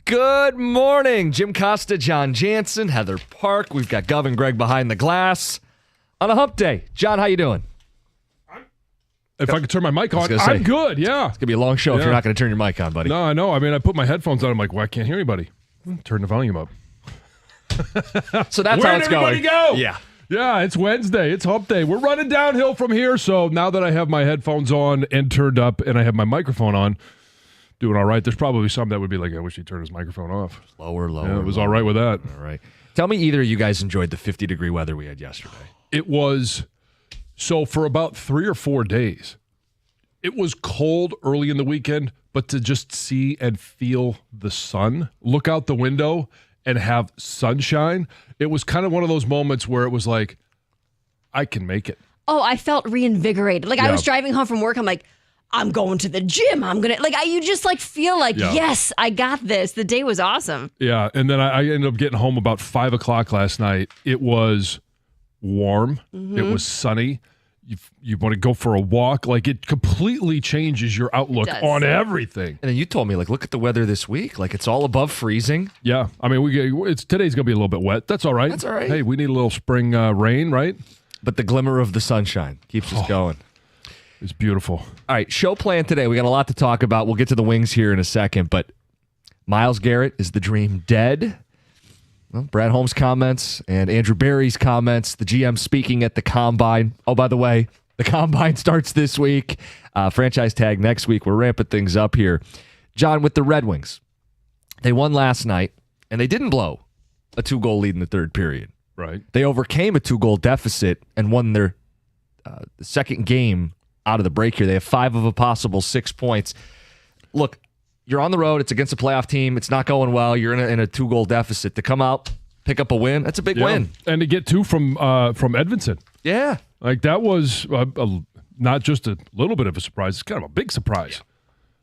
Good morning. Jim Costa, John Jansen, Heather Park. We've got Gov and Greg behind the glass on a hump day. John, how you doing? If I could turn my mic on, I'm good, yeah. It's going to be a long show if you're not going to turn your mic on, buddy. No, I know. I mean, I put my headphones on. I'm like, well, I can't hear anybody. Turn the volume up. So that's how it's going. Where'd everybody go? Yeah. Yeah, it's Wednesday. It's hump day. We're running downhill from here. So now that I have my headphones on and turned up and I have my microphone on, doing all right. There's probably some that would be like, I wish he turned his microphone off. Lower. Yeah, it was all right with that. All right. Tell me either of you guys enjoyed the 50-degree weather we had yesterday. It was, so for about 3 or 4 days, it was cold early in the weekend, but to just see and feel the sun, look out the window and have sunshine, it was kind of one of those moments where it was like, I can make it. Oh, I felt reinvigorated. Like I was driving home from work. I'm like, I'm going to the gym. You just like feel like, yes, I got this. The day was awesome. Yeah. And then I ended up getting home about 5 o'clock last night. It was warm. Mm-hmm. It was sunny. You want to go for a walk. Like it completely changes your outlook on everything. And then you told me, like, look at the weather this week. Like it's all above freezing. Yeah. I mean, today's going to be a little bit wet. That's all right. That's all right. Hey, we need a little spring rain, right? But the glimmer of the sunshine keeps us going. It's beautiful. All right, show plan today. We got a lot to talk about. We'll get to the Wings here in a second, but Myles Garrett, is the dream dead? Well, Brad Holmes' comments and Andrew Berry's comments, the GM speaking at the Combine. Oh, by the way, the Combine starts this week. Franchise tag next week. We're ramping things up here. John, with the Red Wings, they won last night, and they didn't blow a 2-goal lead in the third period. Right. They overcame a 2-goal deficit and won their second game out of the break here. They have 5 of a possible 6 points. Look, you're on the road. It's against a playoff team. It's not going well. You're in a 2-goal deficit. To come out, pick up a win, that's a big win. And to get 2 from Edmonton. Yeah. Like that was not just a little bit of a surprise. It's kind of a big surprise.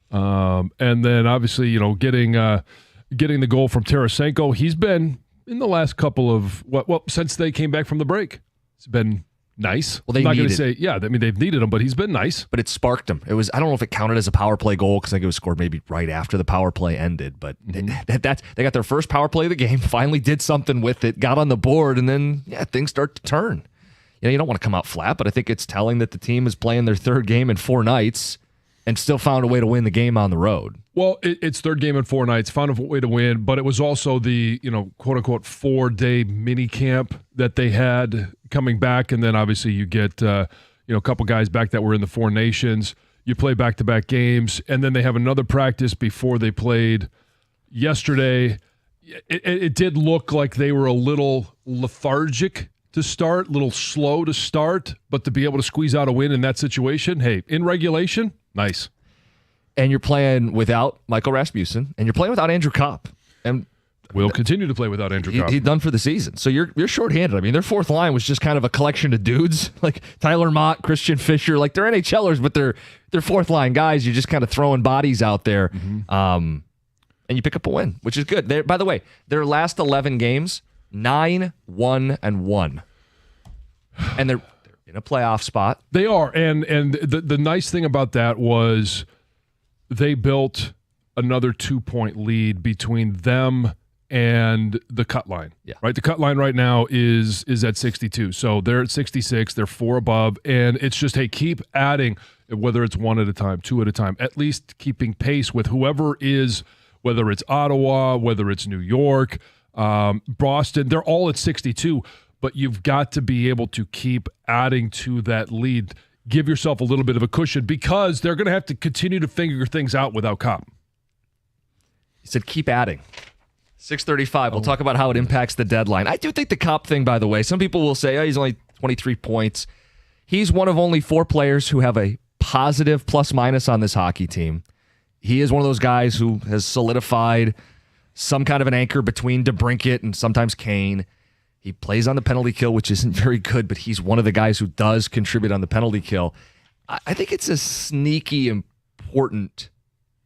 And then obviously, getting the goal from Tarasenko. He's been in the last couple of since they came back from the break. It's been nice. Well, I'm not going to say, they've needed him, but he's been nice. But it sparked him. It was, I don't know if it counted as a power play goal because I think it was scored maybe right after the power play ended. But they got their first power play of the game, finally did something with it, got on the board, and then, things start to turn. You don't want to come out flat, but I think it's telling that the team is playing their third game in 4 nights and still found a way to win the game on the road. Well, it's third game in 4 nights, found a way to win, but it was also the, quote-unquote 4-day mini camp that they had coming back, and then obviously you get, a couple guys back that were in the 4 nations. You play back-to-back games, and then they have another practice before they played yesterday. It did look like they were a little lethargic to start, a little slow to start, but to be able to squeeze out a win in that situation, hey, in regulation, nice. And you're playing without Michael Rasmussen, and you're playing without Andrew Kopp. And we'll continue to play without Andrew Kopp. He's done for the season. So you're shorthanded. I mean, their fourth line was just kind of a collection of dudes, like Tyler Mott, Christian Fischer. Like, they're NHLers, but they're fourth line guys. You're just kind of throwing bodies out there. Mm-hmm. And you pick up a win, which is good. By the way, their last 11 games, 9-1-1. And they're in a playoff spot. They are. And the nice thing about that was they built another 2-point lead between them and the cut line. Yeah. Right? The cut line right now is at 62. So they're at 66. They're 4 above. And it's just, hey, keep adding, whether it's 1 at a time, 2 at a time, at least keeping pace with whoever is, whether it's Ottawa, whether it's New York, Boston. They're all at 62. But you've got to be able to keep adding to that lead. Give yourself a little bit of a cushion because they're going to have to continue to figure things out without Kopp. He said keep adding. 6:35. We'll talk about how it impacts the deadline. I do think the Kopp thing, by the way, some people will say, he's only 23 points. He's one of only 4 players who have a positive plus-minus on this hockey team. He is one of those guys who has solidified some kind of an anchor between DeBrincat and sometimes Kane. He plays on the penalty kill, which isn't very good, but he's one of the guys who does contribute on the penalty kill. I think it's a sneaky, important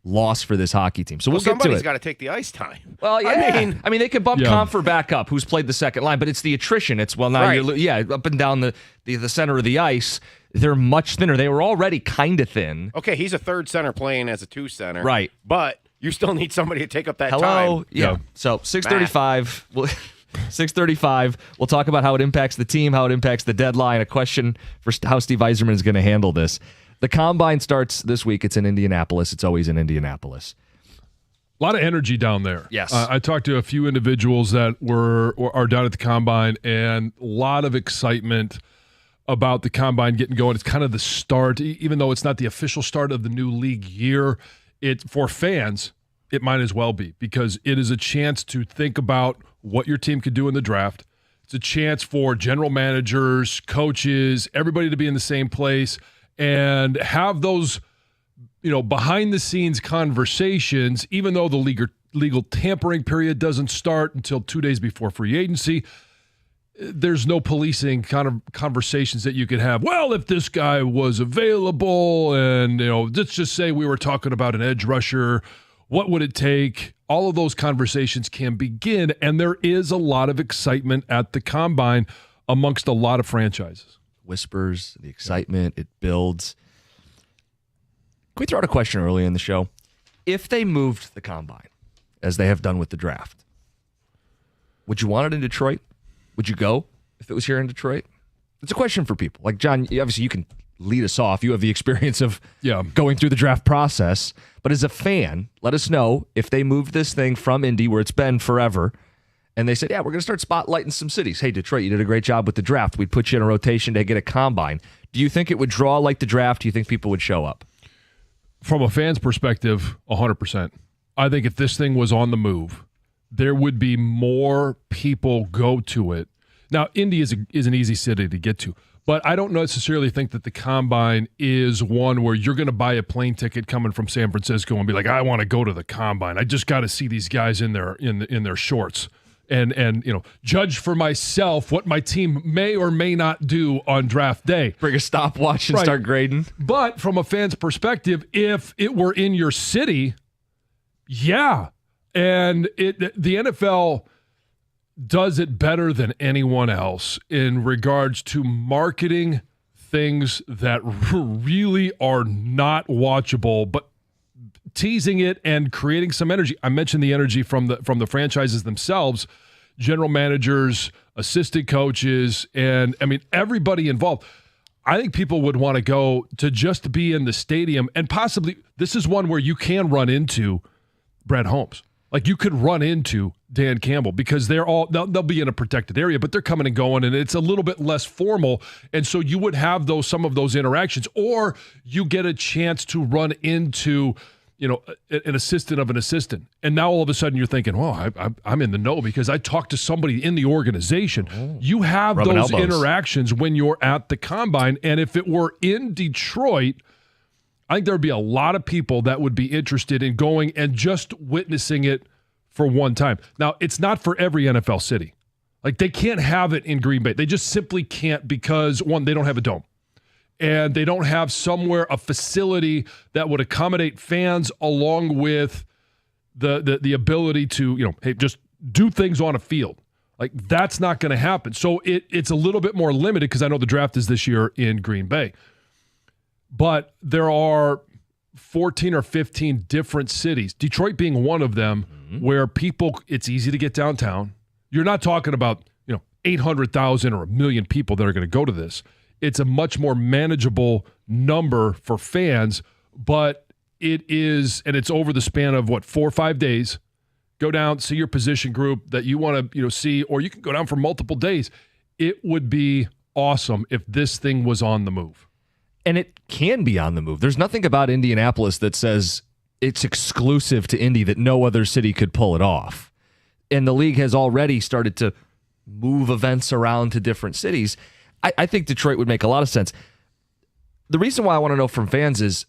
loss for this hockey team. So we'll get to it. Somebody's got to take the ice time. Well, yeah. I mean they could bump Compher back up, who's played the second line, but it's the attrition. It's, now right. You're up and down the center of the ice. They're much thinner. They were already kind of thin. Okay, he's a third center playing as a 2 center. Right. But You still need somebody to take up that Hello? time. Yeah. So 6:35. 6:35. We'll talk about how it impacts the team, how it impacts the deadline. A question for how Steve Yzerman is going to handle this. The Combine starts this week. It's in Indianapolis. It's always in Indianapolis. A lot of energy down there. Yes. I talked to a few individuals that are down at the Combine, and a lot of excitement about the Combine getting going. It's kind of the start, even though it's not the official start of the new league year. For fans, it might as well be, because it is a chance to think about what your team could do in the draft. It's a chance for general managers, coaches, everybody to be in the same place and have those, behind the scenes conversations, even though the legal tampering period doesn't start until 2 days before free agency. There's no policing kind of conversations that you could have. Well, if this guy was available and, let's just say we were talking about an edge rusher, what would it take? All of those conversations can begin, and there is a lot of excitement at the Combine amongst a lot of franchises. Whispers, the excitement, it builds. Can we throw out a question early in the show? If they moved the Combine, as they have done with the draft, would you want it in Detroit? Would you go if it was here in Detroit? It's a question for people. Like, John, obviously you can lead us off. You have the experience of going through the draft process. But as a fan, let us know if they moved this thing from Indy, where it's been forever, and they said, yeah, we're going to start spotlighting some cities. Hey, Detroit, you did a great job with the draft. We'd put you in a rotation to get a Combine. Do you think it would draw like the draft? Do you think people would show up? From a fan's perspective, 100%. I think if this thing was on the move, there would be more people go to it. Now, Indy is an easy city to get to, but I don't necessarily think that the Combine is one where you're going to buy a plane ticket coming from San Francisco and be like, I want to go to the Combine. I just got to see these guys in their shorts and judge for myself what my team may or may not do on draft day. Bring a stopwatch and start grading. But from a fan's perspective, if it were in your city, yeah. And the NFL does it better than anyone else in regards to marketing things that really are not watchable, but teasing it and creating some energy. I mentioned the energy from the franchises themselves, general managers, assistant coaches, and everybody involved. I think people would want to go to just be in the stadium, and possibly this is one where you can run into Brad Holmes. Like, you could run into Dan Campbell, because they'll be in a protected area, but they're coming and going, and it's a little bit less formal. And so you would have some of those interactions, or you get a chance to run into, an assistant of an assistant. And now all of a sudden you're thinking, well, I'm in the know because I talked to somebody in the organization. You have those interactions when you're at the Combine. And if it were in Detroit, I think there would be a lot of people that would be interested in going and just witnessing it for one time. Now, it's not for every NFL city. Like, they can't have it in Green Bay. They just simply can't because, one, they don't have a dome. And they don't have a facility that would accommodate fans along with the ability to, just do things on a field. Like, that's not going to happen. So it's a little bit more limited, because I know the draft is this year in Green Bay. But there are 14 or 15 different cities, Detroit being one of them, where it's easy to get downtown. You're not talking about, 800,000 or 1 million people that are going to go to this. It's a much more manageable number for fans, but it's over the span of 4 or 5 days. Go down, see your position group that you want to, see, or you can go down for multiple days. It would be awesome if this thing was on the move. And it can be on the move. There's nothing about Indianapolis that says it's exclusive to Indy, that no other city could pull it off. And the league has already started to move events around to different cities. I think Detroit would make a lot of sense. The reason why I want to know from fans is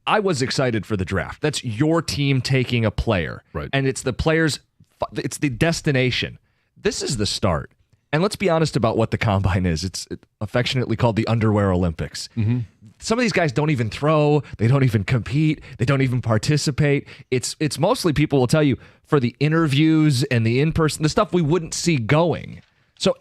I was excited for the draft. That's your team taking a player. Right. And it's the players, it's the destination. This is the start. And let's be honest about what the Combine is. It's affectionately called the Underwear Olympics. Mm-hmm. Some of these guys don't even throw. They don't even compete. They don't even participate. It's mostly, people will tell you, for the interviews and the in-person, the stuff we wouldn't see going. So,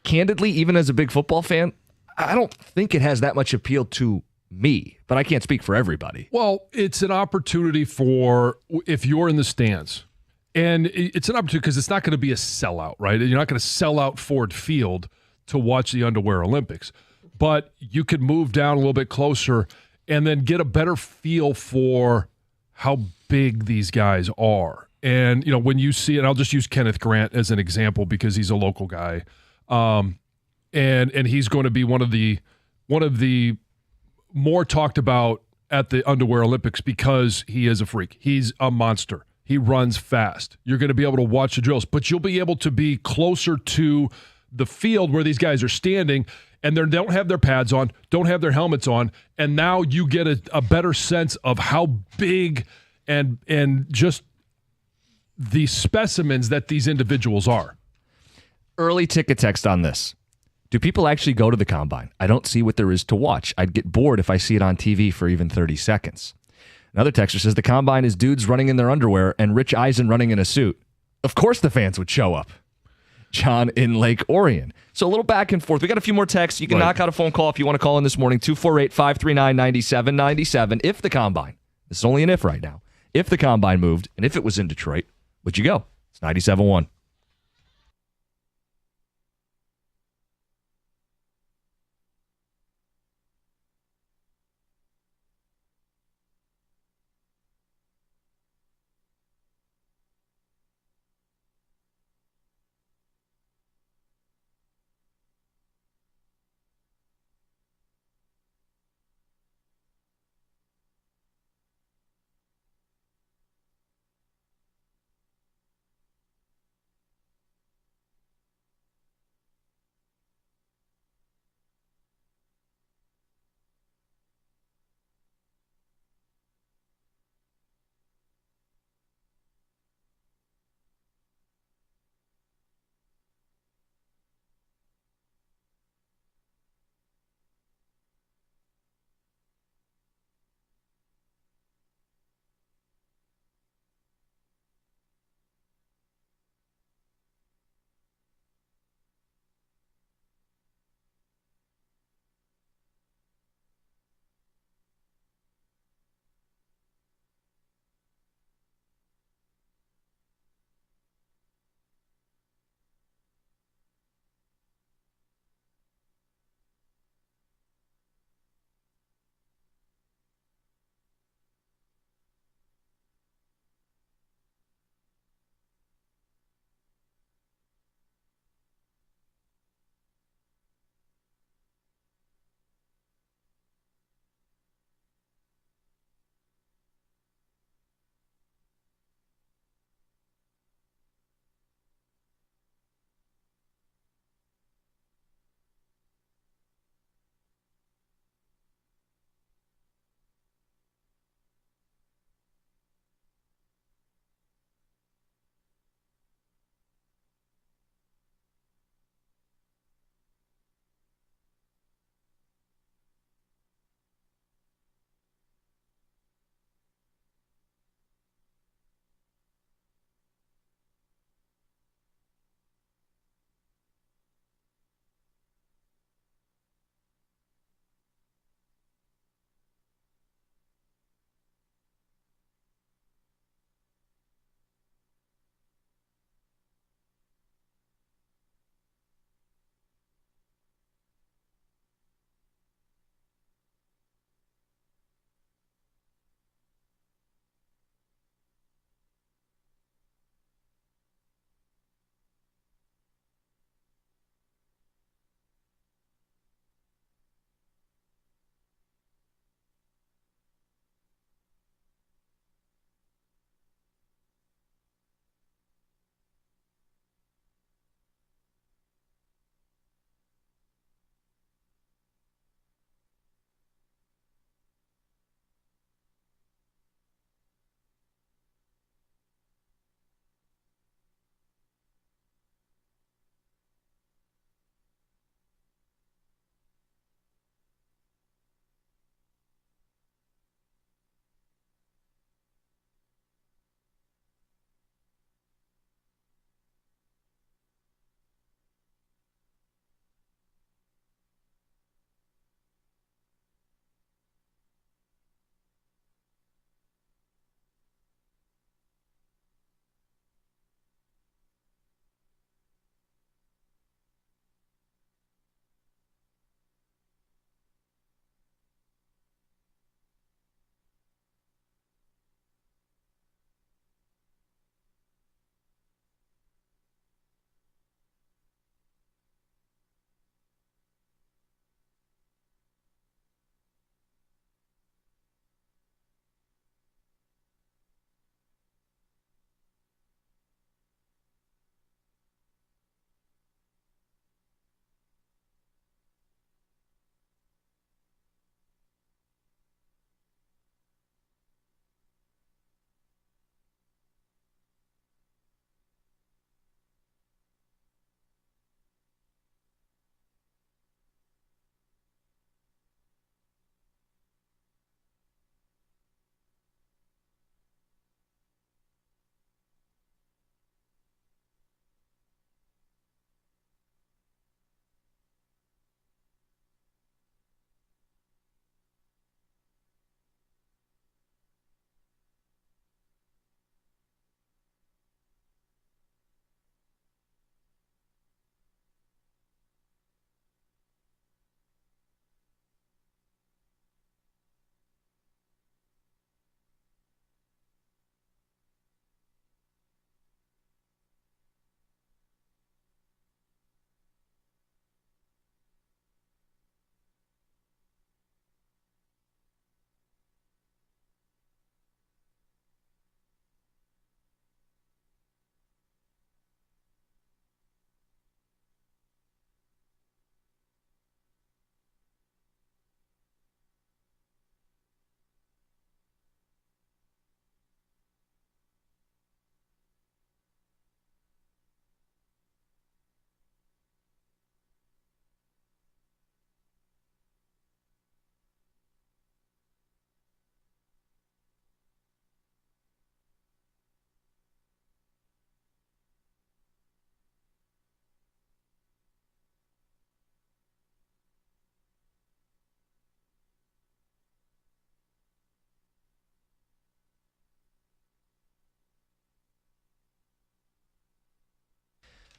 candidly, even as a big football fan, I don't think it has that much appeal to me, but I can't speak for everybody. Well, it's an opportunity for if you're in the stands. And it's an opportunity because it's not going to be a sellout, right? You're not going to sell out Ford Field to watch the Underwear Olympics. But you could move down a little bit closer and then get a better feel for how big these guys are. And, when you see it, I'll just use Kenneth Grant as an example because he's a local guy. And he's going to be one of the more talked about at the Underwear Olympics because he is a freak. He's a monster. He runs fast. You're going to be able to watch the drills, but you'll be able to be closer to the field where these guys are standing, and they don't have their pads on, don't have their helmets on, and now you get a better sense of how big and just the specimens that these individuals are. Early ticket text on this. Do people actually go to the Combine? I don't see what there is to watch. I'd get bored if I see it on TV for even 30 seconds. Another texter says the Combine is dudes running in their underwear and Rich Eisen running in a suit. Of course the fans would show up. John in Lake Orion. So a little back and forth. We got a few more texts. You can knock out a phone call if you want to call in this morning. 248-539-9797. If the Combine, this is only an if right now, if the Combine moved and if it was in Detroit, would you go? It's 97.1.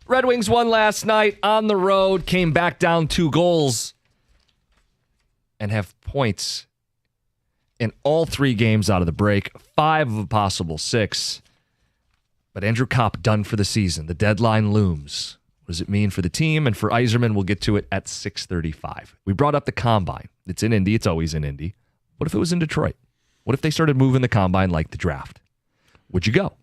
Red Wings won last night on the road, came back down 2 goals, and have points in all 3 games out of the break, 5 of a possible 6. But Andrew Kopp done for the season. The deadline looms. What does it mean for the team? And for Yzerman, we'll get to it at 6:35. We brought up the Combine. It's in Indy. It's always in Indy. What if it was in Detroit? What if they started moving the Combine like the draft? Would you go?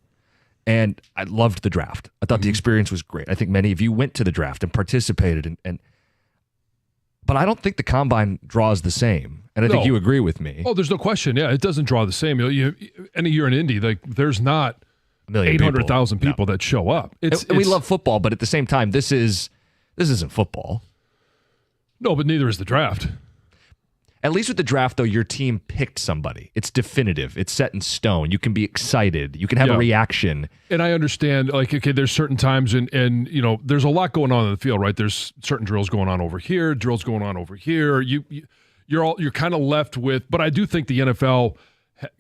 And I loved the draft. I thought the experience was great. I think many of you went to the draft and participated. But I don't think the Combine draws the same. And I think you agree with me. Oh, there's no question. Yeah, it doesn't draw the same. Any year in Indy, there's not 800,000 people that show up. We love football, but at the same time, this isn't football. No, but neither is the draft. At least with the draft, though, your team picked somebody. It's definitive. It's set in stone. You can be excited. You can have a reaction. And I understand, there's certain times, and there's a lot going on in the field, right? There's certain drills going on over here, drills going on over here. You're kind of left with, but I do think the NFL,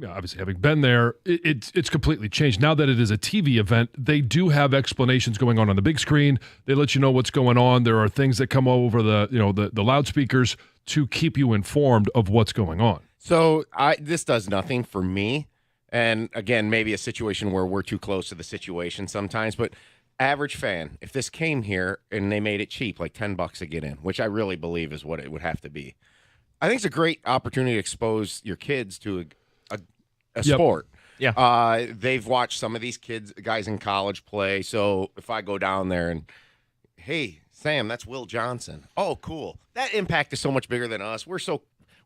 obviously having been there, it's completely changed. Now that it is a TV event, they do have explanations going on the big screen. They let you know what's going on. There are things that come over the loudspeakers to keep you informed of what's going on. So this does nothing for me. And again, maybe a situation where we're too close to the situation sometimes, but average fan, if this came here and they made it cheap, like $10 to get in, which I really believe is what it would have to be, I think it's a great opportunity to expose your kids to a sport. Yeah. They've watched some of these guys in college play. So if I go down there and, hey, Sam, that's Will Johnson. Oh, cool. That impact is so much bigger than us.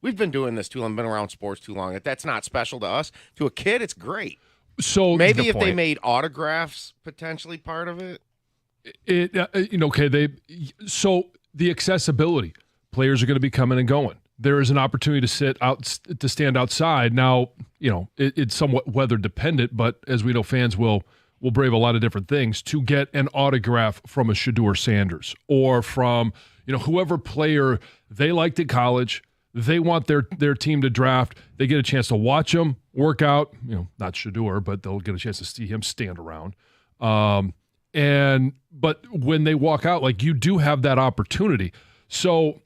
We've been doing this too long, been around sports too long. That's not special to us. To a kid, it's great. So maybe if they made autographs potentially part of it. So the accessibility, players are going to be coming and going. There is an opportunity to stand outside. Now, it's somewhat weather dependent, but as we know, fans will brave a lot of different things to get an autograph from a Shedeur Sanders or from, whoever player they liked at college. They want their team to draft. They get a chance to watch him work out, not Shedeur, but they'll get a chance to see him stand around. But when they walk out, you do have that opportunity. So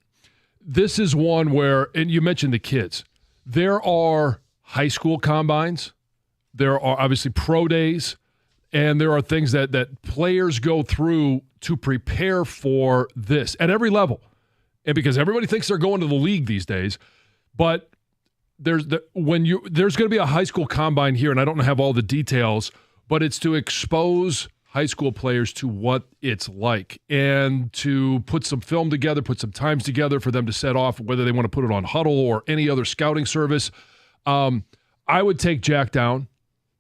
this is one where, and you mentioned the kids, there are high school combines, there are obviously pro days, and there are things that players go through to prepare for this at every level. And because everybody thinks they're going to the league these days, but there's going to be a high school combine here, and I don't have all the details, but it's to expose high school players to what it's like and to put some film together, put some times together for them to set off, whether they want to put it on Huddle or any other scouting service. I would take Jack down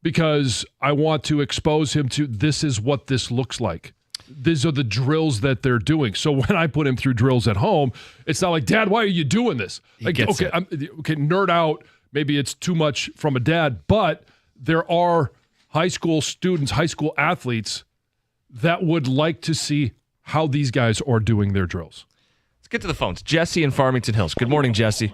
because I want to expose him to this is what this looks like. These are the drills that they're doing. So when I put him through drills at home, it's not like, Dad, why are you doing this? Nerd out. Maybe it's too much from a dad, but there are high school students, high school athletes that would like to see how these guys are doing their drills. Let's get to the phones. Jesse in Farmington Hills. Good morning, Jesse.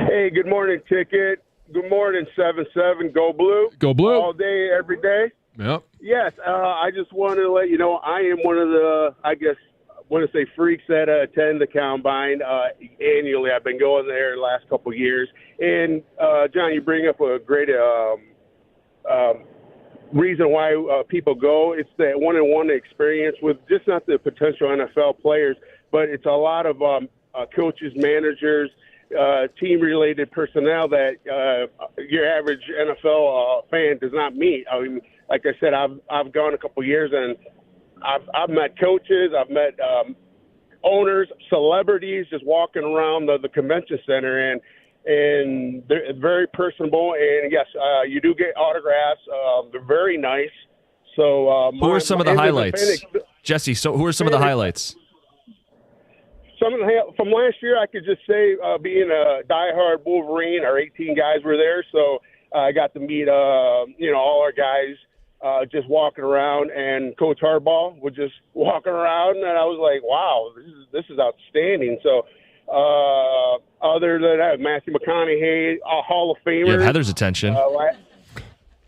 Hey, good morning, Ticket. Good morning, 7-7. Go Blue. Go Blue. All day, every day. Yep. Yes, I just wanted to let you know I am one of the, freaks that attend the Combine annually. I've been going there the last couple of years. And, John, you bring up a great reason why people go. It's that one-on-one experience with just not the potential NFL players, but it's a lot of coaches, managers, team-related personnel that your average NFL fan does not meet. I mean, like I said, I've gone a couple of years, and I've met coaches, I've met owners, celebrities just walking around the convention center, and they're very personable. And yes, you do get autographs. They're very nice. So who are some of the highlights, Jesse? So who are some of the highlights? From last year, I could just say being a diehard Wolverine, our 18 guys were there, so I got to meet all our guys just walking around, and Coach Harbaugh was just walking around, and I was like, wow, this is outstanding. So other than that, Matthew McConaughey, a Hall of Famer. You have Heather's attention.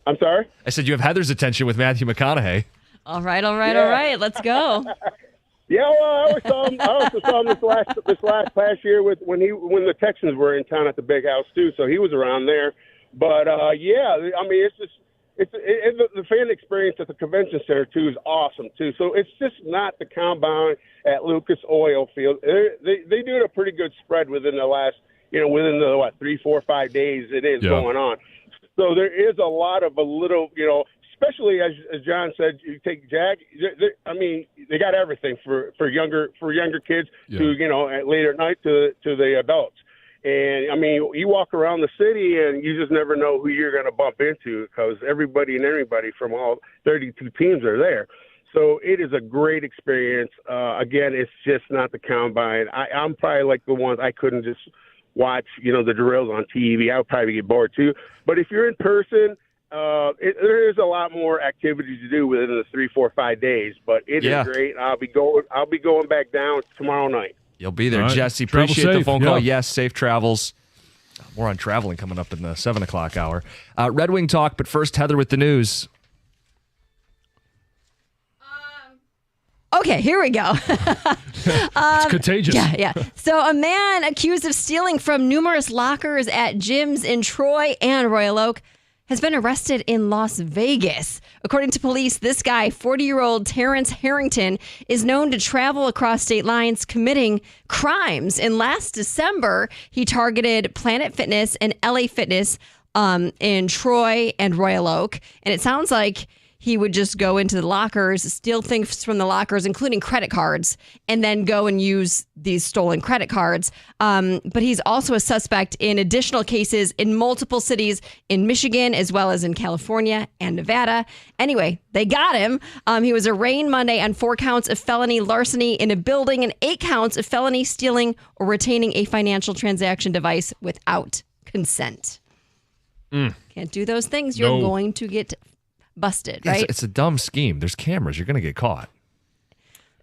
I'm sorry? I said you have Heather's attention with Matthew McConaughey. All right. Let's go. Yeah, well, I also saw him this past year when the Texans were in town at the Big House too. So he was around there. But yeah, I mean, the fan experience at the convention center too is awesome too. So it's just not the combine at Lucas Oil Field. They do a pretty good spread within the last, within the 3, 4, 5 days it is going on. So there is a lot of especially as John said, you take Jag. I mean, they got everything for younger kids to at later night to the adults. And I mean, you walk around the city and you just never know who you're going to bump into because everybody from all 32 teams are there. So it is a great experience. Again, it's just not the combine. I'm probably like the ones I couldn't just watch, the drills on TV. I would probably get bored too. But if you're in person, there is a lot more activities to do within the 3, 4, 5 days. But it is great. I'll be going back down tomorrow night. You'll be there, right. Jesse. Travel Appreciate safe. the phone call. Yes, safe travels. More on traveling coming up in the 7 o'clock hour. Red Wing talk, but first, Heather with the news. Okay, here we go. It's contagious. Yeah. So a man accused of stealing from numerous lockers at gyms in Troy and Royal Oak has been arrested in Las Vegas. According to police, this guy, 40-year-old Terrence Harrington, is known to travel across state lines committing crimes. And last December, he targeted Planet Fitness and LA Fitness in Troy and Royal Oak. And it sounds like he would just go into the lockers, steal things from the lockers, including credit cards, and then go and use these stolen credit cards. But he's also a suspect in additional cases in multiple cities in Michigan, as well as in California and Nevada. Anyway, they got him. He was arraigned Monday on 4 counts of felony larceny in a building and 8 counts of felony stealing or retaining a financial transaction device without consent. Can't do those things. You're going to get busted, right? It's a dumb scheme. There's cameras. You're going to get caught.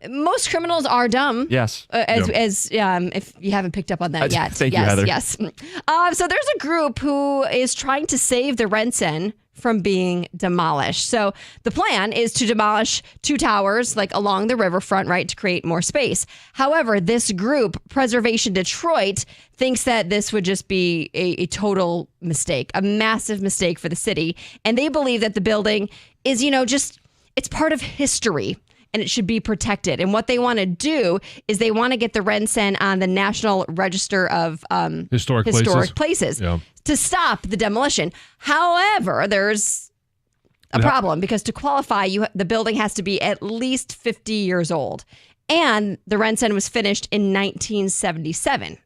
Most criminals are dumb. Yes. As if you haven't picked up on that yet. Thank you, Heather. Yes. So there's a group who is trying to save the RenCen from being demolished. So the plan is to demolish 2 towers like along the riverfront, right, to create more space. However, this group, Preservation Detroit, thinks that this would just be a total mistake, a massive mistake for the city. And they believe that the building is, it's part of history and it should be protected. And what they want to do is they want to get the RenCen on the National Register of Historic Places. Yeah. To stop the demolition. However, there's a problem because to qualify, the building has to be at least 50 years old. And the RenCen was finished in 1977.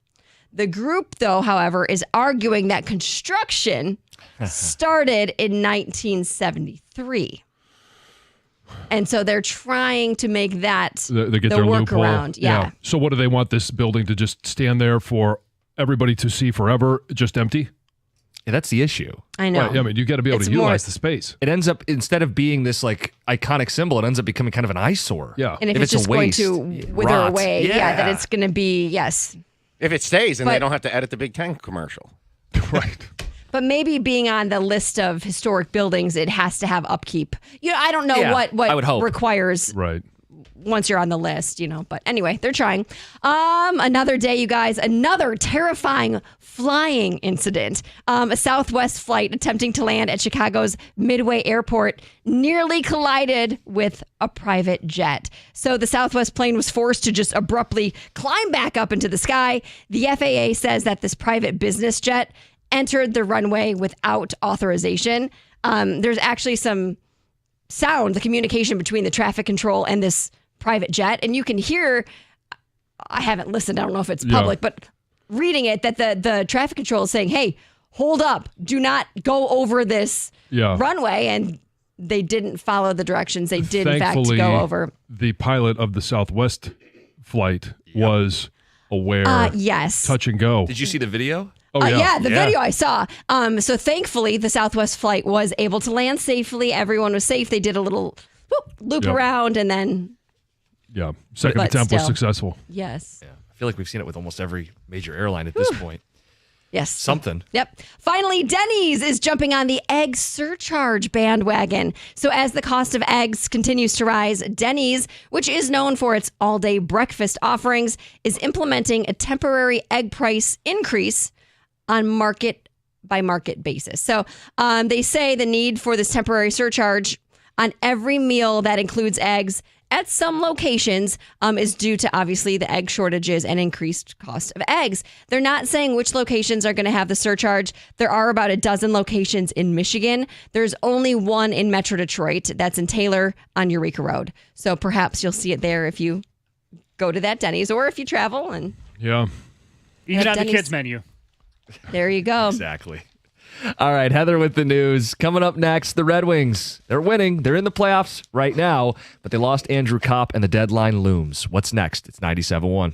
The group, though, however, is arguing that construction started in 1973. And so they're trying to make that they get their workaround. Yeah. So what do they want this building to just stand there for everybody to see forever, just empty? Yeah, that's the issue. I know. Right. I mean, you got to be able to utilize the space. It ends up, instead of being this like iconic symbol, it ends up becoming kind of an eyesore. Yeah. And if it's just going to wither away, that it's going to be, yes. If it stays, and they don't have to edit the Big Ten commercial. Right. But maybe being on the list of historic buildings, it has to have upkeep. I don't know what I would hope. requires Right. once you're on the list, But anyway, they're trying. Another day, you guys, another terrifying flying incident. A Southwest flight attempting to land at Chicago's Midway Airport nearly collided with a private jet. So the Southwest plane was forced to just abruptly climb back up into the sky. The FAA says that this private business jet entered the runway without authorization. There's actually some sound, the communication between the traffic control and this private jet. And you can hear, I haven't listened, I don't know if it's public, but reading it, that the traffic control is saying, hey, hold up, do not go over this runway. And they didn't follow the directions. They did, in fact, go over. The pilot of the Southwest flight was aware. Yes. Touch and go. Did you see the video? Oh, yeah. The video I saw. So thankfully, the Southwest flight was able to land safely. Everyone was safe. They did a little loop around and then. Yeah. Second attempt was successful. Yes. Yeah. I feel like we've seen it with almost every major airline at this point. Yes. Something. Yep. Finally, Denny's is jumping on the egg surcharge bandwagon. So as the cost of eggs continues to rise, Denny's, which is known for its all-day breakfast offerings, is implementing a temporary egg price increase on market by market basis. So they say the need for this temporary surcharge on every meal that includes eggs at some locations is due to obviously the egg shortages and increased cost of eggs. They're not saying which locations are going to have the surcharge. There are about a dozen locations in Michigan. There's only one in Metro Detroit. That's in Taylor on Eureka Road. So perhaps you'll see it there if you go to that Denny's or if you travel. And Yeah. Even on Denny's. the kids menu. there you go. Exactly. All right, Heather with the news. Coming up next, the Red Wings. They're winning. They're in the playoffs right now, but they lost Andrew Kopp and the deadline looms. What's next? It's 97.1.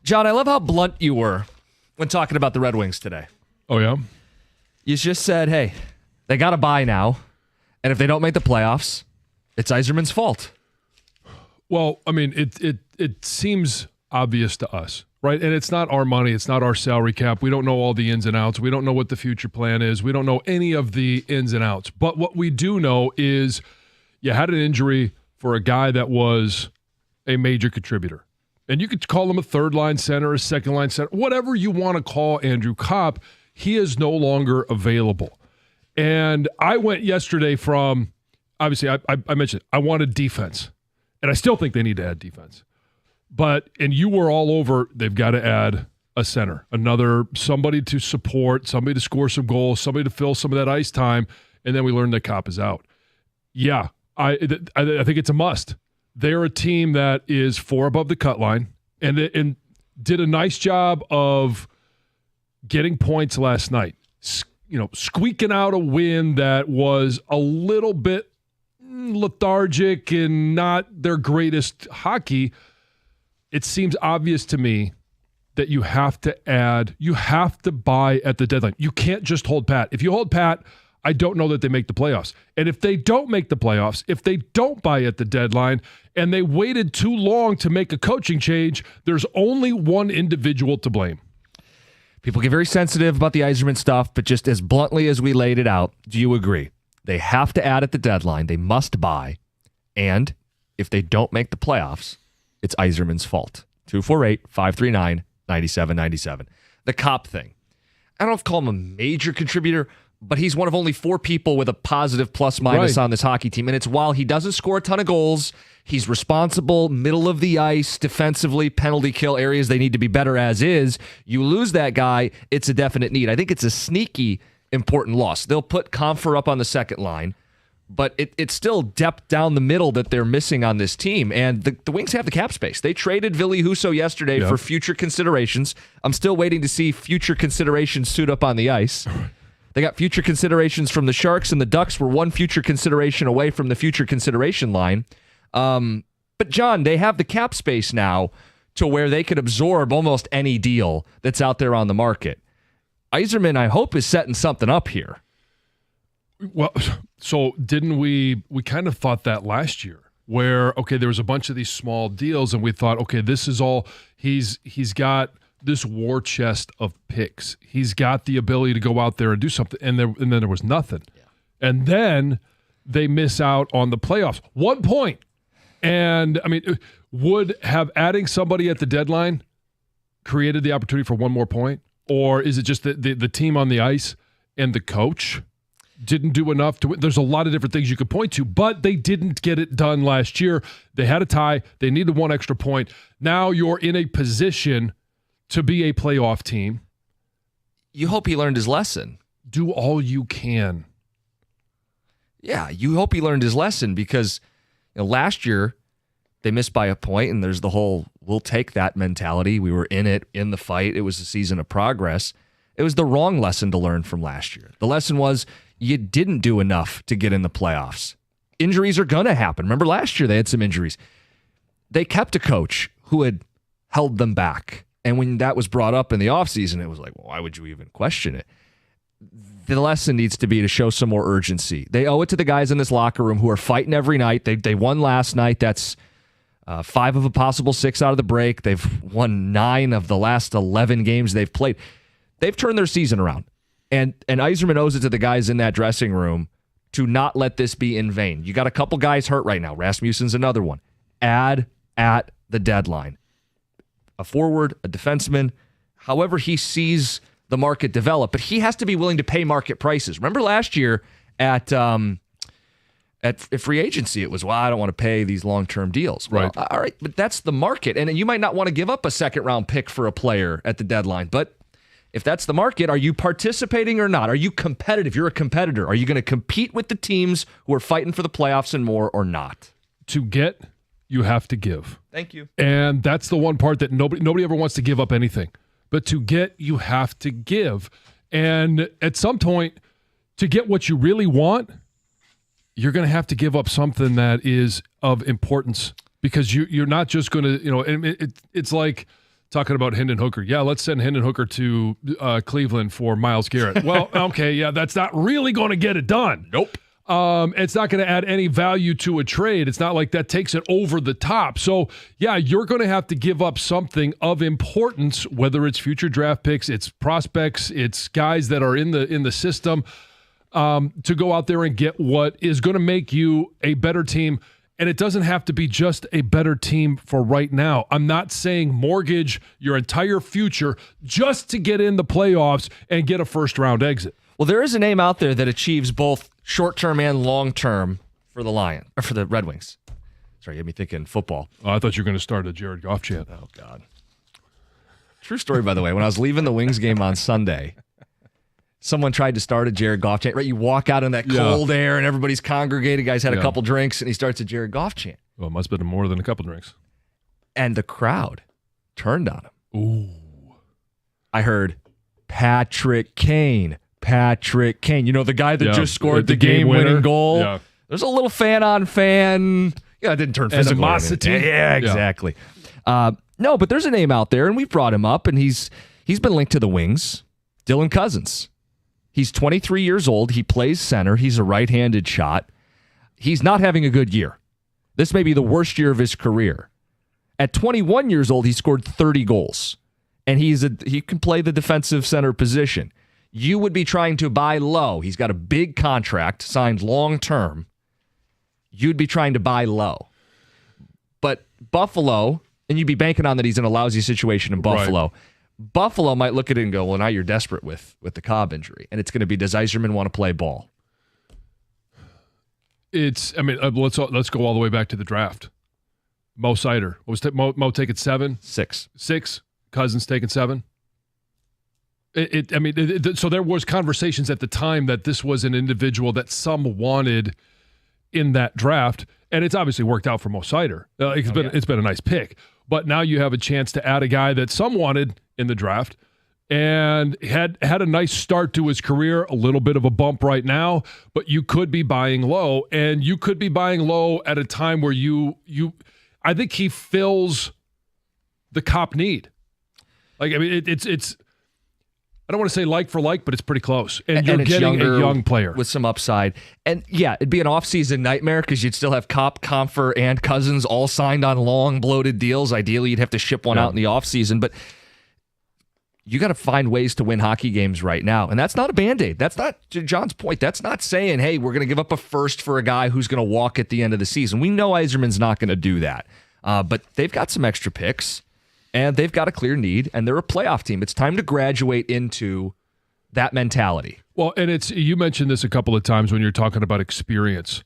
John, I love how blunt you were when talking about the Red Wings today. Oh, yeah? You just said, hey, they got to buy now. And if they don't make the playoffs, it's Yzerman's fault. Well, I mean, it seems obvious to us, right? And it's not our money. It's not our salary cap. We don't know all the ins and outs. We don't know what the future plan is. We don't know any of the ins and outs. But what we do know is you had an injury for a guy that was a major contributor. And you could call him a third-line center, a second-line center, whatever you want to call Andrew Copp. He is no longer available. And I went yesterday from, obviously, I mentioned I wanted defense. And I still think they need to add defense. And you were all over, they've got to add a center, somebody to support, somebody to score some goals, somebody to fill some of that ice time. And then we learned that Copp is out. Yeah, I think it's a must. They're a team that is 4 above the cut line and did a nice job of getting points last night. Squeaking out a win that was a little bit lethargic and not their greatest hockey. It seems obvious to me that you have to buy at the deadline. You can't just hold pat. If you hold pat, I don't know that they make the playoffs. And if they don't make the playoffs, if they don't buy at the deadline, and they waited too long to make a coaching change, there's only one individual to blame. People get very sensitive about the Yzerman stuff, but just as bluntly as we laid it out, do you agree? They have to add at the deadline. They must buy. And if they don't make the playoffs, it's Yzerman's fault. 248-539-9797. The Copp thing. I don't know if call him a major contributor, but he's one of only 4 people with a positive plus-minus on this hockey team. And it's while he doesn't score a ton of goals, he's responsible, middle of the ice, defensively, penalty kill areas they need to be better as is. You lose that guy, it's a definite need. I think it's a sneaky important loss. They'll put Compher up on the second line, but it's still depth down the middle that they're missing on this team. And the Wings have the cap space. They traded Ville Husso yesterday for future considerations. I'm still waiting to see future considerations suit up on the ice. They got future considerations from the Sharks, and the Ducks were one future consideration away from the future consideration line. But, John, they have the cap space now to where they could absorb almost any deal that's out there on the market. Yzerman, I hope, is setting something up here. Well, so didn't we kind of thought that last year where, okay, there was a bunch of these small deals, and we thought, okay, this is all, he's got this war chest of picks. He's got the ability to go out there and do something, and then there was nothing. Yeah. And then they miss out on the playoffs. 1 point. And, I mean, would have adding somebody at the deadline created the opportunity for 1 more point? Or is it just the team on the ice and the coach didn't do enough to win? There's a lot of different things you could point to, but they didn't get it done last year. They had a tie. They needed 1 extra point. Now you're in a position to be a playoff team. You hope he learned his lesson. Do all you can. Yeah, you hope he learned his lesson because last year they missed by a point, and there's the whole we'll take that mentality. We were in it, in the fight. It was a season of progress. It was the wrong lesson to learn from last year. The lesson was you didn't do enough to get in the playoffs. Injuries are going to happen. Remember last year they had some injuries. They kept a coach who had held them back. And when that was brought up in the offseason, it was like, well, why would you even question it? The lesson needs to be to show some more urgency. They owe it to the guys in this locker room who are fighting every night. They won last night. That's 5 of a possible 6 out of the break. They've won 9 of the last 11 games they've played. They've turned their season around. And Yzerman owes it to the guys in that dressing room to not let this be in vain. You got a couple guys hurt right now. Rasmussen's another one. Add at the deadline. A forward, a defenseman, however he sees the market develop, but he has to be willing to pay market prices. Remember last year at free agency, it was, well, I don't want to pay these long-term deals. Well, right. All right, but that's the market, and you might not want to give up a second-round pick for a player at the deadline, but if that's the market, are you participating or not? Are you competitive? You're a competitor. Are you going to compete with the teams who are fighting for the playoffs and more or not? To get, you have to give. Thank you. And that's the one part that nobody ever wants to give up anything. But to get, you have to give. And at some point, to get what you really want, you're going to have to give up something that is of importance because you're not just going to, it's like talking about Hendon Hooker. Yeah, let's send Hendon Hooker to Cleveland for Myles Garrett. Well, okay, yeah, that's not really going to get it done. Nope. It's not going to add any value to a trade. It's not like that takes it over the top. So, yeah, you're going to have to give up something of importance, whether it's future draft picks, it's prospects, it's guys that are in the system, to go out there and get what is going to make you a better team. And it doesn't have to be just a better team for right now. I'm not saying mortgage your entire future just to get in the playoffs and get a first-round exit. Well, there is a name out there that achieves both short-term and long-term for the Red Wings. Sorry, you had me thinking football. Oh, I thought you were going to start a Jared Goff chant. Oh, God. True story, by the way. When I was leaving the Wings game on Sunday, someone tried to start a Jared Goff chant. Right, you walk out in that cold air and everybody's congregated. Guys had a couple drinks, and he starts a Jared Goff chant. Well, it must have been more than a couple drinks. And the crowd turned on him. Ooh. I heard Patrick Kane. Patrick Kane. You know, the guy that just scored the game-winning goal? Yeah. There's a little fan-on-fan. Yeah, it didn't turn physical. Animosity. Yeah, exactly. No, but there's a name out there, and we've brought him up, and he's been linked to the Wings. Dylan Cousins. He's 23 years old. He plays center. He's a right-handed shot. He's not having a good year. This may be the worst year of his career. At 21 years old, he scored 30 goals, and he can play the defensive center position. You would be trying to buy low. He's got a big contract signed long-term. You'd be trying to buy low. But Buffalo, and you'd be banking on that he's in a lousy situation in Buffalo. Right. Buffalo might look at it and go, well, now you're desperate with the Cobb injury. And it's going to be, does Yzerman want to play ball? Let's go all the way back to the draft. Mo Seider. Mo taking 7? 6. 6. Cousins taking 7. So there was conversations at the time that this was an individual that some wanted in that draft, and it's obviously worked out for Mo Seider. It's been a nice pick, but now you have a chance to add a guy that some wanted in the draft and had a nice start to his career, a little bit of a bump right now, but you could be buying low, and you could be buying low at a time where I think he fills the Copp need. It's I don't want to say like for like, but it's pretty close. And you're getting a young player with some upside. And yeah, it'd be an offseason nightmare because you'd still have Copp, Comfer, and Cousins all signed on long, bloated deals. Ideally, you'd have to ship one out in the offseason. But you got to find ways to win hockey games right now. And that's not a Band-Aid. That's not, to John's point, that's not saying, hey, we're going to give up a first for a guy who's going to walk at the end of the season. We know Yzerman's not going to do that. But they've got some extra picks. And they've got a clear need, and they're a playoff team. It's time to graduate into that mentality. Well, and you mentioned this a couple of times when you're talking about experience.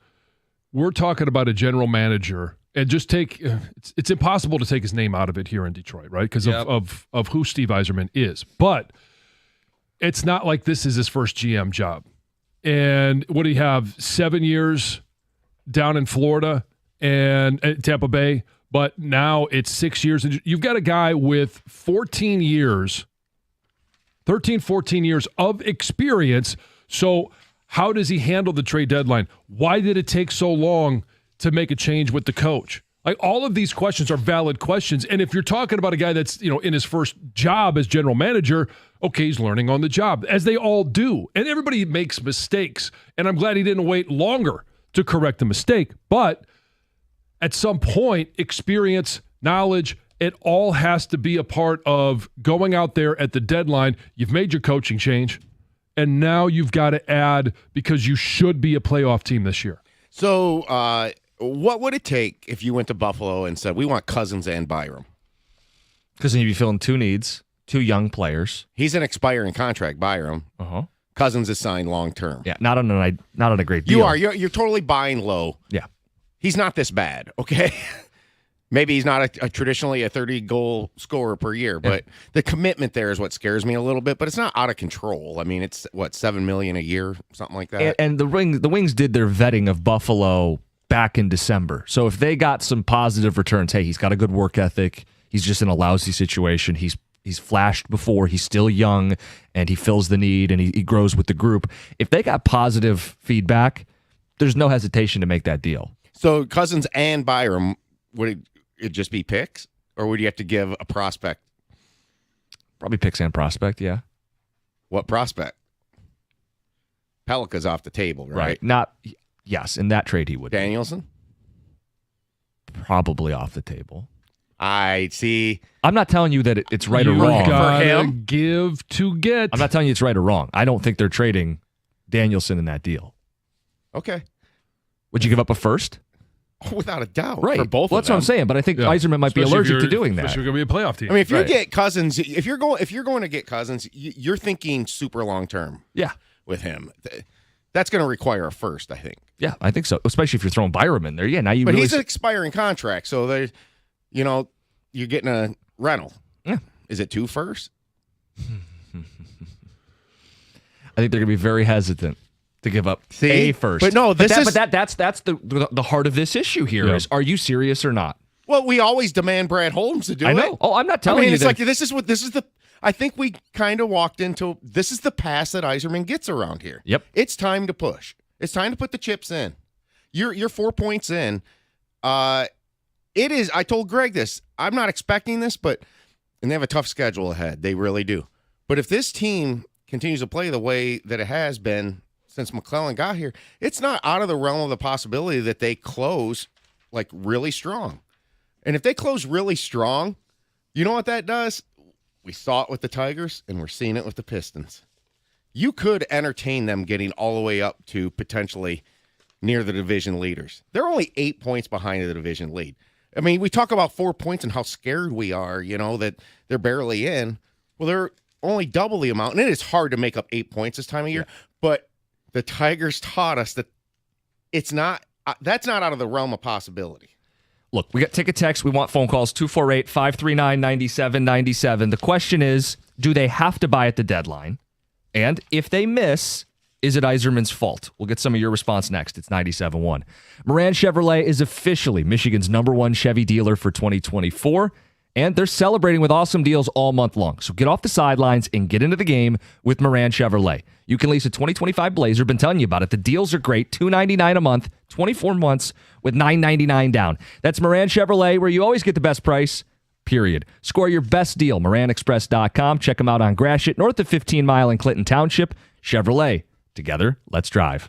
We're talking about a general manager, and just it's impossible to take his name out of it here in Detroit, right? Because of who Steve Yzerman is. But it's not like this is his first GM job. And what do you have, 7 years down in Florida and Tampa Bay? But now it's 6 years. You've got a guy with 14 years of experience. So how does he handle the trade deadline? Why did it take so long to make a change with the coach? Like, all of these questions are valid questions. And if you're talking about a guy that's, in his first job as general manager, okay, he's learning on the job, as they all do. And everybody makes mistakes. And I'm glad he didn't wait longer to correct the mistake. But at some point, experience, knowledge, it all has to be a part of going out there at the deadline. You've made your coaching change, and now you've got to add, because you should be a playoff team this year. So what would it take if you went to Buffalo and said, we want Cousins and Byram? Because then you'd be filling two needs, two young players. He's an expiring contract, Byram. Uh-huh. Cousins is signed long-term. Yeah, not on a great deal. You are. You're totally buying low. Yeah. He's not this bad, okay? Maybe he's not traditionally a 30-goal scorer per year, but the commitment there is what scares me a little bit. But it's not out of control. I mean, it's, $7 million a year, something like that? And the Wings did their vetting of Buffalo back in December. So if they got some positive returns, hey, he's got a good work ethic, he's just in a lousy situation, he's flashed before, he's still young, and he fills the need, and he grows with the group. If they got positive feedback, there's no hesitation to make that deal. So Cousins and Byram, would it just be picks, or would you have to give a prospect? Probably picks and prospect, yeah. What prospect? Pelika's off the table, right? Not. Yes, in that trade he would be. Danielson? Probably off the table. I see. I'm not telling you that it's right or You wrong. gotta him? give to get. I'm not telling you it's right or wrong. I don't think they're trading Danielson in that deal. Okay. Would you give up a first? Without a doubt. Right. For both Well, of that's what I'm them. saying. But I think Yeah. Yzerman might be Especially if allergic to you're- doing that. Especially if you're going to be a playoff team. I mean, if you Right. get Cousins, if you're going to get Cousins, you're thinking super long term Yeah. with him. That's going to require a first, I think. Yeah, I think so. Especially if you're throwing Byram in there. Yeah, now you But really. he's an expiring contract, so there's, you're getting a rental. Yeah. Is it 2 firsts? I think they're going to be very hesitant to give up See? a first. But no, this is- that's the heart of this issue here. Yeah. Is are you serious or not? Well, we always demand Brad Holmes to do it. I know. Oh, I'm not telling you it's that. like this is the. I think we kind of walked into this is the pass that Yzerman gets around here. Yep. It's time to push. It's time to put the chips in. You're 4 points in. It is. I told Greg this. I'm not expecting this, and they have a tough schedule ahead. They really do. But if this team continues to play the way that it has been since McClellan got here, it's not out of the realm of the possibility that they close like really strong. And if they close really strong, you know what that does? We saw it with the Tigers, and we're seeing it with the Pistons. You could entertain them getting all the way up to potentially near the division leaders. They're only 8 points behind the division lead. I mean, we talk about 4 points and how scared we are, that they're barely in. Well, they're only double the amount, and it is hard to make up 8 points this time of year. But the Tigers taught us that it's not. That's not out of the realm of possibility. Look, we got ticket text. We want phone calls 248-539-9797. The question is, do they have to buy at the deadline? And if they miss, is it Yzerman's fault? We'll get some of your response next. It's 97.1. Moran Chevrolet is officially Michigan's #1 Chevy dealer for 2024. And they're celebrating with awesome deals all month long. So get off the sidelines and get into the game with Moran Chevrolet. You can lease a 2025 Blazer. Been telling you about it. The deals are great. $299 a month, 24 months with $999 down. That's Moran Chevrolet, where you always get the best price, period. Score your best deal, MoranExpress.com. Check them out on Gratiot, north of 15 Mile in Clinton Township. Chevrolet. Together, let's drive.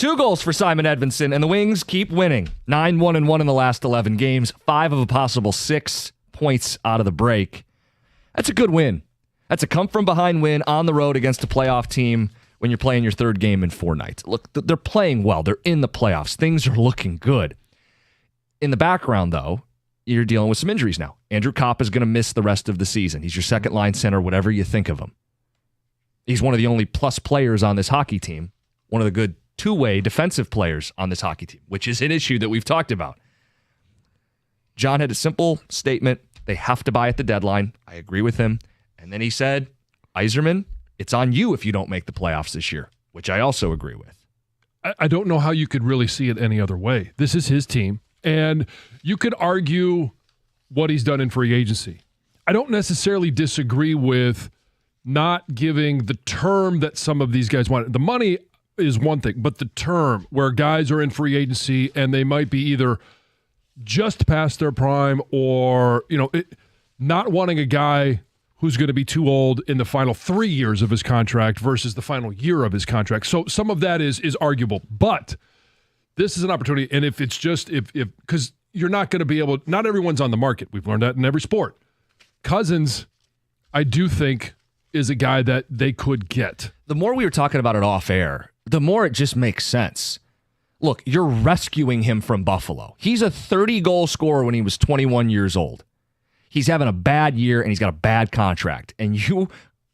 2 goals for Simon Edvinsson, and the Wings keep winning. 9-1-1 in the last 11 games, 5 of a possible 6 points out of the break. That's a good win. That's a come-from-behind win on the road against a playoff team when you're playing your 3rd game in 4 nights. Look, they're playing well. They're in the playoffs. Things are looking good. In the background, though, you're dealing with some injuries now. Andrew Kopp is going to miss the rest of the season. He's your second-line center, whatever you think of him. He's one of the only plus players on this hockey team, one of the good two-way defensive players on this hockey team, which is an issue that we've talked about. John had a simple statement. They have to buy at the deadline. I agree with him. And then he said, Yzerman, it's on you if you don't make the playoffs this year, which I also agree with. I don't know how you could really see it any other way. This is his team, and you could argue what he's done in free agency. I don't necessarily disagree with not giving the term that some of these guys want. The money is one thing, but the term where guys are in free agency and they might be either just past their prime or, not wanting a guy who's going to be too old in the final 3 years of his contract versus the final year of his contract. So some of that is arguable, but this is an opportunity. And if it's just, because you're not going to be able, not everyone's on the market. We've learned that in every sport. Cousins, I do think, is a guy that they could get. The more we were talking about it off air, the more it just makes sense. Look, you're rescuing him from Buffalo. He's a 30-goal scorer when he was 21 years old. He's having a bad year, and he's got a bad contract. And you,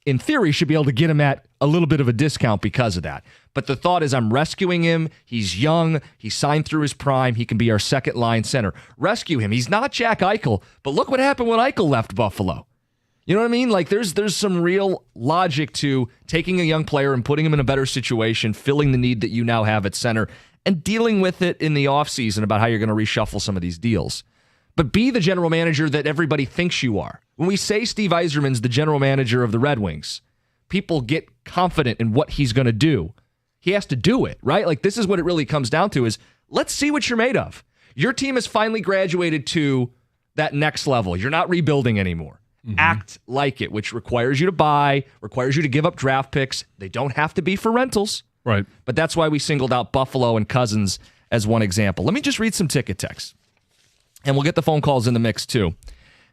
in theory, should be able to get him at a little bit of a discount because of that. But the thought is I'm rescuing him. He's young. He signed through his prime. He can be our second-line center. Rescue him. He's not Jack Eichel, but look what happened when Eichel left Buffalo. You know what I mean? Like there's some real logic to taking a young player and putting him in a better situation, filling the need that you now have at center, and dealing with it in the offseason about how you're going to reshuffle some of these deals. But be the general manager that everybody thinks you are. When we say Steve Yzerman's the general manager of the Red Wings, people get confident in what he's going to do. He has to do it, right? Like this is what it really comes down to is let's see what you're made of. Your team has finally graduated to that next level. You're not rebuilding anymore. Mm-hmm. Act like it, which requires you to buy, requires you to give up draft picks. They don't have to be for rentals. Right. But that's why we singled out Buffalo and Cousins as one example. Let me just read some ticket texts, and we'll get the phone calls in the mix too.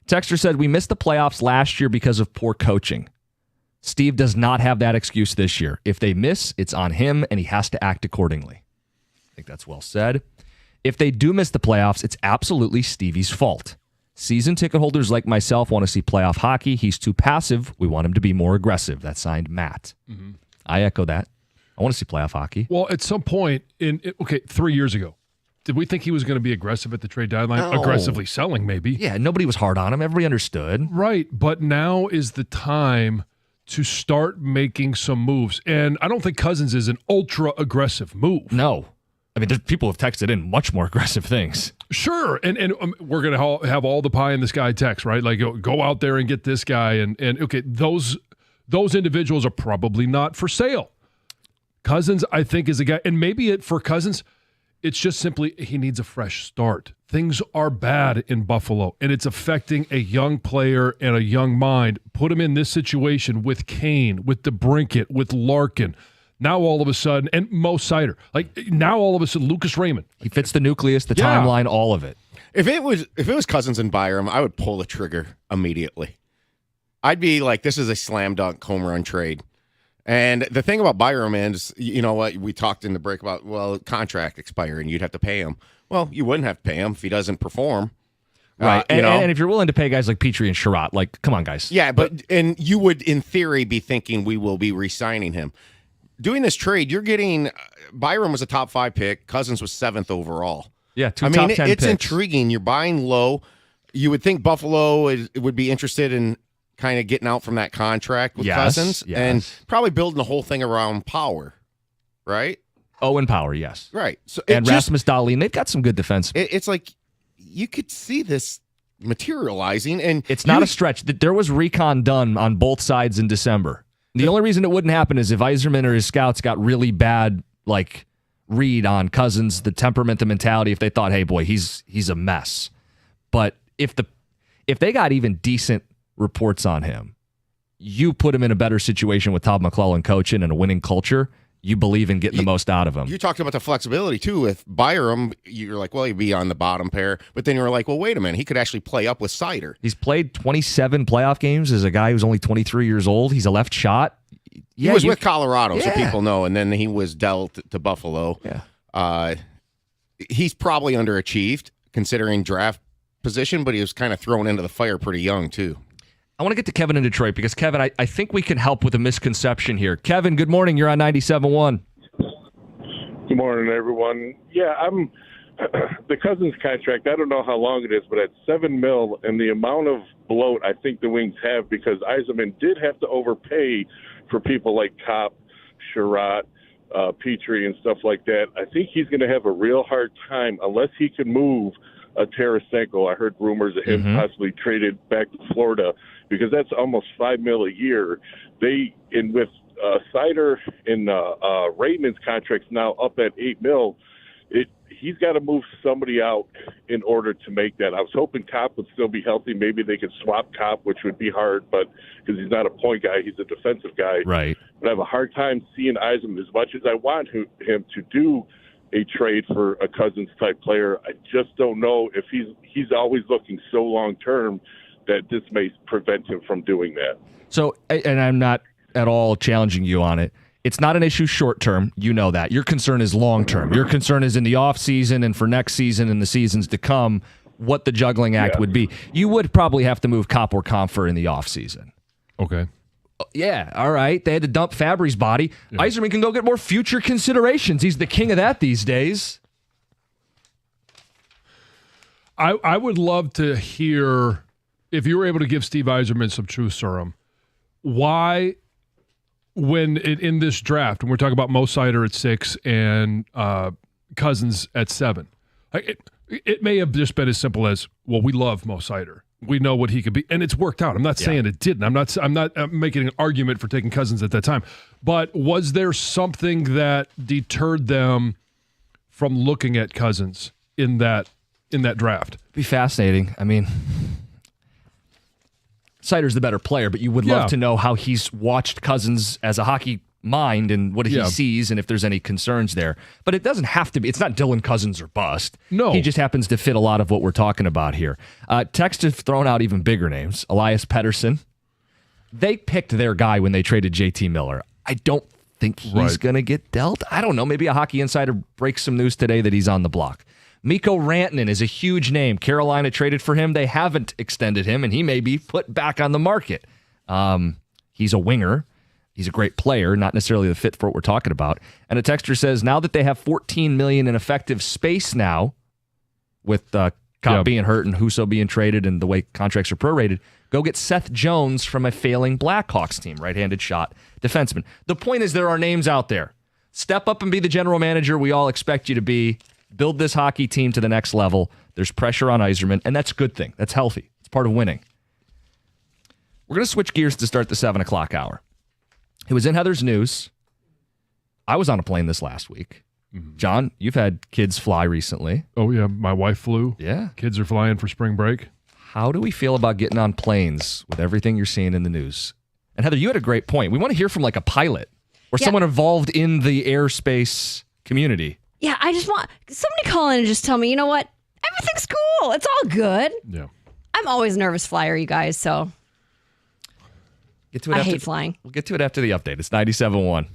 Texter said, we missed the playoffs last year because of poor coaching. Steve does not have that excuse this year. If they miss, it's on him, and he has to act accordingly. I think that's well said. If they do miss the playoffs, it's absolutely Stevie's fault. Season ticket holders like myself want to see playoff hockey. He's too passive. We want him to be more aggressive. That's signed Matt. Mm-hmm. I echo that. I want to see playoff hockey. Well, at some point 3 years ago, did we think he was going to be aggressive at the trade deadline? No. Aggressively selling, maybe. Yeah, nobody was hard on him. Everybody understood. Right, but now is the time to start making some moves. And I don't think Cousins is an ultra-aggressive move. No. I mean, people have texted in much more aggressive things. Sure, and we're going to have all the pie in the sky text, right? Like, go out there and get this guy. And okay, those individuals are probably not for sale. Cousins, I think, is a guy, and maybe for Cousins, it's just simply he needs a fresh start. Things are bad in Buffalo, and it's affecting a young player and a young mind. Put him in this situation with Kane, with DeBrincat, with Larkin. Now all of a sudden, and Mo Seider, now all of a sudden, Lucas Raymond. He fits the nucleus, the timeline, all of it. If it was Cousins and Byram, I would pull the trigger immediately. I'd be like, this is a slam dunk home run trade. And the thing about Byram is, you know what, we talked in the break about, well, contract expiring, you'd have to pay him. Well, you wouldn't have to pay him if he doesn't perform. Right. And if you're willing to pay guys like Petrie and Sherratt, come on, guys. Yeah, and you would, in theory, be thinking we will be re-signing him. Doing this trade, you're getting Byram was a top 5 pick. Cousins was 7th overall. Yeah, top 10 it's picks. Intriguing. You're buying low. You would think Buffalo would be interested in kind of getting out from that contract with Cousins and probably building the whole thing around Power, right? Owen Power, yes. Right. So Rasmus Dahlin, they've got some good defense. It's like you could see this materializing, and it's not a stretch. There was recon done on both sides in December. The only reason it wouldn't happen is if Yzerman or his scouts got really bad, read on Cousins, the temperament, the mentality, if they thought, hey, boy, he's a mess. But if they got even decent reports on him, you put him in a better situation with Todd McClellan coaching and a winning culture, you believe in getting the most out of him. You talked about the flexibility too with Byram. You're like, well, he'd be on the bottom pair, but then you were like, well, wait a minute, he could actually play up with Seider. He's played 27 playoff games as a guy who's only 23 years old. He's a left shot. He was with Colorado, so people know, and then he was dealt to Buffalo. Yeah. He's probably underachieved considering draft position, but he was kind of thrown into the fire pretty young too. I want to get to Kevin in Detroit because, Kevin, I think we can help with a misconception here. Kevin, good morning. You're on 97.1. Good morning, everyone. Yeah, I'm the Cousins contract. I don't know how long it is, but at $7 million and the amount of bloat I think the Wings have, because Yzerman did have to overpay for people like Kopp, Sherratt, Petrie, and stuff like that. I think he's going to have a real hard time unless he can move Tarasenko. I heard rumors of him possibly traded back to Florida, because that's almost $5 million a year. With Seider and Raymond's contracts now up at $8 million, he's got to move somebody out in order to make that. I was hoping Kopp would still be healthy. Maybe they could swap Kopp, which would be hard, but because he's not a point guy, he's a defensive guy. Right. But I have a hard time seeing Yzerman, as much as I want him to do a trade for a Cousins type player. I just don't know if he's always looking so long term that this may prevent him from doing that. So, and I'm not at all challenging you on it. It's not an issue short term. You know that. Your concern is long term. Your concern is in the off season and for next season and the seasons to come, what the juggling act would be. You would probably have to move Kopp or Comfer in the off season. Okay. Yeah, all right. They had to dump Fabry's body. Yeah. Yzerman can go get more future considerations. He's the king of that these days. I would love to hear, if you were able to give Steve Yzerman some truth serum, why, when in this draft, when we're talking about Mo Seider at 6 and Cousins at 7, it may have just been as simple as, well, we love Mo Seider. We know what he could be, and it's worked out. I'm not saying it didn't. I'm not making an argument for taking Cousins at that time. But was there something that deterred them from looking at Cousins in that draft? It'd be fascinating. I mean, Seider's the better player, but you would love to know how he's watched Cousins as a hockey mind and what he sees and if there's any concerns there. But it doesn't have to be. It's not Dylan Cousins or bust. No. He just happens to fit a lot of what we're talking about here. Text have thrown out even bigger names. Elias Pettersson. They picked their guy when they traded JT Miller. I don't think he's going to get dealt. I don't know. Maybe a Hockey Insider breaks some news today that he's on the block. Mikko Rantanen is a huge name. Carolina traded for him. They haven't extended him, and he may be put back on the market. He's a winger. He's a great player, not necessarily the fit for what we're talking about. And a texter says, now that they have $14 million in effective space now, with Kopp being hurt and Husso being traded and the way contracts are prorated, go get Seth Jones from a failing Blackhawks team, right-handed shot defenseman. The point is there are names out there. Step up and be the general manager we all expect you to be. Build this hockey team to the next level. There's pressure on Yzerman, and that's a good thing. That's healthy. It's part of winning. We're going to switch gears to start the 7 o'clock hour. It was in Heather's news. I was on a plane this last week. Mm-hmm. John, you've had kids fly recently. Oh, yeah. My wife flew. Yeah. Kids are flying for spring break. How do we feel about getting on planes with everything you're seeing in the news? And Heather, you had a great point. We want to hear from like a pilot or someone involved in the airspace community. Yeah, I just want somebody call in and just tell me, you know what? Everything's cool. It's all good. Yeah. I'm always a nervous flyer, you guys, so Get to it I after, hate flying. We'll get to it after the update. It's 97.1.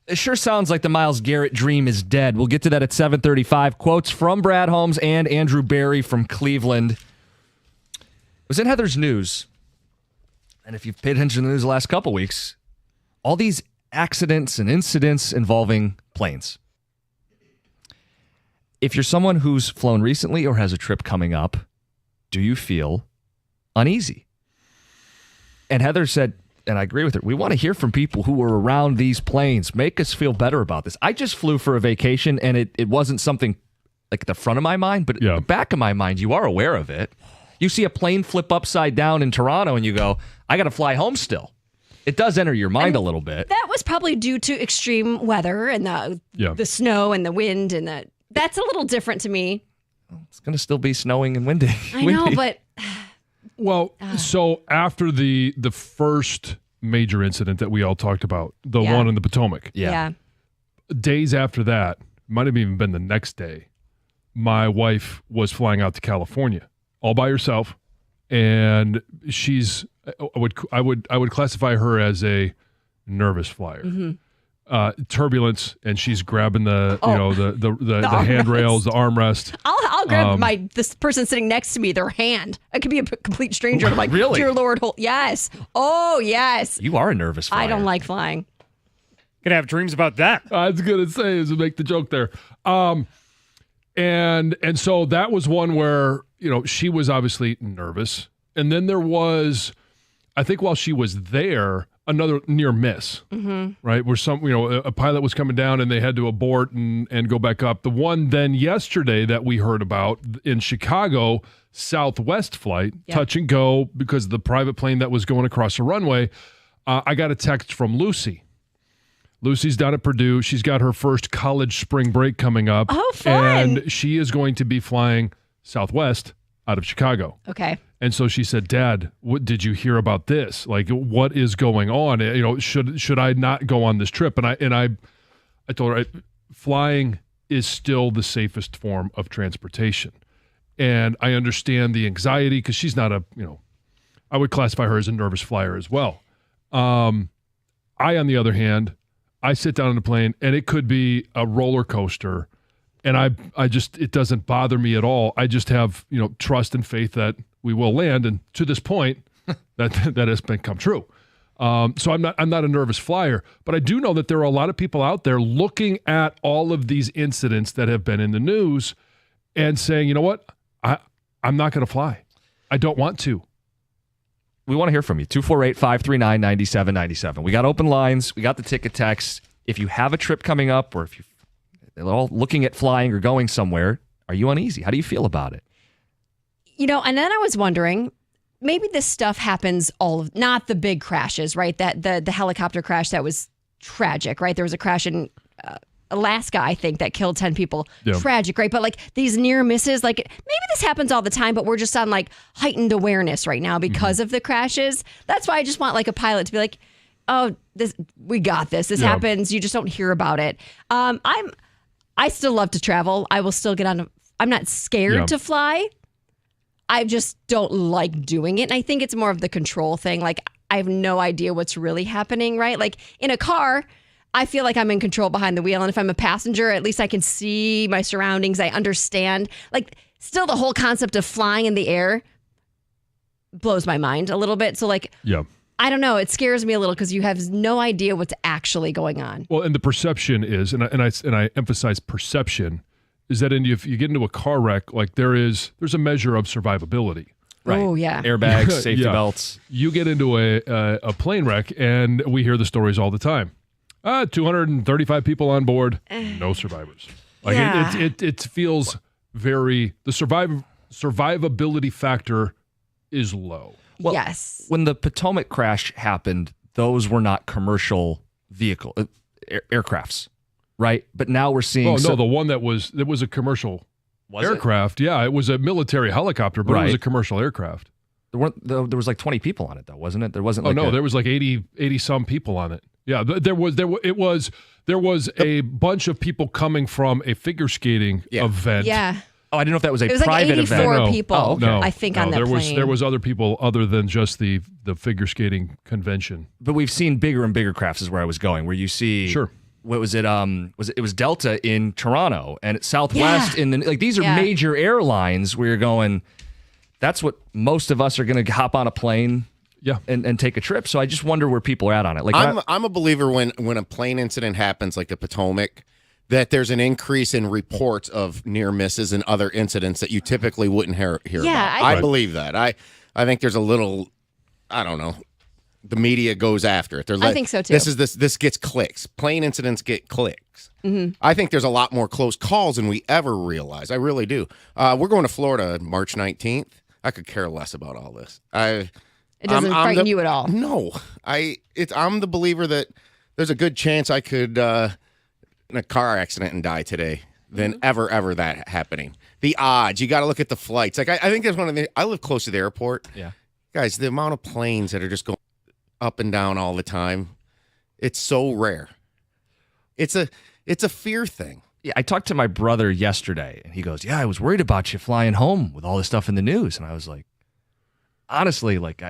It sure sounds like the Myles Garrett dream is dead. We'll get to that at 7:35. Quotes from Brad Holmes and Andrew Berry from Cleveland. It was in Heather's news, and if you've paid attention to the news the last couple weeks, all these accidents and incidents involving planes. If you're someone who's flown recently or has a trip coming up, do you feel uneasy? And Heather said, and I agree with her, we want to hear from people who were around these planes. Make us feel better about this. I just flew for a vacation, and it wasn't something like at the front of my mind, but at the back of my mind, you are aware of it. You see a plane flip upside down in Toronto, and you go, I got to fly home still. It does enter your mind a little bit. That was probably due to extreme weather and the snow and the wind, and that's a little different to me. It's going to still be snowing and windy. I know, but... Well, so after the first major incident that we all talked about, the one in the Potomac, days after that, might have even been the next day, my wife was flying out to California all by herself, and I would classify her as a nervous flyer. Mm-hmm. Turbulence, and she's grabbing the handrails, the armrest. I'll grab this person sitting next to me, their hand. It could be a complete stranger. I'm like, really? Dear Lord, yes. Oh, yes. You are a nervous flyer. I don't like flying. Gonna have dreams about that. I was gonna say is to make the joke there. And so that was one where, she was obviously nervous. And then there was, I think while she was there, another near miss, right? Where a pilot was coming down and they had to abort and go back up. The one then yesterday that we heard about in Chicago, Southwest flight, touch and go because of the private plane that was going across the runway. I got a text from Lucy. Lucy's down at Purdue. She's got her first college spring break coming up. Oh, fun. And she is going to be flying Southwest out of Chicago. Okay. And so she said, Dad, what did you hear about this? Like, what is going on? Should I not go on this trip? And I told her, flying is still the safest form of transportation. And I understand the anxiety because she's not I would classify her as a nervous flyer as well. On the other hand, I sit down on the plane and it could be a roller coaster. And it doesn't bother me at all. I just have, trust and faith that we will land. And to this point, that has come true. So I'm not a nervous flyer, but I do know that there are a lot of people out there looking at all of these incidents that have been in the news and saying, you know what, I'm not going to fly. I don't want to. We want to hear from you. 248-539-9797. We got open lines. We got the ticket text. If you have a trip coming up, or if they're all looking at flying or going somewhere, are you uneasy? How do you feel about it? And then I was wondering, maybe this stuff happens not the big crashes, right? That the helicopter crash that was tragic, right? There was a crash in Alaska, I think, that killed 10 people. Yeah. Tragic, right? But like these near misses, like maybe this happens all the time, but we're just on like heightened awareness right now because of the crashes. That's why I just want like a pilot to be like, oh, we got this. This happens. You just don't hear about it. I still love to travel. I will still get on. I'm not scared to fly. I just don't like doing it. And I think it's more of the control thing. Like, I have no idea what's really happening, right? Like, in a car, I feel like I'm in control behind the wheel. And if I'm a passenger, at least I can see my surroundings. I understand. Like, still the whole concept of flying in the air blows my mind a little bit. So, like, I don't know. It scares me a little because you have no idea what's actually going on. Well, and the perception is, and I emphasize perception, is that if you get into a car wreck, like there's a measure of survivability. Right. Oh, yeah. Airbags, safety belts. You get into a plane wreck, and we hear the stories all the time. 235 people on board, no survivors. Like it feels the survivability factor is low. Well, yes. When the Potomac crash happened, those were not commercial aircrafts, right? But now we're seeing. Oh no, the one that was a commercial aircraft. Yeah, it was a military helicopter, but it was a commercial aircraft. There was like 20 people on it, though, wasn't it? There wasn't. There was like 80 some people on it. Yeah, there was a bunch of people coming from a figure skating event. Yeah. Oh, I didn't know if that was a private event. It was like 84 event. people, I think, on that plane. There was other people other than just the figure skating convention. But we've seen bigger and bigger crafts is where I was going, where you see what was it? It was Delta in Toronto and Southwest in the like. These are major airlines where you're going. That's what most of us are going to hop on a plane. Yeah, and take a trip. So I just wonder where people are at on it. Like I'm a believer when a plane incident happens, like the Potomac, that there's an increase in reports of near misses and other incidents that you typically wouldn't hear about. I believe that. I think there's a little, I don't know, the media goes after it. I think so too. This gets clicks. Plane incidents get clicks. Mm-hmm. I think there's a lot more close calls than we ever realize. I really do. We're going to Florida March 19th. I could care less about all this. It doesn't frighten you at all. No, I'm the believer that there's a good chance I could in a car accident and die today than ever that happening. The odds, you got to look at the flights. Like I think there's one of the. I live close to the airport. Yeah, guys, the amount of planes that are just going up and down all the time, it's so rare. It's a fear thing. Yeah, I talked to my brother yesterday, and he goes, "Yeah, I was worried about you flying home with all this stuff in the news," and I was like, honestly, like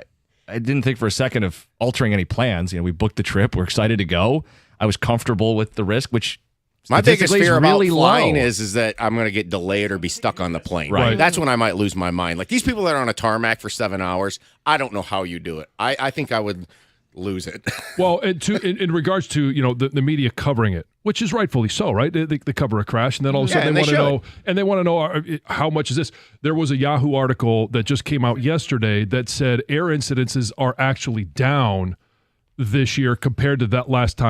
I didn't think for a second of altering any plans. You know, we booked the trip. We're excited to go. I was comfortable with the risk, which my biggest fear really about flying low. is that I'm going to get delayed or be stuck on the plane. Right. That's when I might lose my mind. Like these people that are on a tarmac for 7 hours, I don't know how you do it. I think I would lose it. Well, in regards to the media covering it, which is rightfully so, right? They cover a crash, and then all of a sudden they want to know how much is this. There was a Yahoo article that just came out yesterday that said air incidences are actually down this year compared to that last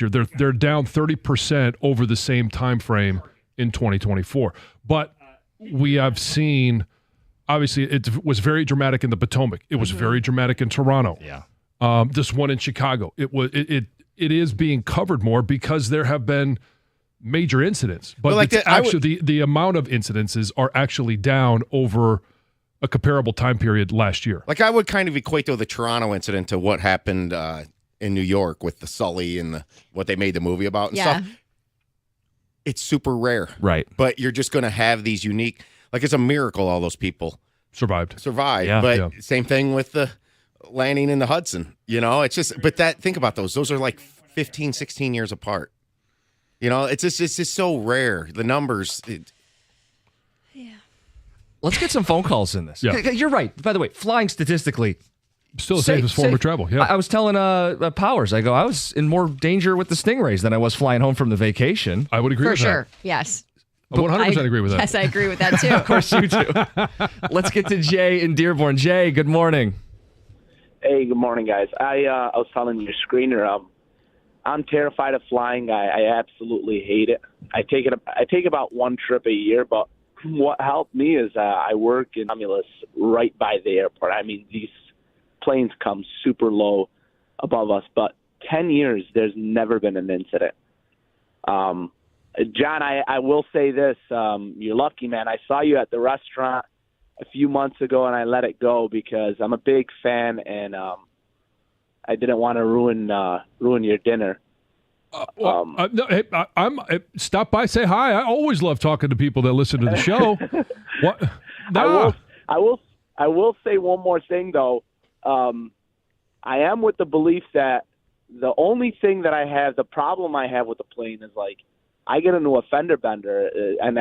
year. They're down 30% over the same time frame in 2024. But we have seen, obviously, it was very dramatic in the Potomac. It was very dramatic in Toronto. Yeah. This one in Chicago. It is being covered more because there have been major incidents. But the amount of incidences are actually down over a comparable time period last year. Like I would kind of equate though the Toronto incident to what happened in New York with the Sully and what they made the movie about and stuff. It's super rare. Right. But you're just going to have these unique, like it's a miracle all those people survived. Yeah. But same thing with the landing in the Hudson. It's just, but think about those. Those are like 15, 16 years apart. It's just so rare. The numbers. Let's get some phone calls in this. Yeah. You're right. By the way, flying statistically, still the safest form of travel. Yeah. I was telling Powers, I was in more danger with the Stingrays than I was flying home from the vacation. I would agree For with sure. that. Yes. I 100% agree with that. Yes, I agree with that too. Of course you do. Let's get to Jay in Dearborn. Jay, good morning. Hey, good morning, guys. I was telling your screener, I'm terrified of flying. I absolutely hate it. I take about one trip a year, but what helped me is I work in Romulus right by the airport. I mean, these planes come super low above us, but 10 years, there's never been an incident. John, I will say this. You're lucky, man. I saw you at the restaurant a few months ago, and I let it go because I'm a big fan, and I didn't want to ruin your dinner. Stop by, say hi. I always love talking to people that listen to the show. What? Nah. I will say one more thing though. I am with the belief that the only thing that I have, the problem I have with the plane is like I get into a fender bender, and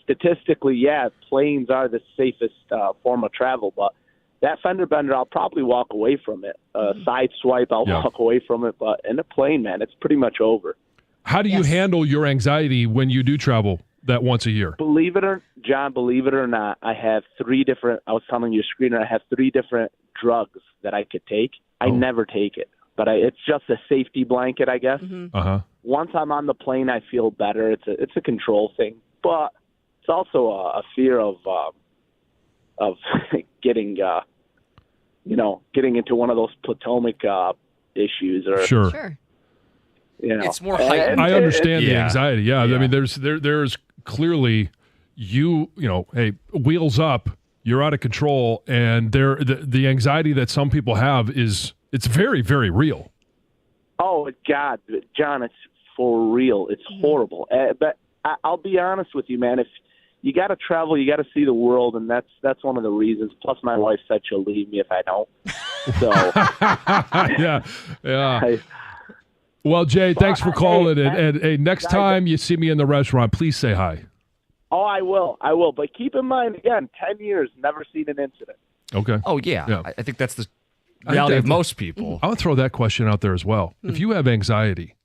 statistically, yeah, planes are the safest form of travel, but that fender bender, I'll probably walk away from it. Side swipe, I'll walk away from it. But in a plane, man, it's pretty much over. How do you handle your anxiety when you do travel that once a year? John, believe it or not, I have I was telling your screener, I have 3 different drugs that I could take. I never take it, but it's just a safety blanket, I guess. Uh-huh. Once I'm on the plane, I feel better. It's a control thing, but it's also a fear of getting into one of those Potomac issues or Sure. It's more heightened. I understand the Yeah. anxiety. Yeah. I mean, there's clearly hey, wheels up, you're out of control, and the anxiety that some people have it's very, very real. Oh God, John, it's for real. It's horrible. But I'll be honest with you, man. If you got to travel, you got to see the world, and that's one of the reasons. Plus, my wife said she'll leave me if I don't. So yeah. Well, Jay, thanks for calling. And hey, next guys- time you see me in the restaurant, please say hi. Oh, I will. But keep in mind, again, 10 years, never seen an incident. Okay. Oh, yeah. Yeah. I think that's the reality of most people. I'll throw that question out there as well. Hmm. If you have anxiety,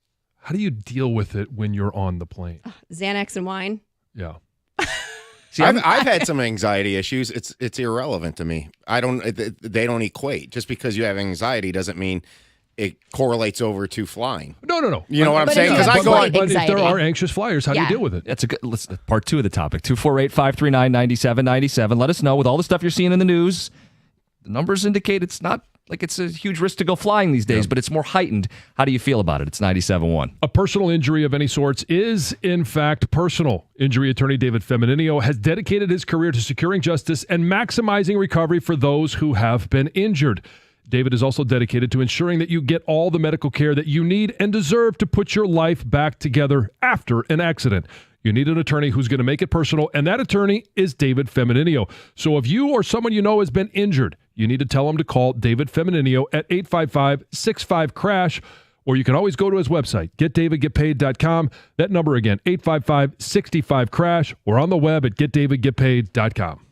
how do you deal with it when you're on the plane? Xanax and wine. Yeah. See, I've had some anxiety issues. It's irrelevant to me. They don't equate. Just because you have anxiety doesn't mean it correlates over to flying. No. You know what I'm But saying? if Because you I have go on. slight But if there anxiety. are anxious flyers, how do you Yeah. deal with it? That's a good part 2 of the topic. 248-539-9797. Let us know with all the stuff you're seeing in the news. The numbers indicate it's not like it's a huge risk to go flying these days, but it's more heightened. How do you feel about it? It's 97.1. A personal injury of any sorts is, in fact, personal. Injury attorney David Femininio has dedicated his career to securing justice and maximizing recovery for those who have been injured. David is also dedicated to ensuring that you get all the medical care that you need and deserve to put your life back together after an accident. You need an attorney who's going to make it personal, and that attorney is David Femininio. So if you or someone you know has been injured, you need to tell them to call David Femininio at 855-65-CRASH, or you can always go to his website, getdavidgetpaid.com. That number again, 855-65-CRASH, or on the web at getdavidgetpaid.com.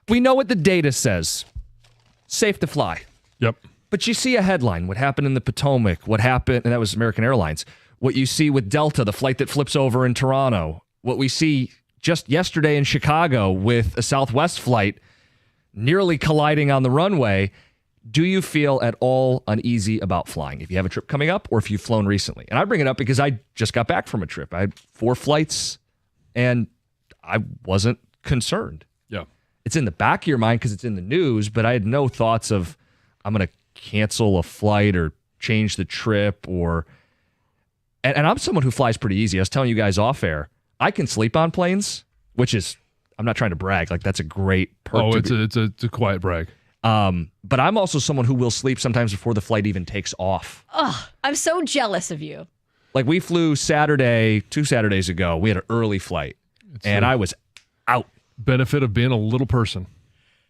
We know what the data says. Safe to fly. Yep. But you see a headline, what happened in the Potomac, what happened, and that was American Airlines, what you see with Delta, the flight that flips over in Toronto, what we see just yesterday in Chicago with a Southwest flight nearly colliding on the runway. Do you feel at all uneasy about flying if you have a trip coming up or if you've flown recently? And I bring it up because I just got back from a trip. I had 4 flights and I wasn't concerned. Yeah. It's in the back of your mind because it's in the news, but I had no thoughts of I'm going to cancel a flight or change the trip and I'm someone who flies pretty easy. I was telling you guys off air, I can sleep on planes, which is, I'm not trying to brag. Like that's a great perk. Oh, it's a quiet brag. But I'm also someone who will sleep sometimes before the flight even takes off. Oh, I'm so jealous of you. Like we flew 2 Saturdays ago. We had an early flight and I was out. Benefit of being a little person.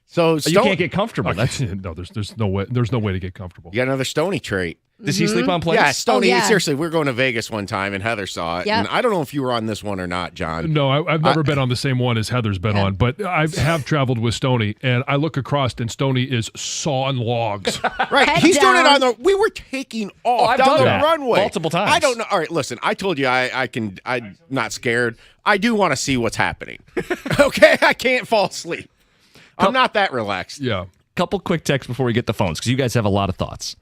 So You can't get comfortable. That's No, there's no way. There's no way to get comfortable. you got another Stoney trait. Does he sleep on planes? Yeah, Stoney. Oh, yeah. Seriously, we were going to Vegas one time, and Heather saw it. Yep. And I don't know if you were on this one or not, John. No, I've never been on the same one as Heather's been on, but I have traveled with Stoney, and I look across, and Stoney is sawing logs. Right, Head he's doing it down. on the. We were taking off I've down done the that runway multiple times. I don't know. All right, listen. I told you I'm not scared. I do want to see what's happening. Okay, I can't fall asleep. I'm not that relaxed. Yeah. Couple quick texts before we get the phones because you guys have a lot of thoughts.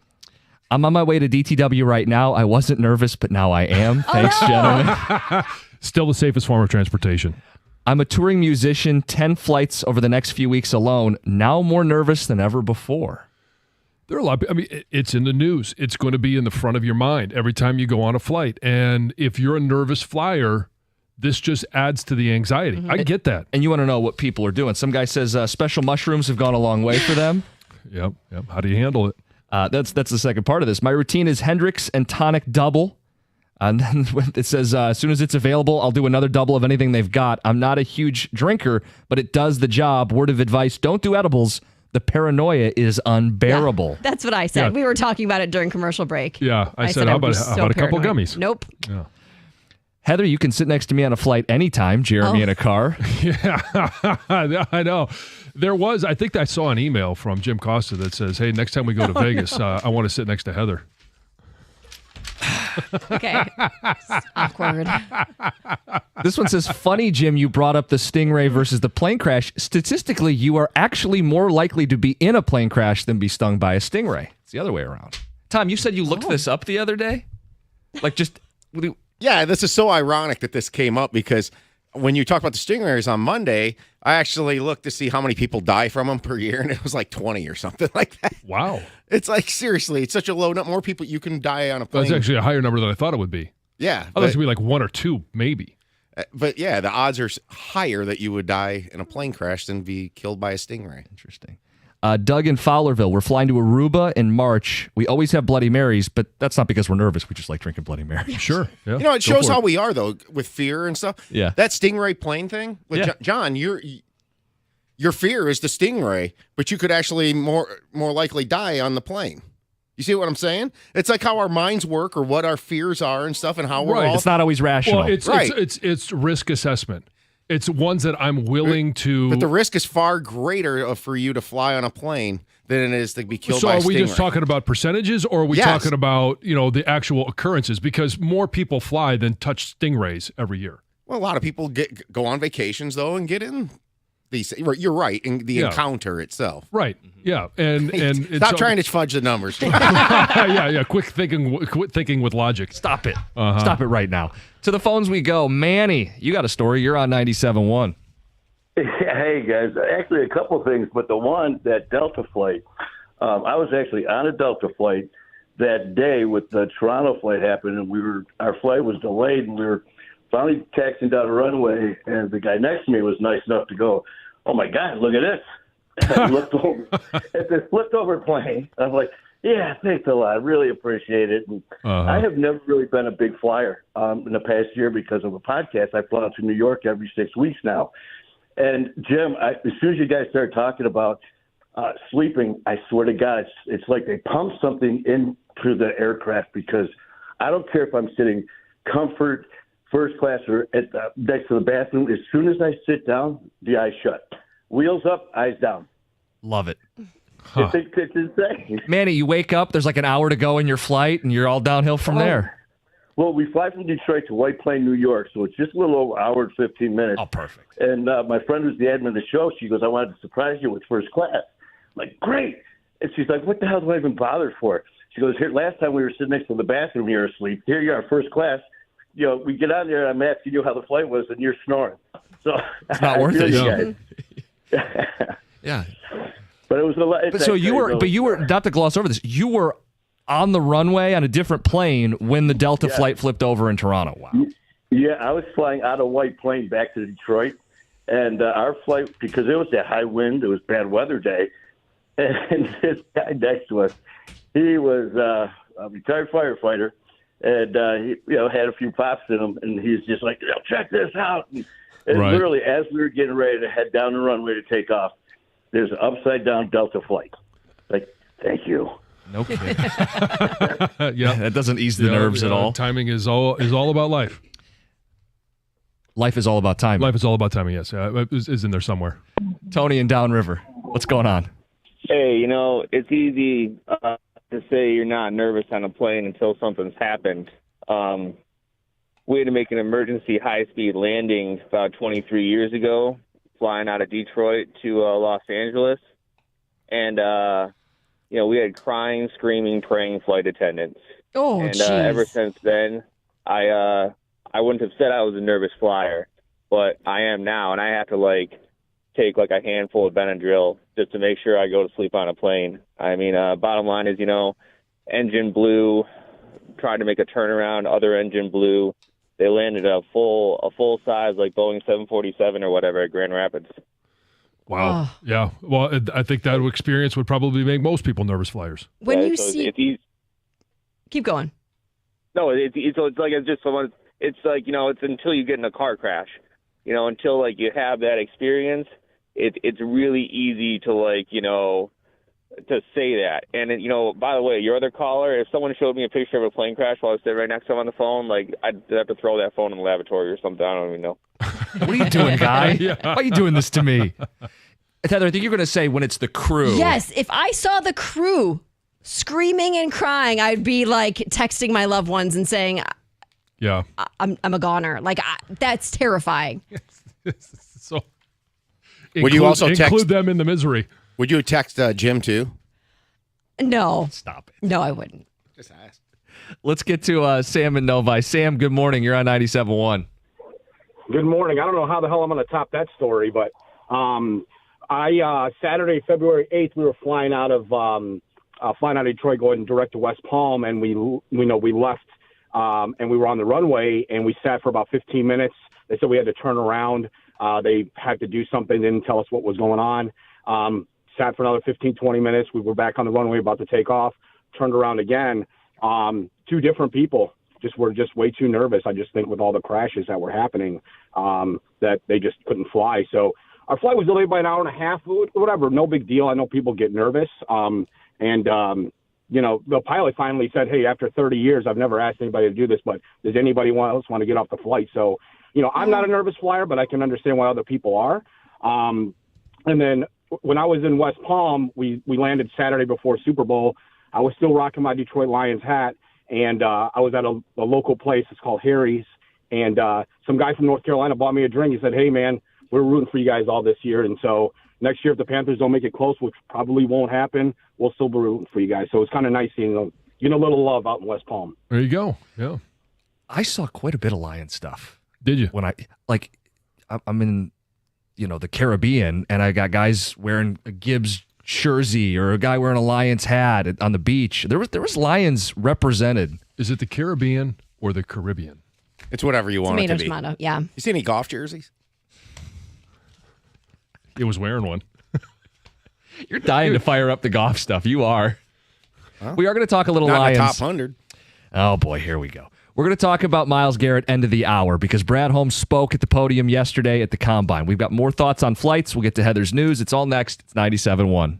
I'm on my way to DTW right now. I wasn't nervous, but now I am. Thanks, gentlemen. Still the safest form of transportation. I'm a touring musician, 10 flights over the next few weeks alone. Now more nervous than ever before. There are a lot. I mean, it's in the news. It's going to be in the front of your mind every time you go on a flight. And if you're a nervous flyer, this just adds to the anxiety. I get that. And you want to know what people are doing. Some guy says special mushrooms have gone a long way for them. Yep. How do you handle it? That's the second part of this. My routine is Hendrix and tonic double. And then it says, as soon as it's available, I'll do another double of anything they've got. I'm not a huge drinker, but it does the job. Word of advice, don't do edibles. The paranoia is unbearable. Yeah, that's what I said. Yeah. We were talking about it during commercial break. Yeah, I said, I how would be about so a couple paranoid. gummies? Nope. Yeah. Heather, you can sit next to me on a flight anytime, Jeremy in a car. Yeah, I know. I think I saw an email from Jim Costa that says, hey, next time we go to Vegas, I want to sit next to Heather. Okay. Awkward. This one says, funny, Jim, you brought up the Stingray versus the plane crash. Statistically, you are actually more likely to be in a plane crash than be stung by a Stingray. It's the other way around. Tom, you said you looked this up the other day? Like just... Yeah, this is so ironic that this came up because when you talk about the stingrays on Monday, I actually looked to see how many people die from them per year, and it was like 20 or something like that. Wow. It's like, seriously, it's such a low number. More people you can die on a plane. That's actually a higher number than I thought it would be. Yeah. I thought it was going to be like 1 or 2, maybe. But yeah, the odds are higher that you would die in a plane crash than be killed by a stingray. Interesting. Doug in Fowlerville, we're flying to Aruba in March. We always have Bloody Marys, but that's not because we're nervous. We just like drinking Bloody Marys. Sure. Yeah. You know, it shows how we are, though, with fear and stuff. Yeah. That stingray plane thing. With Yeah. John, your fear is the stingray, but you could actually more likely die on the plane. You see what I'm saying? It's like how our minds work or what our fears are and stuff and how we're Right. all... It's not always rational. Well, it's risk assessment. It's ones that I'm willing to. But the risk is far greater for you to fly on a plane than it is to be killed by a stingray. So are we just talking about percentages, or are we Yes. talking about the actual occurrences? Because more people fly than touch stingrays every year. Well, a lot of people go on vacations, though, and get in these... You're right, in the encounter itself. Right. Yeah. And it's Stop trying to fudge the numbers. yeah. Quit thinking with logic. Stop it. Stop it right now. To the phones we go. Manny, you got a story. You're on 97.1. Hey, guys. Actually, a couple things, but the one, that Delta flight, I was actually on a Delta flight that day with the Toronto flight happened, and our flight was delayed, and we were finally taxiing down the runway, and the guy next to me was nice enough to go, oh, my God, look at this. I looked over at this flipped-over plane. I was like, yeah, thanks a lot. Really appreciate it. And I have never really been a big flyer in the past year because of a podcast. I fly out to New York every 6 weeks now. And, Jim, as soon as you guys started talking about sleeping, I swear to God, it's like they pump something into the aircraft because I don't care if I'm sitting comfort, first class, or next to the bathroom. As soon as I sit down, the eyes shut. Wheels up, eyes down. Love it. Huh. It's insane. Manny, you wake up, there's like an hour to go in your flight, and you're all downhill from there. Well, we fly from Detroit to White Plain, New York, so it's just a little over an hour and 15 minutes. Oh, perfect. And my friend who's the admin of the show, she goes, I wanted to surprise you with first class. I'm like, great. And she's like, what the hell do I even bother for? She goes, here, last time we were sitting next to the bathroom, you were asleep. Here you are, first class. You know, we get on there, and I'm asking you how the flight was, and you're snoring. So it's not worth it. Yeah. But it was a lot. You were not to gloss over this. You were on the runway on a different plane when the Delta flight flipped over in Toronto. Wow. Yeah, I was flying out of White Plain back to Detroit, and our flight, because it was that high wind, it was bad weather day, and this guy next to us, he was a retired firefighter, and he had a few pops in him, and he's just like, check this out. And literally, as we were getting ready to head down the runway to take off, there's an upside-down Delta flight. Like, thank you. No kidding. That doesn't ease the nerves at all. Timing is all about life. Life is all about timing. Life is all about timing, yes. Is in there somewhere. Tony in Downriver, what's going on? Hey, it's easy to say you're not nervous on a plane until something's happened. We had to make an emergency high-speed landing about 23 years ago, flying out of Detroit to Los Angeles. And, we had crying, screaming, praying flight attendants. Oh, and ever since then, I wouldn't have said I was a nervous flyer, but I am now, and I have to, take, a handful of Benadryl just to make sure I go to sleep on a plane. I mean, bottom line is, engine blew, tried to make a turnaround, other engine blew. They landed a full-size, Boeing 747 or whatever at Grand Rapids. Wow. Yeah. Well, I think that experience would probably make most people nervous flyers. When you see... Keep going. No, it's until you get in a car crash, until you have that experience, it's really easy to to say that. And by the way, your other caller, if someone showed me a picture of a plane crash while I was sitting right next to him on the phone, I'd have to throw that phone in the lavatory or something. I don't even know. What are you doing, guy? Why are you doing this to me? Heather, I think you're going to say when it's the crew. Yes, if I saw the crew screaming and crying, I'd be texting my loved ones and saying, "Yeah, I'm a goner." That's terrifying. So, would you also include them in the misery? Would you text Jim too? No. Stop it. No, I wouldn't. Just ask. Let's get to Sam in Novi. Sam, good morning. You're on 97.1. Good morning. I don't know how the hell I'm going to top that story, but Saturday, February 8th, we were flying out of Detroit, going direct to West Palm, and we left, and we were on the runway, and we sat for about 15 minutes. They said we had to turn around. They had to do something, didn't tell us what was going on. Sat for another 15, 20 minutes. We were back on the runway about to take off, turned around again. Two different people were just way too nervous. I just think with all the crashes that were happening, that they just couldn't fly. So our flight was delayed by an hour and a half, whatever, no big deal. I know people get nervous. The pilot finally said, hey, after 30 years, I've never asked anybody to do this, but does anybody else want to get off the flight? So, I'm not a nervous flyer, but I can understand why other people are. And then when I was in West Palm, we landed Saturday before Super Bowl. I was still rocking my Detroit Lions hat, and I was at a local place. It's called Harry's, and some guy from North Carolina bought me a drink. He said, hey, man, we're rooting for you guys all this year, and so next year if the Panthers don't make it close, which probably won't happen, we'll still be rooting for you guys. So it's kind of nice seeing a little love out in West Palm. There you go. Yeah. I saw quite a bit of Lion stuff. Did you? When I'm in, the Caribbean, and I got guys wearing a Gibbs jersey or a guy wearing a Lions hat on the beach. There was Lions represented. Is it the Caribbean or the Caribbean? It's whatever you want it to be. Tomato, yeah. You see any golf jerseys? He was wearing one. You're dying to fire up the golf stuff. You are. Huh? We are going to talk a little Not Lions. in the top 100. Oh, boy, here we go. We're going to talk about Myles Garrett end of the hour because Brad Holmes spoke at the podium yesterday at the Combine. We've got more thoughts on flights. We'll get to Heather's news. It's all next. It's 97.1.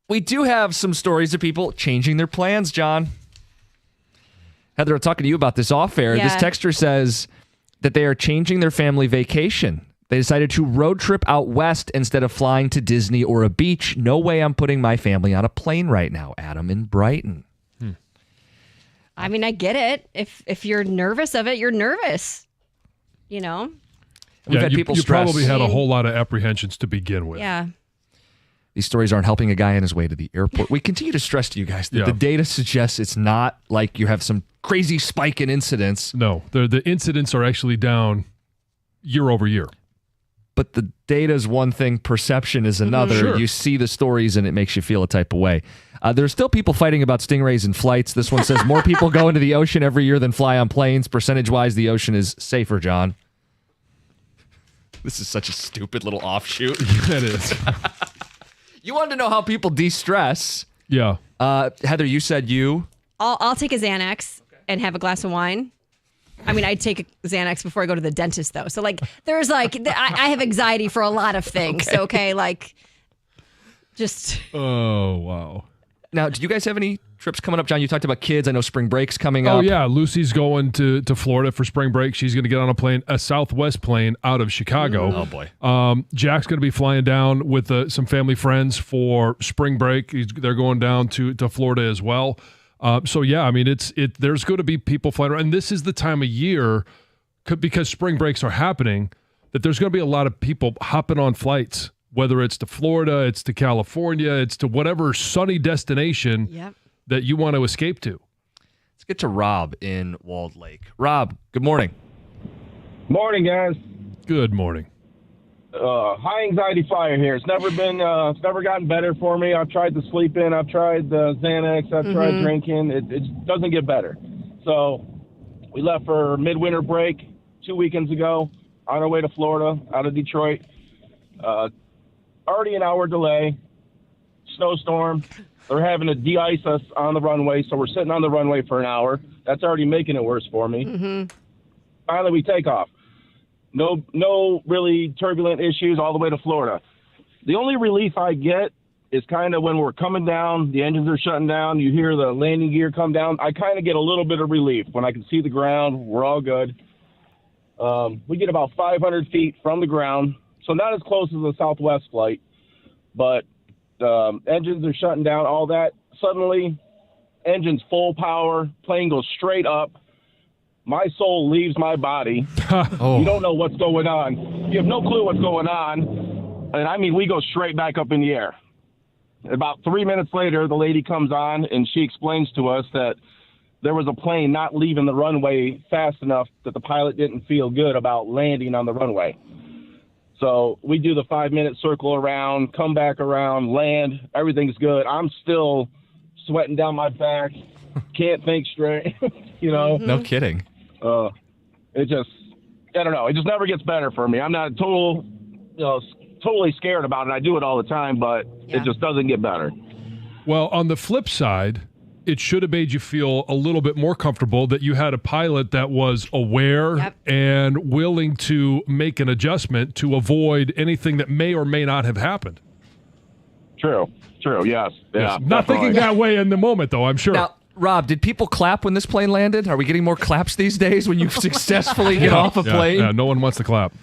We do have some stories of people changing their plans, John. Heather, I'm talking to you about this off air. Yeah. This texter says that they are changing their family vacation. They decided to road trip out west instead of flying to Disney or a beach. No way I'm putting my family on a plane right now. Adam in Brighton. I mean, I get it. If you're nervous of it, you're nervous. You know? We've had you people stress. probably had a whole lot of apprehensions to begin with. Yeah. These stories aren't helping a guy on his way to the airport. We continue to stress to you guys that the data suggests it's not like you have some crazy spike in incidents. No, the incidents are actually down year over year. But the data is one thing, perception is another. Sure. You see the stories and it makes you feel a type of way. There's still people fighting about stingrays and flights. This one says more people go into the ocean every year than fly on planes. Percentage-wise, the ocean is safer, John. This is such a stupid little offshoot. It is. You wanted to know how people de-stress. Yeah. Heather, you said you... I'll take a Xanax and have a glass of wine. I mean, I'd take a Xanax before I go to the dentist, though. So, like, there's like, I have anxiety for a lot of things. Okay, like, just. Oh, wow. Now, do you guys have any trips coming up, John? You talked about kids. I know spring break's coming Oh, up. yeah. Lucy's going to Florida for spring break. She's going to get on a Southwest plane out of Chicago. Oh, boy. Jack's going to be flying down with some family friends for spring break. They're going down to Florida as well. So, yeah, I mean, there's going to be people flying around. And this is the time of year, because spring breaks are happening, that there's going to be a lot of people hopping on flights, whether it's to Florida, it's to California, it's to whatever sunny destination that you want to escape to. Let's get to Rob in Walled Lake. Rob, good morning. Morning, guys. Good morning. High anxiety flyer here. It's never gotten better for me. I've tried to sleep in. I've tried the Xanax. I've tried drinking. It doesn't get better. So we left for midwinter break 2 weekends ago on our way to Florida out of Detroit. Already an hour delay. Snowstorm. They're having to de-ice us on the runway, so we're sitting on the runway for an hour. That's already making it worse for me. Finally, we take off. No really turbulent issues all the way to Florida. The only relief I get is kind of when we're coming down, the engines are shutting down, you hear the landing gear come down. I kind of get a little bit of relief when I can see the ground. We're all good. We get about 500 feet from the ground, so not as close as a Southwest flight, but engines are shutting down, all that. Suddenly, engines full power, plane goes straight up. My soul leaves my body. You don't know what's going on. You have no clue what's going on. And I mean, we go straight back up in the air. About 3 minutes later, the lady comes on and she explains to us that there was a plane not leaving the runway fast enough that the pilot didn't feel good about landing on the runway. So we do the 5-minute circle around, come back around, land, everything's good. I'm still sweating down my back, can't think straight, you know. No kidding. It just, I don't know. It just never gets better for me. I'm not totally scared about it. I do it all the time, but it just doesn't get better. Well, on the flip side, it should have made you feel a little bit more comfortable that you had a pilot that was aware and willing to make an adjustment to avoid anything that may or may not have happened. True. Yes. Yeah. Not thinking that way in the moment, though, I'm sure. Now, Rob, did people clap when this plane landed? Are we getting more claps these days when you successfully get off a plane? Yeah, no one wants to clap.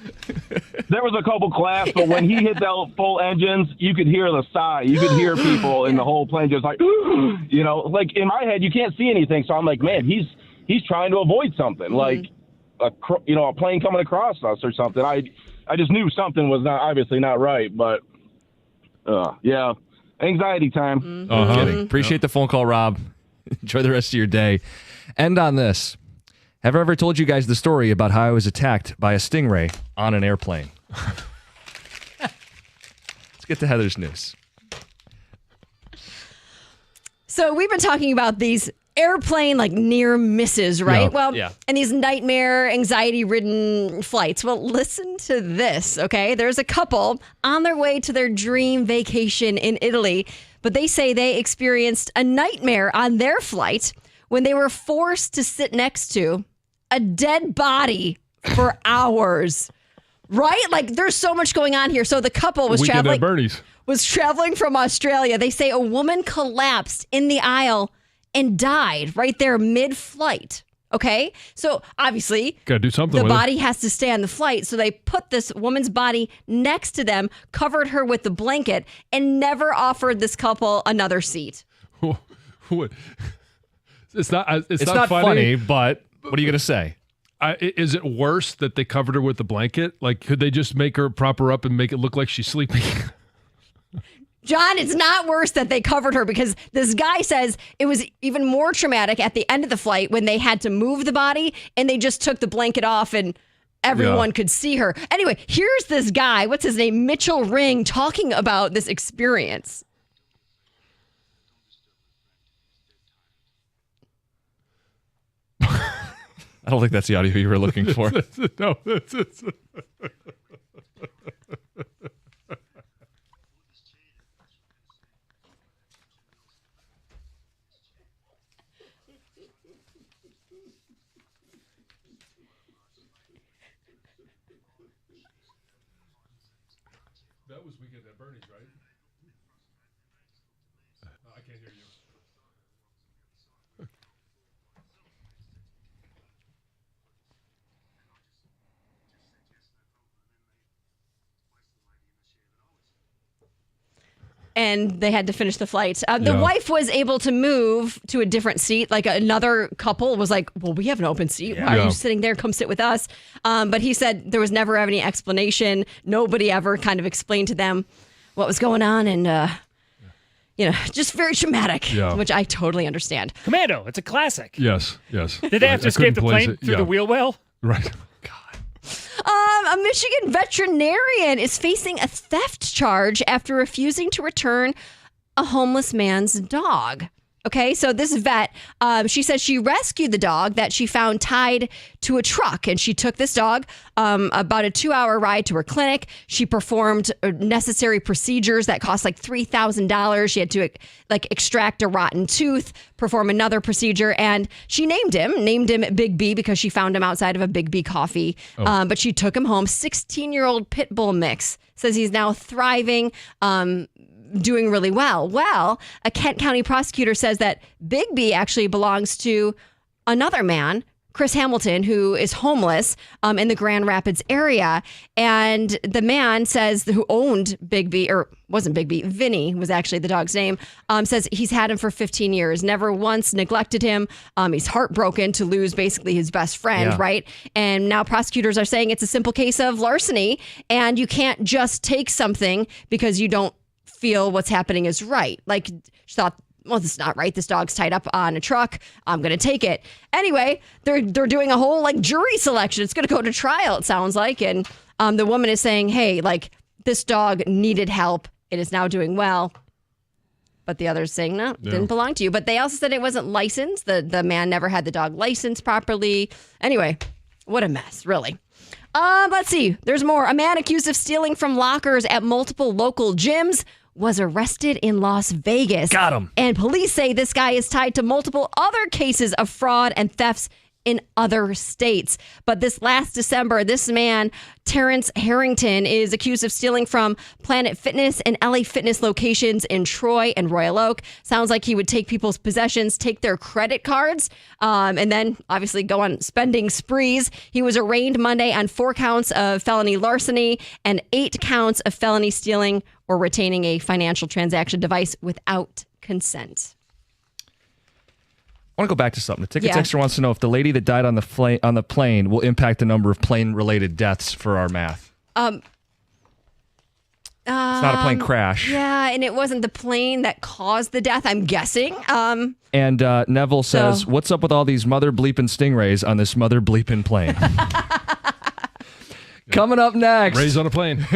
There was a couple claps, but when he hit the full engines, you could hear the sigh. You could hear people in the whole plane just like, you know, like in my head, you can't see anything. So I'm like, man, he's trying to avoid something, like a plane coming across us or something. I just knew something was obviously not right, but yeah, anxiety time. Kidding. Appreciate the phone call, Rob. Enjoy the rest of your day. End on this. Have I ever told you guys the story about how I was attacked by a stingray on an airplane? Let's get to Heather's news. So we've been talking about these airplane like near misses, right? And these nightmare, anxiety-ridden flights. Well, listen to this, okay? There's a couple on their way to their dream vacation in Italy, but they say they experienced a nightmare on their flight when they were forced to sit next to a dead body for hours. Right? Like, there's so much going on here. So the couple was Weekend traveling. at Bernie's. was traveling from Australia. They say a woman collapsed in the aisle and died right there mid-flight. Okay, so obviously, gotta do something. The with body it. has to stay on the flight, so they put this woman's body next to them, covered her with the blanket, and never offered this couple another seat. It's not. It's not funny, but what are you gonna say? Is it worse that they covered her with the blanket? Like, could they just make her prop her up and make it look like she's sleeping? John, it's not worse that they covered her because this guy says it was even more traumatic at the end of the flight when they had to move the body and they just took the blanket off and everyone could see her. Anyway, here's this guy, what's his name? Mitchell Ring, talking about this experience. I don't think that's the audio you were looking for. No, that was Weekend at Bernie's, right? I can't hear you. And they had to finish the flight. The wife was able to move to a different seat. Like another couple was like, well, we have an open seat. Why are you sitting there? Come sit with us. But he said there was never any explanation. Nobody ever kind of explained to them what was going on. And, just very traumatic, which I totally understand. Commando, it's a classic. Yes. Did they have to escape the plane through the wheel well? Right. A Michigan veterinarian is facing a theft charge after refusing to return a homeless man's dog. Okay, so this vet, she says she rescued the dog that she found tied to a truck, and she took this dog about a 2-hour ride to her clinic. She performed necessary procedures that cost like $3,000. She had to extract a rotten tooth, perform another procedure, and she named him Big B because she found him outside of a Big B coffee. But she took him home. 16-year-old pit bull mix, says he's now thriving. Doing really well. Well, a Kent County prosecutor says that Big B actually belongs to another man, Chris Hamilton, who is homeless in the Grand Rapids area. And the man says who owned Big B, or wasn't Big B, Vinny was actually the dog's name, says he's had him for 15 years, never once neglected him. He's heartbroken to lose basically his best friend, right? And now prosecutors are saying it's a simple case of larceny, and you can't just take something because you don't feel what's happening is right. Like, she thought, well, this is not right. This dog's tied up on a truck. I'm going to take it. Anyway, they're doing a whole jury selection. It's going to go to trial, it sounds like. And the woman is saying, hey, this dog needed help. It is now doing well. But the other's saying, no, it didn't belong to you. But they also said it wasn't licensed. The man never had the dog licensed properly. Anyway, what a mess, really. Let's see. There's more. A man accused of stealing from lockers at multiple local gyms was arrested in Las Vegas. Got him. And police say this guy is tied to multiple other cases of fraud and thefts in other states. But this last December, this man, Terrence Harrington, is accused of stealing from Planet Fitness and LA Fitness locations in Troy and Royal Oak. Sounds like he would take people's possessions, take their credit cards, and then obviously go on spending sprees. He was arraigned Monday on 4 counts of felony larceny and 8 counts of felony stealing or retaining a financial transaction device without consent. I want to go back to something. The Ticket Texter wants to know if the lady that died on the plane will impact the number of plane-related deaths for our math. It's not a plane crash. Yeah, and it wasn't the plane that caused the death, I'm guessing. And Neville says, what's up with all these mother bleeping stingrays on this mother bleeping plane? Coming up next. Rays on a plane.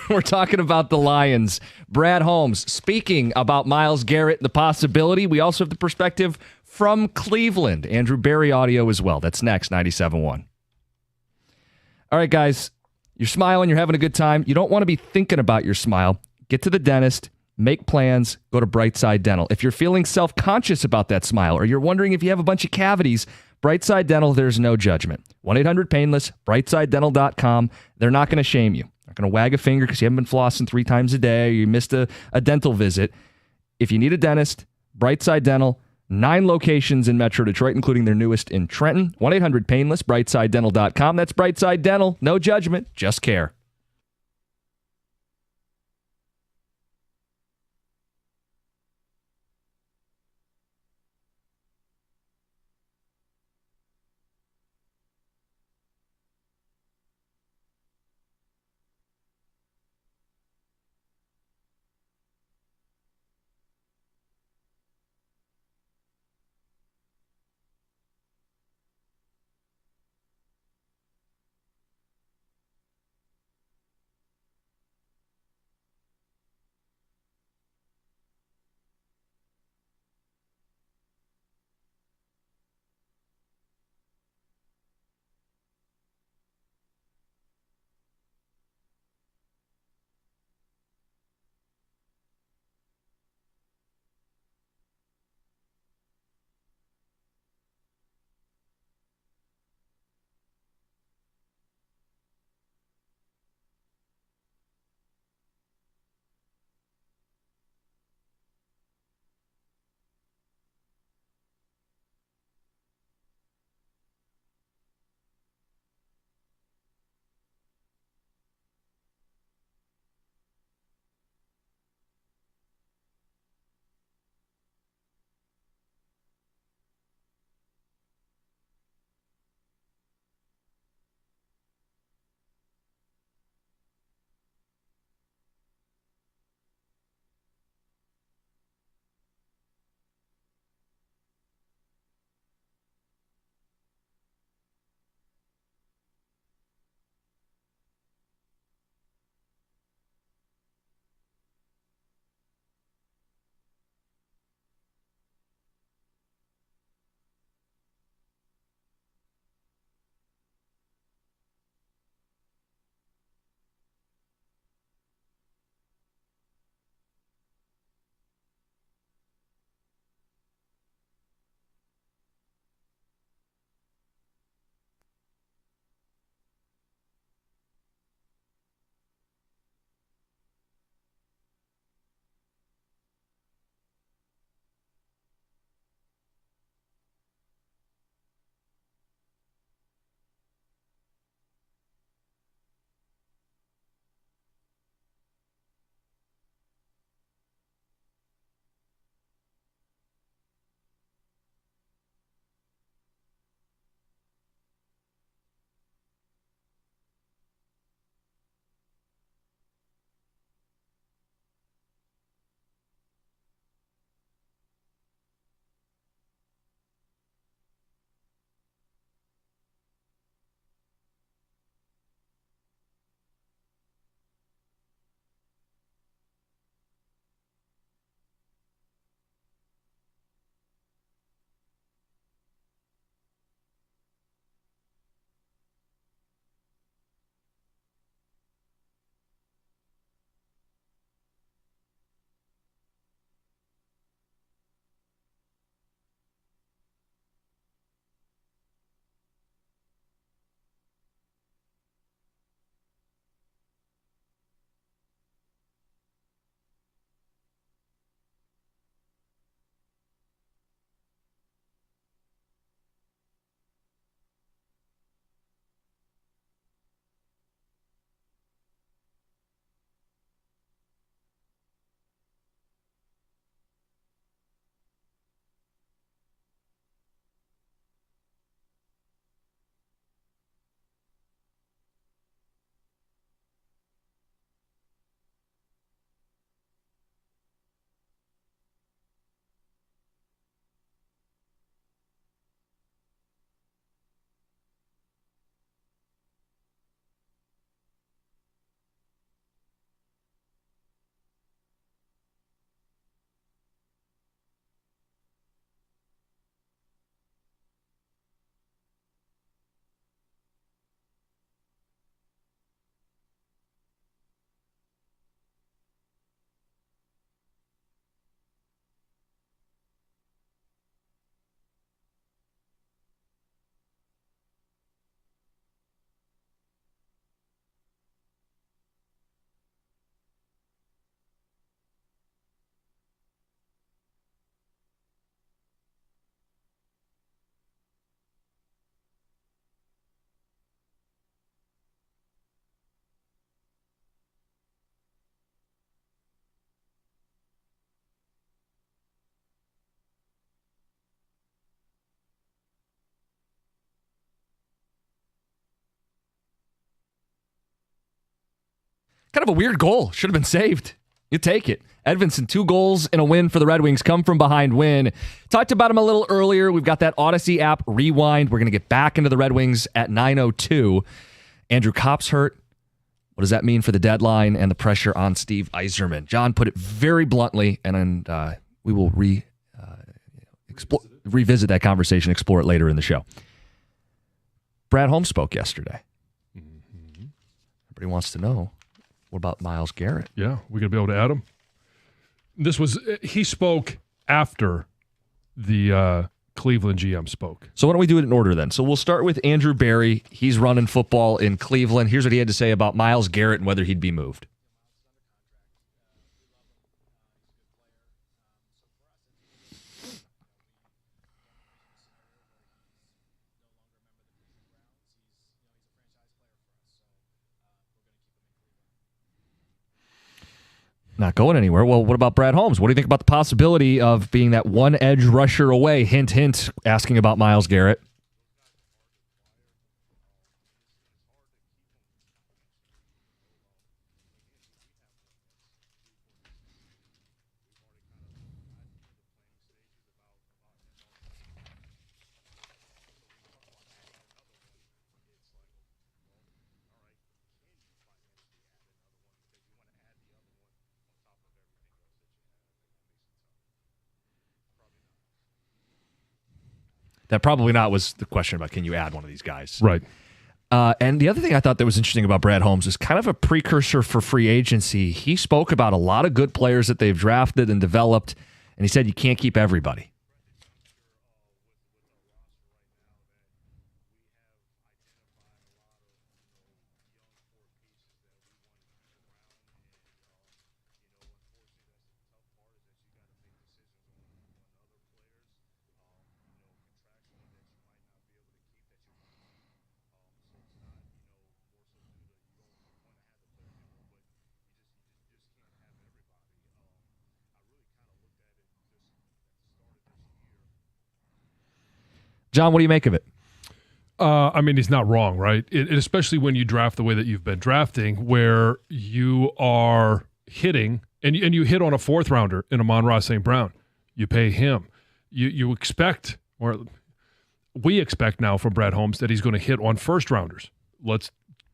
We're talking about the Lions. Brad Holmes speaking about Myles Garrett, the possibility. We also have the perspective from Cleveland. Andrew Berry audio as well. That's next, 97.1. All right, guys. You're smiling. You're having a good time. You don't want to be thinking about your smile. Get to the dentist. Make plans. Go to Brightside Dental. If you're feeling self-conscious about that smile or you're wondering if you have a bunch of cavities, Brightside Dental, there's no judgment. 1-800-PAINLESS, BrightsideDental.com. They're not going to shame you. not going to wag a finger because you haven't been flossing 3 times a day or you missed a dental visit. If you need a dentist, Brightside Dental, 9 locations in Metro Detroit, including their newest in Trenton. 1-800-PAINLESS, BrightsideDental.com. That's Brightside Dental. No judgment, just care. Kind of a weird goal. Should have been saved. You take it. Edvinson, 2 goals and a win for the Red Wings. Come from behind win. Talked about him a little earlier. We've got that Odyssey app rewind. We're going to get back into the Red Wings at 9:02. Andrew Kopp's hurt. What does that mean for the deadline and the pressure on Steve Yzerman? John put it very bluntly, and we will revisit that conversation, explore it later in the show. Brad Holmes spoke yesterday. Everybody wants to know, what about Myles Garrett? Yeah, we're going to be able to add him. He spoke after the Cleveland GM spoke. So why don't we do it in order then? So we'll start with Andrew Berry. He's running football in Cleveland. Here's what he had to say about Myles Garrett and whether he'd be moved. Not going anywhere. Well, what about Brad Holmes? What do you think about the possibility of being that one edge rusher away? Hint, hint, asking about Myles Garrett. That probably not was the question about can you add one of these guys. Right. And the other thing I thought that was interesting about Brad Holmes is kind of a precursor for free agency. He spoke about a lot of good players that they've drafted and developed, and he said you can't keep everybody. John, what do you make of it? I mean, he's not wrong, right? Especially when you draft the way that you've been drafting, where you are hitting, and you hit on a 4th rounder in Amon-Ra St. Brown. You pay him. You expect, or we expect now from Brad Holmes, that he's going to hit on 1st rounders. Let's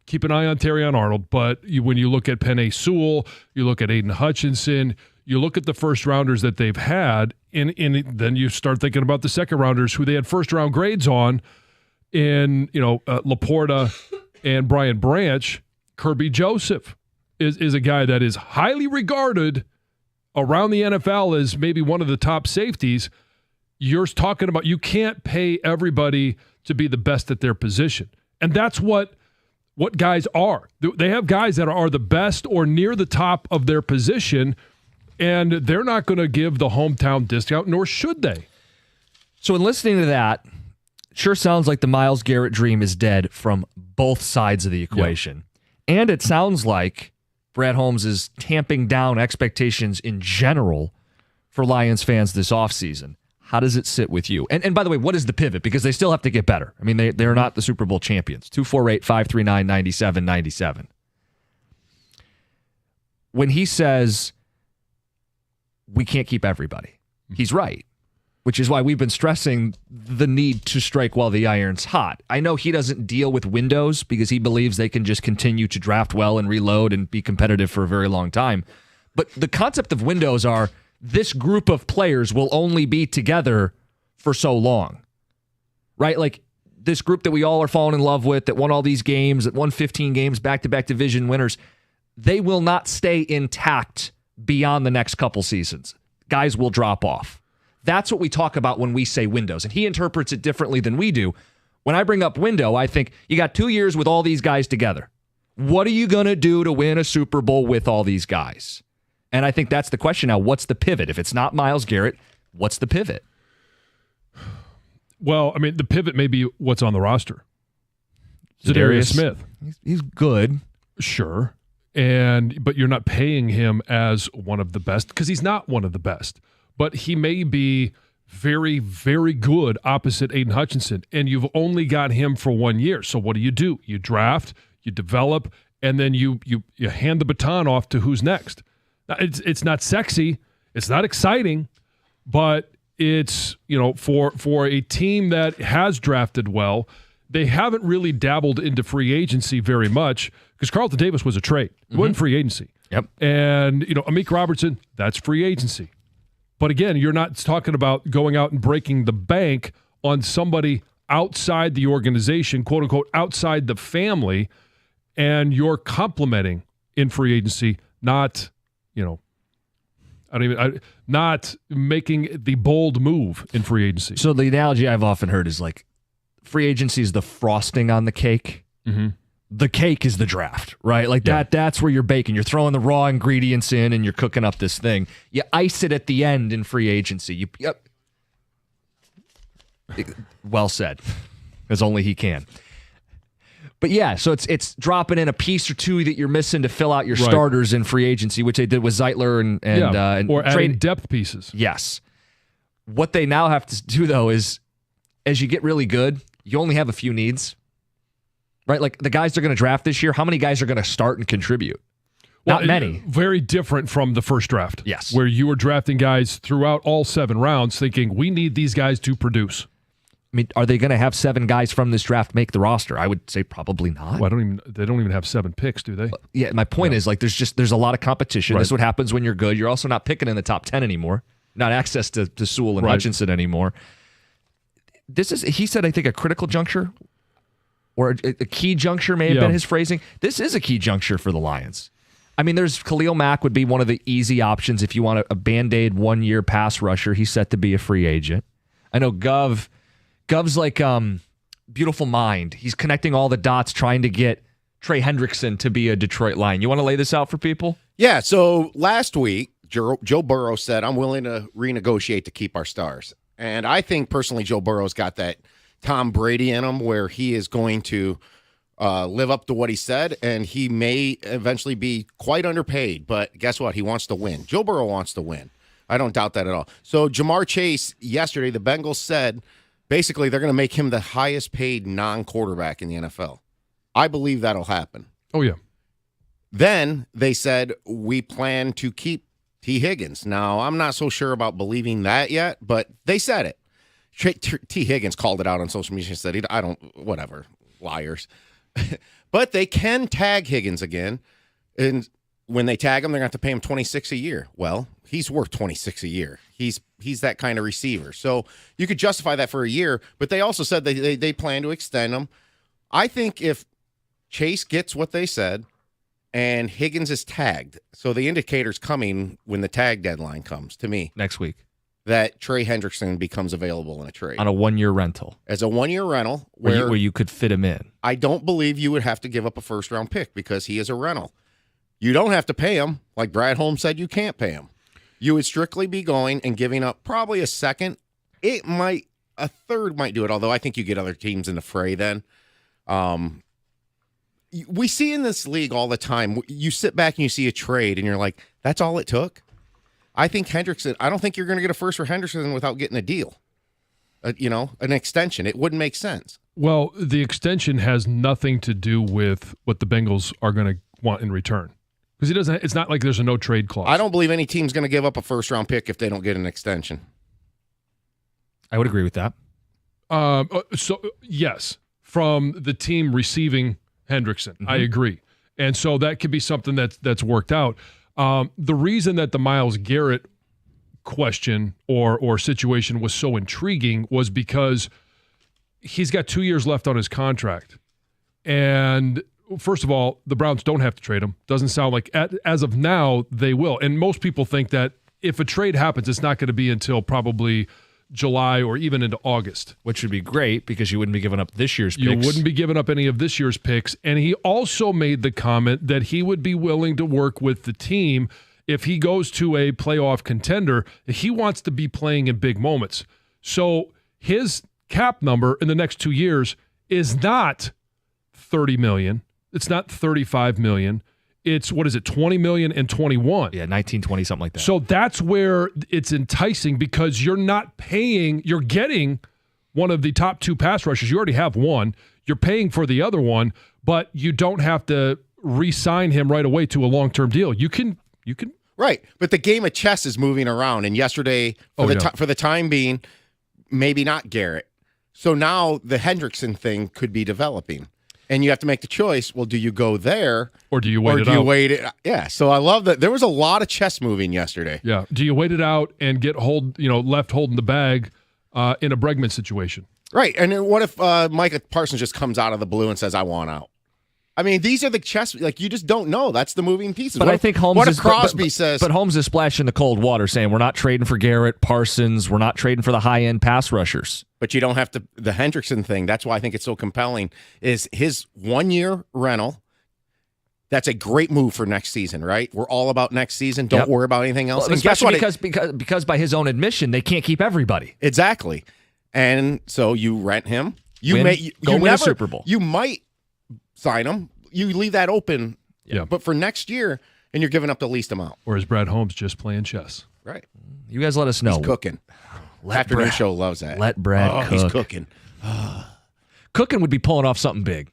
keep an eye on Terrion Arnold, but when you look at Penei Sewell, you look at Aiden Hutchinson, you look at the 1st rounders that they've had, and then you start thinking about the 2nd rounders who they had 1st round grades on in, Laporta and Brian Branch. Kirby Joseph is a guy that is highly regarded around the NFL as maybe one of the top safeties. You're talking about you can't pay everybody to be the best at their position. And that's what guys are. They have guys that are the best or near the top of their position, and they're not going to give the hometown discount, nor should they. So in listening to that, it sure sounds like the Myles Garrett dream is dead from both sides of the equation. Yeah. And it sounds like Brad Holmes is tamping down expectations in general for Lions fans this offseason. How does it sit with you? And by the way, what is the pivot? Because they still have to get better. I mean, they're not the Super Bowl champions. 248-539-9797. When he says we can't keep everybody, he's right, which is why we've been stressing the need to strike while the iron's hot. I know he doesn't deal with windows because he believes they can just continue to draft well and reload and be competitive for a very long time. But the concept of windows are this group of players will only be together for so long, right? Like this group that we all are falling in love with, that won all these games, that won 15 games, back-to-back division winners, they will not stay intact beyond the next couple seasons. Guys will drop off. That's what we talk about when we say windows, and he interprets it differently than we do. When I bring up window, I think you got 2 years with all these guys together. What are you going to do to win a Super Bowl with all these guys? And I think that's the question now. What's the pivot? If it's not Myles Garrett, what's the pivot? Well, I mean, the pivot may be what's on the roster. Zadarius Smith. He's good. Sure. But you're not paying him as one of the best because he's not one of the best. But he may be very, very good opposite Aiden Hutchinson, and you've only got him for 1 year. So what do? You draft, you develop, and then you hand the baton off to who's next. Now, it's not sexy, it's not exciting, but it's, for a team that has drafted well, they haven't really dabbled into free agency very much because Carlton Davis was a trade. It wasn't free agency. Yep. And, Amik Robertson, that's free agency. But again, you're not talking about going out and breaking the bank on somebody outside the organization, quote unquote, outside the family, and you're complimenting in free agency, not making the bold move in free agency. So the analogy I've often heard is like free agency is the frosting on the cake. Mm-hmm. The cake is the draft, right? Like that's where you're baking. You're throwing the raw ingredients in and you're cooking up this thing. You ice it at the end in free agency. Well said, as only he can. But yeah, so it's dropping in a piece or two that you're missing to fill out your starters in free agency, which they did with Zeitler and or adding depth pieces. Yes. What they now have to do though is, as you get really good, you only have a few needs. Right, like the guys they're going to draft this year, how many guys are going to start and contribute? Not many. Very different from the first draft. Yes. Where you were drafting guys throughout all 7 rounds thinking, we need these guys to produce. I mean, are they going to have 7 guys from this draft make the roster? I would say probably not. Well, they don't even have 7 picks, do they? Yeah, my point is like there's a lot of competition. Right. This is what happens when you're good. You're also not picking in the top 10 anymore. Not access to Sewell and Hutchinson anymore. This is, he said, I think, a critical juncture. Or a key juncture may have been his phrasing. This is a key juncture for the Lions. I mean, there's Khalil Mack would be one of the easy options if you want a Band-Aid 1-year pass rusher. He's set to be a free agent. I know Gov's like beautiful mind. He's connecting all the dots trying to get Trey Hendrickson to be a Detroit Lion. You want to lay this out for people? Yeah, so last week, Joe Burrow said, I'm willing to renegotiate to keep our stars. And I think personally Joe Burrow's got that Tom Brady in him where he is going to live up to what he said, and he may eventually be quite underpaid. But guess what? He wants to win. Joe Burrow wants to win. I don't doubt that at all. So Jamar Chase, yesterday, the Bengals said basically they're going to make him the highest paid non-quarterback in the NFL. I believe that'll happen. Oh, yeah. Then they said we plan to keep T. Higgins. Now, I'm not so sure about believing that yet, but they said it. T. Higgins called it out on social media and said, whatever, liars. But they can tag Higgins again. And when they tag him, they're going to have to pay him $26 a year. Well, he's worth $26 a year. He's that kind of receiver. So you could justify that for a year, but they also said they plan to extend him. I think if Chase gets what they said and Higgins is tagged, so the indicator's coming when the tag deadline comes to me. Next week. That Trey Hendrickson becomes available in a trade. On a 1-year rental. As a 1-year rental. Where you could fit him in. I don't believe you would have to give up a first-round pick because he is a rental. You don't have to pay him. Like Brad Holmes said, you can't pay him. You would strictly be going and giving up probably a second. A third might do it, although I think you get other teams in the fray then. We see in this league all the time, you sit back and you see a trade and you're like, that's all it took? I think Hendrickson, I don't think you're going to get a first for Hendrickson without getting a deal. An extension. It wouldn't make sense. Well, the extension has nothing to do with what the Bengals are going to want in return. Because it's not like there's a no trade clause. I don't believe any team's going to give up a first round pick if they don't get an extension. I would agree with that. So yes, from the team receiving Hendrickson, I agree. And so that could be something that's worked out. The reason that the Myles Garrett question or situation was so intriguing was because he's got 2 years left on his contract. And first of all, the Browns don't have to trade him. Doesn't sound like, as of now, they will. And most people think that if a trade happens, it's not going to be until probably July or even into August. Which would be great because you wouldn't be giving up this year's picks. You wouldn't be giving up any of this year's picks. And he also made the comment that he would be willing to work with the team if he goes to a playoff contender. He wants to be playing in big moments. So his cap number in the next 2 years is not $30 million. It's not $35 million. It's, what is it, $20 million and 21. Yeah, 19, 20, something like that. So that's where it's enticing because you're not paying, you're getting one of the top 2 pass rushers. You already have one. You're paying for the other one, but you don't have to re-sign him right away to a long-term deal. You can. Right, but the game of chess is moving around, and yesterday, for the time being, maybe not Garrett. So now the Hendrickson thing could be developing, and you have to make the choice. Well, do you go there, or do you wait it out? Or do you wait it? Yeah. So I love that there was a lot of chess moving yesterday. Yeah. Do you wait it out and get left holding the bag in a Bregman situation? Right. And then what if Micah Parsons just comes out of the blue and says, "I want out"? I mean, these are the chess. Like, you just don't know. That's the moving pieces. But I think Holmes. What if Crosby says? But Holmes is splashing the cold water, saying we're not trading for Garrett, Parsons. We're not trading for the high end pass rushers. But you don't have to. The Hendrickson thing. That's why I think it's so compelling. Is his 1 year rental. That's a great move for next season, right? We're all about next season. Don't worry about anything else. Well, especially because by his own admission, they can't keep everybody. Exactly. And so you rent him. You win a Super Bowl. You might sign him. You leave that open. Yeah. But for next year, and you're giving up the least amount. Or is Brad Holmes just playing chess? Right. You guys let us know. He's cooking. Afternoon show loves that. Let Brad cook. He's cooking. Cooking would be pulling off something big.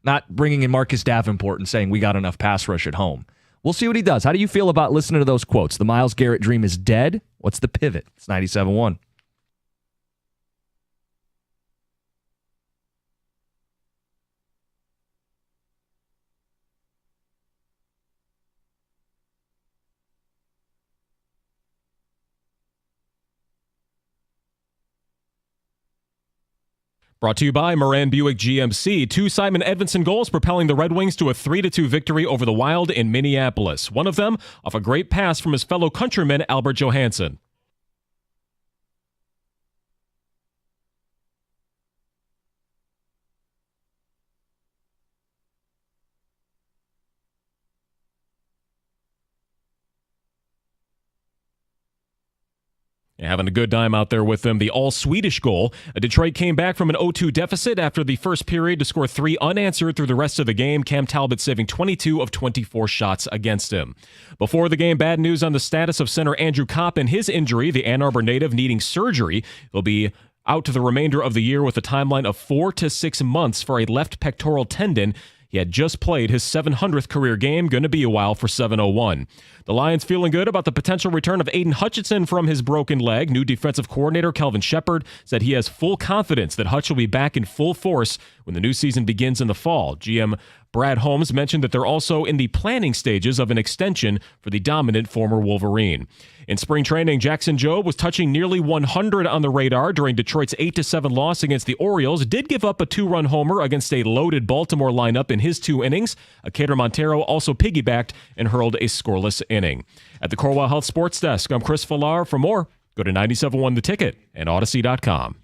Not bringing in Marcus Davenport and saying we got enough pass rush at home. We'll see what he does. How do you feel about listening to those quotes? The Myles Garrett dream is dead. What's the pivot? It's 97.1. Brought to you by Moran Buick GMC. 2 Simon Edvinson goals propelling the Red Wings to a 3-2 victory over the Wild in Minneapolis. One of them off a great pass from his fellow countryman, Albert Johansson. Having a good time out there with them. The all-Swedish goal. Detroit came back from an 0-2 deficit after the first period to score 3 unanswered through the rest of the game. Cam Talbot saving 22 of 24 shots against him. Before the game, bad news on the status of center Andrew Kopp and his injury. The Ann Arbor native needing surgery. He'll be out to the remainder of the year with a timeline of 4 to 6 months for a left pectoral tendon. He had just played his 700th career game, going to be a while for 701. The Lions feeling good about the potential return of Aiden Hutchinson from his broken leg. New defensive coordinator Kelvin Shepard said he has full confidence that Hutch will be back in full force when the new season begins in the fall. GM Brad Holmes mentioned that they're also in the planning stages of an extension for the dominant former Wolverine. In spring training, Jackson Jobe was touching nearly 100 on the radar during Detroit's 8-7 loss against the Orioles. Did give up a 2-run homer against a loaded Baltimore lineup in his 2 innings. Kader Montero also piggybacked and hurled a scoreless inning. At the Corwell Health Sports Desk, I'm Chris Villar. For more, go to 97.1 The Ticket and Odyssey.com.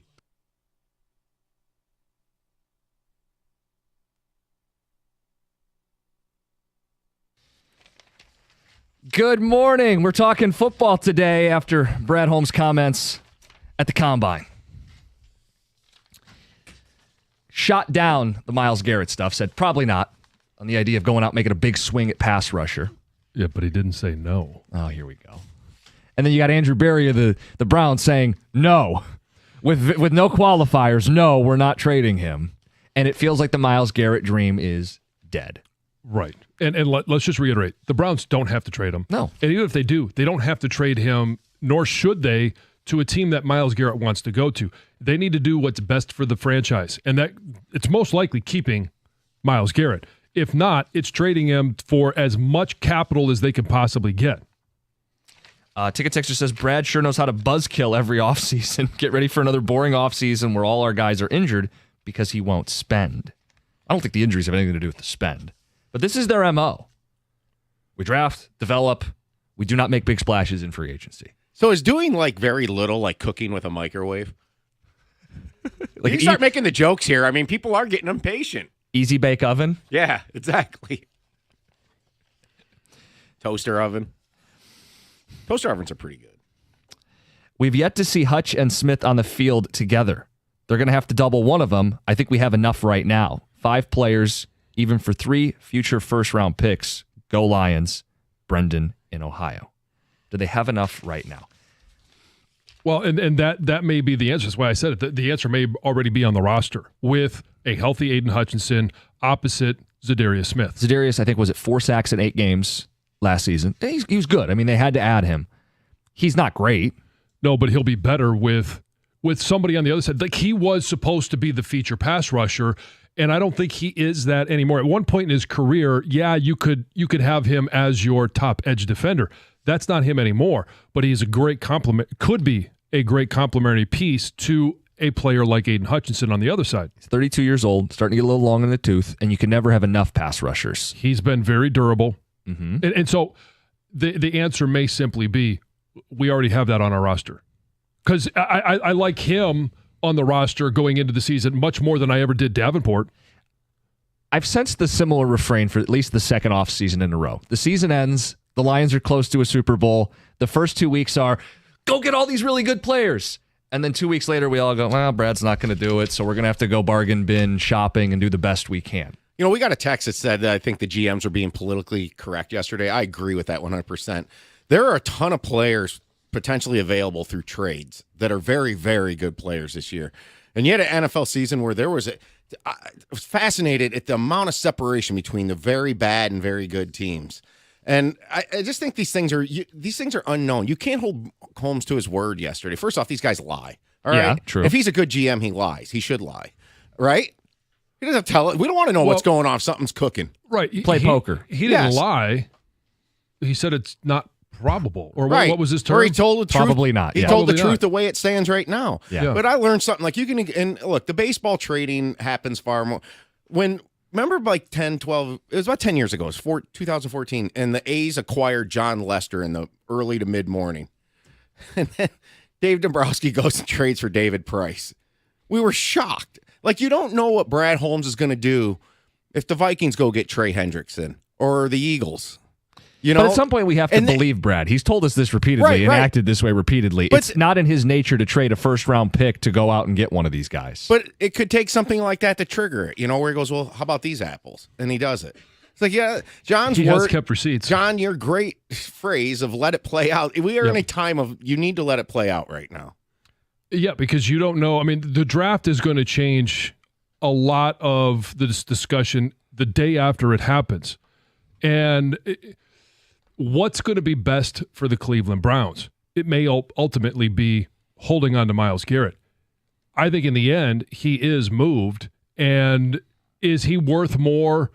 Good morning. We're talking football today after Brad Holmes' comments at the Combine. Shot down the Myles Garrett stuff, said probably not on the idea of going out making a big swing at pass rusher. Yeah, but he didn't say no. Oh, here we go. And then you got Andrew Berry of the Browns saying no. With no qualifiers, no, we're not trading him. And it feels like the Myles Garrett dream is dead. Right. And let's just reiterate, the Browns don't have to trade him. No. And even if they do, they don't have to trade him, nor should they, to a team that Myles Garrett wants to go to. They need to do what's best for the franchise. And that it's most likely keeping Myles Garrett. If not, it's trading him for as much capital as they can possibly get. Ticket Texter says, Brad sure knows how to buzzkill every offseason. Get ready for another boring offseason where all our guys are injured because he won't spend. I don't think the injuries have anything to do with the spend. But this is their MO. We draft, develop. We do not make big splashes in free agency. So is doing like very little like cooking with a microwave? Like you start making the jokes here. I mean, people are getting impatient. Easy bake oven? Yeah, exactly. Toaster oven. Toaster ovens are pretty good. We've yet to see Hutch and Smith on the field together. They're going to have to double one of them. I think we have enough right now. 5 players, even for 3 future first-round picks. Go Lions, Brendan in Ohio. Do they have enough right now? Well, and that may be the answer. That's why I said it. The answer may already be on the roster with a healthy Aiden Hutchinson opposite Za'Darius Smith. Za'Darius, I think, was at 4 sacks in 8 games last season. He was good. I mean, they had to add him. He's not great. No, but he'll be better with somebody on the other side. Like, he was supposed to be the feature pass rusher, and I don't think he is that anymore. At one point in his career, yeah, you could have him as your top edge defender. That's not him anymore, but he's a great complement, could be a great complementary piece to a player like Aiden Hutchinson on the other side. He's 32 years old, starting to get a little long in the tooth, and you can never have enough pass rushers. He's been very durable. Mm-hmm. And so the answer may simply be, we already have that on our roster. Because I like him on the roster going into the season much more than I ever did Davenport. I've sensed the similar refrain for at least the second off season in a row. The season ends, the Lions are close to a Super Bowl. The first 2 weeks are, go get all these really good players. And then 2 weeks later, we all go, well, Brad's not going to do it, so we're going to have to go bargain bin shopping and do the best we can. You know, we got a text that said that I think the GMs were being politically correct yesterday. I agree with that 100%. There are a ton of players potentially available through trades that are very, very good players this year. And you had an NFL season where there was I was fascinated at the amount of separation between the very bad and very good teams. And I just think these things are unknown. You can't hold Holmes to his word yesterday. First off, these guys lie. All right? Yeah, true. If he's a good GM, he lies. He should lie. Right? He doesn't tell it. We don't want to know what's going on if something's cooking. Right. Play poker. He didn't lie. He said it's not probable. Or right. What was his term? Or he told the truth. Probably not. He Yeah. told the Probably truth not. the way it stands right now. Yeah. But I learned something. Like, you can, and look, the baseball trading happens far more. Remember like 10, 12, it was about 10 years ago. It was 2014. And the A's acquired John Lester in the early to mid-morning. And then Dave Dombrowski goes and trades for David Price. We were shocked. Like, you don't know what Brad Holmes is going to do if the Vikings go get Trey Hendrickson or the Eagles. You know? But at some point, we have to believe Brad. He's told us this repeatedly and acted this way repeatedly. But it's not in his nature to trade a first-round pick to go out and get one of these guys. But it could take something like that to trigger it, you know, where he goes, well, how about these apples? And he does it. It's like, yeah, John's he word. has kept receipts. John, your great phrase of let it play out. We are in a time of you need to let it play out right now. Yeah, because you don't know. I mean, the draft is going to change a lot of this discussion the day after it happens. And what's going to be best for the Cleveland Browns? It may ultimately be holding on to Myles Garrett. I think in the end, he is moved. And is he worth more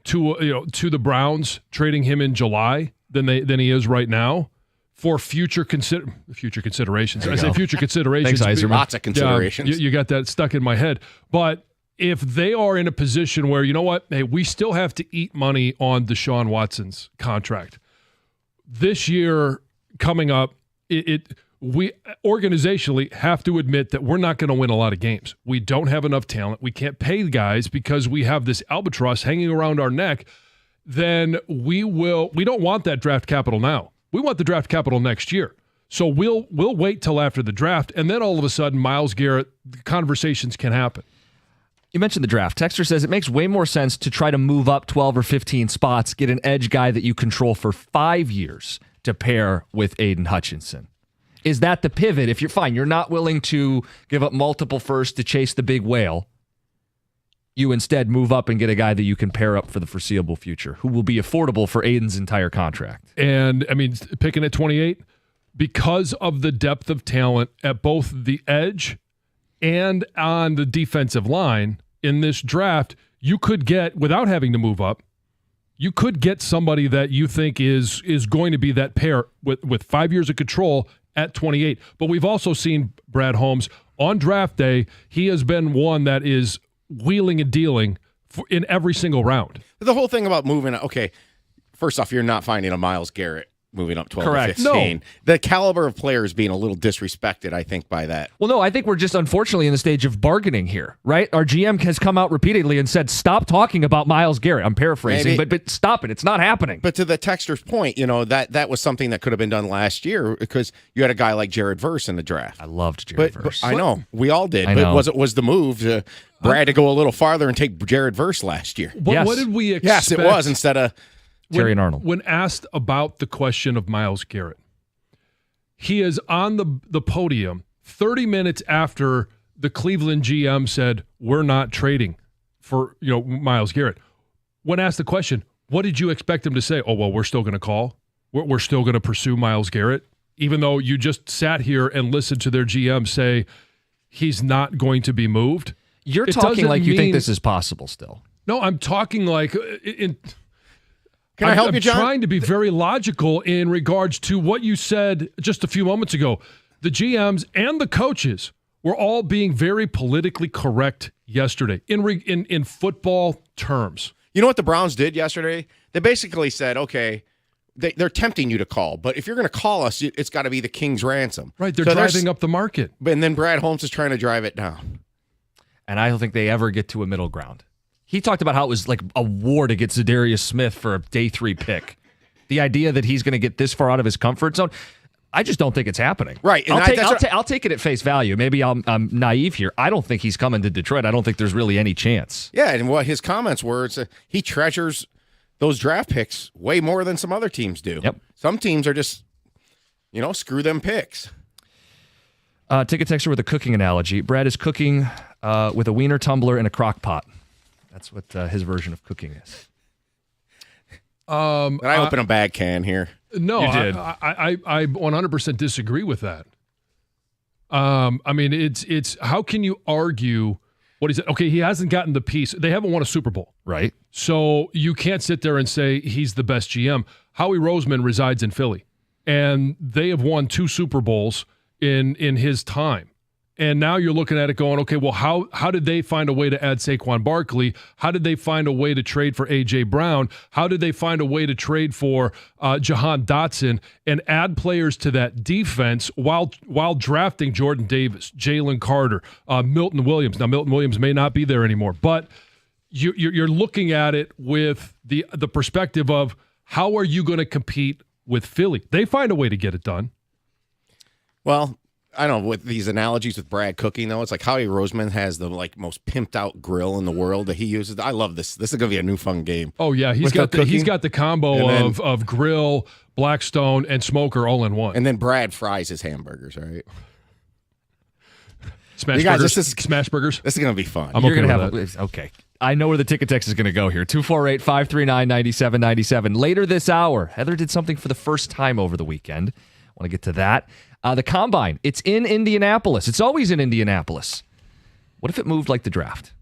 to the Browns trading him in July than he is right now for future considerations? I say future considerations. Thanks, Iserman. Lots of considerations. You got that stuck in my head. But if they are in a position where, you know what, hey, we still have to eat money on Deshaun Watson's contract. This year coming up, we organizationally have to admit that we're not going to win a lot of games. We don't have enough talent. We can't pay guys because we have this albatross hanging around our neck. Then we don't want that draft capital now. We want the draft capital next year. So we'll wait till after the draft, and then all of a sudden, Myles Garrett, conversations can happen. You mentioned the draft. Texter says it makes way more sense to try to move up 12 or 15 spots, get an edge guy that you control for 5 years to pair with Aiden Hutchinson. Is that the pivot? If you're not willing to give up multiple firsts to chase the big whale, you instead move up and get a guy that you can pair up for the foreseeable future, who will be affordable for Aiden's entire contract. And, I mean, picking at 28, because of the depth of talent at both the edge and on the defensive line in this draft, you could get, without having to move up, you could get somebody that you think is going to be that pair with 5 years of control at 28. But we've also seen Brad Holmes on draft day. He has been one that is wheeling and dealing in every single round. The whole thing about moving, okay, first off, you're not finding a Myles Garrett moving up 12 Correct. to 15. No. The caliber of players being a little disrespected, I think, by that. Well, no, I think we're just unfortunately in the stage of bargaining here, right? Our GM has come out repeatedly and said, stop talking about Myles Garrett. I'm paraphrasing, but stop it. It's not happening. But to the texter's point, that was something that could have been done last year because you had a guy like Jared Verse in the draft. I loved Jared Verse. I know. We all did. I But know. was the move to Brad to go a little farther and take Jared Verse last year? What did we expect? Yes, it was instead of Jerry and Arnold. When asked about the question of Myles Garrett, he is on the podium 30 minutes after the Cleveland GM said, we're not trading for Myles Garrett. when asked the question, what did you expect him to say? Oh, well, we're still going to call. We're still going to pursue Myles Garrett, even though you just sat here and listened to their GM say he's not going to be moved. You're talking like you think this is possible still. No, I'm talking like Can I help you, John? I'm trying to be very logical in regards to what you said just a few moments ago. The GMs and the coaches were all being very politically correct yesterday in football terms. You know what the Browns did yesterday? They basically said, okay, they're tempting you to call, but if you're going to call us, it's got to be the king's ransom. Right, they're driving up the market. And then Brad Holmes is trying to drive it down. And I don't think they ever get to a middle ground. He talked about how it was like a war to get Zadarius Smith for a day 3 pick. The idea that he's going to get this far out of his comfort zone, I just don't think it's happening. Right. And I'll take it at face value. Maybe I'm naive here. I don't think he's coming to Detroit. I don't think there's really any chance. Yeah, and what his comments were, he treasures those draft picks way more than some other teams do. Yep. Some teams are just, screw them picks. Ticket texter with a cooking analogy. Brad is cooking with a wiener tumbler and a crock pot. That's what his version of cooking is. And I open a bag can here. No, you did. I 100% disagree with that. I mean, it's how can you argue what he said? Okay, he hasn't gotten the piece. They haven't won a Super Bowl. Right. So you can't sit there and say he's the best GM. Howie Roseman resides in Philly, and they have won 2 Super Bowls in his time. And now you're looking at it going, okay, well, how did they find a way to add Saquon Barkley? How did they find a way to trade for A.J. Brown? How did they find a way to trade for Jahan Dotson and add players to that defense while drafting Jordan Davis, Jalen Carter, Milton Williams? Now, Milton Williams may not be there anymore, but you're looking at it with the perspective of how are you going to compete with Philly? They find a way to get it done. Well, I don't know, with these analogies with Brad cooking, though, it's like Howie Roseman has the most pimped out grill in the world that he uses. I love this. This is going to be a new fun game. Oh, yeah. He's got the combo of grill, Blackstone, and smoker all in one. And then Brad fries his hamburgers, right? Smash burgers. This is going to be fun. You're going to have okay. I know where the ticket text is going to go here. 248-539-9797. Later this hour, Heather did something for the first time over the weekend. I want to get to that. The Combine, it's in Indianapolis. It's always in Indianapolis. What if it moved like the draft?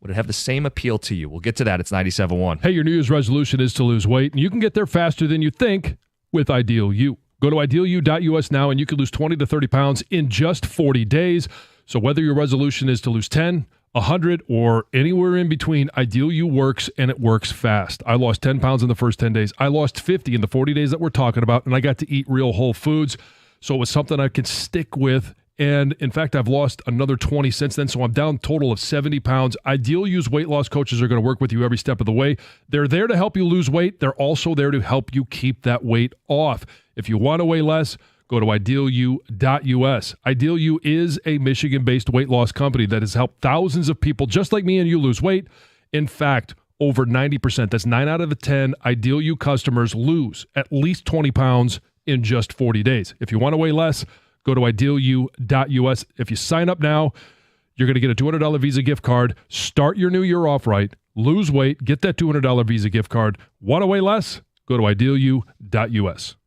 Would it have the same appeal to you? We'll get to that. It's 97.1. Hey, your New Year's resolution is to lose weight, and you can get there faster than you think with Ideal U. Go to idealu.us now, and you can lose 20 to 30 pounds in just 40 days. So whether your resolution is to lose 10, 100, or anywhere in between, Ideal U works, and it works fast. I lost 10 pounds in the first 10 days. I lost 50 in the 40 days that we're talking about, and I got to eat real whole foods. So it was something I could stick with. And in fact, I've lost another 20 since then. So I'm down a total of 70 pounds. Ideal U's weight loss coaches are going to work with you every step of the way. They're there to help you lose weight. They're also there to help you keep that weight off. If you want to weigh less, go to idealu.us. Ideal U is a Michigan-based weight loss company that has helped thousands of people just like me and you lose weight. In fact, over 90%, that's 9 out of the 10 Ideal U customers lose at least 20 pounds in just 40 days. If you want to weigh less, go to idealu.us. If you sign up now, you're going to get a $200 Visa gift card. Start your new year off right. Lose weight. Get that $200 Visa gift card. Want to weigh less? Go to idealu.us.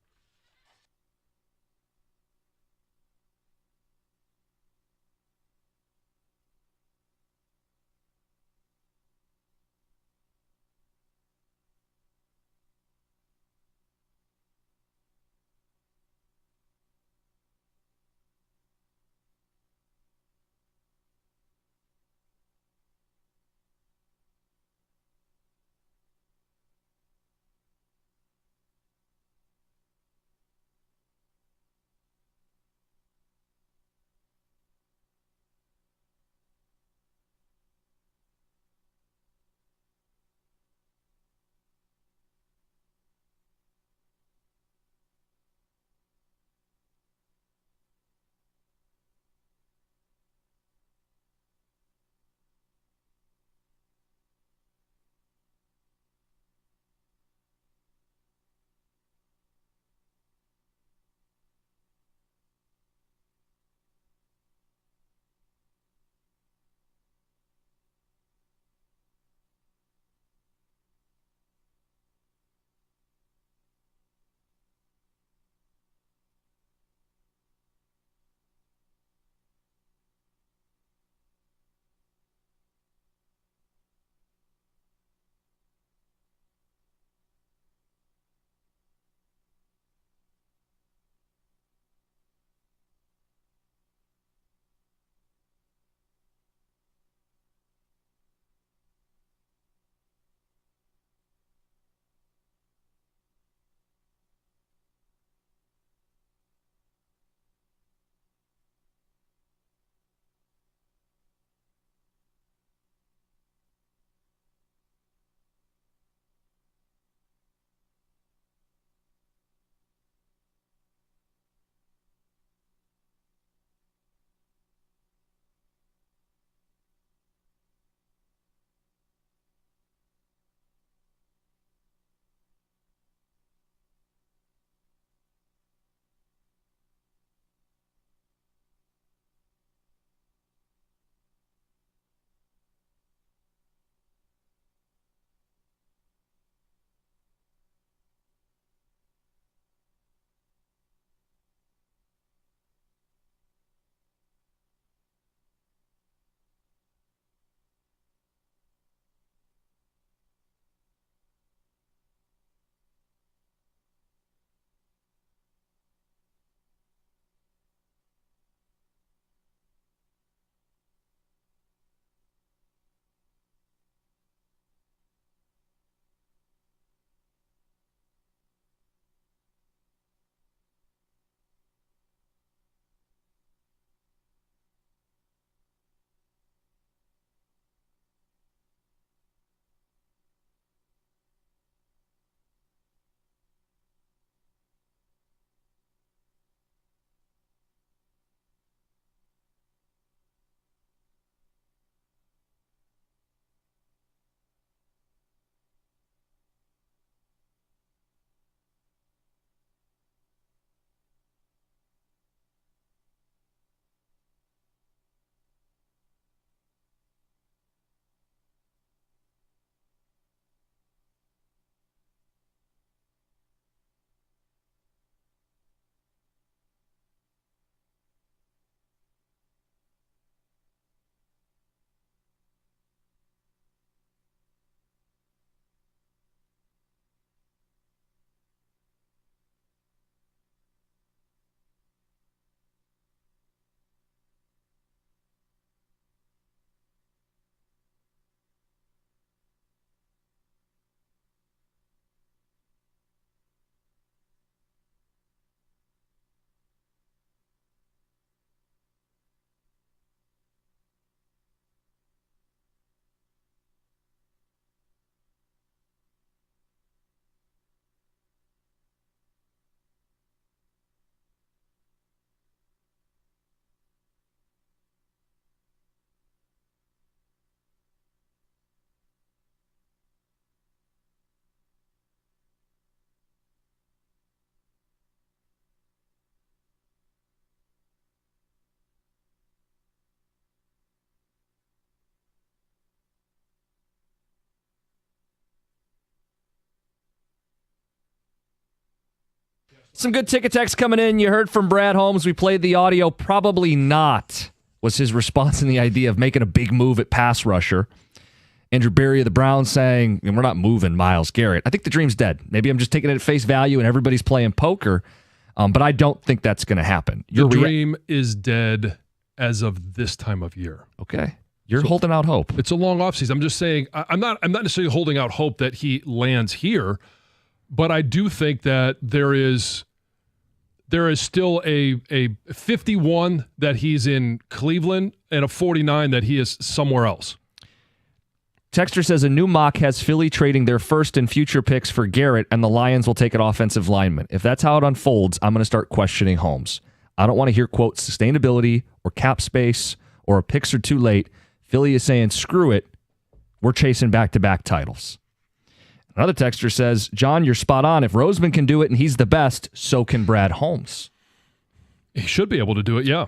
Some good ticket text coming in. You heard from Brad Holmes. We played the audio. Probably not was his response in the idea of making a big move at pass rusher. Andrew Berry of the Browns saying, we're not moving Myles Garrett. I think the dream's dead. Maybe I'm just taking it at face value and everybody's playing poker, but I don't think that's going to happen. The dream is dead as of this time of year. Okay. You're holding out hope. It's a long offseason. I'm just saying, I'm not necessarily holding out hope that he lands here, but I do think that there is still a 51 that he's in Cleveland and a 49 that he is somewhere else. Texter says a new mock has Philly trading their first and future picks for Garrett, and the Lions will take an offensive lineman. If that's how it unfolds, I'm going to start questioning Holmes. I don't want to hear, quote, sustainability or cap space or picks are too late. Philly is saying, screw it. We're chasing back-to-back titles. Another texter says, John, you're spot on. If Roseman can do it and he's the best, so can Brad Holmes. He should be able to do it, yeah.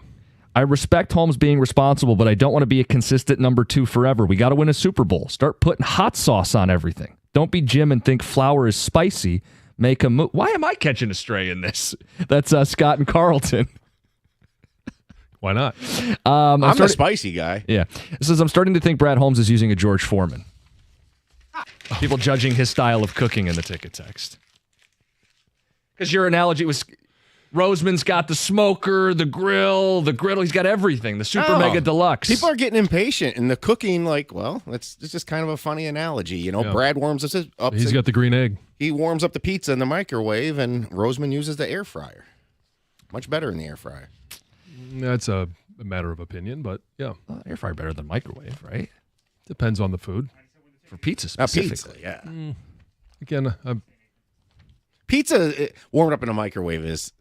I respect Holmes being responsible, but I don't want to be a consistent number 2 forever. We got to win a Super Bowl. Start putting hot sauce on everything. Don't be Jim and think flour is spicy. Make a move. Why am I catching a stray in this? That's Scott and Carlton. Why not? I'm a spicy guy. Yeah. It says, I'm starting to think Brad Holmes is using a George Foreman. People judging his style of cooking in the ticket text. Because your analogy was Roseman's got the smoker, the griddle, he's got everything, the super mega deluxe. People are getting impatient, and the cooking, it's just kind of a funny analogy. You know, yeah. Brad warms us up. He's got the green egg. He warms up the pizza in the microwave, and Roseman uses the air fryer. Much better in the air fryer. That's a matter of opinion, but yeah. Air fryer better than microwave, right? Depends on the food. For pizza specifically. Pizza, yeah. Again, pizza warmed up in a microwave is...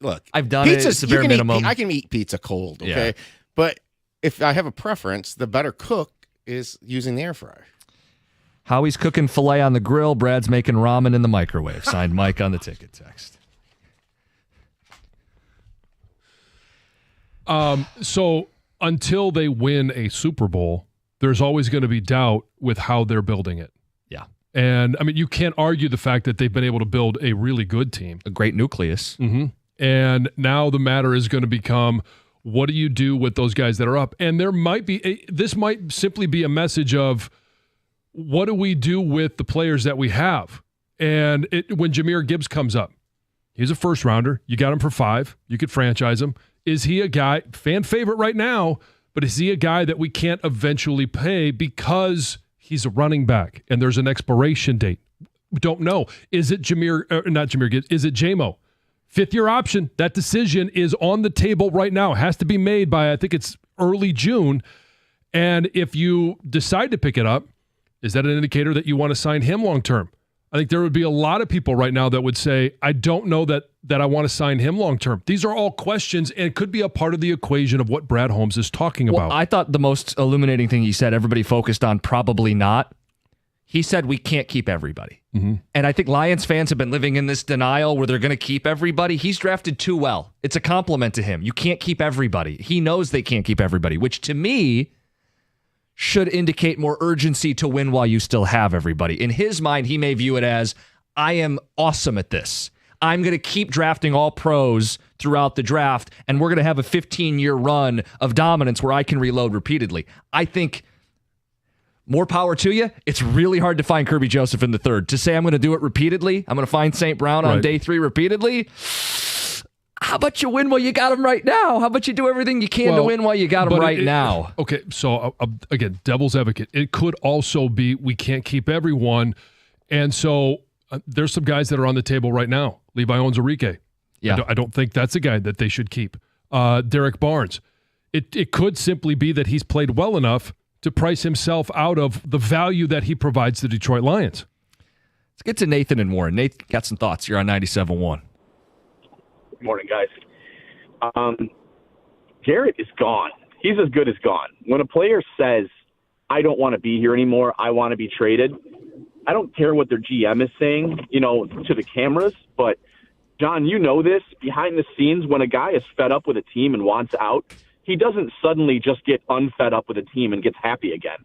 Look, I've done it. It's a bare minimum. I can eat pizza cold, okay? Yeah. But if I have a preference, the better cook is using the air fryer. Howie's cooking filet on the grill. Brad's making ramen in the microwave. Signed Mike on the ticket text. So until they win a Super Bowl, there's always going to be doubt with how they're building it. Yeah. And, I mean, you can't argue the fact that they've been able to build a really good team. A great nucleus. Mm-hmm. And now the matter is going to become, what do you do with those guys that are up? And there might be, this might simply be a message of, what do we do with the players that we have? And when Jahmyr Gibbs comes up, he's a first rounder. You got him for $5. You could franchise him. Is he a guy, fan favorite right now, but is he a guy that we can't eventually pay because he's a running back and there's an expiration date? We don't know. Is it not Jahmyr Gibbs, is it JMO? 5th-year option. That decision is on the table right now. It has to be made by, I think it's early June. And if you decide to pick it up, is that an indicator that you want to sign him long-term? I think there would be a lot of people right now that would say, I don't know that I want to sign him long-term. These are all questions and could be a part of the equation of what Brad Holmes is talking about. I thought the most illuminating thing he said, everybody focused on probably not. He said we can't keep everybody. Mm-hmm. And I think Lions fans have been living in this denial where they're going to keep everybody. He's drafted too well. It's a compliment to him. You can't keep everybody. He knows they can't keep everybody, which to me should indicate more urgency to win while you still have everybody. In his mind, he may view it as, I am awesome at this. I'm going to keep drafting all pros throughout the draft, and we're going to have a 15-year run of dominance where I can reload repeatedly. I think more power to you. It's really hard to find Kirby Joseph in the third. To say I'm going to do it repeatedly, I'm going to find St. Brown on day 3 repeatedly. How about you win while you got him right now? How about you do everything you can to win while you got him right now? Okay, so again, devil's advocate. It could also be we can't keep everyone. And so there's some guys that are on the table right now. Levi Onwuzurike. Yeah. I don't think that's a guy that they should keep. Derek Barnes. It could simply be that he's played well enough to price himself out of the value that he provides the Detroit Lions. Let's get to Nathan and Warren. Nathan, got some thoughts. You're on 97.1. Good morning, guys. Garrett is gone. He's as good as gone. When a player says, I don't want to be here anymore, I want to be traded, I don't care what their GM is saying, to the cameras, but John, you know this, behind the scenes, when a guy is fed up with a team and wants out, he doesn't suddenly just get unfed up with a team and gets happy again.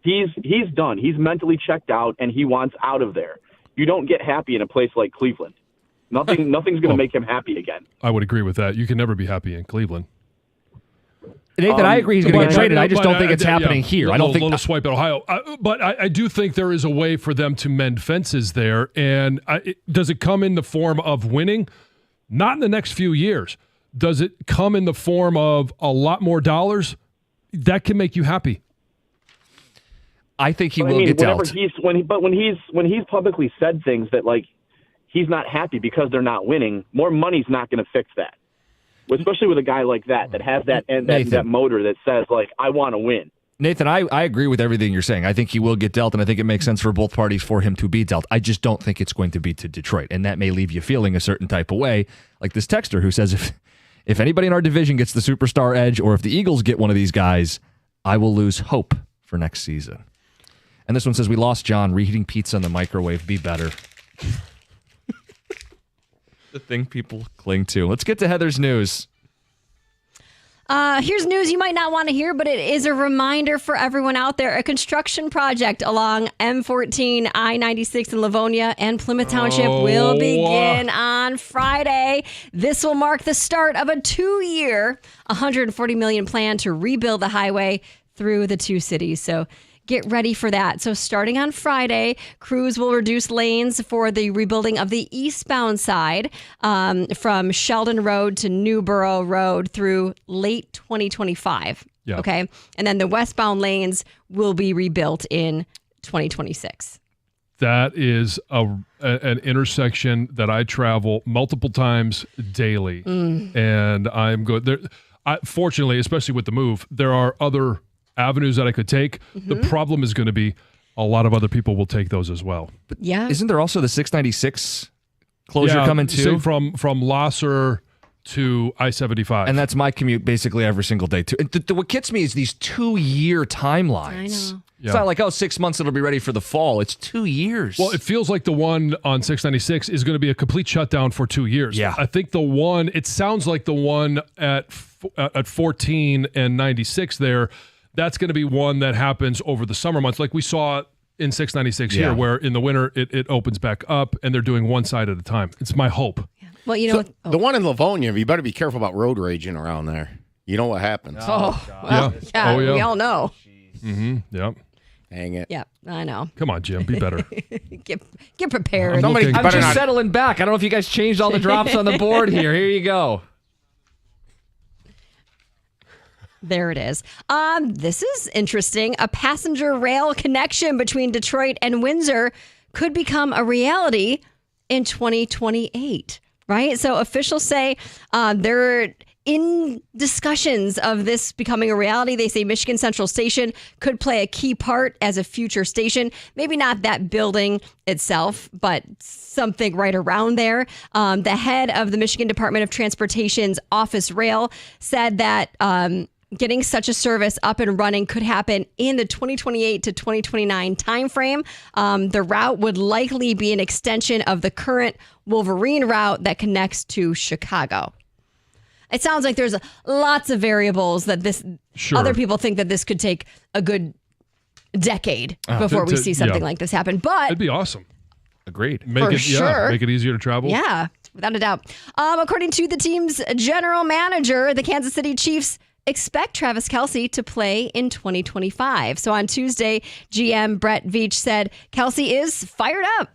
He's done. He's mentally checked out, and he wants out of there. You don't get happy in a place like Cleveland. Nothing's going to make him happy again. I would agree with that. You can never be happy in Cleveland. Nathan, I agree he's going to get traded. I just don't think it's happening here. I don't think little swipe at Ohio, but I do think there is a way for them to mend fences there. And does it come in the form of winning? Not in the next few years. Does it come in the form of a lot more dollars? That can make you happy. I think he will get dealt. When he's publicly said things that like he's not happy because they're not winning, more money's not going to fix that. Especially with a guy like that has that motor that says, like, I want to win. Nathan, I agree with everything you're saying. I think he will get dealt, and I think it makes sense for both parties for him to be dealt. I just don't think it's going to be to Detroit, and that may leave you feeling a certain type of way, like this texter who says, if anybody in our division gets the superstar edge, or if the Eagles get one of these guys, I will lose hope for next season. And this one says, we lost John. Reheating pizza in the microwave. Be better. The thing people cling to. Let's get to Heather's news. Here's news you might not want to hear, but it is a reminder for everyone out there. A construction project along M14, I-96 in Livonia and Plymouth Township will begin on Friday. This will mark the start of a 2-year, $140 million plan to rebuild the highway through the two cities. So get ready for that. So starting on Friday, crews will reduce lanes for the rebuilding of the eastbound side from Sheldon Road to Newborough Road through late 2025. Yeah. Okay. And then the westbound lanes will be rebuilt in 2026. That is an intersection that I travel multiple times daily. And I'm good there. Fortunately, especially with the move, there are other avenues that I could take. The problem is going to be a lot of other people will take those as well. But isn't there also the 696 closure coming too? From Lasser to I-75. And that's my commute basically every single day too. What gets me is these 2-year timelines. I know. It's not like, 6 months it'll be ready for the fall. It's 2 years. Well, it feels like the one on 696 is going to be a complete shutdown for 2 years. Yeah. I think it sounds like the one at 14 and 96 there, that's going to be one that happens over the summer months, like we saw in 696 here, where in the winter it opens back up and they're doing one side at a time. It's my hope. Yeah. Well, you know, the one in Livonia, you better be careful about road raging around there. You know what happens. We all know. Mm-hmm. Yep. Dang it. Yeah, I know. Come on, Jim, be better. Get prepared. I'm just settling back. I don't know if you guys changed all the drops on the board here. Here you go. There it is. This is interesting. A passenger rail connection between Detroit and Windsor could become a reality in 2028, right? So officials say they're in discussions of this becoming a reality. They say Michigan Central Station could play a key part as a future station. Maybe not that building itself, but something right around there. The head of the Michigan Department of Transportation's Office Rail said that getting such a service up and running could happen in the 2028 to 2029 timeframe. The route would likely be an extension of the current Wolverine route that connects to Chicago. It sounds like there's lots of variables that other people think that this could take a good decade before we see something like this happen. But it'd be awesome. Agreed. Make it easier to travel. Yeah, without a doubt. According to the team's general manager, the Kansas City Chiefs expect Travis Kelce to play in 2025. So on Tuesday, GM Brett Veach said Kelce is fired up.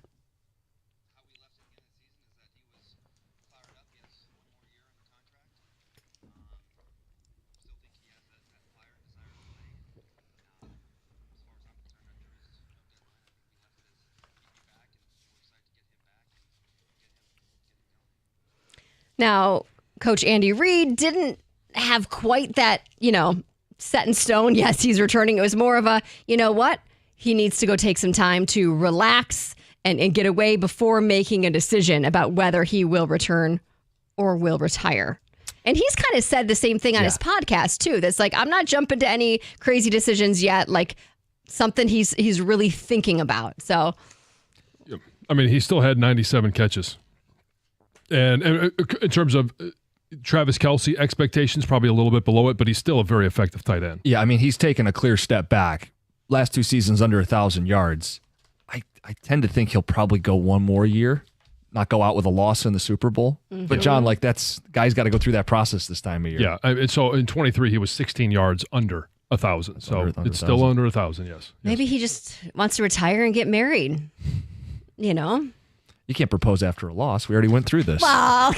Now, Coach Andy Reid didn't have quite that, set in stone. Yes, he's returning. It was more of a, he needs to go take some time to relax and get away before making a decision about whether he will return or will retire. And he's kind of said the same thing on his podcast, too. That's like, I'm not jumping to any crazy decisions yet, like something he's really thinking about. So, I mean, he still had 97 catches. And in terms of Travis Kelce, expectations probably a little bit below it, but he's still a very effective tight end. Yeah, I mean, he's taken a clear step back. Last 2 seasons under 1,000 yards. I tend to think he'll probably go one more year not go out with a loss in the Super Bowl. But John, like guys got to go through that process this time of year. Yeah, and so in 23 he was 16 yards under 1,000. So it's still under 1,000. Yes. Maybe he just wants to retire and get married. You know. You can't propose after a loss. We already went through this. Well,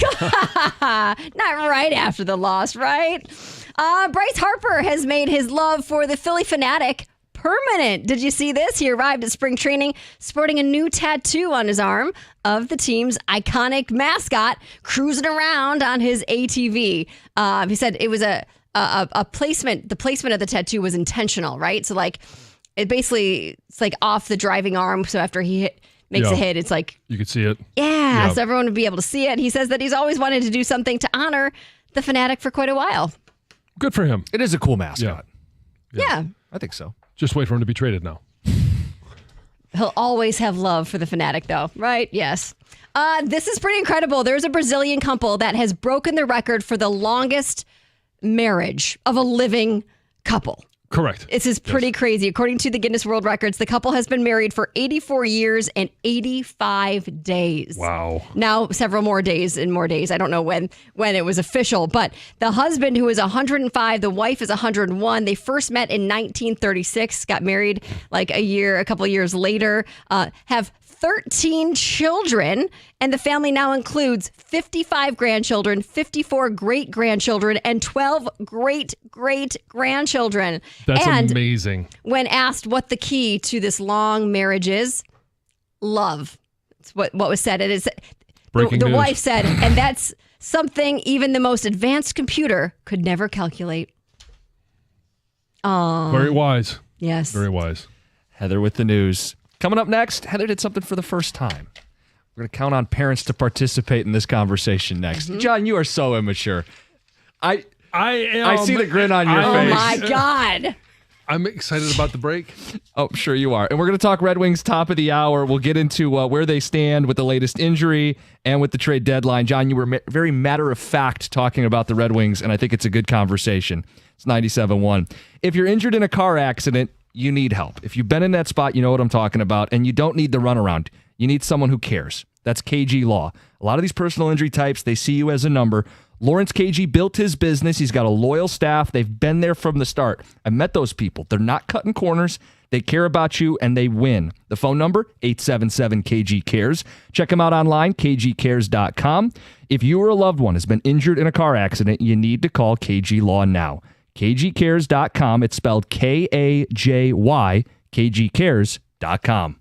not right after the loss, right? Bryce Harper has made his love for the Philly Fanatic permanent. Did you see this? He arrived at spring training sporting a new tattoo on his arm of the team's iconic mascot cruising around on his ATV. He said it was a placement. The placement of the tattoo was intentional, right? So like it's like off the driving arm. So after he makes a hit, it's like you could see it. Yeah, so everyone would be able to see it. He says that he's always wanted to do something to honor the Fanatic for quite a while. Good for him. It is a cool mascot. Yeah. I think so. Just wait for him to be traded now. He'll always have love for the Fanatic, though, right? Yes. This is pretty incredible. There's a Brazilian couple that has broken the record for the longest marriage of a living couple. Correct. This is pretty crazy. According to the Guinness World Records, the couple has been married for 84 years and 85 days. Wow. Now, several more days and more days. I don't know when it was official, but the husband, who is 105, the wife is 101. They first met in 1936, got married like a couple of years later, have 13 children, and the family now includes 55 grandchildren, 54 great-grandchildren, and 12 great-great-grandchildren. That's amazing. When asked what the key to this long marriage is, love. It's what was said. It is the wife said, and that's something even the most advanced computer could never calculate. Oh, very wise. Yes. Very wise. Heather with the news. Coming up next, Heather did something for the first time. We're going to count on parents to participate in this conversation next. John, you are so immature. I see the grin on your face. Oh, my God. I'm excited about the break. Oh, sure you are. And we're going to talk Red Wings top of the hour. We'll get into where they stand with the latest injury and with the trade deadline. John, you were very matter of fact talking about the Red Wings, and I think it's a good conversation. It's 97.1. If you're injured in a car accident, you need help. If you've been in that spot, you know what I'm talking about, and you don't need the runaround. You need someone who cares. That's KG Law. A lot of these personal injury types, they see you as a number. Lawrence KG built his business. He's got a loyal staff. They've been there from the start. I met those people. They're not cutting corners. They care about you, and they win. The phone number, 877-KG-CARES. Check them out online, kgcares.com. If you or a loved one has been injured in a car accident, you need to call KG Law now. kgcares.com. It's spelled K-A-J-Y, kgcares.com.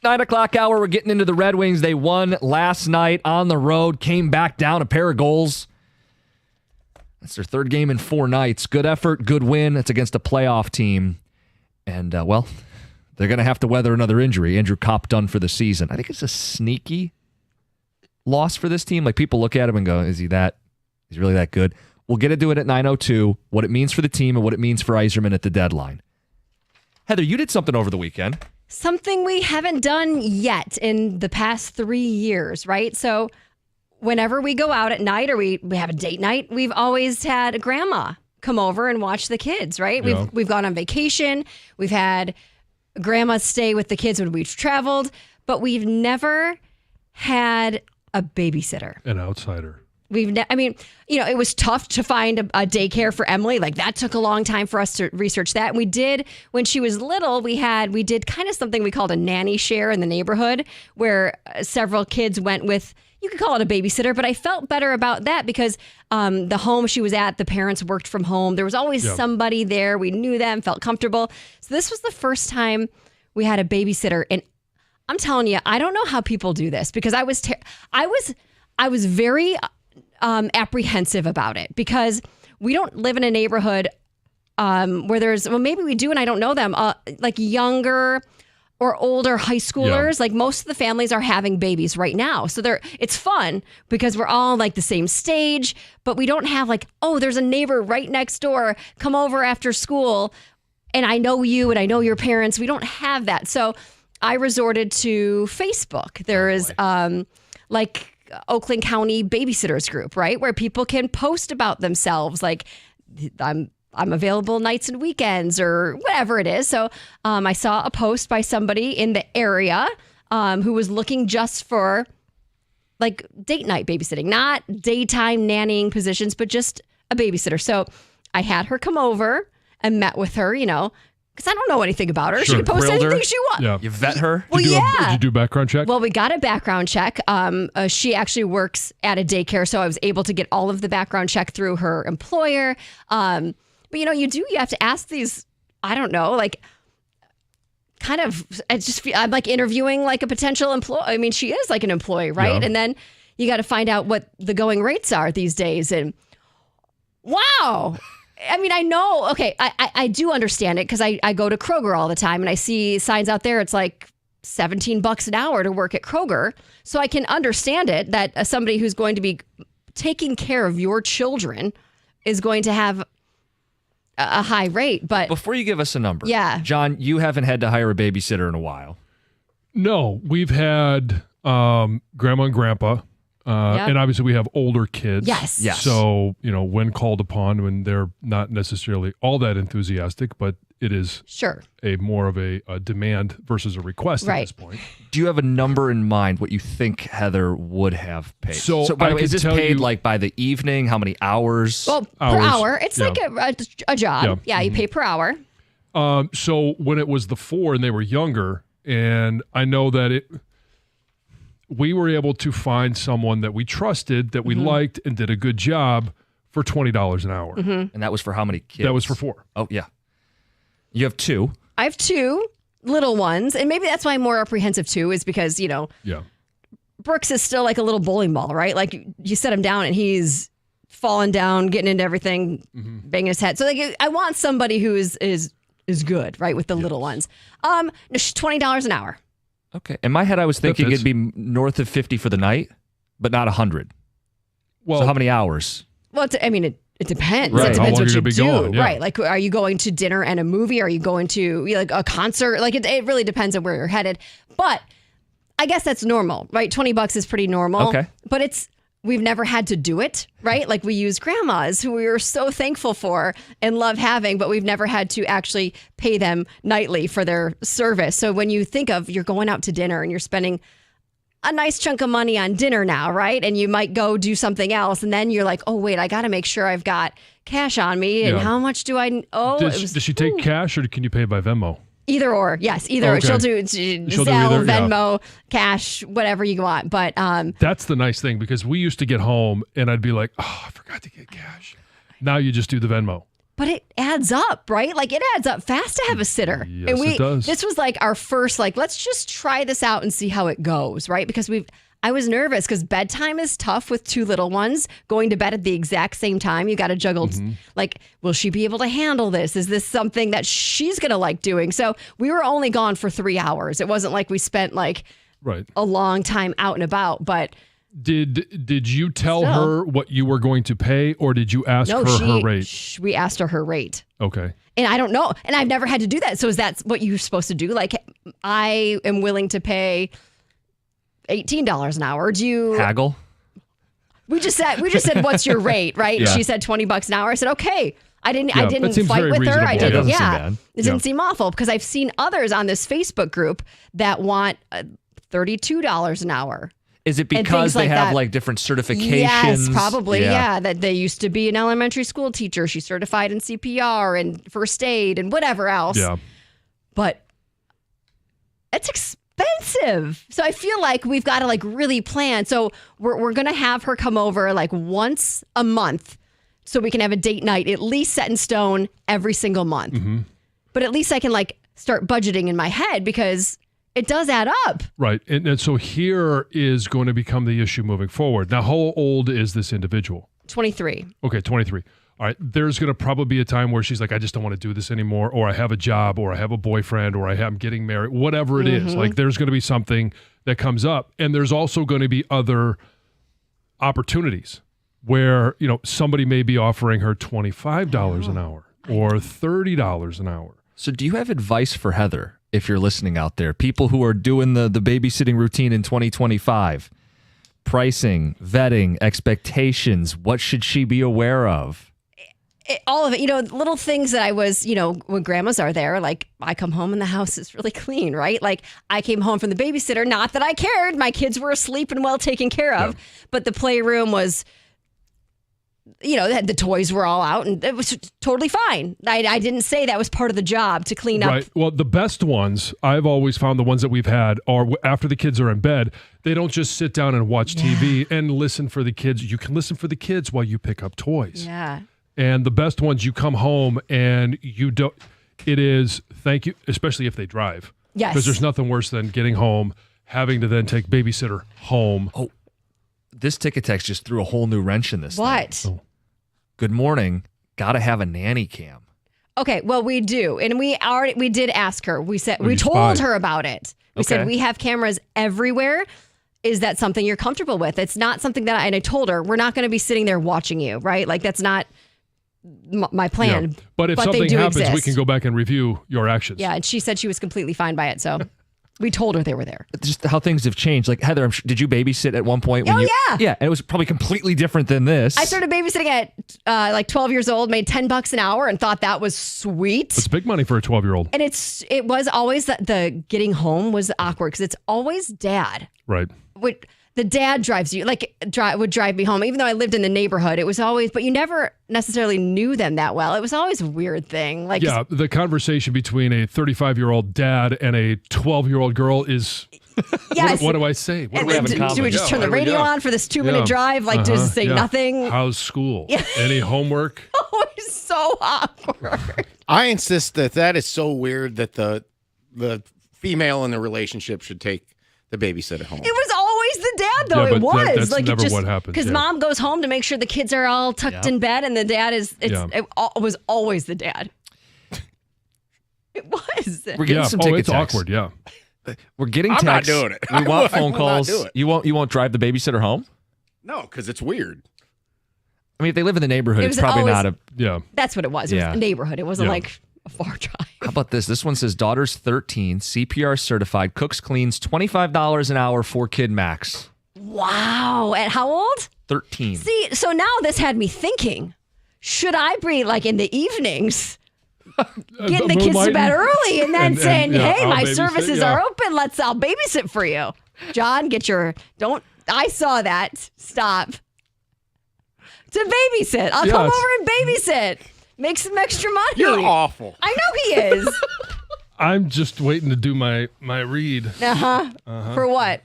9 o'clock hour, we're getting into the Red Wings. They won last night on the road, came back down a pair of goals. That's their third game in 4 nights. Good effort, good win. It's against a playoff team. And, well, they're going to have to weather another injury. Andrew Kopp done for the season. I think it's a sneaky loss for this team. Like, people look at him and go, is he really that good? We'll get into it at 9:02, what it means for the team and what it means for Yzerman at the deadline. Heather, you did something over the weekend. Something we haven't done yet in the past 3 years, right? So whenever we go out at night or we have a date night, we've always had a grandma come over and watch the kids, right? Yeah. We've gone on vacation. We've had grandma stay with the kids when we've traveled, but we've never had a babysitter. An outsider. It was tough to find a daycare for Emily. Like, that took a long time for us to research that. And we did, when she was little, we did kind of something we called a nanny share in the neighborhood, where several kids went with, you could call it a babysitter, but I felt better about that because the home she was at, the parents worked from home. There was always somebody there. We knew them, felt comfortable. So this was the first time we had a babysitter. And I'm telling you, I don't know how people do this, because I was very apprehensive about it, because we don't live in a neighborhood where maybe we do and I don't know them, like younger or older high schoolers. Like, most of the families are having babies right now. So it's fun because we're all like the same stage, but we don't have like, oh, there's a neighbor right next door, come over after school and I know you and I know your parents. We don't have that. So I resorted to Facebook. There is Oakland County Babysitters Group, right? Where people can post about themselves, like, I'm available nights and weekends or whatever it is. So I saw a post by somebody in the area who was looking just for like date night babysitting, not daytime nannying positions, but just a babysitter. So I had her come over and met with her, because I don't know anything about her. Sure. She can post anything she wants. Yeah. You vet her? Well, Did you do a background check? Well, we got a background check. She actually works at a daycare, so I was able to get all of the background check through her employer. But you have to ask these, I don't know, like, kind of, I'm like interviewing like a potential employee. I mean, she is like an employee, right? Yeah. And then you got to find out what the going rates are these days. And wow. I mean, I know, okay, I do understand it because I go to Kroger all the time and I see signs out there. It's like $17 an hour to work at Kroger. So I can understand it that somebody who's going to be taking care of your children is going to have a high rate. But before you give us a number, yeah, John, you haven't had to hire a babysitter in a while. No, we've had grandma and grandpa. And obviously we have older kids. Yes. So, when called upon, when they're not necessarily all that enthusiastic, but it is a more of a demand versus a request at this point. Do you have a number in mind what you think Heather would have paid? So by the way, is this paid like by the evening? How many hours? Well, per hour. It's like a job. Yeah, you pay per hour. So when it was the 4 and they were younger, and I know that we were able to find someone that we trusted, that we liked, and did a good job for $20 an hour. Mm-hmm. And that was for how many kids? That was for 4. Oh, yeah. You have 2. I have 2 little ones. And maybe that's why I'm more apprehensive too, is because, Brooks is still like a little bowling ball, right? Like, you set him down and he's falling down, getting into everything, banging his head. So like, I want somebody who is good, right, with the little ones. $20 an hour. Okay. In my head, I was thinking it'd be north of 50 for the night, but not 100. Well, so how many hours? Well, it depends. Right. It depends what you do. Going, yeah. Right. Like, are you going to dinner and a movie? Are you going to like a concert? Like, it really depends on where you're headed. But I guess that's normal, right? $20 is pretty normal. Okay. But we've never had to do it, right? Like, we use grandmas who we are so thankful for and love having, but we've never had to actually pay them nightly for their service. So when you think of you're going out to dinner and you're spending a nice chunk of money on dinner now, right? And you might go do something else. And then you're like, oh, wait, I got to make sure I've got cash on me. And how much do I owe? Does she take cash or can you pay by Venmo? Either or. Yes, either. Okay. She'll do Zelle, Venmo, cash, whatever you want. But that's the nice thing, because we used to get home and I'd be like, oh, I forgot to get cash. Now you just do the Venmo. But it adds up, right? Like it adds up fast to have a sitter. Yes, and it does. This was like our first, like, let's just try this out and see how it goes, right? Because I was nervous because bedtime is tough with two little ones going to bed at the exact same time. You got to juggle, like, will she be able to handle this? Is this something that she's going to like doing? So we were only gone for 3 hours. It wasn't like we spent like a long time out and about, but. Did you tell her what you were going to pay, or did you ask her rate? We asked her rate. Okay. And I don't know. And I've never had to do that. So is that what you're supposed to do? Like, I am willing to pay $18 an hour. Do you haggle? We just said, what's your rate, right? Yeah. She said $20 an hour. I said, okay. I didn't that fight with her. I didn't. Seem bad. It didn't seem awful because I've seen others on this Facebook group that want $32 an hour. Is it because they have like different certifications? Yes, probably. Yeah. That they used to be an elementary school teacher. She's certified in CPR and first aid and whatever else. Yeah. But it's expensive. So I feel like we've got to like really plan. So we're going to have her come over like once a month so we can have a date night, at least set in stone every single month. Mm-hmm. But at least I can like start budgeting in my head because it does add up. Right. And so here is going to become the issue moving forward. Now, how old is this individual? 23. Okay, 23. All right. There's going to probably be a time where she's like, I just don't want to do this anymore, or I have a job, or I have a boyfriend, or I'm getting married, whatever it is. Like there's going to be something that comes up. And there's also going to be other opportunities where, somebody may be offering her $25 an hour or $30 an hour. So do you have advice for Heather, if you're listening out there? People who are doing the babysitting routine in 2025, pricing, vetting, expectations, what should she be aware of? All of it, little things that I was, when grandmas are there, like I come home and the house is really clean, right? Like I came home from the babysitter, not that I cared. My kids were asleep and well taken care of, but the playroom was, the toys were all out and it was totally fine. I didn't say that was part of the job to clean up. Right. Well, the best ones, I've always found the ones that we've had are after the kids are in bed, they don't just sit down and watch TV and listen for the kids. You can listen for the kids while you pick up toys. Yeah. And the best ones, you come home and it is thank you, especially if they drive. Yes. Because there's nothing worse than getting home, having to then take babysitter home. Oh, this ticket text just threw a whole new wrench in this What? thing. Good morning. Got to have a nanny cam. Okay, well, we do. And we did ask her. We said, we you told spy? her about it. We said, we have cameras everywhere. Is that something you're comfortable with? It's not something that and I told her, we're not going to be sitting there watching you, right? Like that's not my plan. Yeah. But if they something do happens, we exist. can go back and review your actions. Yeah, and she said she was completely fine by it. So we told her they were there. Just how things have changed. Like Heather, did you babysit at one point? Yeah. Yeah, and it was probably completely different than this. I started babysitting at like 12 years old, made $10 an hour, and thought that was sweet. It's big money for a 12-year-old. And it was always the getting home was awkward because it's always dad. Right. The dad drives you, would drive me home. Even though I lived in the neighborhood, it was always, but you never necessarily knew them that well. It was always a weird thing. Like, yeah, the conversation between a 35-year-old dad and a 12-year-old girl is, what do I say? What do we have in common? Do we just turn the radio on for this 2-minute drive? Like, just say nothing? How's school? Any homework? Oh, it's so awkward. I insist that is so weird that the female in the relationship should take the babysitter home. It was always the dad, though. Yeah, it but was that's like never it just what happens. because mom goes home to make sure the kids are all tucked in bed, and the dad is. It was always the dad. It was. We're getting some ticket it's texts. awkward. Yeah, we're getting I'm not texts. doing it. We want I phone will not calls. do it. You won't drive the babysitter home? No, because it's weird. I mean, if they live in the neighborhood, It it's was probably always- not a. yeah. That's what it was. It was a neighborhood. It wasn't Yeah. like a far drive. How about this? This one says daughter's 13, CPR certified, cooks, cleans, $25 an hour, 4-kid max. Wow. At how old? 13. See, so now this had me thinking, should I be like in the evenings getting the kids to bed early and then saying, hey, I'll my babysit, services are open. I'll babysit for you. John, I saw that. Stop. To babysit. I'll come over and babysit. Make some extra money. You're awful. I know he is. I'm just waiting to do my read. For what?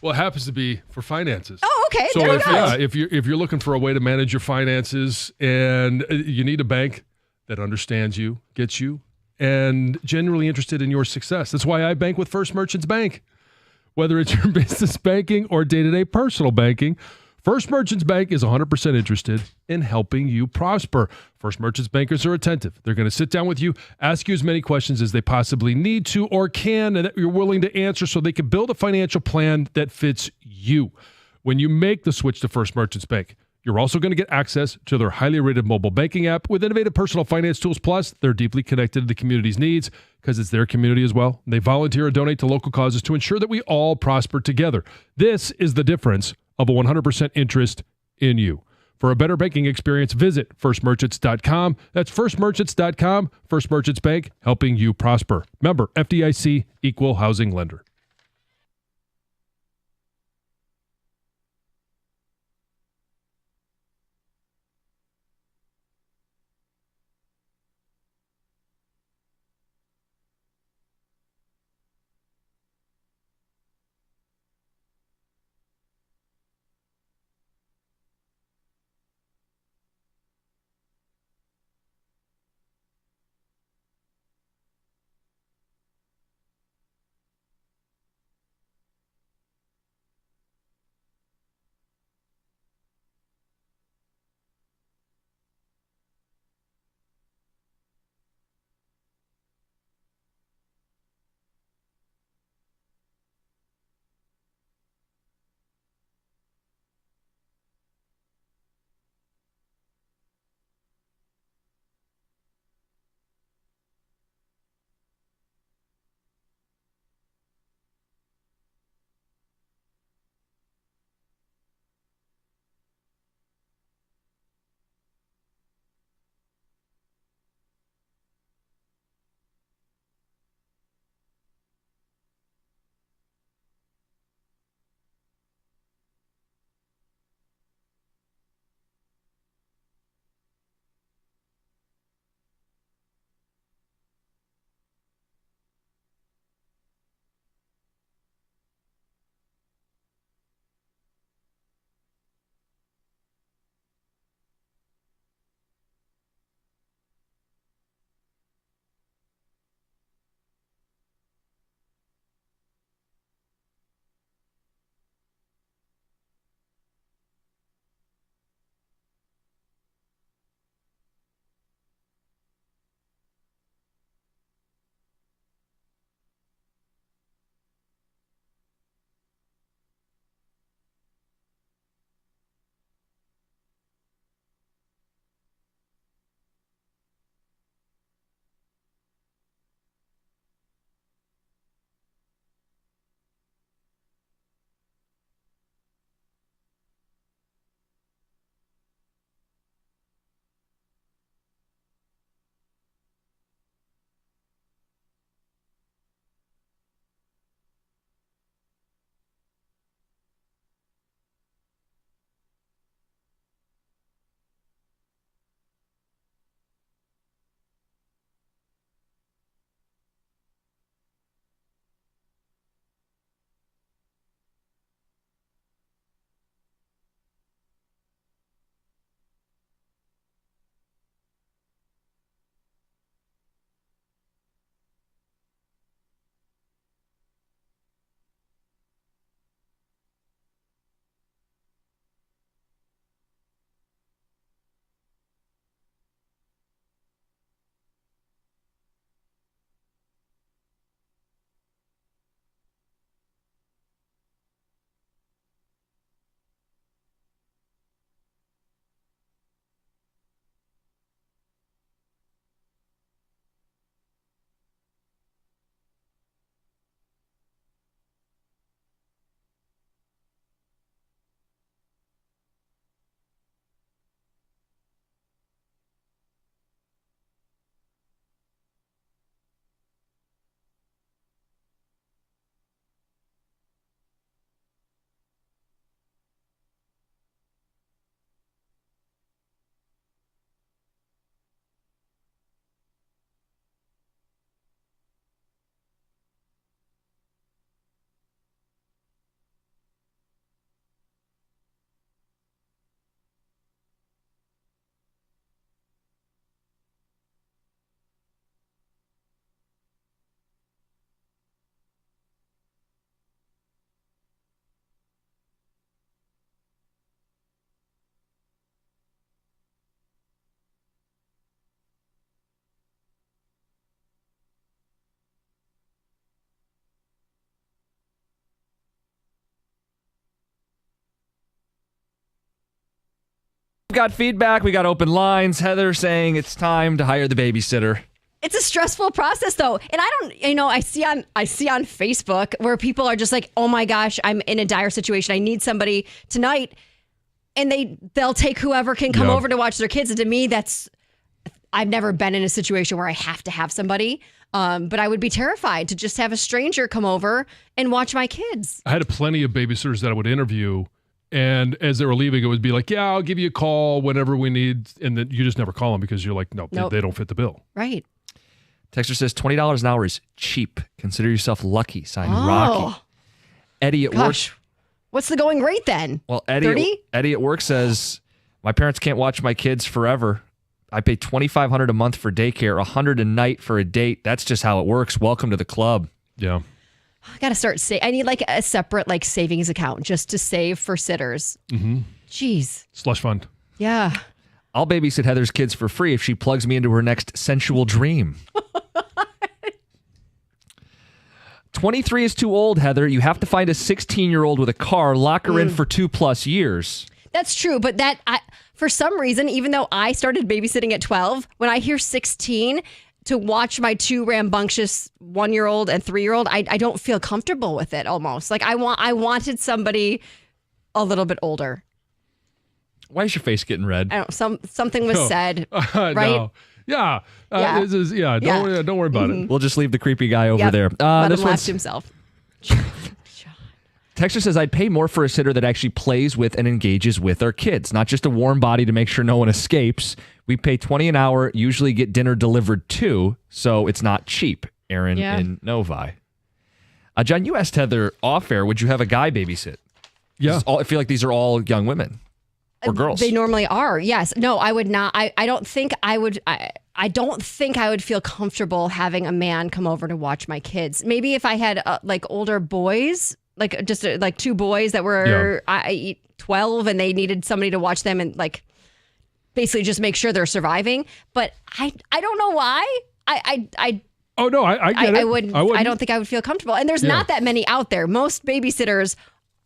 Well, it happens to be for finances. Oh, okay. So there we go. if you're looking for a way to manage your finances and you need a bank that understands you, gets you, and genuinely interested in your success. That's why I bank with First Merchants Bank. Whether it's your business banking or day-to-day personal banking, First Merchants Bank is 100% interested in helping you prosper. First Merchants bankers are attentive. They're going to sit down with you, ask you as many questions as they possibly need to or can, and that you're willing to answer so they can build a financial plan that fits you. When you make the switch to First Merchants Bank, you're also going to get access to their highly rated mobile banking app with innovative personal finance tools. Plus, they're deeply connected to the community's needs because it's their community as well. They volunteer and donate to local causes to ensure that we all prosper together. This is the difference of a 100% interest in you. For a better banking experience, visit firstmerchants.com. That's firstmerchants.com. First Merchants Bank, helping you prosper. Member FDIC, equal housing lender. got feedback. We got open lines. Heather saying it's time to hire the babysitter. It's a stressful process though. And I see on Facebook where people are just like, "Oh my gosh, I'm in a dire situation. I need somebody tonight." And they'll take whoever can come over to watch their kids. And to me, I've never been in a situation where I have to have somebody. But I would be terrified to just have a stranger come over and watch my kids. I had plenty of babysitters that I would interview, and as they were leaving, it would be like, "Yeah, I'll give you a call whenever we need," and then you just never call them because you're like, "Nope. They don't fit the bill." Right. Texter says $20 an hour is cheap. Consider yourself lucky. Signed, Rocky. Eddie at work. What's the going rate then? Well, 30? Eddie at work says, my parents can't watch my kids forever. I pay $2,500 a month for daycare, $100 a night for a date. That's just how it works. Welcome to the club. Yeah. I got to start I need like a separate like savings account just to save for sitters. Mm-hmm. Jeez. Slush fund. Yeah. I'll babysit Heather's kids for free if she plugs me into her next sensual dream. 23 is too old, Heather. You have to find a 16-year-old with a car, lock her in for 2+ years. That's true, but for some reason, even though I started babysitting at 12, when I hear 16 to watch my 2 rambunctious 1-year-old and 3-year-old, I don't feel comfortable with it almost. Like I wanted somebody a little bit older. Why is your face getting red? I don't. Something was said, right? No. Yeah. Don't worry about it. We'll just leave the creepy guy over there. Let him laugh to himself. Texter says, I'd pay more for a sitter that actually plays with and engages with our kids, not just a warm body to make sure no one escapes. We pay $20 an hour, usually get dinner delivered too, so it's not cheap. Aaron in Novi. John, you asked Heather off air, would you have a guy babysit? Yeah. I feel like these are all young women. Or girls. They normally are. Yes. No, I would not. I don't think I would. I don't think I would feel comfortable having a man come over to watch my kids. Maybe if I had like older boys, like just like 2 boys that were 12 and they needed somebody to watch them and like basically just make sure they're surviving. But I don't know why. I get it. I wouldn't. I don't think I would feel comfortable. And there's not that many out there. Most babysitters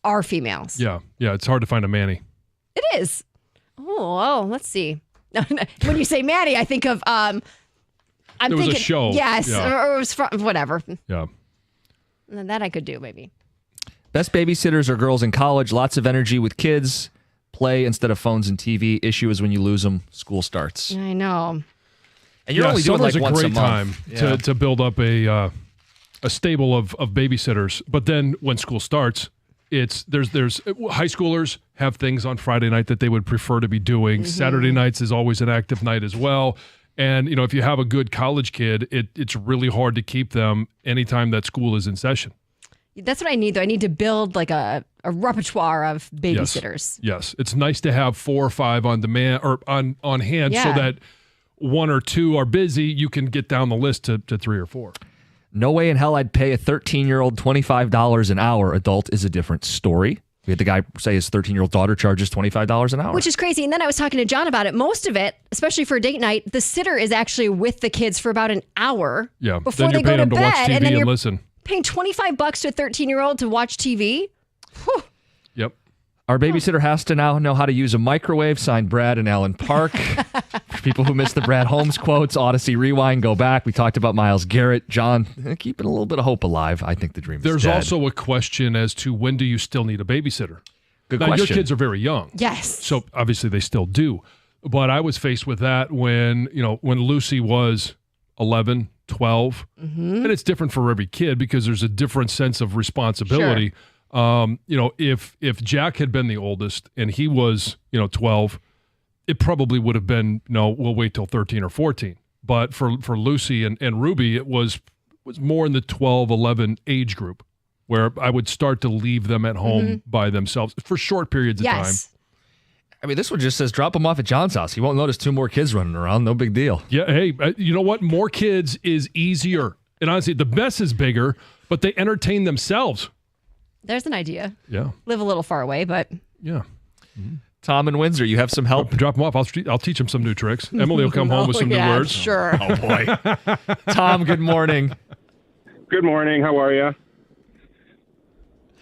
are females. Yeah. It's hard to find a Manny. It is. Oh, let's see. When you say Manny, I think of I'm thinking a show. Yes, or it was from whatever. Yeah. That I could do maybe. Best babysitters are girls in college, lots of energy with kids, play instead of phones and TV. Issue is when you lose them, school starts. I know. And you're only doing like once a month. Summer's a great time to build up a stable of babysitters. But then when school starts, there's high schoolers have things on Friday night that they would prefer to be doing. Mm-hmm. Saturday nights is always an active night as well. And, if you have a good college kid, it's really hard to keep them anytime that school is in session. That's what I need, though. I need to build like a repertoire of babysitters. Yes. It's nice to have 4 or 5 on demand or on hand so that 1 or 2 are busy. You can get down the list to 3 or 4. No way in hell I'd pay a 13-year-old $25 an hour. Adult is a different story. We had the guy say his 13-year-old daughter charges $25 an hour. Which is crazy. And then I was talking to John about it. Most of it, especially for a date night, the sitter is actually with the kids for about an hour before they go to bed. Watch TV and then you're listen. paying $25 to a 13-year-old to watch TV. Whew. Yep. Our babysitter has to now know how to use a microwave, signed Brad and Alan Park. For people who missed the Brad Holmes quotes, Odyssey Rewind, go back. We talked about Myles Garrett. John, keeping a little bit of hope alive. I think the dream is dead. There's also a question as to when do you still need a babysitter? Good now, question. Your kids are very young. Yes. So obviously they still do. But I was faced with that when Lucy was 11, 12. Mm-hmm. And it's different for every kid because there's a different sense of responsibility. Sure. If Jack had been the oldest and he was, 12, it probably would have been, we'll wait till 13 or 14. But for Lucy and Ruby, it was more in the 12, 11 age group where I would start to leave them at home by themselves for short periods of time. I mean, this one just says drop them off at John's house. He won't notice 2 more kids running around. No big deal. Yeah. Hey, you know what? More kids is easier. And honestly, the mess is bigger, but they entertain themselves. There's an idea. Yeah. Live a little far away, but. Yeah. Mm-hmm. Tom in Windsor, you have some help? Drop them off. I'll teach them some new tricks. Emily will come home with some new words. Sure. Oh, boy. Tom, good morning. Good morning. How are you?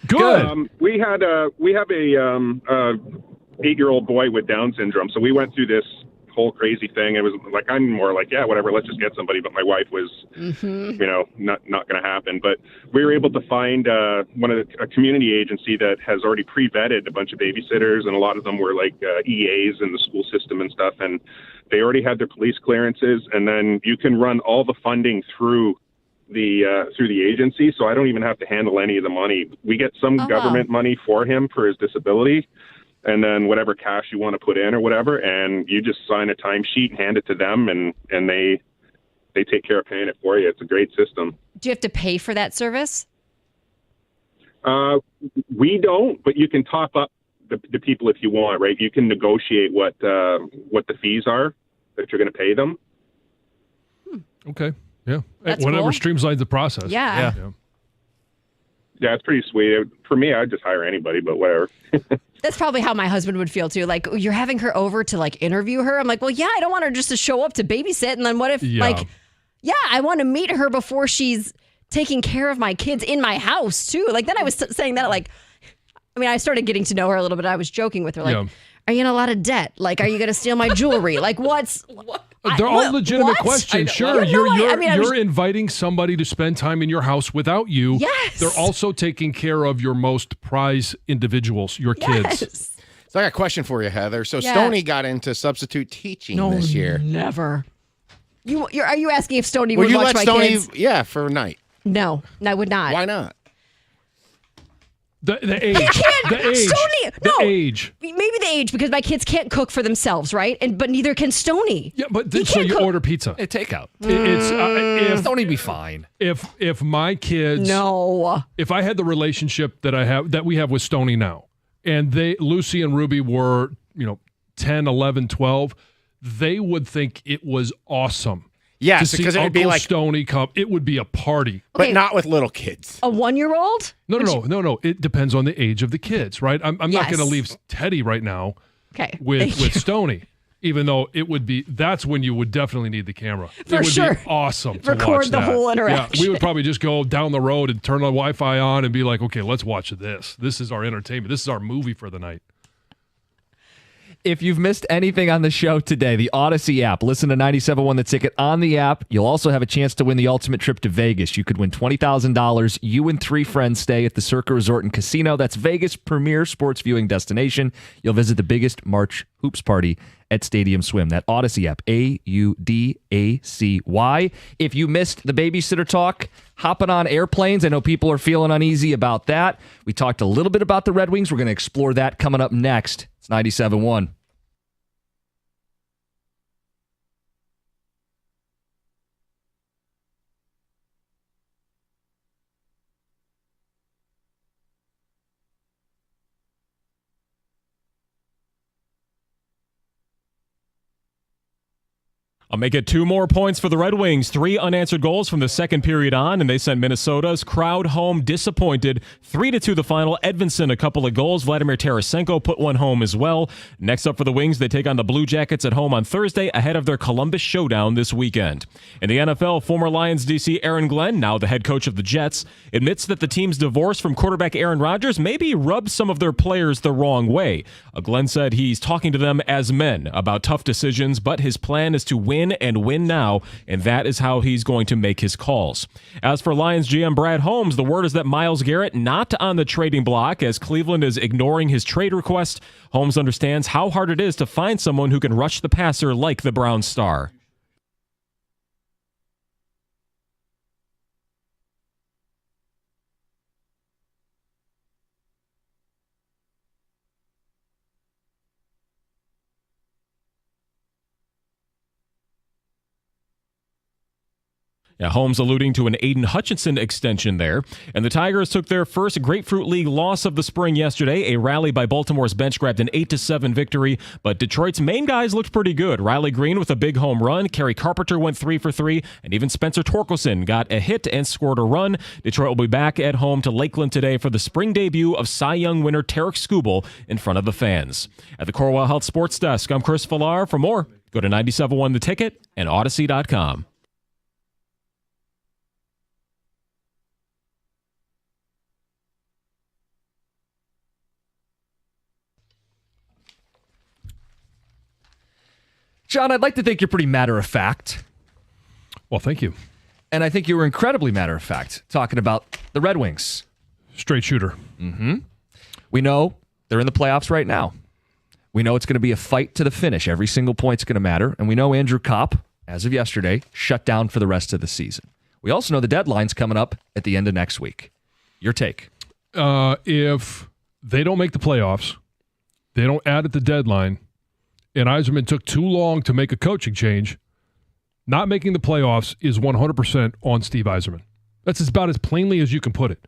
Good. We have a 8-year-old boy with Down syndrome. So we went through this whole crazy thing. It was like, I'm more like, yeah, whatever, let's just get somebody. But my wife was, not going to happen. But we were able to find a community agency that has already pre-vetted a bunch of babysitters, and a lot of them were like EAs in the school system and stuff. And they already had their police clearances, and then you can run all the funding through the agency. So I don't even have to handle any of the money. We get some government money for him for his disability, and then whatever cash you want to put in or whatever, and you just sign a timesheet and hand it to them, and they take care of paying it for you. It's a great system. Do you have to pay for that service? We don't, but you can top up the people if you want, right? You can negotiate what the fees are that you're going to pay them. Okay. Yeah. That's Whatever cool. streamlines the process. Yeah. Yeah, it's pretty sweet. For me, I'd just hire anybody, but whatever. That's probably how my husband would feel too. Like, you're having her over to like interview her. I'm like, well, yeah, I don't want her just to show up to babysit. And then what if I want to meet her before she's taking care of my kids in my house too. Like then I was saying that I started getting to know her a little bit. I was joking with her like, are you in a lot of debt? Like, are you going to steal my jewelry? Like what? They're all legitimate questions. Sure, you're was inviting somebody to spend time in your house without you. Yes. They're also taking care of your most prized individuals, your kids. So I got a question for you, Heather. So Yeah. Stoney got into substitute teaching this year. Never. Are you asking if Stoney Would would you watch let my Stoney? kids? Yeah, for a night. No, I would not. Why not? The age. The age. Stoney, the no. age. Maybe the age, because my kids can't cook for themselves, right? But neither can Stoney. Yeah, but He so can't you cook. order pizza. Hey, takeout. If Stoney be fine. If my kids, No. if I had the relationship that we have with Stoney now, and Lucy and Ruby were 10, 11, 12, they would think it was awesome. Yes, to because see it would be Uncle like, Stoney come. It would be a party. but not with little kids. A 1-year-old? No. It depends on the age of the kids, right? I'm not Yes. going to leave Teddy right now Okay. with Stoney, even though it would be. That's when you would definitely need the camera. For it would sure. be awesome to Record watch the that. whole Yeah, interaction. we would probably just go down the road and turn the Wi-Fi on and be like, okay, let's watch this. This is our entertainment. This is our movie for the night. If you've missed anything on the show today, the Odyssey app, listen to 97.1 The Ticket on the app. You'll also have a chance to win the ultimate trip to Vegas. You could win $20,000. You and 3 friends stay at the Circa Resort and Casino. That's Vegas' premier sports viewing destination. You'll visit the biggest March hoops party at Stadium Swim. That Odyssey app, Audacy. If you missed the babysitter talk, hopping on airplanes, I know people are feeling uneasy about that. We talked a little bit about the Red Wings. We're going to explore that coming up next. It's 97.1. I'll make it 2 more points for the Red Wings. 3 unanswered goals from the second period on, and they sent Minnesota's crowd home disappointed. 3-2 the final. Edvinsson a couple of goals. Vladimir Tarasenko put one home as well. Next up for the Wings, they take on the Blue Jackets at home on Thursday ahead of their Columbus showdown this weekend. In the NFL, former Lions DC Aaron Glenn, now the head coach of the Jets, admits that the team's divorce from quarterback Aaron Rodgers maybe rubbed some of their players the wrong way. Glenn said he's talking to them as men about tough decisions, but his plan is to win and win now, and that is how he's going to make his calls. As for Lions GM Brad Holmes, the word is that Myles Garrett not on the trading block as Cleveland is ignoring his trade request. Holmes understands how hard it is to find someone who can rush the passer like the Browns star. Yeah, Holmes alluding to an Aiden Hutchinson extension there. And the Tigers took their first Grapefruit League loss of the spring yesterday. A rally by Baltimore's bench grabbed an 8-7 victory, but Detroit's main guys looked pretty good. Riley Green with a big home run. Kerry Carpenter went 3 for 3, and even Spencer Torkelson got a hit and scored a run. Detroit will be back at home to Lakeland today for the spring debut of Cy Young winner Tarek Skubal in front of the fans. At the Corewell Health Sports Desk, I'm Chris Villar. For more, go to 97.1 The Ticket and Odyssey.com. John, I'd like to think you're pretty matter of fact. Well, thank you. And I think you were incredibly matter of fact talking about the Red Wings. Straight shooter. Mm-hmm. We know they're in the playoffs right now. We know it's going to be a fight to the finish. Every single point's going to matter. And we know Andrew Kopp, as of yesterday, shut down for the rest of the season. We also know the deadline's coming up at the end of next week. Your take? If they don't make the playoffs, they don't add at the deadline, and Yzerman took too long to make a coaching change, not making the playoffs is 100% on Steve Yzerman. That's about as plainly as you can put it.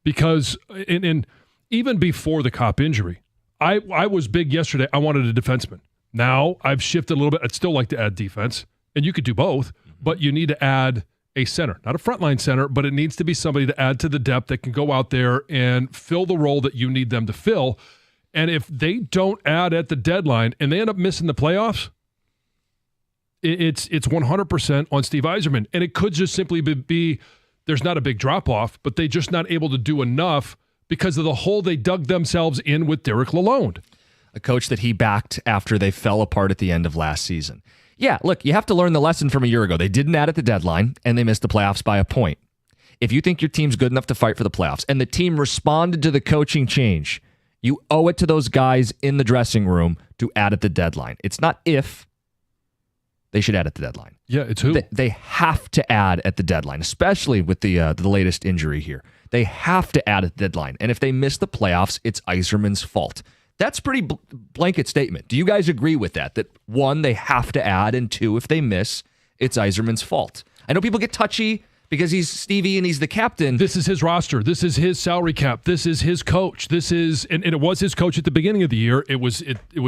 Because in even before the Kopp injury, I was big yesterday. I wanted a defenseman. Now I've shifted a little bit. I'd still like to add defense, and you could do both, but you need to add a center, not a frontline center, but it needs to be somebody to add to the depth that can go out there and fill the role that you need them to fill. And if they don't add at the deadline and they end up missing the playoffs, it's 100% on Steve Yzerman. And it could just simply be there's not a big drop-off, but they're just not able to do enough because of the hole they dug themselves in with Derek Lalonde. A coach that he backed after they fell apart at the end of last season. Yeah, look, you have to learn the lesson from a year ago. They didn't add at the deadline, and they missed the playoffs by a point. If you think your team's good enough to fight for the playoffs, and the team responded to the coaching change, you owe it to those guys in the dressing room to add at the deadline. It's not if. They should add at the deadline. Yeah, it's who. They have to add at the deadline, especially with the latest injury here. They have to add at the deadline. And if they miss the playoffs, it's Yzerman's fault. That's a pretty blanket statement. Do you guys agree with that? That one, they have to add, and two, if they miss, it's Yzerman's fault. I know people get touchy because he's Stevie and he's the captain. This is his roster. This is his salary cap. This is his coach. This is, and it was his coach at the beginning of the year. It was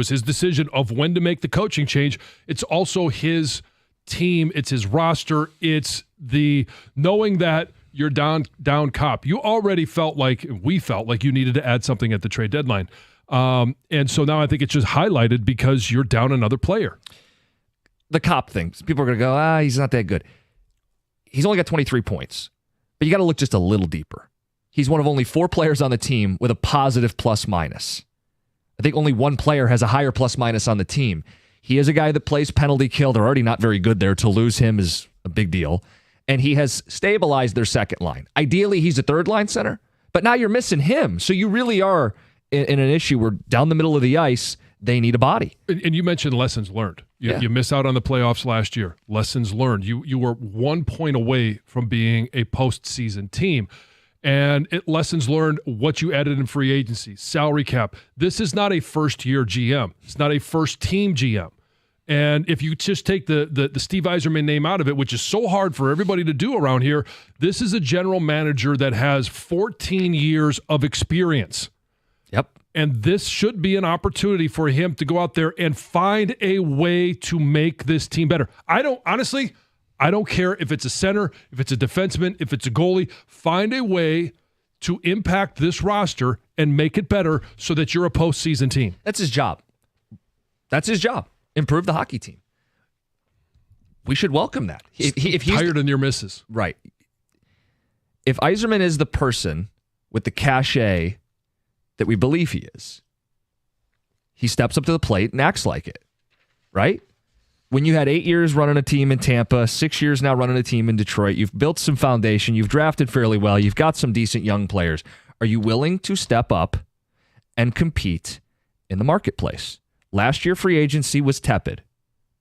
his decision of when to make the coaching change. It's also his team. It's his roster. It's the knowing that you're down Kopp. You already we felt like you needed to add something at the trade deadline. And so now I think it's just highlighted because you're down another player. The Kopp thing. People are going to go, he's not that good. He's only got 23 points, but you got to look just a little deeper. He's one of only 4 players on the team with a positive plus-minus. I think only one player has a higher plus-minus on the team. He is a guy that plays penalty kill. They're already not very good there. To lose him is a big deal. And he has stabilized their second line. Ideally, he's a third-line center, but now you're missing him. So you really are in an issue where down the middle of the ice, they need a body. And you mentioned lessons learned. You miss out on the playoffs last year. Lessons learned. You were 1 point away from being a postseason team. And lessons learned what you added in free agency, salary cap. This is not a first-year GM. It's not a first-team GM. And if you just take the Steve Yzerman name out of it, which is so hard for everybody to do around here, this is a general manager that has 14 years of experience. Yep. And this should be an opportunity for him to go out there and find a way to make this team better. I don't care if it's a center, if it's a defenseman, if it's a goalie. Find a way to impact this roster and make it better so that you're a postseason team. That's his job. Improve the hockey team. We should welcome that. If he's tired of near misses. Right. If Yzerman is the person with the cachet that we believe he is, he steps up to the plate and acts like it, right? When you had 8 years running a team in Tampa, 6 years now running a team in Detroit, you've built some foundation, you've drafted fairly well, you've got some decent young players. Are you willing to step up and compete in the marketplace? Last year, free agency was tepid.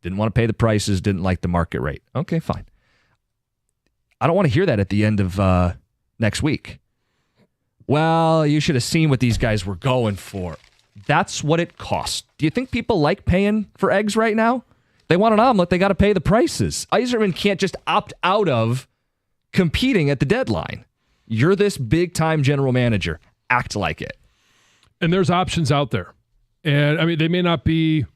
Didn't want to pay the prices, didn't like the market rate. Okay, fine. I don't want to hear that at the end of next week. Well, you should have seen what these guys were going for. That's what it costs. Do you think people like paying for eggs right now? They want an omelet, they got to pay the prices. Yzerman can't just opt out of competing at the deadline. You're this big-time general manager. Act like it. And there's options out there. And, I mean, they may not be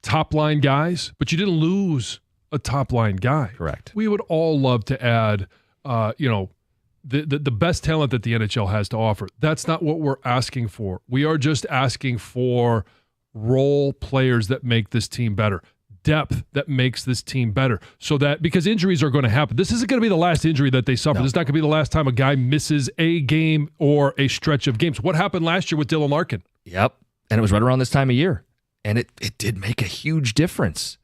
top-line guys, but you didn't lose a top-line guy. Correct. We would all love to add, the best talent that the NHL has to offer. That's not what we're asking for. We are just asking for role players that make this team better, depth that makes this team better, so that because injuries are going to happen. This isn't going to be the last injury that they suffer. No. This is not going to be the last time a guy misses a game or a stretch of games. What happened last year with Dylan Larkin? Yep. And it was right around this time of year. And it did make a huge difference.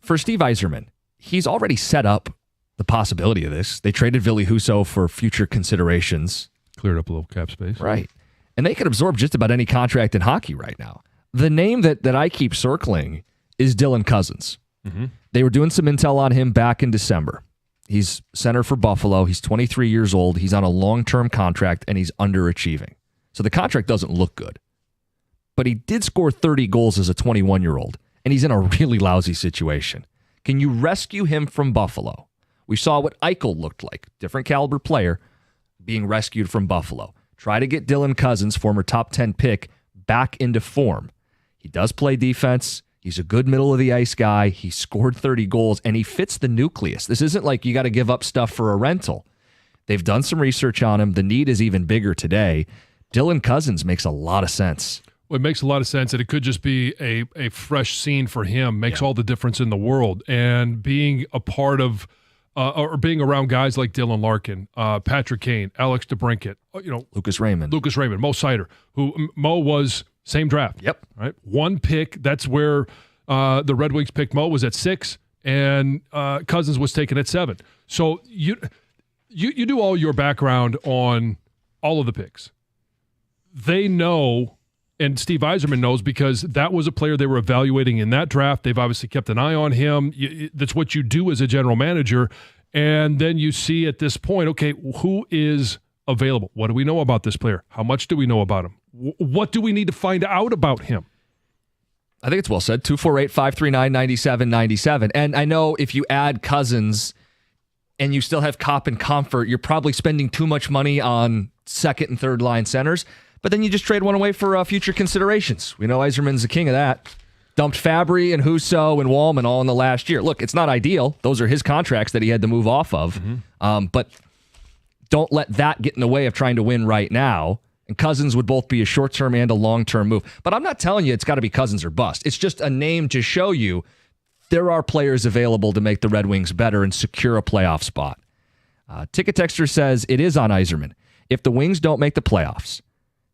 for Steve Yzerman, he's already set up the possibility of this. They traded Ville Husso for future considerations. Cleared up a little cap space. Right. And they could absorb just about any contract in hockey right now. The name that I keep circling is Dylan Cousins. Mm-hmm. They were doing some intel on him back in December. He's center for Buffalo. He's 23 years old. He's on a long-term contract, and he's underachieving. So the contract doesn't look good. But he did score 30 goals as a 21-year-old, and he's in a really lousy situation. Can you rescue him from Buffalo? We saw what Eichel looked like, different caliber player, being rescued from Buffalo. Try to get Dylan Cousins, former top 10 pick, back into form. He does play defense. He's a good middle-of-the-ice guy. He scored 30 goals, and he fits the nucleus. This isn't like you got to give up stuff for a rental. They've done some research on him. The need is even bigger today. Dylan Cousins makes a lot of sense. Well, it makes a lot of sense, and it could just be a fresh scene for him. Makes all the difference in the world. And being a part of or being around guys like Dylan Larkin, Patrick Kane, Alex DeBrincat, Lucas Raymond, Mo Seider, who Mo was same draft. Yep. Right. One pick. That's where the Red Wings picked Mo was at 6, and Cousins was taken at 7. So you do all your background on all of the picks. They know, and Steve Yzerman knows, because that was a player they were evaluating in that draft. They've obviously kept an eye on him. That's what you do as a general manager. And then you see at this point, okay, who is available? What do we know about this player? How much do we know about him? What do we need to find out about him? I think it's well said. 248-539-9797. And I know if you add Cousins and you still have Kopp and Comfort, you're probably spending too much money on second and third line centers. But then you just trade one away for future considerations. We know Yzerman's the king of that. Dumped Fabry and Husso and Wallman all in the last year. Look, it's not ideal. Those are his contracts that he had to move off of. Mm-hmm. But don't let that get in the way of trying to win right now. And Cousins would both be a short-term and a long-term move. But I'm not telling you it's got to be Cousins or bust. It's just a name to show you there are players available to make the Red Wings better and secure a playoff spot. Ticket Texter says it is on Yzerman. If the Wings don't make the playoffs,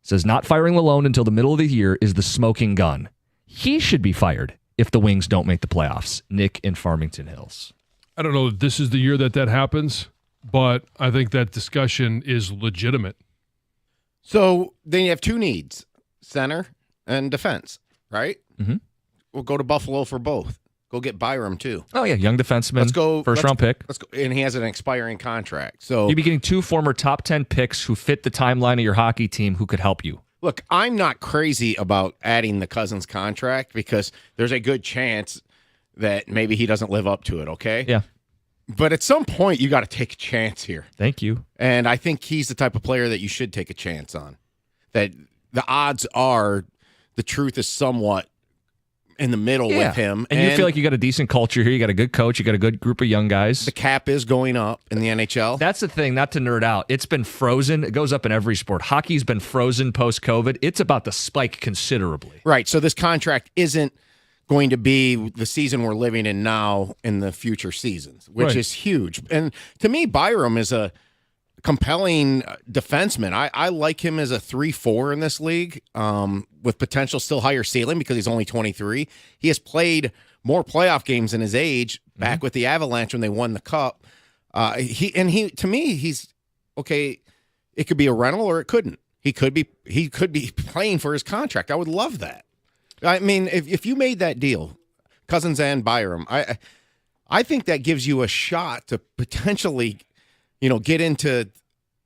says not firing Lalonde until the middle of the year is the smoking gun. He should be fired if the Wings don't make the playoffs. Nick in Farmington Hills. I don't know if this is the year that happens, but I think that discussion is legitimate. So then you have two needs, center and defense, right? Mm-hmm. We'll go to Buffalo for both. Go get Byram, too. Oh, yeah, young defenseman, let's go, first-round pick. Let's go, and he has an expiring contract. So you'd be getting 2 former top 10 picks who fit the timeline of your hockey team who could help you. Look, I'm not crazy about adding the Cousins contract because there's a good chance that maybe he doesn't live up to it, okay? Yeah. But at some point, you got to take a chance here. Thank you. And I think he's the type of player that you should take a chance on. That the odds are the truth is somewhat in the middle with him. And you feel like you got a decent culture here. You got a good coach. You got a good group of young guys. The cap is going up in the NHL. That's the thing, not to nerd out. It's been frozen. It goes up in every sport. Hockey's been frozen post-COVID. It's about to spike considerably. Right. So this contract isn't going to be the season we're living in now in the future seasons, which is huge. And to me, Byram is a compelling defenseman. I like him as a 3-4 in this league with potential still higher ceiling because he's only 23. He has played more playoff games in his age back with the Avalanche when they won the Cup. He to me, he's okay. It could be a rental or it couldn't. He could be playing for his contract. I would love that. I mean, if you made that deal, Cousins and Byram, I think that gives you a shot to potentially get into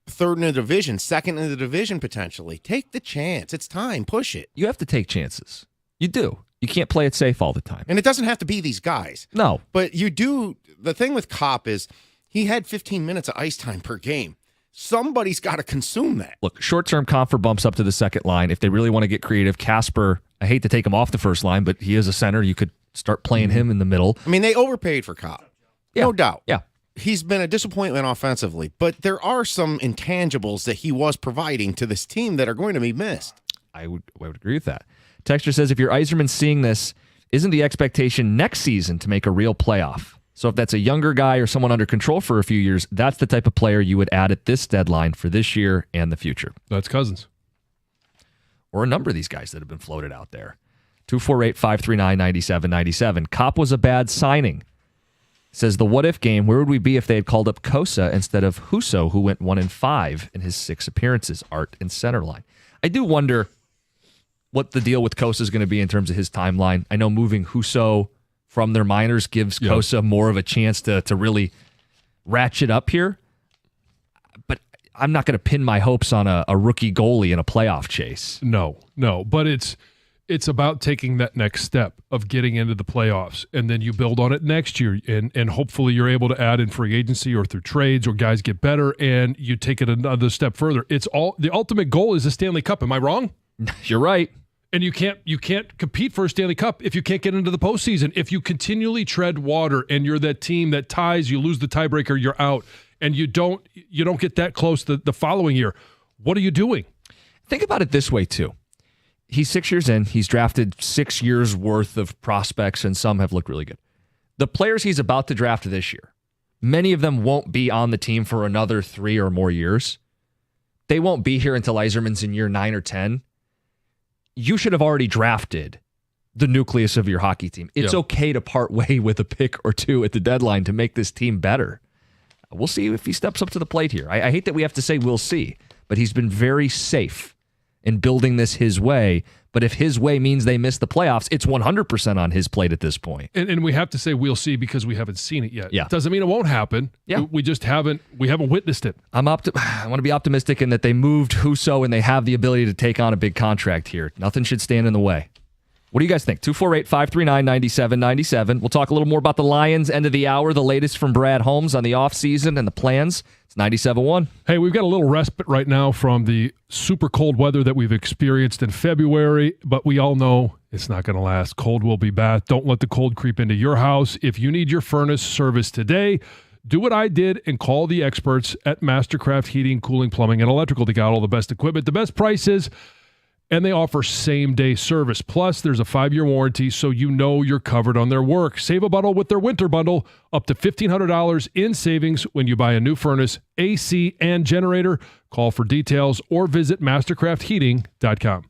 third in the division, second in the division potentially. Take the chance. It's time. Push it. You have to take chances. You do. You can't play it safe all the time. And it doesn't have to be these guys. No. But you do. The thing with Kopp is he had 15 minutes of ice time per game. Somebody's got to consume that. Look, short-term Comfort bumps up to the second line. If they really want to get creative, Casper, I hate to take him off the first line, but he is a center. You could start playing him in the middle. I mean, they overpaid for Kopp. Yeah. No doubt. Yeah. He's been a disappointment offensively, but there are some intangibles that he was providing to this team that are going to be missed. I would agree with that. Texture says, if you're Yzerman seeing this, isn't the expectation next season to make a real playoff? So if that's a younger guy or someone under control for a few years, that's the type of player you would add at this deadline for this year and the future. That's Cousins. Or a number of these guys that have been floated out there. 248-539-9797. Cop was a bad signing. Says the what if game, where would we be if they had called up Kosa instead of Husso, who went 1-5 in his 6 appearances, Art in center line. I do wonder what the deal with Kosa is going to be in terms of his timeline. I know moving Husso from their minors gives Kosa more of a chance to really ratchet up here. But I'm not going to pin my hopes on a rookie goalie in a playoff chase. No. But it's about taking that next step of getting into the playoffs, and then you build on it next year, and hopefully you're able to add in free agency or through trades or guys get better, and you take it another step further. It's all the ultimate goal is the Stanley Cup. Am I wrong? You're right. And you can't compete for a Stanley Cup if you can't get into the postseason. If you continually tread water and you're that team that ties, you lose the tiebreaker, you're out, and you don't get that close the following year. What are you doing? Think about it this way too. He's 6 years in. He's drafted 6 years worth of prospects, and some have looked really good. The players he's about to draft this year, many of them won't be on the team for another 3 or more years. They won't be here until Yzerman's in year 9 or 10. You should have already drafted the nucleus of your hockey team. It's okay to part way with a pick or two at the deadline to make this team better. We'll see if he steps up to the plate here. I hate that we have to say we'll see, but he's been very safe in building this his way. But if his way means they miss the playoffs, it's 100% on his plate at this point. And we have to say we'll see because we haven't seen it yet. Yeah. Doesn't mean it won't happen. Yeah. We just haven't witnessed it. I want to be optimistic in that they moved Husso and they have the ability to take on a big contract here. Nothing should stand in the way. What do you guys think? 248-539-9797. We'll talk a little more about the Lions end of the hour, the latest from Brad Holmes on the offseason and the plans. It's 97.1. Hey, we've got a little respite right now from the super cold weather that we've experienced in February, but we all know it's not going to last. Cold will be back. Don't let the cold creep into your house. If you need your furnace serviced today, do what I did and call the experts at Mastercraft Heating, Cooling, Plumbing, and Electrical. They got all the best equipment, the best prices, and they offer same-day service. Plus, there's a 5-year warranty, so you know you're covered on their work. Save a bundle with their winter bundle, up to $1,500 in savings when you buy a new furnace, AC, and generator. Call for details or visit mastercraftheating.com.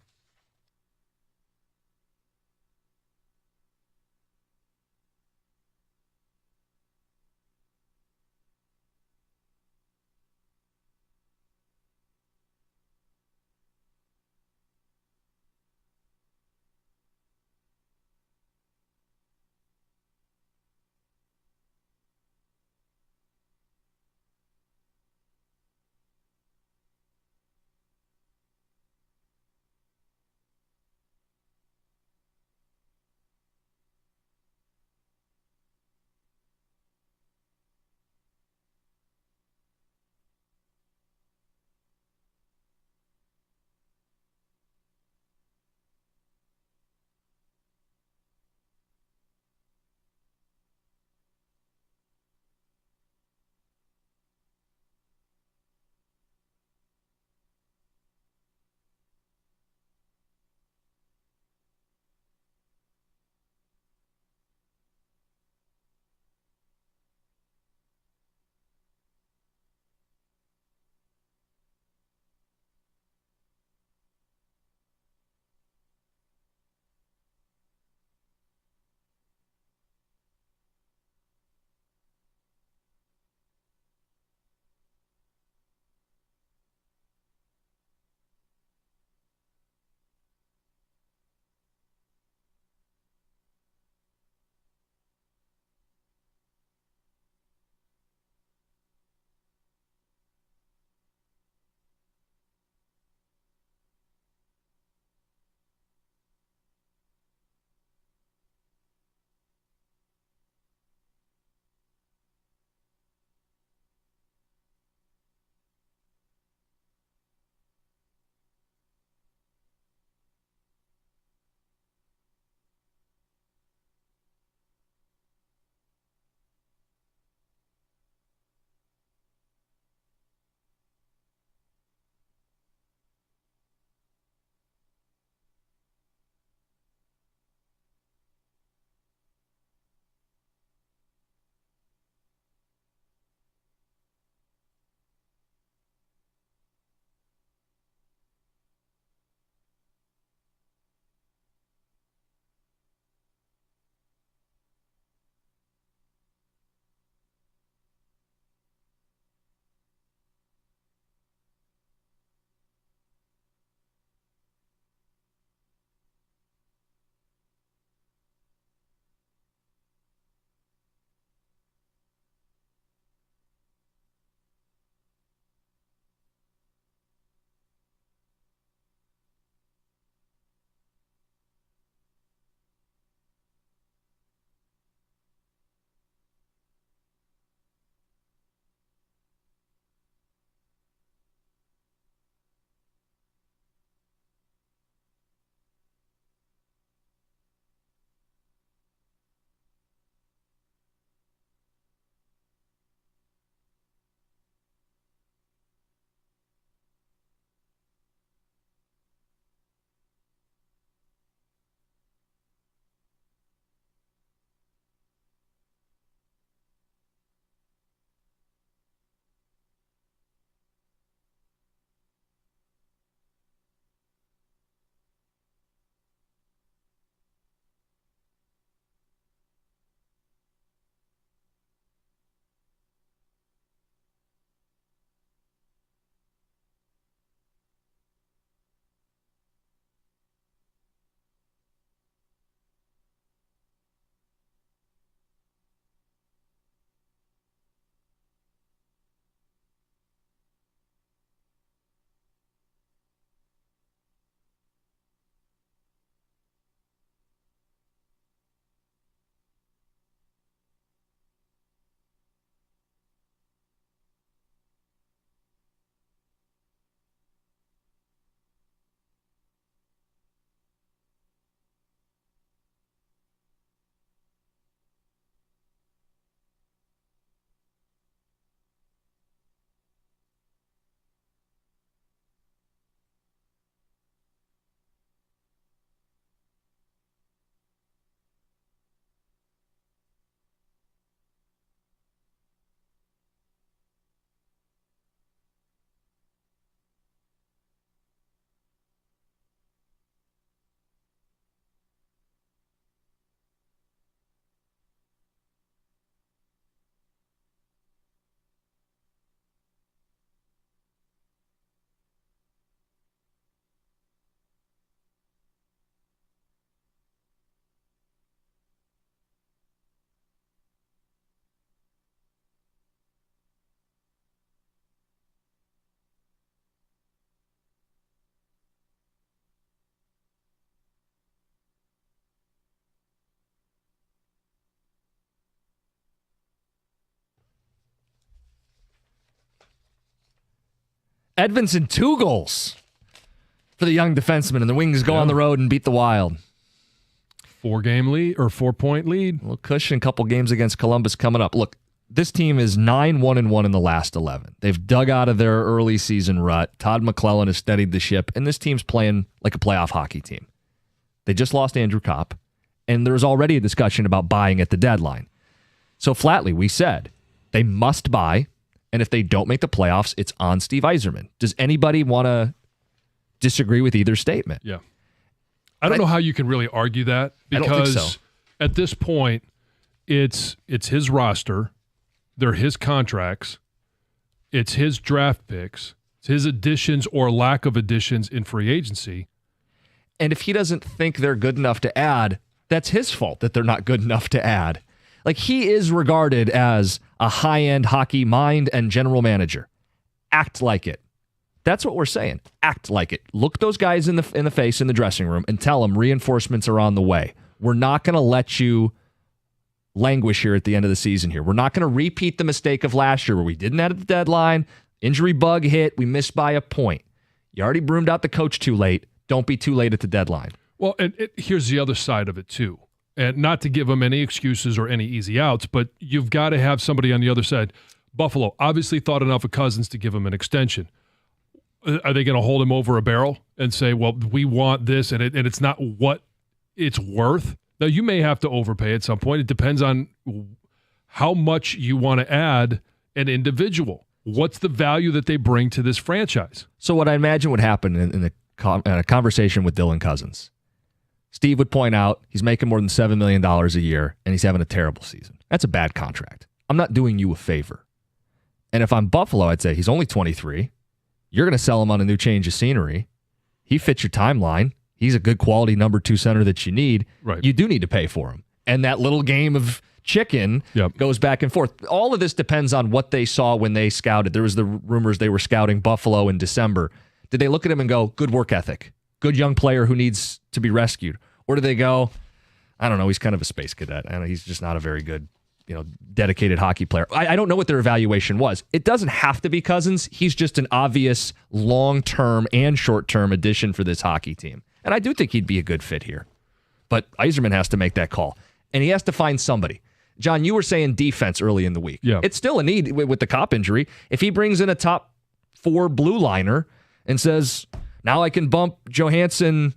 Edvinsson, 2 goals for the young defenseman, and the Wings go on the road and beat the Wild. 4-game lead or 4-point lead. A little cushion, couple games against Columbus coming up. Look, this team is 9-1-1 in the last 11. They've dug out of their early season rut. Todd McClellan has steadied the ship, and this team's playing like a playoff hockey team. They just lost Andrew Kopp, and there's already a discussion about buying at the deadline. So flatly, we said they must buy, and if they don't make the playoffs, it's on Steve Yzerman. Does anybody want to disagree with either statement? Yeah. I don't know how you can really argue that, because I don't think so. At this point, it's his roster, they're his contracts, it's his draft picks, it's his additions or lack of additions in free agency. And if he doesn't think they're good enough to add, that's his fault that they're not good enough to add. Like, he is regarded as a high-end hockey mind and general manager. Act like it. That's what we're saying. Act like it. Look those guys in the face in the dressing room and tell them reinforcements are on the way. We're not going to let you languish here at the end of the season here. We're not going to repeat the mistake of last year where we didn't add at the deadline, injury bug hit, we missed by a point. You already broomed out the coach too late. Don't be too late at the deadline. Well, and here's the other side of it too. And not to give them any excuses or any easy outs, but you've got to have somebody on the other side. Buffalo obviously thought enough of Cousins to give him an extension. Are they going to hold him over a barrel and say, well, we want this, and it's not what it's worth? Now, you may have to overpay at some point. It depends on how much you want to add an individual. What's the value that they bring to this franchise? So what I imagine would happen in a conversation with Dylan Cousins, Steve would point out he's making more than $7 million a year, and he's having a terrible season. That's a bad contract. I'm not doing you a favor. And if I'm Buffalo, I'd say he's only 23. You're going to sell him on a new change of scenery. He fits your timeline. He's a good quality number 2 center that you need. Right. You do need to pay for him. And that little game of chicken goes back and forth. All of this depends on what they saw when they scouted. There was the rumors they were scouting Buffalo in December. Did they look at him and go, good work ethic, good young player who needs to be rescued? Or do they go, I don't know, he's kind of a space cadet, and he's just not a very good, dedicated hockey player. I don't know what their evaluation was. It doesn't have to be Cousins. He's just an obvious long-term and short-term addition for this hockey team. And I do think he'd be a good fit here. But Yzerman has to make that call. And he has to find somebody. John, you were saying defense early in the week. Yeah. It's still a need with the Kopp injury. If he brings in a top 4 blue liner and says, now I can bump Johansson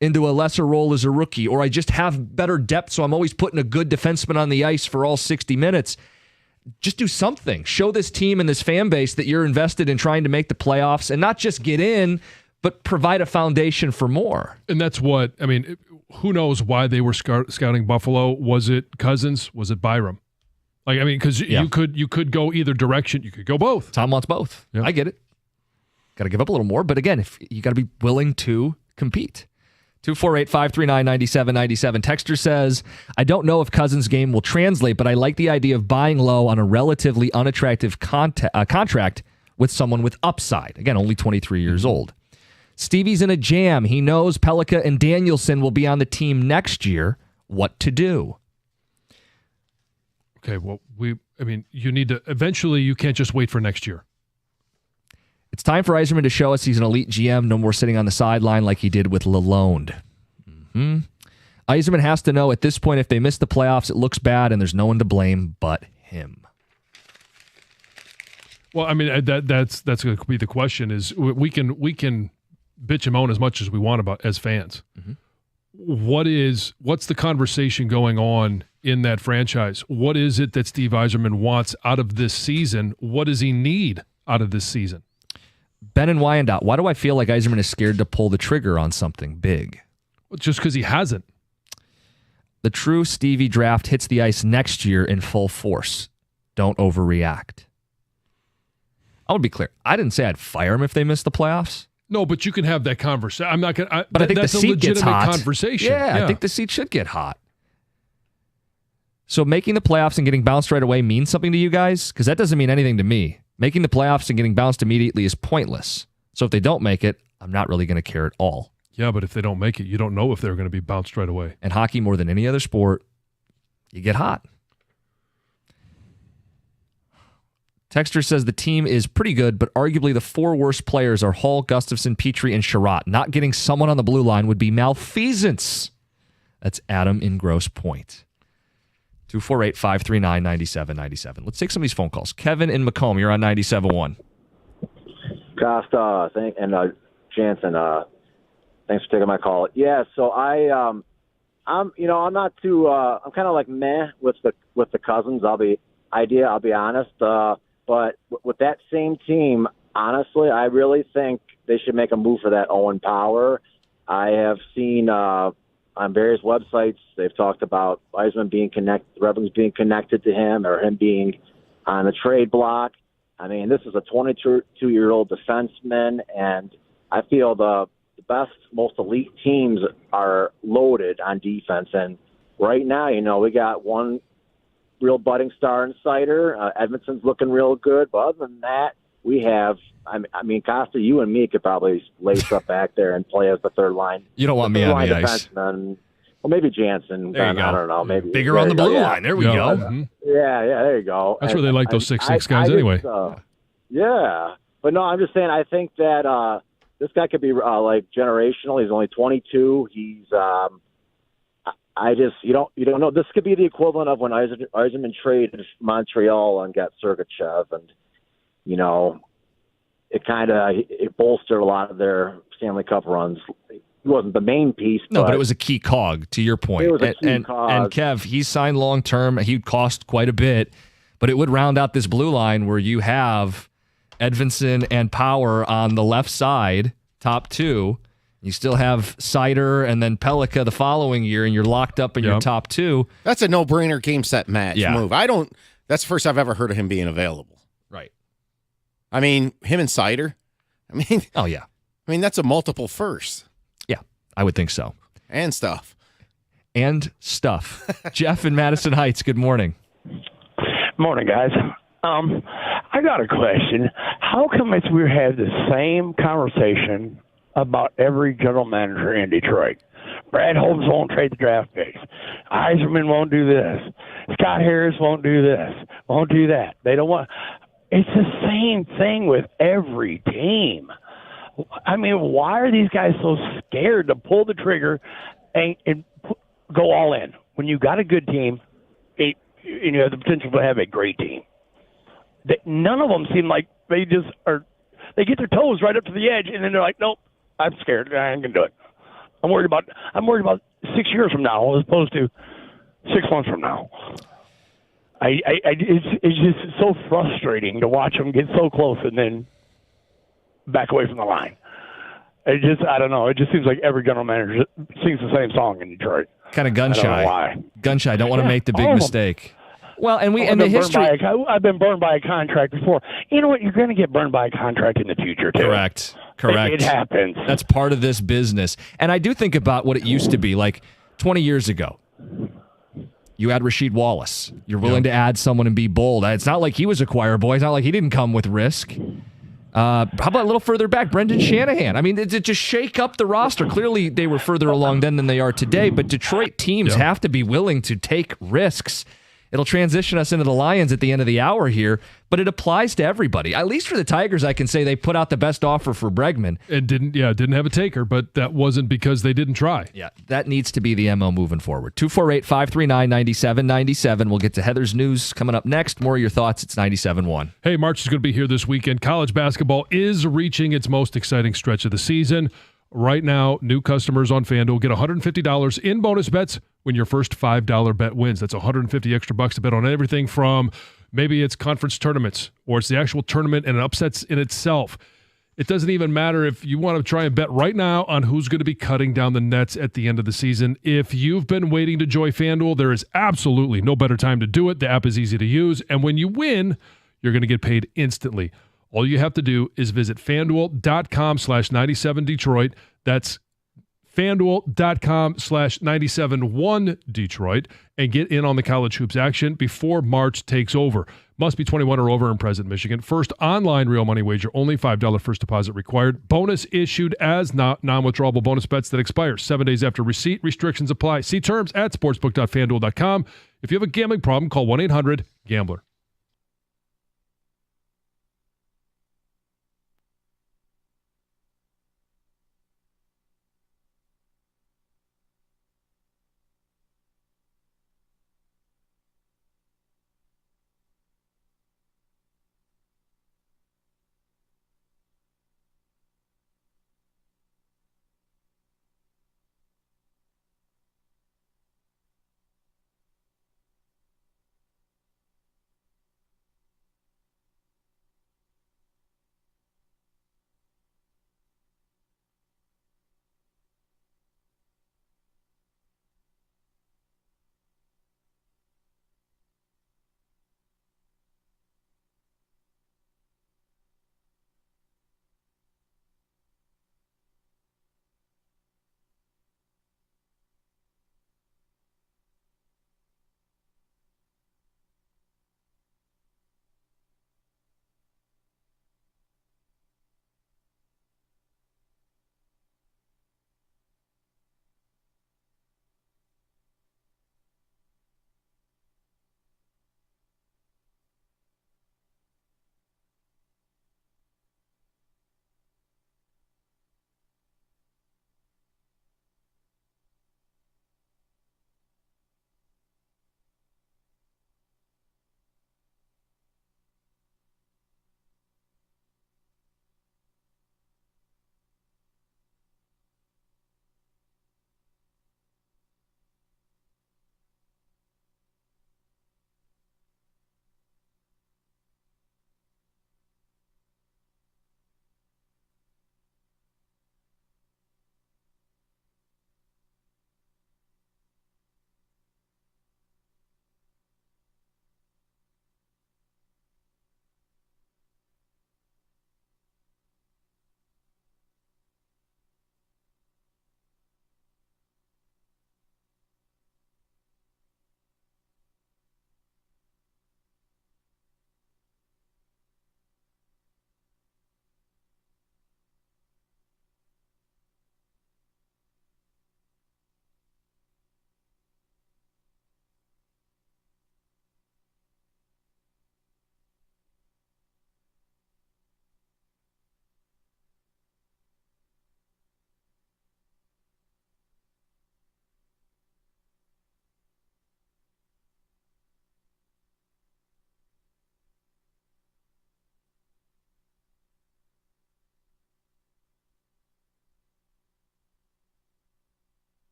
into a lesser role as a rookie, or I just have better depth, so I'm always putting a good defenseman on the ice for all 60 minutes. Just do something. Show this team and this fan base that you're invested in trying to make the playoffs, and not just get in, but provide a foundation for more. And that's what, who knows why they were scouting Buffalo? Was it Cousins? Was it Byram? Because you could go either direction. You could go both. Tom wants both. Yeah. I get it. Got to give up a little more, but again, if you got to be willing to compete. 248-539-9797. Texter says, I don't know if Cousins' game will translate, but I like the idea of buying low on a relatively unattractive contract with someone with upside. Again, only 23 years old. Stevie's in a jam. He knows Pellikka and Danielson will be on the team next year. What to do? Okay, well, you need to, eventually you can't just wait for next year. It's time for Yzerman to show us he's an elite GM. No more sitting on the sideline like he did with Lalonde. Yzerman has to know at this point, if they miss the playoffs, it looks bad and there's no one to blame but him. Well, that's going to be the question. Is we can bitch and moan as much as we want about as fans. Mm-hmm. What's the conversation going on in that franchise? What is it that Steve Yzerman wants out of this season? What does he need out of this season? Ben and Wyandotte, why do I feel like Yzerman is scared to pull the trigger on something big? Well, just because he hasn't. The true Stevie draft hits the ice next year in full force. Don't overreact. I want to be clear. I didn't say I'd fire him if they missed the playoffs. No, but you can have that conversation. I'm not going to. But I think the seat gets hot. Conversation. Yeah, I think the seat should get hot. So making the playoffs and getting bounced right away means something to you guys? Because that doesn't mean anything to me. Making the playoffs and getting bounced immediately is pointless. So if they don't make it, I'm not really going to care at all. Yeah, but if they don't make it, you don't know if they're going to be bounced right away. And hockey, more than any other sport, you get hot. Texter says the team is pretty good, but arguably the 4 worst players are Hall, Gustafson, Petrie, and Sherratt. Not getting someone on the blue line would be malfeasance. That's Adam in Grosse Pointe. 248-539-9797. Let's take some of these phone calls. Kevin in Macomb, you're on 97.1. Costa, Jansen, thanks for taking my call. Yeah, so I'm not too. I'm kind of like meh with the Cousins. I'll be honest. But with that same team, honestly, I really think they should make a move for that Owen Power. I have seen on various websites they've talked about Yzerman being connected, Red Wings being connected to him, or him being on the trade block. I mean, this is a 22-year-old defenseman, and I feel the best, most elite teams are loaded on defense. And right now, we got one real budding star in Seider. Edmondson's looking real good. But other than that, we have, Costa, you and me could probably lace up back there and play as the third line. You don't want me on the ice. Well, maybe Jansen. There you go. I don't know. Maybe bigger on the blue line. There we go. Mm-hmm. Yeah, there you go. That's where they like those 6'6" guys anyway. Yeah. But no, I'm just saying, I think that this guy could be generational. He's only 22. He's you don't know. This could be the equivalent of when Yzerman traded Montreal and got Sergachev, and it bolstered a lot of their Stanley Cup runs. He wasn't the main piece. No, but it was a key cog, to your point. It was a key cog. And Kev, he signed long term. He'd cost quite a bit, but it would round out this blue line where you have Edvinsson and Power on the left side, top 2. You still have Seider and then Pellikka the following year, and you're locked up in your top 2. That's a no-brainer game, set, match move. That's the first I've ever heard of him being available. Right. I mean, him and Seider. Oh, yeah. That's a multiple first. Yeah, I would think so. And stuff. Jeff in Madison Heights, good morning. Morning, guys. I got a question. How come we have the same conversation about every general manager in Detroit? Brad Holmes won't trade the draft picks. Yzerman won't do this. Scott Harris won't do this. Won't do that. They don't want. It's the same thing with every team. Why are these guys so scared to pull the trigger and go all in when you got a good team and you have the potential to have a great team? None of them seem like they just are. They get their toes right up to the edge, and then they're like, "Nope, I'm scared. I ain't gonna do it. I'm worried about 6 years from now as opposed to 6 months from now." It's just so frustrating to watch them get so close and then back away from the line. I don't know. It just seems like every general manager sings the same song in Detroit. Kind of gun shy. I don't know why. Gun shy. Don't want to make the big mistake. Well, and the history. I've been burned by a contract before. You know what? You're going to get burned by a contract in the future, too. Correct. It happens. That's part of this business. And I do think about what it used to be. Like 20 years ago, you had Rasheed Wallace. You're willing to add someone and be bold. It's not like he was a choir boy. It's not like he didn't come with risk. How about a little further back, Brendan Shanahan? To just shake up the roster. Clearly, they were further along then than they are today, but Detroit teams have to be willing to take risks. It'll transition us into the Lions at the end of the hour here, but it applies to everybody. At least for the Tigers, I can say they put out the best offer for Bregman. It didn't have a taker, but that wasn't because they didn't try. Yeah, that needs to be the MO moving forward. 248-539-9797. We'll get to Heather's news coming up next. More of your thoughts. It's 97.1. Hey, March is going to be here this weekend. College basketball is reaching its most exciting stretch of the season. Right now, new customers on FanDuel get $150 in bonus bets when your first $5 bet wins. That's $150 extra bucks to bet on everything from maybe it's conference tournaments or it's the actual tournament and it upsets in itself. It doesn't even matter if you want to try and bet right now on who's going to be cutting down the nets at the end of the season. If you've been waiting to join FanDuel, there is absolutely no better time to do it. The app is easy to use, and when you win, you're going to get paid instantly. All you have to do is visit FanDuel.com/97Detroit. That's FanDuel.com/971Detroit and get in on the college hoops action before March takes over. Must be 21 or over in present Michigan. First online real money wager, only $5 first deposit required. Bonus issued as non-withdrawable bonus bets that expire 7 days after receipt. Restrictions apply. See terms at sportsbook.fanduel.com. If you have a gambling problem, call 1-800-GAMBLER.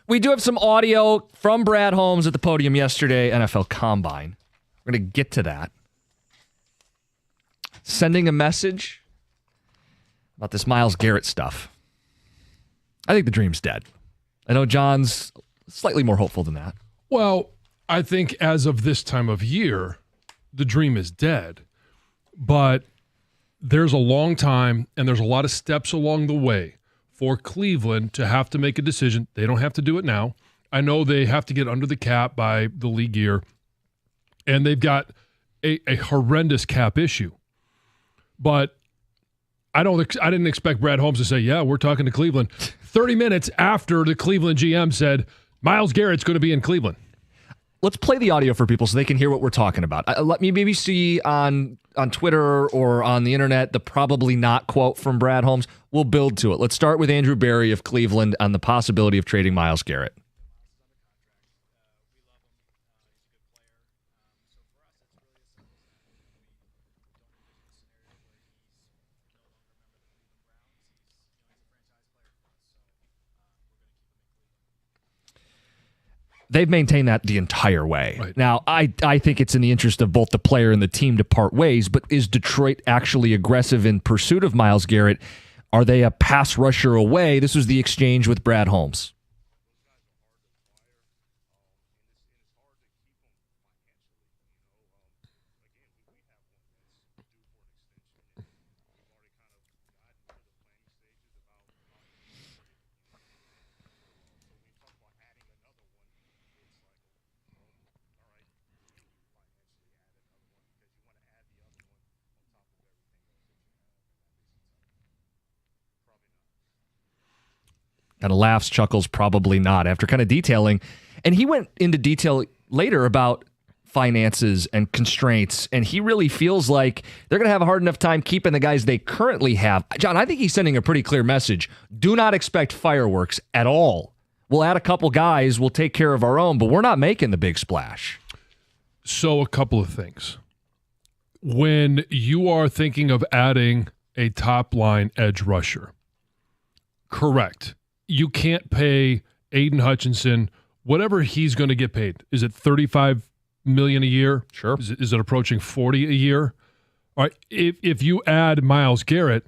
We do have some audio from Brad Holmes at the podium yesterday, NFL Combine. We're going to get to that. Sending a message about this Myles Garrett stuff. I think the dream's dead. I know John's slightly more hopeful than that. Well, I think as of this time of year, the dream is dead. But there's a long time and there's a lot of steps along the way for Cleveland to have to make a decision. They don't have to do it now. I know they have to get under the cap by the league year, and they've got a horrendous cap issue. But I didn't expect Brad Holmes to say, yeah, we're talking to Cleveland 30 minutes after the Cleveland GM said Myles Garrett's going to be in Cleveland. Let's play the audio for people so they can hear what we're talking about. Let me maybe see on Twitter or on the internet the probably not quote from Brad Holmes. We'll build to it. Let's start with Andrew Berry of Cleveland on the possibility of trading Myles Garrett. They've maintained that the entire way. Right. Now, I think it's in the interest of both the player and the team to part ways, but is Detroit actually aggressive in pursuit of Myles Garrett? Are they a pass rusher away? This was the exchange with Brad Holmes. Kind of laughs, chuckles, probably not, after kind of detailing. And he went into detail later about finances and constraints, and he really feels like they're going to have a hard enough time keeping the guys they currently have. John, I think he's sending a pretty clear message. Do not expect fireworks at all. We'll add a couple guys, we'll take care of our own, but we're not making the big splash. So a couple of things. When you are thinking of adding a top-line edge rusher, correct. You can't pay Aiden Hutchinson whatever he's going to get paid. Is it $35 million a year? Sure. Is it approaching $40 a year? All right. If you add Myles Garrett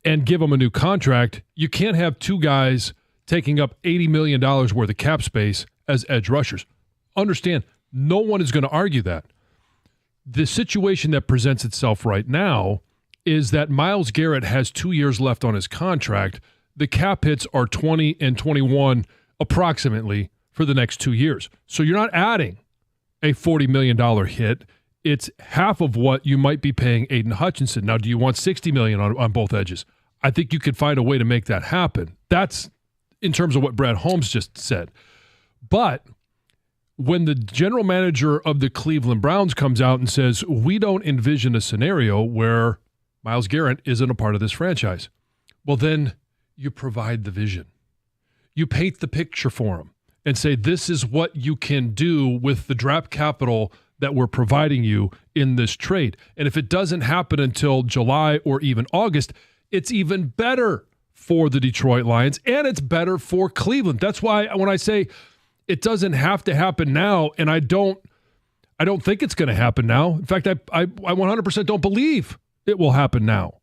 and give him a new contract, you can't have two guys taking up $80 million worth of cap space as edge rushers. Understand, no one is going to argue that. The situation that presents itself right now is that Myles Garrett has 2 years left on his contract. The cap hits are 20 and 21 approximately for the next 2 years. So you're not adding a $40 million hit. It's half of what you might be paying Aiden Hutchinson. Now, do you want $60 million on both edges? I think you could find a way to make that happen. That's in terms of what Brad Holmes just said. But when the general manager of the Cleveland Browns comes out and says, we don't envision a scenario where Myles Garrett isn't a part of this franchise, well, then you provide the vision. You paint the picture for them and say, this is what you can do with the draft capital that we're providing you in this trade. And if it doesn't happen until July or even August, it's even better for the Detroit Lions and it's better for Cleveland. That's why when I say it doesn't have to happen now, and I don't think it's going to happen now. In fact, I 100% don't believe it will happen now.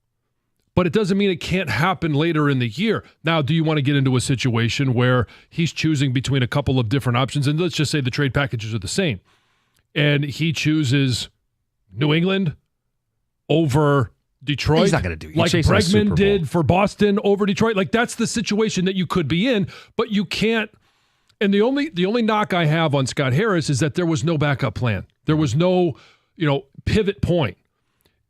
But it doesn't mean it can't happen later in the year. Now, do you want to get into a situation where he's choosing between a couple of different options? And let's just say the trade packages are the same. And he chooses New England over Detroit. He's not going to do it. Like Bregman did for Boston over Detroit. Like, that's the situation that you could be in, but you can't. And the only knock I have on Scott Harris is that there was no backup plan. There was no, pivot point.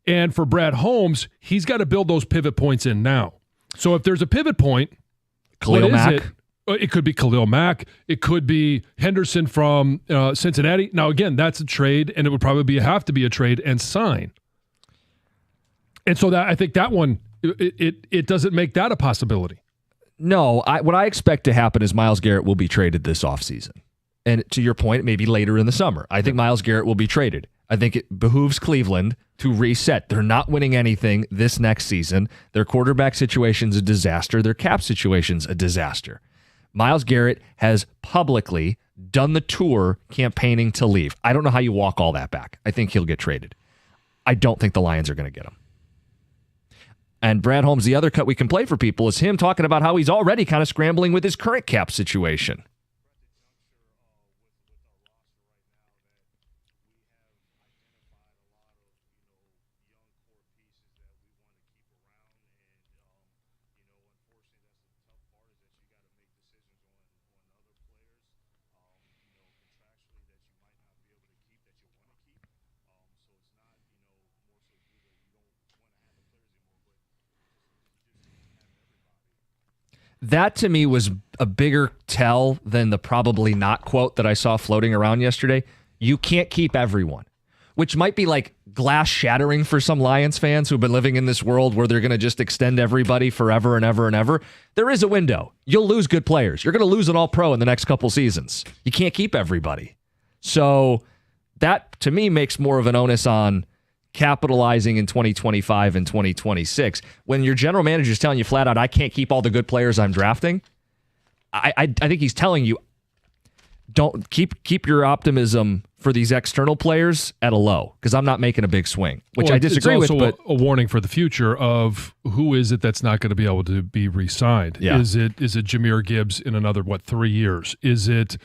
And for Brad Holmes, he's got to build those pivot points in now. So if there's a pivot point, Khalil Mack. It could be Khalil Mack. It could be Henderson from Cincinnati. Now, again, that's a trade, and it would probably have to be a trade and sign. And so that I think that one, it doesn't make that a possibility. No, what I expect to happen is Myles Garrett will be traded this offseason. And to your point, maybe later in the summer. I think Myles Garrett will be traded. I think it behooves Cleveland to reset. They're not winning anything this next season. Their quarterback situation's a disaster. Their cap situation's a disaster. Myles Garrett has publicly done the tour campaigning to leave. I don't know how you walk all that back. I think he'll get traded. I don't think the Lions are going to get him. And Brad Holmes, the other cut we can play for people is him talking about how he's already kind of scrambling with his current cap situation. That to me was a bigger tell than the probably not quote that I saw floating around yesterday. You can't keep everyone, which might be like glass shattering for some Lions fans who've been living in this world where they're going to just extend everybody forever and ever and ever. There is a window. You'll lose good players. You're going to lose an all-pro in the next couple seasons. You can't keep everybody. So that to me makes more of an onus on capitalizing in 2025 and 2026. When your general manager is telling you flat out, I can't keep all the good players I'm drafting, I think he's telling you, don't keep your optimism for these external players at a low, because I'm not making a big swing, which I disagree with. It's also a warning for the future of who is it that's not going to be able to be re-signed. Yeah. Is it Jahmyr Gibbs in another, 3 years? Is it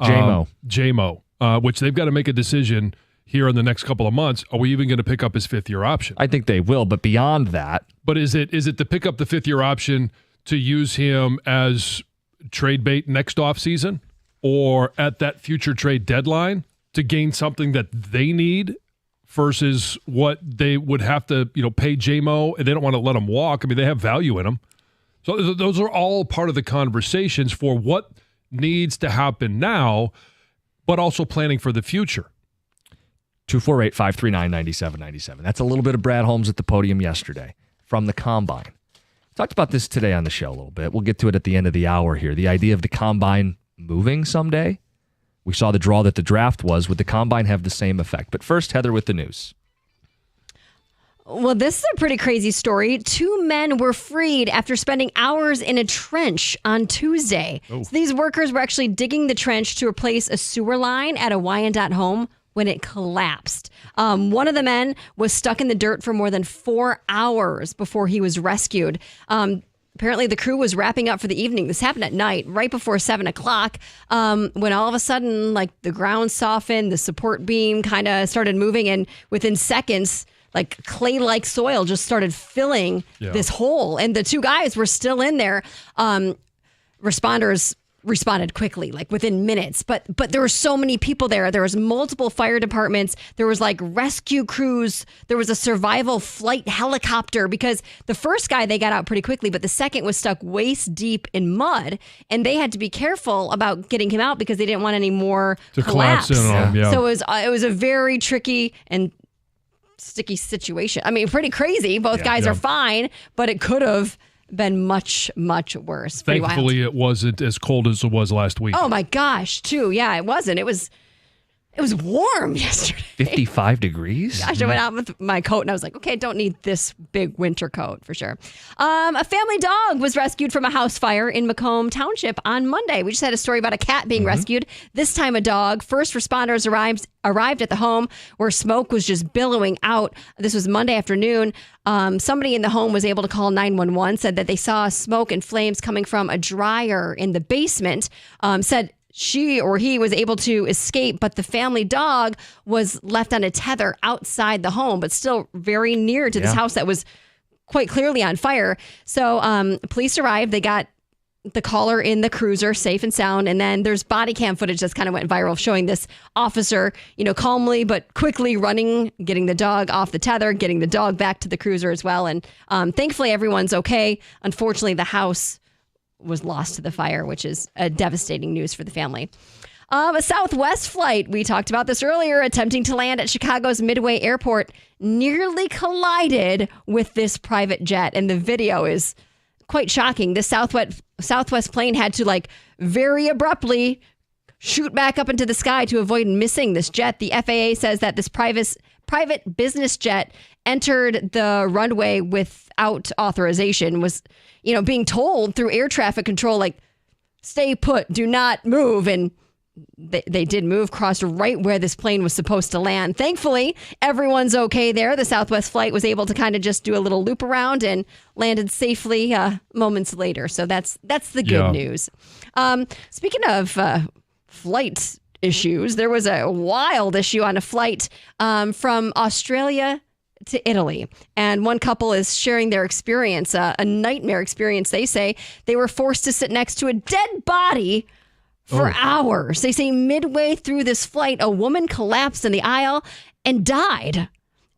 J-Mo, which they've got to make a decision here in the next couple of months. Are we even going to pick up his 5th-year option? I think they will, but beyond that. But is it to pick up the 5th-year option to use him as trade bait next offseason or at that future trade deadline to gain something that they need versus what they would have to, pay J-Mo, and they don't want to let him walk? I mean, they have value in him. So those are all part of the conversations for what needs to happen now, but also planning for the future. 248-539-9797. That's a little bit of Brad Holmes at the podium yesterday from the Combine. Talked about this today on the show a little bit. We'll get to it at the end of the hour here. The idea of the Combine moving someday. We saw the draw that the draft was. Would the Combine have the same effect? But first, Heather with the news. Well, this is a pretty crazy story. 2 men were freed after spending hours in a trench on Tuesday. So these workers were actually digging the trench to replace a sewer line at a Wyandotte home when it collapsed. One of the men was stuck in the dirt for more than 4 hours before he was rescued. Apparently, the crew was wrapping up for the evening. This happened at night, right before 7 o'clock, when all of a sudden, the ground softened, the support beam kind of started moving, and within seconds, clay-like soil just started filling this hole. And the 2 guys were still in there. Responders responded quickly, within minutes. But there were so many people there. There was multiple fire departments. There was rescue crews. There was a survival flight helicopter, because the first guy, they got out pretty quickly, but the second was stuck waist deep in mud, and they had to be careful about getting him out because they didn't want any more to collapse. In on him, yeah. So it was a very tricky and sticky situation. I mean, pretty crazy. Both guys are fine, but it could have been much, much worse. Thankfully, it wasn't as cold as it was last week. Oh my gosh, too. Yeah, it wasn't. It was warm yesterday. 55 degrees? Gosh, I went out with my coat and I was like, okay, I don't need this big winter coat for sure. A family dog was rescued from a house fire in Macomb Township on Monday. We just had a story about a cat being rescued. This time a dog. First responders arrived at the home where smoke was just billowing out. This was Monday afternoon. Somebody in the home was able to call 911, said that they saw smoke and flames coming from a dryer in the basement, said she or he was able to escape, but the family dog was left on a tether outside the home, but still very near to this house that was quite clearly on fire. So police arrived. They got the caller in the cruiser safe and sound. And then there's body cam footage that's kind of went viral showing this officer, calmly but quickly running, getting the dog off the tether, getting the dog back to the cruiser as well. And thankfully, everyone's okay. Unfortunately, the house was lost to the fire, which is a devastating news for the family. A Southwest flight, we talked about this earlier, attempting to land at Chicago's Midway Airport, nearly collided with this private jet. And the video is quite shocking. This Southwest plane had to very abruptly shoot back up into the sky to avoid missing this jet. The FAA says that this private business jet entered the runway without authorization, was being told through air traffic control, stay put, do not move. And they did move, crossed right where this plane was supposed to land. Thankfully, everyone's okay there. The Southwest flight was able to kind of just do a little loop around and landed safely moments later. So that's the good news. Speaking of flight issues, there was a wild issue on a flight from Australia to Italy. And one couple is sharing their experience, a nightmare experience. They say they were forced to sit next to a dead body for hours. They say midway through this flight, a woman collapsed in the aisle and died.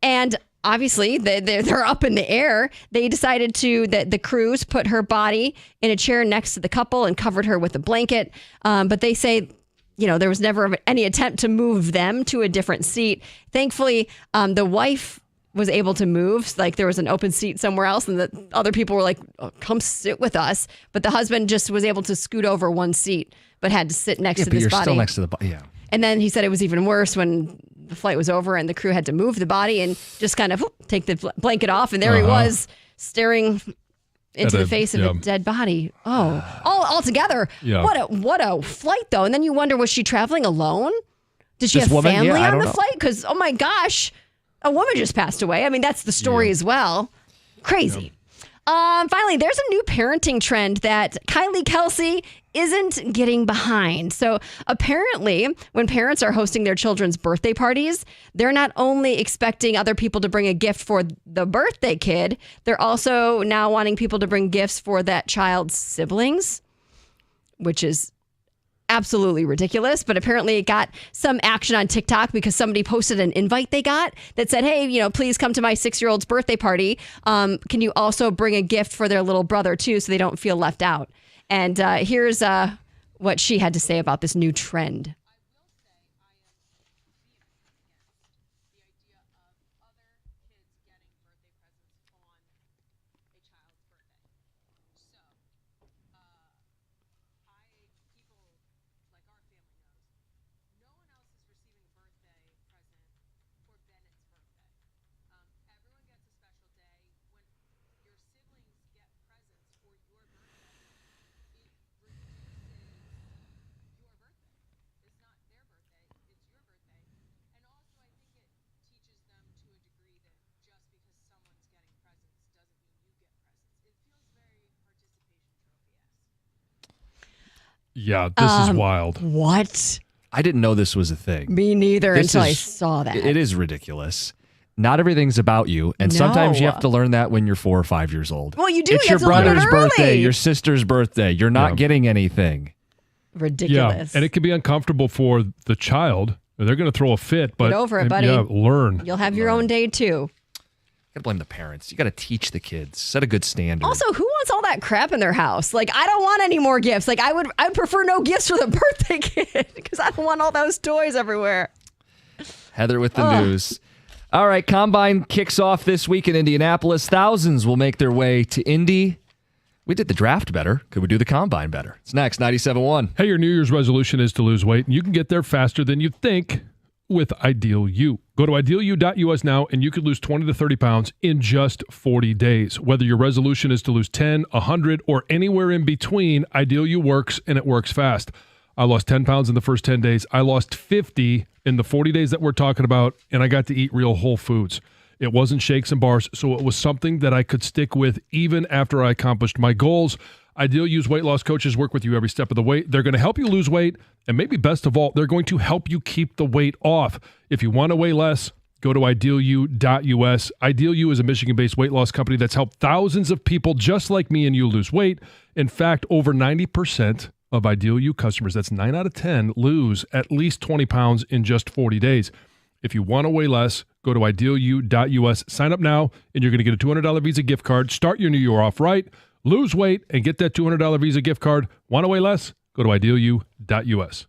And obviously, they're up in the air. They decided the crews put her body in a chair next to the couple and covered her with a blanket. But they say, there was never any attempt to move them to a different seat. Thankfully, the wife was able to move. Like there was an open seat somewhere else and the other people were like, come sit with us. But the husband just was able to scoot over one seat, but had to sit next to this body. But you're still next to the body, yeah. And then he said it was even worse when the flight was over and the crew had to move the body and just kind of take the blanket off. And there he was staring into the face of a dead body. All together. Yeah. What a flight though. And then you wonder, was she traveling alone? Did she have family on the flight? Because, oh my gosh, a woman just passed away. I mean, that's the story as well. Crazy. Finally, there's a new parenting trend that Kylie Kelsey isn't getting behind. So apparently, when parents are hosting their children's birthday parties, they're not only expecting other people to bring a gift for the birthday kid, they're also now wanting people to bring gifts for that child's siblings, which is absolutely ridiculous. But apparently it got some action on TikTok because somebody posted an invite they got that said, hey, please come to my 6-year-old's birthday party. Can you also bring a gift for their little brother too, so they don't feel left out? And here's what she had to say about this new trend. Yeah, this is wild. What? I didn't know this was a thing. Me neither until I saw that. It is ridiculous. Not everything's about you. And sometimes you have to learn that when you're 4 or 5 years old. Well, you do. It's your brother's birthday, your sister's birthday. You're not getting anything. Ridiculous. Yeah, and it can be uncomfortable for the child. They're going to throw a fit, but get over it, buddy. Yeah, learn. You'll have your own day too. You gotta blame the parents. You gotta teach the kids. Set a good standard. Also, who wants all that crap in their house? Like, I don't want any more gifts. Like, I'd prefer no gifts for the birthday kid because I don't want all those toys everywhere. Heather with the news. All right, Combine kicks off this week in Indianapolis. Thousands will make their way to Indy. We did the draft better. Could we do the Combine better? It's next, 97.1. Hey, your New Year's resolution is to lose weight, and you can get there faster than you think with Ideal U. Go to idealu.us now, and you could lose 20 to 30 pounds in just 40 days. Whether your resolution is to lose 10, 100, or anywhere in between, Ideal U works, and it works fast. I lost 10 pounds in the first 10 days. I lost 50 in the 40 days that we're talking about, and I got to eat real whole foods. It wasn't shakes and bars, so it was something that I could stick with even after I accomplished my goals. Ideal U's weight loss coaches work with you every step of the way. They're going to help you lose weight, and maybe best of all, they're going to help you keep the weight off. If you want to weigh less, go to idealu.us. Ideal U is a Michigan-based weight loss company that's helped thousands of people just like me and you lose weight. In fact, over 90% of Ideal U customers, that's 9 out of 10, lose at least 20 pounds in just 40 days. If you want to weigh less, go to idealu.us. Sign up now, and you're going to get a $200 Visa gift card. Start your new year off right. Lose weight and get that $200 Visa gift card. Want to weigh less? Go to idealu.us.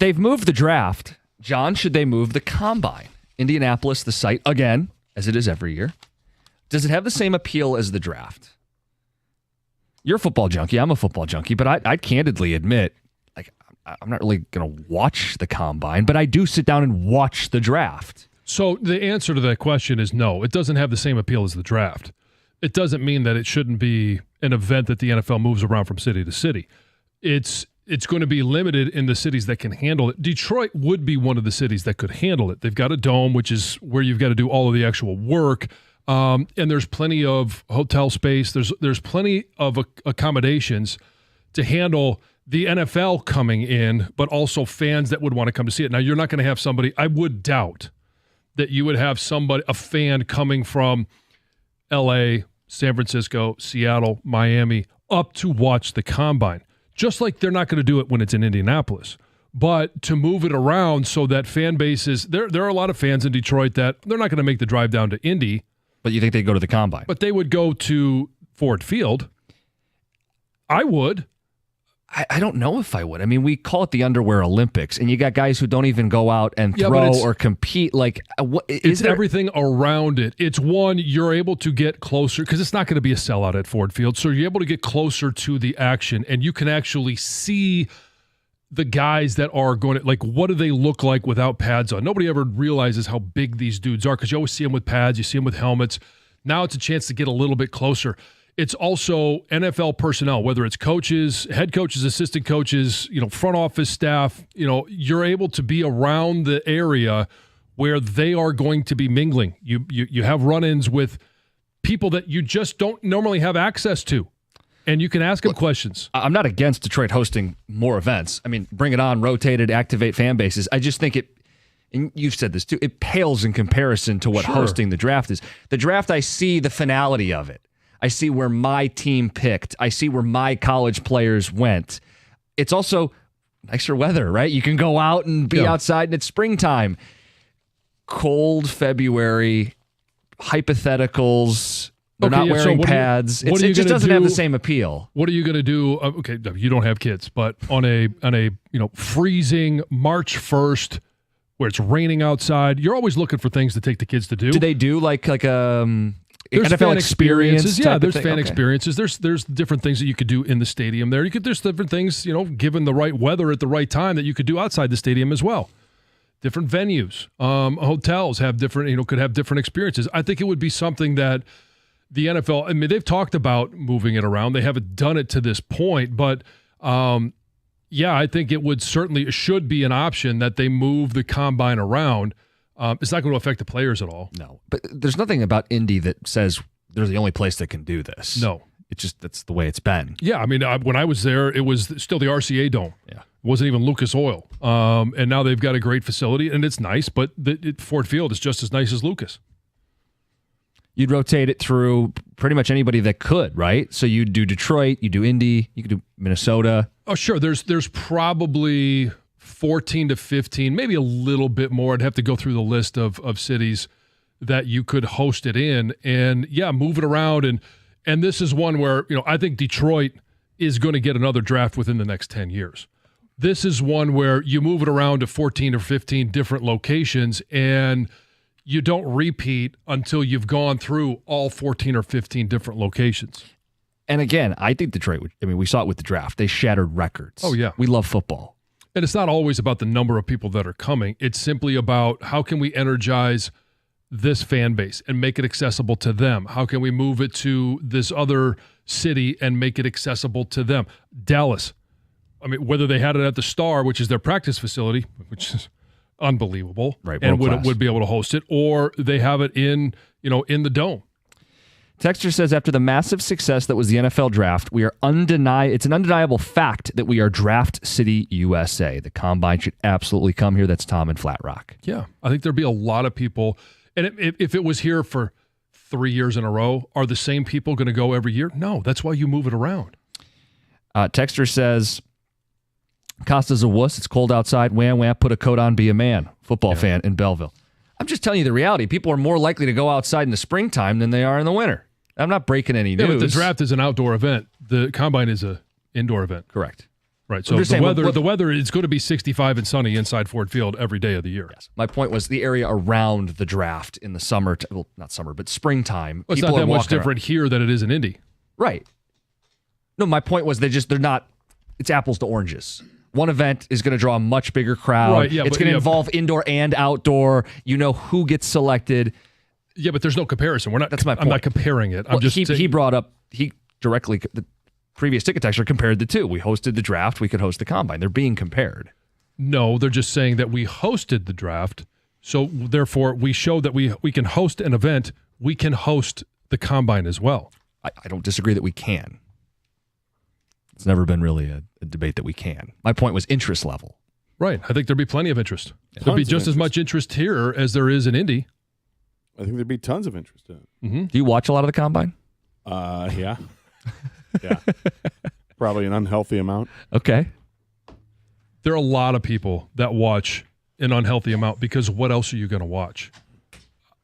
They've moved the draft. John, should they move the combine? Indianapolis, the site, again, as it is every year. Does it have the same appeal as the draft? You're a football junkie. I'm a football junkie, but I'd candidly admit, like, I'm not really going to watch the combine, but I do sit down and watch the draft. So the answer to that question is no. It doesn't have the same appeal as the draft. It doesn't mean that it shouldn't be an event that the NFL moves around from city to city. It's going to be limited in the cities that can handle it. Detroit would be one of the cities that could handle it. They've got a dome, which is where you've got to do all of the actual work. And there's plenty of hotel space. There's plenty of accommodations to handle the NFL coming in, but also fans that would want to come to see it. Now, you're not going to have somebody, I would doubt that you would have a fan coming from LA, San Francisco, Seattle, Miami, up to watch the combine. Just like they're not going to do it when it's in Indianapolis. But to move it around so that fan bases, there are a lot of fans in Detroit that they're not going to make the drive down to Indy. But you think they'd go to the combine? But they would go to Ford Field. I would. I don't know if I would. I mean, we call it the Underwear Olympics, and you got guys who don't even go out and throw or compete. Like, it's everything around it. It's one, you're able to get closer, because it's not going to be a sellout at Ford Field, so you're able to get closer to the action, and you can actually see the guys that are going to, like, what do they look like without pads on? Nobody ever realizes how big these dudes are, because you always see them with pads, you see them with helmets. Now it's a chance to get a little bit closer. It's also NFL personnel, whether it's coaches, head coaches, assistant coaches, front office staff. You're able to be around the area where they are going to be mingling. You have run-ins with people that you just don't normally have access to, and you can ask them questions. I'm not against Detroit hosting more events. I mean, bring it on, rotate it, activate fan bases. I just think and you've said this too, it pales in comparison to what hosting the draft is. The draft, I see the finality of it. I see where my team picked. I see where my college players went. It's also nicer weather, right? You can go out and be outside, and it's springtime. Cold February, hypotheticals. They're not wearing pads. It just doesn't have the same appeal. What are you going to do? Okay, you don't have kids, but on a freezing March 1st where it's raining outside, you're always looking for things to take the kids to do. Do they do like there's NFL fan experiences. Yeah, there's fan Okay. experiences. There's different things that you could do in the stadium there. There's different things, given the right weather at the right time, that you could do outside the stadium as well. Different venues. Hotels have different, could have different experiences. I think it would be something that the NFL, I mean, they've talked about moving it around. They haven't done it to this point, but I think it should be an option that they move the combine around. It's not going to affect the players at all. No, but there's nothing about Indy that says they're the only place that can do this. No. It's just, that's the way it's been. Yeah, I mean, when I was there, it was still the RCA Dome. Yeah. It wasn't even Lucas Oil. And now they've got a great facility, and it's nice, but Ford Field is just as nice as Lucas. You'd rotate it through pretty much anybody that could, right? So you do Detroit, you do Indy, you could do Minnesota. Oh, sure. There's probably 14 to 15, maybe a little bit more. I'd have to go through the list of cities that you could host it in, and move it around. And this is one where, I think Detroit is going to get another draft within the next 10 years. This is one where you move it around to 14 or 15 different locations, and you don't repeat until you've gone through all 14 or 15 different locations. And again, I think Detroit we saw it with the draft. They shattered records. Oh, yeah. We love football. And it's not always about the number of people that are coming. It's simply about how can we energize this fan base and make it accessible to them? How can we move it to this other city and make it accessible to them? Dallas. I mean, whether they had it at the Star, which is their practice facility, which is unbelievable, right? And would be able to host it, or they have it in the Dome. Texter says, after the massive success that was the NFL draft, it's an undeniable fact that we are Draft City, USA. The Combine should absolutely come here. That's Tom in Flat Rock. Yeah, I think there'd be a lot of people. And if it was here for 3 years in a row, are the same people going to go every year? No, that's why you move it around. Texter says, Costa's a wuss. It's cold outside. Wham, wham, put a coat on, be a man. Football fan in Belleville. I'm just telling you the reality. People are more likely to go outside in the springtime than they are in the winter. I'm not breaking any news. But the draft is an outdoor event. The Combine is an indoor event. Correct. Right. So I'm just the saying, the weather is going to be 65 and sunny inside Ford Field every day of the year. Yes. My point was the area around the draft in the summer, well, not summer, but springtime. Well, it's not that much different here than it is in Indy. Right. No, my point was they're not, it's apples to oranges. One event is going to draw a much bigger crowd. Right, yeah, it's going to involve indoor and outdoor. You know who gets selected. Yeah, but there's no comparison. That's my point. I'm not comparing it. Well, I'm just he brought up, the previous ticket texter compared the two. We hosted the draft. We could host the combine. They're being compared. No, they're just saying that we hosted the draft. So therefore, we show that we can host an event. We can host the combine as well. I don't disagree that we can. It's never been really a debate that we can. My point was interest level. Right. I think there'd be plenty of interest. There'd be just as much interest here as there is in Indy. I think there'd be tons of interest in it. Mm-hmm. Do you watch a lot of the combine? Yeah. Yeah. Probably an unhealthy amount. Okay. There are a lot of people that watch an unhealthy amount because what else are you going to watch?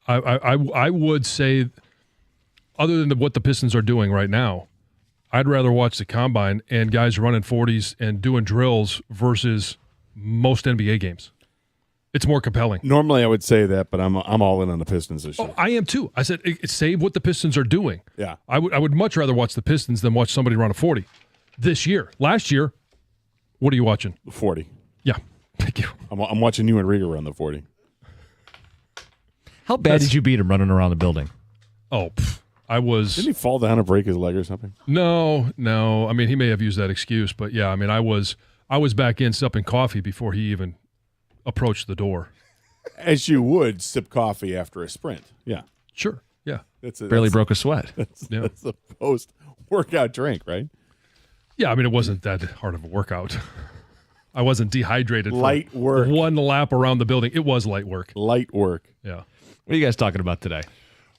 I would say, other than what the Pistons are doing right now, I'd rather watch the combine and guys running 40s and doing drills versus most NBA games. It's more compelling. Normally I would say that, but I'm all in on the Pistons this year. Oh, I am too. I said save what the Pistons are doing. Yeah. I would much rather watch the Pistons than watch somebody run a 40 this year. Last year, what are you watching? 40. Yeah. Thank you. I'm watching you and Riga run the 40. How bad did you beat him running around the building? Oh, I was. Didn't he fall down and break his leg or something? No. I mean, he may have used that excuse, but yeah, I mean, I was back in sipping coffee before he even approached the door. As you would sip coffee after a sprint. Yeah. Sure. Yeah. Barely broke a sweat. That's a post-workout drink, right? Yeah, I mean, it wasn't that hard of a workout. I wasn't dehydrated. Light work. One lap around the building. It was light work. Light work. Yeah. What are you guys talking about today?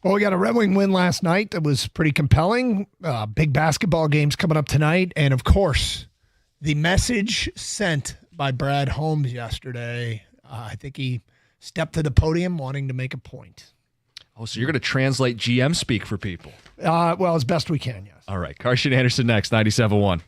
Well, we got a Red Wing win last night that was pretty compelling. Big basketball games coming up tonight. And, of course, the message sent by Brad Holmes yesterday, I think he stepped to the podium wanting to make a point. Oh, so you're going to translate GM speak for people? Well, as best we can, yes. All right. Karsch Anderson next, 97.1.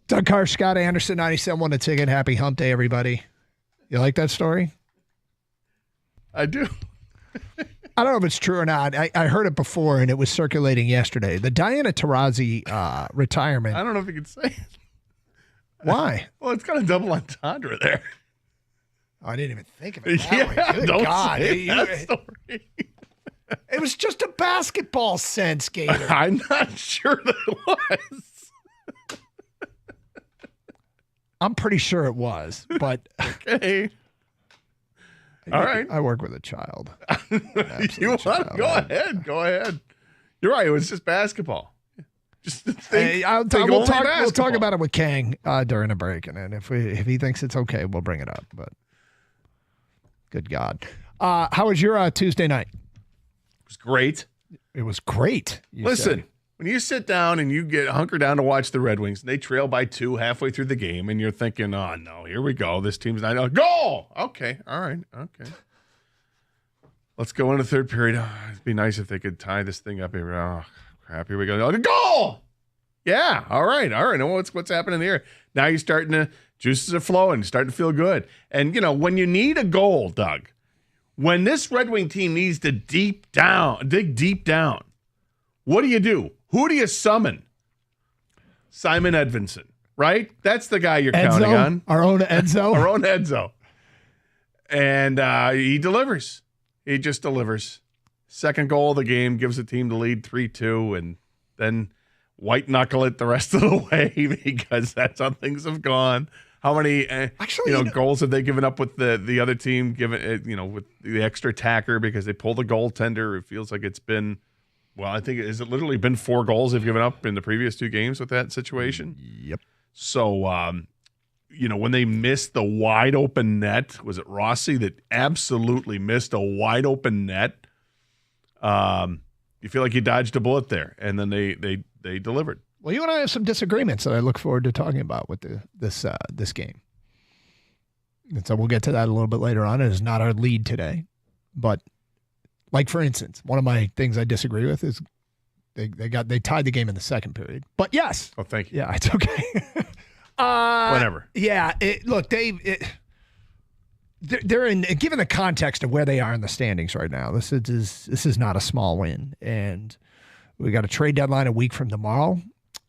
Doug Carr, Scott Anderson, 97 won a ticket. Happy hump day, everybody. You like that story? I do. I don't know if it's true or not. I heard it before, and it was circulating yesterday. The Diana Taurasi retirement. I don't know if you can say it. Why? Well, it's got a double entendre there. Oh, I didn't even think of it that Yeah, way. Good don't God. say that story. It was just a basketball sense, Gator. I'm not sure that it was. I'm pretty sure it was, but Okay. All right. I work with a child. You want to go ahead? Go ahead. You're right. It was just basketball. Just think, We'll talk about it with Kang during a break, and then if he thinks it's okay, we'll bring it up. But good God, how was your Tuesday night? It was great. It was great. Listen, when you sit down and you get hunker down to watch the Red Wings, and they trail by 2 halfway through the game, and you're thinking, "Oh no, here we go. This team's not goal." Okay, all right, okay. Let's go into the third period. Oh, it'd be nice if they could tie this thing up here. Oh crap! Here we go. Goal. Yeah. All right. What's happening here? Now you're starting to juices are flowing, starting to feel good. And when you need a goal, Doug, when this Red Wing team needs to dig deep down, what do? Who do you summon? Simon Edvinsson, right? That's the guy you're counting on. Our own Edzo. Our own Edzo. And he delivers. He just delivers. Second goal of the game gives the team the lead 3-2, and then white knuckle it the rest of the way because that's how things have gone. How many goals have they given up with the other team? With the extra tacker because they pulled the goaltender. It feels like it's been, I think has it literally been 4 goals they've given up in the previous 2 games with that situation? Yep. So, when they missed the wide open net, was it Rossi that absolutely missed a wide open net? You feel like you dodged a bullet there, and then they delivered. Well, you and I have some disagreements that I look forward to talking about with this game. And so we'll get to that a little bit later on. It is not our lead today. But like, for instance, one of my things I disagree with is they tied the game in the second period. But yes. Oh, thank you. Yeah, it's okay. Whatever. Yeah. They're in, given the context of where they are in the standings right now, this is not a small win. And we got a trade deadline a week from tomorrow.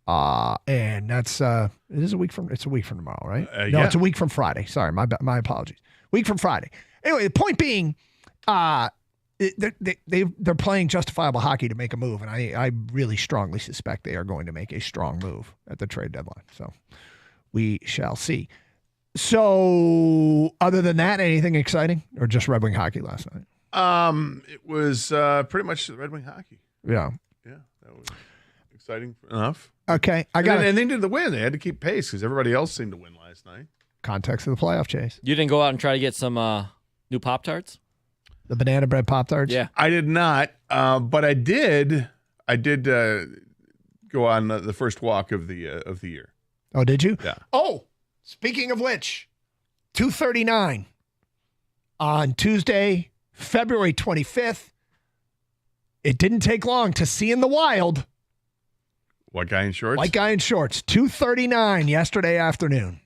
And that's it's a week from tomorrow, right? No, yeah. It's a week from Friday. Sorry, my apologies. Week from Friday. Anyway, the point being, they're playing justifiable hockey to make a move, and I really strongly suspect they are going to make a strong move at the trade deadline. So we shall see. So other than that, anything exciting, or just Red Wing hockey last night? It was pretty much Red Wing hockey. Yeah. Yeah, that was exciting enough. Okay, and they did the win. They had to keep pace because everybody else seemed to win last night. Context of the playoff chase. You didn't go out and try to get some new Pop-Tarts? The banana bread Pop-Tarts? Yeah. I did not, but I did go on the first walk of the year. Oh, did you? Yeah. Oh, speaking of which, 2:39 on Tuesday, February 25th. It didn't take long to see in the wild. White guy in shorts? White guy in shorts. 2:39 yesterday afternoon.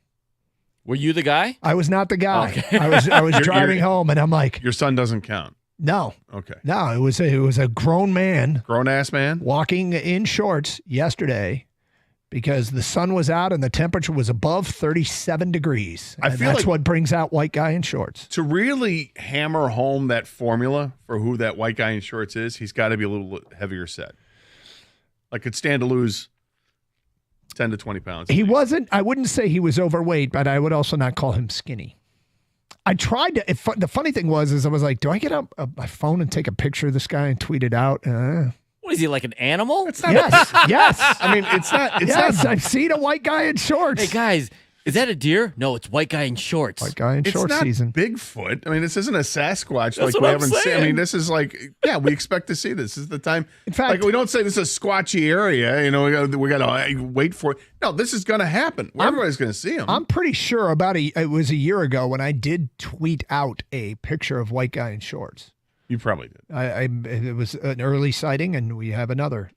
Were you the guy? I was not the guy. Okay. I was driving home, and I'm like, your son doesn't count. No. Okay. No, it was a grown man, grown ass man, walking in shorts yesterday because the sun was out and the temperature was above 37 degrees. And that's what brings out white guy in shorts. To really hammer home that formula for who that white guy in shorts is, he's got to be a little heavier set. I could stand to lose 10 to 20 pounds. He wasn't, I wouldn't say he was overweight, but I would also not call him skinny. I tried to, the funny thing was, I was like, do I get out my phone and take a picture of this guy and tweet it out? What is he, like an animal? Yes, yes. I mean, it's not. I've seen a white guy in shorts. Hey, guys, is that a deer? No, it's white guy in shorts. White guy in shorts season. Bigfoot. I mean, this isn't a Sasquatch That's like we what I'm haven't seen. I saying. mean, this is like, we expect to see this. This is the time. In fact, like we don't say this is a squatchy area. We got to wait for it. No, this is going to happen. Everybody's going to see him. I'm pretty sure it was a year ago when I did tweet out a picture of white guy in shorts. You probably did. It was an early sighting, and we have another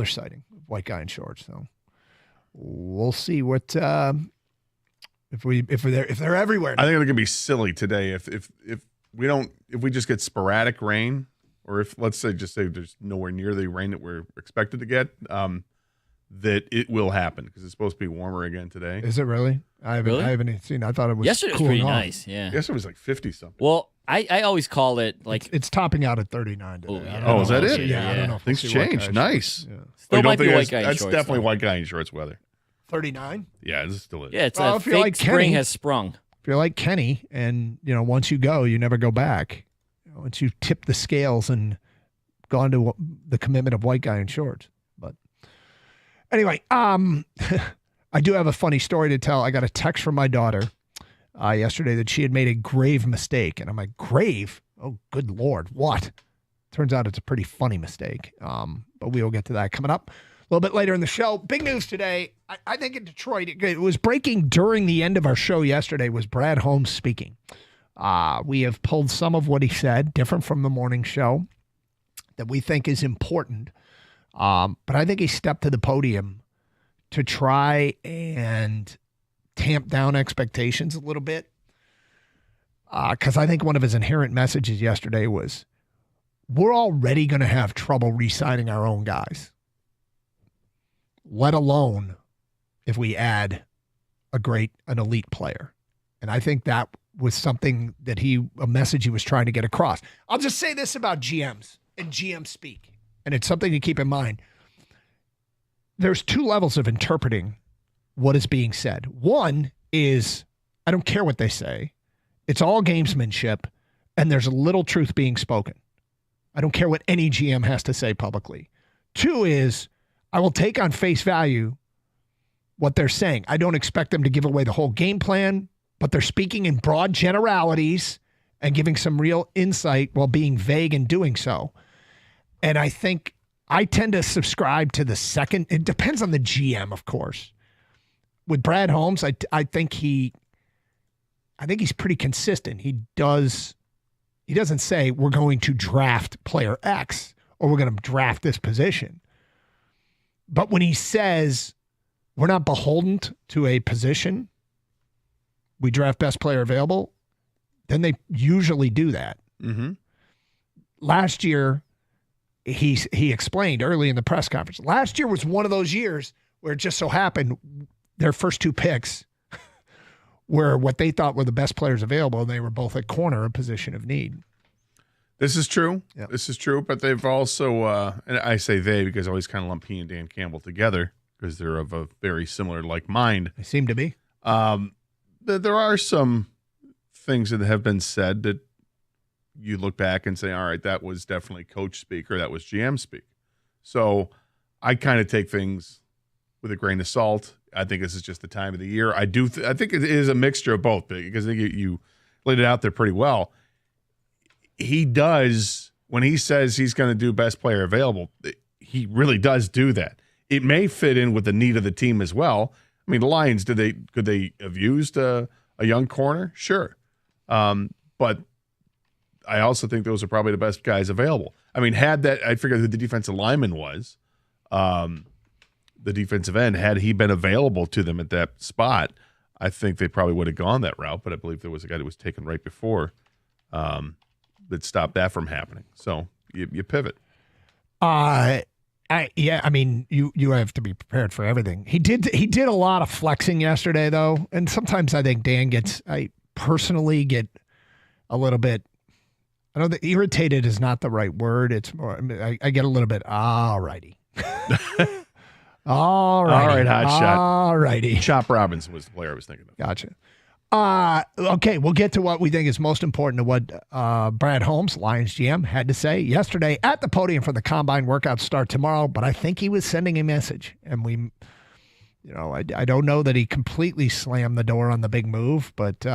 sighting of white guy in shorts. So we'll see what if they're everywhere now. I think it's gonna be silly today if we just get sporadic rain, or if let's say there's nowhere near the rain that we're expected to get, that it will happen because it's supposed to be warmer again today. Is it really? I haven't seen. I thought it was. Yesterday was pretty nice. Yeah. Yesterday was like 50 something. Well, I always call it like it's topping out at 39 today. Oh, is that it? Yeah. I don't know if Things we'll see changed. white guy Nice. shorts. Yeah. Still might be white guy in That's shorts, definitely though. white guy in shorts weather. 39. Yeah, this still is. Yeah, it's Well, a if you're fake like spring Kenny- has sprung. If you're like Kenny, and once you go, you never go back. Once you tip the scales and gone to the commitment of white guy in shorts. But anyway, I do have a funny story to tell. I got a text from my daughter yesterday that she had made a grave mistake, and I'm like, grave? Oh, good Lord, what? Turns out it's a pretty funny mistake. But we will get to that coming up a little bit later in the show. Big news today. I think in Detroit, it was breaking during the end of our show yesterday, was Brad Holmes speaking. We have pulled some of what he said, different from the morning show, that we think is important. But I think he stepped to the podium to try and tamp down expectations a little bit. Because I think one of his inherent messages yesterday was, we're already going to have trouble re-signing our own guys, let alone if we add an elite player. And I think that was something that a message he was trying to get across. I'll just say this about GMs and GM speak, and it's something to keep in mind. There's two levels of interpreting what is being said. One is, I don't care what they say. It's all gamesmanship, and there's a little truth being spoken. I don't care what any GM has to say publicly. Two is, I will take on face value what they're saying. I don't expect them to give away the whole game plan, but they're speaking in broad generalities and giving some real insight while being vague in doing so. And I think I tend to subscribe to the second. It depends on the GM, of course. With Brad Holmes, I think he's pretty consistent. He doesn't say we're going to draft player X or we're going to draft this position. But when he says we're not beholden to a position, we draft best player available, then they usually do that. Mm-hmm. Last year, he explained early in the press conference, last year was one of those years where it just so happened their first two picks were what they thought were the best players available, and they were both at corner, a position of need. This is true. Yep. This is true, but they've also, and I say they because I always kind of lump he and Dan Campbell together because they're of a very similar like mind. They seem to be. There are some things that have been said that you look back and say, all right, that was definitely coach speak or that was GM speak. So I kind of take things with a grain of salt. I think this is just the time of the year. I think it is a mixture of both because I think you laid it out there pretty well. He does, when he says he's going to do best player available, he really does do that. It may fit in with the need of the team as well. I mean, the Lions, could they have used a young corner? Sure. But I also think those are probably the best guys available. I mean, I forget who the defensive lineman was, the defensive end, had he been available to them at that spot, I think they probably would have gone that route. But I believe there was a guy that was taken right before that stopped that from happening. So you pivot. I mean, you have to be prepared for everything. He did a lot of flexing yesterday, though, and sometimes I think I personally get a little bit. I know that irritated is not the right word. It's more. I get a little bit. All righty. All right, hot shot. All righty. Chop Robinson was the player I was thinking of. Gotcha. Okay, we'll get to what we think is most important to what Brad Holmes, Lions GM, had to say yesterday at the podium for the Combine workouts start tomorrow, but I think he was sending a message, and I don't know that he completely slammed the door on the big move, but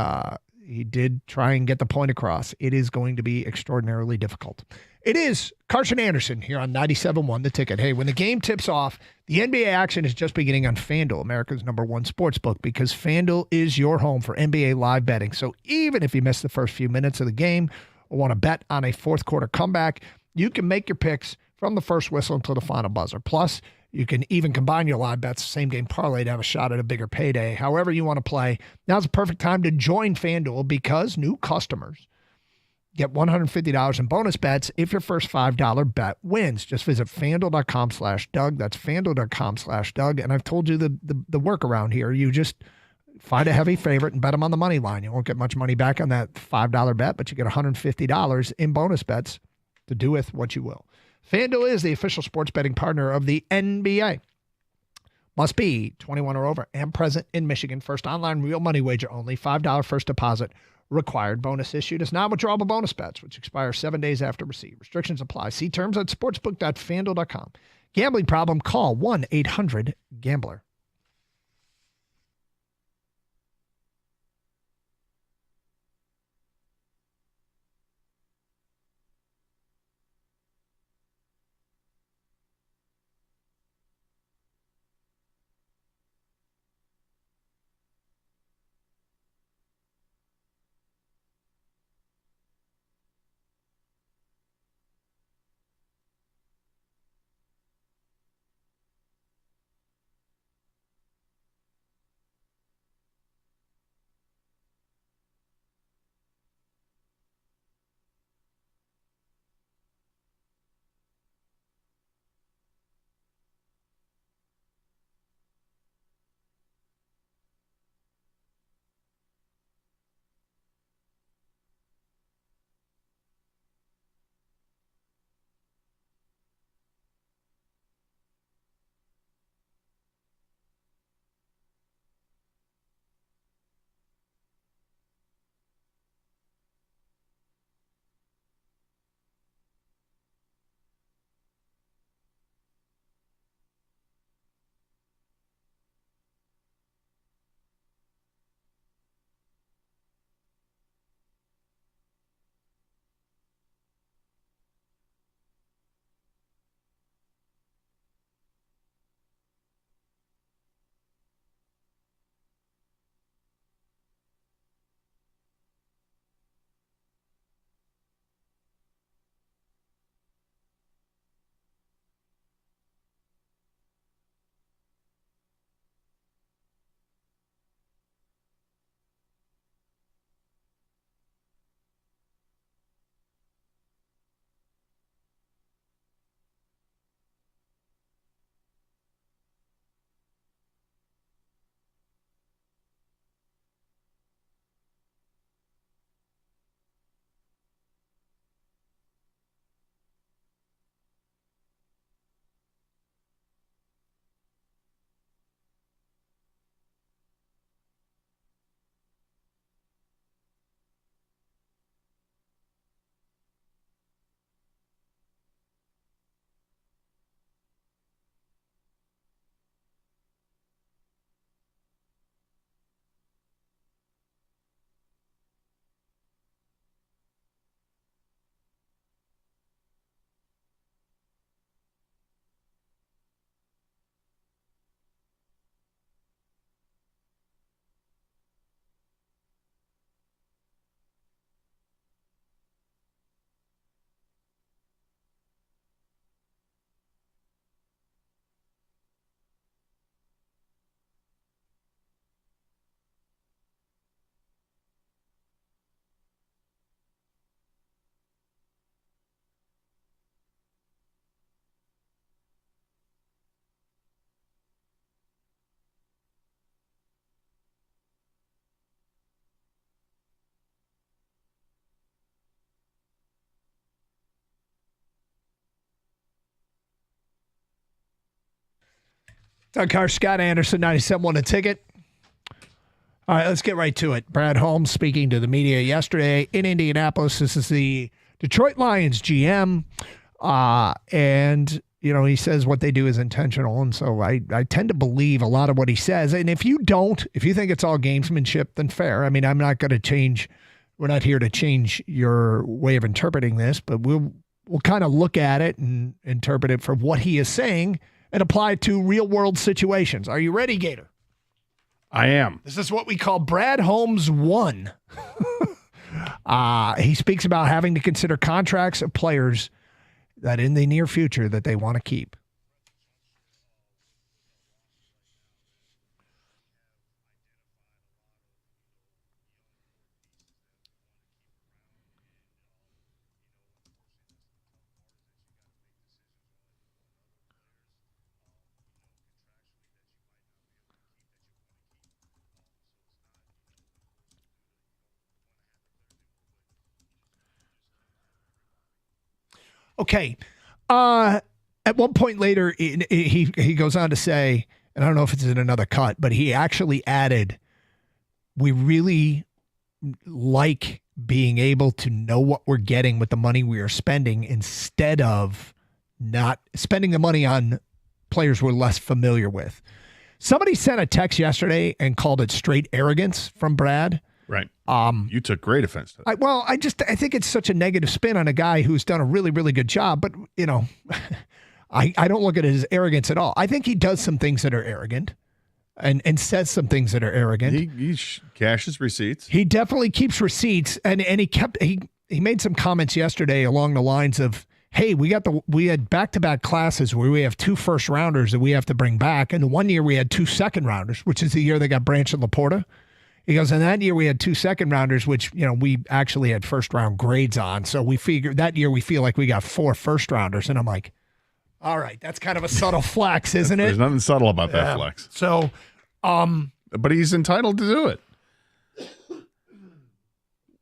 he did try and get the point across. It is going to be extraordinarily difficult. It is Carson Anderson here on 97.1 The Ticket. Hey, when the game tips off, the NBA action is just beginning on FanDuel, America's #1 sportsbook, because FanDuel is your home for NBA live betting. So even if you miss the first few minutes of the game or want to bet on a fourth quarter comeback, you can make your picks from the first whistle until the final buzzer. Plus, You can even combine your live bets, same game parlay, to have a shot at a bigger payday. However you want to play, now's the perfect time to join FanDuel because new customers get $150 in bonus bets if your first $5 bet wins. Just visit FanDuel.com/Doug. That's FanDuel.com/Doug. And I've told you the workaround here. You just find a heavy favorite and bet them on the money line. You won't get much money back on that $5 bet, but you get $150 in bonus bets to do with what you will. FanDuel is the official sports betting partner of the NBA. Must be 21 or over and present in Michigan. First online real money wager only. $5 first deposit required. Bonus issued is non-withdrawable bonus bets, which expire 7 days after receipt. Restrictions apply. See terms at sportsbook.fanduel.com. Gambling problem? Call 1-800-GAMBLER. Doug Carr, Scott Anderson, 97.1 A Ticket. All right, let's get right to it. Brad Holmes speaking to the media yesterday in Indianapolis. This is the Detroit Lions GM. And, you know, he says what they do is intentional. And so I tend to believe a lot of what he says. And if you think it's all gamesmanship, then fair. I mean, I'm not going to change. We're not here to change your way of interpreting this, but we'll kind of look at it and interpret it for what he is saying and apply it to real world situations. Are you ready, Gator? I am. This is what we call Brad Holmes 1. He speaks about having to consider contracts of players that in the near future that they want to keep. Okay. At one point later, he goes on to say, and I don't know if it's in another cut, but he actually added, we really like being able to know what we're getting with the money we are spending instead of not spending the money on players we're less familiar with. Somebody sent a text yesterday and called it straight arrogance from Brad. Right. You took great offense to that. I think it's such a negative spin on a guy who's done a really, really good job. But, I don't look at it as arrogance at all. I think he does some things that are arrogant and says some things that are arrogant. He cashes receipts. He definitely keeps receipts. And he made some comments yesterday along the lines of, hey, we had back-to-back classes where we have 2 first-rounders that we have to bring back. And the one year we had 2 second-rounders, which is the year they got Branch and Laporta. He goes, and that year we had 2 second-rounders, which, we actually had first-round grades on. So we figured that year we feel like we got 4 first-rounders. And I'm like, all right, that's kind of a subtle flex, isn't it? There's nothing subtle about that flex. So, but he's entitled to do it.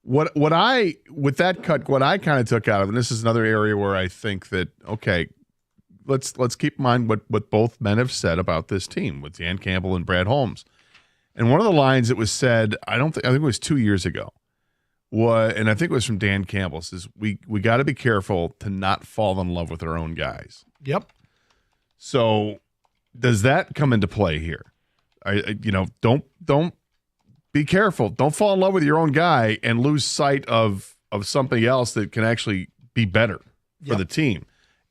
What I kind of took out of, and this is another area where I think that, okay, let's keep in mind what both men have said about this team with Dan Campbell and Brad Holmes. And one of the lines that was said, I think it was 2 years ago, and I think it was from Dan Campbell, says we got to be careful to not fall in love with our own guys. Yep. So does that come into play here? Don't be careful. Don't fall in love with your own guy and lose sight of something else that can actually be better for the team.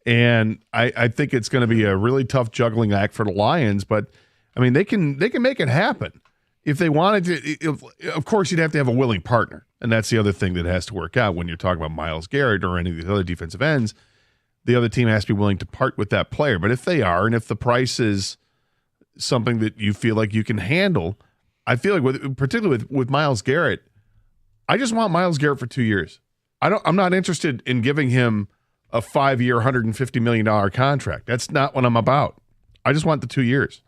And I think it's going to be a really tough juggling act for the Lions, but I mean, they can make it happen if they wanted to. Of course, you'd have to have a willing partner, and that's the other thing that has to work out when you're talking about Myles Garrett or any of these other defensive ends. The other team has to be willing to part with that player. But if they are, and if the price is something that you feel like you can handle, I feel like particularly with Myles Garrett, I just want Myles Garrett for 2 years. I'm not interested in giving him a 5-year, $150 million contract. That's not what I'm about. I just want the 2 years.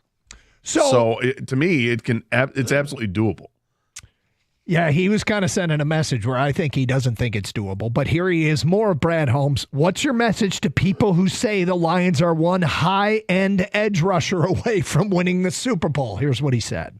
So to me, it's absolutely doable. Yeah, he was kind of sending a message where I think he doesn't think it's doable. But here he is, more of Brad Holmes. What's your message to people who say the Lions are one high-end edge rusher away from winning the Super Bowl? Here's what he said.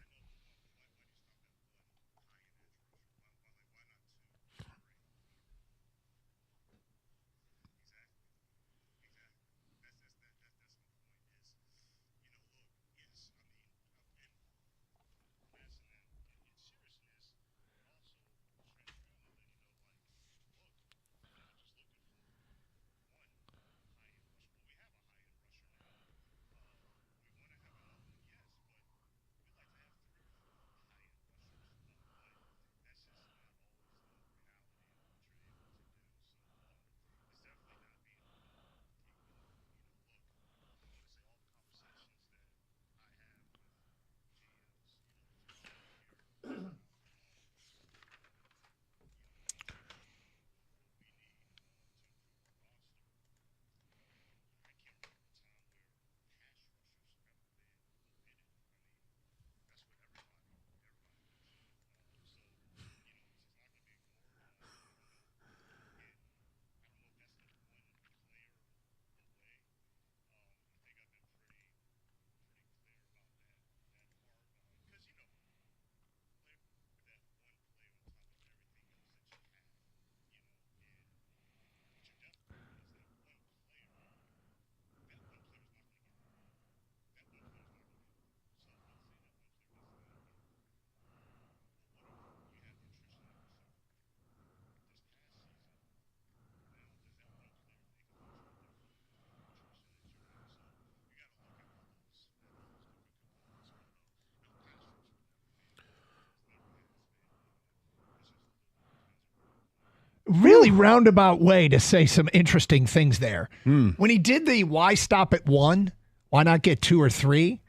Really roundabout way to say some interesting things there. When he did the why stop at 1, why not get 2 or 3?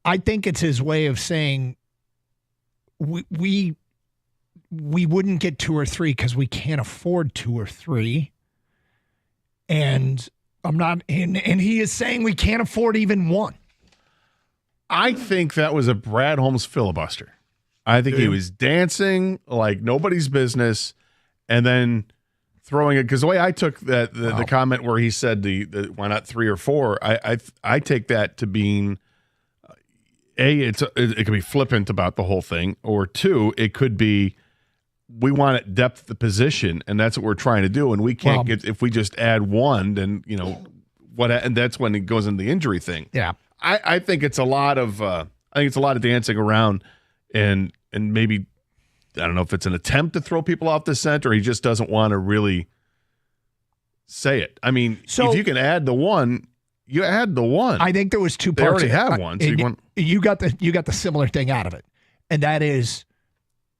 I think it's his way of saying we wouldn't get 2 or 3 because we can't afford 2 or 3. And and he is saying we can't afford even 1. I think that was a Brad Holmes filibuster. I think he was dancing like nobody's business. And then throwing it, because the way I took that the comment where he said the why not 3 or 4, I take that to being it could be flippant about the whole thing, or 2, it could be we want it depth the position, and that's what we're trying to do, and we can't get if we just add 1, then what, and that's when it goes into the injury thing. Yeah, I think it's a lot of dancing around, and maybe. I don't know if it's an attempt to throw people off the scent or he just doesn't want to really say it. I mean, if you can add the 1, you add the 1. I think there was 2 They parts. already have one. So you got the similar thing out of it. And that is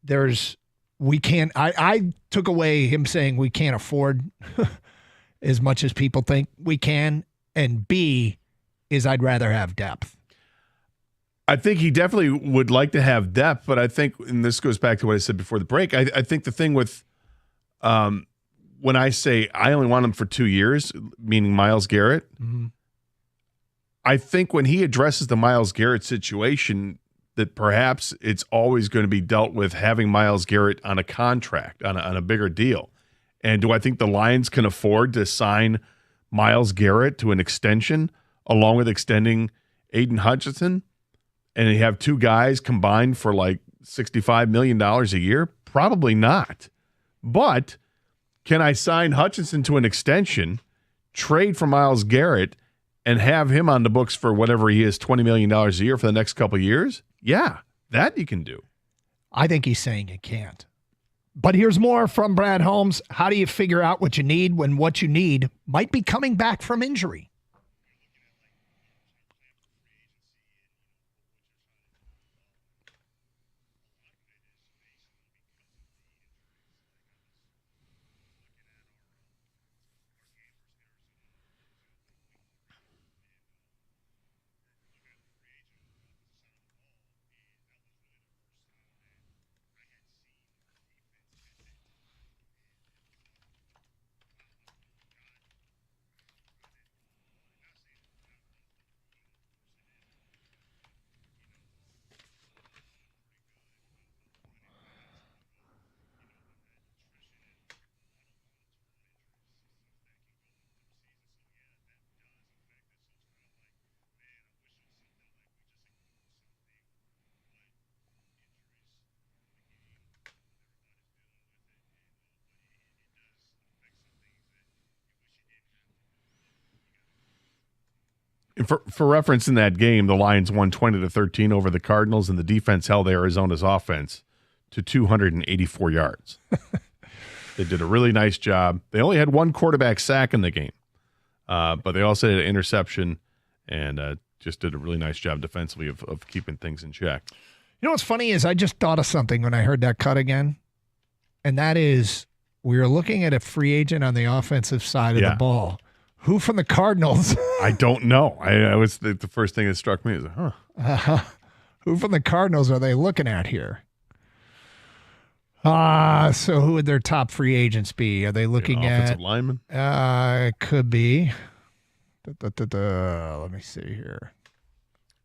I took away him saying we can't afford as much as people think we can. And B is I'd rather have depth. I think he definitely would like to have depth, but I think, and this goes back to what I said before the break, I think the thing with when I say I only want him for 2 years, meaning Myles Garrett, I think when he addresses the Myles Garrett situation, that perhaps it's always going to be dealt with having Myles Garrett on a contract, on a bigger deal. And do I think the Lions can afford to sign Myles Garrett to an extension along with extending Aiden Hutchinson? And you have 2 guys combined for like $65 million a year? Probably not. But can I sign Hutchinson to an extension, trade for Myles Garrett, and have him on the books for whatever he is, $20 million a year for the next couple of years? Yeah, that you can do. I think he's saying you can't. But here's more from Brad Holmes. How do you figure out what you need when what you need might be coming back from injury? For reference, in that game, the Lions won 20-13 over the Cardinals, and the defense held Arizona's offense to 284 yards. They did a really nice job. They only had 1 quarterback sack in the game, but they also had an interception and just did a really nice job defensively of keeping things in check. You know what's funny is I just thought of something when I heard that cut again, and that is we were looking at a free agent on the offensive side of the ball. Who from the Cardinals? I don't know. I was the first thing that struck me is, who from the Cardinals are they looking at here? So who would their top free agents be? Are they looking at offensive lineman? It could be. Let me see here.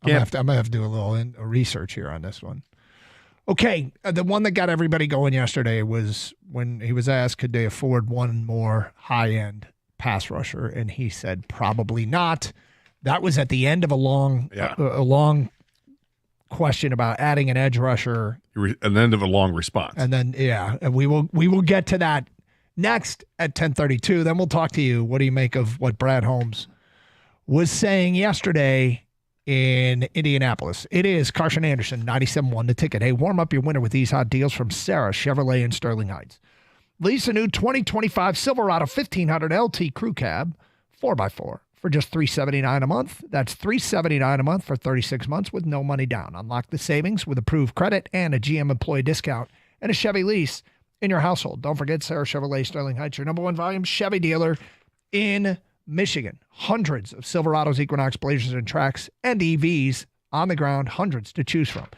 I'm gonna have to do a little research here on this one. Okay, the one that got everybody going yesterday was when he was asked, could they afford one more high-end pass rusher, and he said probably not. That was at the end of a long question about adding an edge rusher. An end of a long response. And then and we will get to that next at 10:32. Then we'll talk to you. What do you make of what Brad Holmes was saying yesterday in Indianapolis? It is Carson Anderson, 97.1 The Ticket. Hey, warm up your winter with these hot deals from Sarah Chevrolet in Sterling Heights. Lease a new 2025 Silverado 1500 LT Crew Cab 4x4 for just $379 a month. That's $379 a month for 36 months with no money down. Unlock the savings with approved credit and a GM employee discount and a Chevy lease in your household. Don't forget Sarah Chevrolet Sterling Heights, your #1 volume Chevy dealer in Michigan. Hundreds of Silverados, Equinox, Blazers, and Trax and EVs on the ground. Hundreds to choose from.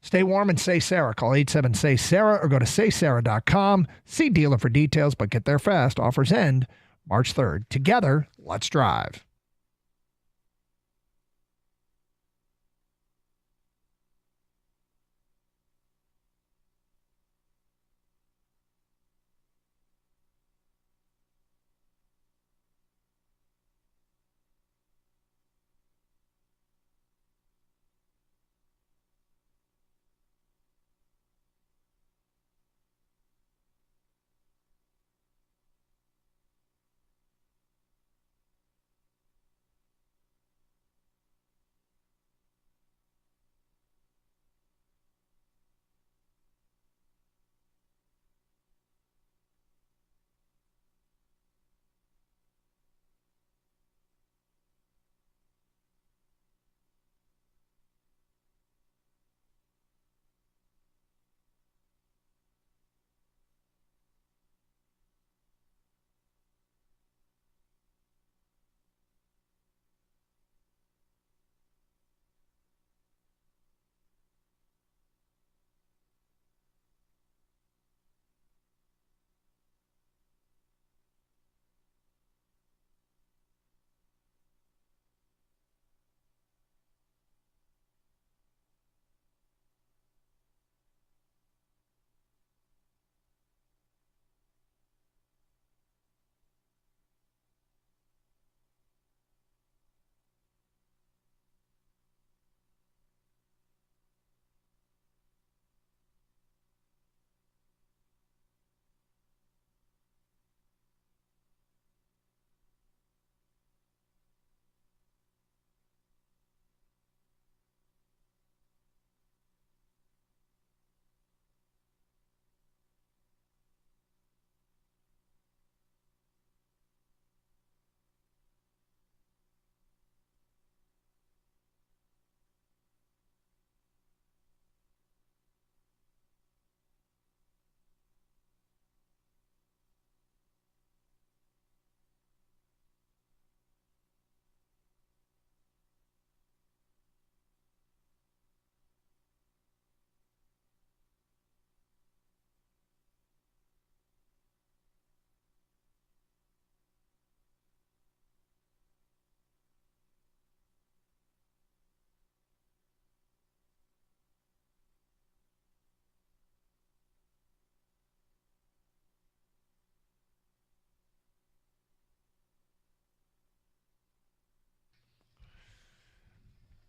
Stay warm and say Sarah. Call 87-SAY-SARAH or go to saysarah.com. See dealer for details, but get there fast. Offers end March 3rd. Together, let's drive.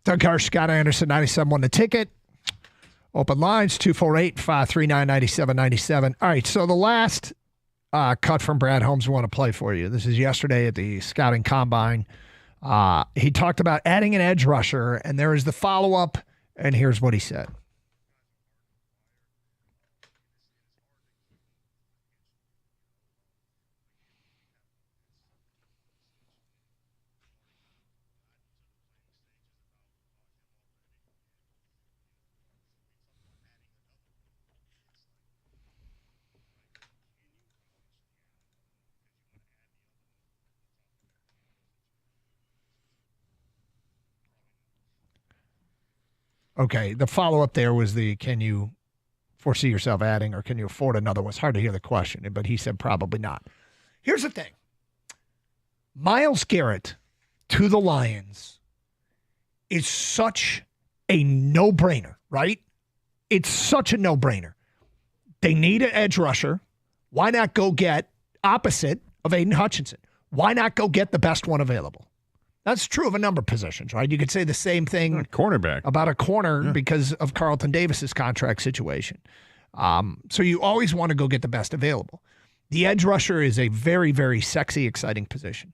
Doug Harsh, Scott Anderson, 97.1 The Ticket. Open lines, 248-539-9797. All right, so the last cut from Brad Holmes we want to play for you. This is yesterday at the Scouting Combine. He talked about adding an edge rusher, and there is the follow-up, and here's what he said. Okay, the follow-up there was can you foresee yourself adding or can you afford another one? It's hard to hear the question, but he said probably not. Here's the thing. Myles Garrett to the Lions is such a no-brainer, right? It's such a no-brainer. They need an edge rusher. Why not go get opposite of Aiden Hutchinson? Why not go get the best one available? That's true of a number of positions, right? You could say the same thing cornerback about a corner because of Carlton Davis's contract situation. So you always want to go get the best available. The edge rusher is a very, very sexy, exciting position.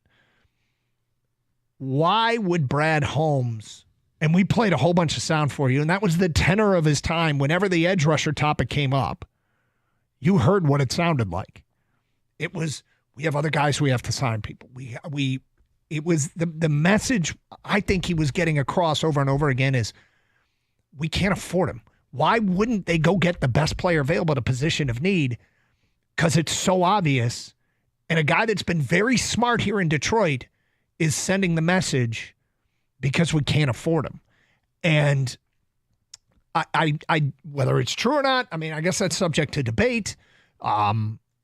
Why would Brad Holmes, and we played a whole bunch of sound for you, and that was the tenor of his time. Whenever the edge rusher topic came up, you heard what it sounded like. It was, we have other guys we have to sign people. It was the message I think he was getting across over and over again is we can't afford him. Why wouldn't they go get the best player available at a position of need? Because it's so obvious. And a guy that's been very smart here in Detroit is sending the message because we can't afford him. And I whether it's true or not, I mean, I guess that's subject to debate.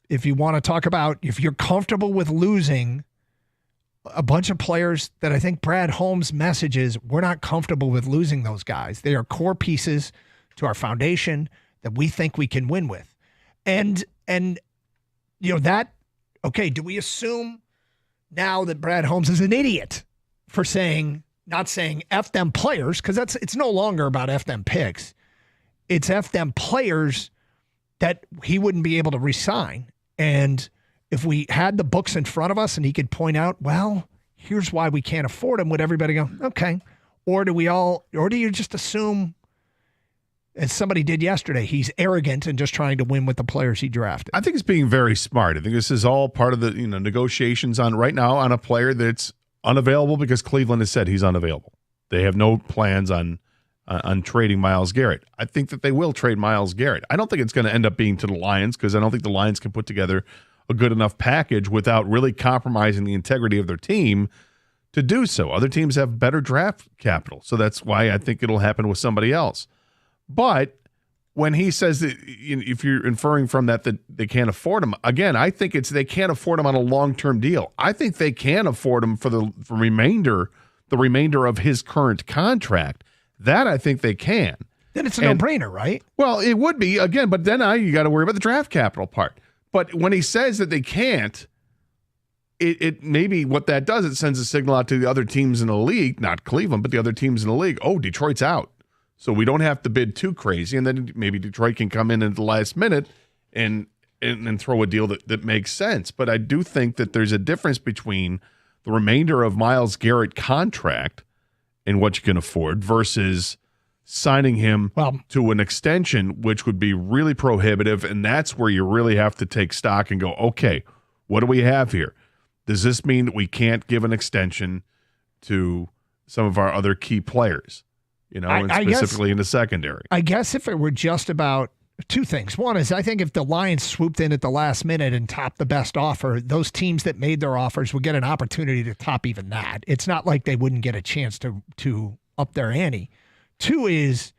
If you want to talk about if you're comfortable with losing a bunch of players that I think Brad Holmes' message is we're not comfortable with losing those guys. They are core pieces to our foundation that we think we can win with. And you know that, okay, do we assume now that Brad Holmes is an idiot for not saying F them players, because it's no longer about F them picks. It's F them players that he wouldn't be able to re-sign. And if we had the books in front of us and he could point out, well, here's why we can't afford him, would everybody go, okay? Or do you just assume, as somebody did yesterday, he's arrogant and just trying to win with the players he drafted? I think it's being very smart. I think this is all part of the negotiations right now on a player that's unavailable because Cleveland has said he's unavailable. They have no plans on trading Myles Garrett. I think that they will trade Myles Garrett. I don't think it's going to end up being to the Lions because I don't think the Lions can put together a good enough package without really compromising the integrity of their team to do so. Other teams have better draft capital, so that's why I think it'll happen with somebody else. But when he says that, if you're inferring from that they can't afford him, again, I think it's they can't afford him on a long-term deal. I think they can afford him for the remainder of his current contract. That I think they can. Then it's a no-brainer, right? Well, it would be, again, but then you got to worry about the draft capital part. But when he says that they can't, it maybe what that does, it sends a signal out to the other teams in the league, not Cleveland, but the other teams in the league. Oh, Detroit's out. So we don't have to bid too crazy. And then maybe Detroit can come in at the last minute and throw a deal that makes sense. But I do think that there's a difference between the remainder of Myles Garrett contract and what you can afford versus signing him to an extension, which would be really prohibitive. And that's where you really have to take stock and go, okay, what do we have here? Does this mean that we can't give an extension to some of our other key players, and specifically in the secondary? I guess if it were just about two things. One is I think if the Lions swooped in at the last minute and topped the best offer, those teams that made their offers would get an opportunity to top even that. It's not like they wouldn't get a chance to up their ante. Two is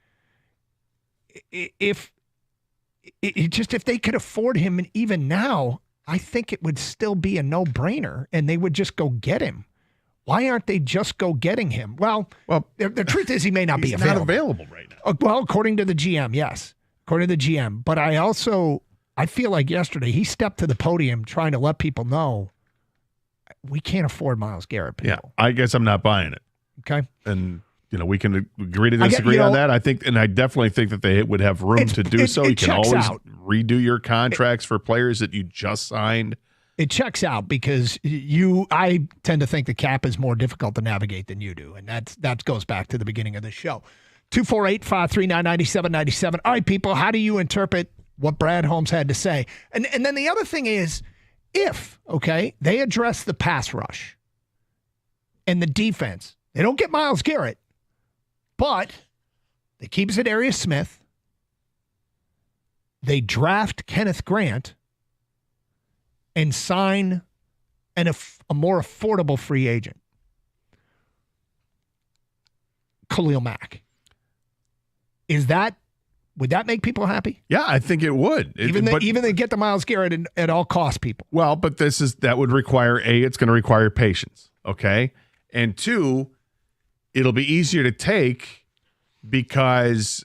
if they could afford him even now, I think it would still be a no-brainer and they would just go get him. Why aren't they just go getting him? Well, the truth is he may not be available. He's not available right now. Well, according to the GM, yes. According to the GM. But I feel like yesterday he stepped to the podium trying to let people know we can't afford Myles Garrett, people. Yeah, I guess I'm not buying it. Okay. And we can agree to disagree on that. I think, and I definitely think that they would have room to do so. You can always redo your contracts for players that you just signed. It checks out because I tend to think the cap is more difficult to navigate than you do, and that goes back to the beginning of the show. 248-539-9797. All right, people, how do you interpret what Brad Holmes had to say? And then the other thing is, if they address the pass rush and the defense, they don't get Myles Garrett, but they keep Zadarius Smith. They draft Kenneth Grant and sign a more affordable free agent, Khalil Mack. Would that make people happy? Yeah, I think it would. Even they get the Myles Garrett at all cost, people. Well, but that would require it's going to require patience, okay? And two, it'll be easier to take because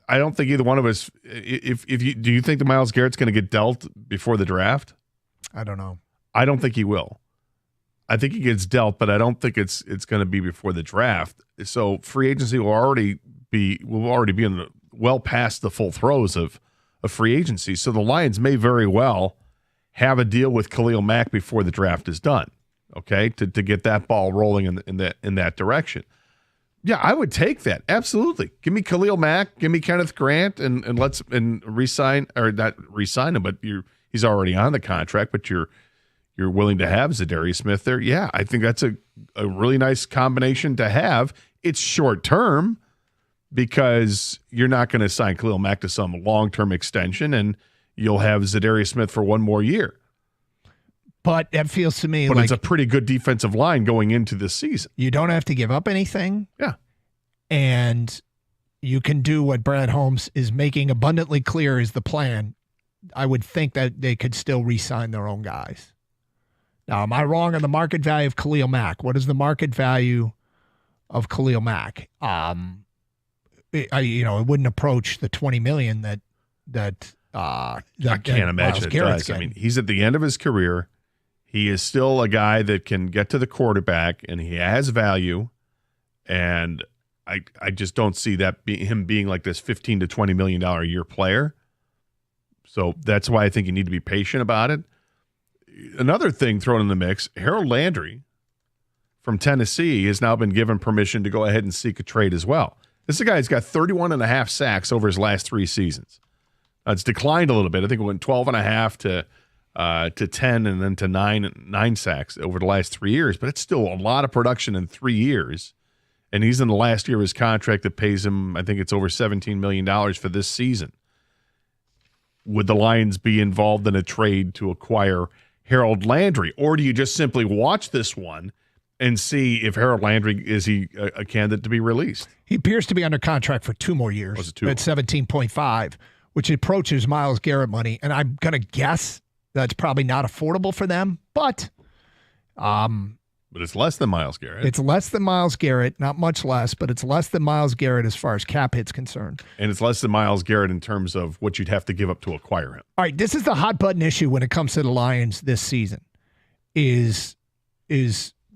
I don't think either one of us. Do you think the Myles Garrett's going to get dealt before the draft? I don't know. I don't think he will. I think he gets dealt, but I don't think it's going to be before the draft. So free agency will already be in well past the full throes of free agency. So the Lions may very well have a deal with Khalil Mack before the draft is done. Okay, to get that ball rolling in that direction. Yeah, I would take that. Absolutely. Give me Khalil Mack, give me Kenneth Grant, and let's re-sign, or not re-sign him, but he's already on the contract, but you're willing to have Zadarius Smith there. Yeah, I think that's a really nice combination to have. It's short term because you're not going to sign Khalil Mack to some long-term extension, and you'll have Zadarius Smith for one more year. But that feels to me like it's a pretty good defensive line going into this season. You don't have to give up anything. Yeah. And you can do what Brad Holmes is making abundantly clear is the plan. I would think that they could still re-sign their own guys. Now, am I wrong on the market value of Khalil Mack? What is the market value of Khalil Mack? It wouldn't approach the $20 million that I can't imagine it does. Getting. I mean, he's at the end of his career. He is still a guy that can get to the quarterback, and he has value. And I just don't see him being like this $15 to $20 million a year player. So that's why I think you need to be patient about it. Another thing thrown in the mix, Harold Landry from Tennessee has now been given permission to go ahead and seek a trade as well. This is a guy who's got 31.5 sacks over his last 3 seasons. It's declined a little bit. I think it went 12.5 to 10 and then to 9 sacks over the last 3 years, but it's still a lot of production in 3 years. And he's in the last year of his contract that pays him, I think it's over $17 million for this season. Would the Lions be involved in a trade to acquire Harold Landry? Or do you just simply watch this one and see if Harold Landry, is he a candidate to be released? He appears to be under contract for 2 more years at 17.5, which approaches Myles Garrett money. And I'm going to guess that's probably not affordable for them, but it's less than Myles Garrett. It's less than Myles Garrett, not much less, but it's less than Myles Garrett as far as cap hit's concerned. And it's less than Myles Garrett in terms of what you'd have to give up to acquire him. All right, this is the hot button issue when it comes to the Lions this season. There's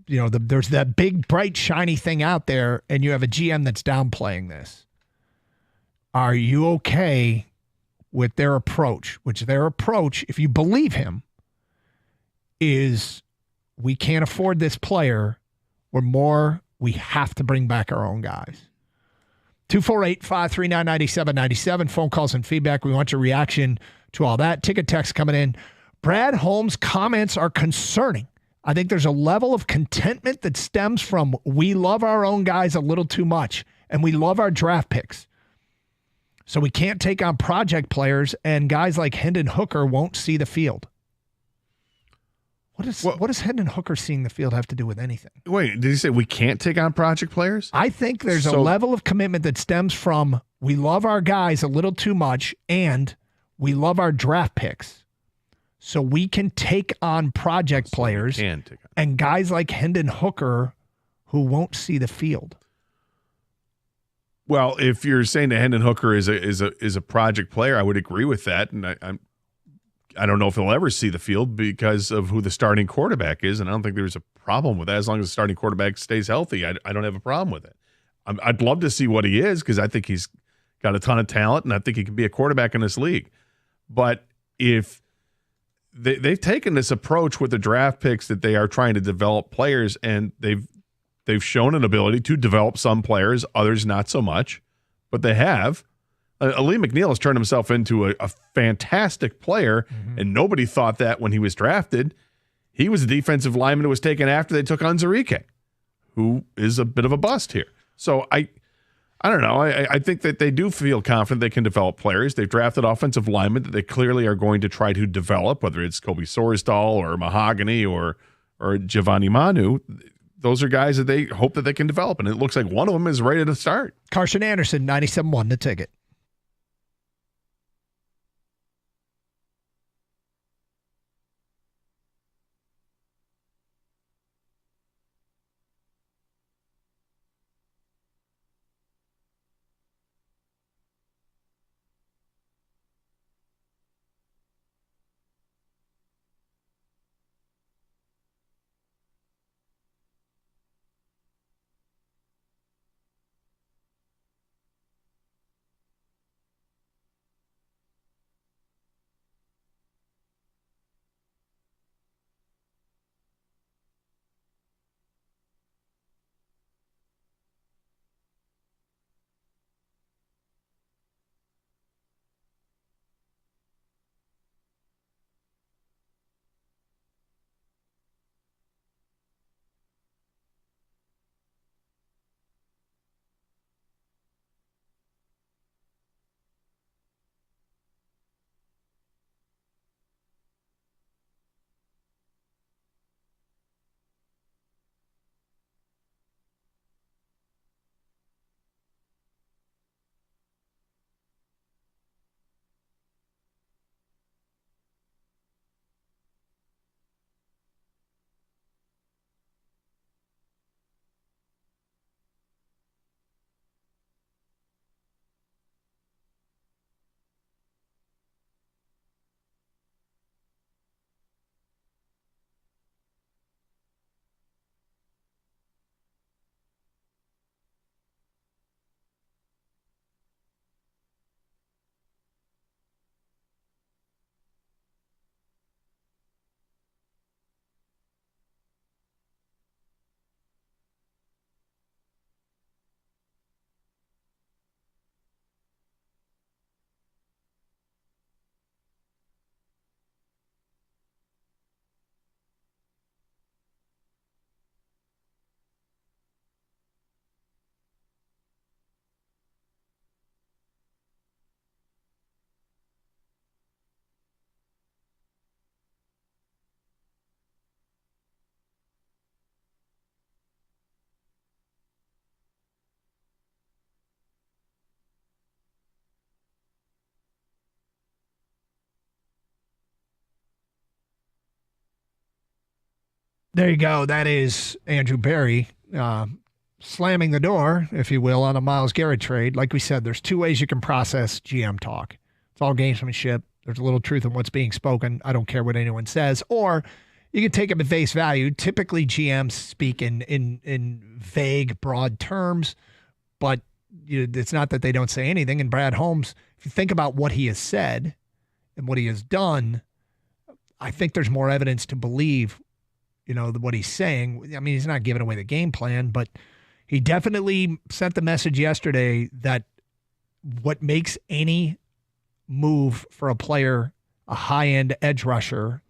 that big, bright, shiny thing out there, and you have a GM that's downplaying this. Are you okay with their approach? Which their approach, if you believe him, is we can't afford this player. We have to bring back our own guys. 248-539-9797. Phone calls and feedback. We want your reaction to all that. Ticket text coming in. Brad Holmes' comments are concerning. I think there's a level of contentment that stems from we love our own guys a little too much, and we love our draft picks. So we can't take on project players, and guys like Hendon Hooker won't see the field. What does Hendon Hooker seeing the field have to do with anything? Wait, did he say we can't take on project players? I think there's a level of commitment that stems from we love our guys a little too much, and we love our draft picks. So we can take on project players and guys like Hendon Hooker who won't see the field. Well, if you're saying that Hendon Hooker is a project player, I would agree with that, and I don't know if he'll ever see the field because of who the starting quarterback is, and I don't think there's a problem with that as long as the starting quarterback stays healthy. I don't have a problem with it. I'd love to see what he is because I think he's got a ton of talent, and I think he can be a quarterback in this league. But if they've taken this approach with the draft picks that they are trying to develop players, and they've shown an ability to develop some players, others not so much, but they have. Ali McNeil has turned himself into a fantastic player, and nobody thought that when he was drafted. He was a defensive lineman who was taken after they took Onwuzurike, who is a bit of a bust here. So I don't know. I think that they do feel confident they can develop players. They've drafted offensive linemen that they clearly are going to try to develop, whether it's Kobe Sorsdal or Mahogany or Giovanni Manu. Those are guys that they hope that they can develop, and it looks like one of them is ready to start. Carson Anderson, 97.1 The Ticket. There you go. That is Andrew Berry slamming the door, if you will, on a Myles Garrett trade. Like we said, there's two ways you can process GM talk. It's all gamesmanship. There's a little truth in what's being spoken. I don't care what anyone says. Or you can take them at face value. Typically, GMs speak in vague, broad terms, but it's not that they don't say anything. And Brad Holmes, if you think about what he has said and what he has done, I think there's more evidence to believe what he's saying. I mean, he's not giving away the game plan, but he definitely sent the message yesterday that what makes any move for a player, a high-end edge rusher,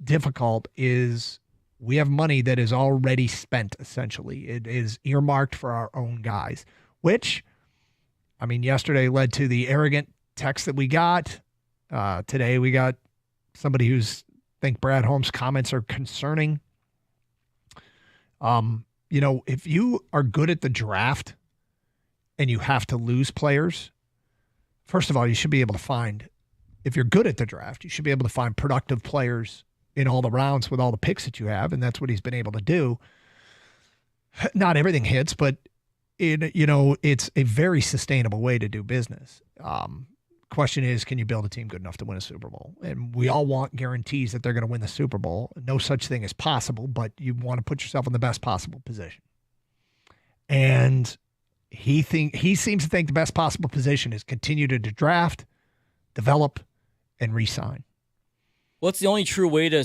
difficult is we have money that is already spent, essentially. It is earmarked for our own guys, which, I mean, yesterday led to the arrogant text that we got. Today we got somebody who's think Brad Holmes' comments are concerning. If you are good at the draft and you have to lose players, first of all, you should be able to find, if you're good at the draft, you should be able to find productive players in all the rounds with all the picks that you have. And that's what he's been able to do. Not everything hits, but it's a very sustainable way to do business. Question is, can you build a team good enough to win a Super Bowl? And we all want guarantees that they're going to win the Super Bowl. No such thing is possible, but you want to put yourself in the best possible position. And he seems to think the best possible position is continue to draft, develop, and re-sign. Well, it's the only true way to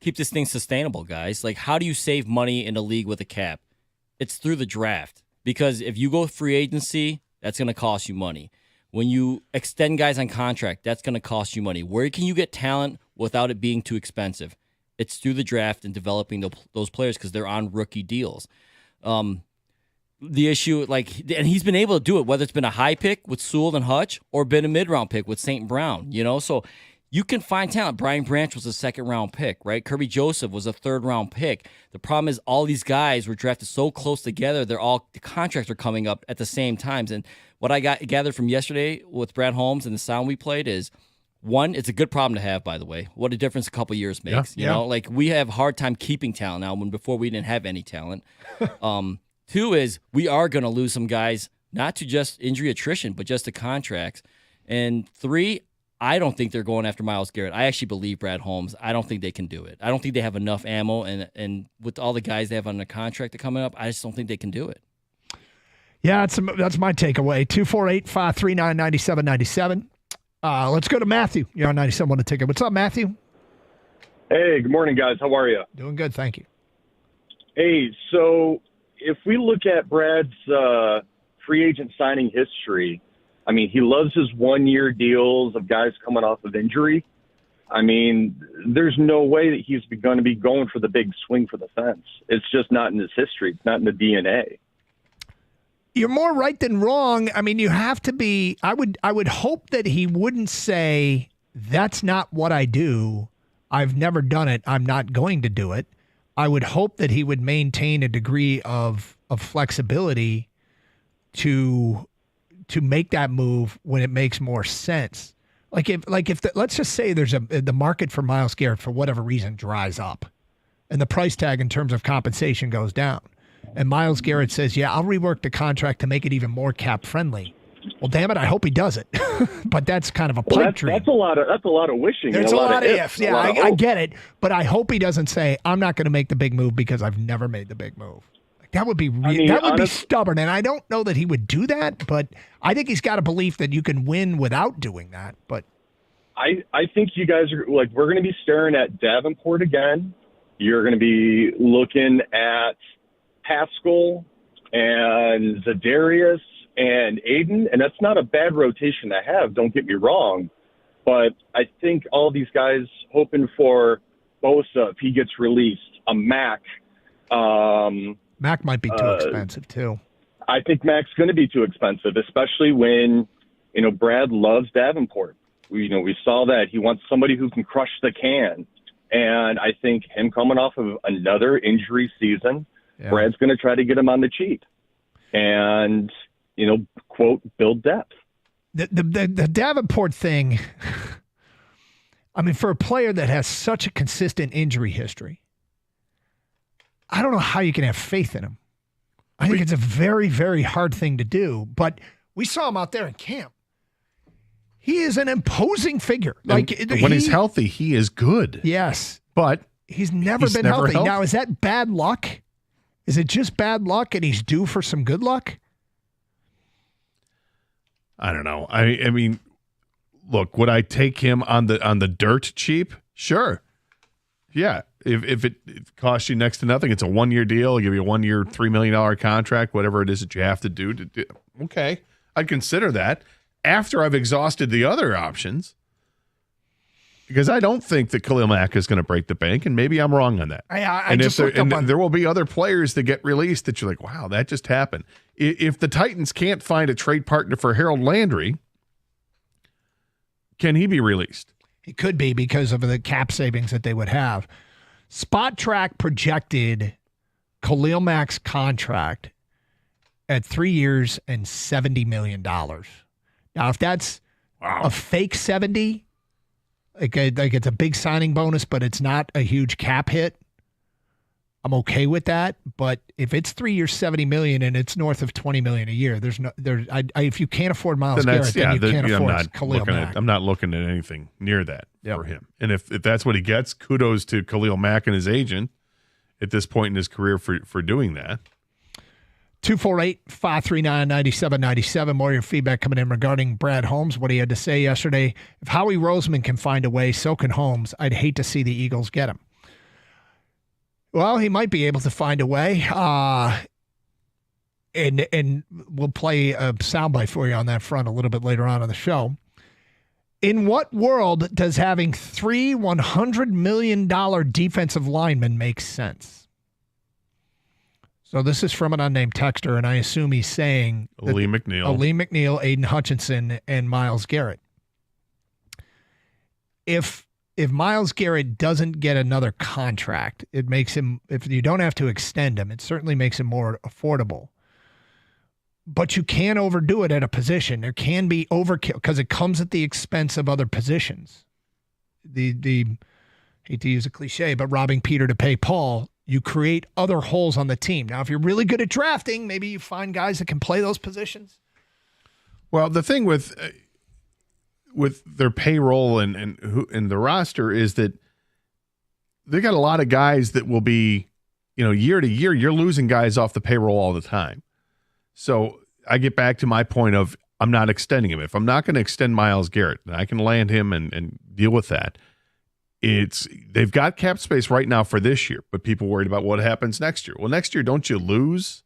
keep this thing sustainable, guys. Like, how do you save money in a league with a cap? It's through the draft. Because if you go free agency, that's going to cost you money. When you extend guys on contract, that's going to cost you money. Where can you get talent without it being too expensive? It's through the draft and developing those players because they're on rookie deals. The issue, and he's been able to do it, whether it's been a high pick with Sewell and Hutch or been a mid-round pick with St. Brown, so you can find talent. Brian Branch was a second-round pick, right? Kirby Joseph was a third-round pick. The problem is all these guys were drafted so close together, the contracts are coming up at the same times. And what I gathered from yesterday with Brad Holmes and the sound we played is, one, it's a good problem to have, by the way. What a difference a couple years makes. You know, we have a hard time keeping talent now when before we didn't have any talent. Two is we are going to lose some guys, not to just injury attrition, but just to contracts. And three, I don't think they're going after Myles Garrett. I actually believe Brad Holmes. I don't think they can do it. I don't think they have enough ammo. And with all the guys they have on the contract coming up, I just don't think they can do it. Yeah, that's my takeaway. 248-539-9797. Let's go to Matthew. You're on 97 on the ticket. What's up, Matthew? Hey, good morning, guys. How are you? Doing good, thank you. Hey, so if we look at Brad's free agent signing history, I mean, he loves his one-year deals of guys coming off of injury. I mean, there's no way that he's going to be going for the big swing for the fence. It's just not in his history. It's not in the DNA. You're more right than wrong. I mean, you have to be. I would hope that he wouldn't say, that's not what I do. I've never done it. I'm not going to do it. I would hope that he would maintain a degree of flexibility to make that move when it makes more sense. Let's just say there's the market for Myles Garrett for whatever reason dries up, and the price tag in terms of compensation goes down, and Myles Garrett says, "Yeah, I'll rework the contract to make it even more cap friendly." Well, damn it, I hope he does it. But that's kind of a pipe dream. That's a lot of wishing. There's a lot of ifs. Yeah, I get it. But I hope he doesn't say, I'm not going to make the big move because I've never made the big move. That would be be stubborn. And I don't know that he would do that, but I think he's got a belief that you can win without doing that. But I think you guys are we're going to be staring at Davenport again. You're going to be looking at Pascal and Zadarius and Aiden, and that's not a bad rotation to have, don't get me wrong. But I think all these guys hoping for Bosa, if he gets released, a Mac. Mac might be too expensive, too. I think Mac's going to be too expensive, especially when, Brad loves Davenport. We saw that. He wants somebody who can crush the can. And I think him coming off of another injury season, Brad's going to try to get him on the cheap. And quote, build depth. The Davenport thing, I mean, for a player that has such a consistent injury history, I don't know how you can have faith in him. I think it's a very, very hard thing to do. But we saw him out there in camp. He is an imposing figure. When he's healthy, he is good. Yes. But he's never been healthy. Now, is that bad luck? Is it just bad luck and he's due for some good luck? I don't know. I mean, look, would I take him on the dirt cheap? Sure. Yeah. If it costs you next to nothing, it's a 1-year deal. I'll give you a 1-year, $3 million contract, whatever it is that you have to do. Okay. I'd consider that after I've exhausted the other options, because I don't think that Khalil Mack is going to break the bank, and maybe I'm wrong on that. There will be other players that get released that you're like, wow, that just happened. If the Titans can't find a trade partner for Harold Landry, can he be released? He could be because of the cap savings that they would have. Spot Track projected Khalil Mack's contract at 3 years and $70 million. Now, if that's a fake 70, like it's a big signing bonus, but it's not a huge cap hit, I'm okay with that. But if it's 3 years, $70 million, and it's north of $20 million a year, if you can't afford Myles Garrett, then you can't afford Khalil Mack. I'm not looking at anything near that for him. And if that's what he gets, kudos to Khalil Mack and his agent at this point in his career for doing that. 248-539-9797. More of your feedback coming in regarding Brad Holmes, what he had to say yesterday. If Howie Roseman can find a way, so can Holmes. I'd hate to see the Eagles get him. Well, he might be able to find a way. And we'll play a soundbite for you on that front a little bit later on in the show. In what world does having 3 $100 million defensive linemen make sense? So this is from an unnamed texter, and I assume he's saying Lee McNeil, Aiden Hutchinson, and Myles Garrett. If Myles Garrett doesn't get another contract, it makes him, if you don't have to extend him, it certainly makes him more affordable. But you can't overdo it at a position. There can be overkill because it comes at the expense of other positions. The hate to use a cliche, but robbing Peter to pay Paul, you create other holes on the team. Now, if you're really good at drafting, maybe you find guys that can play those positions. Well, the thing with their payroll and the roster is that they got a lot of guys that will be, year to year, you're losing guys off the payroll all the time. So I get back to my point of I'm not extending him. If I'm not going to extend Myles Garrett, then I can land him and deal with that. They've got cap space right now for this year, but people worried about what happens next year. Well, next year, don't you lose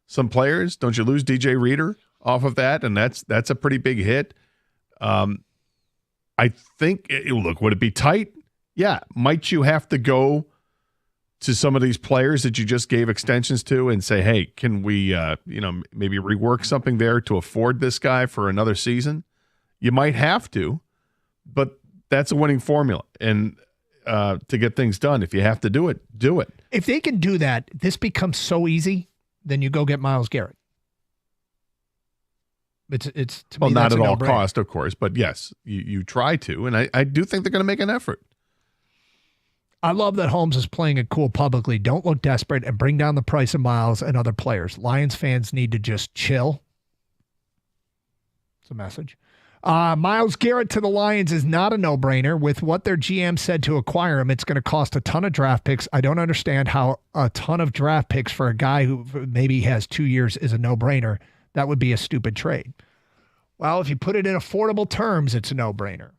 some players? Don't you lose DJ Reader off of that? And that's a pretty big hit. I think, look, would it be tight? Yeah. Might you have to go to some of these players that you just gave extensions to and say, hey, can we, maybe rework something there to afford this guy for another season? You might have to, but that's a winning formula. And to get things done, if you have to do it, do it. If they can do that, this becomes so easy, then you go get Myles Garrett. It's to well, me, not that's at a all no-brainer. cost, of course, but yes, you try to. And I do think they're going to make an effort. I love that Holmes is playing it cool publicly. Don't look desperate and bring down the price of Myles and other players. Lions fans need to just chill. It's a message. Myles Garrett to the Lions is not a no-brainer. With what their GM said to acquire him, it's going to cost a ton of draft picks. I don't understand how a ton of draft picks for a guy who maybe has 2 years is a no-brainer. That would be a stupid trade. Well, if you put it in affordable terms, it's a no-brainer.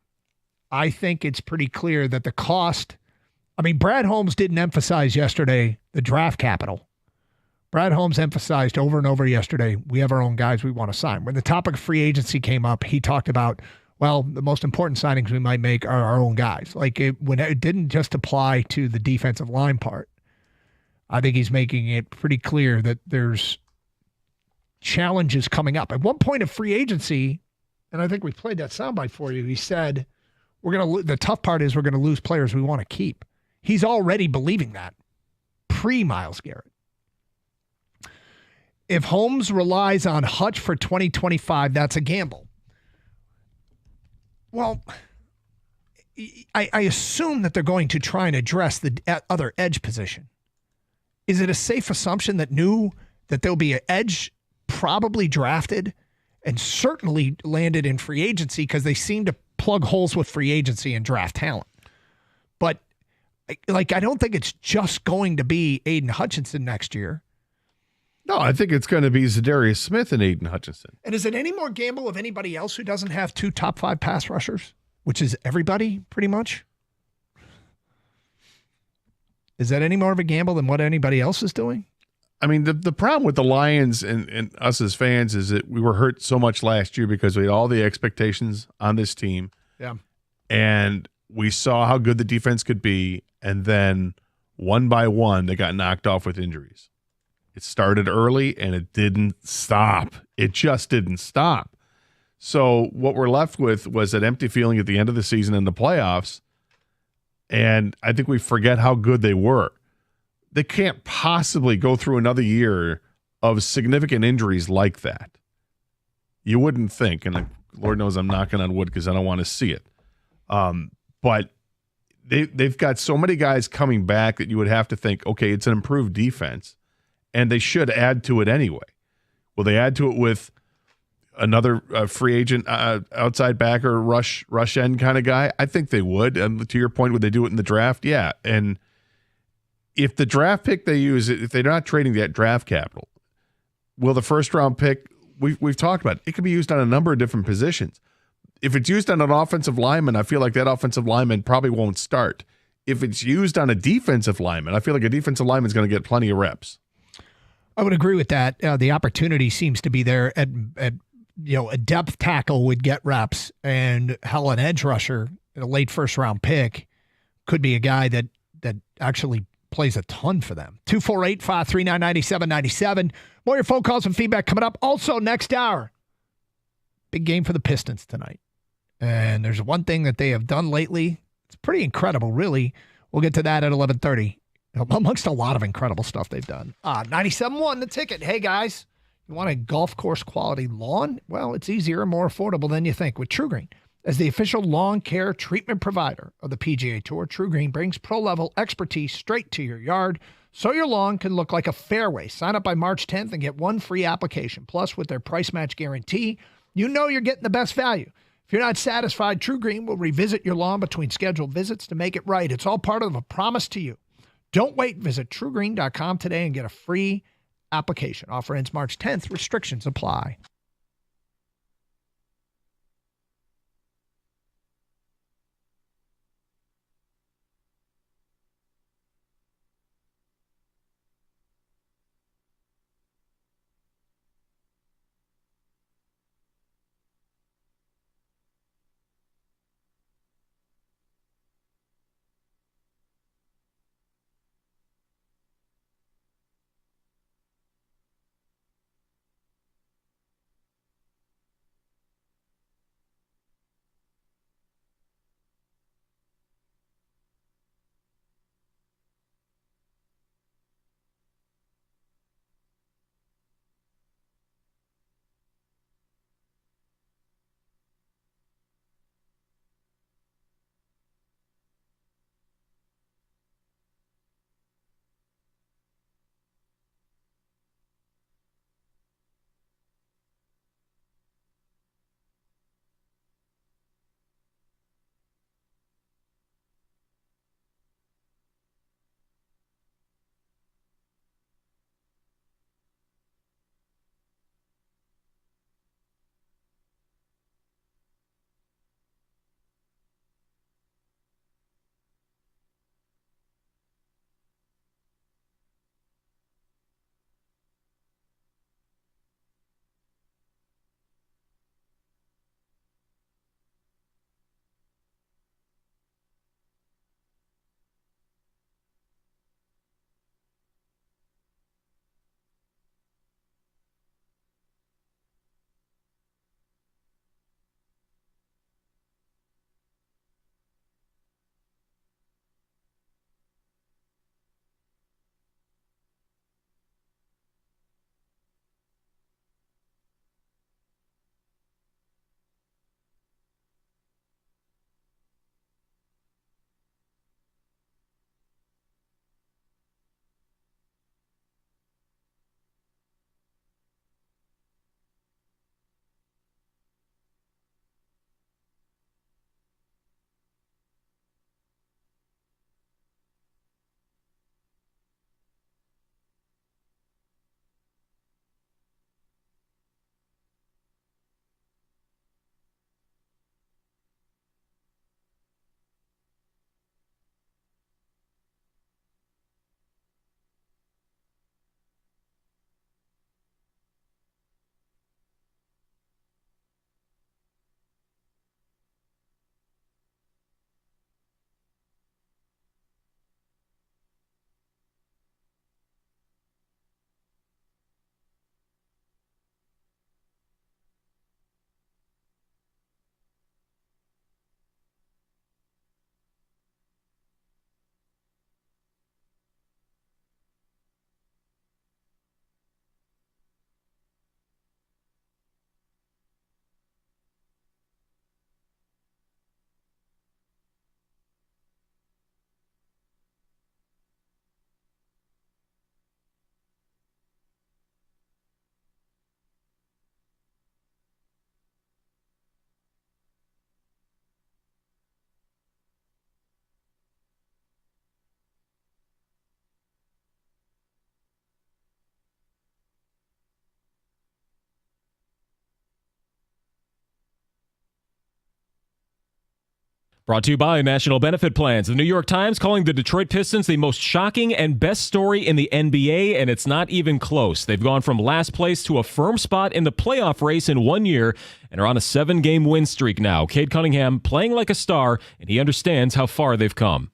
I think it's pretty clear that the cost, Brad Holmes didn't emphasize yesterday the draft capital. Brad Holmes emphasized over and over yesterday, we have our own guys we want to sign. When the topic of free agency came up, he talked about, well, the most important signings we might make are our own guys. When it didn't just apply to the defensive line part, I think he's making it pretty clear that there's challenges coming up. At one point of free agency, and I think we played that soundbite for you, he said, the tough part is we're going to lose players we want to keep. He's already believing that pre-Myles Garrett. If Holmes relies on Hutch for 2025, that's a gamble. Well, I assume that they're going to try and address the other edge position. Is it a safe assumption that there'll be an edge probably drafted and certainly landed in free agency because they seem to plug holes with free agency and draft talent? But I don't think it's just going to be Aiden Hutchinson next year. No, I think it's going to be Zadarius Smith and Aiden Hutchinson. And is it any more gamble of anybody else who doesn't have 2 top 5 pass rushers, which is everybody pretty much? Is that any more of a gamble than what anybody else is doing? The problem with the Lions and us as fans is that we were hurt so much last year because we had all the expectations on this team. Yeah. And we saw how good the defense could be. And then one by one, they got knocked off with injuries. It started early and it didn't stop. It just didn't stop. So what we're left with was that empty feeling at the end of the season in the playoffs. And I think we forget how good they were. They can't possibly go through another year of significant injuries like that. You wouldn't think, and Lord knows I'm knocking on wood because I don't want to see it. But they've got so many guys coming back that you would have to think, okay, it's an improved defense. And they should add to it anyway. Will they add to it with another free agent outside backer, rush end kind of guy? I think they would. And to your point, would they do it in the draft? Yeah. And if the draft pick they use, if they're not trading that draft capital, will the first round pick, we've talked about it could be used on a number of different positions. If it's used on an offensive lineman, I feel like that offensive lineman probably won't start. If it's used on a defensive lineman, I feel like a defensive lineman is going to get plenty of reps. I would agree with that. The opportunity seems to be there at a depth tackle would get reps, and hell, an edge rusher, a late first round pick, could be a guy that actually plays a ton for them. 248-539-9797. More your phone calls and feedback coming up. Also next hour, big game for the Pistons tonight. And there's one thing that they have done lately. It's pretty incredible, really. We'll get to that at 11:30. Amongst a lot of incredible stuff they've done. 97.1 The Ticket. Hey, guys, you want a golf course quality lawn? Well, it's easier and more affordable than you think with TruGreen. As the official lawn care treatment provider of the PGA Tour, TruGreen brings pro-level expertise straight to your yard so your lawn can look like a fairway. Sign up by March 10th and get one free application. Plus, with their price match guarantee, you know you're getting the best value. If you're not satisfied, TruGreen will revisit your lawn between scheduled visits to make it right. It's all part of a promise to you. Don't wait. Visit TruGreen.com today and get a free application. Offer ends March 10th. Restrictions apply. Brought to you by National Benefit Plans. The New York Times calling the Detroit Pistons the most shocking and best story in the NBA, and it's not even close. They've gone from last place to a firm spot in the playoff race in 1 year and are on a 7-game win streak now. Cade Cunningham playing like a star, and he understands how far they've come.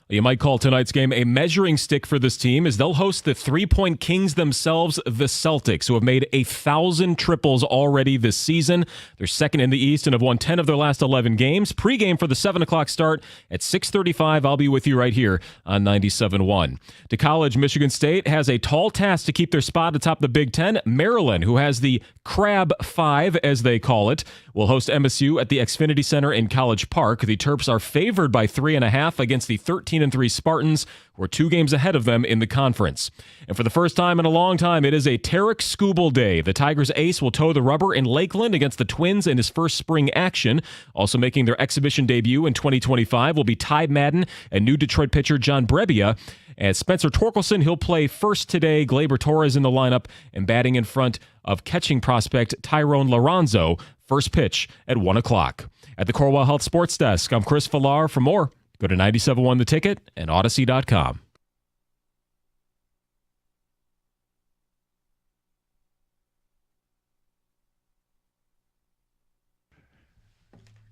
You might call tonight's game a measuring stick for this team, as they'll host the three-point kings themselves, the Celtics, who have made 1,000 triples already this season. They're second in the East and have won 10 of their last 11 games. Pre-game for the 7 o'clock start at 6:35. I'll be with you right here on 97.1. To college, Michigan State has a tall task to keep their spot atop the Big Ten. Maryland, who has the Crab Five, as they call it, will host MSU at the Xfinity Center in College Park. The Terps are favored by 3.5 against the 13-3 Spartans, who are 2 games ahead of them in the conference. And for the first time in a long time, it is a Tarek Skubal day. The Tigers ace will toe the rubber in Lakeland against the Twins in his first spring action. Also making their exhibition debut in 2025 will be Ty Madden and new Detroit pitcher John Brebbia. As Spencer Torkelson, he'll play first today. Gleyber Torres in the lineup and batting in front of catching prospect Tyrone Lorenzo. First pitch at 1 o'clock. At the Corewell Health Sports Desk, I'm Chris Villar. For more, go to 97.1 The Ticket and Odyssey.com.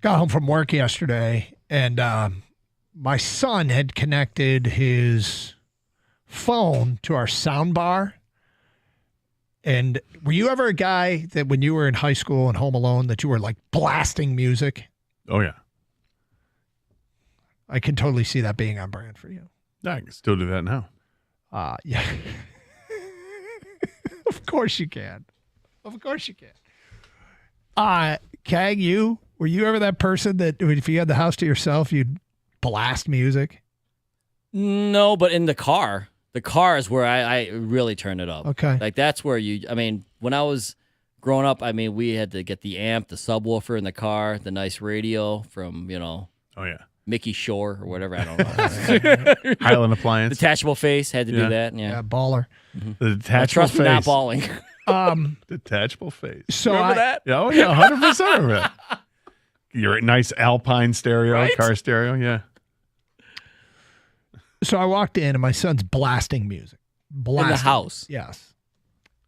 Got home from work yesterday, and my son had connected his phone to our sound bar. And were you ever a guy that when you were in high school and home alone that you were like blasting music? Oh, yeah. I can totally see that being on brand for you. I can still do that now. Yeah. Of course you can. Of course you can. Kang, were you ever that person that if you had the house to yourself, you'd blast music? No, but in the car. The car is where I really turn it up. Okay. Like, that's where when I was growing up, we had to get the amp, the subwoofer in the car, the nice radio from, Oh, yeah. Mickey Shore or whatever. I don't know. Highland Appliance. Detachable face. Had to do that. Yeah. Baller. The detachable trust face. me, not balling. Detachable face. So remember that? Oh, yeah, 100% of it. Your nice Alpine stereo, Right? car stereo, yeah. So I walked in and my son's blasting music. In the house. Yes.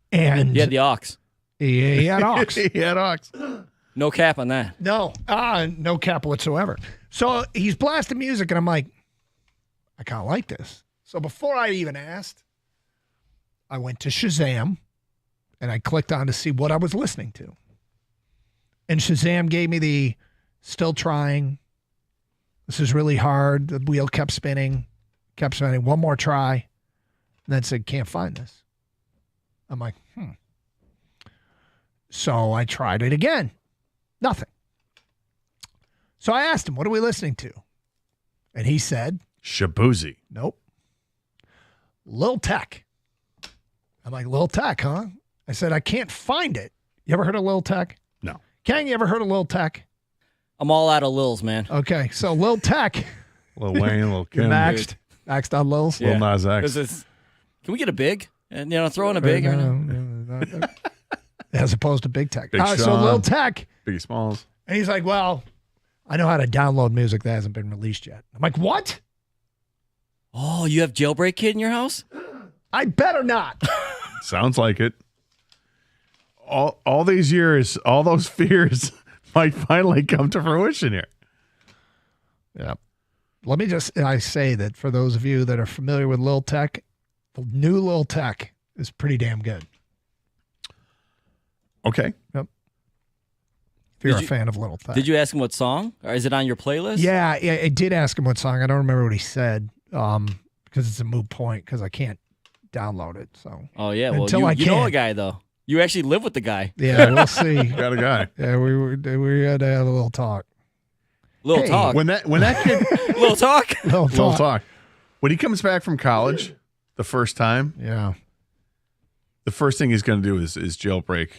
And You had the aux. he had aux. He had aux. No cap on that. No, no cap whatsoever. So he's blasting music, and I'm like, I kind of like this. So before I even asked, I went to Shazam, and I clicked on to see what I was listening to. And Shazam gave me the still trying. This is really hard. The wheel kept spinning. One more try. And then said, can't find this. I'm like, So I tried it again. Nothing. So I asked him, what are we listening to? And he said, Shabuzi. nope. Lil Tech. I'm like, Lil Tech, huh? I said, I can't find it. You ever heard of Lil Tech? No. Kang, you ever heard of Lil Tech? I'm all out of Lils, man. Okay, so Lil Tech. Lil Wayne, Lil Kim. Maxed on Lils. Lil Nas X. Can we get a big? And throw in a big. As opposed to Big Tech. Big So Sean. Lil Tech. Biggie Smalls. And he's like, well, I know how to download music that hasn't been released yet. I'm like, what? Oh, you have Jailbreak Kid in your house? I better not. Sounds like it. All these years, all those fears might finally come to fruition here. Yeah. Let me just say that for those of you that are familiar with Lil Tech, the new Lil Tech is pretty damn good. Okay. Yep. If you're a fan of Lil Tech. Did you ask him what song? Or is it on your playlist? Yeah, I did ask him what song. I don't remember what he said because it's a moot point because I can't download it. So. Oh, yeah. Well, Until you know a guy, though. You actually live with the guy. Yeah, we'll see. Got a guy. Yeah, we had to have a little talk. Little talk. When that kid Little talk. Little talk. When he comes back from college the first time, yeah, the first thing he's going to do is jailbreak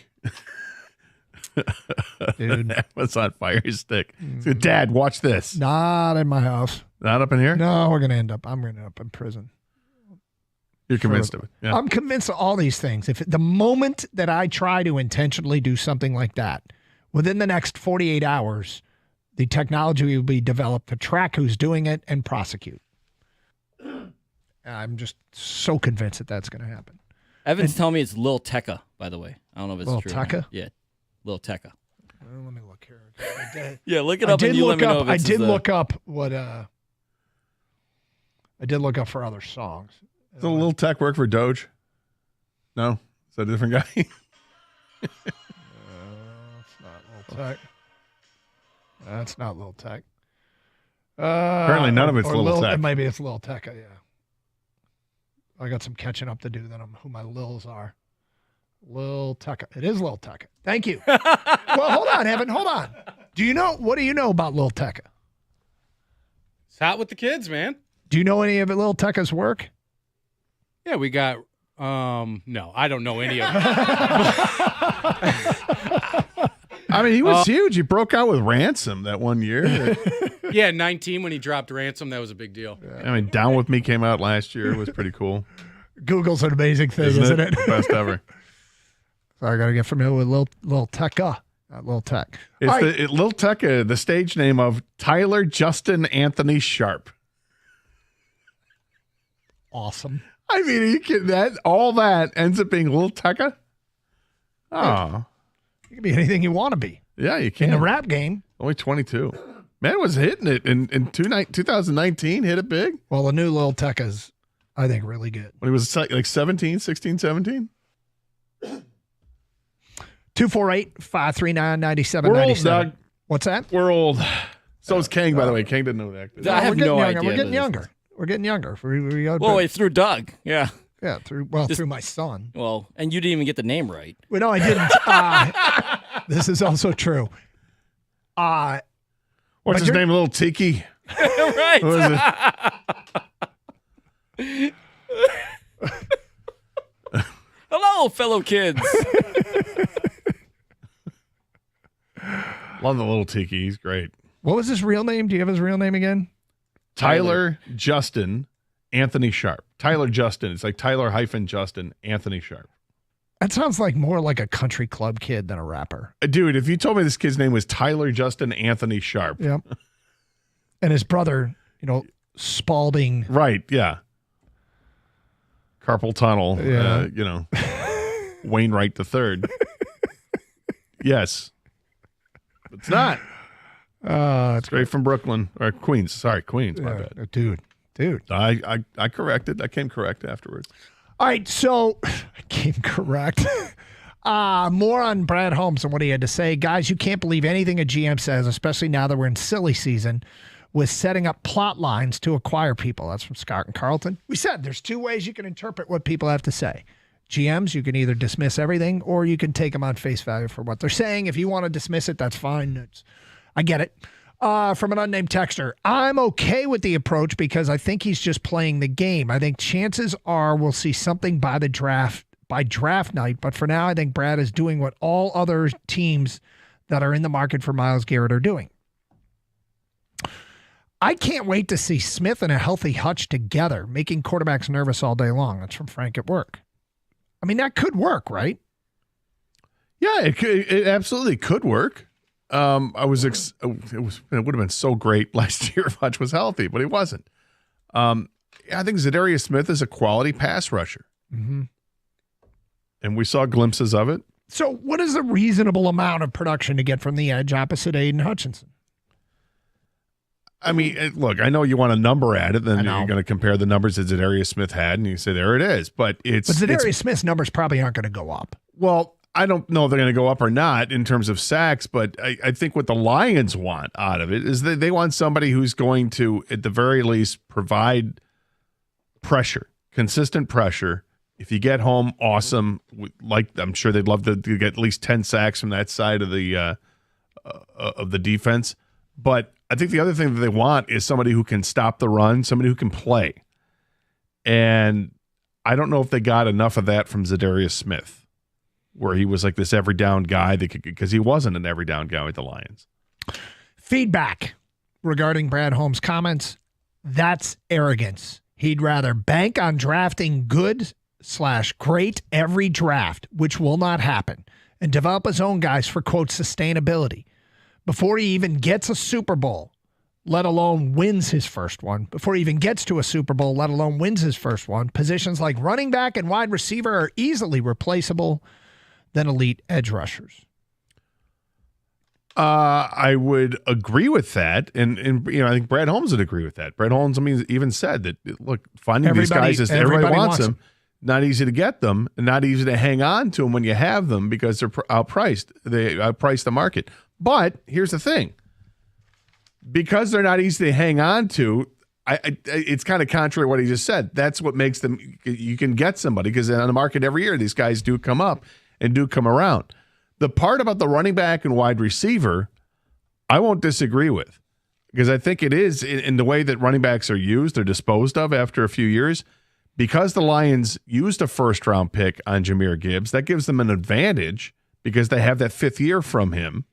Dude. Amazon Fire Stick. So, Dad, watch this. Not in my house. Not up in here? No, I'm going to end up in prison. You're convinced of it. Yeah. I'm convinced of all these things. If the moment that I try to intentionally do something like that, within the next 48 hours, the technology will be developed to track who's doing it and prosecute. I'm just so convinced that that's going to happen. Evan's telling me it's Lil Tecca, by the way. I don't know if it's Lil true. Tecca? Yeah, Lil Tecca. Let me look here. Yeah, look it up and you let me know if I it's did look up what I did look up for other songs. Does a Lil Tech work for Doge? No? Is that a different guy? It's not Lil Tech. That's not Lil Tech. Apparently none of it's Lil Tech. Maybe it's Lil Tecca, yeah. I got some catching up to do then on who my Lils are. Lil Tecca. It is Lil Tecca. Thank you. Well, hold on, Evan. Hold on. What do you know about Lil Tecca? It's hot with the kids, man. Do you know any of Lil Tecca's work? Yeah, we got no, I don't know any of it. I mean, he was huge. He broke out with Ransom that one year. Yeah, 19 when he dropped Ransom, that was a big deal. I mean, Down With Me came out last year. It was pretty cool. Google's an amazing thing, isn't it? Best ever. So I got to get familiar with Lil Tecca, not Lil Tech. It's Lil Tecca, the stage name of Tyler Justin Anthony Sharp. Awesome. I mean, are you kidding? All that ends up being Lil Tecca? Oh. You can be anything you want to be. Yeah, you can. In the rap game. Only 22. Man was hitting it in 2019, hit it big. Well, the new Lil Tecca's, I think, really good. When he was like 16, 17? 248-539-9797. We're old, Doug. What's that? We're old. So is Kang, by the way. Kang didn't know that. I have no idea. We're getting younger. We're getting younger. Wait, through Doug. Yeah. Yeah, through my son. Well, and you didn't even get the name right. Well, no, I didn't. This is also true. What's his name? Little Tiki? Right. What was it? Hello, fellow kids. Love the Little Tiki. He's great. What was his real name? Do you have his real name again? Tyler Justin Anthony Sharp. Tyler Justin. It's like Tyler -Justin Anthony Sharp. That sounds like more like a country club kid than a rapper. Dude, if you told me this kid's name was Tyler Justin Anthony Sharp. Yep. And his brother, Spalding. Right, yeah. Carpal tunnel, Yeah. Wainwright III. Yes. It's not. It's straight from Brooklyn or Queens. Sorry, Queens. My bad. Dude. I corrected. I came correct afterwards. All right, so I came correct. More on Brad Holmes and what he had to say. Guys, you can't believe anything a GM says, especially now that we're in silly season with setting up plot lines to acquire people. That's from Scott and Carlton. We said there's two ways you can interpret what people have to say. GMs, you can either dismiss everything or you can take them on face value for what they're saying. If you want to dismiss it, that's fine. I get it. From an unnamed texter, I'm okay with the approach because I think he's just playing the game. I think chances are we'll see something by draft night. But for now, I think Brad is doing what all other teams that are in the market for Myles Garrett are doing. I can't wait to see Smith and a healthy Hutch together, making quarterbacks nervous all day long. That's from Frank at work. I mean, that could work, right? Yeah, it absolutely could work. It would have been so great last year if Hutch was healthy, but he wasn't. I think Zadarius Smith is a quality pass rusher. Mm-hmm. And we saw glimpses of it. So what is a reasonable amount of production to get from the edge opposite Aiden Hutchinson? I mean, look, I know you want a number at it, then you're going to compare the numbers that Zadarius Smith had, and you say, there it is. But Zadarius Smith's numbers probably aren't going to go up. Well, I don't know if they're going to go up or not in terms of sacks, but I think what the Lions want out of it is that they want somebody who's going to, at the very least, provide pressure, consistent pressure. If you get home, awesome. I'm sure they'd love to get at least 10 sacks from that side of the defense. But I think the other thing that they want is somebody who can stop the run, somebody who can play. And I don't know if they got enough of that from Zadarius Smith. where he was like this every down guy because he wasn't an every down guy with the Lions. Feedback regarding Brad Holmes' comments. That's arrogance. He'd rather bank on drafting good/great every draft, which will not happen, and develop his own guys for, quote, sustainability before he even gets a Super Bowl, let alone wins his first one. Before he even gets to a Super Bowl, let alone wins his first one. Positions like running back and wide receiver are easily replaceable than elite edge rushers. I would agree with that, and I think Brad Holmes would agree with that. Brad Holmes, even said that, look, finding these guys is everybody wants them. Not easy to get them, and not easy to hang on to them when you have them because they're outpriced. They outprice the market. But here's the thing: because they're not easy to hang on to, it's kind of contrary to what he just said. That's what makes them. You can get somebody because on the market every year, these guys do come up and do come around. The part about the running back and wide receiver, I won't disagree with, because I think it is in the way that running backs are used, they're disposed of after a few years. Because the Lions used a first-round pick on Jahmyr Gibbs, that gives them an advantage because they have that 5th year from him.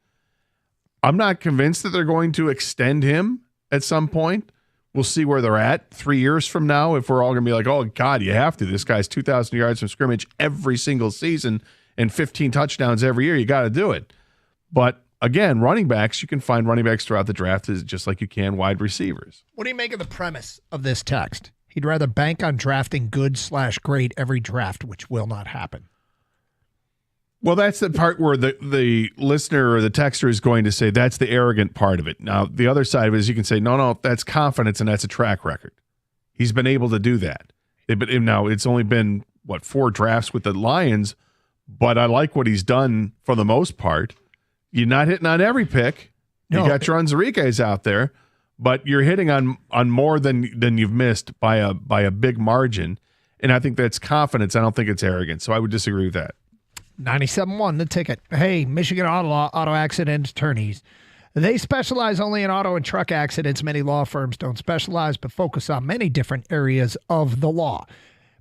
I'm not convinced that they're going to extend him at some point. We'll see where they're at 3 years from now if we're all going to be like, oh, God, you have to. This guy's 2,000 yards from scrimmage every single season and 15 touchdowns every year. You got to do it. But again, running backs, you can find running backs throughout the draft just like you can wide receivers. What do you make of the premise of this text? He'd rather bank on drafting good/great every draft, which will not happen. Well, that's the part where the listener or the texter is going to say that's the arrogant part of it. Now, the other side of it is you can say, no, that's confidence and that's a track record. He's been able to do that. But now it's only been, 4 drafts with the Lions, but I like what he's done for the most part. You're not hitting on every pick. You got John Enriquez out there, but you're hitting on more than you've missed by a big margin. And I think that's confidence. I don't think it's arrogance. So I would disagree with that. 97.1 The Ticket. Hey, Michigan Auto Accident Attorneys. They specialize only in auto and truck accidents. Many law firms don't specialize, but focus on many different areas of the law.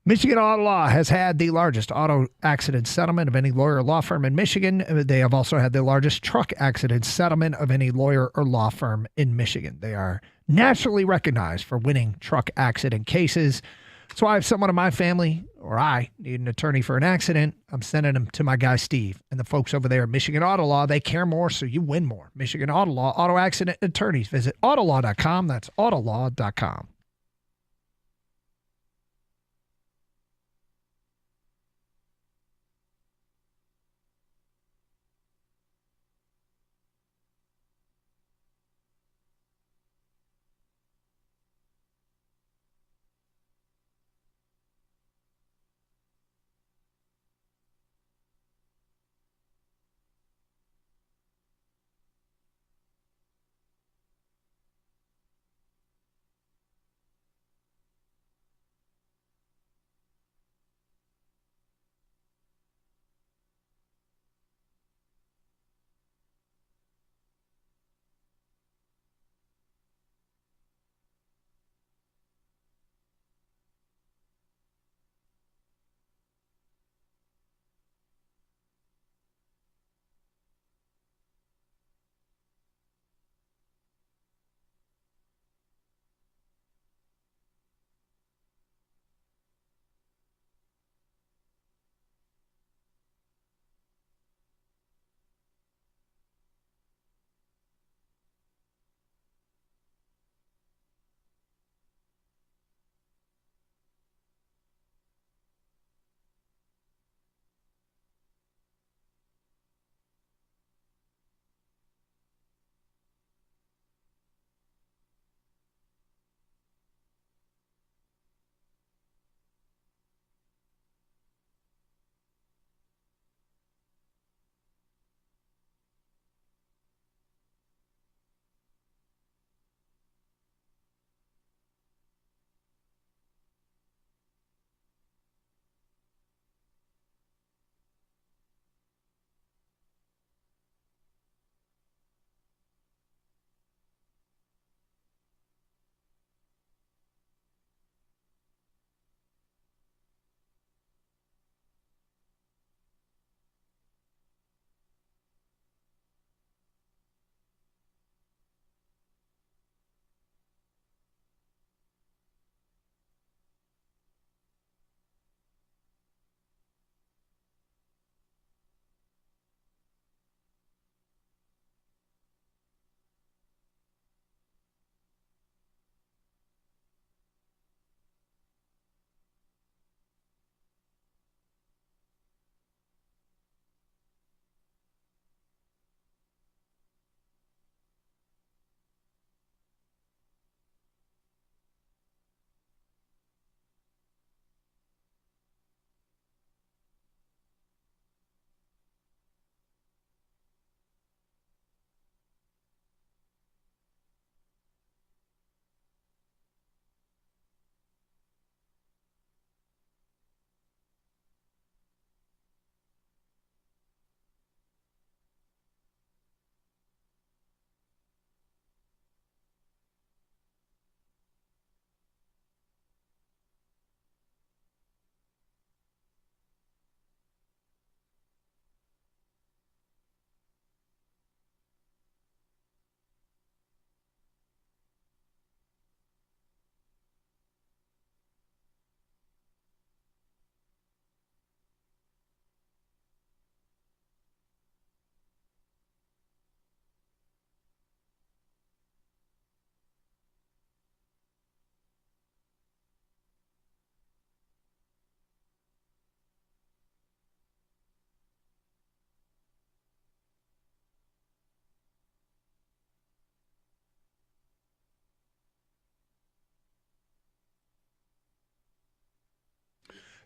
Michigan Auto Law has had the largest auto accident settlement of any lawyer or law firm in Michigan. They have also had the largest truck accident settlement of any lawyer or law firm in Michigan. They are nationally recognized for winning truck accident cases. So if someone in my family or I need an attorney for an accident, I'm sending them to my guy Steve. And the folks over there at Michigan Auto Law, they care more, so you win more. Michigan Auto Law, auto accident attorneys. Visit autolaw.com. That's autolaw.com.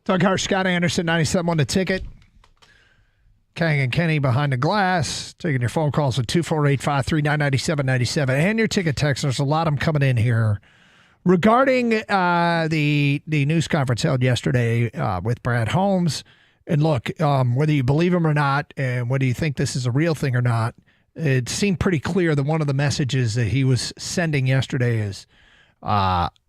Doug Hart, Scott Anderson, 97.1 The Ticket. Kang and Kenny behind the glass. Taking your phone calls at 248-539-9797. And your ticket text. There's a lot of them coming in here. Regarding the news conference held yesterday with Brad Holmes. And look, whether you believe him or not, and whether you think this is a real thing or not, it seemed pretty clear that one of the messages that he was sending yesterday is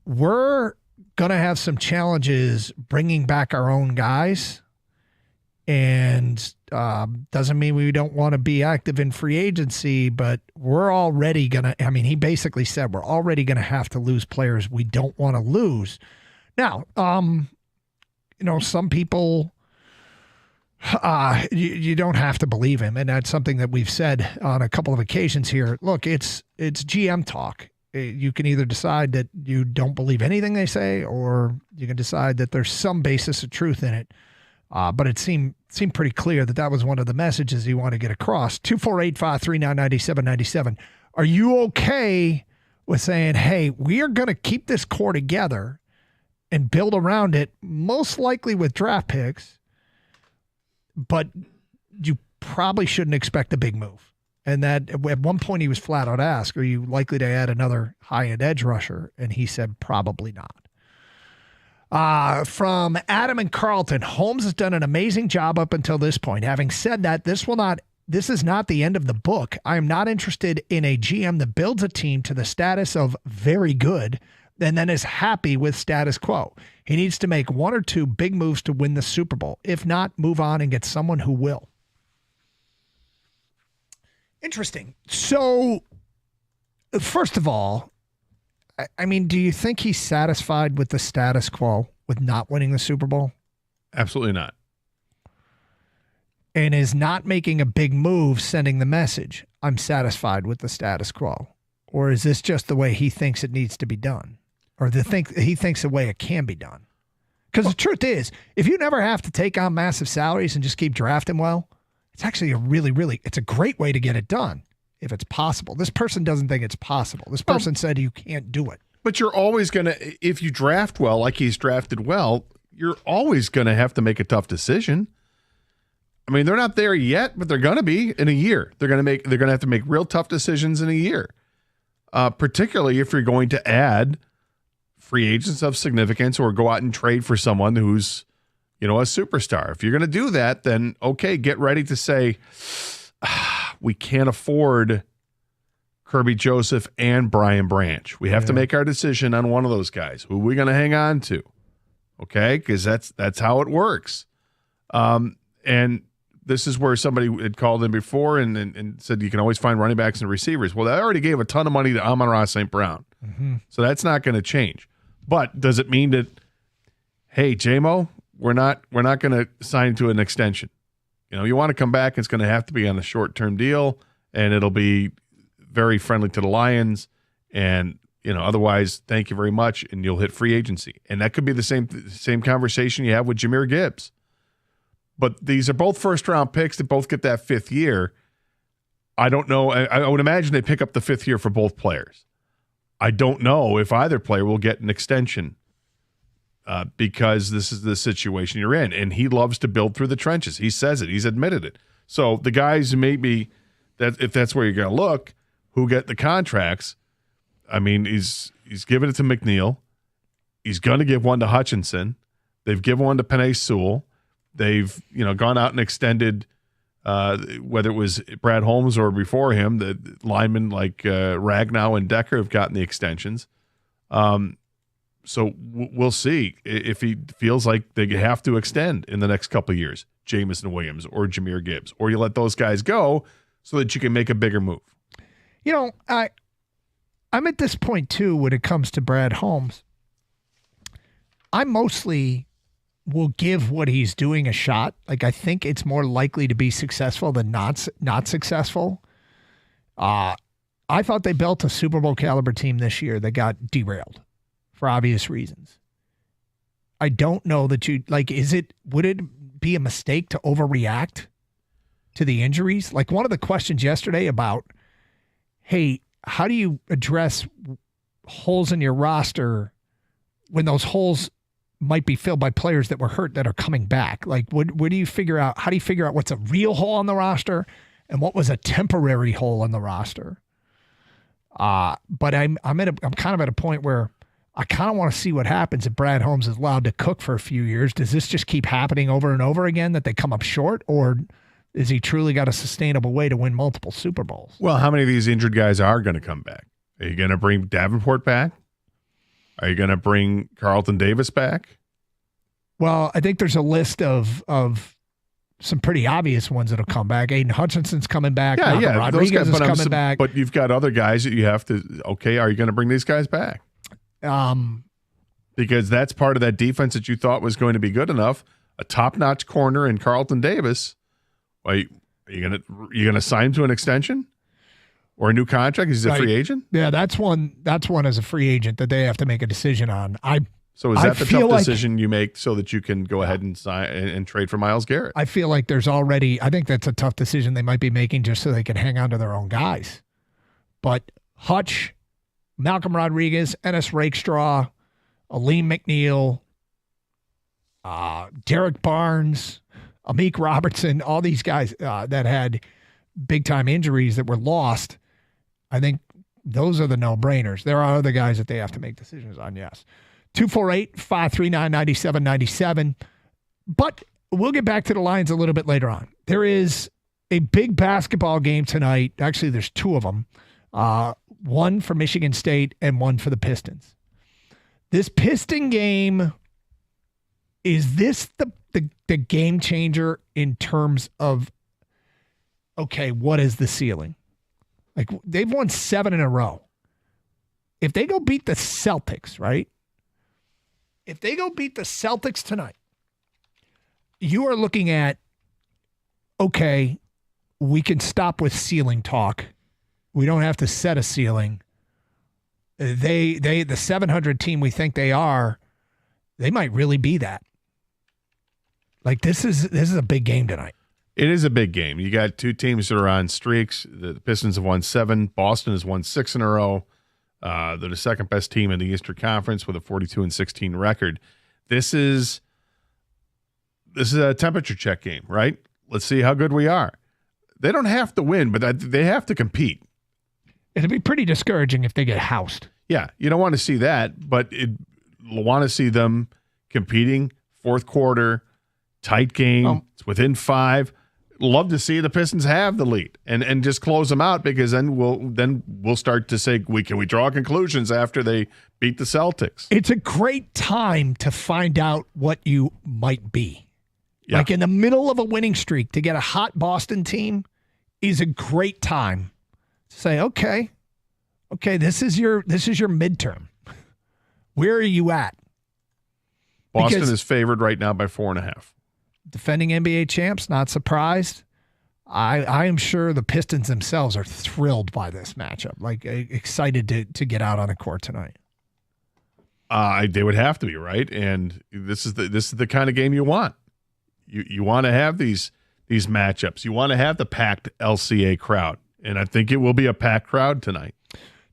we're going to have some challenges bringing back our own guys. And doesn't mean we don't want to be active in free agency, but we're already going to, he basically said we're already going to have to lose players we don't want to lose. Now, some people, you don't have to believe him. And that's something that we've said on a couple of occasions here. Look, it's GM talk. You can either decide that you don't believe anything they say, or you can decide that there's some basis of truth in it. But it seemed pretty clear that was one of the messages he wanted to get across. 248-539-9797. Are you okay with saying, hey, we are going to keep this core together and build around it, most likely with draft picks, but you probably shouldn't expect a big move? And that at one point he was flat out asked, are you likely to add another high-end edge rusher? And he said, probably not. From Adam and Carlton, Holmes has done an amazing job up until this point. Having said that, this is not the end of the book. I am not interested in a GM that builds a team to the status of very good and then is happy with status quo. He needs to make one or two big moves to win the Super Bowl. If not, move on and get someone who will. Interesting. So, first of all, do you think he's satisfied with the status quo with not winning the Super Bowl? Absolutely not. And is not making a big move sending the message, I'm satisfied with the status quo? Or is this just the way he thinks it needs to be done? Or he thinks the way it can be done? Because the truth is, if you never have to take on massive salaries and just keep drafting well, it's actually it's a great way to get it done. If it's possible. This person doesn't think it's possible. This person said you can't do it. But you're always going to, if you draft well, like he's drafted well, you're always going to have to make a tough decision. They're not there yet, but they're going to be in a year. They're going to have to make real tough decisions in a year. Particularly if you're going to add free agents of significance or go out and trade for someone who's, a superstar. If you're going to do that, then okay, get ready to say, we can't afford Kirby Joseph and Brian Branch. We have to make our decision on one of those guys. Who are we going to hang on to? Okay, because that's how it works. And this is where somebody had called in before and said you can always find running backs and receivers. Well, they already gave a ton of money to Amon-Ra St. Brown. Mm-hmm. So that's not going to change. But does it mean that, hey, J-Mo, we're not going to sign to an extension? You want to come back, it's going to have to be on a short-term deal, and it'll be very friendly to the Lions. And, otherwise, thank you very much, and you'll hit free agency. And that could be the same conversation you have with Jahmyr Gibbs. But these are both first-round picks that both get that fifth year. I don't know. I would imagine they pick up the fifth year for both players. I don't know if either player will get an extension. Because this is the situation you're in. And he loves to build through the trenches. He says it. He's admitted it. So the guys who maybe, if that's where you're going to look, who get the contracts, he's given it to McNeil. He's going to give one to Hutchinson. They've given one to Penei Sewell. They've gone out and extended, whether it was Brad Holmes or before him, the linemen like Ragnow and Decker have gotten the extensions. So we'll see if he feels like they have to extend in the next couple of years, Jameson Williams or Jahmyr Gibbs, or you let those guys go so that you can make a bigger move. I'm at this point too when it comes to Brad Holmes. I mostly will give what he's doing a shot. Like I think it's more likely to be successful than not successful. I thought they built a Super Bowl caliber team this year that got derailed. For obvious reasons. I don't know that would it be a mistake to overreact to the injuries? Like one of the questions yesterday about, hey, how do you address holes in your roster when those holes might be filled by players that were hurt that are coming back. Like, where do you figure out? How do you figure out what's a real hole on the roster and what was a temporary hole in the roster? But I'm kind of at a point where I kind of want to see what happens if Brad Holmes is allowed to cook for a few years. Does this just keep happening over and over again that they come up short, or is he truly got a sustainable way to win multiple Super Bowls? Well, how many of these injured guys are going to come back? Are you going to bring Davenport back? Are you going to bring Carlton Davis back? Well, I think there's a list of some pretty obvious ones that'll come back. Aiden Hutchinson's coming back. Yeah. Rodriguez is coming back. But you've got other guys that you have to, okay, are you going to bring these guys back? Because that's part of that defense that you thought was going to be good enough. A top-notch corner in Carlton Davis. Are you going to sign him to an extension? Or a new contract? Is he a free agent? Yeah, that's one as a free agent that they have to make a decision on. So is that the tough decision you make so that you can go ahead and sign and trade for Myles Garrett? I feel like I think that's a tough decision they might be making just so they can hang on to their own guys. But Hutch, Malcolm Rodriguez, Ennis Rakestraw, Aleem McNeil, Derek Barnes, Amik Robertson, all these guys that had big-time injuries that were lost, I think those are the no-brainers. There are other guys that they have to make decisions on, yes. 248-539-9797. But we'll get back to the Lions a little bit later on. There is a big basketball game tonight. Actually, there's two of them. One for Michigan State and one for the Pistons. This Piston game, is this the game changer in terms of, okay, what is the ceiling? Like, they've won 7 in a row. If they go beat the Celtics, right? If they go beat the Celtics tonight, you are looking at, okay, we can stop with ceiling talk. We don't have to set a ceiling. The 700 team we think they are, they might really be that. Like, this is a big game tonight. It is a big game. You got two teams that are on streaks. The Pistons have won 7. Boston has won 6 in a row. They're the second best team in the Eastern Conference with a 42-16 record. This is a temperature check game, right? Let's see how good we are. They don't have to win, but they have to compete. It'd be pretty discouraging if they get housed. Yeah, you don't want to see that, but you want to see them competing. Fourth quarter, tight game. It's within 5. Love to see the Pistons have the lead and just close them out, because then we'll start to say, can we draw conclusions after they beat the Celtics? It's a great time to find out what you might be. Yeah. Like, in the middle of a winning streak, to get a hot Boston team is a great time to say, okay, this is your midterm. Where are you at? Boston is favored right now by 4.5. Defending NBA champs, not surprised. I am sure the Pistons themselves are thrilled by this matchup, like excited to get out on the court tonight. They would have to be, right? And this is the kind of game you want. You want to have these matchups. You want to have the packed LCA crowd, and I think it will be a packed crowd tonight.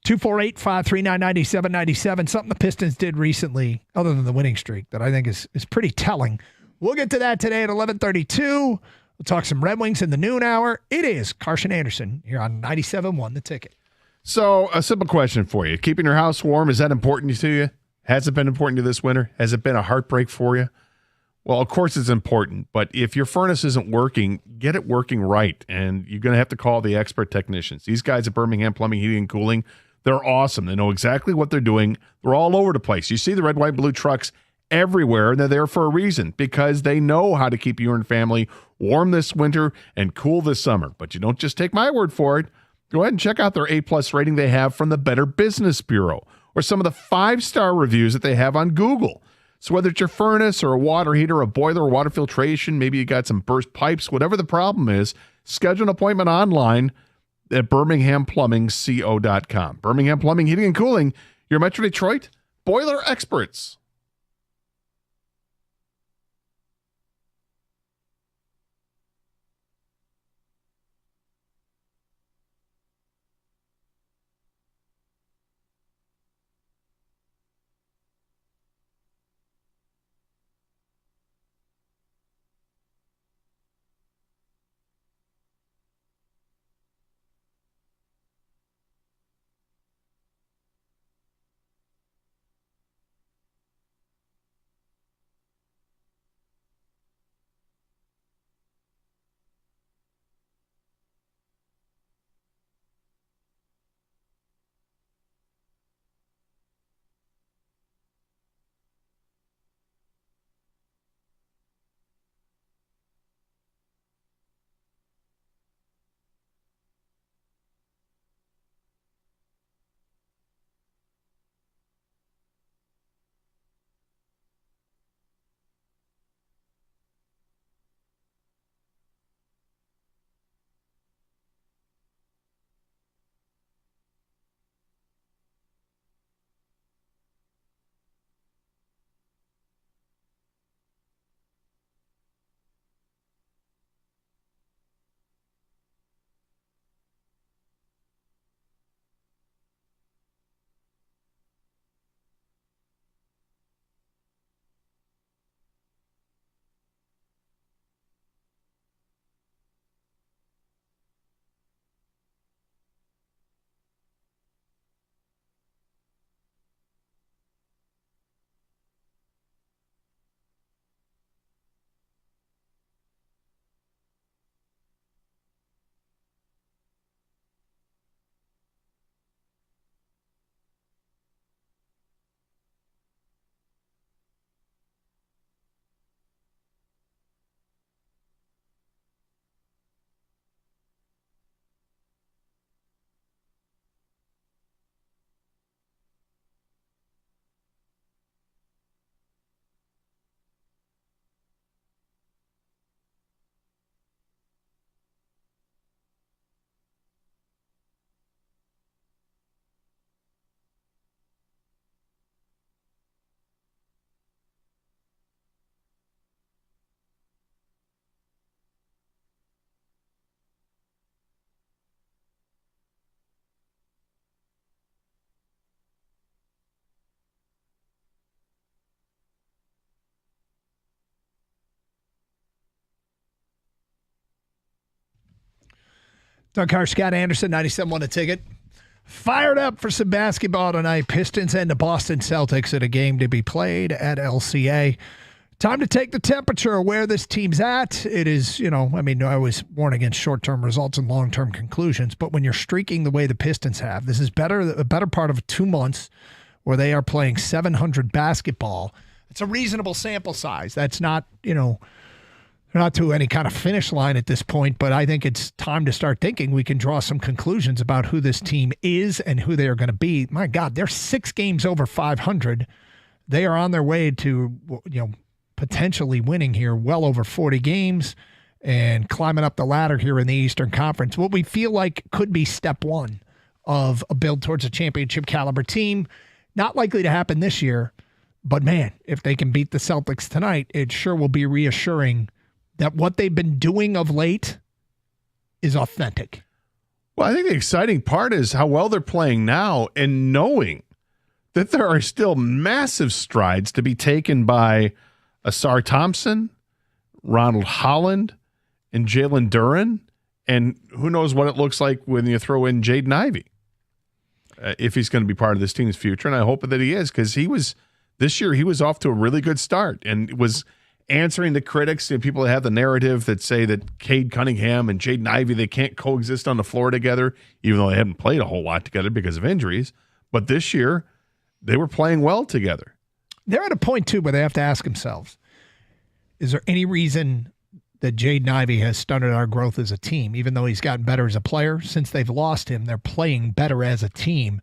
248-539-9797. Something the Pistons did recently, other than the winning streak, that I think is pretty telling. We'll get to that today at 11:32. We'll talk some Red Wings in the noon hour. It is Carson Anderson here on 97.1 The Ticket. So, a simple question for you. Keeping your house warm, is that important to you? Has it been important to you this winter? Has it been a heartbreak for you? Well, of course it's important, but if your furnace isn't working, get it working right, and you're going to have to call the expert technicians. These guys at Birmingham Plumbing, Heating, and Cooling, they're awesome. They know exactly what they're doing. They're all over the place. You see the red, white, blue trucks everywhere, and they're there for a reason, because they know how to keep you and family warm this winter and cool this summer. But you don't just take my word for it. Go ahead and check out their A+ rating they have from the Better Business Bureau, or some of the 5-star reviews that they have on Google. So whether it's your furnace or a water heater, a boiler, or water filtration, maybe you got some burst pipes, whatever the problem is, schedule an appointment online at BirminghamPlumbingCO.com. Birmingham Plumbing, Heating, and Cooling, your Metro Detroit boiler experts. Doug Carr, Scott Anderson, 97.1 A Ticket. Fired up for some basketball tonight. Pistons and the Boston Celtics at a game to be played at LCA. Time to take the temperature of where this team's at. It is, I always warn against short-term results and long-term conclusions, but when you're streaking the way the Pistons have, this is a better part of 2 months where they are playing 700 basketball. It's a reasonable sample size. That's not, not to any kind of finish line at this point, but I think it's time to start thinking we can draw some conclusions about who this team is and who they are going to be. My God, they're 6 games over 500. They are on their way to, potentially winning here well over 40 games and climbing up the ladder here in the Eastern Conference. What we feel like could be step one of a build towards a championship caliber team. Not likely to happen this year, but man, if they can beat the Celtics tonight, it sure will be reassuring that what they've been doing of late is authentic. Well, I think the exciting part is how well they're playing now and knowing that there are still massive strides to be taken by Asar Thompson, Ronald Holland, and Jalen Duren. And who knows what it looks like when you throw in Jaden Ivey, if he's going to be part of this team's future. And I hope that he is, because this year he was off to a really good start and was answering the critics and people that have the narrative that say that Cade Cunningham and Jaden Ivey, they can't coexist on the floor together, even though they haven't played a whole lot together because of injuries. But this year, they were playing well together. They're at a point, too, where they have to ask themselves, is there any reason that Jaden Ivey has stunted our growth as a team? Even though he's gotten better as a player, since they've lost him, they're playing better as a team.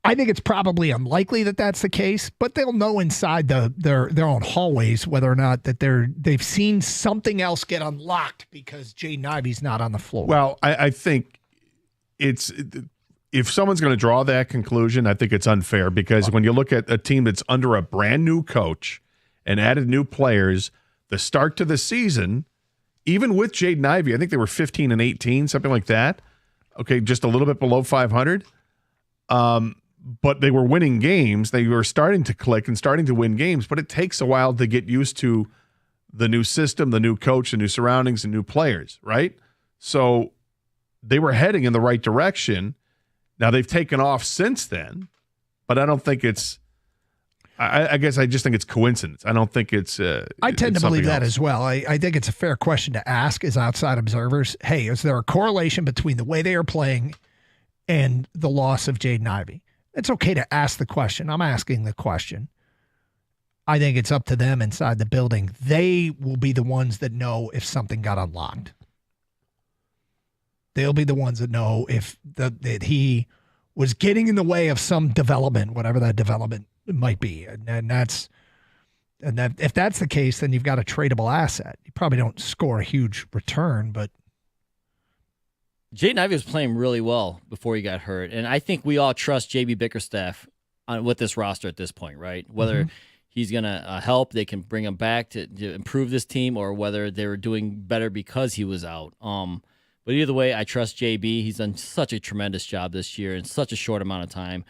I think it's probably unlikely that that's the case, but they'll know inside their own hallways whether or not that they've seen something else get unlocked because Jaden Ivey's not on the floor. Well, I think if someone's going to draw that conclusion, I think it's unfair because when you look at a team that's under a brand new coach and added new players, the start to the season, even with Jaden Ivey, I think they were 15 and 18, something like that. Okay, just a little bit below 500. But they were winning games. They were starting to click and starting to win games, but it takes a while to get used to the new system, the new coach, the new surroundings, and new players, right? So they were heading in the right direction. Now they've taken off since then, but I don't think it's I guess I just think it's coincidence. I don't think it's I tend to believe that as well. I think it's a fair question to ask as outside observers. Hey, is there a correlation between the way they are playing and the loss of Jaden Ivey? It's okay to ask the question. I'm asking the question. I think it's up to them inside the building. They will be the ones that know if something got unlocked. They'll be the ones that know if that he was getting in the way of some development, whatever that development might be. And if that's the case, then you've got a tradable asset. You probably don't score a huge return, but Jaden Ivey was playing really well before he got hurt, and I think we all trust JB Bickerstaff with this roster at this point, right? Whether he's going to help, they can bring him back to improve this team, or whether they were doing better because he was out. But either way, I trust JB. He's done such a tremendous job this year in such a short amount of time.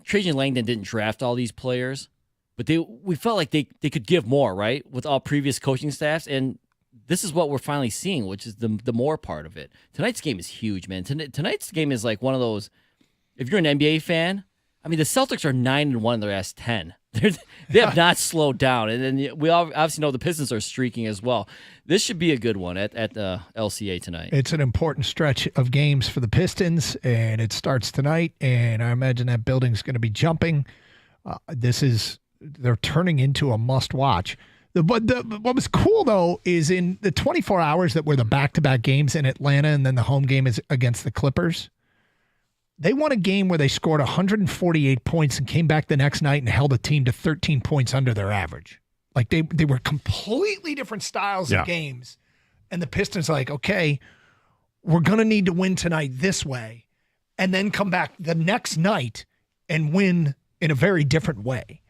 Trajan Langdon didn't draft all these players, but we felt like they could give more, right, with all previous coaching staffs, and this is what we're finally seeing, which is the more part of it. Tonight's game is huge, man. Tonight's game is like one of those, if you're an NBA fan, I mean, the Celtics are 9-1 in their last 10. They have not slowed down. And then we obviously know the Pistons are streaking as well. This should be a good one at the LCA tonight. It's an important stretch of games for the Pistons, and it starts tonight, and I imagine that building's going to be jumping. They're turning into a must-watch. What was cool, though, is in the 24 hours that were the back-to-back games in Atlanta and then the home game is against the Clippers, they won a game where they scored 148 points and came back the next night and held a team to 13 points under their average. Like, they were completely different styles of games. And the Pistons are like, okay, we're going to need to win tonight this way and then come back the next night and win in a very different way.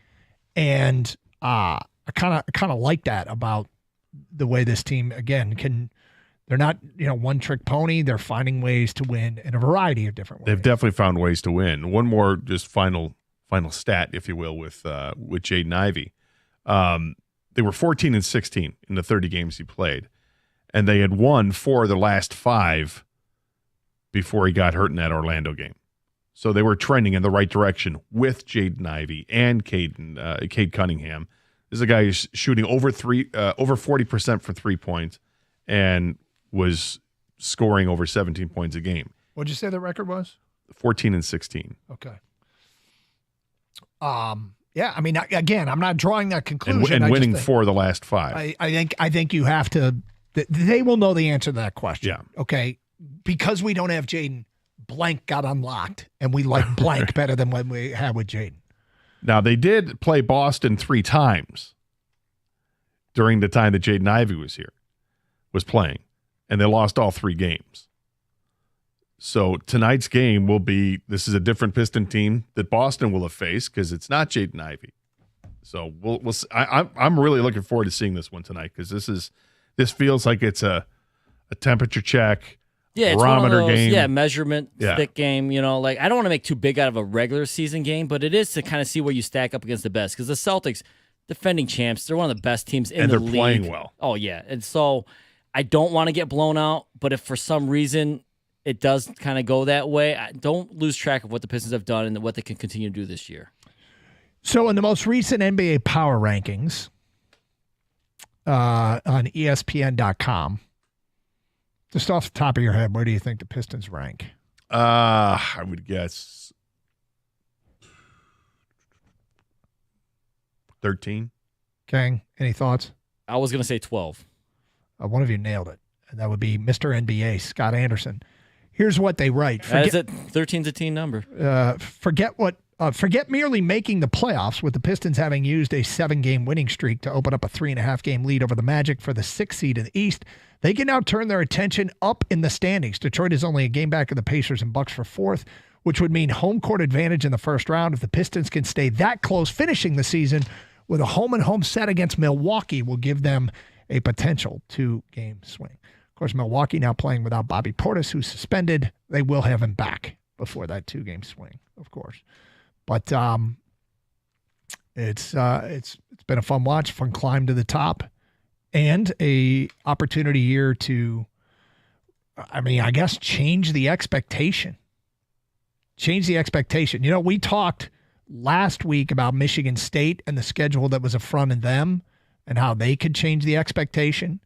And I kind of like that about the way this team, again, they're not, one trick pony. They're finding ways to win in a variety of different ways. They've definitely found ways to win. One more just final stat, if you will, with Jaden Ivey. They were 14 and 16 in the 30 games he played. and they had won 4 of the last 5 before he got hurt in that Orlando game. So they were trending in the right direction with Jaden Ivey and Cade Cunningham. This is a guy who's shooting over 40% for 3 points and was scoring over 17 points a game. What'd you say the record was? 14 and 16. Okay. Yeah, I mean, again, I'm not drawing that conclusion. And winning 4 of the last 5. I think you have to. They will know the answer to that question. Yeah. Okay. Because we don't have Jaden, blank got unlocked, and we like blank better than what we had with Jaden. Now, they did play Boston 3 times during the time that Jaden Ivey was playing, and they lost all 3 games. So tonight's game this is a different Piston team that Boston will have faced because it's not Jaden Ivey. So we'll I'm really looking forward to seeing this one tonight because this feels like it's a temperature check. Yeah, it's barometer one of those, game. Yeah, measurement, stick game. You know, like I don't want to make too big out of a regular season game, but it is to kind of see where you stack up against the best. Because the Celtics, defending champs, they're one of the best teams in the league. And they're playing well. Oh, yeah. And so I don't want to get blown out, but if for some reason it does kind of go that way, don't lose track of what the Pistons have done and what they can continue to do this year. So in the most recent NBA power rankings on ESPN.com, just off the top of your head, where do you think the Pistons rank? I would guess 13. King, any thoughts? I was going to say 12. One of you nailed it, and that would be Mr. NBA, Scott Anderson. Here's what they write. Is it 13's a team number? Forget merely making the playoffs, with the Pistons having used a 7-game winning streak to open up a 3.5-game lead over the Magic for the 6th seed in the East. They can now turn their attention up in the standings. Detroit is only a game back of the Pacers and Bucks for 4th, which would mean home court advantage in the first round. If the Pistons can stay that close finishing the season with a home-and-home set against Milwaukee, will give them a potential 2-game swing. Of course, Milwaukee now playing without Bobby Portis, who's suspended. They will have him back before that 2-game swing, of course. But it's been a fun watch, fun climb to the top, and a opportunity here to, I guess, change the expectation. Change the expectation. You know, we talked last week about Michigan State and the schedule that was in front of them and how they could change the expectation,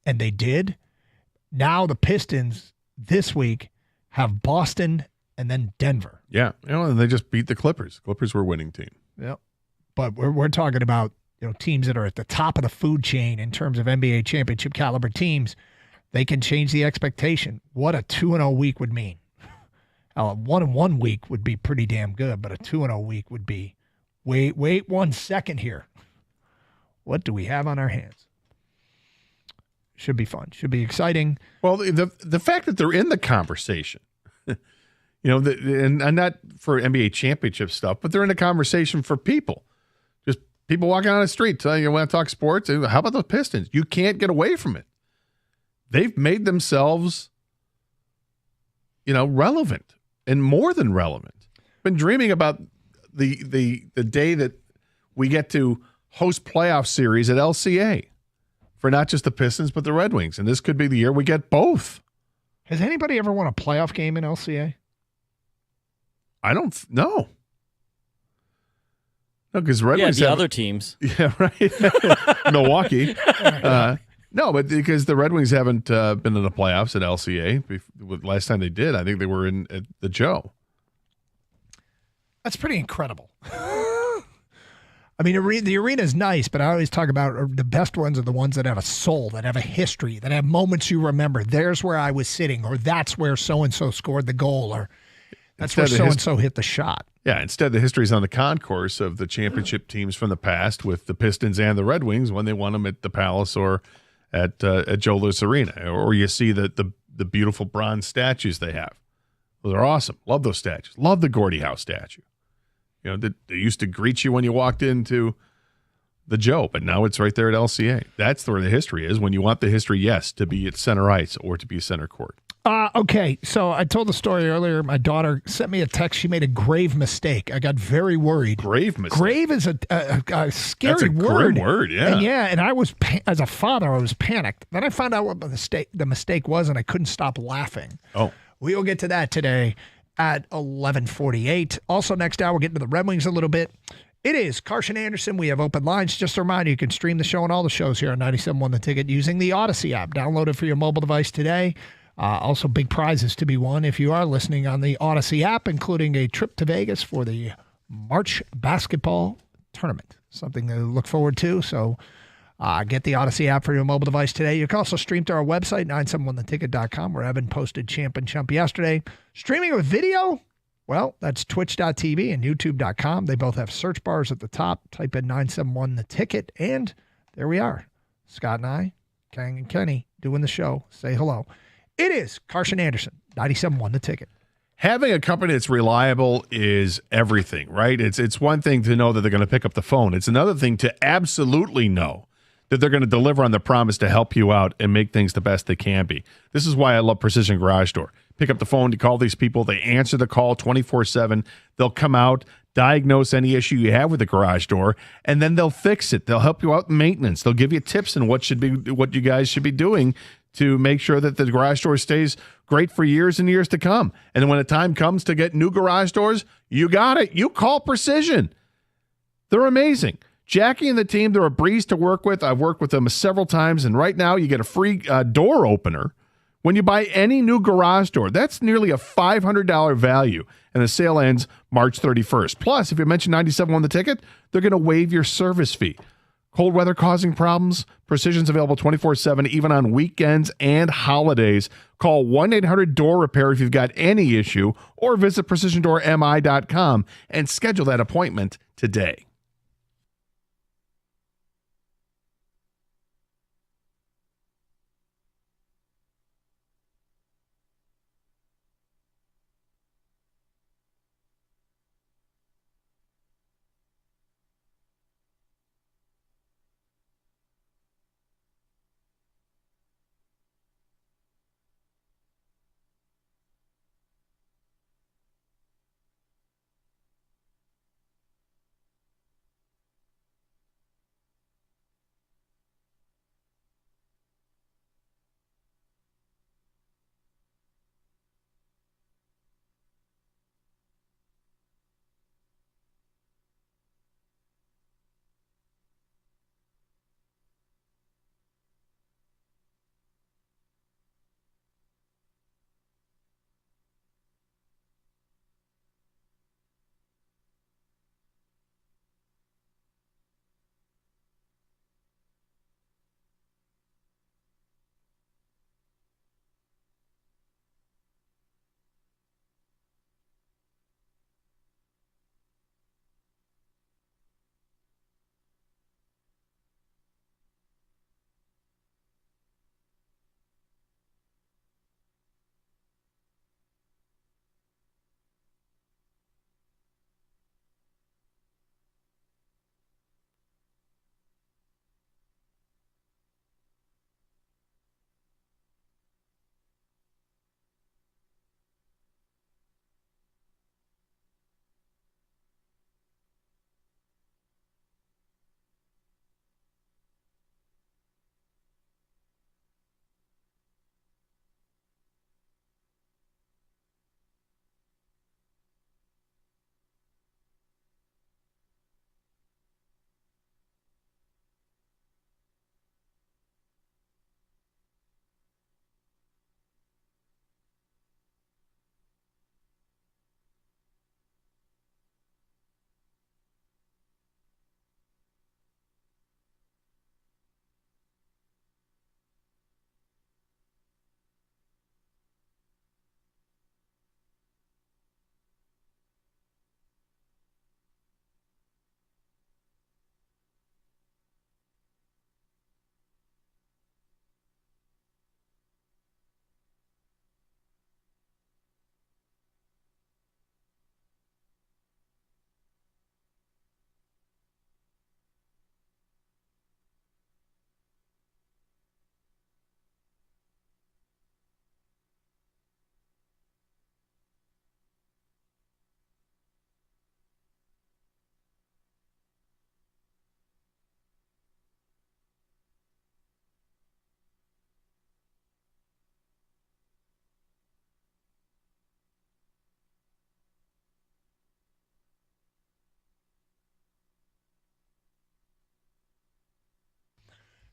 and they did. Now the Pistons this week have Boston and then Denver. Yeah, and they just beat the Clippers. Clippers were a winning team. Yep. But we're talking about, teams that are at the top of the food chain in terms of NBA championship caliber teams. They can change the expectation. What a 2-0 week would mean. A 1-1 week would be pretty damn good, but a 2-0 week would be, wait 1 second here. What do we have on our hands? Should be fun. Should be exciting. Well, the fact that they're in the conversation, and not for NBA championship stuff, but they're in the conversation for people. Just people walking on the street telling you want to talk sports. How about the Pistons? You can't get away from it. They've made themselves, relevant and more than relevant. Been dreaming about the day that we get to host playoff series at LCA for not just the Pistons but the Red Wings, and this could be the year we get both. Has anybody ever won a playoff game in LCA? I don't know. No, because Red Wings the other teams. Yeah, right. Milwaukee. No, but because the Red Wings haven't been in the playoffs at LCA. Last time they did, I think they were in at the Joe. That's pretty incredible. I mean, the arena is nice, but I always talk about the best ones are the ones that have a soul, that have a history, that have moments you remember. There's where I was sitting, or that's where so-and-so scored the goal, or that's where so-and-so hit the shot. Yeah, instead the history is on the concourse of the championship teams from the past with the Pistons and the Red Wings when they won them at the Palace or at Joe Louis Arena. Or you see the beautiful bronze statues they have. Those are awesome. Love those statues. Love the Gordie Howe statue. They used to greet you when you walked into the Joe, but now it's right there at LCA. That's where the history is. When you want the history, yes, to be at center ice or to be center court. Okay, so I told the story earlier. My daughter sent me a text. She made a grave mistake. I got very worried. Grave mistake. Grave is a scary That's a word. grim word, yeah. And I was, as a father, I was panicked. Then I found out what the mistake was, and I couldn't stop laughing. Oh. We will get to that today at 11:48. Also, next hour, we'll get into the Red Wings a little bit. It is Carson Anderson. We have open lines. Just a reminder, you can stream the show and all the shows here on 97.1 The Ticket using the Odyssey app. Download it for your mobile device today. Also, big prizes to be won if you are listening on the Odyssey app, including a trip to Vegas for the March basketball tournament. Something to look forward to. So get the Odyssey app for your mobile device today. You can also stream to our website, 971theticket.com, where Evan posted Champ and Chump yesterday. Streaming with video? Well, that's twitch.tv and youtube.com. They both have search bars at the top. Type in 971 The Ticket, and there we are. Scott and I, Kang and Kenny, doing the show. Say hello. It is Carson Anderson, 97.1 The Ticket. Having a company that's reliable is everything, right? It's one thing to know that they're going to pick up the phone. It's another thing to absolutely know that they're going to deliver on the promise to help you out and make things the best they can be. This is why I love Precision Garage Door. Pick up the phone, you call these people, they answer the call 24/7. They'll come out, diagnose any issue you have with the garage door, and then they'll fix it. They'll help you out in maintenance. They'll give you tips on what you guys should be doing to make sure that the garage door stays great for years and years to come. And then when the time comes to get new garage doors, you got it. You call Precision. They're amazing. Jackie and the team, they're a breeze to work with. I've worked with them several times, and right now you get a free door opener when you buy any new garage door. That's nearly a $500 value, and the sale ends March 31st. Plus, if you mention 97 on the ticket, they're going to waive your service fee. Cold weather causing problems? Precision's available 24/7, even on weekends and holidays. Call 1-800-DOOR-REPAIR if you've got any issue, or visit precisiondoormi.com and schedule that appointment today.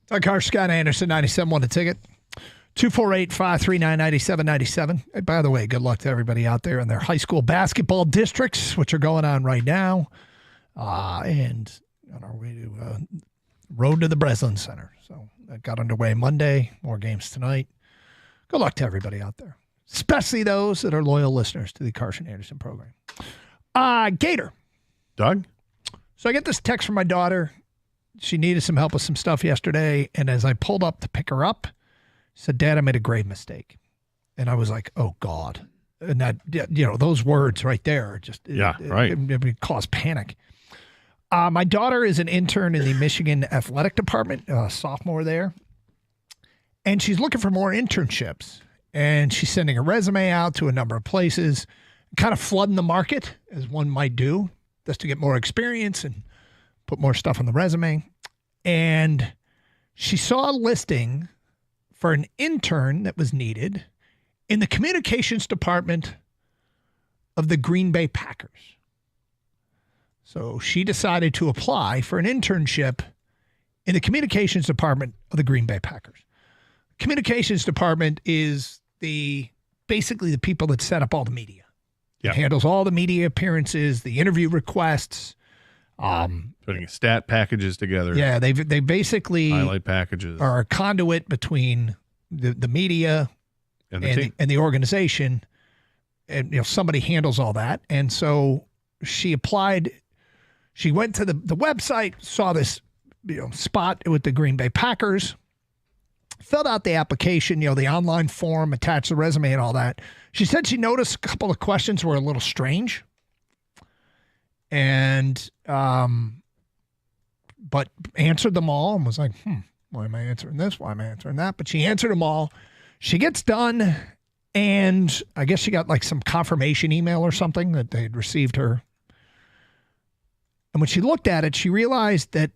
It's our car, Scott Anderson, 97.1 The Ticket. 248-539-9797. Hey, by the way, good luck to everybody out there in their high school basketball districts, which are going on right now. And on our way to road to the Breslin Center. So that got underway Monday. More games tonight. Good luck to everybody out there, especially those that are loyal listeners to the Carson Anderson program. Gator. Doug? So I get this text from my daughter. She needed some help with some stuff yesterday. And as I pulled up to pick her up, she said, Dad, I made a grave mistake. And I was like, oh, God. And that, those words right there, it caused panic. My daughter is an intern in the Michigan Athletic Department, sophomore there. And she's looking for more internships. And she's sending a resume out to a number of places, kind of flooding the market, as one might do, just to get more experience and put more stuff on the resume. And she saw a listing for an intern that was needed in the communications department of the Green Bay Packers. So she decided to apply for an internship in the communications department of the Green Bay Packers. Communications department is basically the people that set up all the media. It handles all the media appearances, the interview requests. Putting stat packages together. Yeah, they basically highlight packages are a conduit between the media and the team and the organization, and somebody handles all that. And so she applied. She went to the website, saw this spot with the Green Bay Packers, filled out the application, the online form, attached the resume and all that. She said she noticed a couple of questions were a little strange. And, but answered them all and was like, why am I answering this? Why am I answering that? But she answered them all. She gets done, and I guess she got like some confirmation email or something that they had received her. And when she looked at it, she realized that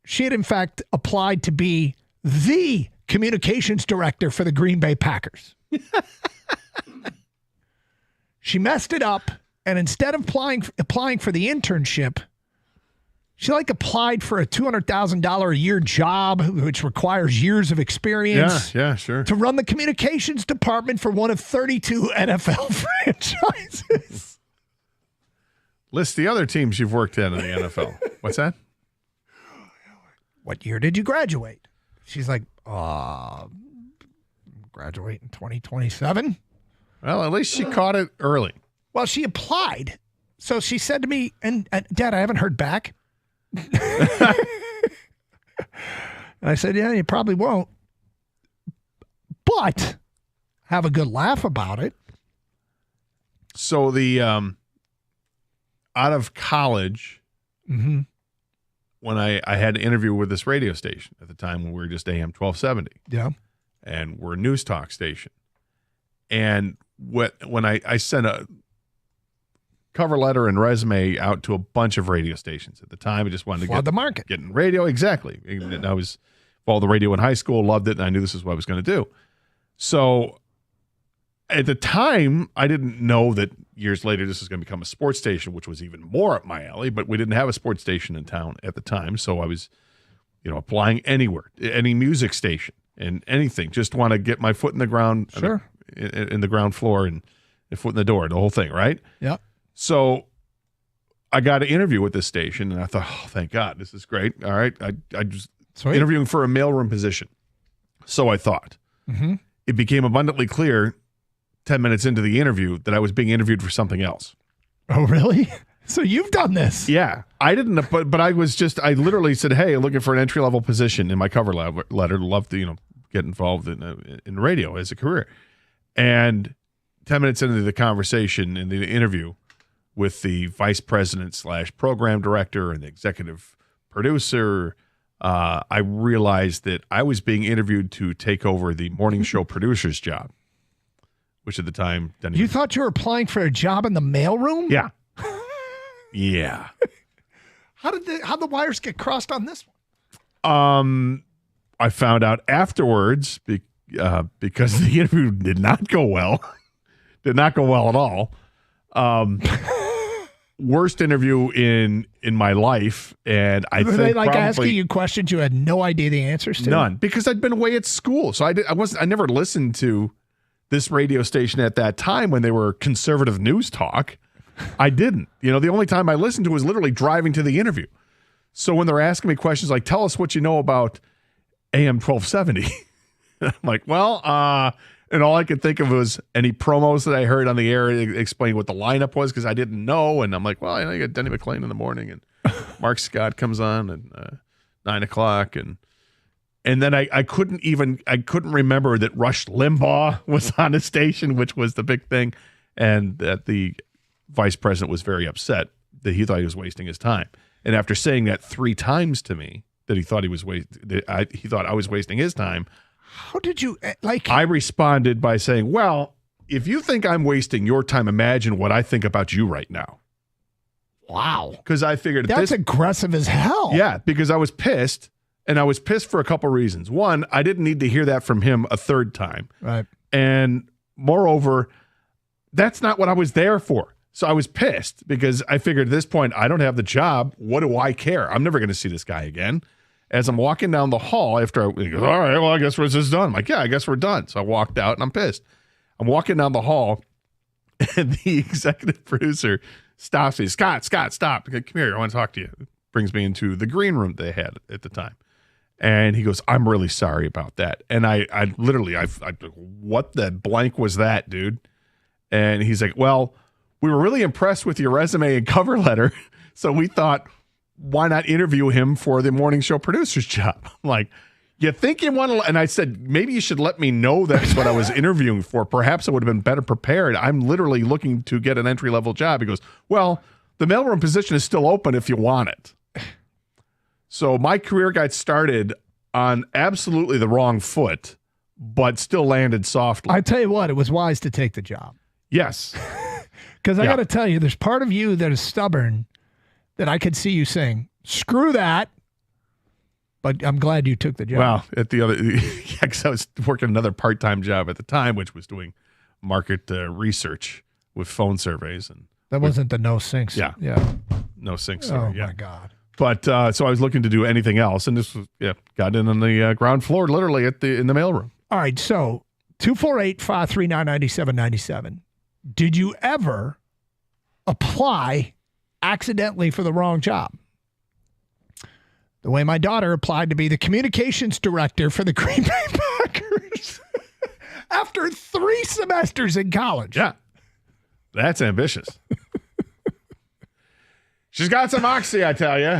she had, in fact, applied to be the communications director for the Green Bay Packers. She messed it up. And instead of applying for the internship, she applied for a $200,000 a year job, which requires years of experience. Yeah, sure. To run the communications department for one of 32 NFL franchises. List the other teams you've worked in the NFL. What's that? What year did you graduate? She's like, graduate in 2027. Well, at least she caught it early. Well, she applied. So she said to me, and Dad, I haven't heard back. And I said, yeah, you probably won't. But have a good laugh about it. So the out of college, when I had an interview with this radio station at the time when we were just AM 1270. Yeah. And we're a news talk station. And when I sent a cover letter and resume out to a bunch of radio stations at the time, I just wanted to flood the market. Get in radio. Exactly. And I was followed the radio in high school, loved it, and I knew this is what I was going to do. So at the time, I didn't know that years later this was going to become a sports station, which was even more up my alley, but we didn't have a sports station in town at the time. So I was, applying anywhere, any music station and anything. Just want to get my foot in the ground. Sure. In the ground floor and foot in the door, the whole thing, right? Yeah. So I got an interview with this station, and I thought, oh, thank God, this is great. All right. I just interviewing for a mailroom position. So I thought. Mm-hmm. It became abundantly clear 10 minutes into the interview that I was being interviewed for something else. Oh, really? So you've done this? Yeah. I didn't, but I literally said, hey, looking for an entry-level position in my cover letter. Love to, get involved in radio as a career. And 10 minutes into the conversation in the interview with the vice president / program director and the executive producer, I realized that I was being interviewed to take over the morning show producer's job, which at the time didn't You thought you were applying for a job in the mailroom? Yeah. Yeah. How'd the wires get crossed on this one? I found out afterwards because the interview did not go well. Did not go well at all. worst interview in my life, and I Were think they like probably asking you questions you had no idea the answers to? none, because I'd been away at school, so I never listened to this radio station at that time when they were conservative news talk. I didn't. The only time I listened to was literally driving to the interview. So when they're asking me questions like, "Tell us what you know about AM 1270," I'm like, well, and all I could think of was any promos that I heard on the air explaining what the lineup was, because I didn't know. And I'm like, well, you got Denny McClain in the morning, and Mark Scott comes on at 9 o'clock, and then I couldn't remember that Rush Limbaugh was on the station, which was the big thing, and that the vice president was very upset that he thought he was wasting his time. And after saying that 3 times to me, that he thought he thought I was wasting his time. How did you like? I responded by saying, "Well, if you think I'm wasting your time, imagine what I think about you right now." Wow. Because I figured that's aggressive as hell. Yeah, because I was pissed, and I was pissed for a couple reasons. One, I didn't need to hear that from him a third time. Right. And moreover, that's not what I was there for. So I was pissed because I figured at this point, I don't have the job. What do I care? I'm never going to see this guy again. As I'm walking down the hall after he goes, all right, well, I guess this is done. I'm like, yeah, I guess we're done. So I walked out and I'm pissed. I'm walking down the hall and the executive producer stops me. Scott, stop. Come here. I want to talk to you. Brings me into the green room they had at the time. And he goes, I'm really sorry about that. And I literally, what the blank was that, dude? And he's like, well, we were really impressed with your resume and cover letter. So we thought, why not interview him for the morning show producer's job? I'm like, you think you want to? And I said, maybe you should let me know that's what I was interviewing for. Perhaps I would have been better prepared. I'm literally looking to get an entry-level job. He goes, well, the mailroom position is still open if you want it. So my career got started on absolutely the wrong foot, but still landed softly. I tell you what, it was wise to take the job. Yes. Because I got to tell you, there's part of you that is stubborn that I could see you saying, screw that. But I'm glad you took the job. Well, because I was working another part-time job at the time, which was doing market research with phone surveys. And that wasn't the no sinks. Yeah. No sinks. Oh, yeah. my God. But so I was looking to do anything else. And this was, got in on the ground floor, literally in the mailroom. All right. So 248-539-9797. Did you ever apply accidentally for the wrong job? The way my daughter applied to be the communications director for the Green Bay Packers after 3 semesters in college. Yeah. That's ambitious. She's got some moxie, I tell you.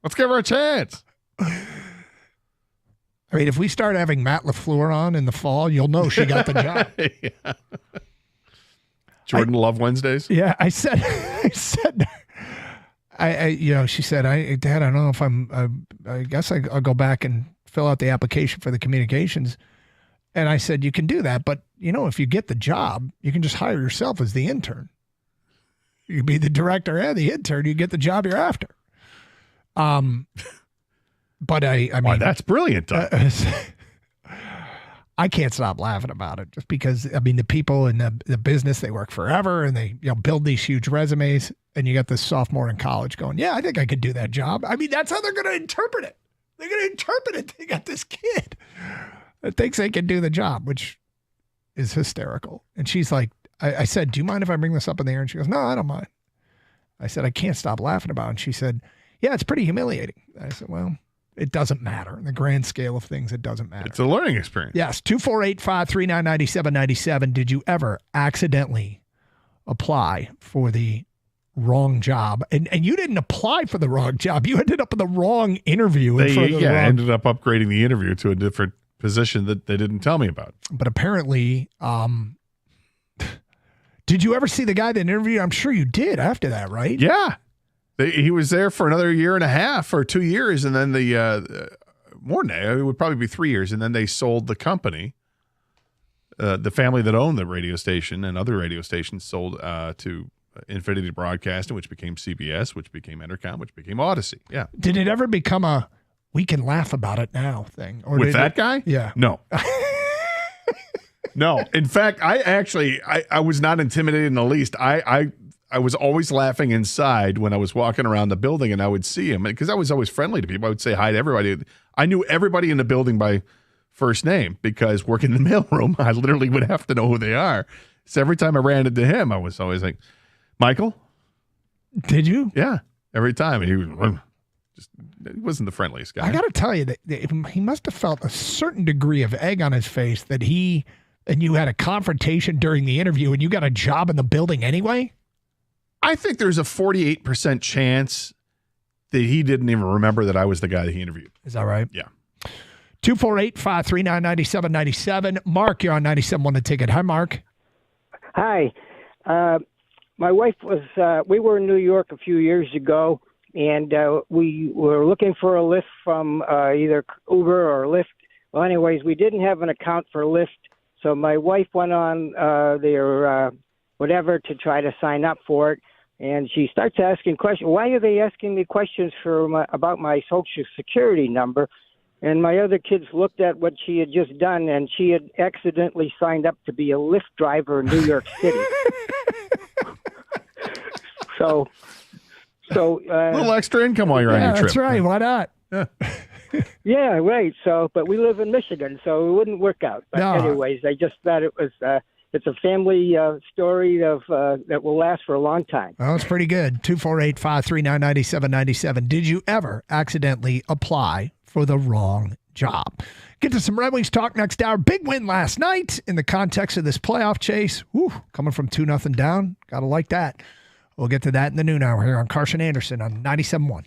Let's give her a chance. I mean, if we start having Matt LaFleur on in the fall, you'll know she got the job. Yeah. Jordan Love Wednesdays. Yeah, I said, she said, Dad, I don't know if I guess I'll go back and fill out the application for the communications. And I said, you can do that, but if you get the job, you can just hire yourself as the intern. You can be the director and the intern. You get the job you're after. But I mean, that's brilliant. I can't stop laughing about it just because, I mean, the people in the business, they work forever and they build these huge resumes, and you got this sophomore in college going, yeah, I think I could do that job. I mean, that's how they're going to interpret it. They're going to interpret it. They got this kid that thinks they can do the job, which is hysterical. And she's like, I said, do you mind if I bring this up in the air? And she goes, no, I don't mind. I said, I can't stop laughing about it. And she said, yeah, it's pretty humiliating. I said, well, it doesn't matter. In the grand scale of things, it doesn't matter. It's a learning experience. Yes. 248-539-9797. Did you ever accidentally apply for the wrong job? And you didn't apply for the wrong job. You ended up in the wrong interview. Ended up upgrading the interview to a different position that they didn't tell me about. But apparently, did you ever see the guy that interviewed? I'm sure you did after that, right? Yeah. He was there for another 1.5 years or 2 years, and then more than that, it would probably be 3 years, and then they sold the company. The family that owned the radio station and other radio stations sold to Infinity Broadcasting, which became CBS, which became Entercom, which became Odyssey. Yeah. Did it ever become a we can laugh about it now thing? Or with that guy? Yeah. No. No. In fact, I was not intimidated in the least. I I was always laughing inside when I was walking around the building and I would see him because I was always friendly to people. I would say hi to everybody. I knew everybody in the building by first name because working in the mailroom, I literally would have to know who they are. So every time I ran into him, I was always like, Michael? Did you? Yeah, every time. And he wasn't the friendliest guy. I got to tell you that he must have felt a certain degree of egg on his face that he and you had a confrontation during the interview and you got a job in the building anyway. I think there's a 48% chance that he didn't even remember that I was the guy that he interviewed. Is that right? Yeah. 248-539-9797. Mark, you're on 97.1 The Ticket. Hi, Mark. Hi. My wife we were in New York a few years ago, and we were looking for a lift from either Uber or Lyft. Well, anyways, we didn't have an account for Lyft, so my wife went on their whatever to try to sign up for it, and she starts asking questions. Why are they asking me questions about my Social Security number? And my other kids looked at what she had just done, and she had accidentally signed up to be a Lyft driver in New York City. So a little extra income while you're on your trip. That's right. Why not? Yeah, right. So, but we live in Michigan, so it wouldn't work out. But anyways, I just thought it was it's a family story of that will last for a long time. Well, it's pretty good. 248-539-9797. Did you ever accidentally apply for the wrong job? Get to some Red Wings talk next hour. Big win last night in the context of this playoff chase. Whew, coming from 2-0 down. Got to like that. We'll get to that in the noon hour here on Carson Anderson on 97.1.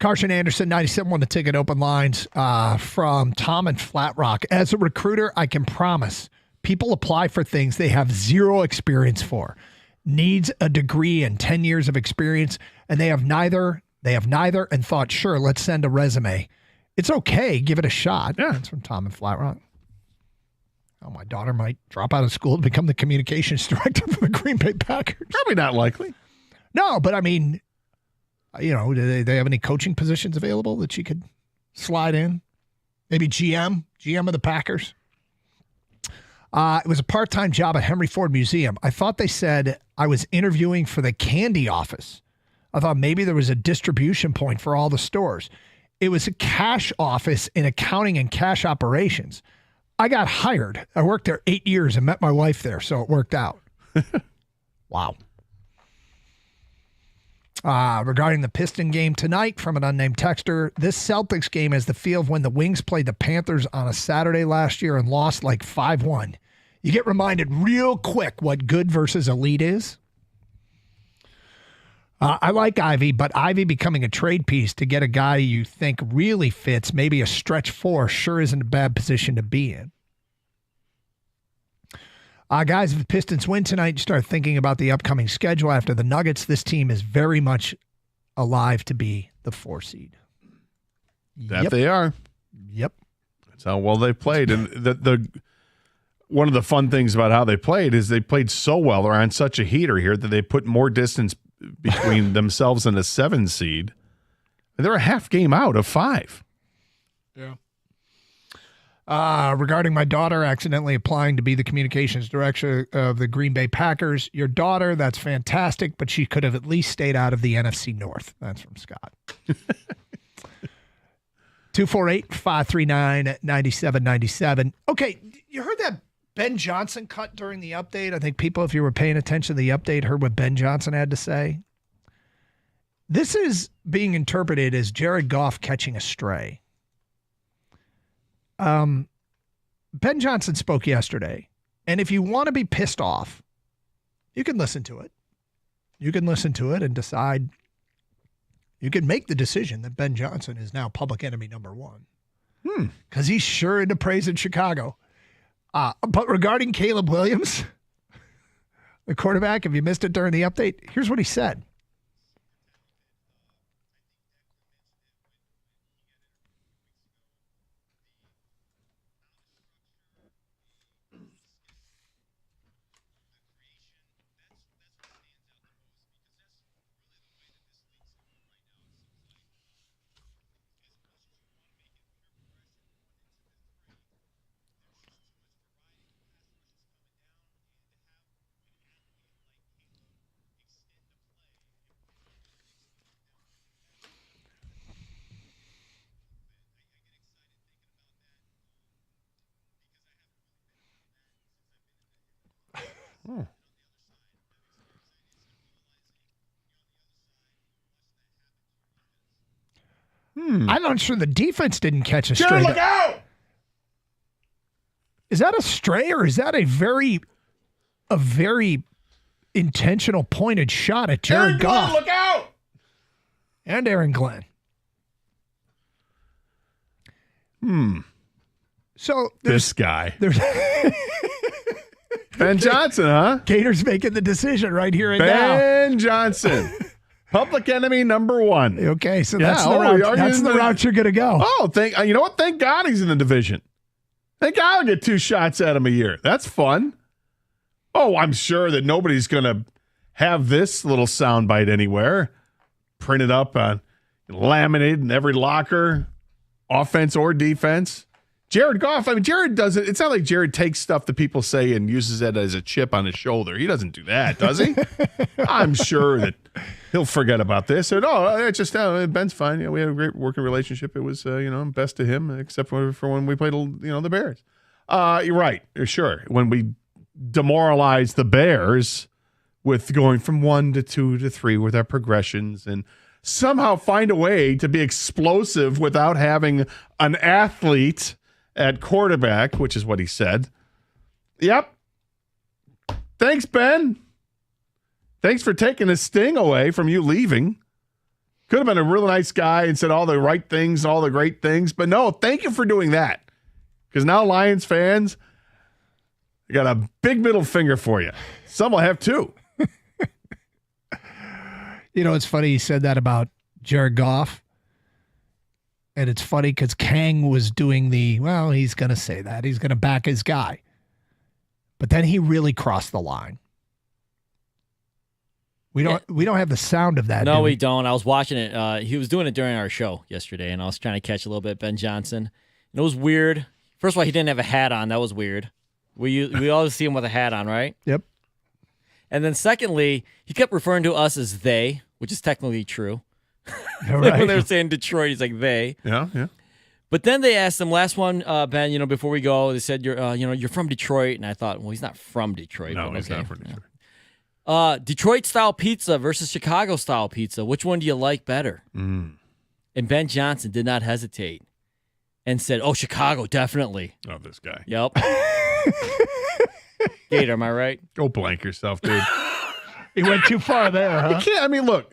Carson Anderson, 97, won the ticket open lines from Tom in Flat Rock. As a recruiter, I can promise people apply for things they have zero experience for. Needs a degree and 10 years of experience, and they have neither, and thought, sure, let's send a resume. It's okay. Give it a shot. Yeah. That's from Tom in Flat Rock. Oh, my daughter might drop out of school to become the communications director for the Green Bay Packers. Probably not likely. No, but I mean, do they have any coaching positions available that she could slide in? Maybe GM of the Packers. It was a part-time job at Henry Ford Museum. I thought they said I was interviewing for the candy office. I thought maybe there was a distribution point for all the stores. It was a cash office in accounting and cash operations. I got hired. I worked there 8 years and met my wife there, so it worked out. Wow. Regarding the Piston game tonight, from an unnamed texter, this Celtics game is the feel of when the Wings played the Panthers on a Saturday last year and lost like 5-1. You get reminded real quick what good versus elite is. I like Ivy, but Ivy becoming a trade piece to get a guy you think really fits, maybe a stretch 4, sure isn't a bad position to be in. Guys, if the Pistons win tonight, you start thinking about the upcoming schedule after the Nuggets. This team is very much alive to be the 4 seed. That they are. Yep. That's how well they played. And the one of the fun things about how they played is they played so well. They're on such a heater here that they put more distance between themselves and a 7 seed. And they're a half game out of 5. Yeah. Regarding my daughter accidentally applying to be the communications director of the Green Bay Packers, your daughter, that's fantastic, but she could have at least stayed out of the NFC North. That's from Scott. 248-539-9797. Okay, you heard that Ben Johnson cut during the update? I think people, if you were paying attention to the update, heard what Ben Johnson had to say. This is being interpreted as Jared Goff catching a stray. Ben Johnson spoke yesterday, and if you want to be pissed off, you can listen to it. You can listen to it and decide. You can make the decision that Ben Johnson is now public enemy number 1. Because he's sure into praise in Chicago. But regarding Caleb Williams, the quarterback, if you missed it during the update, here's what he said. I'm not sure the defense didn't catch a stray. Look out! Is that a stray or is that a very intentional pointed shot at Jared Goff? Look out! And Aaron Glenn. So this guy. There's Ben Johnson, huh? Gators making the decision right here and now. Ben Johnson. Public enemy number 1. Okay, so that's the route. That's the route you're going to go. Oh, you know what? Thank God he's in the division. Thank God I'll get 2 shots at him a year. That's fun. Oh, I'm sure that nobody's going to have this little soundbite anywhere. Printed up on, laminated in every locker, offense or defense. Jared Goff, Jared doesn't, it's not like Jared takes stuff that people say and uses it as a chip on his shoulder. He doesn't do that, does he? I'm sure that he'll forget about this. And, Ben's fine. We had a great working relationship. It was, best to him, except for when we played, the Bears. You're right. Sure. When we demoralized the Bears with going from 1 to 2 to 3 with our progressions and somehow find a way to be explosive without having an athlete at quarterback, which is what he said. Yep. Thanks, Ben. Thanks for taking the sting away from you leaving. Could have been a really nice guy and said all the right things, all the great things. But no, thank you for doing that. Because now Lions fans, I got a big middle finger for you. Some will have two. You know, it's funny you said that about Jared Goff. And it's funny because Kang was doing he's going to say that. He's going to back his guy. But then he really crossed the line. We don't have the sound of that. No, we don't. I was watching it. He was doing it during our show yesterday, and I was trying to catch a little bit Ben Johnson. And it was weird. First of all, he didn't have a hat on. That was weird. We always see him with a hat on, right? Yep. And then secondly, he kept referring to us as they, which is technically true. Right. When they were saying Detroit, he's like they. Yeah. But then they asked him last one, Ben. Before we go, they said you're from Detroit, and I thought, well, he's not from Detroit. No, he's okay. not from Detroit. Detroit-style pizza versus Chicago-style pizza. Which one do you like better? And Ben Johnson did not hesitate and said, oh, Chicago, definitely. Oh, this guy. Yep. Gator, am I right? Go blank yourself, dude. He went too far there, huh? You can't. I mean, look,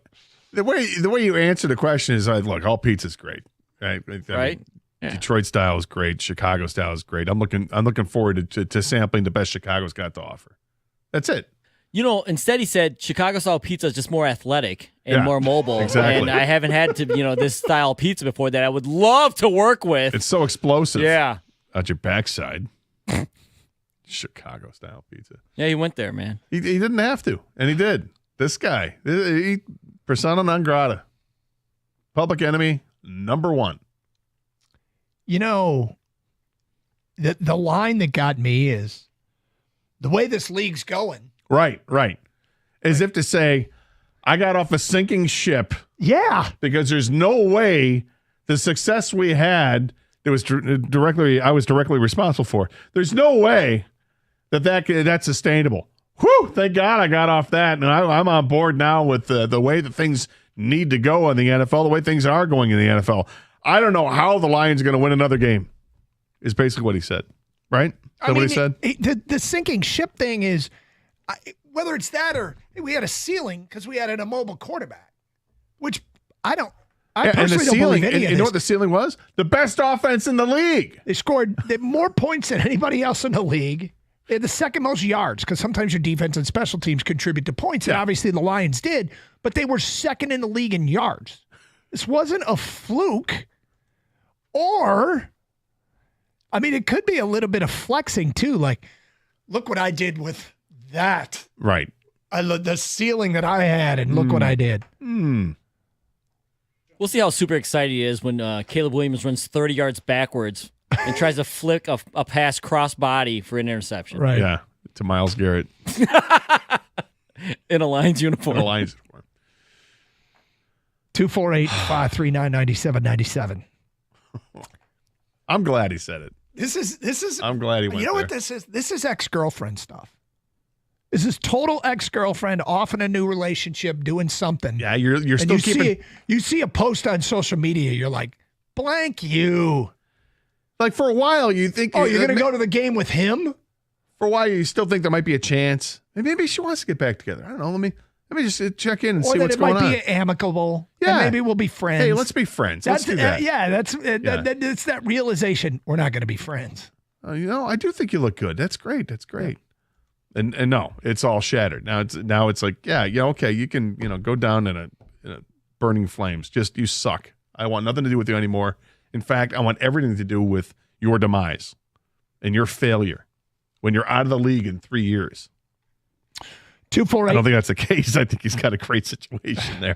the way you answer the question is, look, all pizza's great, right? Right. Yeah. Detroit style is great. Chicago style is great. I'm looking forward to sampling the best Chicago's got to offer. That's it. Instead he said Chicago-style pizza is just more athletic and more mobile. Exactly. And I haven't had this style of pizza before that I would love to work with. It's so explosive. Yeah. Out your backside. Chicago-style pizza. Yeah, he went there, man. He didn't have to, and he did. This guy, persona non grata. Public enemy number one. The line that got me is the way this league's going. Right. As if to say, I got off a sinking ship. Yeah. Because there's no way the success we had that was I was directly responsible for. There's no way that's sustainable. Whew, thank God I got off that. And I'm on board now with the way that things need to go in the NFL, the way things are going in the NFL. I don't know how the Lions are going to win another game, is basically what he said. Right? Is that what he said? The sinking ship thing is, whether it's that or we had a ceiling because we had an immobile quarterback, which I personally don't believe any of this. You know what the ceiling was? The best offense in the league. They scored more points than anybody else in the league. They had the second most yards because sometimes your defense and special teams contribute to points, and obviously the Lions did, but they were second in the league in yards. This wasn't a fluke, it could be a little bit of flexing too. Like, look what I did with that. Right. The ceiling that I had, and look what I did. We'll see how super excited he is when Caleb Williams runs 30 yards backwards and tries to flick a pass cross-body for an interception. Right. Yeah, to Myles Garrett. In a Lions uniform. 248-539-9797. I'm glad he said it. This is. I'm glad he went You know there. what this is? This is ex-girlfriend stuff. This is total ex-girlfriend off in a new relationship doing something. Yeah, you're still keeping. You see a post on social media, you're like, blank you. Like for a while, you think. Oh, you're going to go to the game with him? For a while, you still think there might be a chance. Maybe she wants to get back together. I don't know. Let me just check in and see what's going on. Or that it might be amicable. Yeah. And maybe we'll be friends. Hey, let's be friends. Let's do that. It's that realization. We're not going to be friends. I do think you look good. That's great. And no, it's all shattered. Now it's like, okay, you can, go down in a burning flames. Just, you suck. I want nothing to do with you anymore. In fact, I want everything to do with your demise and your failure when you're out of the league in 3 years. 248. I don't think that's the case. I think he's got a great situation there.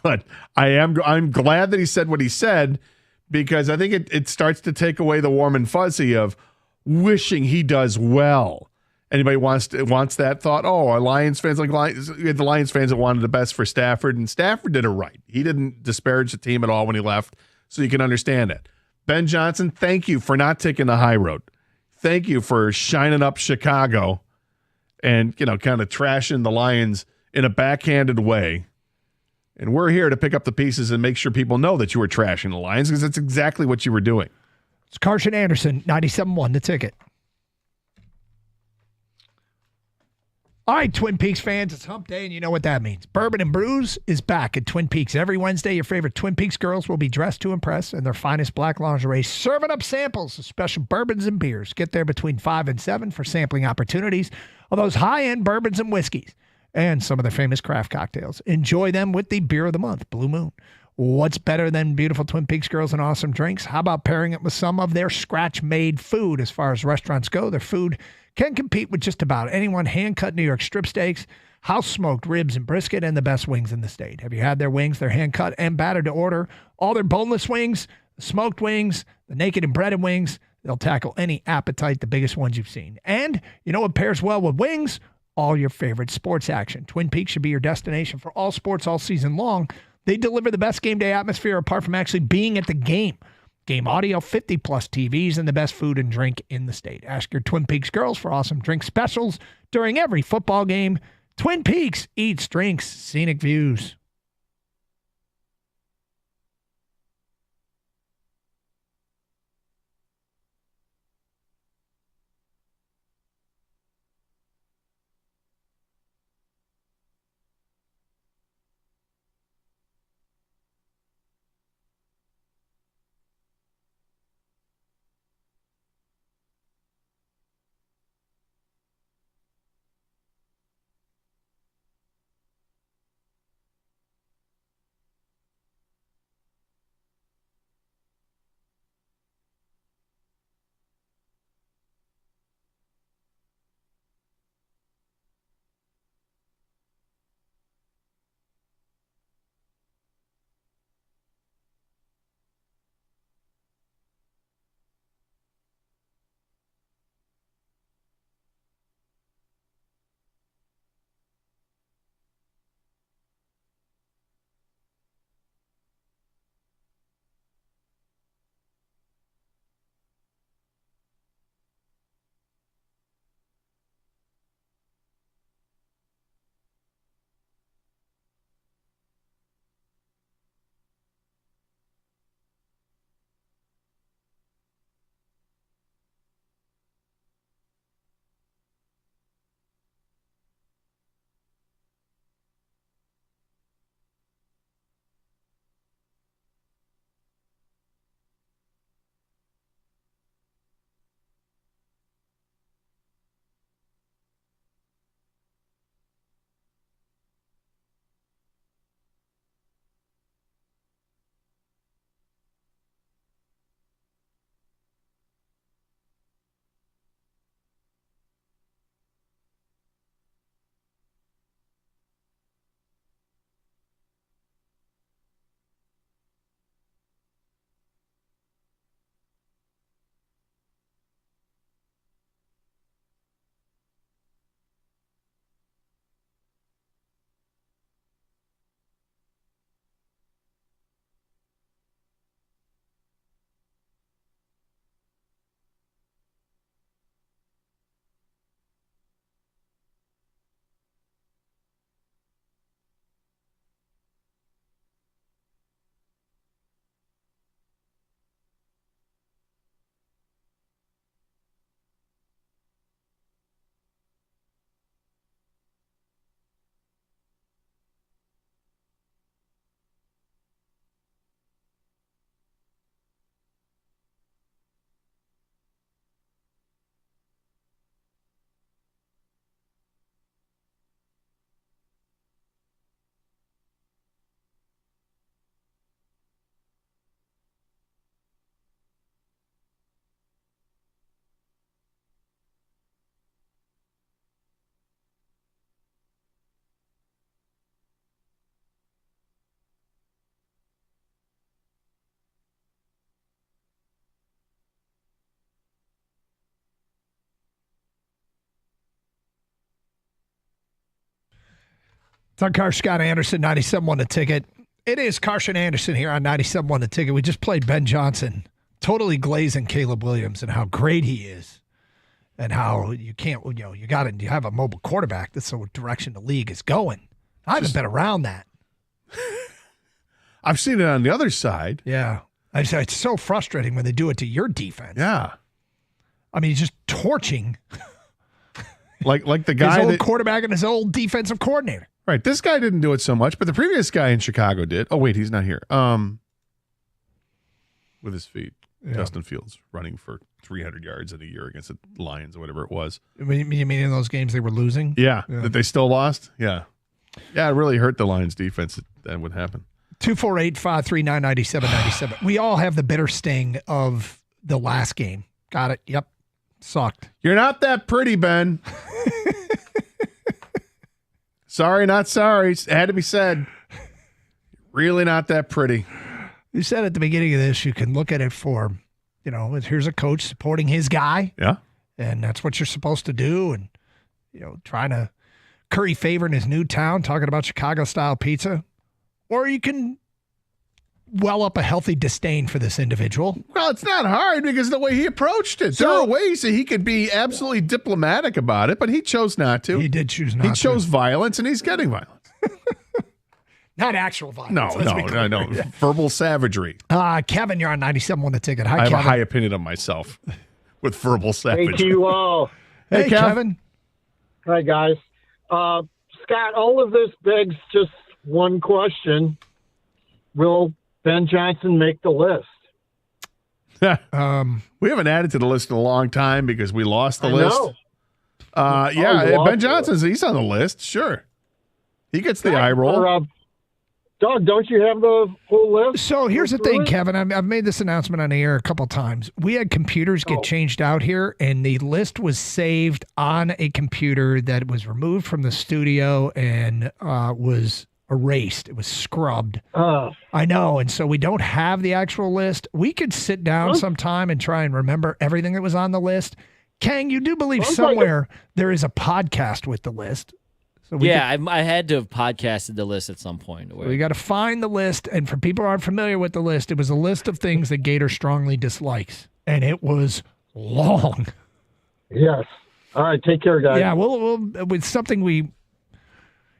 But I'm glad that he said what he said, because I think it starts to take away the warm and fuzzy of wishing he does well. Anybody wants that thought? Oh, our Lions fans we had the Lions fans that wanted the best for Stafford, and Stafford did it right. He didn't disparage the team at all when he left, so you can understand it. Ben Johnson, thank you for not taking the high road. Thank you for shining up Chicago and, kind of trashing the Lions in a backhanded way. And we're here to pick up the pieces and make sure people know that you were trashing the Lions, because that's exactly what you were doing. It's Carson Anderson, 97.1, The Ticket. All right, Twin Peaks fans, it's hump day, and you know what that means. Bourbon and Brews is back at Twin Peaks. Every Wednesday, your favorite Twin Peaks girls will be dressed to impress in their finest black lingerie, serving up samples of special bourbons and beers. Get there between 5 and 7 for sampling opportunities of those high-end bourbons and whiskeys and some of their famous craft cocktails. Enjoy them with the beer of the month, Blue Moon. What's better than beautiful Twin Peaks girls and awesome drinks? How about pairing it with some of their scratch-made food? As far as restaurants go, their food can compete with just about anyone. Hand-cut New York strip steaks, house-smoked ribs and brisket, and the best wings in the state. Have you had their wings? They're hand-cut and battered to order. All their boneless wings, the smoked wings, the naked and breaded wings, they'll tackle any appetite, the biggest ones you've seen. And you know what pairs well with wings? All your favorite sports action. Twin Peaks should be your destination for all sports all season long. They deliver the best game day atmosphere apart from actually being at the game. Game audio, 50-plus TVs, and the best food and drink in the state. Ask your Twin Peaks girls for awesome drink specials during every football game. Twin Peaks eats, drinks, scenic views. It's on Carson Scott Anderson, 97.1 The Ticket. It is Carson Anderson here on 97.1 The Ticket. We just played Ben Johnson, totally glazing Caleb Williams and how great he is, and how you can't, you have a mobile quarterback. That's the direction the league is going. I haven't been around that. I've seen it on the other side. Yeah. It's so frustrating when they do it to your defense. Yeah. I mean, he's just torching Like the His guy old that quarterback and his old defensive coordinator. right. This guy didn't do it so much, but the previous guy in Chicago did. Oh wait, he's not here. With his feet, Justin Fields running for 300 yards in a year against the Lions or whatever it was. You mean in those games they were losing? Yeah, that they still lost. Yeah, it really hurt the Lions defense. That would happen. 248-539-9797. We all have the bitter sting of the last game. Got it. Yep. Sucked. You're not that pretty, Ben. Sorry, not sorry. It had to be said. Really not that pretty. You said at the beginning of this, you can look at it for, here's a coach supporting his guy. Yeah. And that's what you're supposed to do. And, trying to curry favor in his new town, talking about Chicago-style pizza. Or you can well up a healthy disdain for this individual. Well, it's not hard because of the way he approached it. There are ways that he could be absolutely diplomatic about it, but he chose not to. He did choose not to. He chose violence, and he's getting violence. Not actual violence. No. Verbal savagery. Kevin, you're on 97 the ticket. Hi, I have Kevin. a high opinion of myself with verbal savagery. Thank you all. Hey, Kevin. Hi, guys. Scott, all of this begs just one question. Will Ben Johnson make the list? We haven't added to the list in a long time because we lost the list. Know. Ben Johnson's he's on the list. Sure. He gets the eye roll. Doug, don't you have the full list? So here's the thing, Kevin. I've made this announcement on the air a couple times. We had computers get changed out here, and the list was saved on a computer that was removed from the studio and was erased. It was scrubbed. I know, and so we don't have the actual list. We could sit down sometime and try and remember everything that was on the list. Kang, you do believe somewhere there is a podcast with the list. So I had to have podcasted the list at some point. So we got to find the list, and for people who aren't familiar with the list, it was a list of things that Gator strongly dislikes, and it was long. Yes. All right, take care, guys. Yeah, we'll with something we.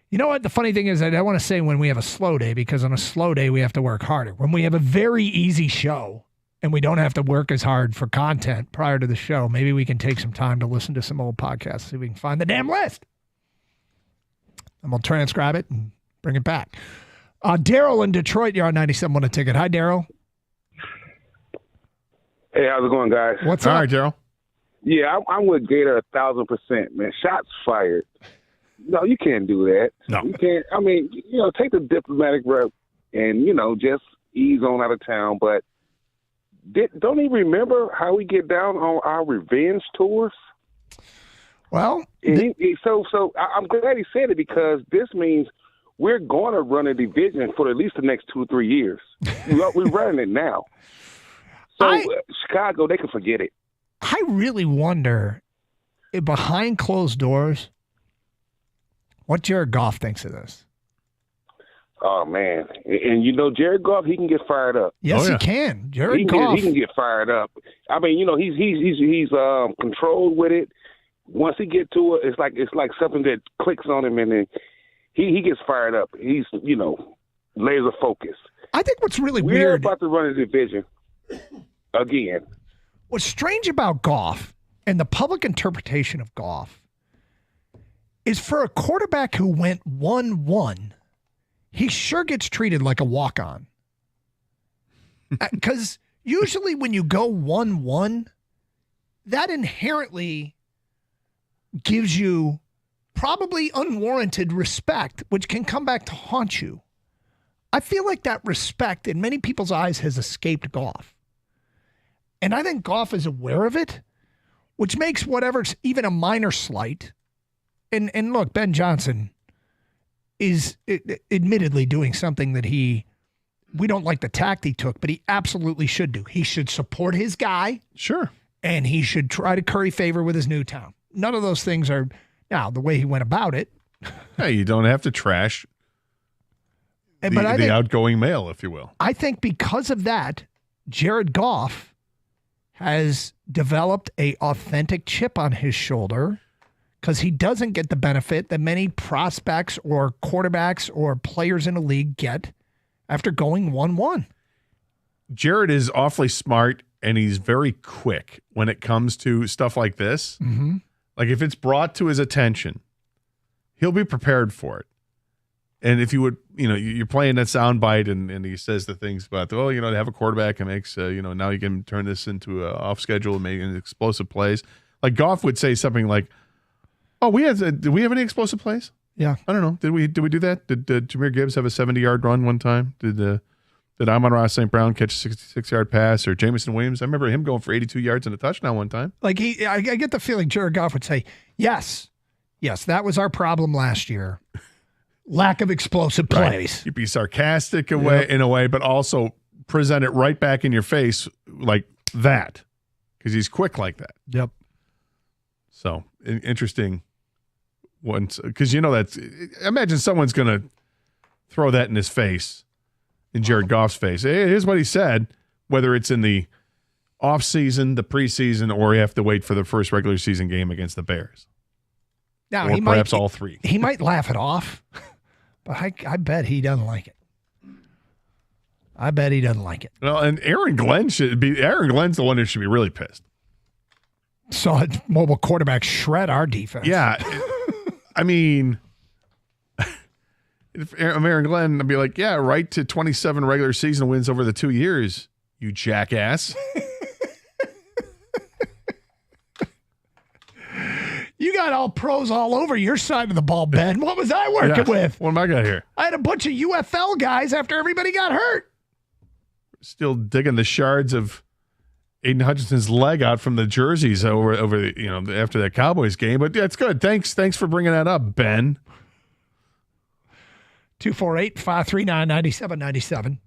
You know what? The funny thing is, I don't want to say when we have a slow day, because on a slow day we have to work harder. When we have a very easy show and we don't have to work as hard for content prior to the show, maybe we can take some time to listen to some old podcasts, see if we can find the damn list. And we'll transcribe it and bring it back. Daryl in Detroit, you're on 97 a ticket. Hi, Daryl. Hey, how's it going, guys? What's up? All right, Daryl. Yeah, I'm with Gator 1,000%, man. Shots fired. No, you can't do that. No. You can't. I mean, take the diplomatic route and, just ease on out of town. But don't he remember how we get down on our revenge tours? Well, so I'm glad he said it because this means we're going to run a division for at least the next 2 or 3 years. We're running it now. So Chicago, they can forget it. I really wonder, behind closed doors, what Jared Goff thinks of this. Oh, man. And Jared Goff, he can get fired up. Yes, he can. Jared Goff. He can get fired up. I mean, he's controlled with it. Once he get to it, it's like something that clicks on him, and then he gets fired up. He's laser focused. I think what's really We're weird about to run a division again. What's strange about Goff and the public interpretation of Goff is for a quarterback who went 1-1, he sure gets treated like a walk-on. Because usually when you go 1-1, that inherently gives you probably unwarranted respect, which can come back to haunt you. I feel like that respect in many people's eyes has escaped Goff. And I think Goff is aware of it, which makes whatever's even a minor slight. And look, Ben Johnson is admittedly doing something that we don't like the tact he took, but he absolutely should do. He should support his guy. Sure. And he should try to curry favor with his new town. None of those things are, now, the way he went about it. Hey, you don't have to trash the outgoing male, if you will. I think because of that, Jared Goff has developed a authentic chip on his shoulder because he doesn't get the benefit that many prospects or quarterbacks or players in the league get after going 1-1. Jared is awfully smart, and he's very quick when it comes to stuff like this. Mm-hmm. Like if it's brought to his attention, he'll be prepared for it. And if you would, you're playing that soundbite and he says the things about, to have a quarterback and makes, now you can turn this into a off schedule and make explosive plays. Like Goff would say something like, "Oh, did we have any explosive plays? Yeah, I don't know. Did we do that? Did Jahmyr Gibbs have a 70-yard run one time? Did Amon-Ra St. Brown catch a 66-yard pass, or Jameson Williams? I remember him going for 82 yards and a touchdown one time. Like I get the feeling Jared Goff would say, yes, that was our problem last year. Lack of explosive plays. Right. You'd be sarcastic in a way, but also present it right back in your face like that, because he's quick like that. Yep. So interesting. Once, because that's. Imagine someone's going to throw that in his face, in Jared Goff's face. Hey, here's what he said. Whether it's in the off season, the preseason, or you have to wait for the first regular season game against the Bears. Now, or perhaps all three. He might laugh it off, but I bet he doesn't like it. I bet he doesn't like it. Well, and Aaron Glenn's the one who should be really pissed. Saw a mobile quarterback shred our defense. Yeah. I mean, if I'm Aaron Glenn, I'd be like, yeah, right to 27 regular season wins over the 2 years, you jackass. You got all pros all over your side of the ball, Ben. What was I working with? What am I got here? I had a bunch of UFL guys after everybody got hurt. Still digging the shards of Aiden Hutchinson's leg out from the jerseys over the, after that Cowboys game. But yeah, it's good. Thanks for bringing that up, Ben. 248-539-9797.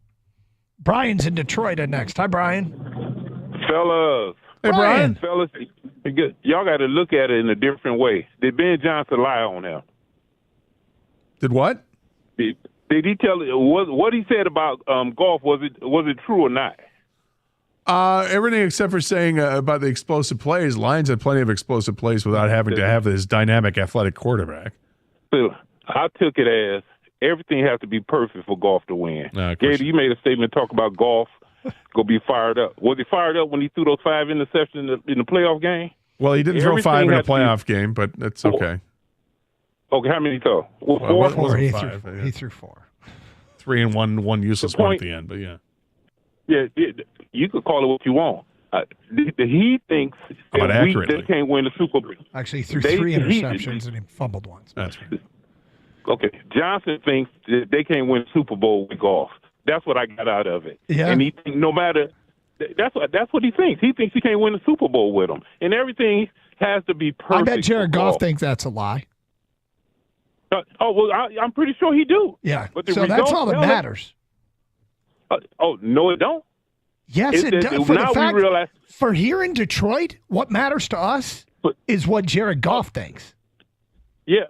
Brian's in Detroit next. Hi, Brian. Fellas. Hey, Brian. Fellas, y'all got to look at it in a different way. Did Ben Johnson lie on him? Did what? Did he tell what he said about Goff? Was it true or not? Everything except for saying about the explosive plays. Lions had plenty of explosive plays without having to have this dynamic athletic quarterback. So I took it as everything has to be perfect for Goff to win. Gator, you made a statement talk about Goff go be fired up. Was he fired up when he threw those 5 interceptions in the playoff game? Well, he didn't throw 5 in a playoff game, but that's okay. Okay, how many throw? Well, 4? He threw 4. 3 and one useless one at the end, but yeah. Yeah, you could call it what you want. He thinks that they can't win the Super Bowl. Actually, he threw 3 interceptions and he fumbled once. That's right. Okay, Johnson thinks that they can't win the Super Bowl with Goff. That's what I got out of it. Yeah. And he thinks no matter that's what he thinks. He thinks he can't win the Super Bowl with him, and everything has to be perfect. I bet Jared Goff thinks that's a lie. I'm pretty sure he do. Yeah. But the so that's all that matters. No, it don't. Yes, it does. For here in Detroit, what matters to us is what Jared Goff thinks. Yeah.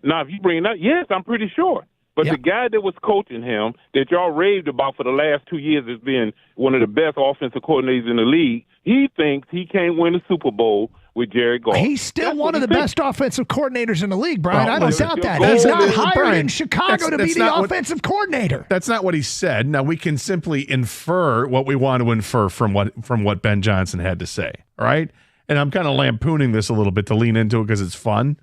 Now, if you bring it up, yes, I'm pretty sure. But the guy that was coaching him, that y'all raved about for the last 2 years as being one of the best offensive coordinators in the league, he thinks he can't win a Super Bowl with Jared Goff. He's still one of the best offensive coordinators in the league, Brian. I don't doubt that. He's not hired in Chicago to be the offensive coordinator. That's not what he said. Now, we can simply infer what we want to infer from what Ben Johnson had to say, all right? And I'm kind of lampooning this a little bit to lean into it because it's fun.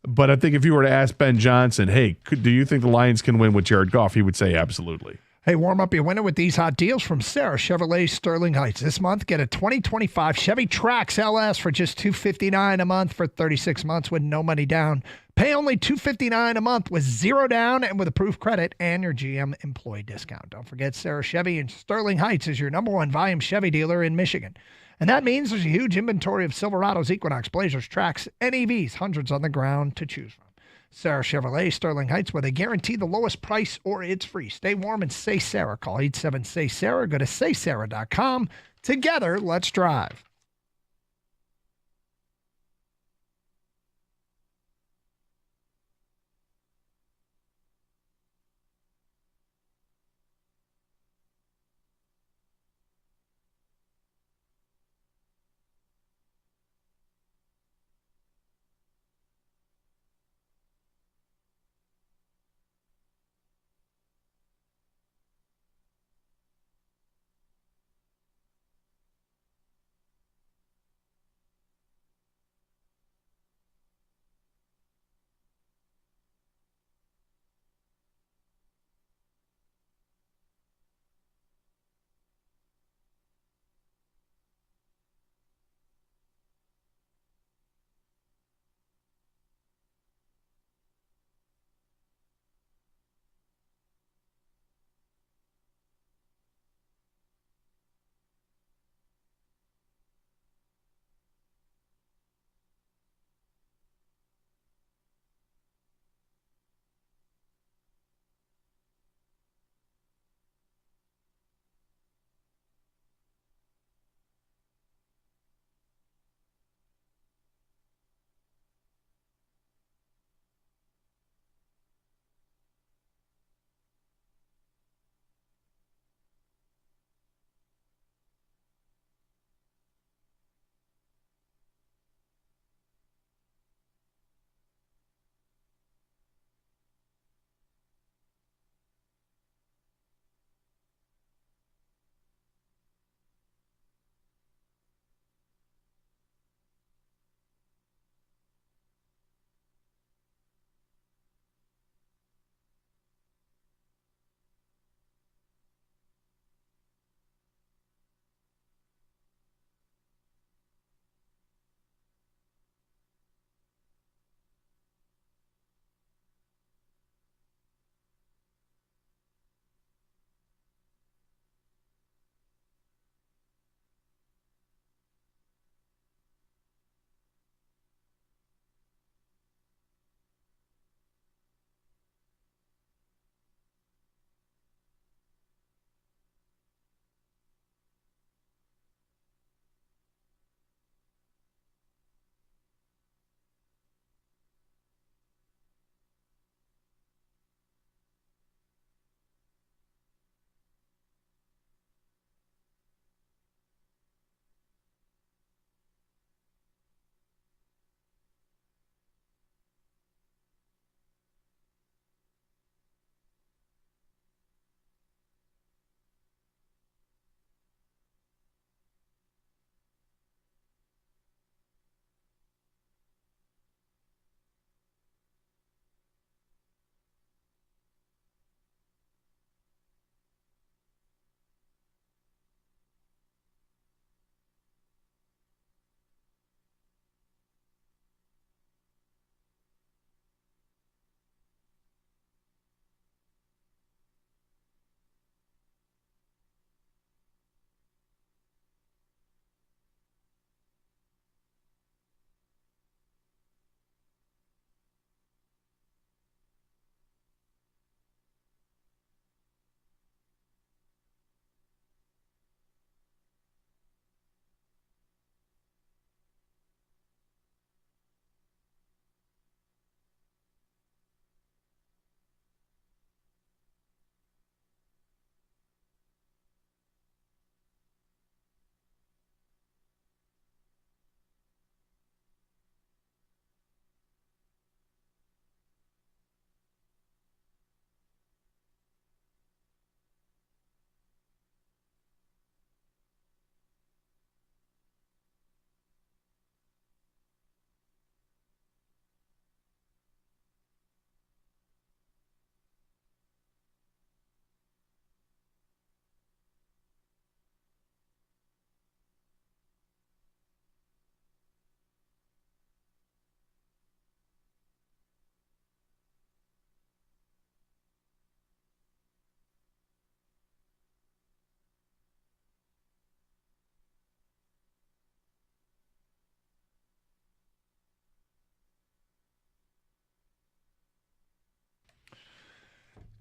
But I think if you were to ask Ben Johnson, hey, do you think the Lions can win with Jared Goff? He would say absolutely. Hey, warm up your winter with these hot deals from Sarah Chevrolet Sterling Heights. This month, get a 2025 Chevy Trax LS for just $259 a month for 36 months with no money down. Pay only $259 a month with 0 down and with approved credit and your GM employee discount. Don't forget, Sarah Chevy in Sterling Heights is your #1 volume Chevy dealer in Michigan. And that means there's a huge inventory of Silverados, Equinox, Blazers, Trax, and EVs, hundreds on the ground to choose from. Sarah Chevrolet, Sterling Heights, where they guarantee the lowest price or it's free. Stay warm and say Sarah. Call 87-SAY-SARAH. Go to saysarah.com. Together, let's drive.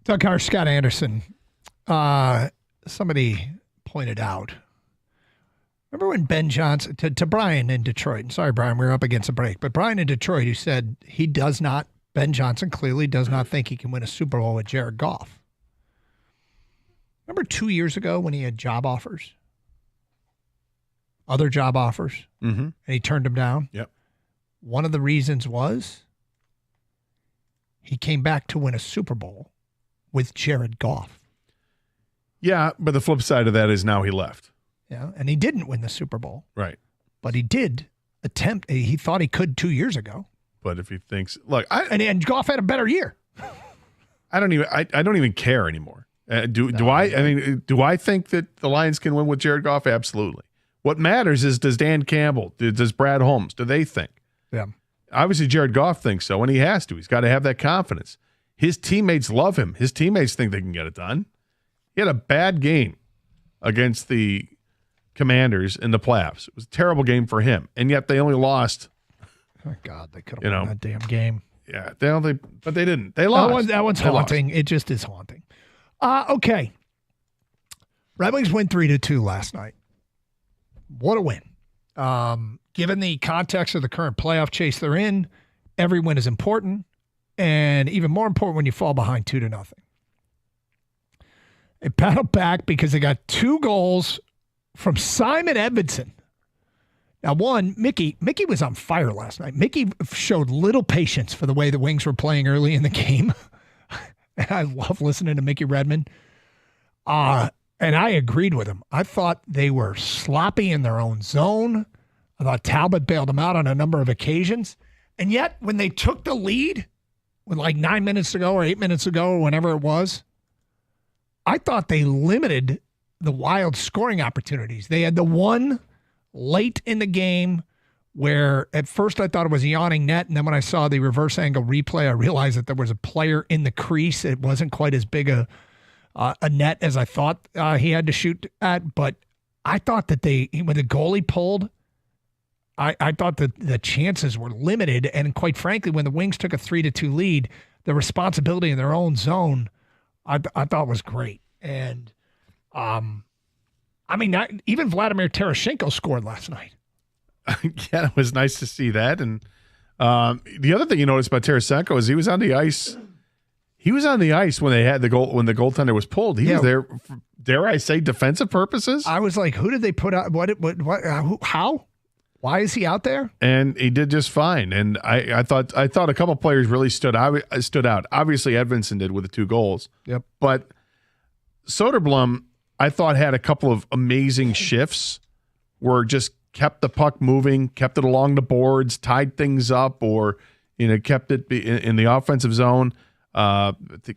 Doug Hart, Scott Anderson. Somebody pointed out. Remember when Ben Johnson, to Brian in Detroit, and sorry, Brian, we were up against a break, but Brian in Detroit, who said Ben Johnson clearly does not think he can win a Super Bowl with Jared Goff. Remember 2 years ago when he had job offers? Other job offers? Mm-hmm. And he turned them down? Yep. One of the reasons was he came back to win a Super Bowl with Jared Goff. Yeah, but the flip side of that is now he left. Yeah, and he didn't win the Super Bowl. Right. But he did attempt. He thought he could 2 years ago. But if he thinks, look, and Goff had a better year. I don't even care anymore. Do I think that the Lions can win with Jared Goff? Absolutely. What matters is, does Dan Campbell, does Brad Holmes, do they think? Yeah. Obviously, Jared Goff thinks so, and he has to. He's got to have that confidence. His teammates love him. His teammates think they can get it done. He had a bad game against the Commanders in the playoffs. It was a terrible game for him, and yet they only lost. Oh God, they could have won that damn game. Yeah, but they didn't. They lost. That one's haunting. It just is haunting. Okay. Red Wings win 3-2 last night. What a win. Given the context of the current playoff chase they're in, every win is important, and even more important when you fall behind 2-0. They battled back because they got 2 goals from Simon Edmondson. Now, one, Mickey was on fire last night. Mickey showed little patience for the way the Wings were playing early in the game. And I love listening to Mickey Redmond. And I agreed with him. I thought they were sloppy in their own zone. I thought Talbot bailed them out on a number of occasions. And yet, when they took the lead with like 9 minutes to go or 8 minutes ago or whenever it was, I thought they limited the Wild scoring opportunities. They had the one late in the game where at first I thought it was a yawning net, and then when I saw the reverse angle replay, I realized that there was a player in the crease. It wasn't quite as big a net as I thought he had to shoot at, but I thought that when the goalie pulled, I thought that the chances were limited, and quite frankly, when the Wings took a 3-2 lead, the responsibility in their own zone, I thought was great. And even Vladimir Tereshchenko scored last night. Yeah, it was nice to see that. And the other thing you noticed about Tarasenko is he was on the ice. He was on the ice when they had the goal, when the goaltender was pulled. He was there, for, dare I say, defensive purposes. I was like, who did they put out? What how? Why is he out there? And he did just fine. And I thought a couple players really stood out. Obviously, Edvinsson did with the 2 goals. Yep. But Soderblom, I thought, had a couple of amazing shifts where just kept the puck moving, kept it along the boards, tied things up, or kept it in the offensive zone.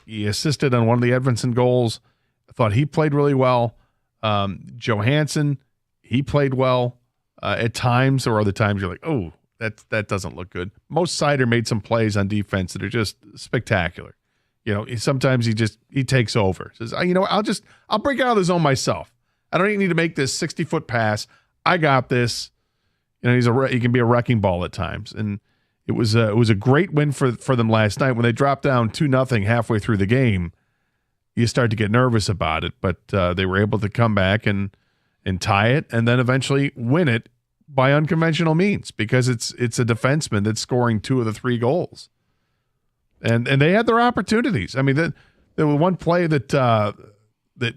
He assisted on one of the Edvinsson goals. I thought he played really well. Johansson, he played well. At times, or other times, you're like, oh, that doesn't look good. Most Seider made some plays on defense that are just spectacular. Sometimes he takes over. Says, I'll break out of the zone myself. I don't even need to make this 60-foot pass. I got this. He can be a wrecking ball at times, and it was a great win for them last night. When they dropped down 2-0 halfway through the game, you start to get nervous about it, but they were able to come back and tie it, and then eventually win it by unconventional means, because it's a defenseman that's scoring 2 of the 3 goals, and they had their opportunities. I mean, there was one play that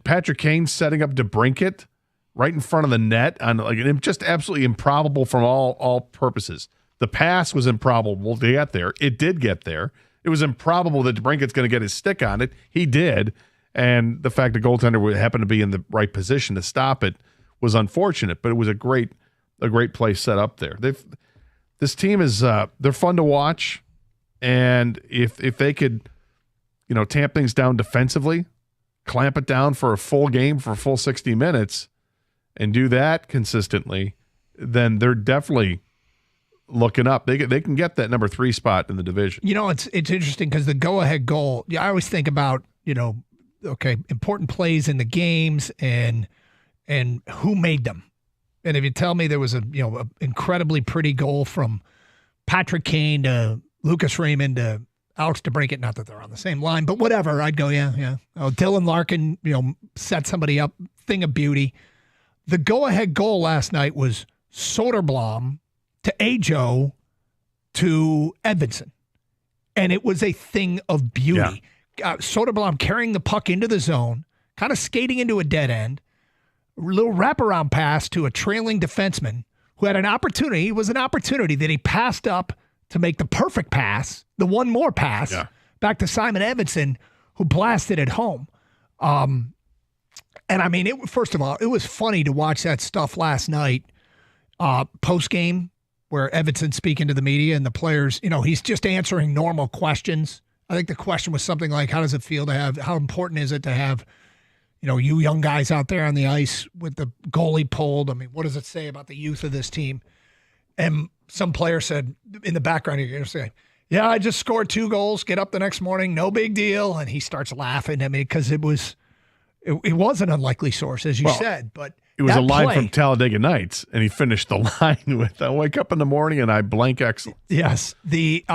Patrick Kane setting up DeBrincat right in front of the net on just absolutely improbable from all purposes. The pass was improbable to get there. It did get there. It was improbable that DeBrincat's going to get his stick on it. He did, and the fact the goaltender happened to be in the right position to stop it was unfortunate, but it was a great play set up there. This team is they're fun to watch, and if they could, tamp things down defensively, clamp it down for a full game for a full 60 minutes, and do that consistently, then they're definitely looking up. They can get that number 3 spot in the division. It's interesting because the go-ahead goal. I always think about important plays in the games and who made them. And if you tell me there was an incredibly pretty goal from Patrick Kane to Lucas Raymond to Alex DeBrincat, not that they're on the same line, but whatever. I'd go, yeah. Oh, Dylan Larkin, set somebody up, thing of beauty. The go-ahead goal last night was Soderblom to Ajo to Edvinsson. And it was a thing of beauty. Yeah. Soderblom carrying the puck into the zone, kind of skating into a dead end, a little wraparound pass to a trailing defenseman who had an opportunity. It was an opportunity that he passed up to make the perfect pass, the one more pass, back to Simon Edvinsson, who blasted it home. And I mean, first of all, it was funny to watch that stuff last night, post-game, where Edvinsson speaking to the media and the players, he's just answering normal questions. I think the question was something like, how does it feel to have, how important is it to have, you young guys out there on the ice with the goalie pulled? I mean, what does it say about the youth of this team? And some player said in the background, you're going to say, yeah, I just scored 2 goals, get up the next morning, no big deal. And he starts laughing. I mean, because it was an unlikely source, as you said, but it was a line from Talladega Nights, and he finished the line with, I wake up in the morning and I blank excellence. Yes. The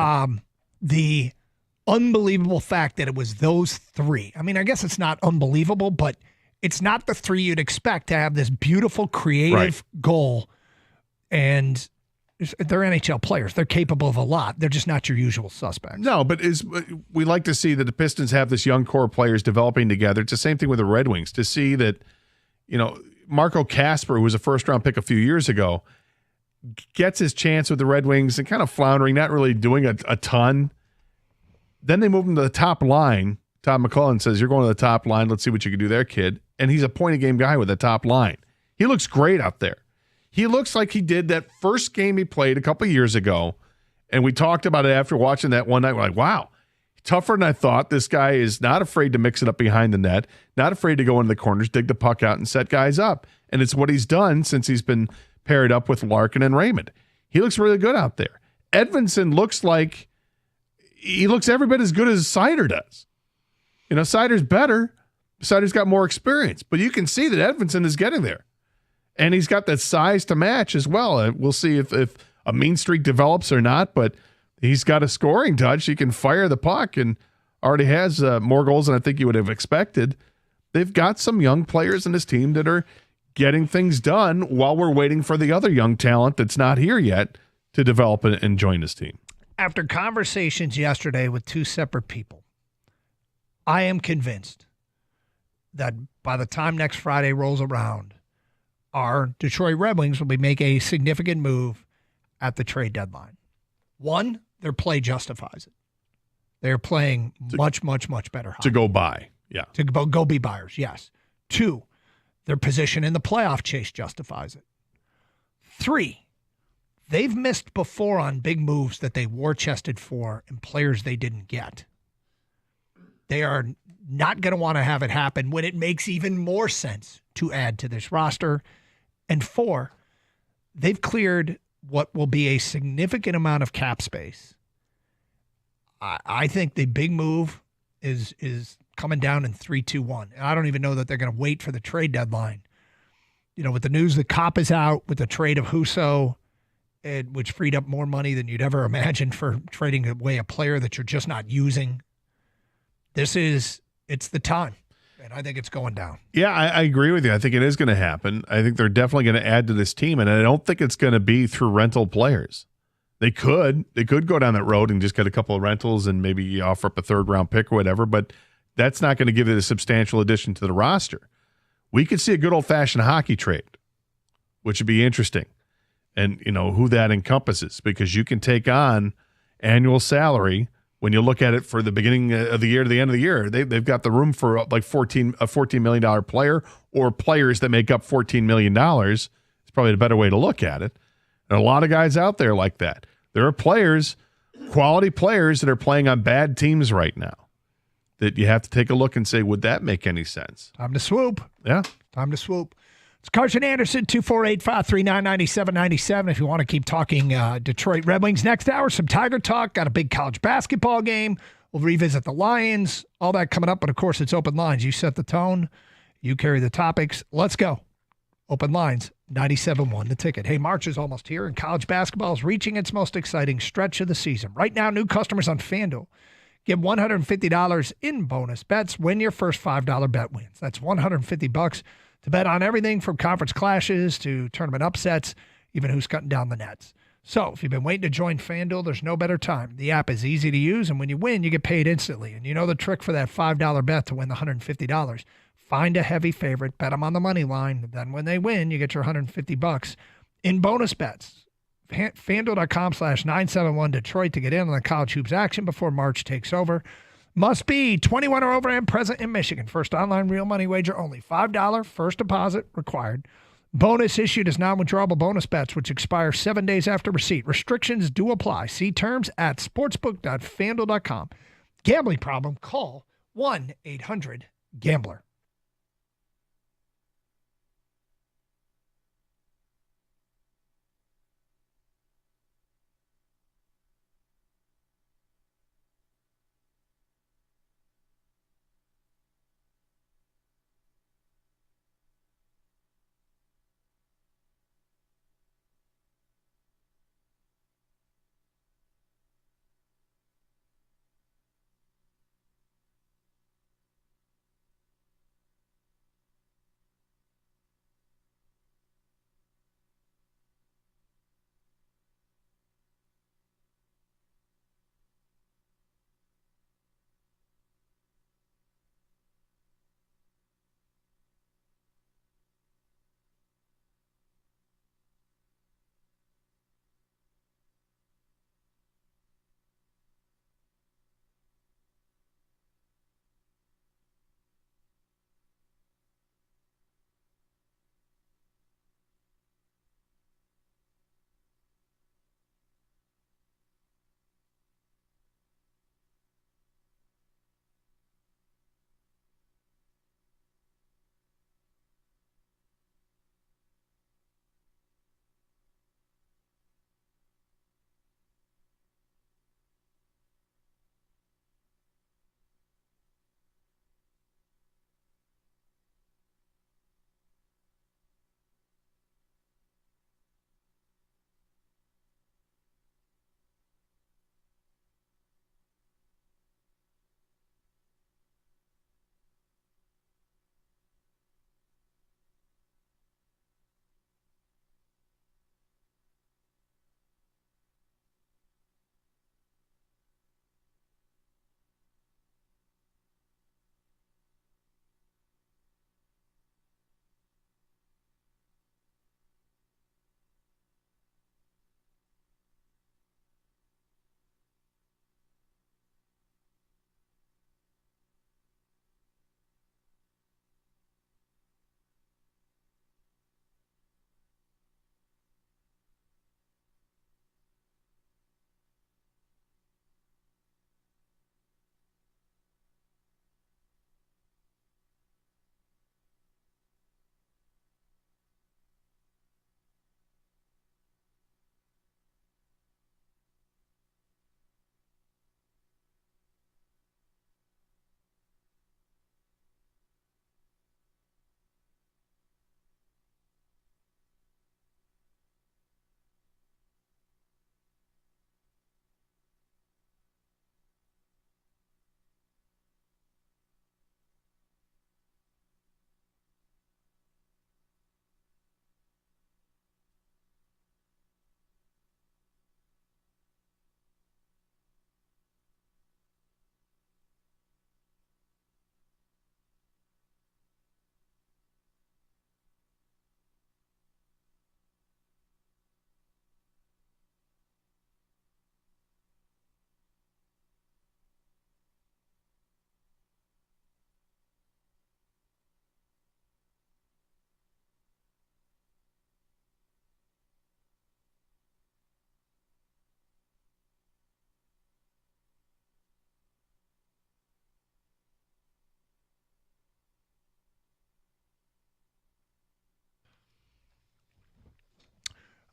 unbelievable fact that it was those 3. I mean, I guess it's not unbelievable, but it's not the 3 you'd expect to have this beautiful, creative goal. And they're NHL players. They're capable of a lot. They're just not your usual suspects. No, but we like to see that the Pistons have this young core of players developing together. It's the same thing with the Red Wings. To see that, Marco Kasper, who was a first-round pick a few years ago, gets his chance with the Red Wings and kind of floundering, not really doing a ton. Then they move him to the top line. Todd McClellan says, you're going to the top line. Let's see what you can do there, kid. And he's a point-a-game guy with the top line. He looks great out there. He looks like he did that first game he played a couple years ago, and we talked about it after watching that one night. We're like, wow, tougher than I thought. This guy is not afraid to mix it up behind the net, not afraid to go into the corners, dig the puck out, and set guys up. And it's what he's done since he's been paired up with Larkin and Raymond. He looks really good out there. Edvinsson looks every bit as good as Seider does. Seider's better. Seider's got more experience, but you can see that Edvinsson is getting there. And he's got that size to match as well. We'll see if a mean streak develops or not, but he's got a scoring touch. He can fire the puck and already has more goals than I think you would have expected. They've got some young players in this team that are getting things done while we're waiting for the other young talent that's not here yet to develop and join this team. After conversations yesterday with 2 separate people, I am convinced that by the time next Friday rolls around, our Detroit Red Wings will be making a significant move at the trade deadline. 1, their play justifies it. They're playing much, much, much better hockey. To go buy, yeah. To go be buyers, yes. 2, their position in the playoff chase justifies it. 3, they've missed before on big moves that they war-chested for and players they didn't get. They are not going to want to have it happen when it makes even more sense to add to this roster. And 4, they've cleared what will be a significant amount of cap space. I think the big move is coming down in 3-2-1. And I don't even know that they're going to wait for the trade deadline. With the news that Kopp is out, with the trade of Husso, which freed up more money than you'd ever imagine for trading away a player that you're just not using. It's the time. And I think it's going down. Yeah, I agree with you. I think it is going to happen. I think they're definitely going to add to this team, and I don't think it's going to be through rental players. They could go down that road and just get a couple of rentals and maybe offer up a 3rd-round pick or whatever, but that's not going to give it a substantial addition to the roster. We could see a good old-fashioned hockey trade, which would be interesting, and who that encompasses, because you can take on annual salary. When you look at it for the beginning of the year to the end of the year, they've got the room for like a $14 million player, or players that make up $14 million. It's probably a better way to look at it. And a lot of guys out there like that. There are players, quality players, that are playing on bad teams right now that you have to take a look and say, would that make any sense? Time to swoop. Yeah. Time to swoop. It's Carson Anderson, 248-539-9797. If you want to keep talking Detroit Red Wings. Next hour, some Tiger talk. Got a big college basketball game. We'll revisit the Lions. All that coming up. But, of course, it's Open Lines. You set the tone. You carry the topics. Let's go. Open Lines, 97.1 The Ticket. Hey, March is almost here, and college basketball is reaching its most exciting stretch of the season. Right now, new customers on FanDuel Get $150 in bonus bets when your first $5 bet wins. That's $150 to bet on everything from conference clashes to tournament upsets, even who's cutting down the nets. So if you've been waiting to join FanDuel, there's no better time. The app is easy to use, and when you win, you get paid instantly. And you know the trick for that $5 bet to win the $150. Find a heavy favorite, bet them on the money line. Then when they win, you get your $150 in bonus bets. FanDuel.com/971 Detroit to get in on the college hoops action before March takes over. Must be 21 or over and present in Michigan. First online real money wager only. $5 first deposit required. Bonus issued as non-withdrawable bonus bets, which expire 7 days after receipt. Restrictions do apply. See terms at sportsbook.fanduel.com. Gambling problem? Call 1-800-GAMBLER.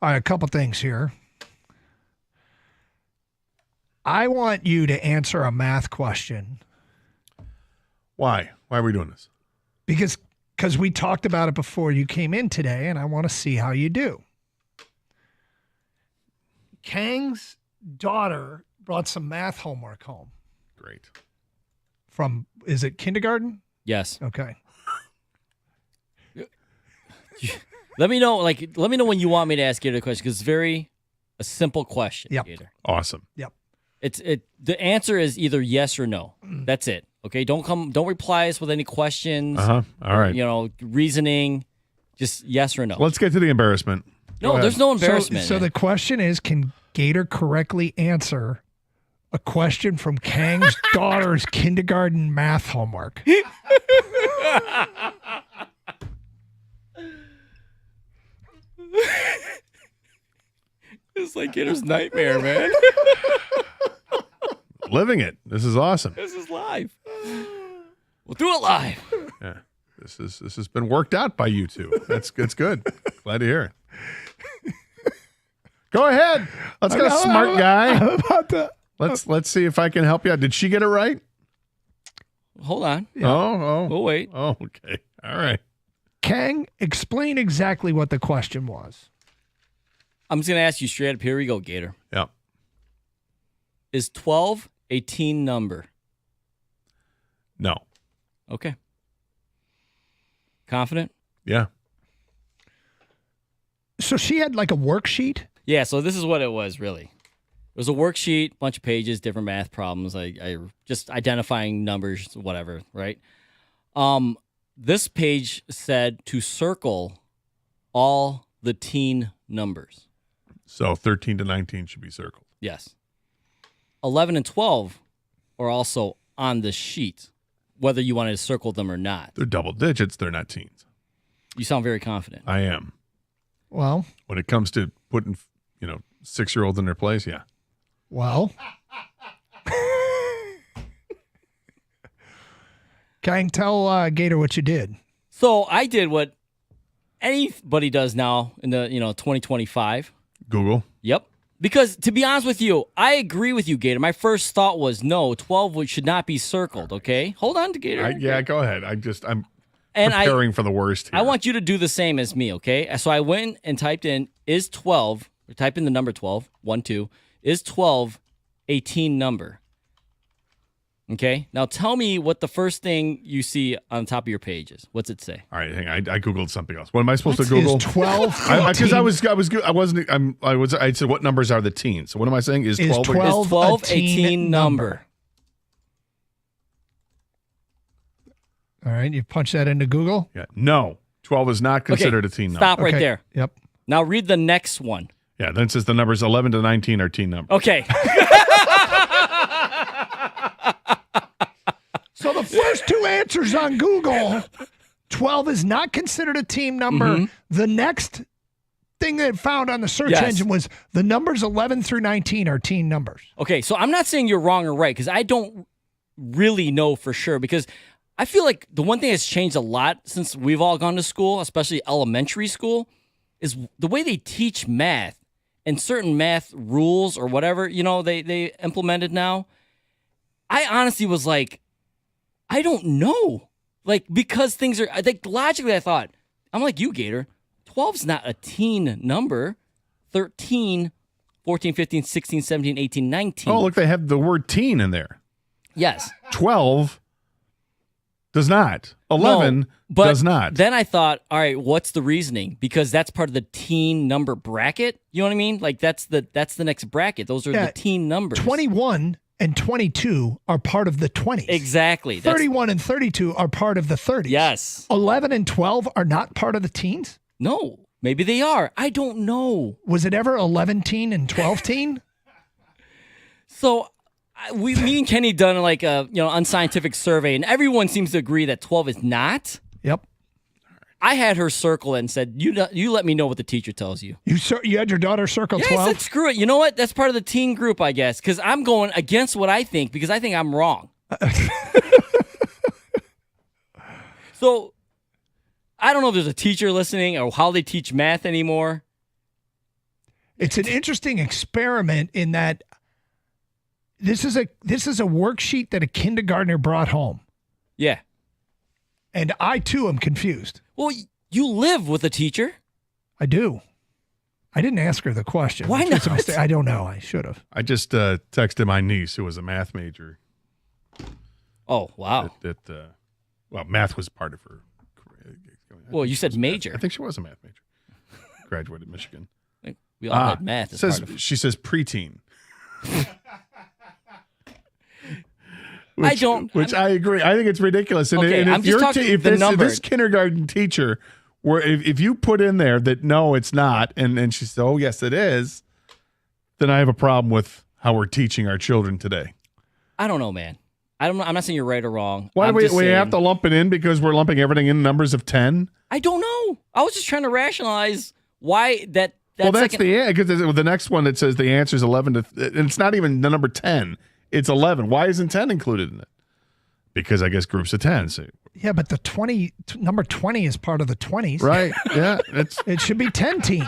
All right, a couple things here. I want you to answer a math question. Why? Why are we doing this? Because we talked about it before you came in today, and I want to see how you do. Kang's daughter brought some math homework home. great. From, is it kindergarten? Yes. Okay. Let me know when you want me to ask Gator a question, because it's a simple question. Yep. Gator. Awesome. Yep. The answer is either yes or no. That's it. Okay. Don't reply us with any questions. All right. Reasoning. Just yes or no. Let's get to the embarrassment. No, there's no embarrassment. So the question is, can Gator correctly answer a question from Kang's daughter's kindergarten math homework? It's like Gator's nightmare, man. Living it. This is awesome. This is live. We'll do it live. Yeah. This has been worked out by you two. That's good. Glad to hear it. Go ahead. Let's get a smart guy. I'm about to. Let's see if I can help you out. Did she get it right? Hold on. Yeah. Oh. We'll wait. Oh, okay. All right. Kang, explain exactly what the question was. I'm just going to ask you straight up. Here we go, Gator. Yeah. Is 12 a teen number? No. Okay. Confident? Yeah. So she had like a worksheet? Yeah, so this is what it was, really. It was a worksheet, bunch of pages, different math problems. I just identifying numbers, whatever, right? This page said to circle all the teen numbers. So 13 to 19 should be circled. Yes. 11 and 12 are also on the sheet, whether you wanted to circle them or not. They're double digits. They're not teens. You sound very confident. I am. Well, when it comes to putting, 6-year-olds in their place, yeah. Well, Kang, tell Gator what you did. So I did what anybody does now in the 2025. Google. Yep. Because to be honest with you, I agree with you, Gator. My first thought was no, 12 should not be circled. Okay, hold on to Gator. Yeah, go ahead. I'm preparing for the worst here. I want you to do the same as me. Okay, so I went and typed in is 12. Type in the number 12. 1, 2. Is 12 a teen number? Okay. Now tell me what the first thing you see on the top of your page is. What's it say? All right, hang on. I googled something else. What am I supposed to Google? Is 12? Because I said what numbers are the teens. So what am I saying? Is 12 a teen number? All right, you punch that into Google? Yeah. No. 12 is not considered a teen number. Stop right there. Yep. Now read the next one. Yeah, then it says the numbers 11 to 19 are teen numbers. Okay. So the first two answers on Google, 12 is not considered a team number. Mm-hmm. The next thing that it found on the search engine was the numbers 11 through 19 are teen numbers. Okay, so I'm not saying you're wrong or right, because I don't really know for sure, because I feel like the one thing that's changed a lot since we've all gone to school, especially elementary school, is the way they teach math and certain math rules or whatever, they implemented now. I honestly was like, I don't know. Like, because things are, logically I thought, I'm like you, Gator, 12's not a teen number. 13, 14, 15, 16, 17, 18, 19. Oh, look, they have the word teen in there. Yes. 12 does not. 11 does not. Then I thought, all right, what's the reasoning? Because that's part of the teen number bracket. You know what I mean? Like that's the next bracket. Those are the teen numbers. 21 and 22 are part of the 20s. Exactly. 31 and 32 are part of the 30s. Yes. 11 and 12 are not part of the teens? No. Maybe they are. I don't know. Was it ever 11 teen and 12 teen? So me and Kenny done like a unscientific survey, and everyone seems to agree that 12 is not. Yep. I had her circle it and said, "You let me know what the teacher tells you." You had your daughter circle 12? I said, screw it. You know what? That's part of the teen group, I guess, because I'm going against what I think because I think I'm wrong. So I don't know if there's a teacher listening or how they teach math anymore. It's an interesting experiment in that this is a worksheet that a kindergartner brought home. Yeah. And I, too, am confused. Well, you live with a teacher. I do. I didn't ask her the question. Why not? I don't know. I should have. I just texted my niece, who was a math major, Oh, wow. Well, math was part of her career. Well, you said major. I think she was a math major. Graduated Michigan. We all had math as part of it. She says preteen. I agree. I think it's ridiculous. And, Okay, and I'm just talking the if number. this kindergarten teacher, if you put in there that no, it's not, and she said, oh, yes, it is, then I have a problem with how we're teaching our children today. I don't know, man. I'm not saying you're right or wrong. Why I'm do just we saying- have to lump it in because we're lumping everything in numbers of 10? I don't know. I was just trying to rationalize why that. Well, that's second- because the next one it says the answer is 11 to, and it's not even the number 10. It's 11. Why isn't 10 included in it? Because I guess groups of 10. So. Yeah, but the number 20 is part of the 20s. Right. Yeah. It should be 10 teen.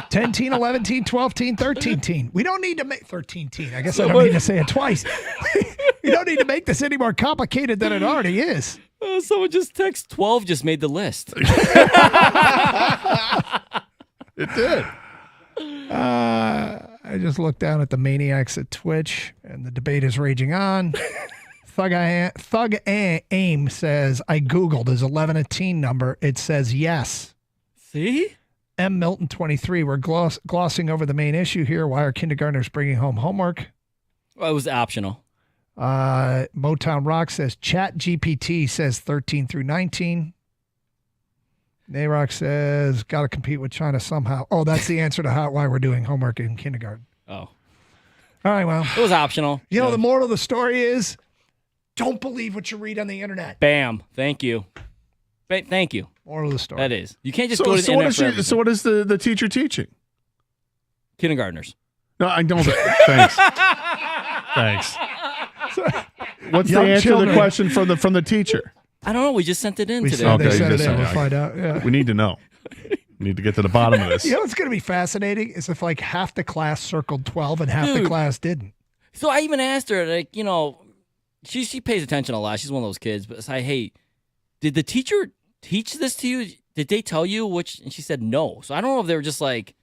10 teen, 11 teen, 12 teen, 13 teen. We don't need to make 13 teen. I guess I don't need to say it twice. We don't need to make this any more complicated than it already is. Someone just text 12 just made the list. It did. I just looked down at the maniacs at Twitch, and the debate is raging on. Thug Aim says, I Googled, is 11 a teen number? It says yes. See? M. Milton 23, we're glossing over the main issue here. Why are kindergartners bringing home homework? Well, it was optional. Motown Rock says, Chat GPT says 13 through 19. Nayrock says, got to compete with China somehow. Oh, that's the answer to why we're doing homework in kindergarten. Oh. All right, well. It was optional. You know, the moral of the story is, don't believe what you read on the internet. Bam. Thank you. Thank you. Moral of the story. That is. You can't just go to the internet for everything. So what is the teacher teaching? Kindergartners. No, I don't. Thanks. Thanks. What's the answer to the question from the teacher? I don't know. We just sent it in today. Okay, they sent it in. We'll find out. Yeah. We need to know. We need to get to the bottom of this. You know what's going to be fascinating is if like half the class circled 12 and half the class didn't. So I even asked her, like, you know, she pays attention a lot. She's one of those kids. But it's like, hey, did the teacher teach this to you? Did they tell you which? And she said no. So I don't know if they were just like,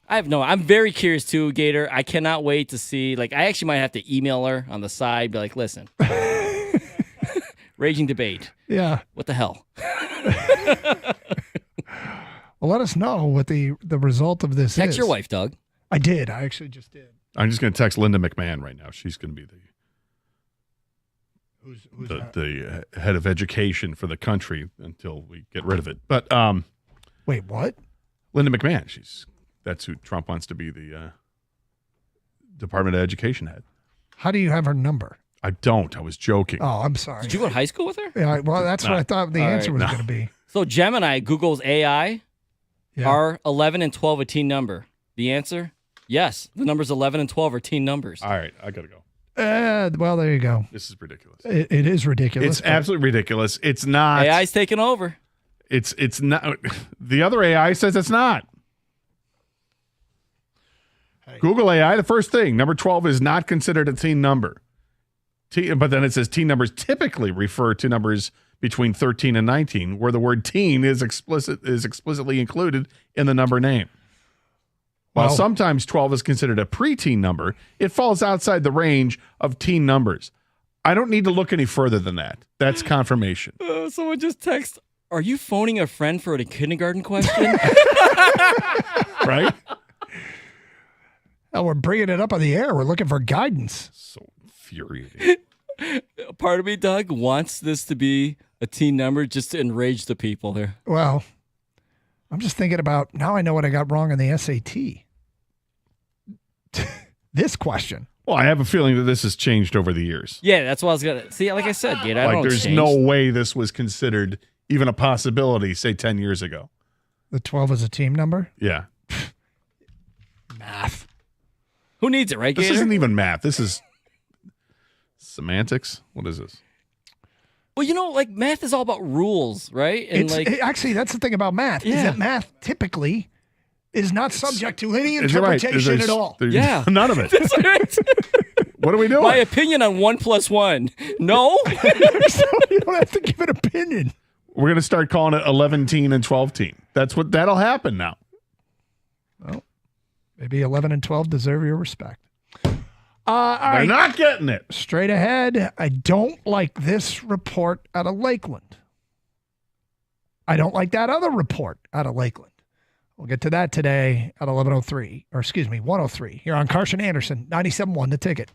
I'm very curious too, Gator. I cannot wait to see. Like, I actually might have to email her on the side, be like, listen, raging debate. Yeah. What the hell? Well, let us know what the result of this is. Text your wife, Doug. I did. I actually just did. I'm just going to text Linda McMahon right now. She's going to be the head of education for the country until we get rid of it. But wait, what? Linda McMahon. That's who Trump wants to be the Department of Education head. How do you have her number? I don't. I was joking. Oh, I'm sorry. Did you go to high school with her? Yeah. Well, that's what I thought the answer was going to be. So Gemini Google's AI. Are 11 and 12 a teen number? The answer? Yes. The numbers 11 and 12 are teen numbers. All right. I got to go. Well, there you go. This is ridiculous. It is ridiculous. It's absolutely ridiculous. It's not. AI's taking over. It's not. The other AI says it's not. Hey. Google AI, the first thing, number 12 is not considered a teen number. But then it says teen numbers typically refer to numbers between 13 and 19, where the word teen is explicitly included in the number name. While sometimes 12 is considered a preteen number, it falls outside the range of teen numbers. I don't need to look any further than that. That's confirmation. Someone just text, are you phoning a friend for a kindergarten question? Right? Oh, we're bringing it up on the air. We're looking for guidance. So infuriating. Part of me, Doug, wants this to be a teen number just to enrage the people here. Well, I'm just thinking about, now I know what I got wrong on the SAT. This question. Well, I have a feeling that this has changed over the years. Yeah, that's what I was going to see. Like I said, Gator, I don't there's no way this was considered even a possibility, say 10 years ago. The 12 is a team number? Yeah. Math. Who needs it, right, Gator? This isn't even math. This is semantics. What is this? Well, you know, like math is all about rules, right? And actually, that's the thing about math, is that math typically is not subject to any interpretation at all. Yeah. None of it. That's right. What are we doing? My opinion on 1 + 1. No. You don't have to give an opinion. We're going to start calling it 11 teen and 12 teen. That'll happen now. Well, maybe 11 and 12 deserve your respect. All They're right. not getting it. Straight ahead, I don't like this report out of Lakeland. I don't like that other report out of Lakeland. We'll get to that today at 103 here on Carson Anderson, 97.1 The Ticket.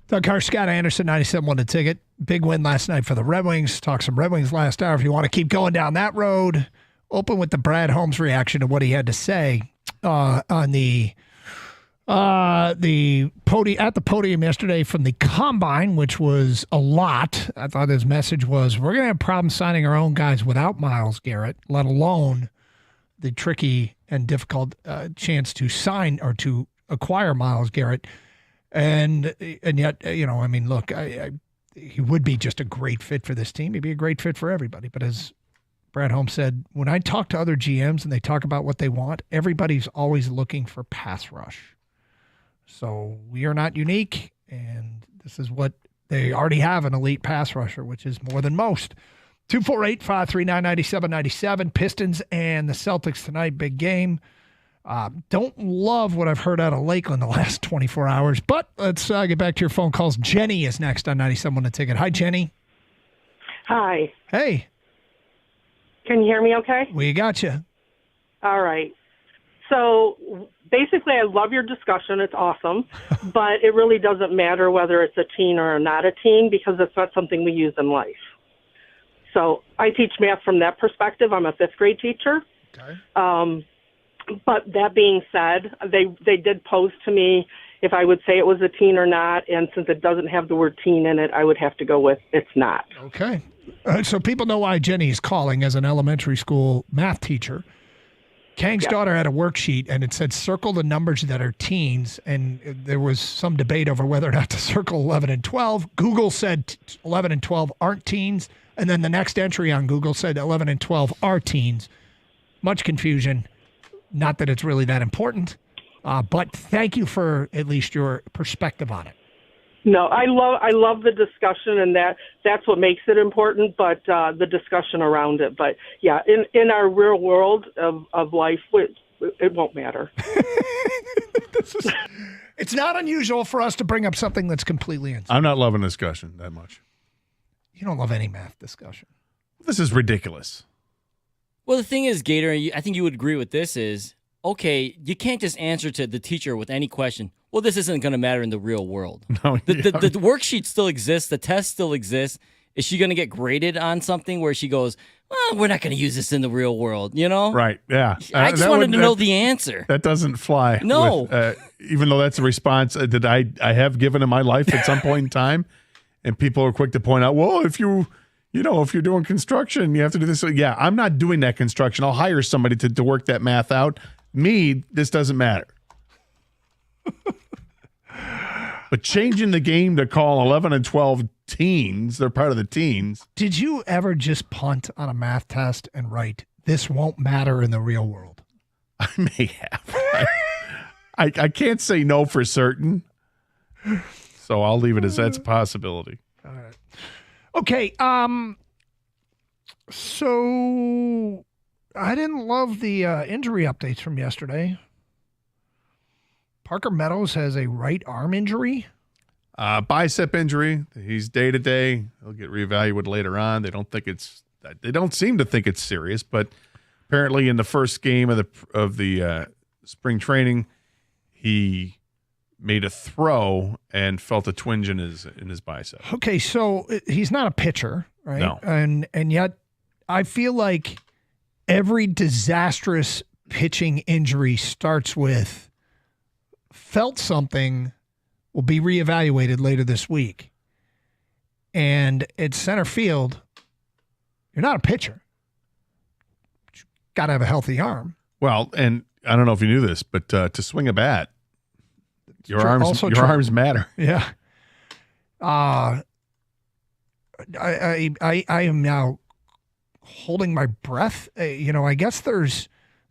Doug Carr, Scott Anderson, 97.1 The Ticket. Big win last night for the Red Wings. Talk some Red Wings last hour. If you want to keep going down that road, open with the Brad Holmes reaction to what he had to say on the podium at the podium yesterday from the Combine, which was a lot. I thought his message was, we're going to have problems signing our own guys without Myles Garrett, let alone the tricky and difficult chance to sign or to acquire Myles Garrett. And yet, look, he would be just a great fit for this team. He'd be a great fit for everybody. But as Brad Holmes said, when I talk to other GMs and they talk about what they want, everybody's always looking for pass rush. So we are not unique, and this is what they already have, an elite pass rusher, which is more than most. 248-539-9797. Pistons and the Celtics tonight, big game. Don't love what I've heard out of Lakeland the last 24 hours, but let's get back to your phone calls. Jenny is next on 97 The Ticket. Hi, Jenny. Hi. Hey. Can you hear me okay? We got you. All right. So basically, I love your discussion. It's awesome. But it really doesn't matter whether it's a teen or not a teen because it's not something we use in life. So I teach math from that perspective. I'm a fifth grade teacher. Okay. But that being said, they did pose to me if I would say it was a teen or not. And since it doesn't have the word teen in it, I would have to go with it's not. Okay. So people know why Jenny is calling as an elementary school math teacher. Kang's daughter had a worksheet, and it said circle the numbers that are teens, and there was some debate over whether or not to circle 11 and 12. Google said 11 and 12 aren't teens, and then the next entry on Google said 11 and 12 are teens. Much confusion. Not that it's really that important, but thank you for at least your perspective on it. No, I love the discussion, and that's what makes it important. But the discussion around it. But yeah, in our real world of life, it won't matter. It's not unusual for us to bring up something that's completely insane. I'm not loving discussion that much. You don't love any math discussion. This is ridiculous. Well, the thing is, Gator, I think you would agree with this is, okay, you can't just answer to the teacher with any question. Well, this isn't going to matter in the real world. No, the worksheet still exists. The test still exists. Is she going to get graded on something where she goes, well, we're not going to use this in the real world, you know? Right, yeah. I just wanted to know the answer. That doesn't fly. No. With, even though that's a response that I have given in my life at some point in time. And people are quick to point out, well, if you're doing construction, you have to do this. Yeah, I'm not doing that construction. I'll hire somebody to work that math out. Me, this doesn't matter. But changing the game to call 11 and 12 teens, they're part of the teens. Did you ever just punt on a math test and write, this won't matter in the real world? I may have. I can't say no for certain. So I'll leave it as that's a possibility. All right. Okay. So I didn't love the injury updates from yesterday. Parker Meadows has a right arm injury. Bicep injury. He's day-to-day. He'll get reevaluated later on. They don't seem to think it's serious, but apparently in the first game of the spring training, he made a throw and felt a twinge in his bicep. Okay, so he's not a pitcher, right? No. And yet I feel like every disastrous pitching injury starts with felt something, will be reevaluated later this week. And at center field, you're not a pitcher. You got to have a healthy arm. Well, and I don't know if you knew this, but to swing a bat, your arms matter. Yeah. I am now holding my breath. I guess this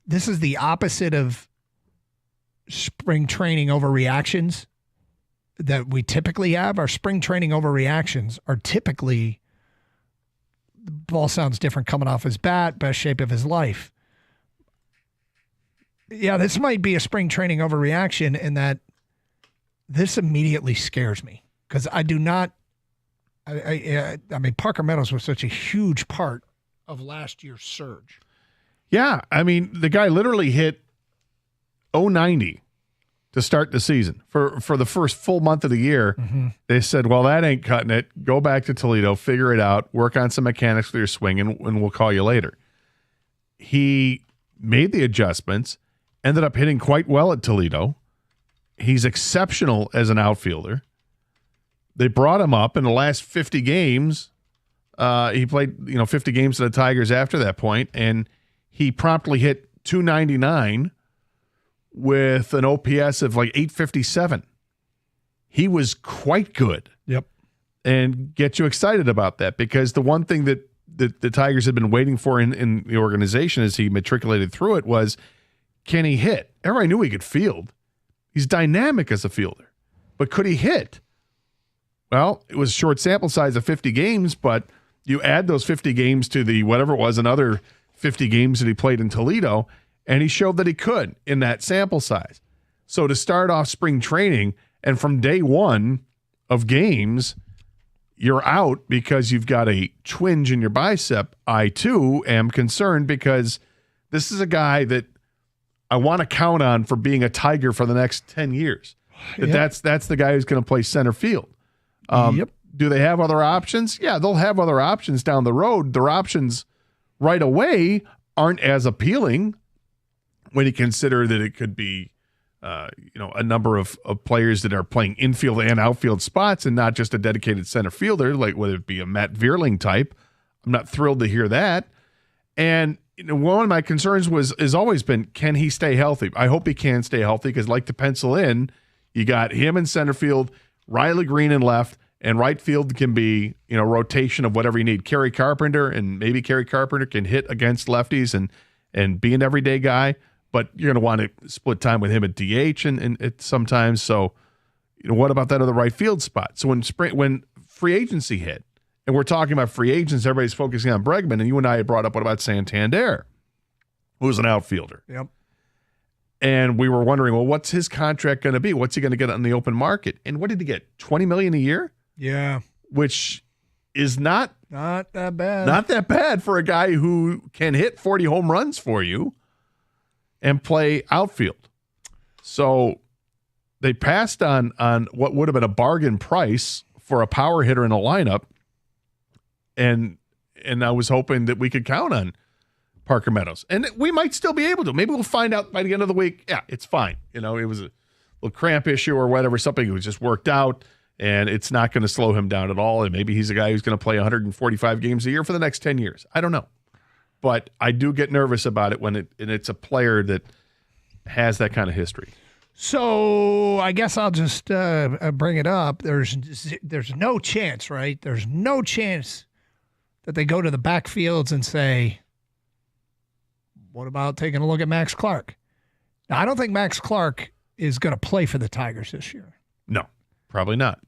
is the opposite of spring training overreactions that we typically have. Our spring training overreactions are typically, the ball sounds different coming off his bat, best shape of his life. Yeah, this might be a spring training overreaction in that this immediately scares me because I do not. I mean, Parker Meadows was such a huge part of last year's surge. Yeah, I mean, the guy literally hit 090 to start the season. For the first full month of the year, They said, well, that ain't cutting it. Go back to Toledo, figure it out, work on some mechanics with your swing, and we'll call you later. He made the adjustments, ended up hitting quite well at Toledo. He's exceptional as an outfielder. They brought him up in the last 50 games. He played 50 games to the Tigers after that point, and he promptly hit .299 with an OPS of like 857. He was quite good. Yep. And get you excited about that, because the one thing that the Tigers had been waiting for in the organization as he matriculated through it was, can he hit? Everybody knew he could field. He's dynamic as a fielder. But could he hit? Well, it was a short sample size of 50 games, but you add those 50 games to the whatever it was, another 50 games that he played in Toledo, and he showed that he could in that sample size. So to start off spring training, and from day one of games, you're out because you've got a twinge in your bicep, I too am concerned, because this is a guy that I want to count on for being a Tiger for the next 10 years. That's the guy who's going to play center field. Do they have other options? Yeah, they'll have other options down the road. Their options right away aren't as appealing when you consider that it could be a number of players that are playing infield and outfield spots and not just a dedicated center fielder, like whether it be a Matt Vierling type. I'm not thrilled to hear that. And one of my concerns has always been, can he stay healthy? I hope he can stay healthy, because like to pencil in, you got him in center field, Riley Green in left, and right field can be, rotation of whatever you need. Kerry Carpenter, and maybe Kerry Carpenter can hit against lefties and be an everyday guy, but you're going to want to split time with him at DH and sometimes. So, what about that other right field spot? So when free agency hit, and we're talking about free agents, everybody's focusing on Bregman, and you and I had brought up, what about Santander, who's an outfielder? Yep. And we were wondering, well, what's his contract going to be? What's he going to get on the open market? And what did he get? $20 million a year? Yeah. Which is not that bad. Not that bad for a guy who can hit 40 home runs for you and play outfield. So they passed on what would have been a bargain price for a power hitter in a lineup. And I was hoping that we could count on Parker Meadows. And we might still be able to. Maybe we'll find out by the end of the week, yeah, it's fine. It was a little cramp issue or whatever, something that was just worked out, and it's not going to slow him down at all. And maybe he's a guy who's going to play 145 games a year for the next 10 years. I don't know. But I do get nervous about it when it's a player that has that kind of history. So I guess I'll just bring it up. There's no chance, right? There's no chance that they go to the backfields and say, what about taking a look at Max Clark? Now, I don't think Max Clark is going to play for the Tigers this year. No, probably not.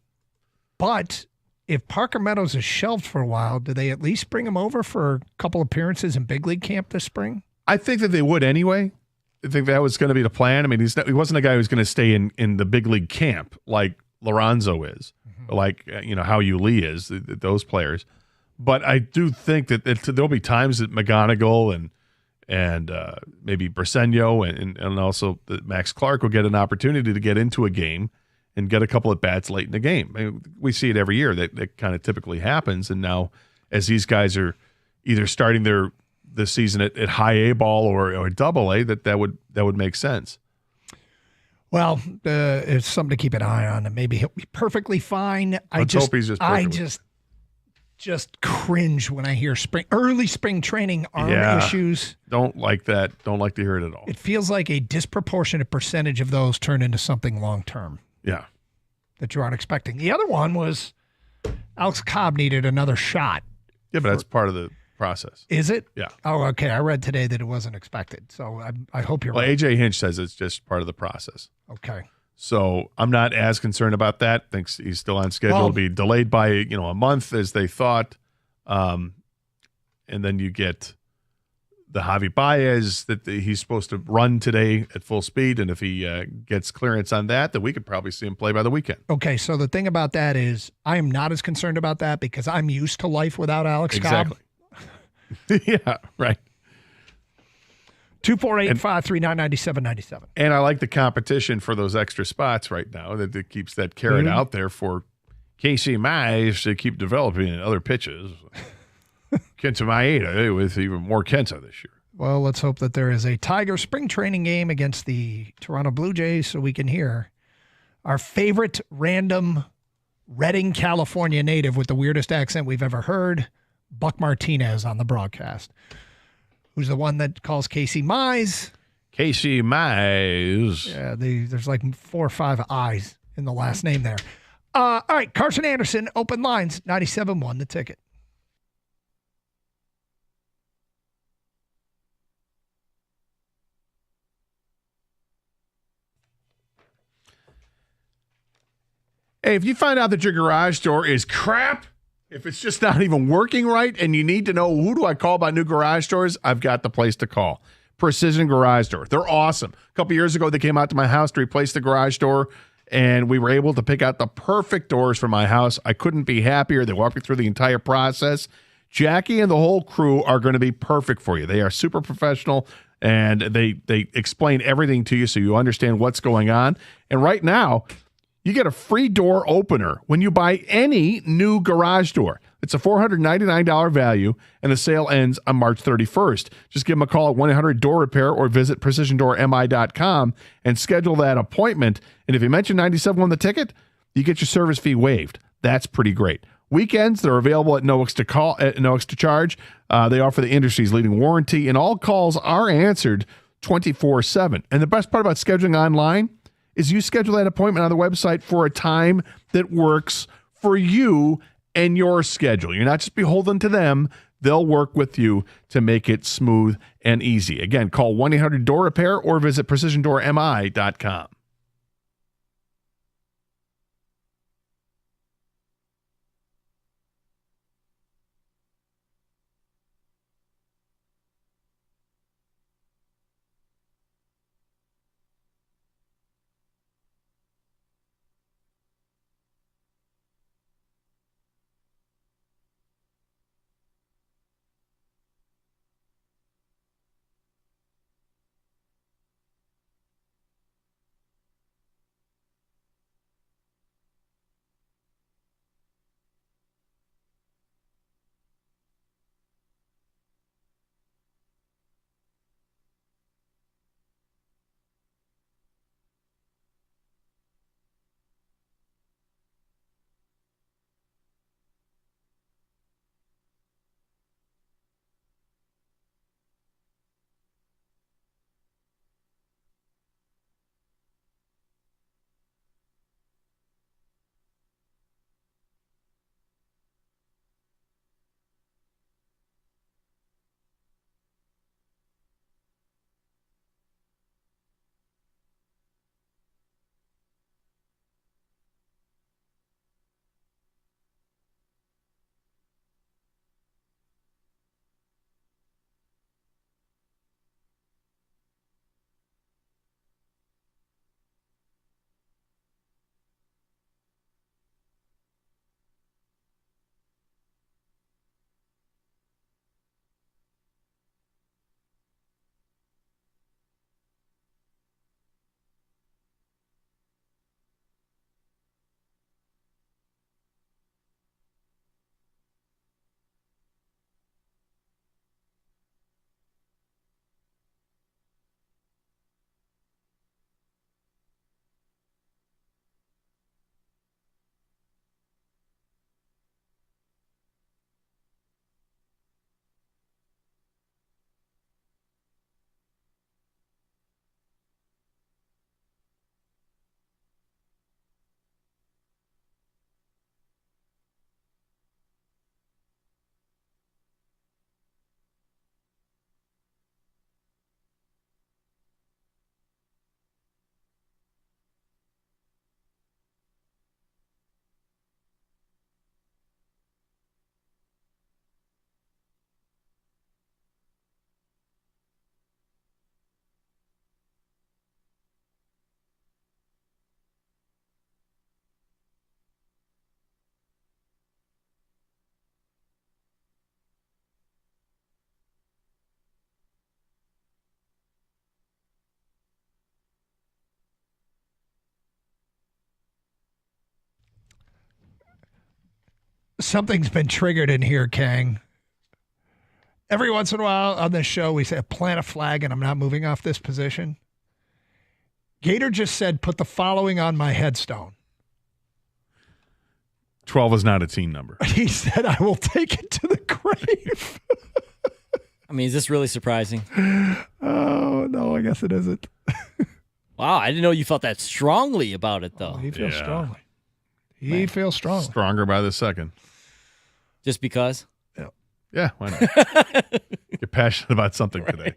But if Parker Meadows is shelved for a while, do they at least bring him over for a couple appearances in big league camp this spring? I think that they would anyway. I think that was going to be the plan. I mean, he wasn't a guy who's going to stay in the big league camp like Lorenzo is, like how Lee is, those players. But I do think that there'll be times that McGonigal and maybe Briseño and also Max Clark will get an opportunity to get into a game and get a couple of bats late in the game. I mean, we see it every year. That kind of typically happens. And now, as these guys are either starting the season at high A ball or double A, that would make sense. Well, it's something to keep an eye on, and maybe he'll be perfectly fine. Let's hope he's just perfectly. I just cringe when I hear early spring training arm issues. Don't like that. Don't like to hear it at all. It feels like a disproportionate percentage of those turn into something long term. Yeah. That you aren't expecting. The other one was Alex Cobb needed another shot. Yeah, but that's part of the process. Is it? Yeah. Oh, okay. I read today that it wasn't expected. So I hope you're right. AJ Hinch says it's just part of the process. Okay. So I'm not as concerned about that. Thinks he's still on schedule to be delayed by a month as they thought. And then you get the Javi Baez that he's supposed to run today at full speed. And if he gets clearance on that, then we could probably see him play by the weekend. Okay, so the thing about that is I am not as concerned about that because I'm used to life without Alex Cobb. Yeah, right. 248-539-9797. And I like the competition for those extra spots right now that keeps that carrot out there for Casey Mize to keep developing other pitches. Kenta Maeda with even more Kenta this year. Well, let's hope that there is a Tiger spring training game against the Toronto Blue Jays so we can hear our favorite random Redding, California native with the weirdest accent we've ever heard, Buck Martinez, on the broadcast. who's the one that calls Casey Mize. Casey Mize. Yeah, there's like 4 or 5 I's in the last name there. All right, Carson Anderson, open lines, 97.1 The Ticket. Hey, if you find out that your garage door is crap, if it's just not even working right, and you need to know who do I call about new garage doors, I've got the place to call. Precision Garage Door. They're awesome. A couple years ago, they came out to my house to replace the garage door, and we were able to pick out the perfect doors for my house. I couldn't be happier. They walked me through the entire process. Jackie and the whole crew are going to be perfect for you. They are super professional, and they explain everything to you so you understand what's going on. And right now, you get a free door opener when you buy any new garage door. It's a $499 value, and the sale ends on March 31st. Just give them a call at 1-800-DOOR-REPAIR or visit precisiondoormi.com and schedule that appointment. And if you mention 97 on the ticket, you get your service fee waived. That's pretty great. Weekends, they're available at no extra charge. They offer the industry's leading warranty, and all calls are answered 24/7. And the best part about scheduling online is you schedule that appointment on the website for a time that works for you and your schedule. You're not just beholden to them. They'll work with you to make it smooth and easy. Again, call 1-800-DOOR-REPAIR or visit precisiondoormi.com. Something's been triggered in here, Kang. Every once in a while on this show, we say plant a flag and I'm not moving off this position. Gator just said, put the following on my headstone. 12 is not a team number. He said, I will take it to the grave. mean, is this really surprising? Oh, no, I guess it isn't. Wow, I didn't know you felt that strongly about it, though. He feels strongly. He feels strongly. Stronger by the second. Just because? Yeah, why not? Get passionate about something today.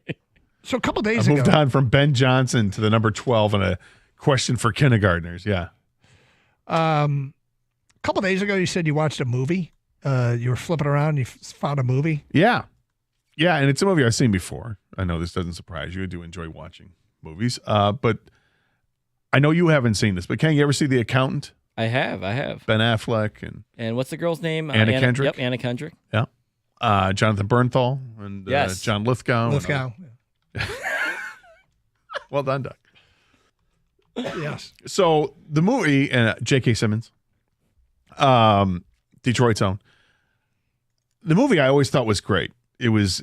So a couple days I ago. moved on from Ben Johnson to the number 12 and a question for kindergartners. Yeah. A couple days ago, you said you watched a movie. You were flipping around and you found a movie. Yeah. Yeah, and it's a movie I've seen before. I know this doesn't surprise you. I do enjoy watching movies. But I know you haven't seen this, but can you ever see The Accountant? I have. Ben Affleck And what's the girl's name? Anna Kendrick. Yep, Anna Kendrick. Yeah. Jonathan Bernthal and Yes. John Lithgow. Lithgow. Well done, Doug. Yes. So the movie, J.K. Simmons, Detroit's own. The movie I always thought was great. It's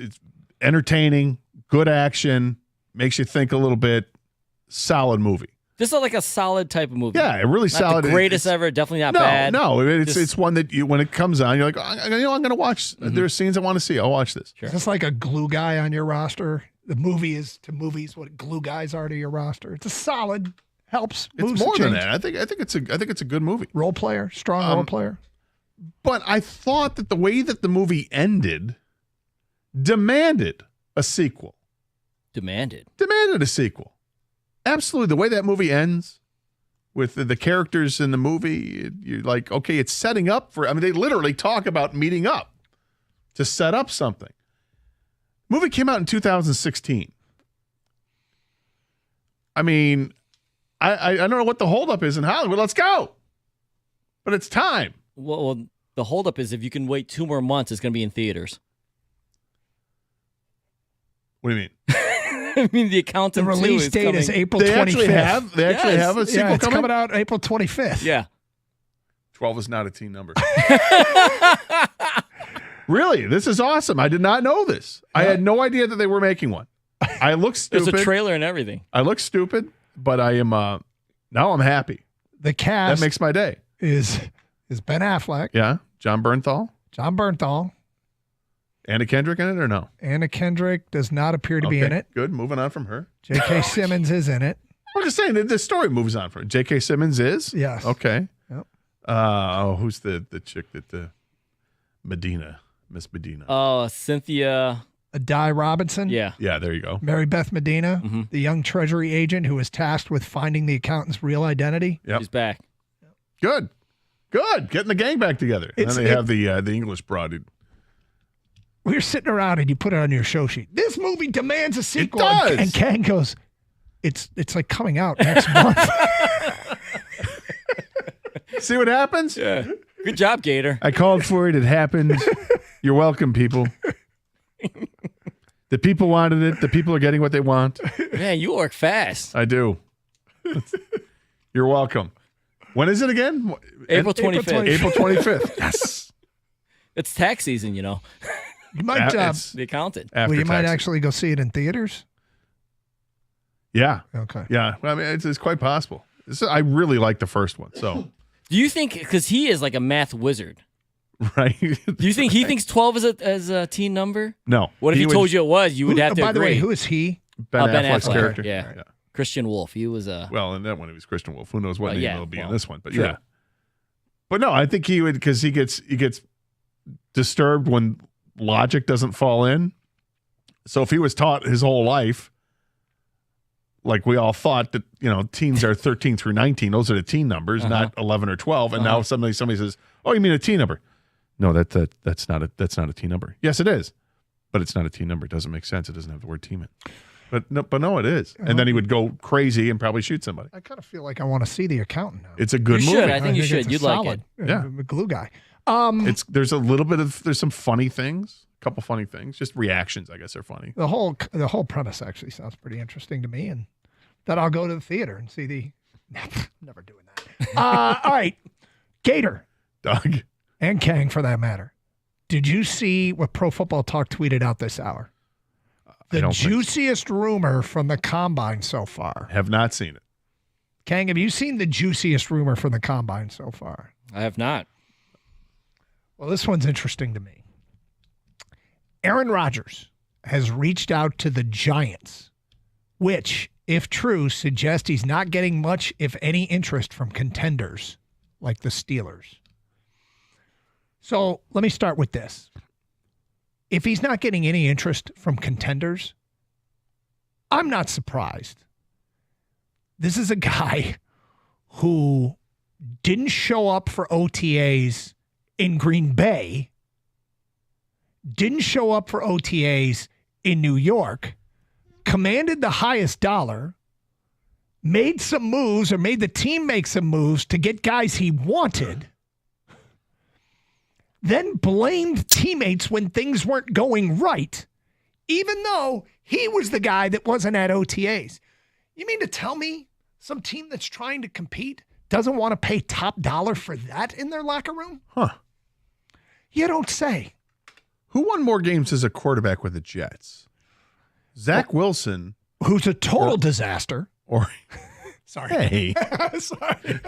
entertaining, good action, makes you think a little bit, solid movie. This is like a solid type of movie. Yeah, really not solid. The greatest ever, definitely not bad. No, it's Just- one that you when it comes on, you're like, I'm going to watch. There's scenes I want to see. I'll watch this. Is this like a glue guy on your roster? The movie is to movies what glue guys are to your roster. It's a solid, helps. It's moves more the than change. that. I think it's a good movie. Role player, strong role player. But I thought that the way that the movie ended demanded a sequel. Demanded a sequel. Absolutely. The way that movie ends with the characters in the movie, you're like, okay, it's setting up for, they literally talk about meeting up to set up something. Movie came out in 2016. I don't know what the holdup is in Hollywood. Let's go. But it's time. Well, the holdup is if you can wait 2 more months, it's going to be in theaters. What do you mean? I mean, The Accountant. The release 2 is date coming. is April 25th. They actually have a sequel it's coming out April 25th. Yeah. 12 is not a teen number. Really? This is awesome. I did not know this. I had no idea that they were making one. I look stupid. There's a trailer and everything. I look stupid, but I am now I'm happy. The cast That makes my day. is Ben Affleck, Yeah. John Bernthal. Anna Kendrick in it or no? Anna Kendrick does not appear to be in it. Good. Moving on from her. J.K. Simmons is in it. I'm just saying that the story moves on from her. J.K. Simmons is? Yes. Okay. Yep. Who's the chick that Medina, Miss Medina? Oh, Cynthia. Di Robinson. Yeah. Yeah, there you go. Mary Beth Medina, the young Treasury agent who was tasked with finding the accountant's real identity. Yep. She's back. Good. Getting the gang back together. And then they have the English broad. We were sitting around and you put it on your show sheet. This movie demands a sequel. does. And Kang goes, it's like coming out next month. See what happens? Yeah. Good job, Gator. I called for it. It happened. You're welcome, people. The people wanted it. The people are getting what they want. Man, you work fast. I do. You're welcome. When is it again? April 25th. April 25th. Yes. It's tax season, you know. You might, The Accountant. well, you might actually go see it in theaters. Yeah. Okay. Yeah. Well, it's quite possible. I really like the first one. So. Do you think, because he is like a math wizard, right? Do you think he thinks 12 is a teen number? No. What if he told you it was? You would have to By the way, agree. who is he? Ben Affleck's character. Yeah. Christian Wolf. He was a. Well, in that one, it was Christian Wolf. Who knows what name it'll be in this one? But true. yeah. But no, I think he would, because he gets disturbed when logic doesn't fall in. So if he was taught his whole life, like we all thought that, teens are 13 through 19, those are the teen numbers, not 11 or 12. And now somebody says, "Oh, you mean a teen number?" No, that's not a teen number. Yes, it is, but it's not a teen number. It doesn't make sense. It doesn't have the word teen in it. But no, it is. And then he would go crazy and probably shoot somebody. I kind of feel like I want to see The Accountant now. It's a good You movie. should. I think you should. it's a You'd like solid, it. Yeah. Glue guy. There's a little bit of, there's some funny things, a couple funny things, just reactions, I guess, are funny. The whole premise actually sounds pretty interesting to me, and that I'll go to the theater and see the. Never doing that. All right, Gator, Doug, and Kang for that matter. Did you see what Pro Football Talk tweeted out this hour? The juiciest rumor from the combine so far. Have not seen it. Kang, have you seen the juiciest rumor from the combine so far? I have not. Well, this one's interesting to me. Aaron Rodgers has reached out to the Giants, which, if true, suggests he's not getting much, if any, interest from contenders like the Steelers. So let me start with this. If he's not getting any interest from contenders, I'm not surprised. This is a guy who didn't show up for OTAs in Green Bay, didn't show up for OTAs in New York, commanded the highest dollar, made some moves or made the team make some moves to get guys he wanted, then blamed teammates when things weren't going right, even though he was the guy that wasn't at OTAs. You mean to tell me some team that's trying to compete doesn't want to pay top dollar for that in their locker room? Huh. You don't say. Who won more games as a quarterback with the Jets? Zach Wilson. Who's a total disaster. Or sorry. Hey. Sorry.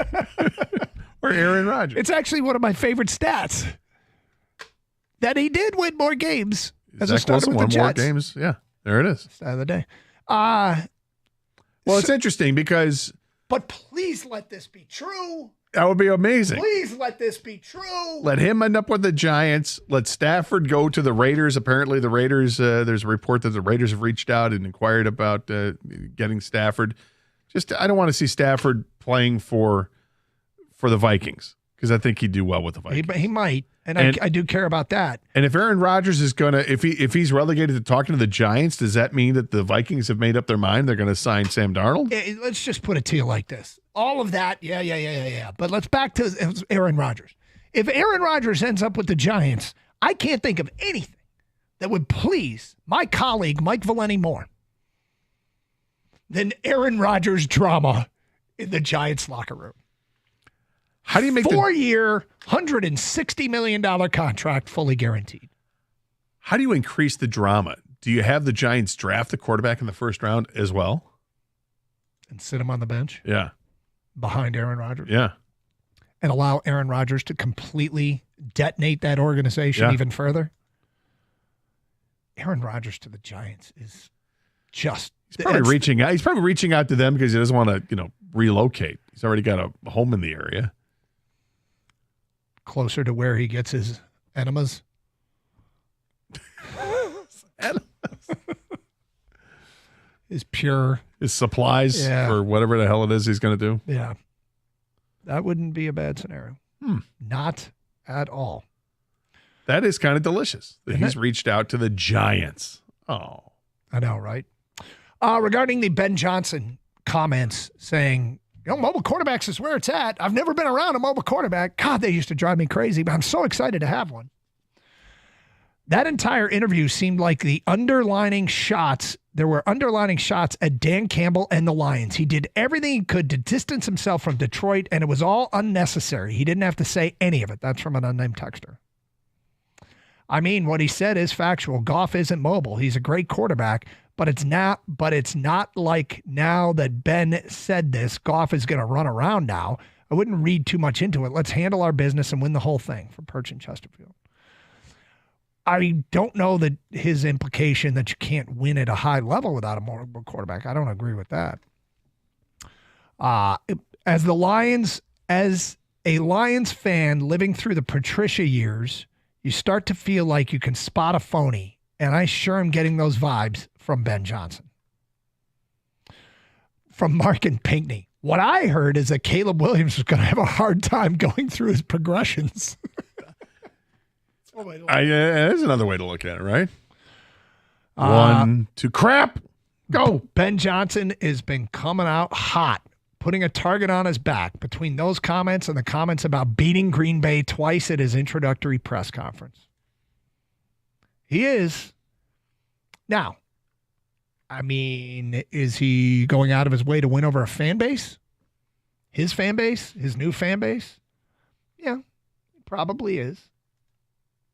Or Aaron Rodgers. It's actually one of my favorite stats that he did win more games as a Zach starter Wilson with the won more Jets. games. Yeah, there it is. Stat of the day. Well, it's interesting because But please let this be true. that would be amazing. Please let this be true. Let him end up with the Giants. Let Stafford go to the Raiders. Apparently, the Raiders, there's a report that the Raiders have reached out and inquired about getting Stafford. I don't want to see Stafford playing for the Vikings because I think he'd do well with the Vikings. He might, and I do care about that. And if Aaron Rodgers is going to, if he's relegated to talking to the Giants, does that mean that the Vikings have made up their mind they're going to sign Sam Darnold? Let's just put it to you like this. All of that, yeah. But let's back to Aaron Rodgers. If Aaron Rodgers ends up with the Giants, I can't think of anything that would please my colleague, Mike Valenti, more than Aaron Rodgers drama in the Giants locker room. How do you make 4-year, $160 million contract, fully guaranteed? How do you increase the drama? Do you have the Giants draft the quarterback in the first round as well? And sit him on the bench? Yeah. Behind Aaron Rodgers? Yeah. And allow Aaron Rodgers to completely detonate that organization even further? Aaron Rodgers to the Giants is just... He's probably reaching out. He's probably reaching out to them because he doesn't want to, relocate. He's already got a home in the area. Closer to where he gets his enemas. His supplies for whatever the hell it is he's going to do. Yeah. That wouldn't be a bad scenario. Not at all. That is kind of delicious that he's reached out to the Giants. Oh. I know, right? Regarding the Ben Johnson comments saying, mobile quarterbacks is where it's at. I've never been around a mobile quarterback. God, they used to drive me crazy, but I'm so excited to have one. That entire interview seemed like there were underlining shots at Dan Campbell and the Lions. He did everything he could to distance himself from Detroit, and it was all unnecessary. He didn't have to say any of it. That's from an unnamed texter. I mean, what he said is factual. Goff isn't mobile. He's a great quarterback, but it's not like now that Ben said this, Goff is going to run around now. I wouldn't read too much into it. Let's handle our business and win the whole thing, from Perch and Chesterfield. I don't know that his implication that you can't win at a high level without a mobile quarterback. I don't agree with that. As a Lions fan living through the Patricia years, you start to feel like you can spot a phony, and I sure am getting those vibes from Ben Johnson. From Mark and Pinckney. What I heard is that Caleb Williams was going to have a hard time going through his progressions. That's another way to look at it, right? 1, 2, crap. Go. Ben Johnson has been coming out hot, putting a target on his back between those comments and the comments about beating Green Bay twice at his introductory press conference. He is. Now, I mean, is he going out of his way to win over a fan base? His fan base? His new fan base? Yeah, probably is.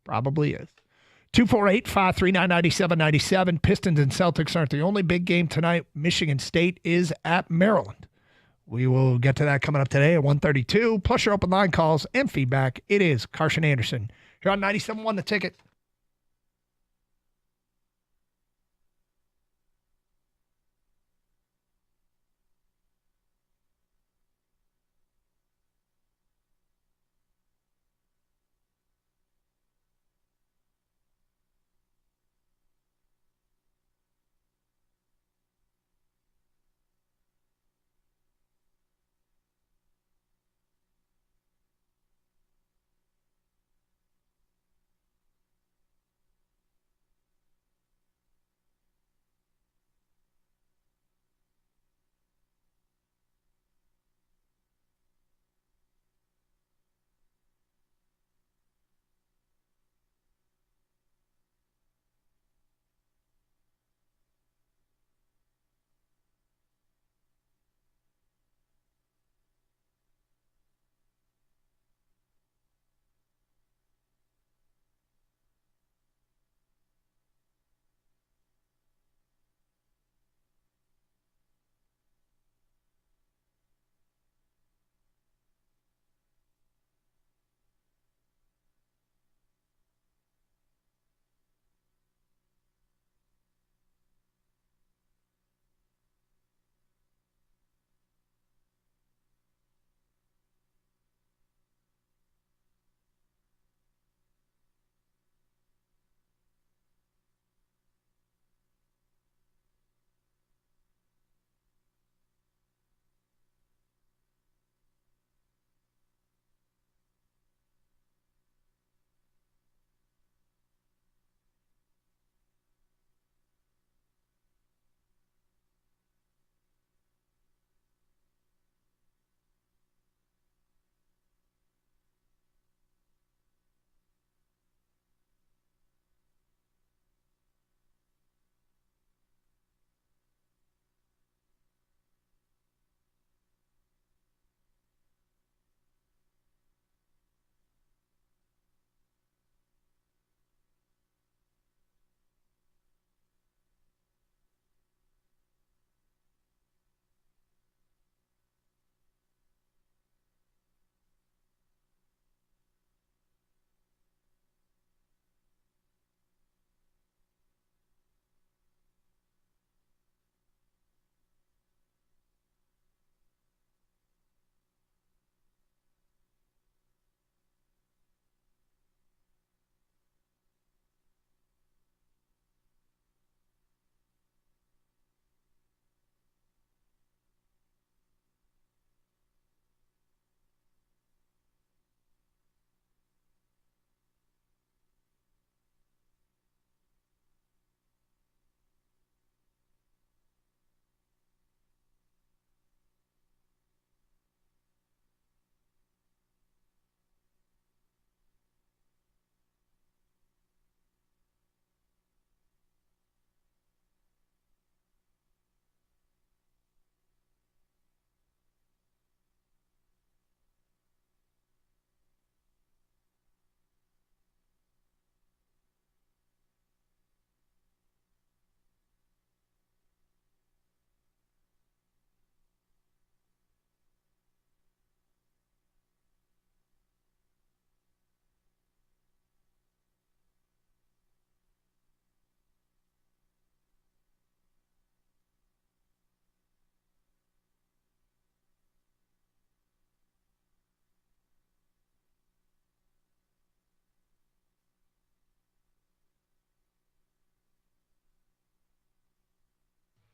Probably is. 248-539-9797. Pistons and Celtics aren't the only big game tonight. Michigan State is at Maryland. We will get to that coming up today at 1:32. Plus your open line calls and feedback. It is Carson Anderson here on 97.1 The Ticket.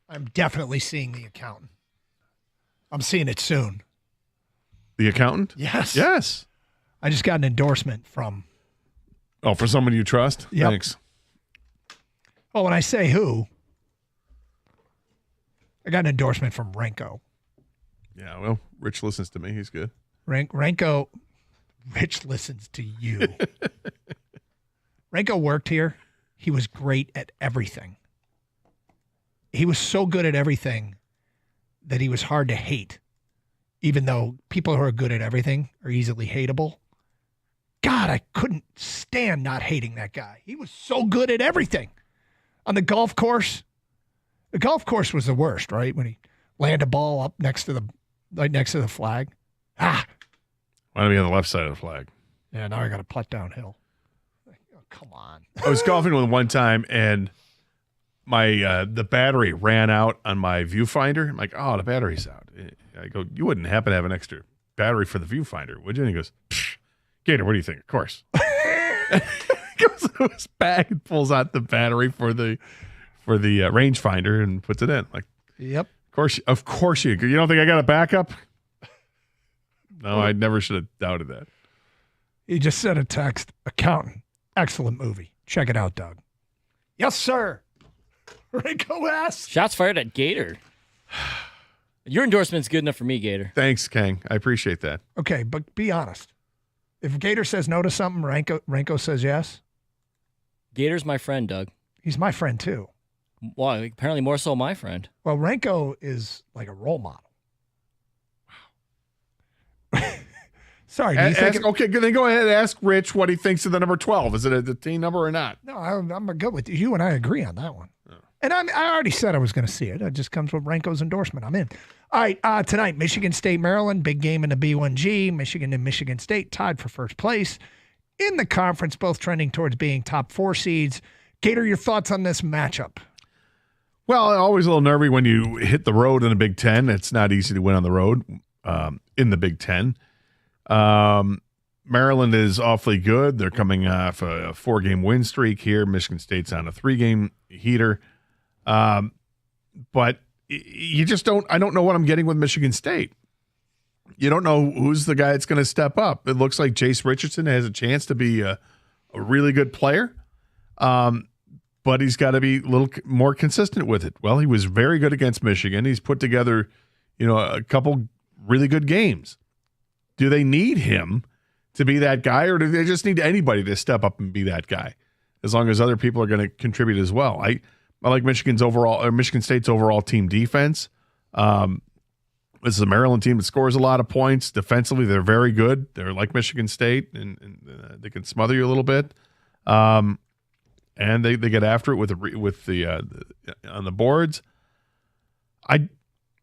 I'm definitely seeing the accountant. I'm seeing it soon. The accountant? Yes. Yes. I just got an endorsement from. Oh, for someone you trust? Yep. Thanks. Oh, when I say who, I got an endorsement from Renko. Yeah, well, Rich listens to me. He's good. Renko, Rich listens to you. Renko worked here. He was great at everything. He was so good at everything that he was hard to hate, even though people who are good at everything are easily hateable. God, I couldn't stand not hating that guy. He was so good at everything. On the golf course was the worst, right? When he landed a ball up next to the flag. Why don't we be on the left side of the flag? Yeah, now I got to putt downhill. Oh, come on. I was golfing with one time, and my the battery ran out on my viewfinder. I'm like, oh, the battery's out. I go, you wouldn't happen to have an extra battery for the viewfinder, would you? And he goes, Gator, what do you think? Of course. He goes to his bag and pulls out the battery for the rangefinder and puts it in. Like, yep. Of course you don't think I got a backup? No, I never should have doubted that. He just sent a text. Accountant. Excellent movie. Check it out, Doug. Yes, sir. Renko asks. Shots fired at Gator. Your endorsement's good enough for me, Gator. Thanks, Kang. I appreciate that. Okay, but be honest. If Gator says no to something, Renko says yes? Gator's my friend, Doug. He's my friend, too. Well, apparently more so my friend. Well, Renko is like a role model. Wow. Sorry. Okay, then go ahead and ask Rich what he thinks of the number 12. Is it the team number or not? No, I'm good with you. You and I agree on that one. Oh. And I already said I was going to see it. It just comes with Renko's endorsement. I'm in. All right, tonight, Michigan State, Maryland, big game in the B1G. Michigan and Michigan State tied for first place in the conference, both trending towards being top 4 seeds. Gator, your thoughts on this matchup? Well, always a little nervy when you hit the road in the Big Ten. It's not easy to win on the road in the Big Ten. Maryland is awfully good. They're coming off a 4-game win streak here. Michigan State's on a 3-game heater. But you just I don't know what I'm getting with Michigan State. You don't know who's the guy that's going to step up. It looks like Jace Richardson has a chance to be a really good player. But he's got to be a little more consistent with it. Well, he was very good against Michigan. He's put together, a couple really good games. Do they need him to be that guy, or do they just need anybody to step up and be that guy? As long as other people are going to contribute as well. I like Michigan State's overall team defense. This is a Maryland team that scores a lot of points. Defensively, they're very good. They're like Michigan State, and they can smother you a little bit. And they get after it with the on the boards.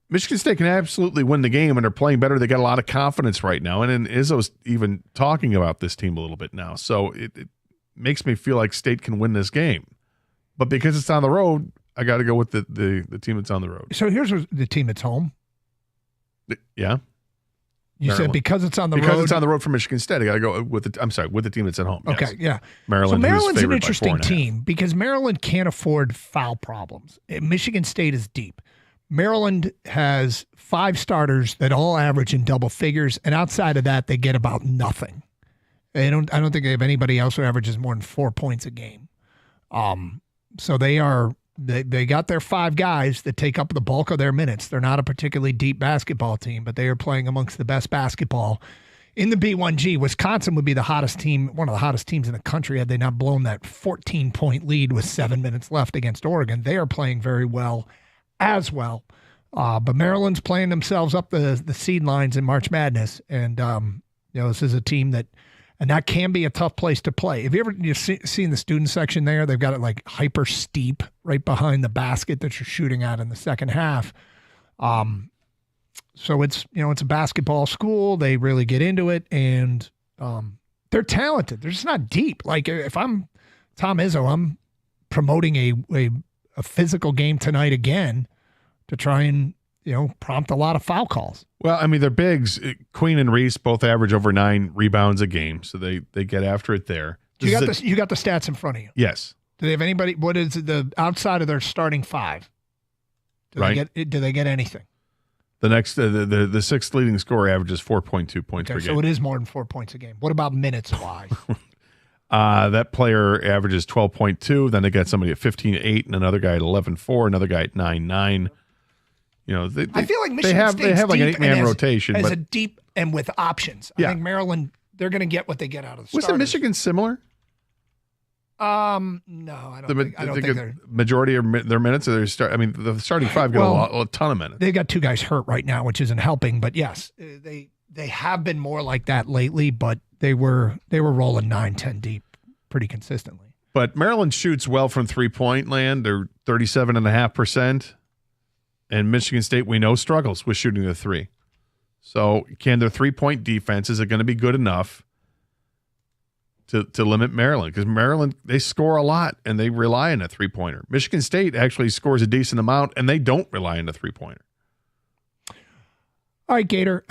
Michigan State can absolutely win the game, and they're playing better. They got a lot of confidence right now, and Izzo's even talking about this team a little bit now. So it makes me feel like State can win this game. But because it's on the road, I got to go with the team that's on the road. So here's the team that's home. Yeah. You Maryland. Said because it's on the road. Because it's on the road for Michigan State, I got to go with the team that's at home. Okay, yes. yeah. Maryland. So Maryland's an interesting team because Maryland can't afford foul problems. Michigan State is deep. Maryland has 5 starters that all average in double figures, and outside of that, they get about nothing. I don't think they have anybody else who averages more than 4 points a game. So they got their 5 guys that take up the bulk of their minutes. They're not a particularly deep basketball team, but they are playing amongst the best basketball in the B1G. Wisconsin would be the hottest team, one of the hottest teams in the country had they not blown that 14-point lead with 7 minutes left against Oregon. They are playing very well as well. But Maryland's playing themselves up the seed lines in March Madness. And, this is a team that can be a tough place to play. Have you ever seen the student section there? They've got it like hyper steep right behind the basket that you're shooting at in the second half. So it's a basketball school. They really get into it, and they're talented. They're just not deep. Like if I'm Tom Izzo, I'm promoting a physical game tonight again to try and prompt a lot of foul calls. Well, I mean, they're bigs. Queen and Reese both average over 9 rebounds a game, so they get after it there. You got the stats in front of you. Yes. Do they have anybody? What is the outside of their starting 5? Do they get anything? The next, the sixth leading scorer averages 4.2 points per game. So it is more than 4 points a game. What about minutes wise? That player averages 12.2. Then they got somebody at 15.8, and another guy at 11.4, another guy at 9.9. I feel like Michigan they have like an 8-man rotation, as but a deep and with options. I think Maryland, they're going to get what they get out of the starters. Wasn't Michigan similar? No, I don't think they're. Majority of their minutes. The starting five got a ton of minutes. They've got two guys hurt right now, which isn't helping. But yes, they have been more like that lately. But they were rolling 9-10 deep pretty consistently. But Maryland shoots well from 3-point land. They're 37.5%, and Michigan State we know struggles with shooting the three. So can their 3-point defense, is it going to be good enough to limit Maryland? Because Maryland, they score a lot and they rely on a 3-pointer. Michigan State actually scores a decent amount and they don't rely on a 3-pointer. All right, Gator.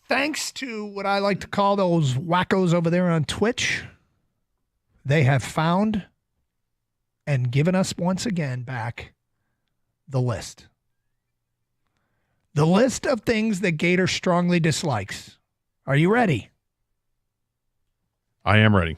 Thanks to what I like to call those wackos over there on Twitch, they have found and given us once again back the list. The list of things that Gator strongly dislikes. Are you ready? I am ready.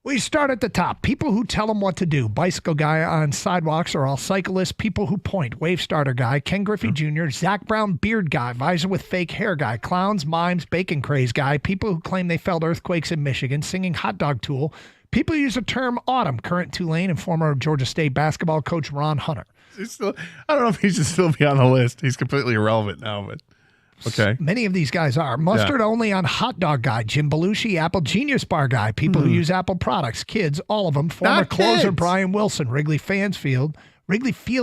We start at the top. People who tell them what to do. Bicycle guy on sidewalks are all cyclists. People who point. Wave starter guy. Ken Griffey Jr. Zach Brown beard guy. Visor with fake hair guy. Clowns, mimes, bacon craze guy. People who claim they felt earthquakes in Michigan. Singing hot dog tool. People who use the term autumn. Current Tulane and former Georgia State basketball coach Ron Hunter. I don't know if he should still be on the list. He's completely irrelevant now, but okay. Many of these guys are. Mustard only on hot dog guy. Jim Belushi, Apple Genius Bar guy. People who use Apple products. Kids, all of them. Former closer Brian Wilson. Wrigley Field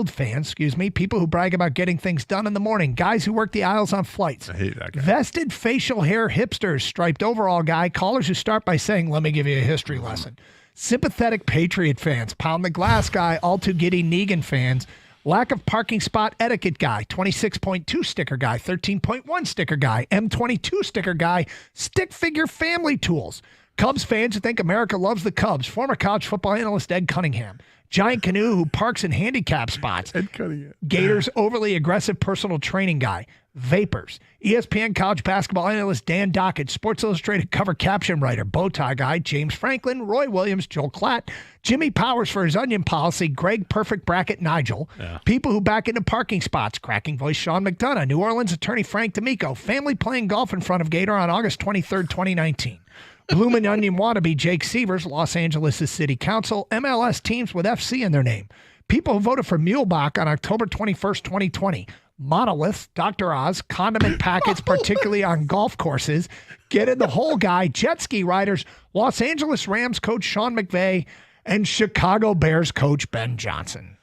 fans, People who brag about getting things done in the morning. Guys who work the aisles on flights. I hate that guy. Vested facial hair hipsters. Striped overall guy. Callers who start by saying, let me give you a history lesson. Sympathetic Patriot fans. Pound the glass guy. All too giddy Negan fans. Lack of parking spot etiquette guy, 26.2 sticker guy, 13.1 sticker guy, M22 sticker guy, stick figure family tools. Cubs fans who think America loves the Cubs, former college football analyst Ed Cunningham. Giant canoe who parks in handicap spots. Ed Cunningham. Gators overly aggressive personal training guy. Vapors. ESPN college basketball analyst Dan Dockett. Sports Illustrated cover caption writer. Bowtie guy. James Franklin. Roy Williams. Joel Klatt. Jimmy Powers for his onion policy. Greg Perfect Bracket Nigel. Yeah. People who back into parking spots. Cracking voice Sean McDonough. New Orleans attorney Frank D'Amico. Family playing golf in front of Gator on August 23rd, 2019. Bloomin' Onion wannabe Jake Sievers, Los Angeles' city council, MLS teams with FC in their name. People who voted for Muehlbach on October 21st, 2020. Monolith, Dr. Oz, condiment packets, particularly on golf courses. Get in the hole guy, jet ski riders, Los Angeles Rams coach Sean McVay, and Chicago Bears coach Ben Johnson.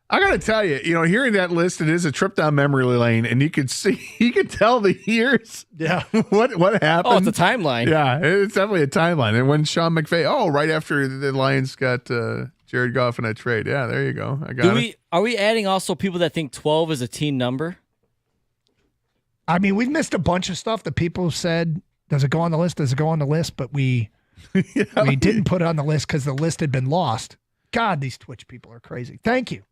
I got to tell you, hearing that list, it is a trip down memory lane, and you could tell the years. Yeah. What happened? Oh, it's a timeline. Yeah, it's definitely a timeline. And when Sean McVay, right after the Lions got Jared Goff in that trade. Yeah, there you go. I got it. Are we adding also people that think 12 is a teen number? I mean, we've missed a bunch of stuff that people said, does it go on the list? Does it go on the list? But we didn't put it on the list because the list had been lost. God, these Twitch people are crazy. Thank you.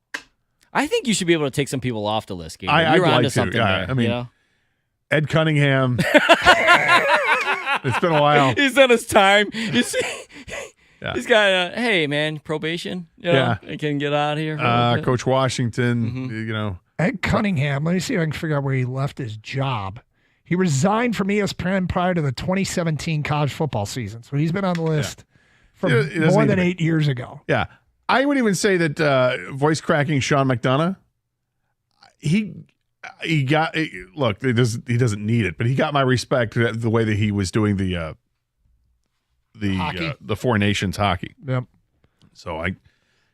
I think you should be able to take some people off the list, Gator. I'd You're like onto to. something there. I mean, Ed Cunningham. It's been a while. He's done his time. You see, he's got hey man, probation. I can get out of here. Coach Washington. Ed Cunningham. Let me see if I can figure out where he left his job. He resigned from ESPN prior to the 2017 college football season, so he's been on the list from more than 8 years ago. Yeah. I would even say that voice cracking Sean McDonough, he got look. He doesn't need it, but he got my respect the way that he was doing the Four Nations hockey. Yep. So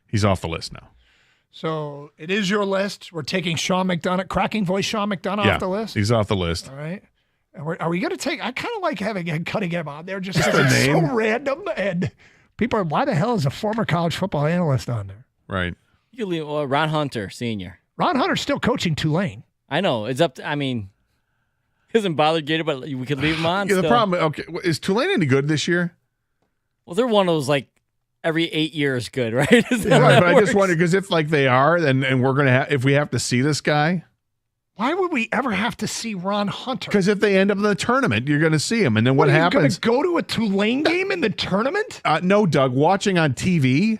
he's off the list now. So it is your list. We're taking Sean McDonough, cracking voice Sean McDonough off the list. He's off the list. All right. And are we going to take? I kind of like having Ed Cunningham on there just because it's so random and. People are, why the hell is a former college football analyst on there? Right. You leave Ron Hunter, senior. Ron Hunter's still coaching Tulane. I know. It's up to, he hasn't bothered Gator, but we could leave him on. The problem, is Tulane any good this year? Well, they're one of those, every 8 years good, right? Is that Right, how but it I just works? wonder because if like they are, and we're gonna if we have to see this guy, Why would we ever have to see Ron Hunter? because if they end up in the tournament, you're gonna see him, and then what are you happens? gonna go to a Tulane game in the tournament? No, Doug. Watching on TV,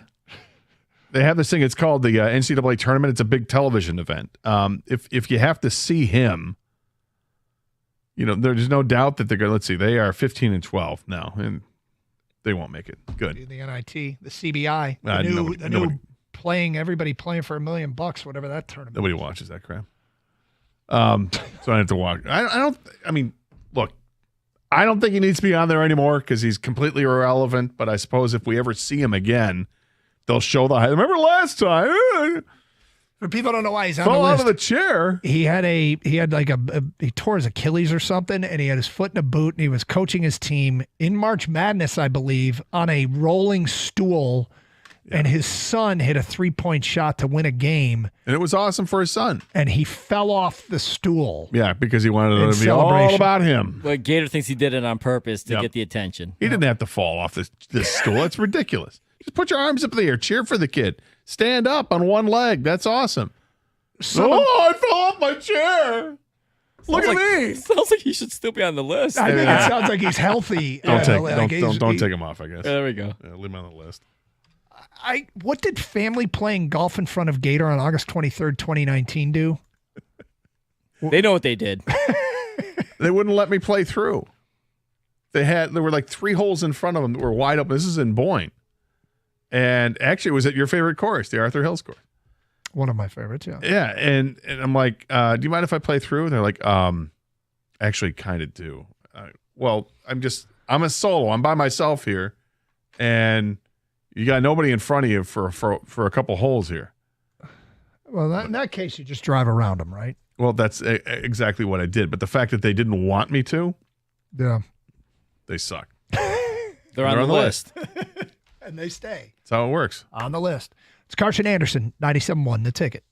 they have this thing. It's called the NCAA tournament. It's a big television event. If you have to see him, there's no doubt that they're going. Let's see, they are 15-12 now, and they won't make it. Good. The NIT, the CBI, Nobody- new everybody playing for $1 million, whatever that tournament. Nobody watches that crap. So I have to watch. I don't. I mean, look, I don't think he needs to be on there anymore because he's completely irrelevant. But I suppose if we ever see him again, they'll show the. Remember last time? For people who don't know why he's on Fell the list. out of the chair. He tore his Achilles or something, and he had his foot in a boot, and he was coaching his team in March Madness, I believe, on a rolling stool, and his son hit a 3-point shot to win a game, and it was awesome for his son. And he fell off the stool. Yeah, because he wanted it to be all celebration. about him. But Gator thinks he did it on purpose to get the attention. He didn't have to fall off this stool. It's ridiculous. Just put your arms up in the air. Cheer for the kid. Stand up on one leg. That's awesome. I fell off my chair. Look at me. Sounds like he should still be on the list. I think it sounds like he's healthy. Don't Like take him off, I guess. There we go. Yeah, leave him on the list. What did family playing golf in front of Gator on August 23rd, 2019 do? They know what they did. They wouldn't let me play through. There were like 3 holes in front of them that were wide open. This is in Boyne. And actually, it was at your favorite course, the Arthur Hills course. One of my favorites, yeah. Yeah, and I'm like, do you mind if I play through? And they're like, actually kind of do. Well, I'm a solo. I'm by myself here, and you got nobody in front of you for a couple holes here. Well, in that case, you just drive around them, right? Well, that's exactly what I did. But the fact that they didn't want me to, yeah, they suck. They're on the list. And they stay. That's how it works. On the list. It's Carson Anderson, 97.1, The Ticket.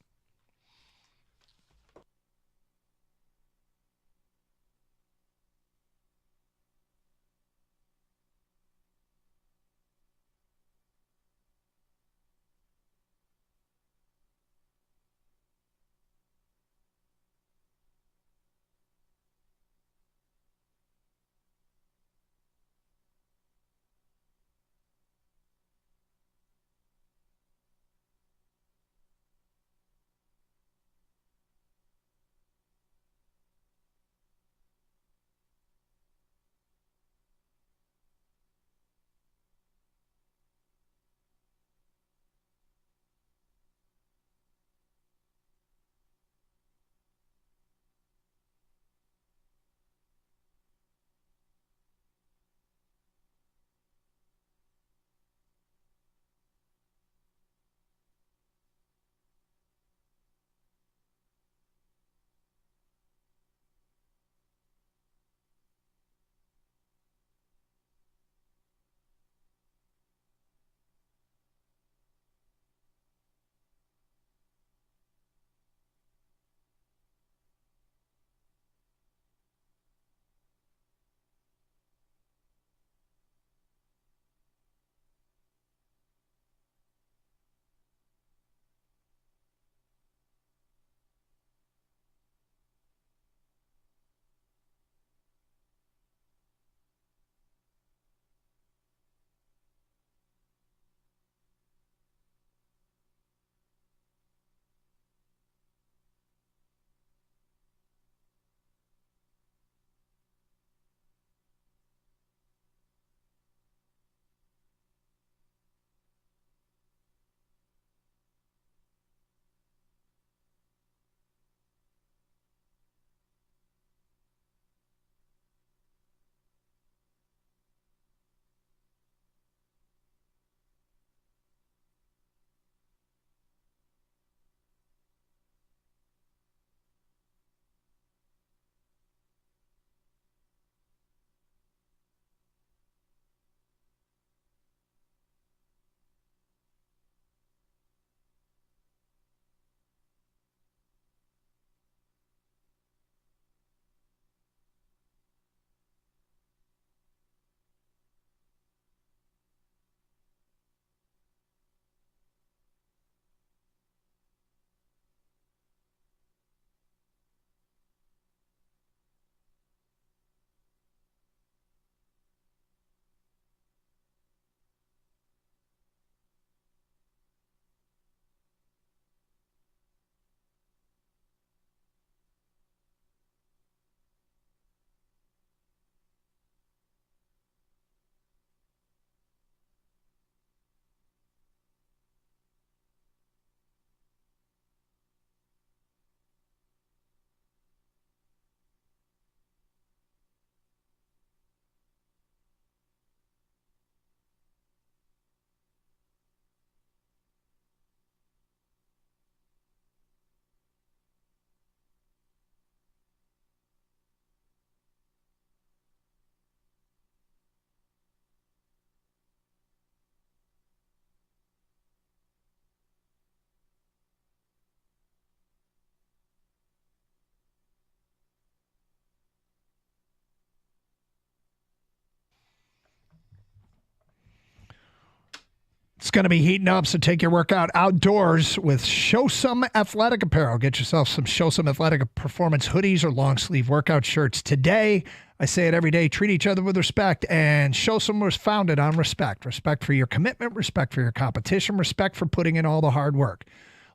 It's going to be heating up, so take your workout outdoors with Show Some Athletic Apparel. Get yourself some Show Some Athletic Performance hoodies or long-sleeve workout shirts today. I say it every day, treat each other with respect, and Show Some was founded on respect. Respect for your commitment, respect for your competition, respect for putting in all the hard work.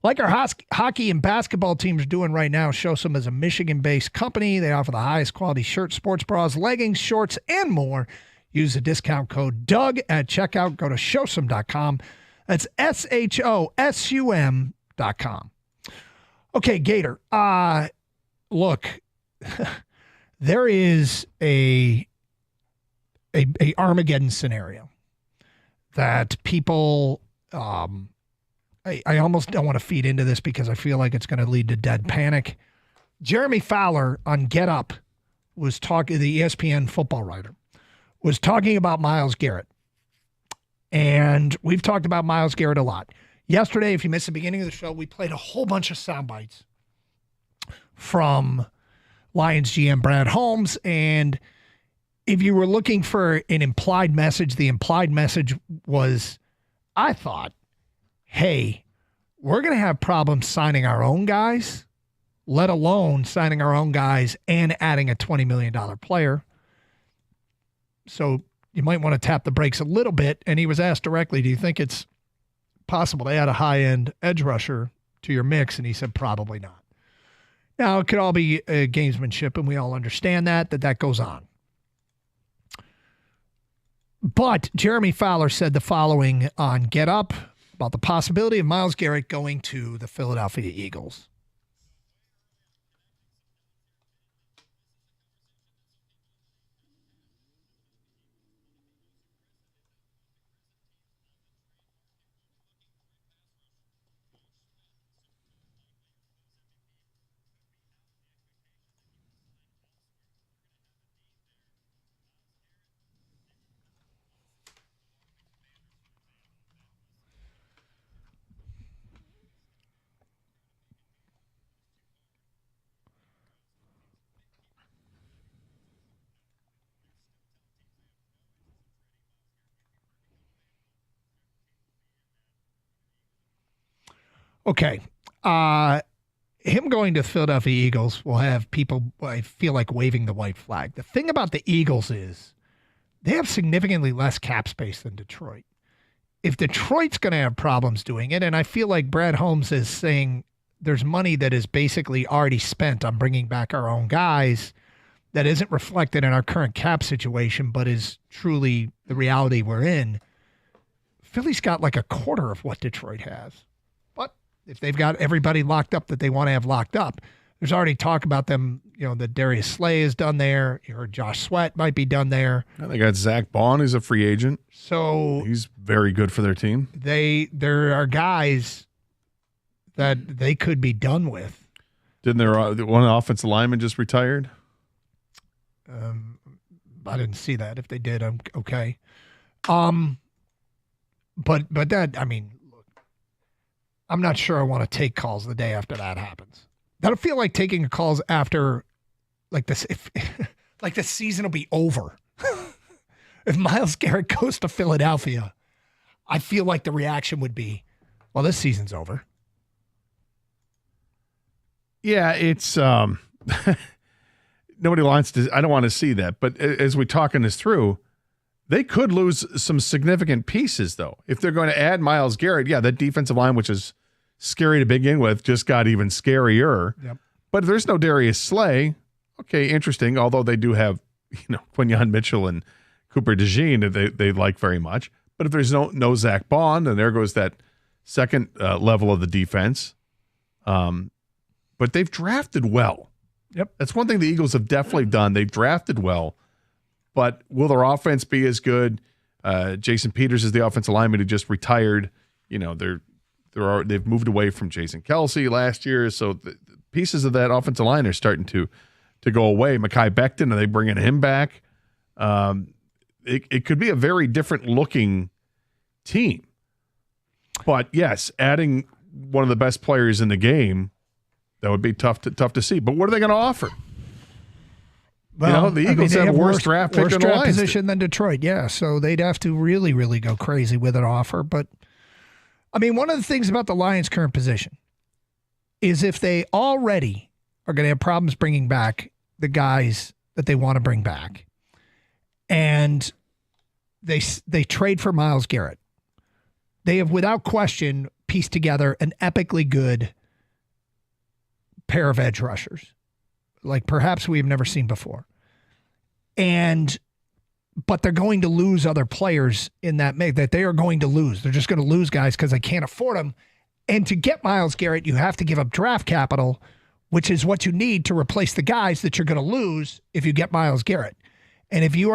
Like our hockey and basketball teams are doing right now, Show Some is a Michigan-based company. They offer the highest quality shirts, sports bras, leggings, shorts, and more. Use the discount code Doug at checkout. Go to showsome.com. That's SHOSUM.com. Okay, Gator. Look, there is a Armageddon scenario that people. I almost don't want to feed into this because I feel like it's going to lead to dead panic. Jeremy Fowler on Get Up was talking. The ESPN football writer was talking about Myles Garrett. And we've talked about Myles Garrett a lot. Yesterday, if you missed the beginning of the show, we played a whole bunch of sound bites from Lions GM Brad Holmes. And if you were looking for an implied message, the implied message was, I thought, hey, we're going to have problems signing our own guys, let alone signing our own guys and adding a $20 million player. So you might want to tap the brakes a little bit. And he was asked directly, do you think it's possible to add a high-end edge rusher to your mix? And he said, probably not. Now, it could all be gamesmanship, and we all understand that goes on. But Jeremy Fowler said the following on Get Up about the possibility of Myles Garrett going to the Philadelphia Eagles. Okay. Him going to the Philadelphia Eagles will have people, I feel like, waving the white flag. The thing about the Eagles is they have significantly less cap space than Detroit. If Detroit's going to have problems doing it, and I feel like Brad Holmes is saying there's money that is basically already spent on bringing back our own guys that isn't reflected in our current cap situation, but is truly the reality we're in. Philly's got like a quarter of what Detroit has. If they've got everybody locked up that they want to have locked up, there's already talk about them, that Darius Slay is done there. You heard Josh Sweat might be done there. And they got Zach Bond, who's a free agent. So he's very good for their team. There are guys that they could be done with. Didn't their one offensive lineman just retired? I didn't see that. If they did, I'm okay. But that, I mean, I'm not sure I want to take calls the day after that happens. I don't feel like taking calls after, like this, if like the season will be over. If Myles Garrett goes to Philadelphia, I feel like the reaction would be, well, this season's over. Yeah, it's nobody wants to. I don't want to see that. But as we're talking this through, they could lose some significant pieces, though. If they're going to add Myles Garrett, yeah, that defensive line, which is scary to begin with, just got even scarier. Yep. But if there's no Darius Slay, okay, interesting, although they do have, Quinyon Mitchell and Cooper DeJean that they like very much. But if there's no Zach Bond, then there goes that second level of the defense. But they've drafted well. Yep. That's one thing the Eagles have definitely done. They've drafted well. But will their offense be as good? Jason Peters is the offensive lineman who just retired. They've moved away from Jason Kelsey last year, so the pieces of that offensive line are starting to go away. Mekhi Becton, are they bringing him back? It could be a very different looking team. But yes, adding one of the best players in the game, that would be tough to see. But what are they going to offer? Well, the Eagles have a worse draft pick worse than the draft Lions position than Detroit, yeah. So they'd have to really, really go crazy with an offer. But I mean, one of the things about the Lions' current position is if they already are going to have problems bringing back the guys that they want to bring back, and they trade for Myles Garrett, they have without question pieced together an epically good pair of edge rushers, like perhaps we've never seen before. But they're going to lose other players in that mix that they are going to lose. They're just going to lose guys because they can't afford them. And to get Myles Garrett, you have to give up draft capital, which is what you need to replace the guys that you're going to lose if you get Myles Garrett. And if you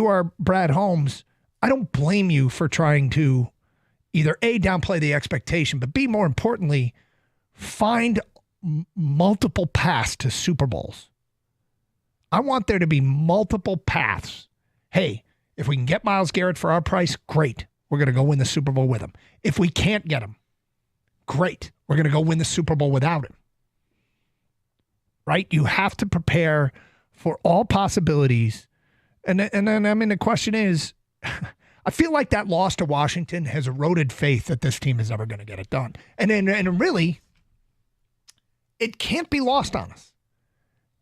are Brad Holmes, I don't blame you for trying to either A, downplay the expectation, but B, more importantly, find multiple paths to Super Bowls. I want there to be multiple paths. Hey, if we can get Myles Garrett for our price, great. We're going to go win the Super Bowl with him. If we can't get him, great. We're going to go win the Super Bowl without him. Right? You have to prepare for all possibilities. And then, I mean, the question is, I feel like that loss to Washington has eroded faith that this team is ever going to get it done. And really, it can't be lost on us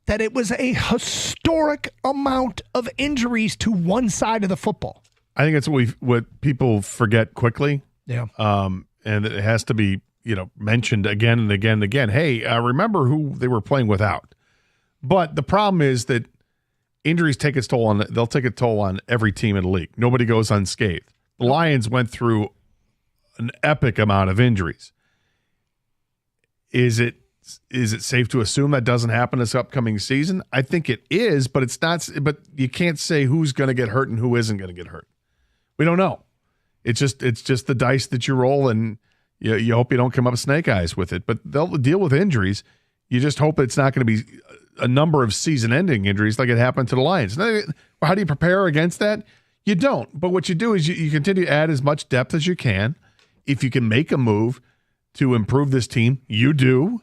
that it was a historic amount of injuries to one side of the football. I think it's what people forget quickly. Yeah. And it has to be, mentioned again and again and again. Hey, remember who they were playing without. But the problem is that injuries take its toll they'll take a toll on every team in the league. Nobody goes unscathed. The Lions went through an epic amount of injuries. Is it safe to assume that doesn't happen this upcoming season? I think it is, but it's not. But you can't say who's going to get hurt and who isn't going to get hurt. We don't know. It's just the dice that you roll, and you hope you don't come up snake eyes with it. But they'll deal with injuries. You just hope it's not going to be a number of season-ending injuries like it happened to the Lions. How do you prepare against that? You don't. But what you do is you continue to add as much depth as you can. If you can make a move to improve this team, you do.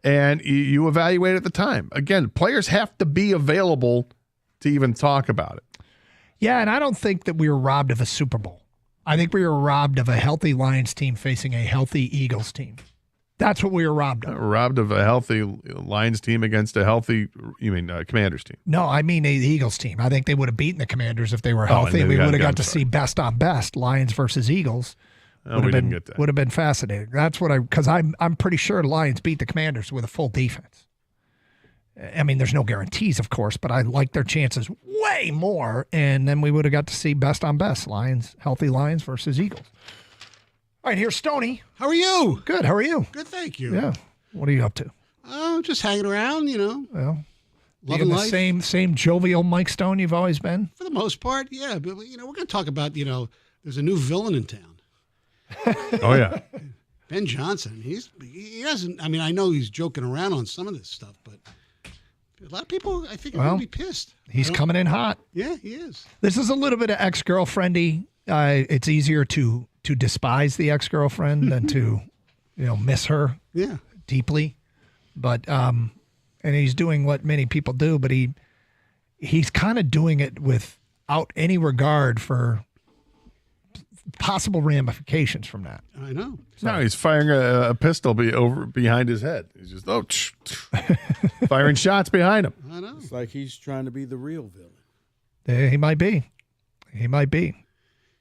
And you evaluate at the time. Again, players have to be available to even talk about it. Yeah, and I don't think that we were robbed of a Super Bowl. I think we were robbed of a healthy Lions team facing a healthy Eagles team. That's what we were robbed of. Robbed of a healthy Lions team against a healthy, Commanders team? No, I mean the Eagles team. I think they would have beaten the Commanders if they were healthy. We would have got to see best on best, Lions versus Eagles. We didn't get that. Would have been fascinating. That's what because I'm pretty sure the Lions beat the Commanders with a full defense. I mean, there's no guarantees, of course, but I like their chances way more. And then we would have got to see best on best, healthy Lions versus Eagles. All right, here's Stoney. How are you? Good. How are you? Good, thank you. Yeah. What are you up to? Just hanging around, Well, loving the life. same jovial Mike Stone you've always been. For the most part, yeah. But we're going to talk about there's a new villain in town. Oh yeah, Ben Johnson. He hasn't. I mean, I know he's joking around on some of this stuff, but a lot of people, I think, are going to be pissed. He's coming in hot. Yeah, he is. This is a little bit of ex-girlfriendy. It's easier to despise the ex-girlfriend than to, miss her. Yeah, deeply. But and he's doing what many people do, but he's kind of doing it without any regard for possible ramifications from that. I know. No, he's firing a pistol behind his head. He's just firing shots behind him. I know. It's like he's trying to be the real villain. He might be.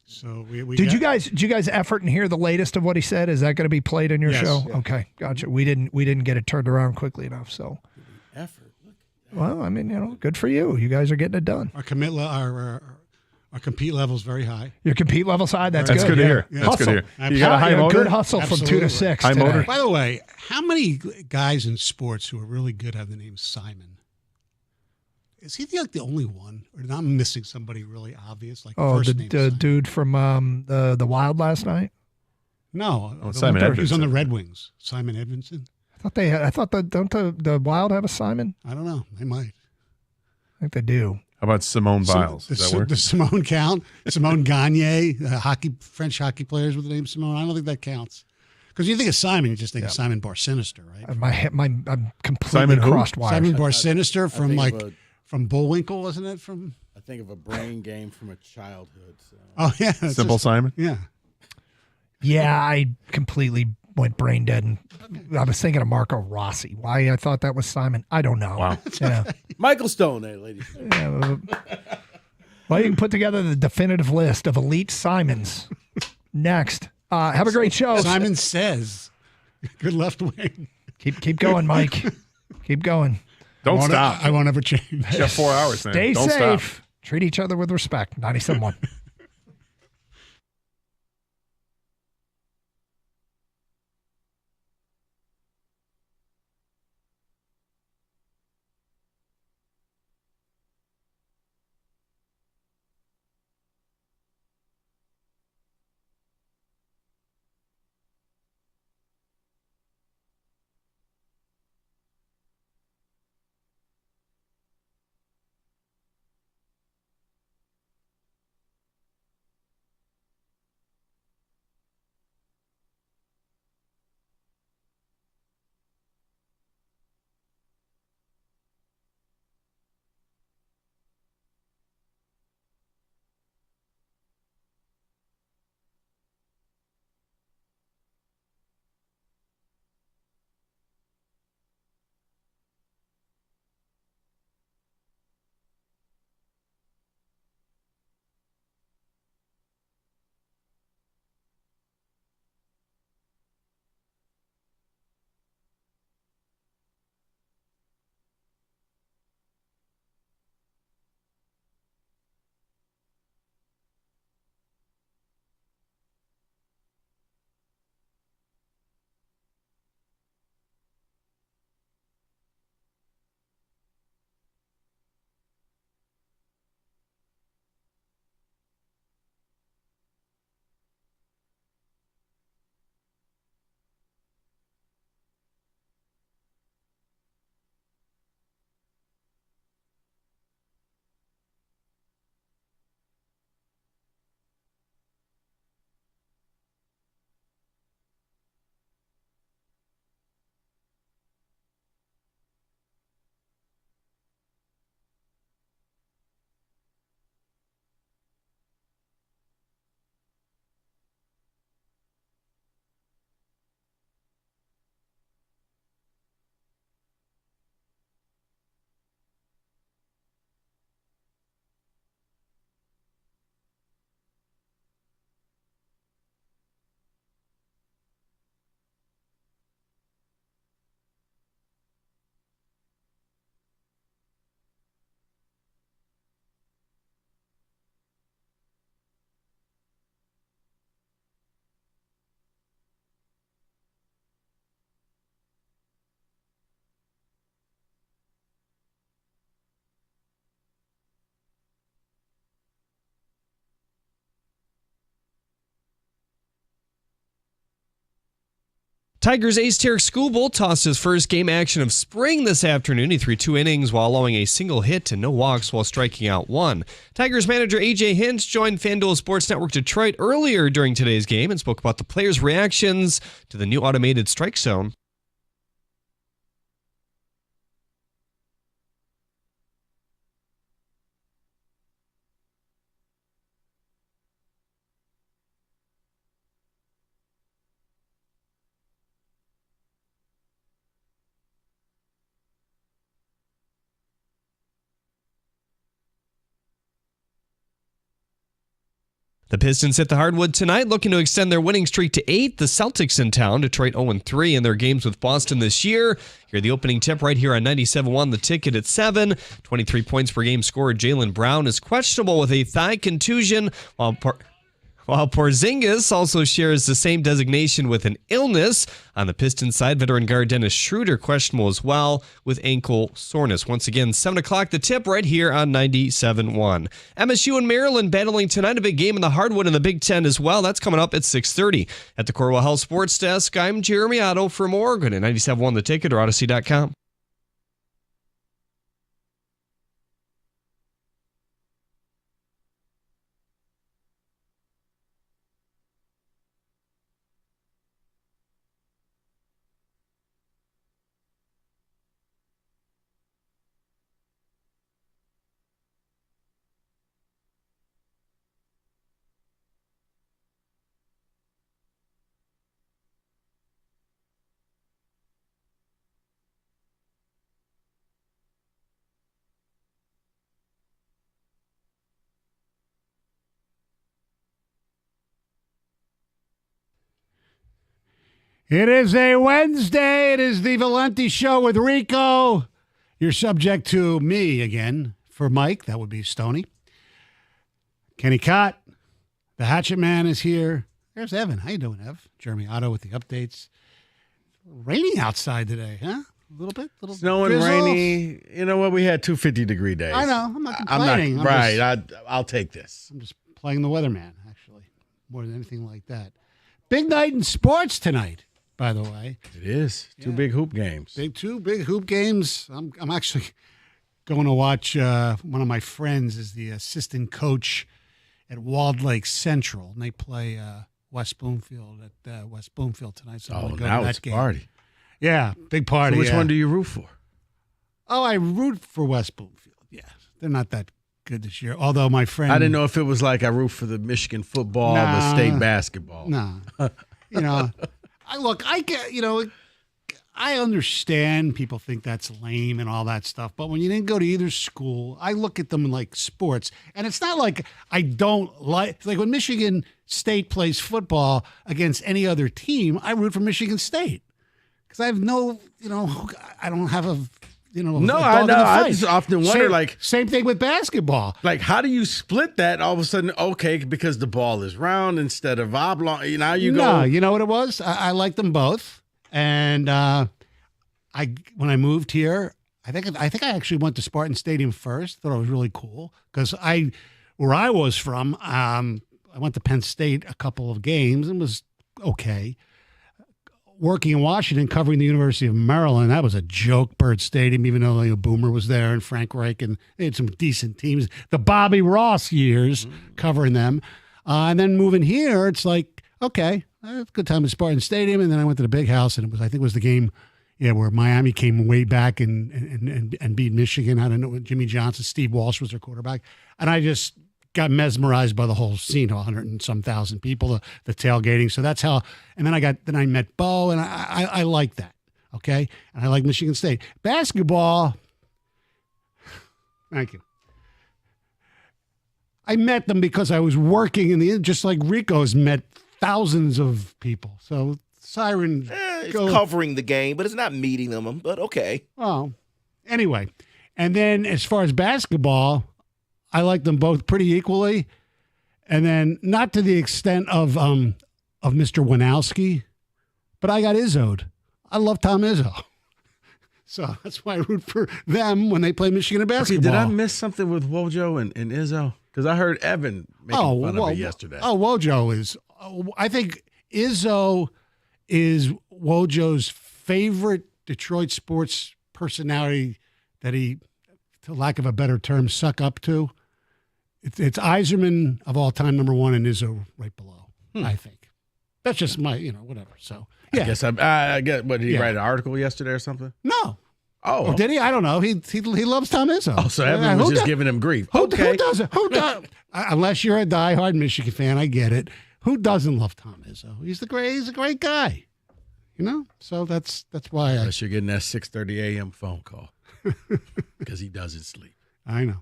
So did you guys effort and hear the latest of what he said? Is that going to be played in your show? Yeah. Okay, gotcha. We didn't get it turned around quickly enough. So effort. Well, I mean, good for you. You guys are getting it done. Our compete level's very high. Your compete level's high? That's good to hear. Yeah. That's good to hear. Hustle. You got a high motor? Good hustle from 2 to 6 High today. motor. By the way, how many guys in sports who are really good have the name Simon? Is he the only one? Or am I missing somebody really obvious? Like first name the dude from the Wild last night? No. Simon Edmondson. He was on the Red Wings. Simon Edmondson? I thought don't the Wild have a Simon? I don't know. They might. I think they do. How about Simone Biles? Does that work? Does Simone count? Simone Gagne, French hockey players with the name Simone. I don't think that counts. Because you think of Simon, you just think of Simon Bar Sinister, right? I'm completely crossed wires. Simon Bar Sinister from Bullwinkle, wasn't it? I think of a brain game from a childhood. So. Oh yeah, Simple Simon. Yeah. Yeah, I completely went brain dead. And I was thinking of Marco Rossi. Why I thought that was Simon, I don't know. Wow. Michael Stone, ladies. Well, you can put together the definitive list of elite Simons. Next. Have a great show. Simon Says. Good left wing. Keep going, Mike. Keep going. Don't stop. I won't ever change. You got 4 hours, man. Stay Don't safe. stop. Treat each other with respect. 97.1. Tigers ace Tarek Skubal tossed his first game action of spring this afternoon. He threw 2 innings while allowing a single hit and no walks while striking out 1. Tigers manager A.J. Hinch joined FanDuel Sports Network Detroit earlier during today's game and spoke about the players' reactions to the new automated strike zone. The Pistons hit the hardwood tonight, looking to extend their winning streak to 8. The Celtics in town. Detroit 0-3 in their games with Boston this year. Hear the opening tip right here on 97.1. The Ticket at 7. 23 points per game scorer Jaylen Brown is questionable with a thigh contusion, while Porzingis also shares the same designation with an illness. On the Pistons side, veteran guard Dennis Schroeder questionable as well with ankle soreness. Once again, 7 o'clock the tip right here on 97.1. MSU and Maryland battling tonight, a big game in the hardwood in the Big Ten as well. That's coming up at 6:30. At the Corwell Health Sports Desk, I'm Jeremy Otto. For more, go to 97.1 The Ticket or Odyssey.com. It is a Wednesday. It is the Valenti Show with Rico. You're subject to me again. For Mike, that would be Stoney. Kenny Cott, the Hatchet Man, is here. There's Evan. How you doing, Ev? Jeremy Otto with the updates. Raining outside today, huh? A little bit? Snow and drizzle. rainy. You know what? We had 250-degree days. I know. I'm not complaining. I'll take this. I'm just playing the weatherman, actually, more than anything like that. Big night in sports tonight, by the way. It is. Two big hoop games. Two big hoop games. I'm actually going to watch one of my friends is the assistant coach at Walled Lake Central, and they play West Bloomfield at West Bloomfield tonight. So I'm gonna go to that it's game. party. Yeah, big party. So which one do you root for? Oh, I root for West Bloomfield. Yeah, they're not that good this year. Although my friend, I didn't know if it was like I root for the Michigan football, the state basketball. No, I understand people think that's lame and all that stuff, but when you didn't go to either school, I look at them like sports. And it's not like I don't like when Michigan State plays football against any other team, I root for Michigan State. Because I have I don't have a No, a dog I in know. the I fight. just often wonder, same thing with basketball. Like, how do you split that all of a sudden? Okay, because the ball is round instead of oblong. Now you go. No, you know what it was? I like them both, and when I moved here, I think I actually went to Spartan Stadium first. Thought it was really cool because where I was from, I went to Penn State a couple of games and was okay. Working in Washington, covering the University of Maryland, that was a joke. Bird Stadium, even though Boomer was there and Frank Reich, and they had some decent teams. The Bobby Ross years, covering them, and then moving here, it's like okay, I had a good time at Spartan Stadium, and then I went to the Big House, and I think it was the game, where Miami came way back and beat Michigan. I don't know, Jimmy Johnson, Steve Walsh was their quarterback, and I just got mesmerized by the whole scene, 100 and some thousand people, the tailgating. So that's how. And then I met Bo, and I like that. Okay, and I like Michigan State basketball. Thank you. I met them because I was working just like Rico's met thousands of people. So Siren It's covering the game, but it's not meeting them. But okay. Oh, anyway, and then as far as basketball, I like them both pretty equally, and then not to the extent of Mr. Winowski, but I got Izzo'd. I love Tom Izzo, so that's why I root for them when they play Michigan in basketball. Okay, did I miss something with Wojo and Izzo? Because I heard Evan making fun of it yesterday. Oh, Wojo is. I think Izzo is Wojo's favorite Detroit sports personality that he, to lack of a better term, suck up to. It's Iserman of all time, number one, and Izzo right below. I think that's just my, whatever. So yeah, I guess. What did he write an article yesterday or something? No. Oh, did he? I don't know. He loves Tom Izzo. Oh, so Evan was just giving him grief. Who doesn't? Who does? Unless you're a diehard Michigan fan, I get it. Who doesn't love Tom Izzo? He's a great guy. So that's why. Unless you're getting that 6:30 a.m. phone call because he doesn't sleep. I know.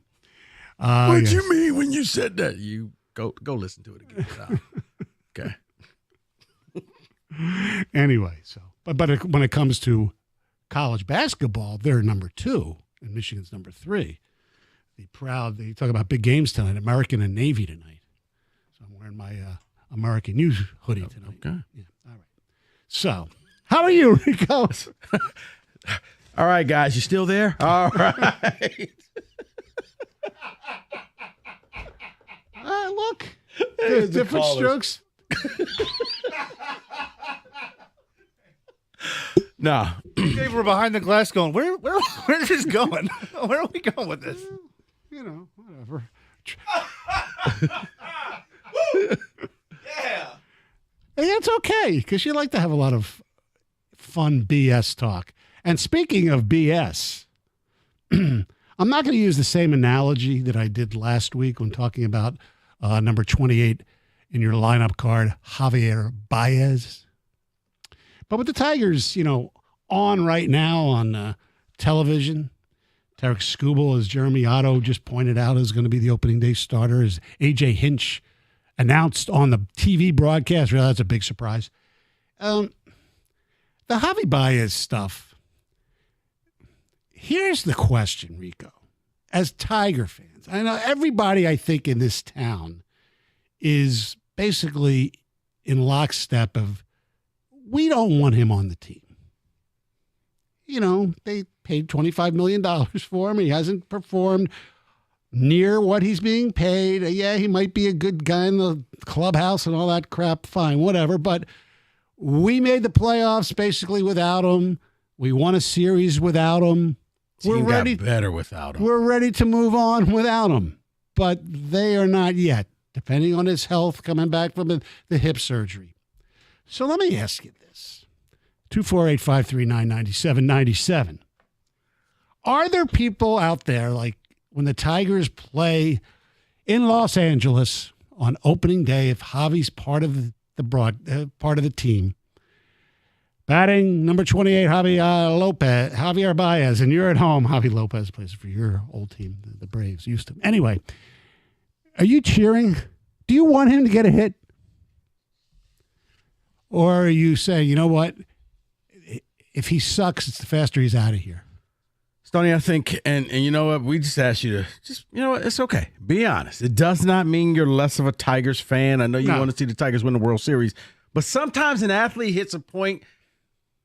What did you mean when you said that? You go listen to it again. Okay. Anyway, so but when it comes to college basketball, they're number 2 and Michigan's number 3. They talk about big games tonight, American and Navy tonight. So I'm wearing my American News hoodie tonight. Okay. Yeah. All right. So, how are you, Rico? All right, guys, you still there? All right. Look, there's different strokes. No. Dave, we're behind the glass going, where is this going? Where are we going with this? Whatever. Yeah. Hey, it's okay, because you like to have a lot of fun BS talk. And speaking of BS, I'm not going to use the same analogy that I did last week when talking about number 28 in your lineup card, Javier Baez. But with the Tigers, on right now on television, Tarek Skubal, as Jeremy Otto just pointed out, is going to be the opening day starter, as A.J. Hinch announced on the TV broadcast. Really, that's a big surprise. The Javi Baez stuff. Here's the question, Rico. As Tiger fans, I know everybody I think in this town is basically in lockstep of, we don't want him on the team. You know, they paid $25 million for him. He hasn't performed near what he's being paid. Yeah, he might be a good guy in the clubhouse and all that crap. Fine, whatever. But we made the playoffs basically without him. We won a series without him. Team got better without him. We're ready to move on without him. But they are not yet, depending on his health coming back from the hip surgery. So let me ask you this. 248-539-9797. Are there people out there, like when the Tigers play in Los Angeles on opening day, if Javi's part of the team, batting number 28, Javier Baez, and you're at home. Javi Lopez plays for your old team, the Braves, used to. Anyway, are you cheering? Do you want him to get a hit? Or are you saying, you know what? If he sucks, it's the faster he's out of here. Stoney, I think, and you know what? We just asked you to you know what? It's okay. Be honest. It does not mean you're less of a Tigers fan. I know you want to see the Tigers win the World Series, but sometimes an athlete hits a point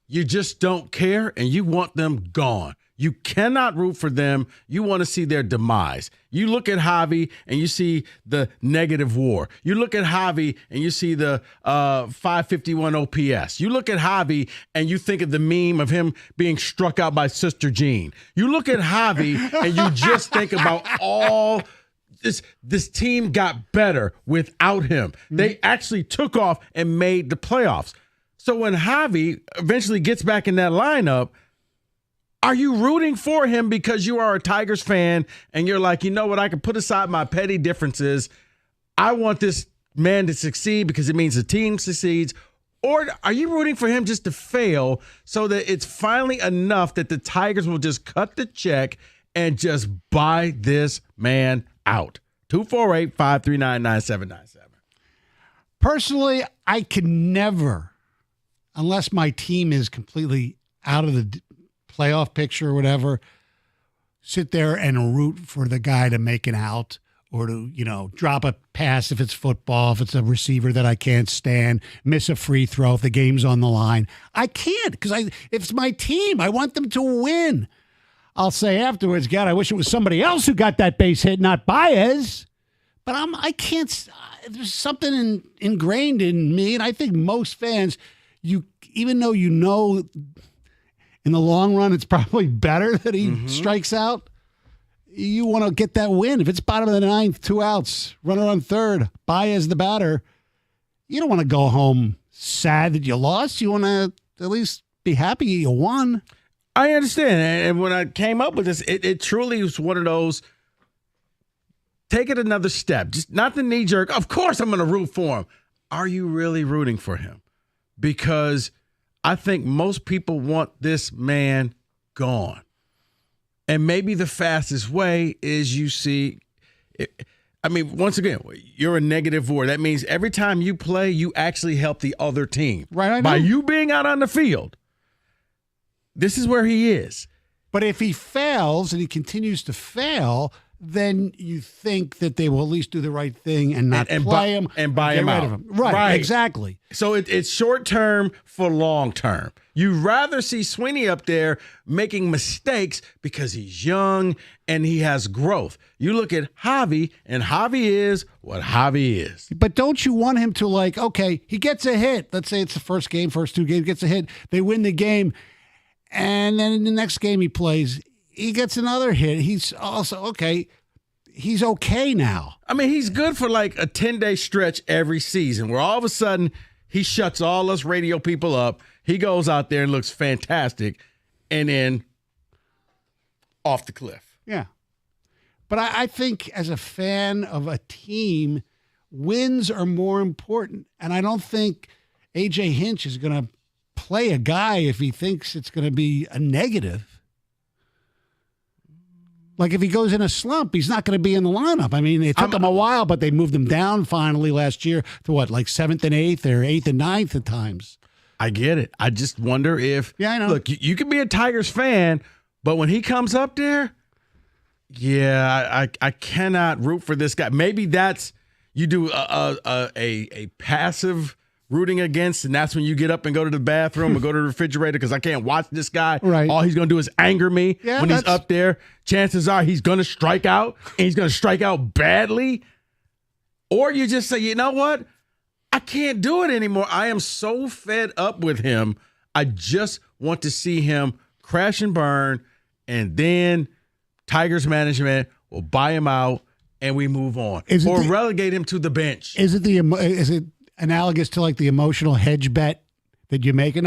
you just don't care and you want them gone. You cannot root for them. You want to see their demise. You look at Javi and you see the negative WAR. You look at Javi and you see the 551 OPS. You look at Javi and you think of the meme of him being struck out by Sister Jean. You look at Javi and you just think about all this team got better without him. They actually took off and made the playoffs. So when Javi eventually gets back in that lineup, are you rooting for him because you are a Tigers fan and you're like, you know what, I can put aside my petty differences. I want this man to succeed because it means the team succeeds. Or are you rooting for him just to fail so that it's finally enough that the Tigers will just cut the check and just buy this man out? 248-539-9797. Personally, I can never, unless my team is completely out of the playoff picture or whatever, sit there and root for the guy to make it out or to, drop a pass if it's football, if it's a receiver that I can't stand, miss a free throw if the game's on the line. I can't because if it's my team, I want them to win. I'll say afterwards, God, I wish it was somebody else who got that base hit, not Baez. But I can't. There's something ingrained in me, and I think most fans, even though in the long run, it's probably better that he strikes out. You want to get that win. If it's bottom of the ninth, 2 outs, runner on third, Baez the batter, you don't want to go home sad that you lost. You want to at least be happy you won. I understand. And when I came up with this, it truly was one of those, take it another step. Just not the knee jerk. Of course I'm going to root for him. Are you really rooting for him? Because I think most people want this man gone. And maybe the fastest way is you see, once again, you're a negative WAR. That means every time you play, you actually help the other team. Right. By you being out on the field. This is where he is. But if he fails and he continues to fail, then you think that they will at least do the right thing and not play him and buy him out. Right, exactly. So it's short term for long term. You'd rather see Sweeney up there making mistakes because he's young and he has growth. You look at Javi, and Javi is what Javi is. But don't you want him to, okay, he gets a hit. Let's say it's the first 2 games, gets a hit. They win the game. And then in the next game he plays, he gets another hit. He's also, okay, he's okay now. He's good for a 10-day stretch every season where all of a sudden he shuts all us radio people up. He goes out there and looks fantastic and then off the cliff. Yeah. But I think as a fan of a team, wins are more important. And I don't think A.J. Hinch is going to play a guy if he thinks it's going to be a negative. If he goes in a slump, he's not going to be in the lineup. It took him a while, but they moved him down finally last year to 7th and 8th or 8th and 9th at times. I get it. I just wonder if I know. Look, you can be a Tigers fan, but when he comes up there, I cannot root for this guy. Maybe that's you do a passive rooting against, and that's when you get up and go to the bathroom or go to the refrigerator because I can't watch this guy. Right. All he's going to do is anger me when he's up there. Chances are he's going to strike out, and he's going to strike out badly. Or you just say, you know what? I can't do it anymore. I am so fed up with him. I just want to see him crash and burn, and then Tigers management will buy him out and we move on, or relegate him to the bench. Is it analogous to like the emotional hedge bet that you make? And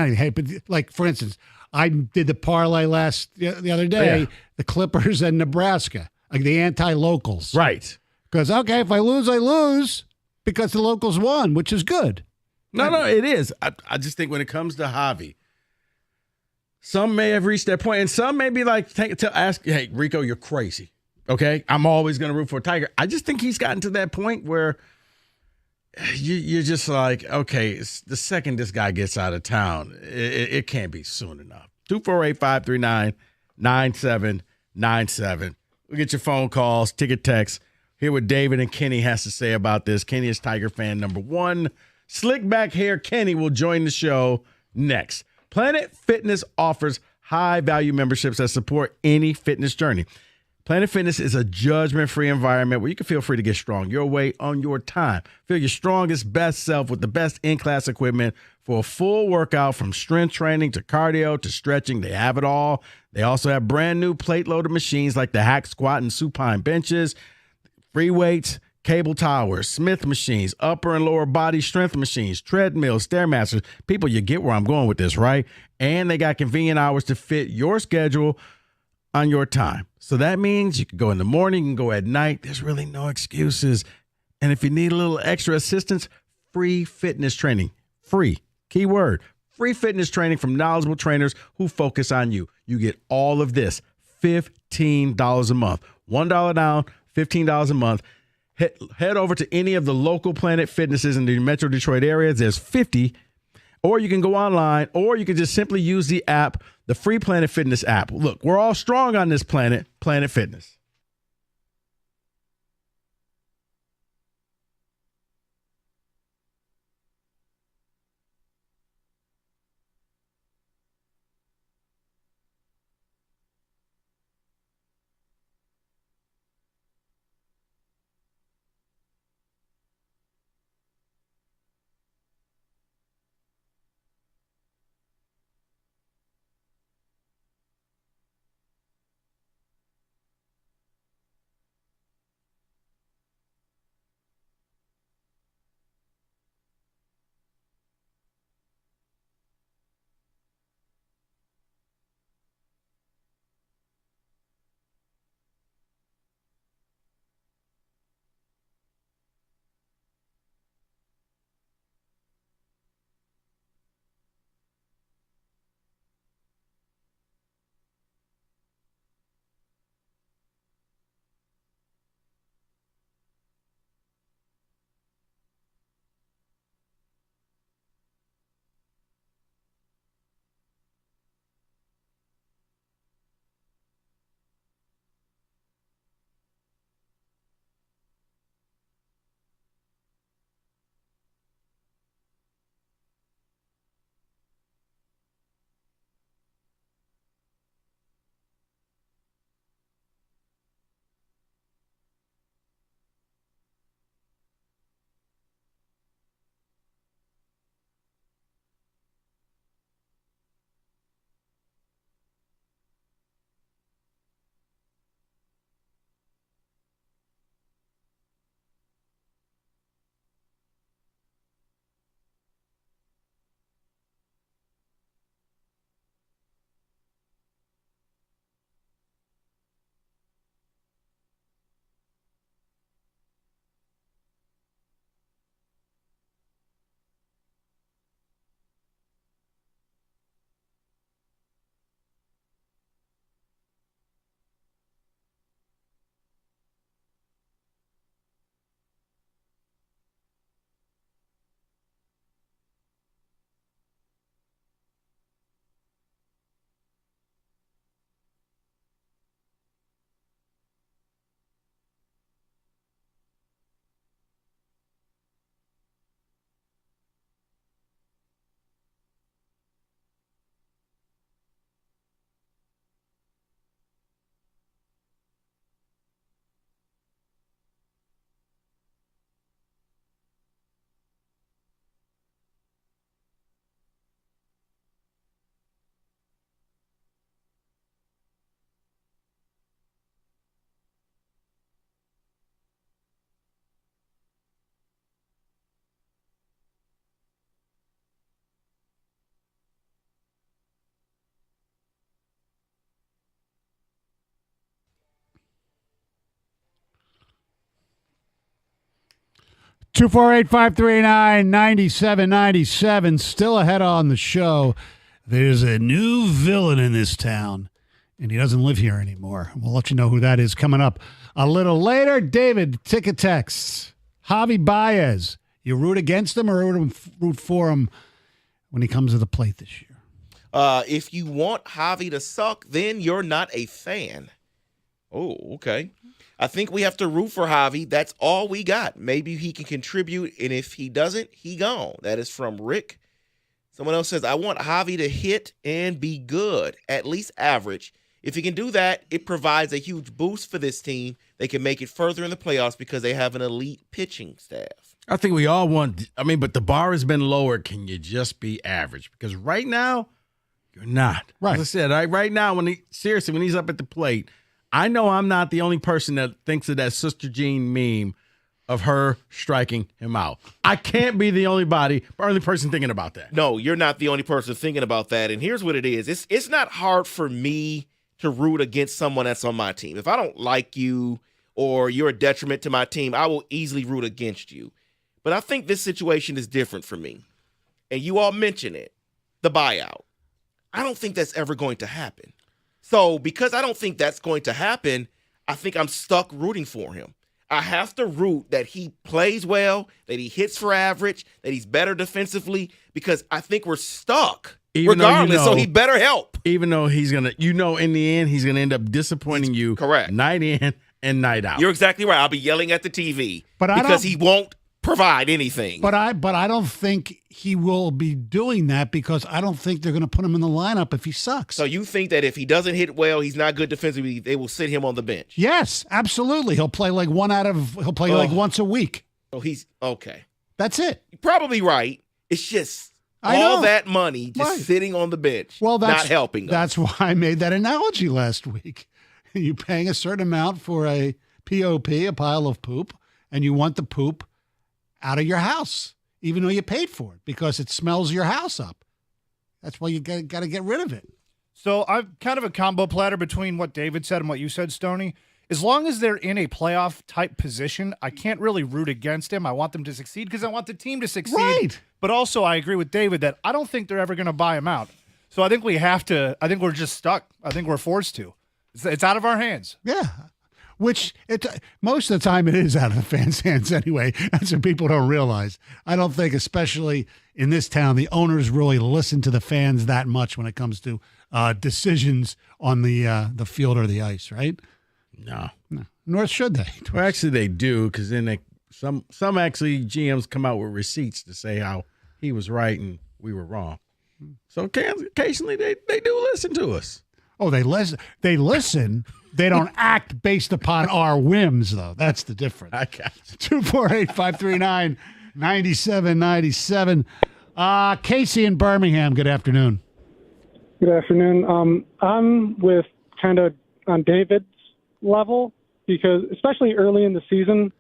like for instance, I did the parlay the other day, the Clippers and Nebraska, like the anti-locals, right? Because okay, if I lose, I lose because the locals won, which is good. No, it is. I just think when it comes to Javi, some may have reached that point, and some may be like to ask, "Hey, Rico, you're crazy." Okay, I'm always going to root for a Tiger. I just think he's gotten to that point where you're just like, okay, the second this guy gets out of town, it can't be soon enough. 248-539-9797. We'll get your phone calls, ticket texts. Hear what David and Kenny has to say about this. Kenny is Tiger fan number one. Slick back hair Kenny will join the show next. Planet Fitness offers high-value memberships that support any fitness journey. Planet Fitness is a judgment-free environment where you can feel free to get strong your way on your time. Feel your strongest, best self with the best in-class equipment for a full workout from strength training to cardio to stretching. They have it all. They also have brand-new plate-loaded machines like the Hack Squat and Supine benches, free weights, cable towers, Smith machines, upper and lower body strength machines, treadmills, Stairmasters. People, you get where I'm going with this, right? And they got convenient hours to fit your schedule on your time. So that means you can go in the morning, you can go at night. There's really no excuses. And if you need a little extra assistance, free fitness training. Free. Key word. Free fitness training from knowledgeable trainers who focus on you. You get all of this. $15 a month. $1 down, $15 a month. Head over to any of the local Planet Fitnesses in the Metro Detroit area. There's 50. Or you can go online, or you can just simply use the app, the free Planet Fitness app. Look, we're all strong on this planet, Planet Fitness. 248-539-9797. Still ahead on the show. There's a new villain in this town, and he doesn't live here anymore. We'll let you know who that is coming up a little later. David, ticket texts. Javi Baez. You root against him or root for him when he comes to the plate this year? If you want Javi to suck, then you're not a fan. Oh, okay. I think we have to root for Javi. That's all we got. Maybe he can contribute, and if he doesn't, he gone. That is from Rick. Someone else says, I want Javi to hit and be good, at least average. If he can do that, it provides a huge boost for this team. They can make it further in the playoffs because they have an elite pitching staff. I think we all want – but the bar has been lowered. Can you just be average? Because right now, you're not. Right. As I said, right now, when he's up at the plate, I know I'm not the only person that thinks of that Sister Jean meme of her striking him out. I can't be the only person thinking about that. No, you're not the only person thinking about that. And here's what it is. It's not hard for me to root against someone that's on my team. If I don't like you or you're a detriment to my team, I will easily root against you. But I think this situation is different for me. And you all mention it, the buyout. I don't think that's ever going to happen. So because I don't think that's going to happen, I think I'm stuck rooting for him. I have to root that he plays well, that he hits for average, that he's better defensively, because I think we're stuck regardless, so he better help. Even though he's going to, in the end, he's going to end up disappointing you. Correct. Night in and night out. You're exactly right. I'll be yelling at the TV because he won't provide anything. But I don't think he will be doing that because I don't think they're going to put him in the lineup if he sucks. So you think that if he doesn't hit well, he's not good defensively, they will sit him on the bench? Yes, absolutely. He'll play like once a week. So he's okay. That's it. You're probably right. It's just all that money just sitting on the bench, not helping them. That's why I made that analogy last week. You're paying a certain amount for a POP, a pile of poop, and you want the poop out of your house, even though you paid for it, because it smells your house up. That's why you got to get rid of it. So I'm kind of a combo platter between what David said and what you said, Stoney. As long as they're in a playoff type position, I can't really root against him. I want them to succeed because I want the team to succeed. Right. But also I agree with David that I don't think they're ever going to buy him out. So I think we're just stuck. I think we're forced to. It's out of our hands. Yeah. Which most of the time it is out of the fans' hands anyway. That's what people don't realize. I don't think, especially in this town, the owners really listen to the fans that much when it comes to decisions on the field or the ice, right? No. Nor should they. Well, actually, they do, because then some actually GMs come out with receipts to say how he was right and we were wrong. So occasionally they do listen to us. Oh, they listen. They listen. They don't act based upon our whims, though. That's the difference. I got you. 248-539-9797. Casey in Birmingham, good afternoon. Good afternoon. I'm with kind of on David's level because, especially early in the season,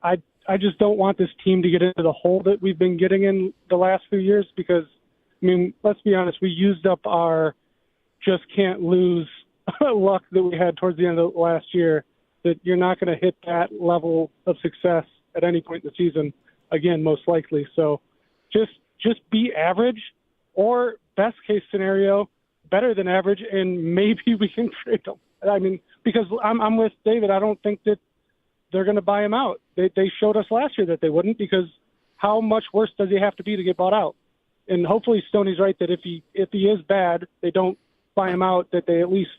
I just don't want this team to get into the hole that we've been getting in the last few years because, let's be honest, we used up our just can't lose luck that we had towards the end of last year, that you're not going to hit that level of success at any point in the season again, most likely. So just be average, or best case scenario, better than average, and maybe we can trade them. Because I'm with David. I don't think that they're going to buy him out. They showed us last year that they wouldn't, because how much worse does he have to be to get bought out? And hopefully Stoney's right that if he is bad, they don't buy him out, that they at least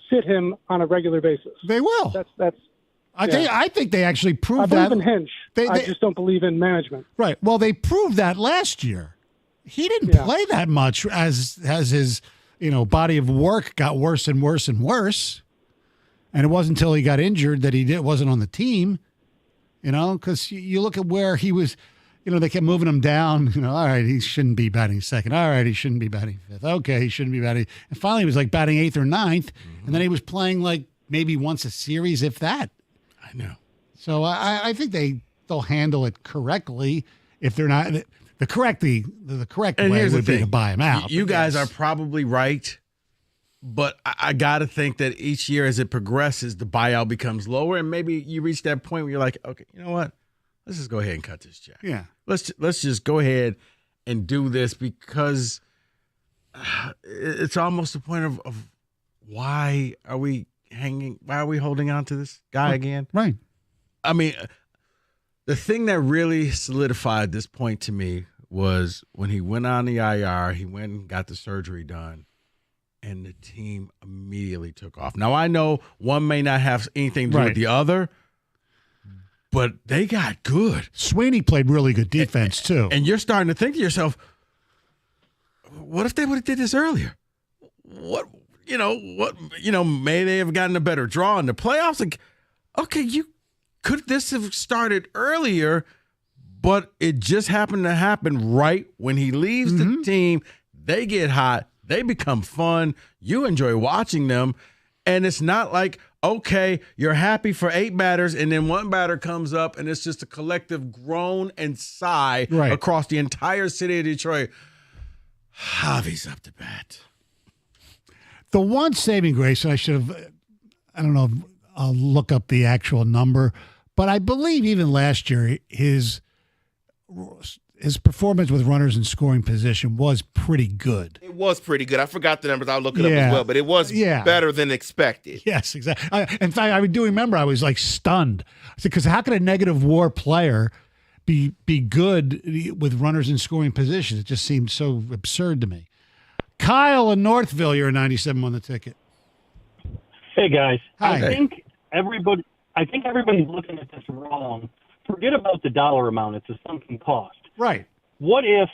sit him on a regular basis. They will. I think they actually proved that. I believe in Hinch. I just don't believe in management. Right. Well, they proved that last year. He didn't play that much as his body of work got worse and worse and worse. And it wasn't until he got injured that wasn't on the team. Because you look at where he was. They kept moving him down. All right, he shouldn't be batting second. All right, he shouldn't be batting fifth. Okay, he shouldn't be batting. And finally, he was like batting eighth or ninth. And then he was playing like maybe once a series, if that. I know. So I think they'll handle it correctly. If they're not the correct way would be to buy him out. You guys are probably right, but I got to think that each year as it progresses, the buyout becomes lower, and maybe you reach that point where you're like, okay, you know what? let's just go ahead and cut this check. Yeah. Let's just go ahead and do this because it's almost the point of why are we holding on to this guy again? Right. I mean, the thing that really solidified this point to me was when he went on the IR, he went and got the surgery done, and the team immediately took off. Now, I know one may not have anything to do with the other, but they got good. Sweeney played really good defense, too. And you're starting to think to yourself, what if they would have did this earlier? What, may they have gotten a better draw in the playoffs? Like, okay, could this have started earlier, but it just happened to happen right when he leaves the team. They get hot. They become fun. You enjoy watching them. And it's not like, okay, you're happy for 8 batters, and then one batter comes up, and it's just a collective groan and sigh across the entire city of Detroit. Javi's up to bat. The one saving grace, and I don't know, I'll look up the actual number, but I believe even last year his performance with runners in scoring position was pretty good. It was pretty good. I forgot the numbers. I'll look it up as well, but it was better than expected. Yes, exactly. In fact, I do remember I was like stunned because how could a negative WAR player be good with runners in scoring positions? It just seemed so absurd to me. Kyle in Northville, you're a 97 on the ticket. Hey guys, Hi. I think everybody's looking at this wrong. Forget about the dollar amount; it's a sunken cost. Right. What if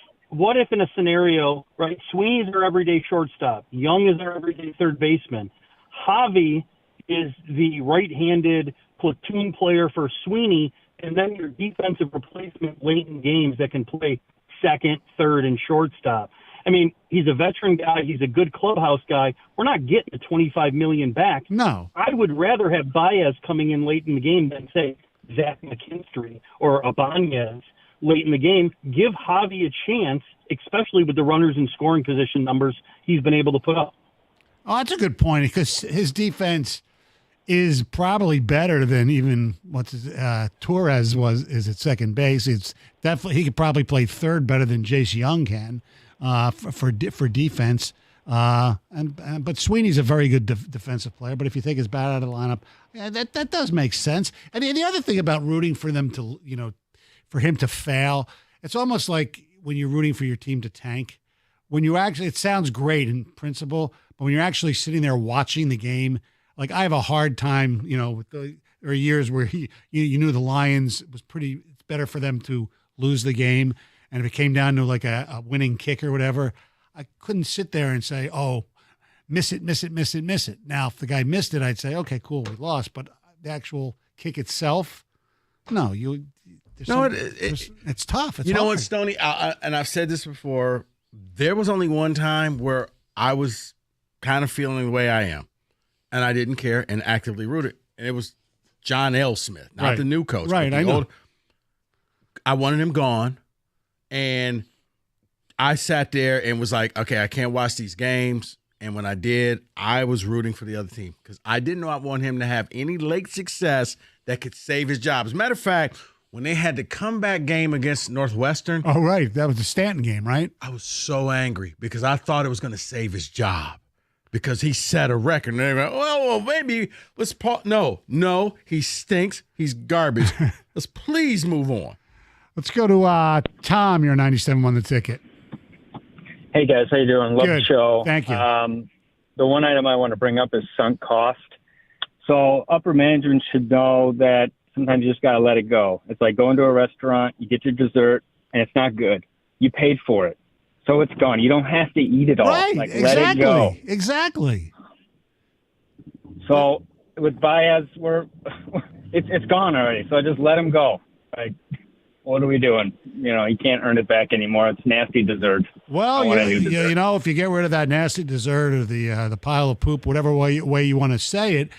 in a scenario, right? Sweeney's our everyday shortstop. Young is our everyday third baseman. Javi is the right-handed platoon player for Sweeney, and then your defensive replacement late in games that can play second, third, and shortstop. I mean, he's a veteran guy. He's a good clubhouse guy. We're not getting the $25 million back. No. I would rather have Baez coming in late in the game than, say, Zach McKinstry or Ibanez late in the game. Give Javi a chance, especially with the runners in scoring position numbers he's been able to put up. Oh, that's a good point because his defense is probably better than even Torres is at second base. It's definitely he could probably play third better than Jace Young can for defense. But Sweeney's a very good defensive player. But if you take his bat out of the lineup, that does make sense. And the other thing about rooting for them to for him to fail, it's almost like when you're rooting for your team to tank. When you actually, it sounds great in principle, but when you're actually sitting there watching the game, like I have a hard time, with there are years where you knew the Lions it was it's better for them to lose the game, and if it came down to like a winning kick or whatever, I couldn't sit there and say, oh, miss it. Now, if the guy missed it, I'd say, okay, cool, we lost. But the actual kick itself, no, it's tough. It's know hard. what, Stoney? And I've said this before. There was only one time where I was kind of feeling the way I am, and I didn't care and actively rooted. And it was John L. Smith, not the new coach. Right, I know. I wanted him gone, and I sat there and was like, okay, I can't watch these games. And when I did, I was rooting for the other team because I did not want him to have any late success that could save his job. As a matter of fact, when they had the comeback game against Northwestern. Oh, right. That was the Stanton game, right? I was so angry because I thought it was going to save his job because he set a record. And they're like, well, maybe let's pause. No, he stinks. He's garbage. Let's please move on. Let's go to Tom. You're 97 on the ticket. Hey, guys. How you doing? Love Good. the show. Thank you. The one item I want to bring up is sunk cost. So upper management should know that sometimes you just got to let it go. It's like going to a restaurant, you get your dessert, and it's not good. You paid for it. So it's gone. You don't have to eat it all. Right, like, exactly. Let it go. Exactly. So with Baez, it's gone already. So just let him go. Like, what are we doing? He can't earn it back anymore. It's nasty dessert. Well, if you get rid of that nasty dessert or the pile of poop, whatever way you want to say it,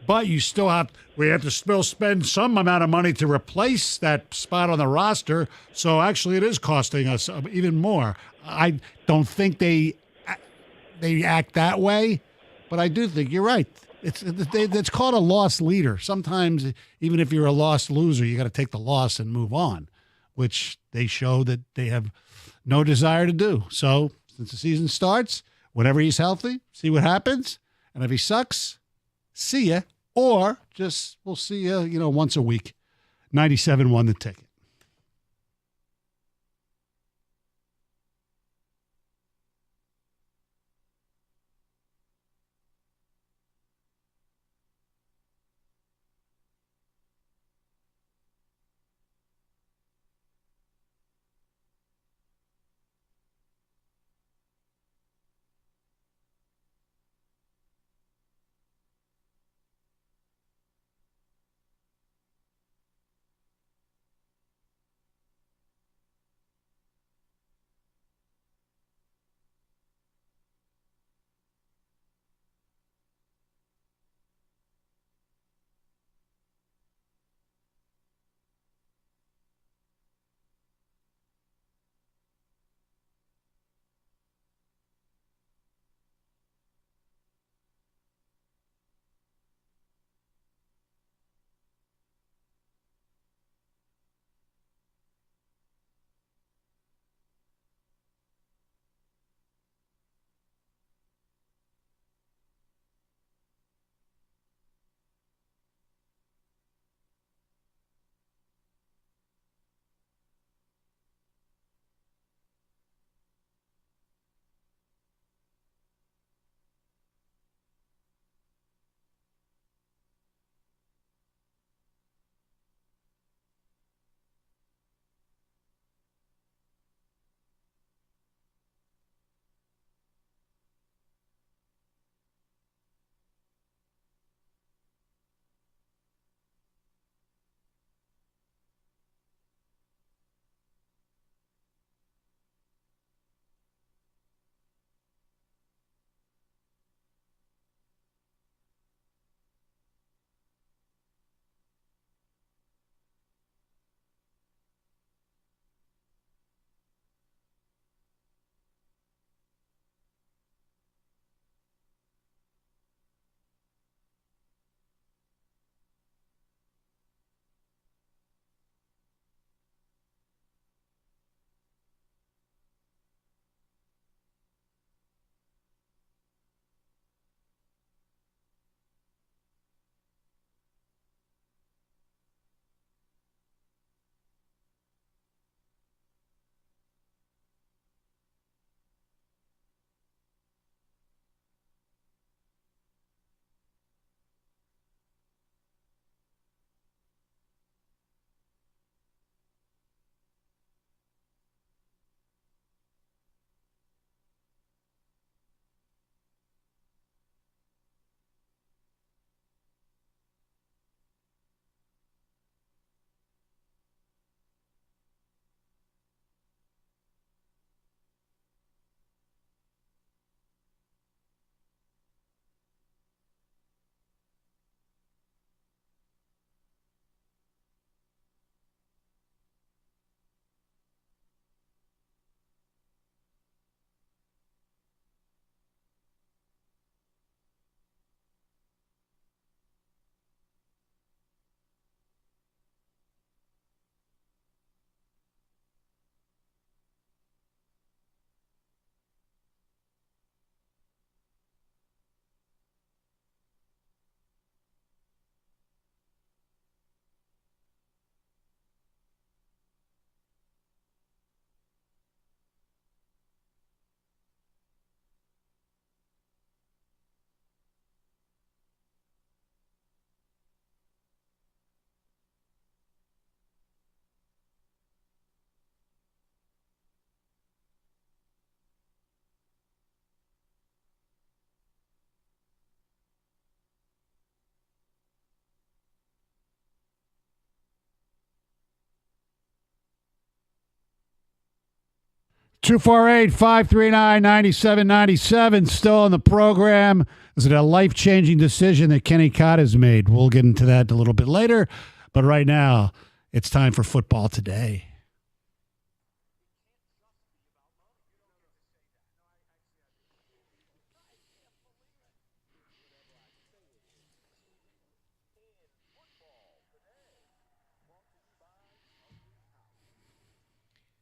but we have to still spend some amount of money to replace that spot on the roster. So actually, it is costing us even more. I don't think they act that way, but I do think you're right. It's called a lost leader. Sometimes, even if you're a lost loser, you got to take the loss and move on, which they show that they have no desire to do. So since the season starts, whenever he's healthy, see what happens. And if he sucks, see ya. Or just we'll see you, once a week. 97 won the ticket. Two four eight 539-9797. Still on the program. Is it a life-changing decision that Kenny Cott has made? We'll get into that a little bit later. But right now, it's time for Football Today.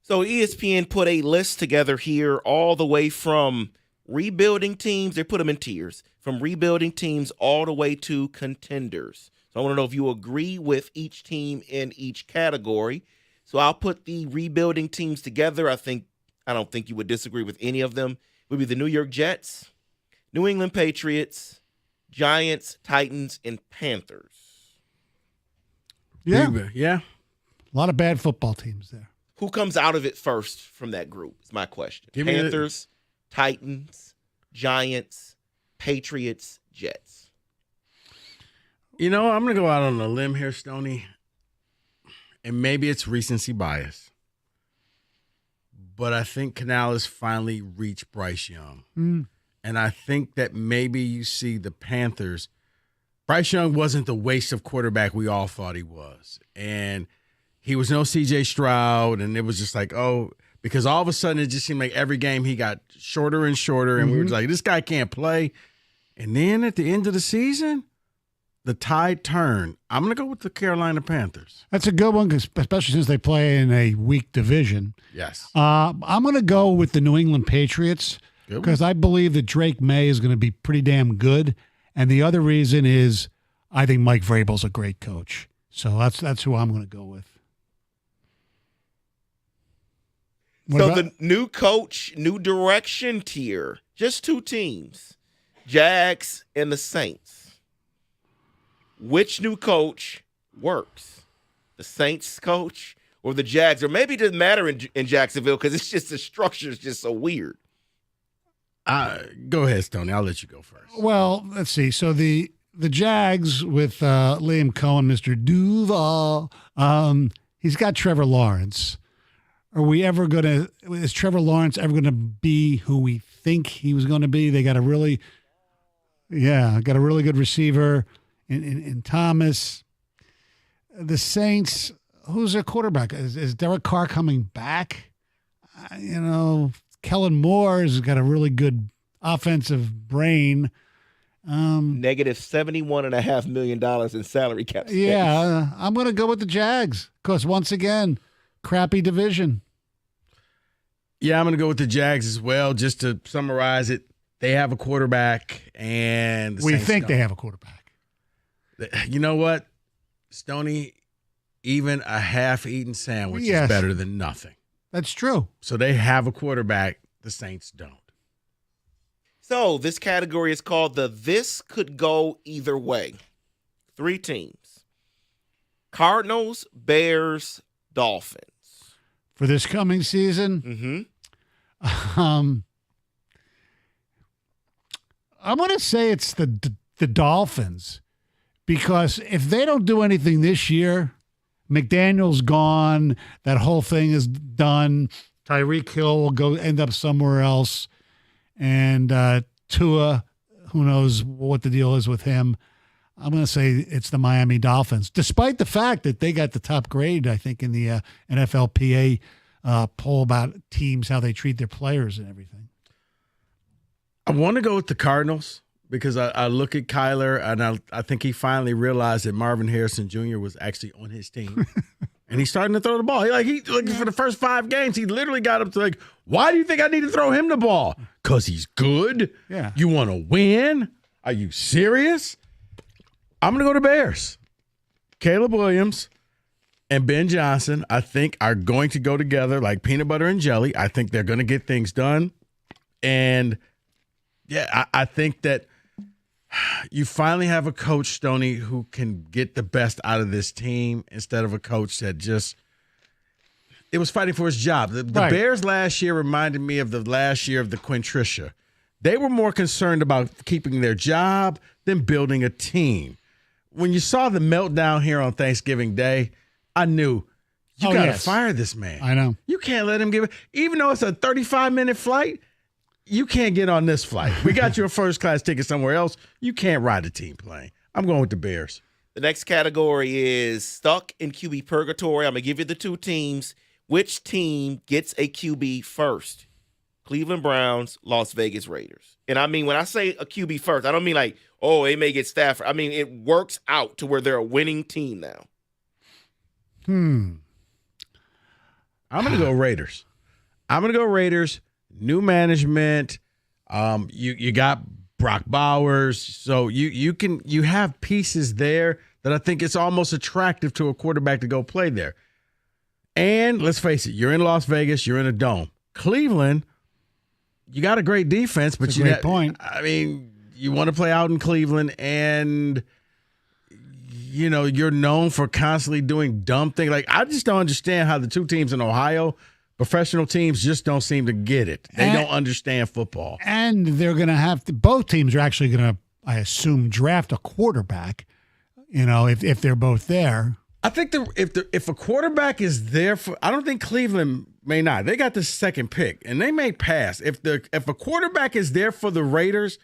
So ESPN put a list together here all the way from rebuilding teams. They put them in tiers, from rebuilding teams all the way to contenders. So I want to know if you agree with each team in each category. So I'll put the rebuilding teams together. I don't think you would disagree with any of them. It would be the New York Jets, New England Patriots, Giants, Titans, and Panthers. Yeah. Yeah. A lot of bad football teams there. Who comes out of it first from that group is my question. Give me Panthers, Titans, Giants, Patriots, Jets. You know, I'm going to go out on a limb here, Stoney, and maybe it's recency bias, but I think Canales finally reached Bryce Young. And I think that maybe you see the Panthers. Bryce Young wasn't the waste of quarterback we all thought he was. And he was no C.J. Stroud, and it was just like, oh, because all of a sudden it just seemed like every game he got shorter and shorter, and we were just like, this guy can't play. And then at the end of the season, the tide turned. I'm going to go with the Carolina Panthers. That's a good one, especially since they play in a weak division. Yes. I'm going to go with the New England Patriots because I believe that Drake May is going to be pretty damn good. And the other reason is I think Mike Vrabel's a great coach. So that's who I'm going to go with. So the new coach, new direction tier, just two teams, Jags and the Saints. Which new coach works? The Saints coach or the Jags? Or maybe it doesn't matter in Jacksonville because it's just the structure is just so weird. Go ahead, Stoney. I'll let you go first. Well, let's see. So the Jags with Liam Cohen, Mr. Duval, he's got Trevor Lawrence. Is Trevor Lawrence ever going to be who we think he was going to be? They got a really good receiver in Thomas. The Saints, who's their quarterback? Is Derek Carr coming back? Kellen Moore has got a really good offensive brain. Negative $71.5 million in salary cap space. Yeah, I'm going to go with the Jags because once again, crappy division. Yeah, I'm going to go with the Jags as well. Just to summarize it, they have a quarterback, and we think they have a quarterback. You know what, Stoney? Even a half-eaten sandwich is better than nothing. That's true. So they have a quarterback. The Saints don't. So this category is called the This Could Go Either Way. 3 teams. Cardinals, Bears, Dolphins. For this coming season? I'm going to say it's the Dolphins because if they don't do anything this year, McDaniel's gone, that whole thing is done. Tyreek Hill will end up somewhere else. And Tua, who knows what the deal is with him. I'm going to say it's the Miami Dolphins, despite the fact that they got the top grade, I think, in the NFLPA poll about teams, how they treat their players and everything. I want to go with the Cardinals because I look at Kyler, and I think he finally realized that Marvin Harrison Jr. was actually on his team. And he's starting to throw the ball. For the first 5 games, he literally got up to why do you think I need to throw him the ball? Because he's good? Yeah. You want to win? Are you serious? I'm going to go to Bears. Caleb Williams and Ben Johnson, I think, are going to go together like peanut butter and jelly. I think they're going to get things done. And, yeah, I think that you finally have a coach, Stoney, who can get the best out of this team instead of a coach that it was fighting for his job. The Bears last year reminded me of the last year of the Quintricia. They were more concerned about keeping their job than building a team. When you saw the meltdown here on Thanksgiving Day, I knew you got to fire this man. I know. You can't let him give it. Even though it's a 35-minute flight, you can't get on this flight. We got you a first-class ticket somewhere else. You can't ride a team plane. I'm going with the Bears. The next category is stuck in QB purgatory. I'm going to give you the 2 teams. Which team gets a QB first? Cleveland Browns, Las Vegas Raiders. And I mean, when I say a QB first, I don't mean they may get Stafford. I mean, it works out to where they're a winning team now. I'm going to go Raiders. New management. You got Brock Bowers, so you have pieces there that I think it's almost attractive to a quarterback to go play there. And let's face it, you're in Las Vegas, you're in a dome. Cleveland, you got a great defense, but That's a great point. I mean, you want to play out in Cleveland, and you're known for constantly doing dumb things. Like, I just don't understand how the two teams in Ohio, professional teams, just don't seem to get it. They don't understand football. And they're going to have to, both teams are actually going to, I assume, draft a quarterback, if they're both there. I think if a quarterback is there I don't think Cleveland may not. They got the second pick, and they may pass. If a quarterback is there for the Raiders,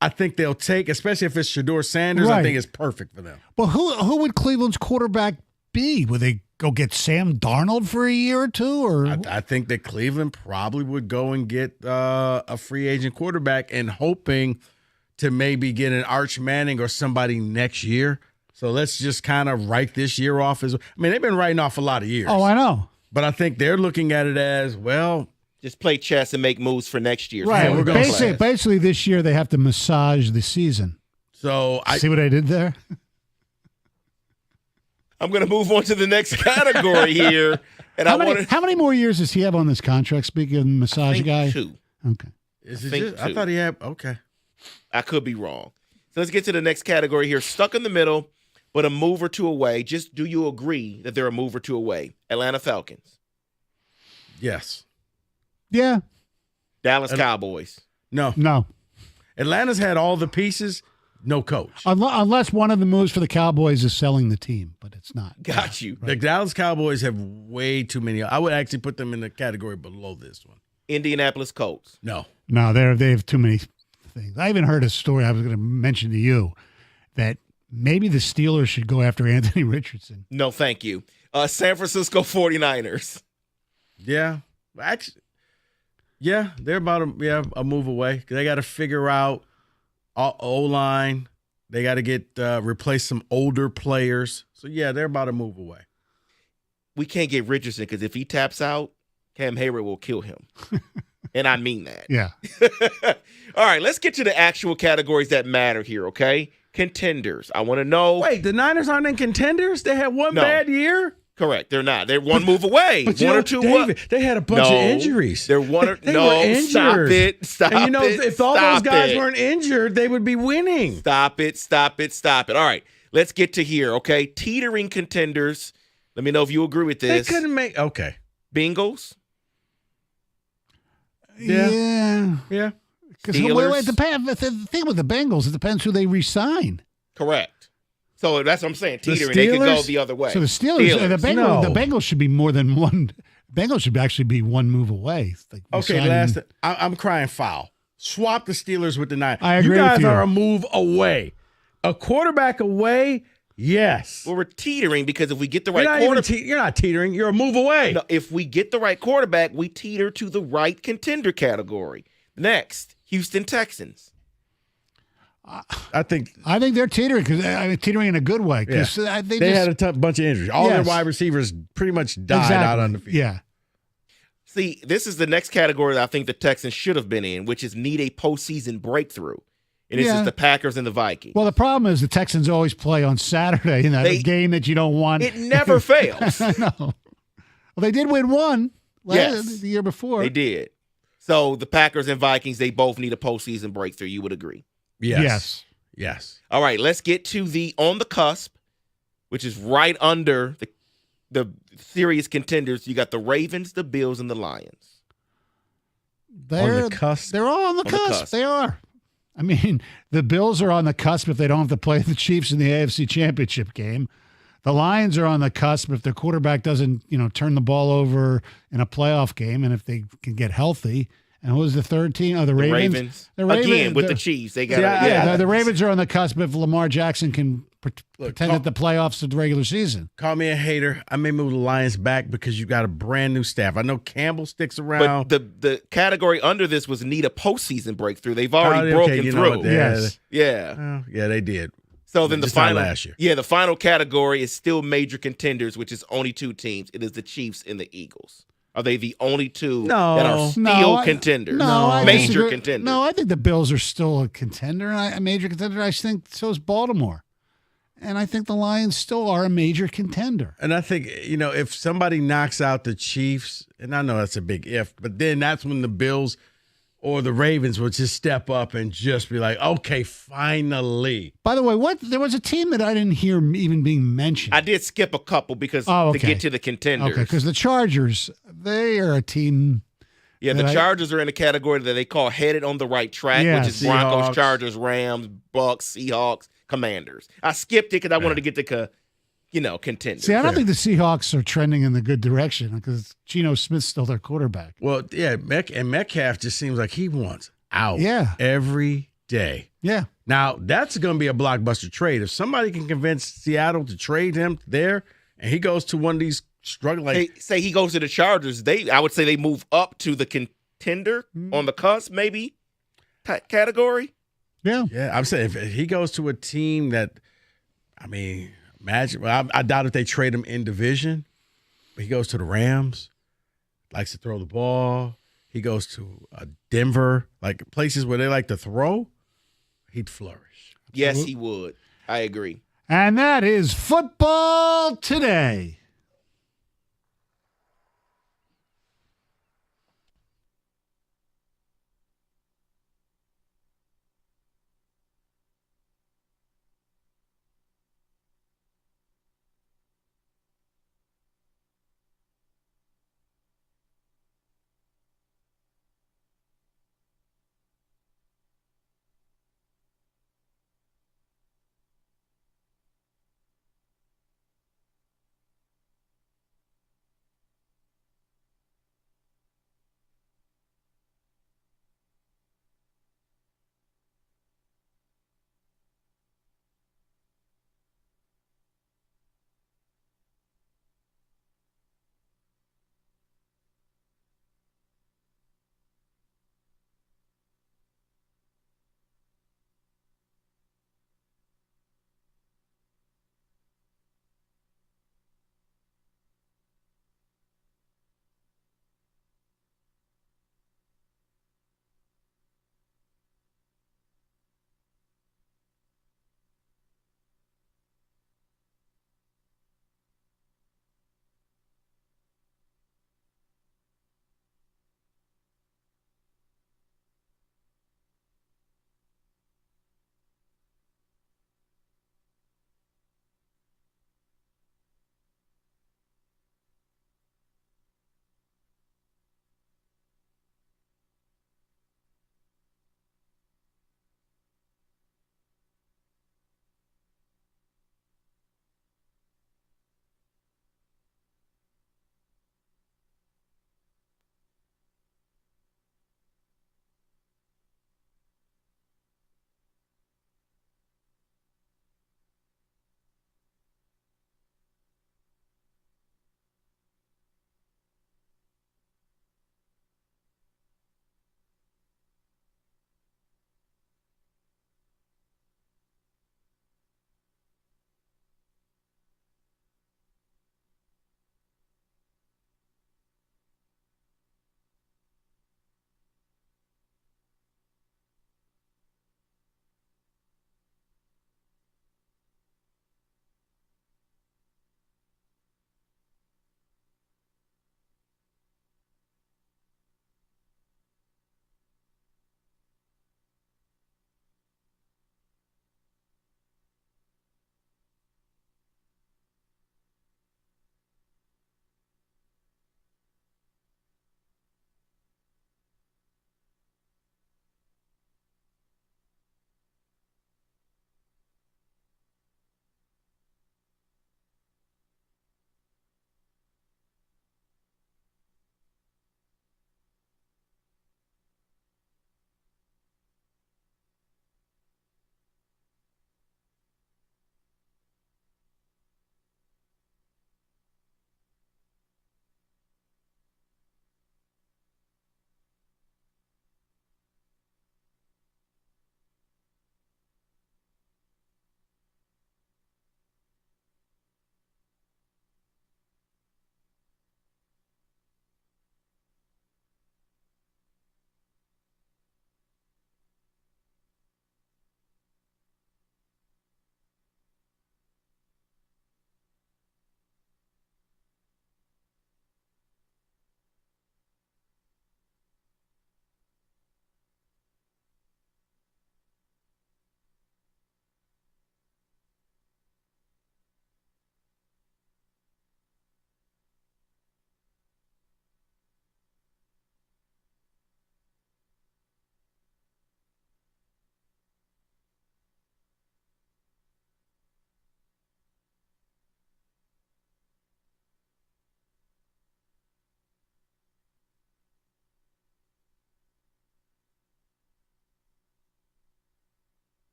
I think they'll take, especially if it's Shedeur Sanders. Right. I think it's perfect for them. Well, who would Cleveland's quarterback be? Would they go get Sam Darnold for a year or two? Or I think that Cleveland probably would go and get a free agent quarterback and hoping to maybe get an Arch Manning or somebody next year. So let's just kind of write this year off they've been writing off a lot of years. Oh, I know. But I think they're looking at it as, well, just play chess and make moves for next year. Right. Basically, this year they have to massage the season. So see what I did there? I'm going to move on to the next category here. And how many more years does he have on this contract? Speaking of the massage guy, 2. Okay. I thought he had. Okay. I could be wrong. So let's get to the next category here. Stuck in the middle, but a move or two away. Just do you agree that they're a move or two away? Atlanta Falcons. Yes. Yeah. Dallas Cowboys. No. Atlanta's had all the pieces, no coach. Unless one of the moves for the Cowboys is selling the team, but it's not. Got you. The Dallas Cowboys have way too many. I would actually put them in the category below this one. Indianapolis Colts. No, they have too many things. I even heard a story I was going to mention to you that maybe the Steelers should go after Anthony Richardson. No, thank you. San Francisco 49ers. Yeah. Actually, yeah, they're about a move away. They got to figure out O-line. They got to get replace some older players. So, yeah, they're about a move away. We can't get Richardson because if he taps out, Cam Hayward will kill him. And I mean that. Yeah. All right, let's get to the actual categories that matter here, okay? Contenders. I want to know. Wait, the Niners aren't in contenders? They had one bad year? Correct. They're not. They're one move away. But one or two. David, they had a bunch of injuries. They're one or they were injured. Stop it. Stop and if all those guys weren't injured, injured, they would be winning. Stop it. All right, let's get to here, okay? Teetering contenders. Let me know if you agree with this. They couldn't make. Okay. Bengals. Yeah. Because Steelers. the thing with the Bengals, it depends who they re-sign. Correct. So that's what I'm saying. Teetering, they could go the other way. So the the Bengals should be more than one. Bengals should actually be one move away. Like I'm crying foul. Swap the Steelers with the Niners. I agree you guys with you. are a move away. A quarterback away, yes. Well, we're teetering because if we get the right quarterback. You're not teetering. You're a move away. No, if we get the right quarterback, we teeter to the right contender category. Next, Houston Texans. I think they're teetering teetering in a good way because they had a bunch of injuries. All their wide receivers pretty much died out on the field. Yeah. See, this is the next category that I think the Texans should have been in, which is need a postseason breakthrough. And this is the Packers and the Vikings. Well, the problem is the Texans always play on Saturday in that game that you don't want. It never fails. I know. Well, they did win one the year before. They did. So the Packers and Vikings, they both need a postseason breakthrough. You would agree? Yes. All right, let's get to the on the cusp, which is right under the serious contenders. You got the Ravens, the Bills, and the Lions. They're on the cusp. They're all on the cusp. They are. I mean, the Bills are on the cusp if they don't have to play the Chiefs in the AFC Championship game. The Lions are on the cusp if their quarterback doesn't, turn the ball over in a playoff game, and if they can get healthy. And what was the third team? Oh, the Ravens. Again, with the Chiefs. They got the Ravens are on the cusp if Lamar Jackson can pretend that the playoffs are the regular season. Call me a hater. I may move the Lions back because you got a brand new staff. I know Campbell sticks around. But the category under this was need a postseason breakthrough. They've already broken through. Yes. Yeah. Yeah, they did. So then the Just not final last year. Yeah, the final category is still major contenders, which is only 2 teams. It is the Chiefs and the Eagles. Are they the only two that are still contenders? Major contenders. No, I think the Bills are still a contender, a major contender. I think so is Baltimore. And I think the Lions still are a major contender. And I think, if somebody knocks out the Chiefs, and I know that's a big if, but then that's when the Bills or the Ravens would just step up and just be like, okay, finally. By the way, there was a team that I didn't hear even being mentioned. I did skip a couple because to get to the contenders. Okay, because the Chargers, they are a team. Yeah, the Chargers are in a category that they call headed on the right track, which is Broncos, Seahawks. Chargers, Rams, Bucks, Seahawks, Commanders. I skipped it because I wanted to get to contenders. See, I don't think the Seahawks are trending in the good direction because Geno Smith's still their quarterback. Well, yeah, Metcalf just seems like he wants out every day. Yeah. Now, that's going to be a blockbuster trade. If somebody can convince Seattle to trade him there and he goes to one of these struggling. Say he goes to the Chargers, I would say they move up to the contender on the cusp, maybe category. Yeah. Yeah, I'm saying if he goes to a team that, imagine. Well, I doubt if they trade him in division, but he goes to the Rams, likes to throw the ball. He goes to Denver, like places where they like to throw. He'd flourish. Yes, he would. I agree. And that is Football Today.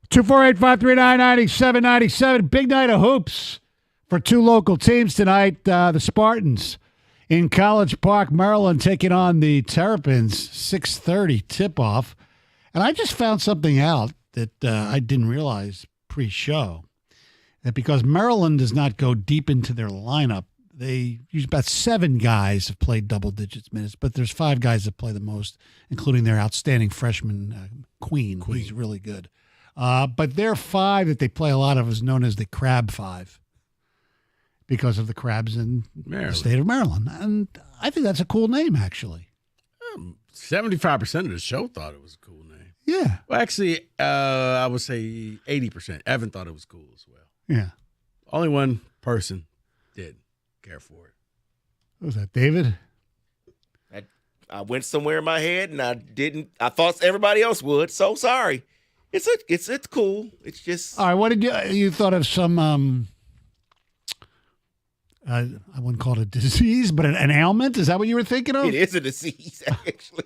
248-539-9797. Big night of hoops for two local teams tonight. The Spartans in College Park, Maryland, taking on the Terrapins. 6:30 tip-off. And I just found something out that I didn't realize pre-show. That because Maryland does not go deep into their lineup, they use about 7 guys have played double digits minutes, but there's 5 guys that play the most, including their outstanding freshman Queen. He's really good. But their 5 that they play a lot of is known as the Crab 5 because of the crabs in the state of Maryland. And I think that's a cool name, actually. 75% of the show thought it was a cool name. Yeah. Well, actually, I would say 80%. Evan thought it was cool as well. Yeah. Only one person did care for it. What was that, David? I went somewhere in my head and I didn't. I thought everybody else would. So sorry. It's cool. It's just. All right. What did you thought of some? I wouldn't call it a disease, but an ailment. Is that what you were thinking of? It is a disease, actually.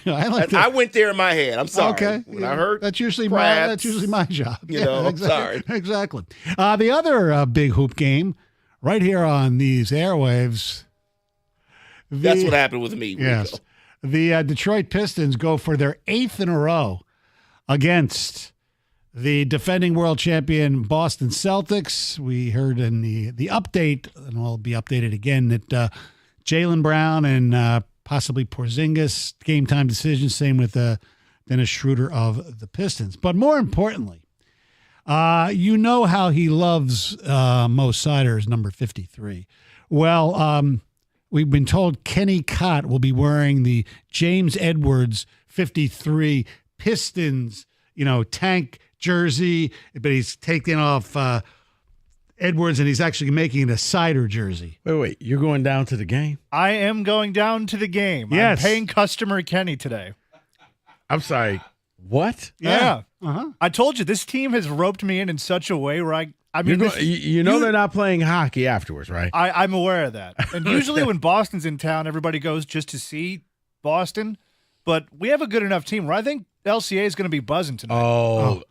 I went there in my head. I'm sorry. Okay. When I heard that's usually crabs, my job. You know, I'm sorry. Exactly. The other big hoop game right here on these airwaves. That's what happened with me. Yes. The Detroit Pistons go for their 8th in a row against the defending world champion Boston Celtics. We heard in the update, and we'll be updated again, that Jaylen Brown and possibly Porzingis, game time decision. Same with Dennis Schroeder of the Pistons. But more importantly, you know how he loves Mo Sider's number 53. Well, we've been told Kenny Cott will be wearing the James Edwards 53 Pistons, tank jersey, but he's taking off Edwards, and he's actually making it a Sider jersey. Wait. You're going down to the game? I am going down to the game. Yes. I'm paying customer Kenny today. I'm sorry. What? Yeah. Uh-huh. I told you, this team has roped me in such a way where I mean, they're not playing hockey afterwards, right? I'm aware of that. And usually when Boston's in town, everybody goes just to see Boston. But we have a good enough team where I think LCA is going to be buzzing tonight. Oh.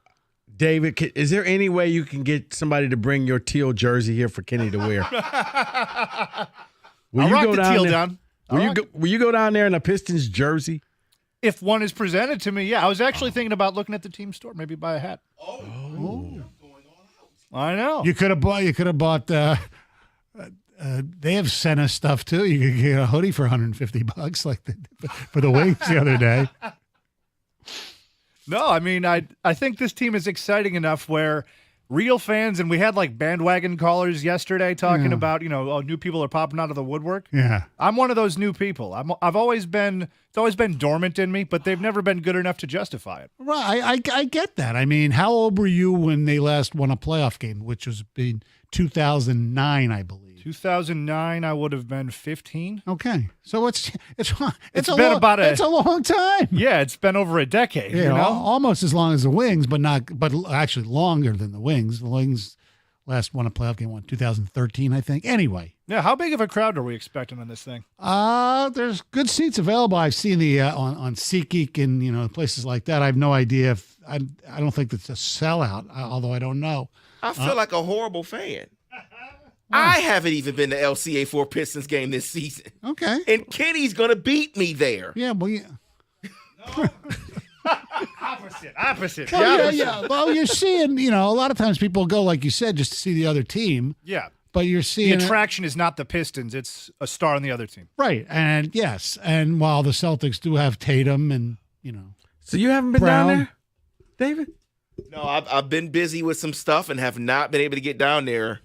David, is there any way you can get somebody to bring your teal jersey here for Kenny to wear? I'll rock the teal down. Will you go down there in a Pistons jersey? If one is presented to me, yeah. I was actually thinking about looking at the team store, maybe buy a hat. Oh. I know. You could have bought. They have sent us stuff too. You could get a hoodie for $150, like for the Wings the other day. No, I mean, I think this team is exciting enough where real fans, and we had like bandwagon callers yesterday talking about, new people are popping out of the woodwork. Yeah. I'm one of those new people. It's always been dormant in me, but they've never been good enough to justify it. Right. I get that. I mean, how old were you when they last won a playoff game, which was in 2009, I believe? 2009, I would have been 15. Okay. So it's It's a been it's a long time. Yeah, it's been over a decade. Almost as long as the Wings, but actually longer than the Wings. The Wings last won a playoff game in 2013, I think. Anyway. Yeah, how big of a crowd are we expecting on this thing? There's good seats available. I've seen the on SeatGeek and places like that. I have no idea if I don't think it's a sellout, although I don't know. I feel like a horrible fan. I haven't even been to LCA for a Pistons game this season. Okay. And Kenny's going to beat me there. Yeah, well, yeah. Opposite. Yeah. Well, you're seeing, a lot of times people go, like you said, just to see the other team. Yeah. But you're seeing the attraction is not the Pistons; it's a star on the other team. Right, and yes, and while the Celtics do have Tatum, and so you haven't been Brown, down there, David? No, I've been busy with some stuff and have not been able to get down there.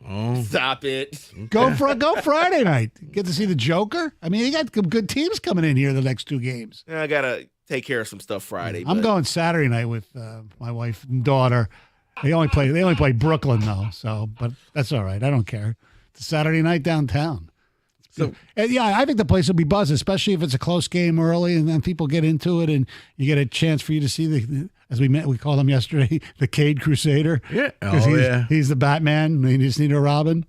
Oh, stop it! Go Friday night. Get to see the Joker. I mean, you got good teams coming in here the next 2 games. I gotta take care of some stuff Friday. I'm going Saturday night with my wife and daughter. They only play Brooklyn though, but that's all right. I don't care. It's a Saturday night downtown. So I think the place will be buzzed, especially if it's a close game early, and then people get into it, and you get a chance for you to see as we called him yesterday, the Cade Crusader. Yeah, he's the Batman. You just need a Robin.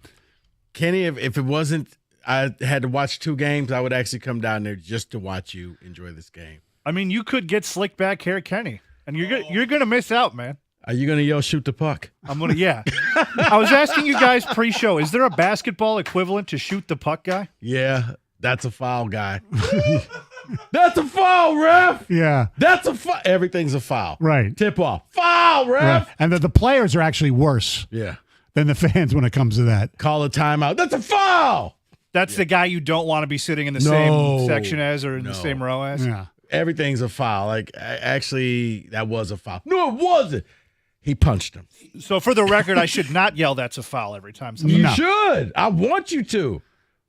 Kenny, if it wasn't, I had to watch 2 games, I would actually come down there just to watch you enjoy this game. I mean, you could get slick back hair, Kenny. And you're gonna miss out, man. Are you going to yell shoot the puck? I'm gonna, yeah. I was asking you guys pre-show, is there a basketball equivalent to shoot the puck guy? Yeah, that's a foul, guy. That's a foul, ref. Yeah. That's a foul. Everything's a foul. Right. Tip off. Foul, ref. Right. And the players are actually worse Yeah. than the fans when it comes to that. Call a timeout. That's a foul. That's the guy you don't want to be sitting in the No. same section as or in the No. same row as. Yeah. Everything's a foul. Like, actually, that was a foul. No, it wasn't. He punched him. So for the record, I should not yell "that's a foul" every time. You should. I want you to.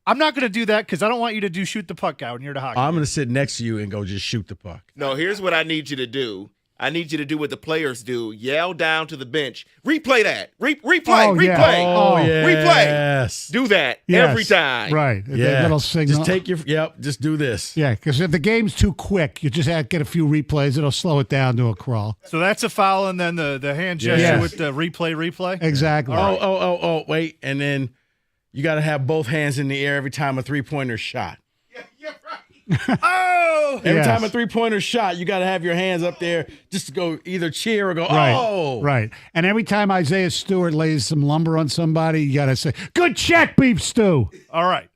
I'm not going to do that because I don't want you to do shoot the puck guy when you're the hockey. I'm going to sit next to you and go just shoot the puck. No, here's what I need you to do. I need you to do what the players do. Yell down to the bench. Replay that. Replay. Oh, yeah. Replay. Oh, Replay. yes. Do that Yes. every time. Right. Yeah. That little signal. Just take your, just do this. Yeah, because if the game's too quick, you just have to get a few replays. It'll slow it down to a crawl. So that's a foul, and then the hand gesture Yes. with the replay. Exactly. Oh, wait. And then you got to have both hands in the air every time a three-pointer shot. Oh! Every Yes. time a three-pointer shot, you got to have your hands up there just to go either cheer or go, Right. oh. Right. And every time Isaiah Stewart lays some lumber on somebody, you got to say, good check, Beef Stew. All right.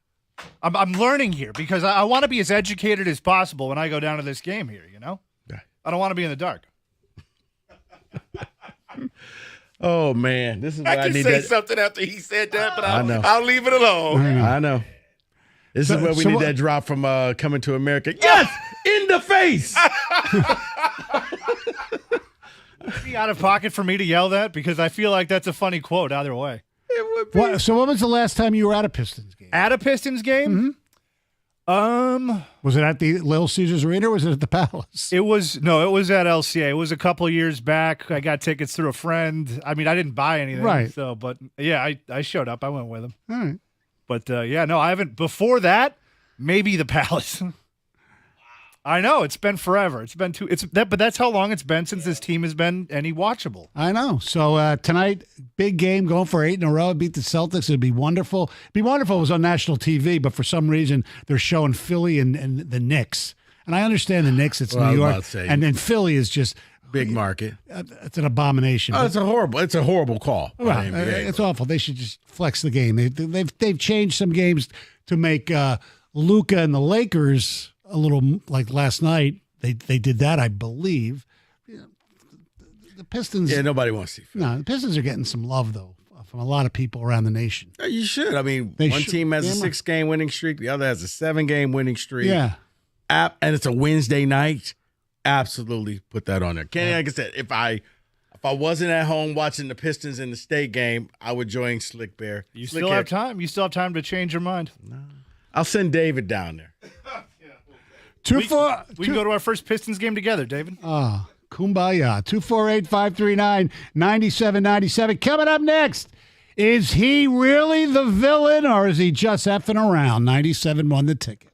I'm learning here because I want to be as educated as possible when I go down to this game here, you know? I don't want to be in the dark. Oh, man. This is what I I can need say that. something after he said that, but I know. I'll leave it alone. I know. This is where we need that drop from Coming to America. Yes! In the face! Would it be out of pocket for me to yell that? Because I feel like that's a funny quote either way. So when was the last time you were at a Pistons game? At a Pistons game? Was it at the Little Caesars Arena or was it at the Palace? It was at LCA. It was a couple years back. I got tickets through a friend. I mean, I didn't buy anything. Right. So, but yeah, I showed up. I went with him. All right. But yeah, no, I haven't. Before that, maybe the Palace. I know it's been forever. But that's how long it's been since this team has been any watchable. I know. So tonight, big game, going for 8 in a row, beat the Celtics. It'd be wonderful. It'd be wonderful if it was on national TV, but for some reason they're showing Philly and the Knicks. And I understand the Knicks, it's Well, I New was York, about to say. and then Philly is just Big market. It's an abomination. Oh, it's a horrible call. by Right. the NBA. It's awful. They should just flex the game. They've changed some games to make Luka and the Lakers a little like last night. They did that, I believe. The Pistons. Yeah, nobody wants to see. No, the Pistons are getting some love though from a lot of people around the nation. You should. I mean, They one should. team has a Damn right. 6-game winning streak. The other has a 7-game winning streak. Yeah. And it's a Wednesday night. Absolutely put that on there. Kenny, like I said, if I wasn't at home watching the Pistons in the state game, I would join Slick Bear. You Slick still Hair. have time. You still have time to change your mind. I'll send David down there. We can go to our first Pistons game together, David. Kumbaya. 248-539-9797. Coming up next, is he really the villain or is he just effing around? 97 won the ticket.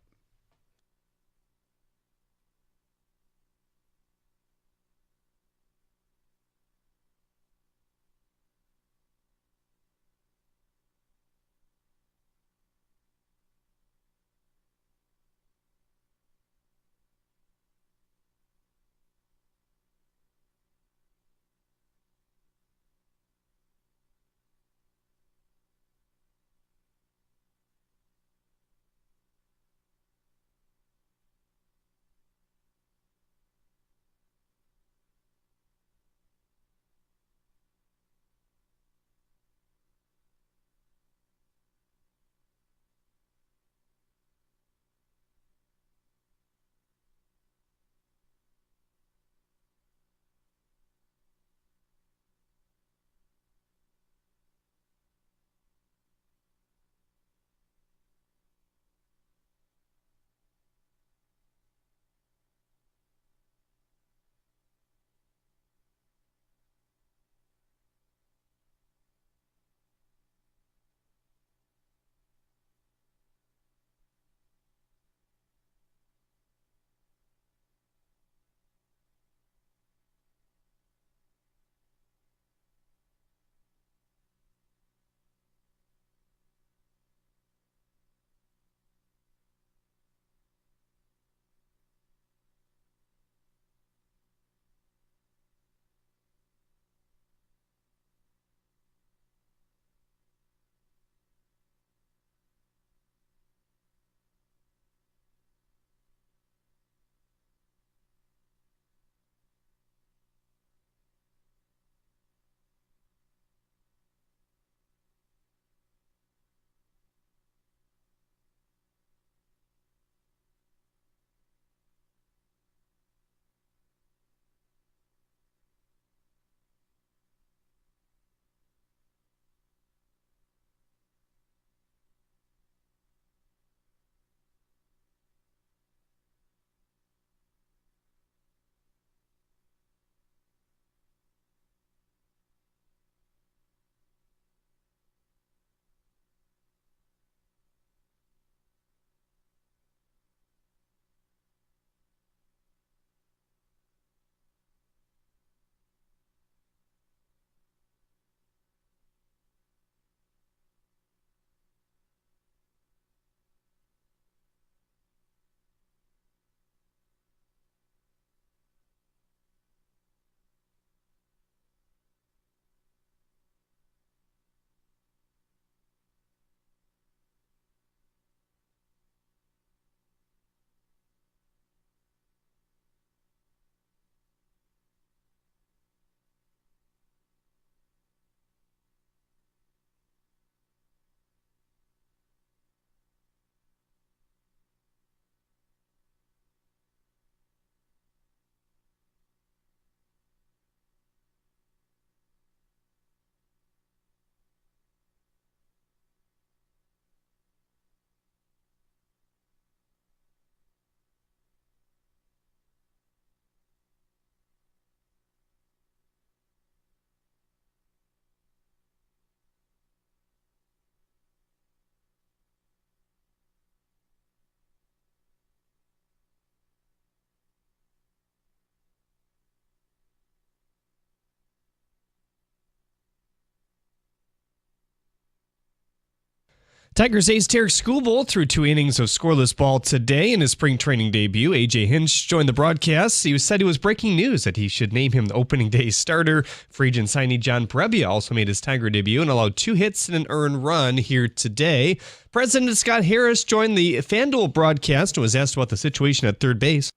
Tigers ace Tarek Skubal threw 2 innings of scoreless ball today in his spring training debut. A.J. Hinch joined the broadcast. He said it was breaking news that he should name him the opening day starter. Free agent signee John Brebbia also made his Tiger debut and allowed 2 hits and an earned run here today. President Scott Harris joined the FanDuel broadcast and was asked about the situation at third base.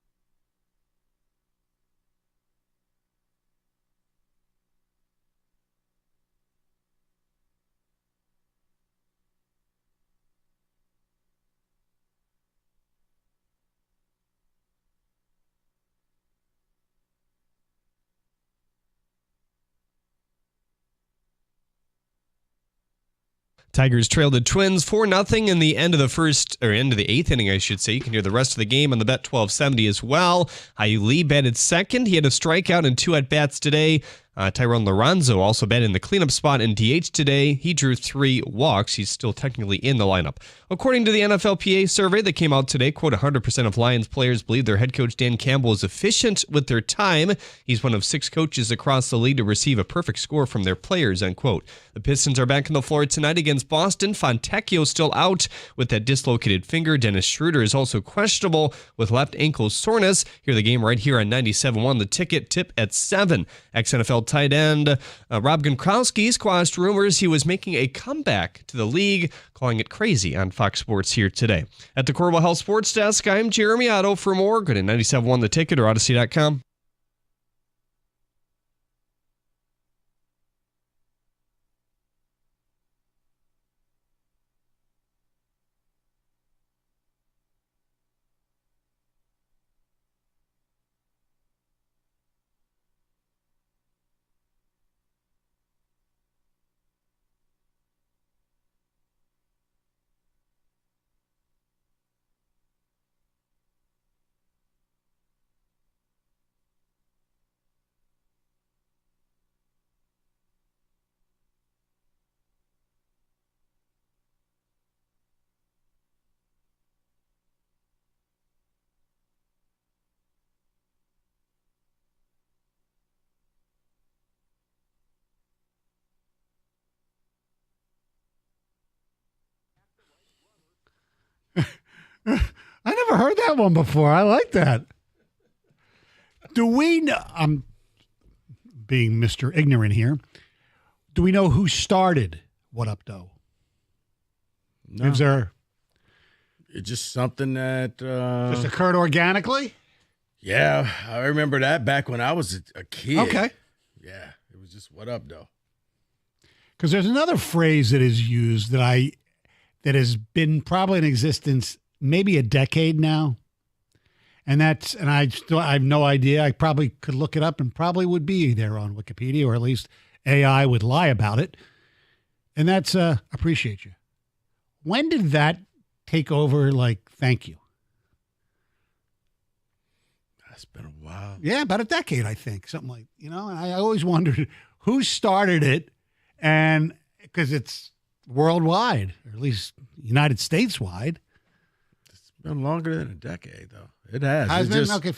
Tigers trailed the Twins 4-0 in the end of the 8th inning, I should say. You can hear the rest of the game on the Bet 1270 as well. Hyu Lee batted second. He had a strikeout and 2 at-bats today. Tyrone Lorenzo also batted in the cleanup spot in DH today. He drew 3 walks. He's still technically in the lineup. According to the NFLPA survey that came out today, quote, 100% of Lions players believe their head coach Dan Campbell is efficient with their time. He's one of 6 coaches across the league to receive a perfect score from their players, end quote. The Pistons are back on the floor tonight against Boston. Fontecchio still out with that dislocated finger. Dennis Schroeder is also questionable with left ankle soreness. Hear the game right here on 97.1 The Ticket. Tip at 7. Ex-NFL tight end Rob Gronkowski squashed rumors he was making a comeback to the league, calling it crazy on Fox Sports here today. At the Corwell Health Sports Desk, I'm Jeremy Otto. For more, go to 97.1 The Ticket or Odyssey.com. I never heard that one before. I like that. Do we know? I'm being Mr. Ignorant here. Do we know who started What Up, Doe? No. Is there? It's just something that Just occurred organically? Yeah, I remember that back when I was a kid. Okay. Yeah, it was just What Up, Doe. Because there's another phrase that is used that has been probably in existence maybe a decade now. And I have no idea. I probably could look it up and probably would be there on Wikipedia, or at least AI would lie about it. And that's appreciate you. When did that take over? Like, thank you. That's been a while. Yeah, about a decade, I think. Something like, and I always wondered who started it, and because it's worldwide, or at least United States wide. It's been longer than a decade, though. It has. Has It's been? just- Okay,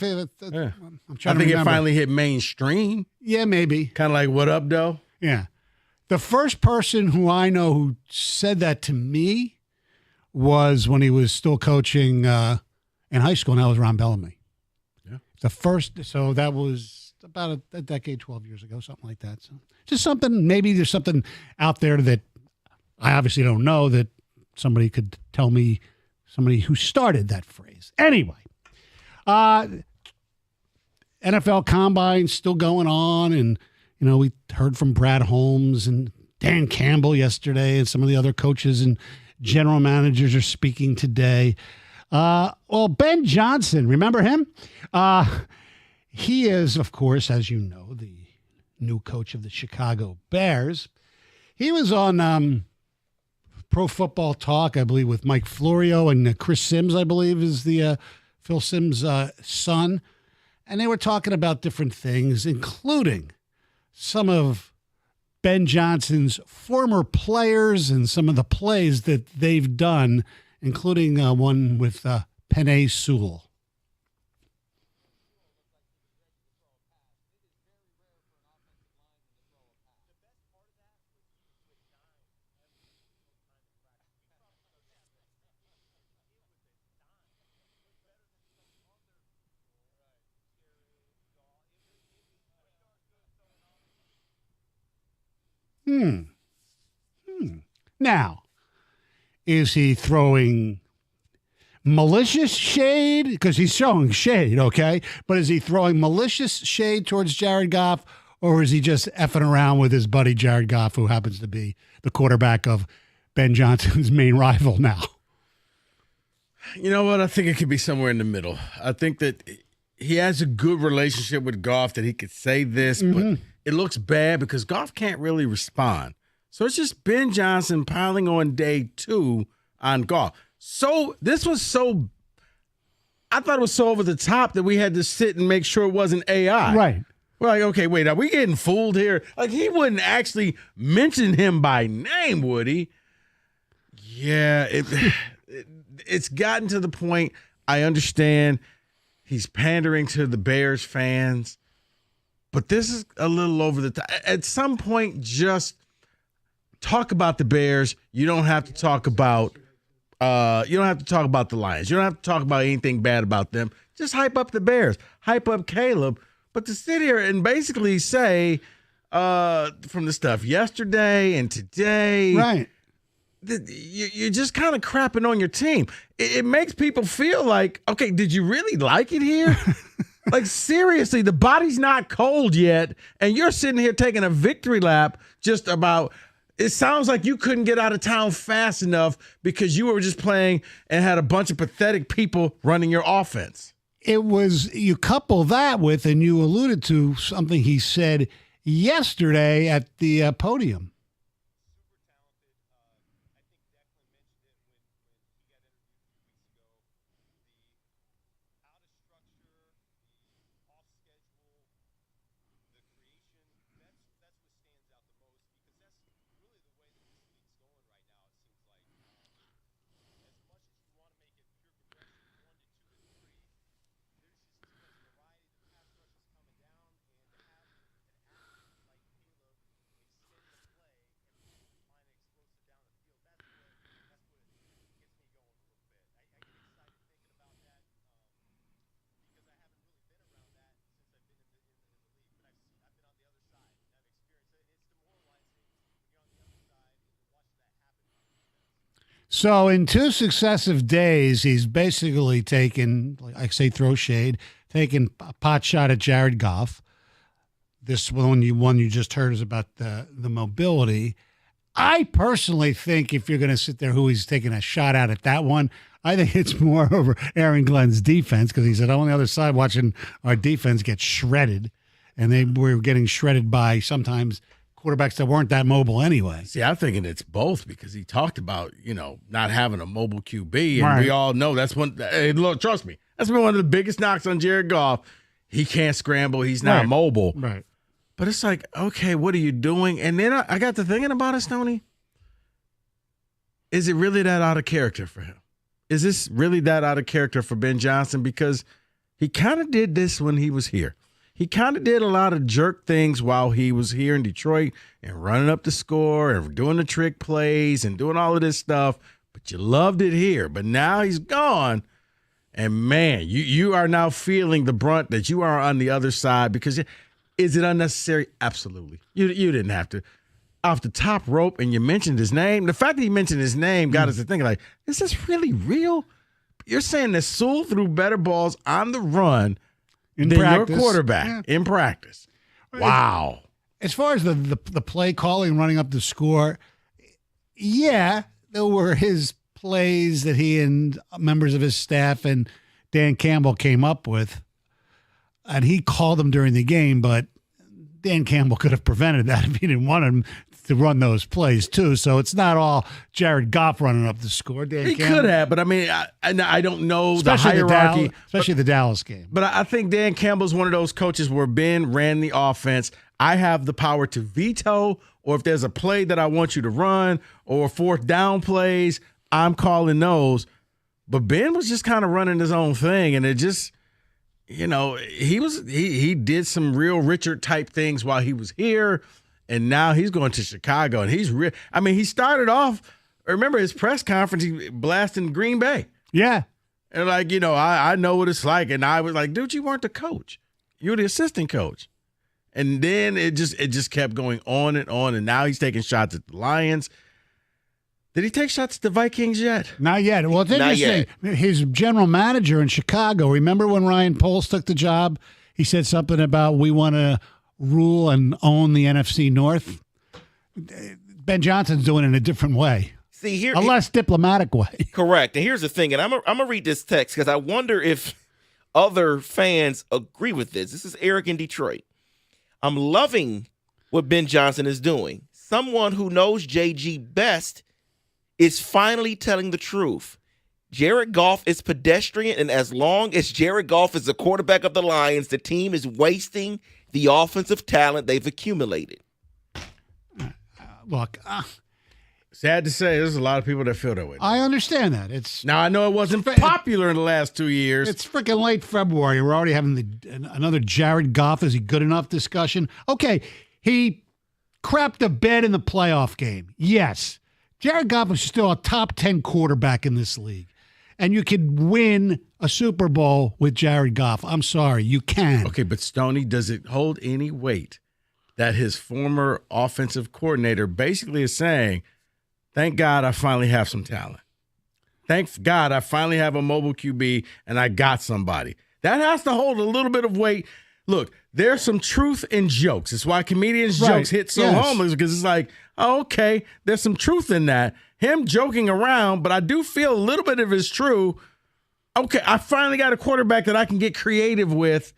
yeah. I'm trying I to think remember. it finally hit mainstream. Yeah, maybe. Kind of like What Up, Doe? Yeah. The first person who I know who said that to me was when he was still coaching in high school, and that was Ron Bellamy. Yeah. The first, so that was about a decade, 12 years ago, something like that. So just something, maybe there's something out there that I obviously don't know that somebody could tell me, somebody who started that phrase. Anyway, NFL Combine still going on, and we heard from Brad Holmes and Dan Campbell yesterday, and some of the other coaches and general managers are speaking today. Well, Ben Johnson, remember him? He is, of course, as you know, the new coach of the Chicago Bears. He was on Pro Football Talk, I believe, with Mike Florio and Chris Sims, I believe, is the Phil Sims' son. And they were talking about different things, including some of Ben Johnson's former players and some of the plays that they've done, including one with Penei Sewell. Now, is he throwing malicious shade? Because he's showing shade, okay? But is he throwing malicious shade towards Jared Goff, or is he just effing around with his buddy Jared Goff, who happens to be the quarterback of Ben Johnson's main rival now? You know what? I think it could be somewhere in the middle. I think that he has a good relationship with Goff that he could say this, but it looks bad because Goff can't really respond. So it's just Ben Johnson piling on day 2 on Goff. So this was so – I thought it was so over the top that we had to sit and make sure it wasn't AI. Right. We're like, okay, wait, are we getting fooled here? Like, he wouldn't actually mention him by name, would he? Yeah, it's gotten to the point, I understand he's pandering to the Bears fans, but this is a little over the top. At some point, just talk about the Bears. You don't have to talk about the Lions. You don't have to talk about anything bad about them. Just hype up the Bears. Hype up Caleb. But to sit here and basically say from the stuff yesterday and today, right? You're just kind of crapping on your team. It makes people feel like, okay, did you really like it here? Like, seriously, the body's not cold yet, and you're sitting here taking a victory lap just about. It sounds like you couldn't get out of town fast enough because you were just playing and had a bunch of pathetic people running your offense. It was, you couple that with, and you alluded to something he said yesterday at the podium. So in 2 successive days, he's basically taken, like I say, throw shade, taken a pot shot at Jared Goff. This one you just heard is about the mobility. I personally think if you're going to sit there who he's taking a shot at that one, I think it's more over Aaron Glenn's defense, because he said, I'm on the other side watching our defense get shredded, and they were getting shredded by sometimes quarterbacks that weren't that mobile anyway. See, I'm thinking it's both, because he talked about, not having a mobile QB, and right. We all know that's one. Hey, look, trust me, that's been one of the biggest knocks on Jared Goff. He can't scramble. He's not mobile. Right. But it's like, okay, what are you doing? And then I got to thinking about it, Stoney. Is it really that out of character for him? Is this really that out of character for Ben Johnson? Because he kind of did this when he was here. He kind of did a lot of jerk things while he was here in Detroit and running up the score and doing the trick plays and doing all of this stuff. But you loved it here. But now he's gone. And, man, you are now feeling the brunt that you are on the other side. Because is it unnecessary? Absolutely. You didn't have to. Off the top rope, and you mentioned his name. The fact that he mentioned his name got us to thinking, like, is this really real? You're saying that Sewell threw better balls on the run than your quarterback in practice. Wow. As far as the play calling, running up the score, yeah, there were his plays that he and members of his staff and Dan Campbell came up with, and he called them during the game, but Dan Campbell could have prevented that if he didn't want him to run those plays too. So it's not all Jared Goff running up the score. He could have, but I mean, I don't know the hierarchy. Especially the Dallas game. But I think Dan Campbell's one of those coaches where Ben ran the offense. I have the power to veto, or if there's a play that I want you to run, or fourth down plays, I'm calling those. But Ben was just kind of running his own thing, and it just, he did some real Richard type things while he was here. And now he's going to Chicago, and he's real. I mean, he started off, remember his press conference, he blasting Green Bay. Yeah. And I know what it's like. And I was like, dude, you weren't the coach. You were the assistant coach. And then it just kept going on, and now he's taking shots at the Lions. Did he take shots at the Vikings yet? Not yet. Well, it's Not interesting. His general manager in Chicago, remember when Ryan Poles took the job? He said something about we want to rule and own the NFC North. Ben Johnson's doing it in a different way. See here, a less diplomatic way. Correct. And here's the thing, and I'm gonna read this text because I wonder if other fans agree with this. This is Eric in Detroit. I'm loving what Ben Johnson is doing. Someone who knows JG best is finally telling the truth. Jared Goff is pedestrian, and as long as Jared Goff is the quarterback of the Lions, the team is wasting the offensive talent they've accumulated. Look, sad to say, there's a lot of people that feel that way. I understand that. It's now I know it wasn't popular in the last 2 years. It's freaking late February. We're already having another Jared Goff. Is he good enough discussion? Okay, he crapped the bed in the playoff game. Yes, Jared Goff is still a top 10 quarterback in this league, and you could win a Super Bowl with Jared Goff. I'm sorry, you can. Okay, but Stoney, does it hold any weight that his former offensive coordinator basically is saying, thank God I finally have some talent. Thank God I finally have a mobile QB and I got somebody. That has to hold a little bit of weight. Look, there's some truth in jokes. It's why comedians' jokes hit so home, because it's like, oh, okay, there's some truth in that. Him joking around, but I do feel a little bit of it's true. Okay, I finally got a quarterback that I can get creative with.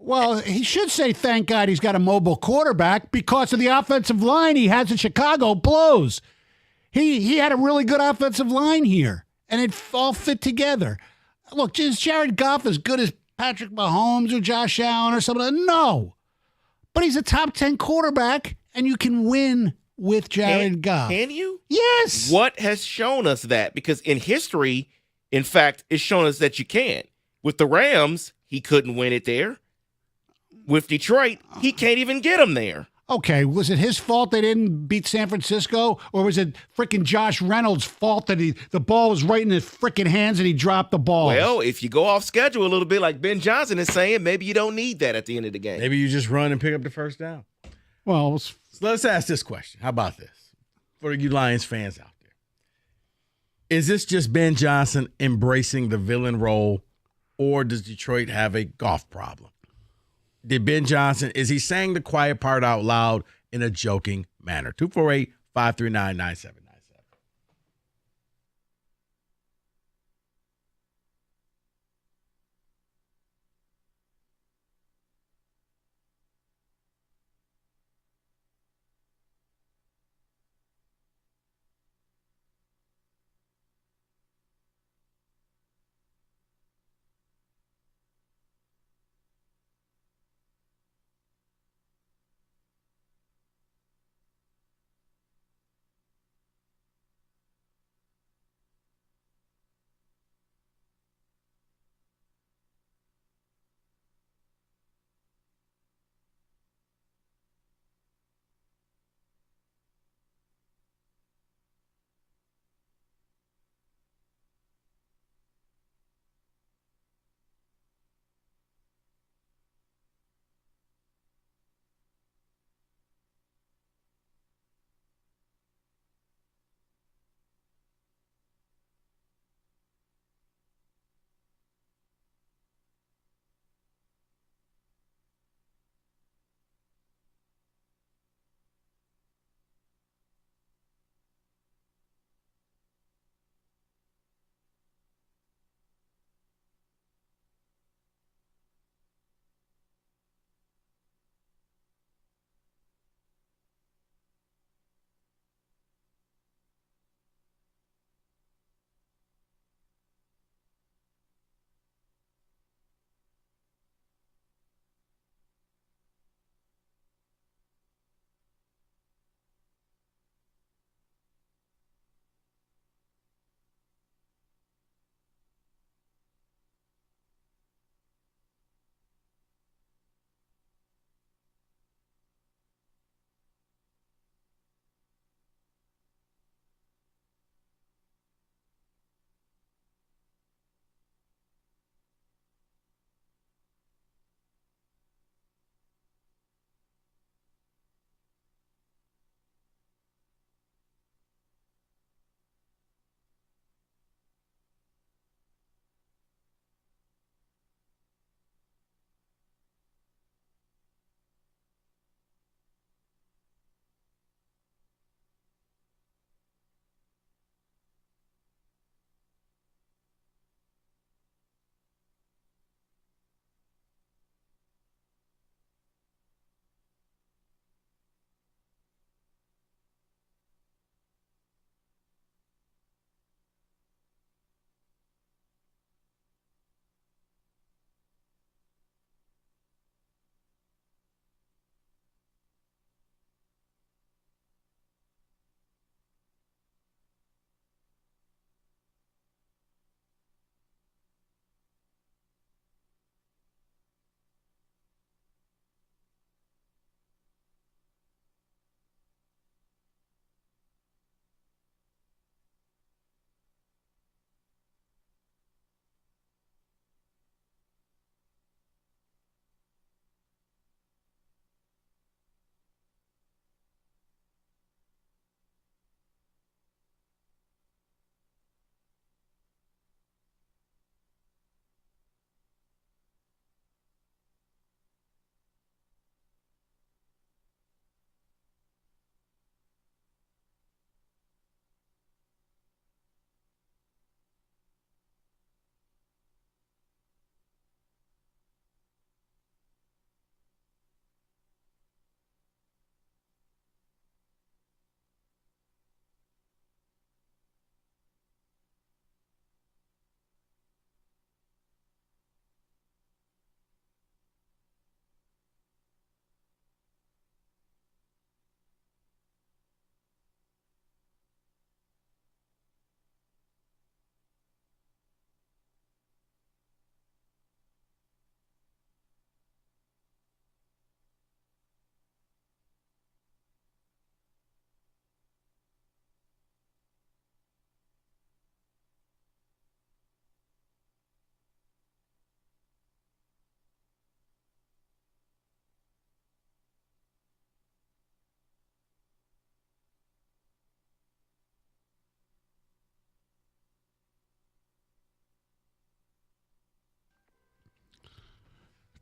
Well, he should say, thank God he's got a mobile quarterback because of the offensive line he has in Chicago blows. He had a really good offensive line here, and it all fit together. Look, is Jared Goff as good as Patrick Mahomes or Josh Allen or something? No. But he's a top 10 quarterback, and you can win with Jared Goff. Can you? Yes. What has shown us that? Because in history, in fact, it's shown us that you can. With the Rams, he couldn't win it there. With Detroit, he can't even get them there. Okay, was it his fault they didn't beat San Francisco? Or was it freaking Josh Reynolds' fault that the ball was right in his freaking hands and he dropped the ball? Well, if you go off schedule a little bit, like Ben Johnson is saying, maybe you don't need that at the end of the game. Maybe you just run and pick up the first down. Well, so let's ask this question. How about this? For you Lions fans out there. Is this just Ben Johnson embracing the villain role, or does Detroit have a golf problem? Did Ben Johnson, is he saying the quiet part out loud in a joking manner? 248-539-9797.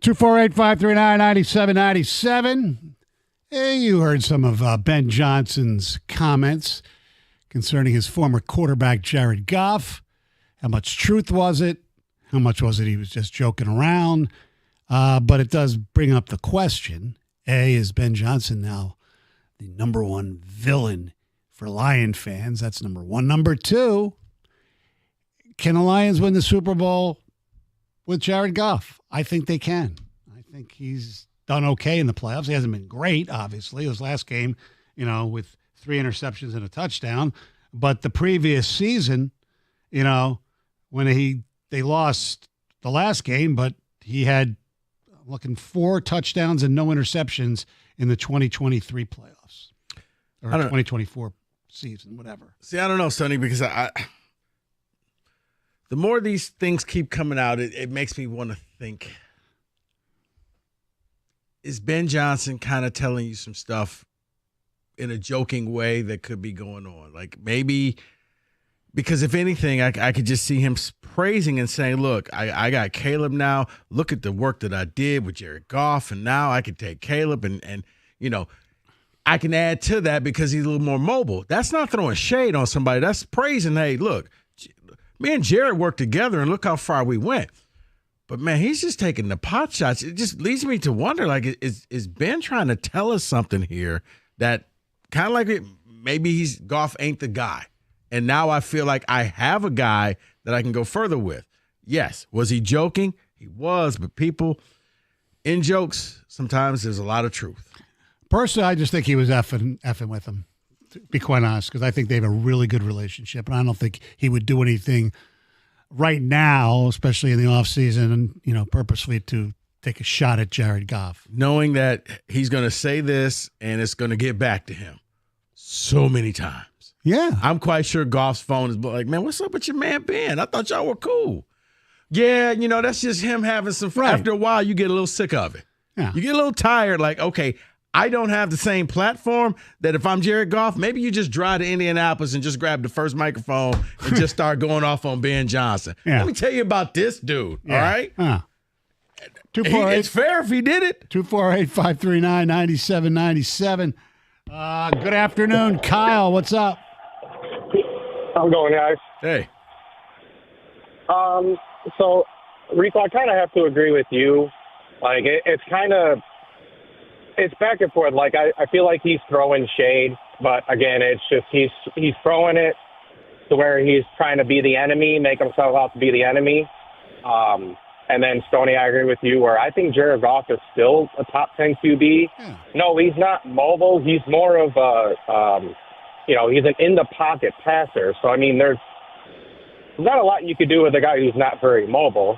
248-539-9797. Hey, you heard some of Ben Johnson's comments concerning his former quarterback, Jared Goff. How much truth was it? How much was it he was just joking around? But it does bring up the question, A, is Ben Johnson now the number one villain for Lion fans? That's number one. Number two, can the Lions win the Super Bowl with Jared Goff? I think they can. I think he's done okay in the playoffs. He hasn't been great, obviously. His last game, with 3 interceptions and a touchdown. But the previous season, when they lost the last game, but he had 4 touchdowns and no interceptions in the 2023 playoffs or 2024 season, whatever. See, I don't know, Sonny, because the more these things keep coming out, it makes me want to think, is Ben Johnson kind of telling you some stuff in a joking way that could be going on? Like maybe because if anything, I could just see him praising and saying, look, I got Caleb now. Look at the work that I did with Jared Goff, and now I can take Caleb and I can add to that because he's a little more mobile. That's not throwing shade on somebody. That's praising, hey, look, me and Jared worked together, and look how far we went. But, man, he's just taking the pot shots. It just leads me to wonder, like, is Ben trying to tell us something here that kind of like maybe Goff ain't the guy. And now I feel like I have a guy that I can go further with. Yes. Was he joking? He was. But people, in jokes, sometimes there's a lot of truth. Personally, I just think he was effing with him, to be quite honest, because I think they have a really good relationship. And I don't think he would do anything right now, especially in the offseason, purposely to take a shot at Jared Goff. Knowing that he's going to say this and it's going to get back to him so many times. Yeah. I'm quite sure Goff's phone is like, man, what's up with your man Ben? I thought y'all were cool. Yeah, that's just him having some fun. Right. After a while, you get a little sick of it. Yeah. You get a little tired, like, okay, I don't have the same platform that if I'm Jared Goff, maybe you just drive to Indianapolis and just grab the first microphone and just start going off on Ben Johnson. Yeah. Let me tell you about this dude, all right? It's fair if he did it. 248-539-9797. Good afternoon, Kyle. What's up? How's it going, guys? Hey. So, Rico, I kind of have to agree with you. Like, it's back and forth. Like, I feel like he's throwing shade, but again, it's just he's throwing it to where he's trying to be the enemy, make himself out to be the enemy. And then, Stoney, I agree with you where I think Jared Goff is still a top 10 QB. Yeah. No, he's not mobile. He's more of he's an in-the-pocket passer. So, I mean, there's not a lot you could do with a guy who's not very mobile.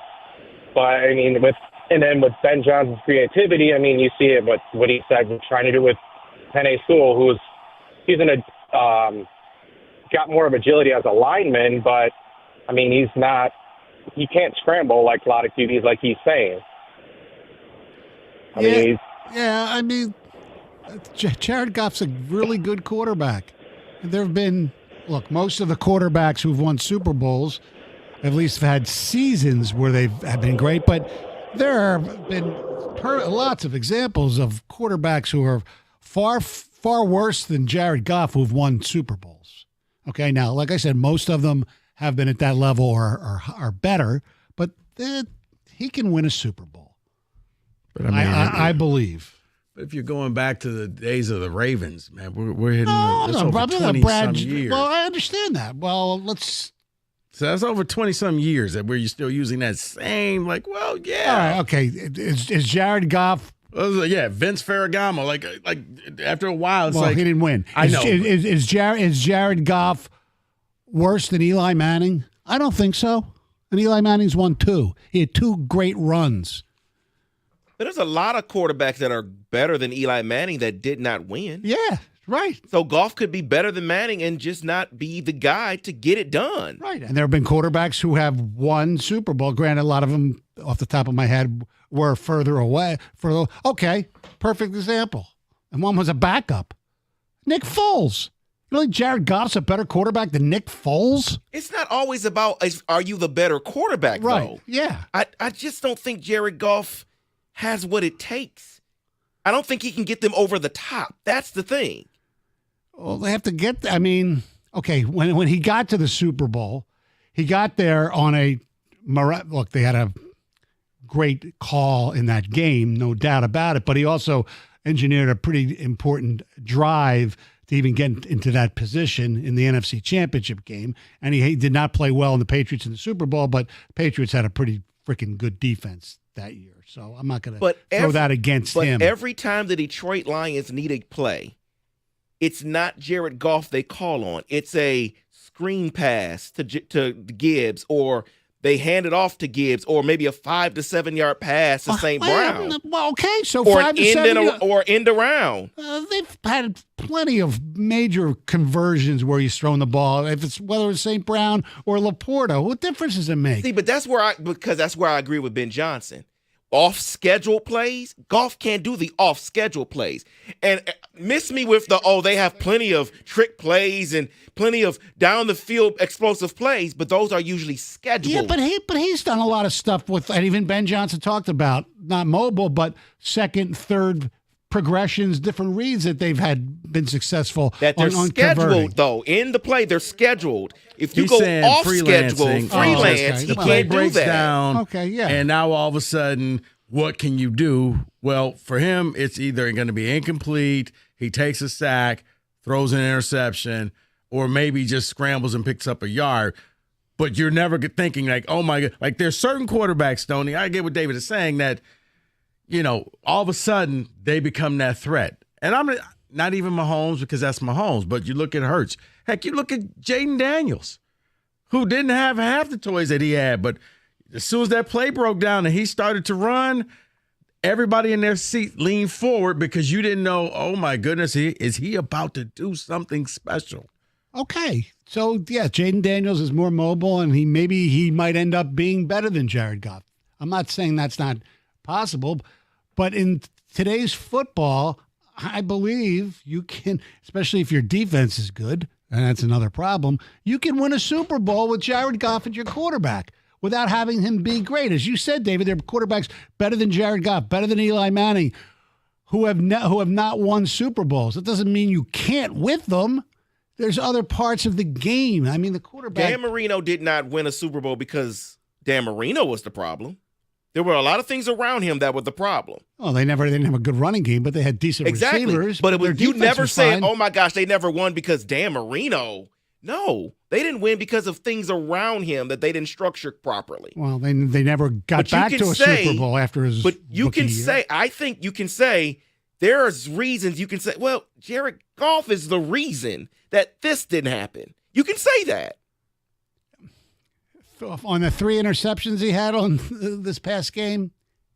But, I mean, with Ben Johnson's creativity, I mean, you see it with what he said he's trying to do with Penei Sewell, he's got more of agility as a lineman, but, I mean, he can't scramble like a lot of QBs like he's saying. I mean, Jared Goff's a really good quarterback. There have been, most of the quarterbacks who've won Super Bowls at least have had seasons where they have been great, but there have been lots of examples of quarterbacks who are far, far worse than Jared Goff who've won Super Bowls. Okay, now, like I said, most of them have been at that level or are better, but he can win a Super Bowl. But I believe. But if you're going back to the days of the Ravens, man, we're hitting over Brad, 20-some years. Well, I understand that. Well, So that's over 20-some years where you're still using that same, yeah. All right, okay. Is Jared Goff? Vince Ferragamo. Like after a while, it's he didn't win. I know. Is Jared Goff worse than Eli Manning? I don't think so. And Eli Manning's won 2. He had 2 great runs. But there's a lot of quarterbacks that are better than Eli Manning that did not win. Yeah, right. So Goff could be better than Manning and just not be the guy to get it done. Right. And there have been quarterbacks who have won Super Bowl. Granted, a lot of them, off the top of my head, were further away. Okay, perfect example. And one was a backup. Nick Foles. You think Jared Goff's a better quarterback than Nick Foles? It's not always about are you the better quarterback, right. though. Yeah. I just don't think Jared Goff has what it takes. I don't think he can get them over the top. That's the thing. Well, they have to get. I mean, okay, when he got to the Super Bowl, he got there on a look. They had a great call in that game, no doubt about it. But he also engineered a pretty important drive to even get into that position in the NFC Championship game. And he did not play well in the Patriots in the Super Bowl, but Patriots had a pretty freaking good defense that year. So I'm not going to throw that against him. But every time the Detroit Lions need a play, it's not Jared Goff they call on. It's a screen pass to Gibbs, or they hand it off to Gibbs, or maybe a 5 to 7 yard pass to St. Brown. Well, okay, so or 5 to 7 or end around. They've had plenty of major conversions where he's thrown the ball. If it's whether it's St. Brown or Laporta, what difference does it make? See, but that's where I agree with Ben Johnson. Off-schedule plays, Goff can't do the off-schedule plays. And miss me with they have plenty of trick plays and plenty of down-the-field explosive plays, but those are usually scheduled. Yeah, but he's done a lot of stuff with, and even Ben Johnson talked about, not mobile, but second, third progressions, different reads that they've been successful that they're on scheduled, converting. though. In the play, they're scheduled. If you He's go saying off schedule, freelance, he the play can't do breaks that. down. Okay, yeah. And now all of a sudden, what can you do? Well, for him, it's either going to be incomplete, he takes a sack, throws an interception, or maybe just scrambles and picks up a yard. But you're never thinking like, oh my God, like there's certain quarterbacks, Stoney. I get what David is saying, that, all of a sudden they become that threat. And I'm not even Mahomes, because that's Mahomes, but you look at Hurts. Heck, you look at Jaden Daniels, who didn't have half the toys that he had, but as soon as that play broke down and he started to run, everybody in their seat leaned forward because you didn't know, oh my goodness, is he about to do something special? Okay. So, yeah, Jaden Daniels is more mobile, and he might end up being better than Jared Goff. I'm not saying that's not possible, but in today's football, I believe you can, especially if your defense is good, and that's another problem, you can win a Super Bowl with Jared Goff as your quarterback without having him be great. As you said, David, there are quarterbacks better than Jared Goff, better than Eli Manning, who have not won Super Bowls. It doesn't mean you can't with them. There's other parts of the game. I mean, the quarterback. Dan Marino did not win a Super Bowl because Dan Marino was the problem. There were a lot of things around him that were the problem. Oh, they didn't have a good running game, but they had decent receivers. But you never say, fine. oh my gosh, they never won because Dan Marino. No, they didn't win because of things around him that they didn't structure properly. Well, they never got back to a Super Bowl after his. But you can year. say, I think you can say, there's reasons you can say, well, Jared Goff is the reason that this didn't happen. You can say that. On the 3 interceptions he had on this past game,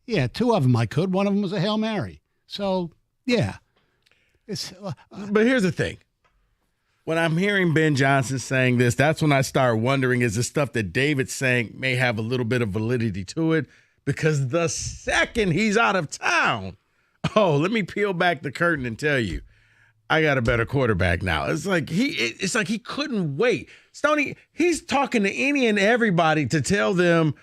yeah, 2 of them I could. One of them was a Hail Mary. So, yeah. But here's the thing. When I'm hearing Ben Johnson saying this, that's when I start wondering, is the stuff that David's saying may have a little bit of validity to it? Because the second he's out of town, let me peel back the curtain and tell you, I got a better quarterback now. It's like he couldn't wait. Stoney, he's talking to any and everybody to tell them,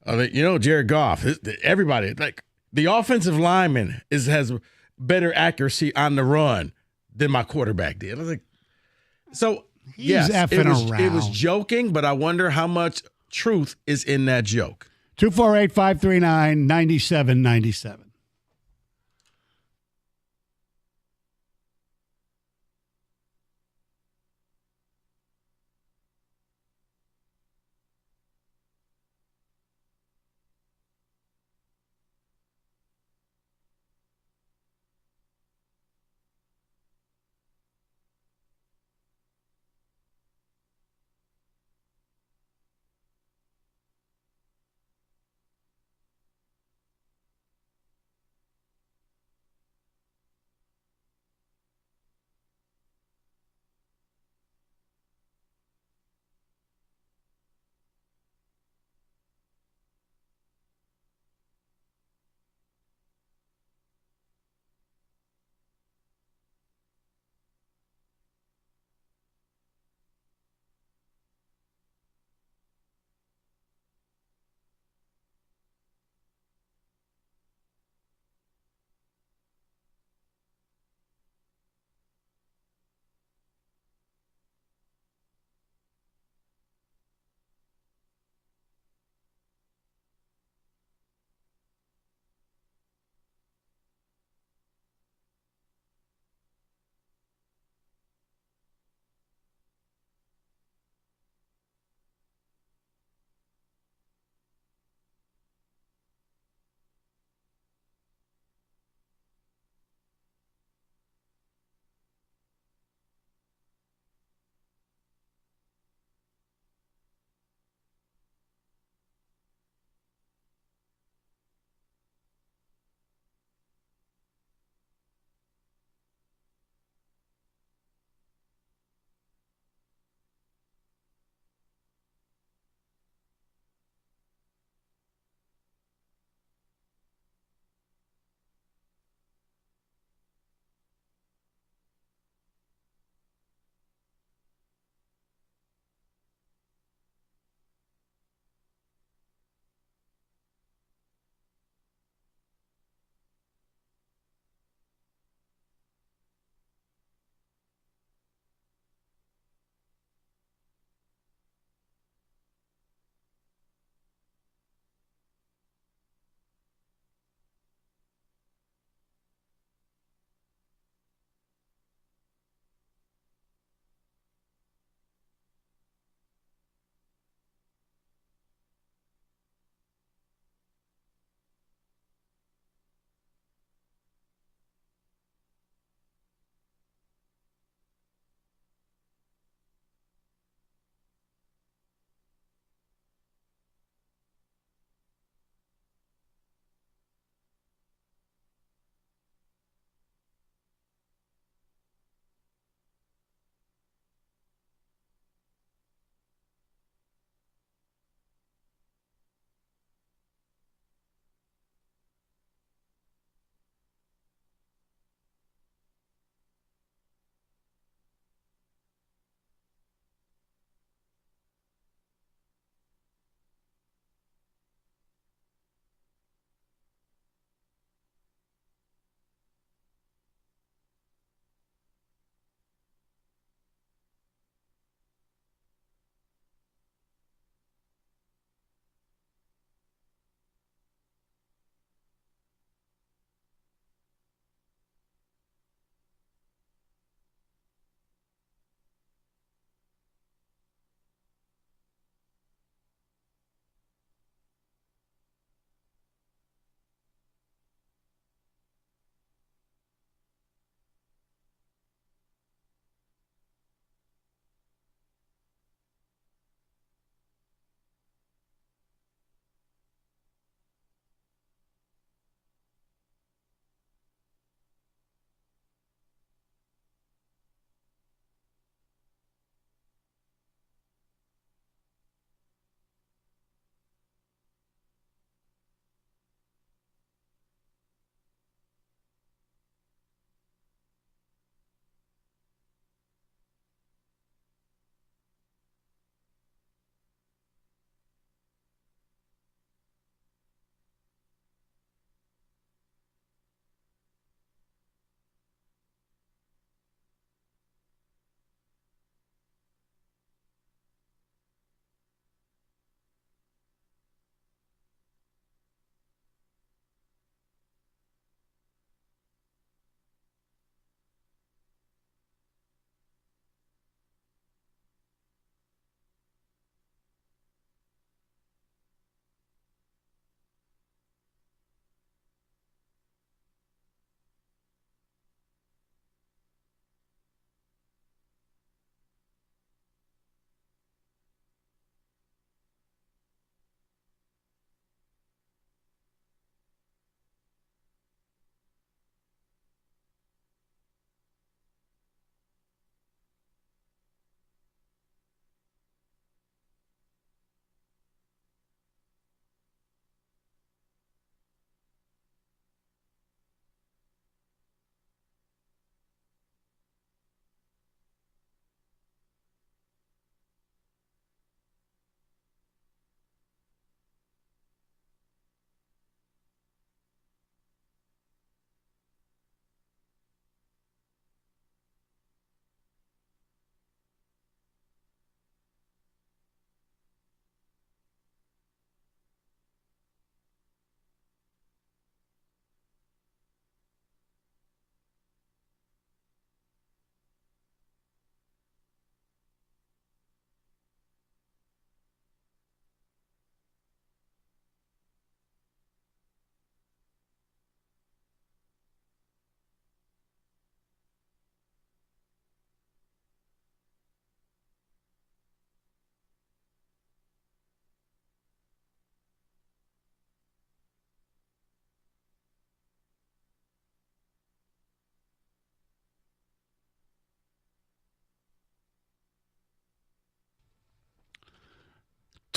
Jared Goff, everybody, like the offensive lineman has better accuracy on the run than my quarterback did. I was like, so yes, it was joking, but I wonder how much truth is in that joke. 248-539-9797.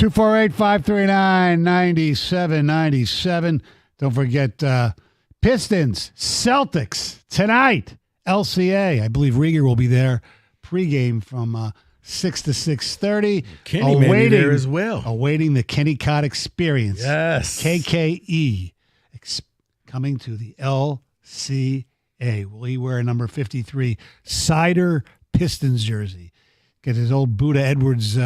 248-539-9797. Don't forget Pistons, Celtics tonight. LCA. I believe Rieger will be there pregame from 6 to 6:30. Kenny may be there as well. Awaiting the Kenny Cott experience. Yes. KKE coming to the LCA. Will he wear a number 53 Cider Pistons jersey? Get his old Buddha Edwards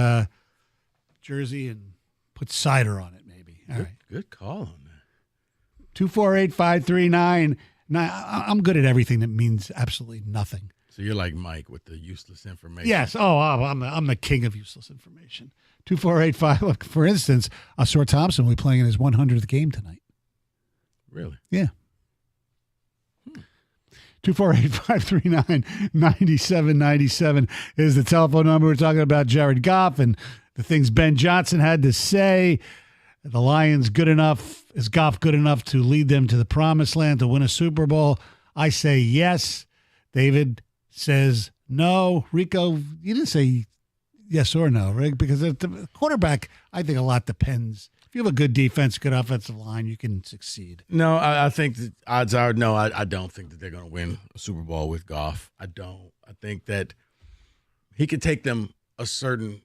jersey and put cider on it, maybe. All right. Good call on that. 248-539. I'm good at everything that means absolutely nothing. So you're like Mike with the useless information. Yes. Oh, I'm the king of useless information. 248-5. Look, for instance, Asor Thompson will be playing in his 100th game tonight. Really? Yeah. 248-539-9797 is the telephone number. We're talking about Jared Goff and the things Ben Johnson had to say. The Lions good enough? Is Goff good enough to lead them to the promised land to win a Super Bowl? I say yes. David says no. Rico, you didn't say yes or no, right? Because the quarterback, I think a lot depends. If you have a good defense, good offensive line, you can succeed. No, I think the odds are no. I don't think that they're going to win a Super Bowl with Goff. I don't. I think that he could take them a certain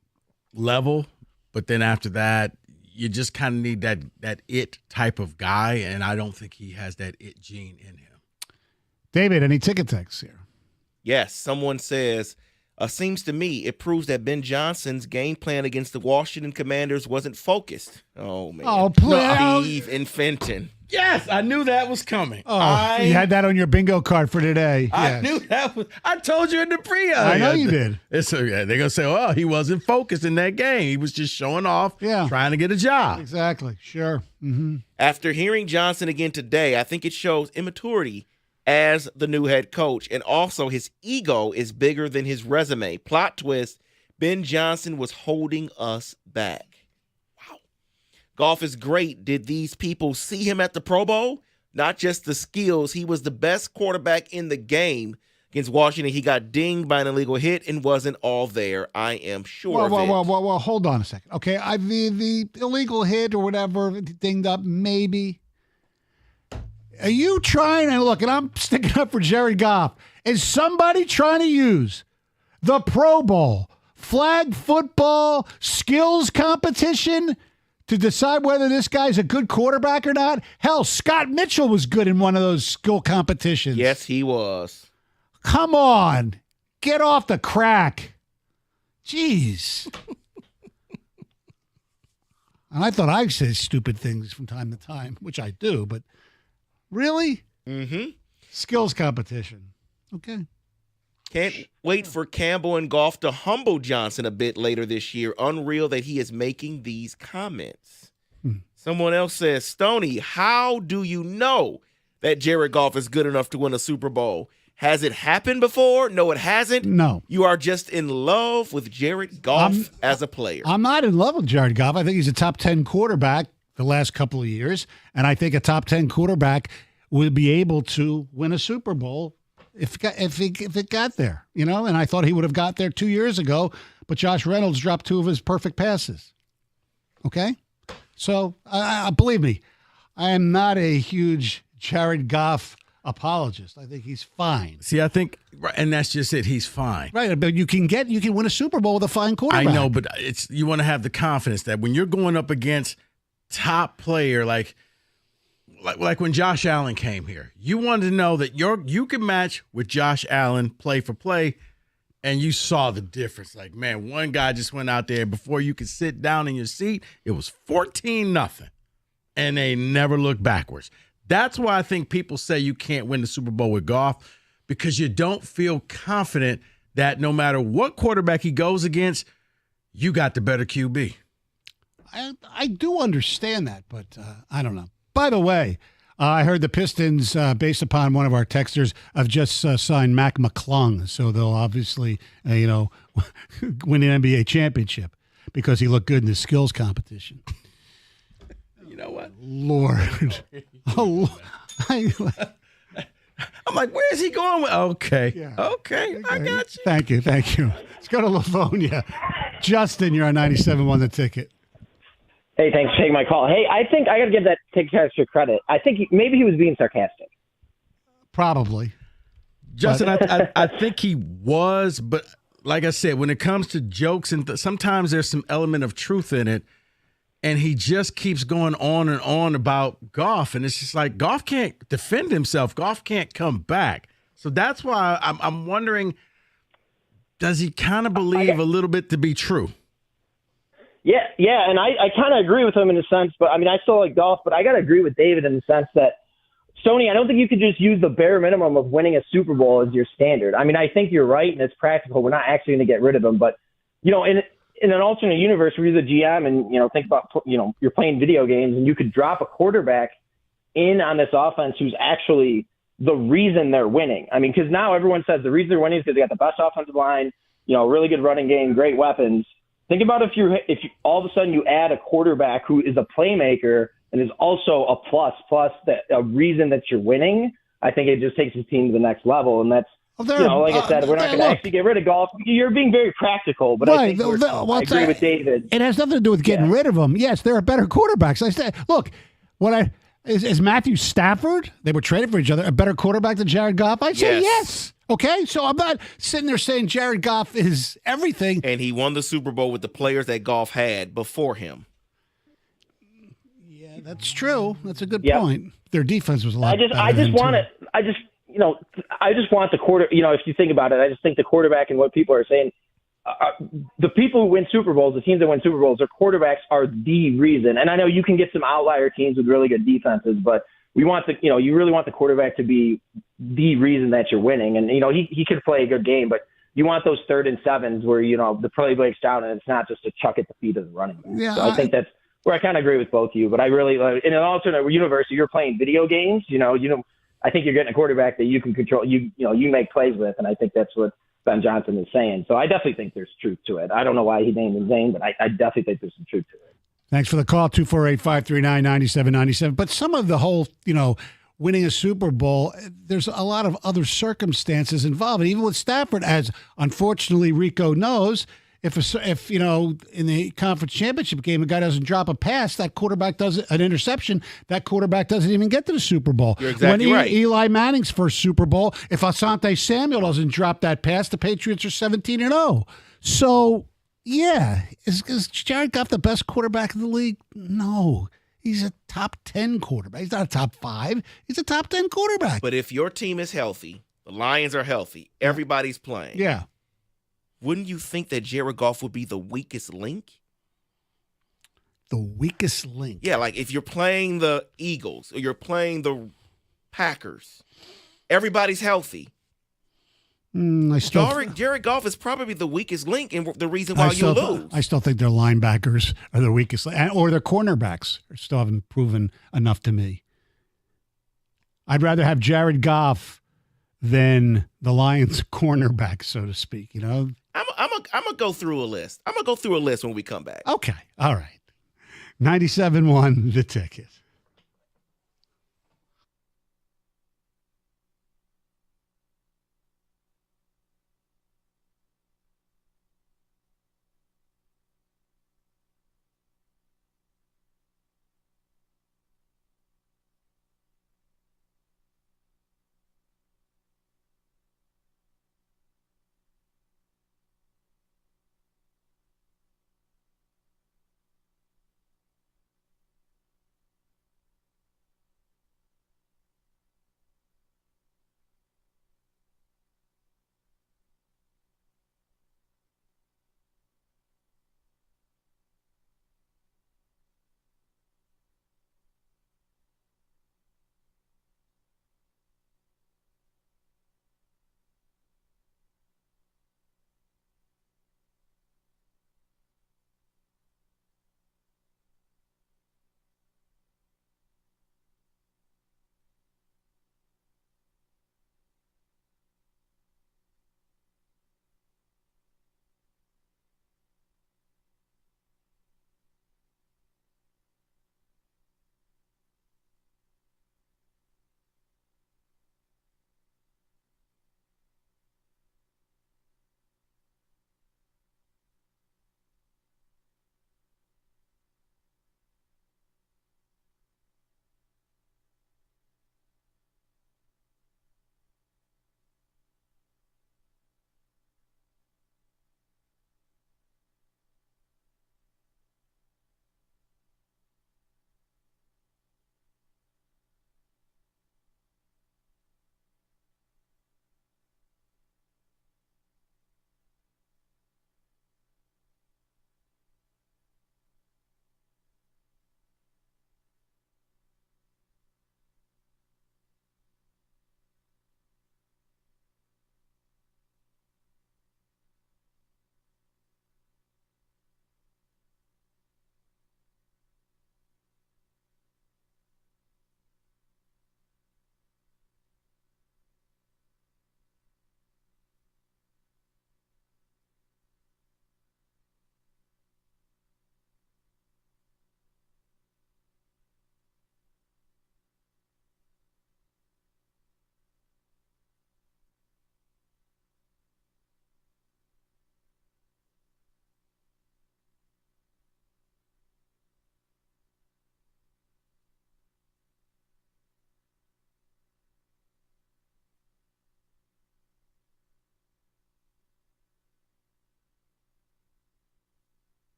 level, but then after that, you just kind of need that it type of guy, and I don't think he has that it gene in him. David, any ticket texts here? Yes, someone says, seems to me it proves that Ben Johnson's game plan against the Washington Commanders wasn't focused. Oh, man. Oh, please. Steve and Fenton. Yes, I knew that was coming. Oh, you had that on your bingo card for today. I Yes. knew that was. I told you in the pre. I know you did. They're gonna say, "Well, he wasn't focused in that game. He was just showing off, trying to get a job." Exactly. Sure. Mm-hmm. After hearing Johnson again today, I think it shows immaturity as the new head coach, and also his ego is bigger than his resume. Plot twist: Ben Johnson was holding us back. Goff is great. Did these people see him at the Pro Bowl? Not just the skills. He was the best quarterback in the game. Against Washington, he got dinged by an illegal hit and wasn't all there. I am sure of it. Well, hold on a second. Okay, the illegal hit or whatever, dinged up, maybe. Are you trying, and look, and I'm sticking up for Jared Goff, is somebody trying to use the Pro Bowl, flag football, skills competition to decide whether this guy's a good quarterback or not? Hell, Scott Mitchell was good in one of those skill competitions. Yes, he was. Come on. Get off the crack. Jeez. And I thought I said stupid things from time to time, which I do, but really? Mm-hmm. Skills competition. Okay. Can't wait for Campbell and Goff to humble Johnson a bit later this year. Unreal that he is making these comments. Someone else says, Stoney, how do you know that Jared Goff is good enough to win a Super Bowl? Has it happened before? No, it hasn't. No. You are just in love with Jared Goff as a player. I'm not in love with Jared Goff. I think he's a top 10 quarterback the last couple of years, and I think a top 10 quarterback will be able to win a Super Bowl if it got there, you know, and I thought he would have got there 2 years ago, but Josh Reynolds dropped 2 of his perfect passes. Okay? So, believe me, I am not a huge Jared Goff apologist. I think he's fine. See, I think, and that's just it. He's fine. Right, but you can win a Super Bowl with a fine quarterback. I know, but you want to have the confidence that when you're going up against top player like when Josh Allen came here, you wanted to know that you could match with Josh Allen play for play, and you saw the difference. Like, man, one guy just went out there before you could sit down in your seat. It was 14-0, and they never looked backwards. That's why I think people say you can't win the Super Bowl with Goff, because you don't feel confident that no matter what quarterback he goes against, you got the better QB. I do understand that, but I don't know. By the way, I heard the Pistons, based upon one of our texters, have just signed Mac McClung, so they'll obviously, win an NBA championship because he looked good in the skills competition. You know what? Lord. I'm like, where is he going with? Okay. Okay. I got you. Thank you. Let's go to Livonia. Justin, you're on 97 won the ticket. Hey, thanks for taking my call. Hey, I think I got to give that take extra credit. I think maybe he was being sarcastic. Probably. Justin, I think he was, but like I said, when it comes to jokes and sometimes there's some element of truth in it, and he just keeps going on and on about Goff, and it's just like Goff can't defend himself. Goff can't come back. So that's why I'm wondering, does he kind of believe a little bit to be true? Yeah, and I kind of agree with him in a sense, but I mean, I still like Goff, but I got to agree with David in the sense that, Stoney, I don't think you could just use the bare minimum of winning a Super Bowl as your standard. I mean, I think you're right, and it's practical. We're not actually going to get rid of him, but, in an alternate universe where you're the GM and, think about, you're playing video games and you could drop a quarterback in on this offense who's actually the reason they're winning. I mean, because now everyone says the reason they're winning is because they got the best offensive line, really good running game, great weapons. Think about if you all of a sudden you add a quarterback who is a playmaker and is also a plus a reason that you're winning. I think it just takes the team to the next level, and that's like I said, we're not going to actually get rid of Goff. You're being very practical, but I think I agree with David. It has nothing to do with getting rid of them. Yes, there are better quarterbacks. I said, look, is Matthew Stafford? They were traded for each other. A better quarterback than Jared Goff? I say yes. Okay, so I'm not sitting there saying Jared Goff is everything. And he won the Super Bowl with the players that Goff had before him. Yeah, that's true. That's a good point. Their defense was a lot better. I just want the quarter. If you think about it, I just think the quarterback and what people are saying. The people who win Super Bowls, the teams that win Super Bowls, their quarterbacks are the reason. And I know you can get some outlier teams with really good defenses, but we want you really want the quarterback to be the reason that you're winning. And, he could play a good game, but you want those 3rd and 7s where, the play breaks down and it's not just a chuck at the feet of the running back. Yeah, so I think that's where I kind of agree with both of you, but I really, in an alternate universe, you're playing video games, I think you're getting a quarterback that you can control, you make plays with. And I think that's what Ben Johnson is saying. So I definitely think there's truth to it. I don't know why he named him Zane, but I definitely think there's some truth to it. Thanks for the call, 248-539-9797. But some of the whole, winning a Super Bowl, there's a lot of other circumstances involved. And even with Stafford, as unfortunately Rico knows, if in the conference championship game, a guy doesn't drop a pass, that quarterback does an interception, that quarterback doesn't even get to the Super Bowl. You're exactly right. Eli Manning's first Super Bowl, if Asante Samuel doesn't drop that pass, the Patriots are 17-0. So, yeah, is Jared Goff the best quarterback in the league? No. He's a top 10 quarterback. He's not a top 5. He's a top 10 quarterback. But if your team is healthy, the Lions are healthy, everybody's playing. Yeah. Wouldn't you think that Jared Goff would be the weakest link? The weakest link? Yeah, like if you're playing the Eagles or you're playing the Packers, everybody's healthy. Jared Goff is probably the weakest link and the reason why you lose. I still think their linebackers are the weakest, or their cornerbacks still haven't proven enough to me. I'd rather have Jared Goff than the Lions cornerback, so to speak. I'm gonna go through a list. I'm gonna go through a list when we come back. Okay, all right. 97.1 The Ticket.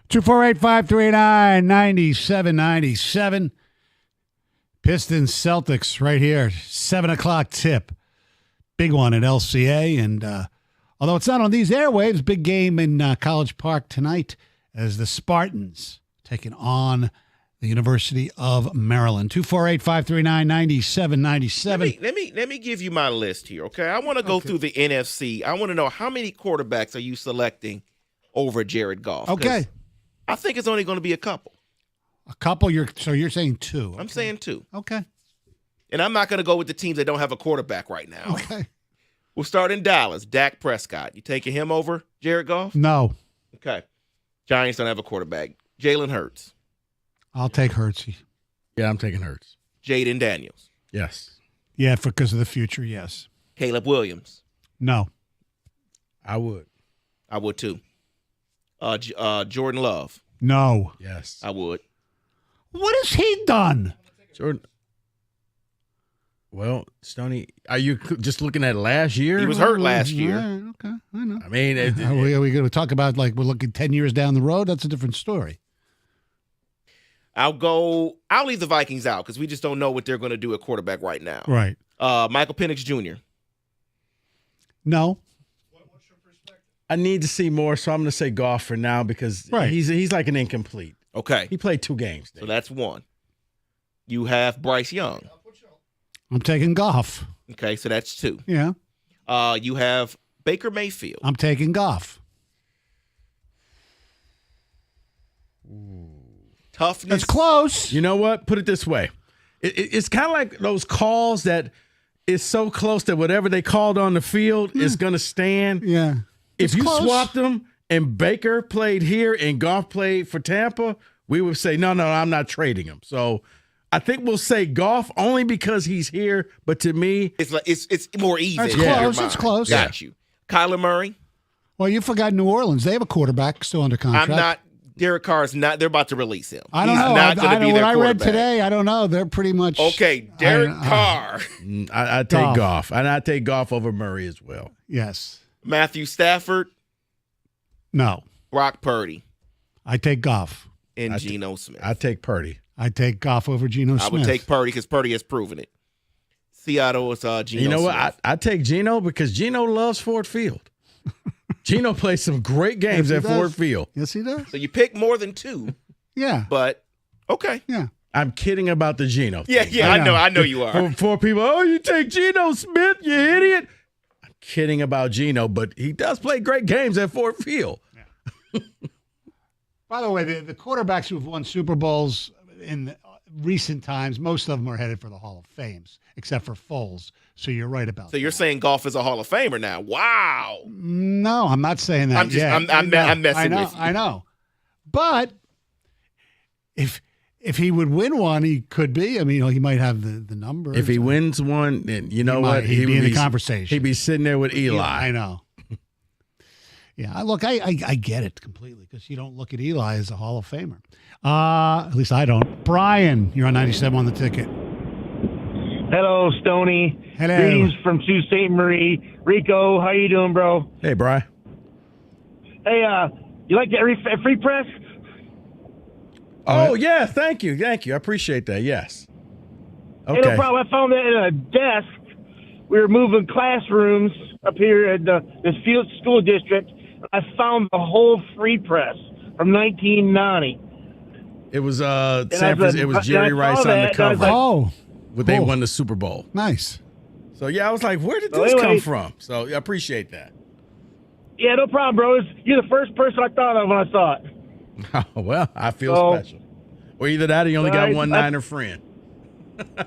248-539-9797. Pistons Celtics right here. 7 o'clock tip. Big one at LCA. And although it's not on these airwaves, big game in College Park tonight as the Spartans taking on the University of Maryland. 248-539-9797. Let me give you my list here, okay? I want to go through the NFC. I want to know how many quarterbacks are you selecting over Jared Goff? Okay. I think it's only going to be a couple. A couple? So you're saying two. I'm saying two. Okay. And I'm not going to go with the teams that don't have a quarterback right now. Okay. We'll start in Dallas. Dak Prescott. You taking him over Jared Goff? No. Okay. Giants don't have a quarterback. Jalen Hurts. I'll take Hurts. Yeah, I'm taking Hurts. Jaden Daniels. Yes. Yeah, because of the future, yes. Caleb Williams. No. I would. I would too. Jordan Love. No. Yes. I would. What has he done? Jordan. Well, Stoney, are you just looking at last year? He was hurt last year. Yeah, okay, I know. I mean, are we going to talk about like we're looking 10 years down the road? That's a different story. I'll leave the Vikings out because we just don't know what they're going to do at quarterback right now. Right. Michael Penix Jr. No. I need to see more, so I'm going to say Goff for now because he's like an incomplete. Okay. He played 2 games. So that's one. You have Bryce Young. I'm taking Goff. Okay, so that's 2. Yeah. You have Baker Mayfield. I'm taking Goff. Toughness. That's close. You know what? Put it this way. It's kind of like those calls that is so close that whatever they called on the field is going to stand. Yeah. If It's you close. swapped them and Baker played here and Goff played for Tampa, we would say, no, I'm not trading him. So I think we'll say Goff only because he's here. But to me, it's more even. That's in your close. mind. It's close. Got you. Kyler Murray. Well, you forgot New Orleans. They have a quarterback still under contract. I'm not. Derek Carr is not. They're about to release him. I don't He's know. not going to be what their I read quarterback. today, I don't know. They're pretty much Okay, Derek Carr. I take Goff. And I take Goff over Murray as well. Yes. Matthew Stafford. No. Brock Purdy. I take Goff. And Geno Smith. I take Purdy. I take Goff over Geno Smith. I would take Purdy because Purdy has proven it. Seattle is Geno You know Smith. what? I take Geno because Geno loves Ford Field. Geno plays some great games at Ford Field. Yes, he does. So you pick more than 2. Yeah. But, okay. Yeah. I'm kidding about the Geno. Yeah, I know you are. For people, you take Geno Smith, you idiot. I'm kidding about Geno, but he does play great games at Ford Field. By the way, the quarterbacks who've won Super Bowls in recent times, most of them are headed for the Hall of Fames, except for Foles. So you're right about So you're saying Goff is a Hall of Famer now. Wow. No, I'm not saying that. I'm just- I'm messing with you. I know. But if he would win one, he could be. I mean, he might have the number. If he wins one, then you know what? He'd be would in the conversation. He'd be sitting there with Eli. I know. Yeah, look, I get it completely because you don't look at Eli as a Hall of Famer. At least I don't. Brian, you're on 97 on the ticket. Hello, Stoney. Hello. Greetings from Sault Ste. Marie. Rico, how you doing, bro? Hey, Brian. Hey, you like that free press? Oh, yeah. Thank you. I appreciate that. Yes. Okay. Hey, no problem. I found that in a desk. We were moving classrooms up here at this field school district. I found the whole free press from 1990. It was it was Jerry Rice on the cover. When they won the Super Bowl. Nice. So yeah, I was like, where did Well, this anyway. come from? So I appreciate that. Yeah, no problem, bro. You're the first person I thought of when I saw it. Oh, well, I feel So- special. Or either that or you only got Right, one Niner friend.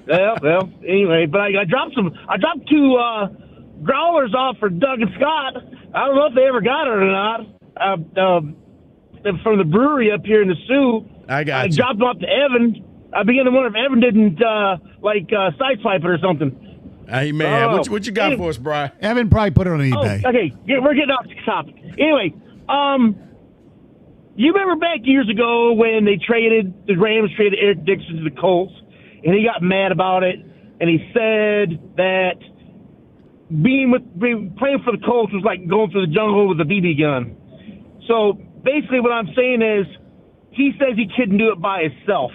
well, anyway, but I dropped 2 growlers off for Doug and Scott. I don't know if they ever got it or not. From the brewery up here in the Sioux. I got you. dropped them off to Evan. I began to wonder if Evan didn't sideswipe it or something. Hey man, Oh. what you got for us, Brian? Evan probably put it on eBay. Oh, okay, we're getting off the topic. Anyway, you remember back years ago when the Rams traded Eric Dixon to the Colts, and he got mad about it, and he said that playing for the Colts was like going through the jungle with a BB gun. So basically, what I'm saying is, he says he couldn't do it by himself.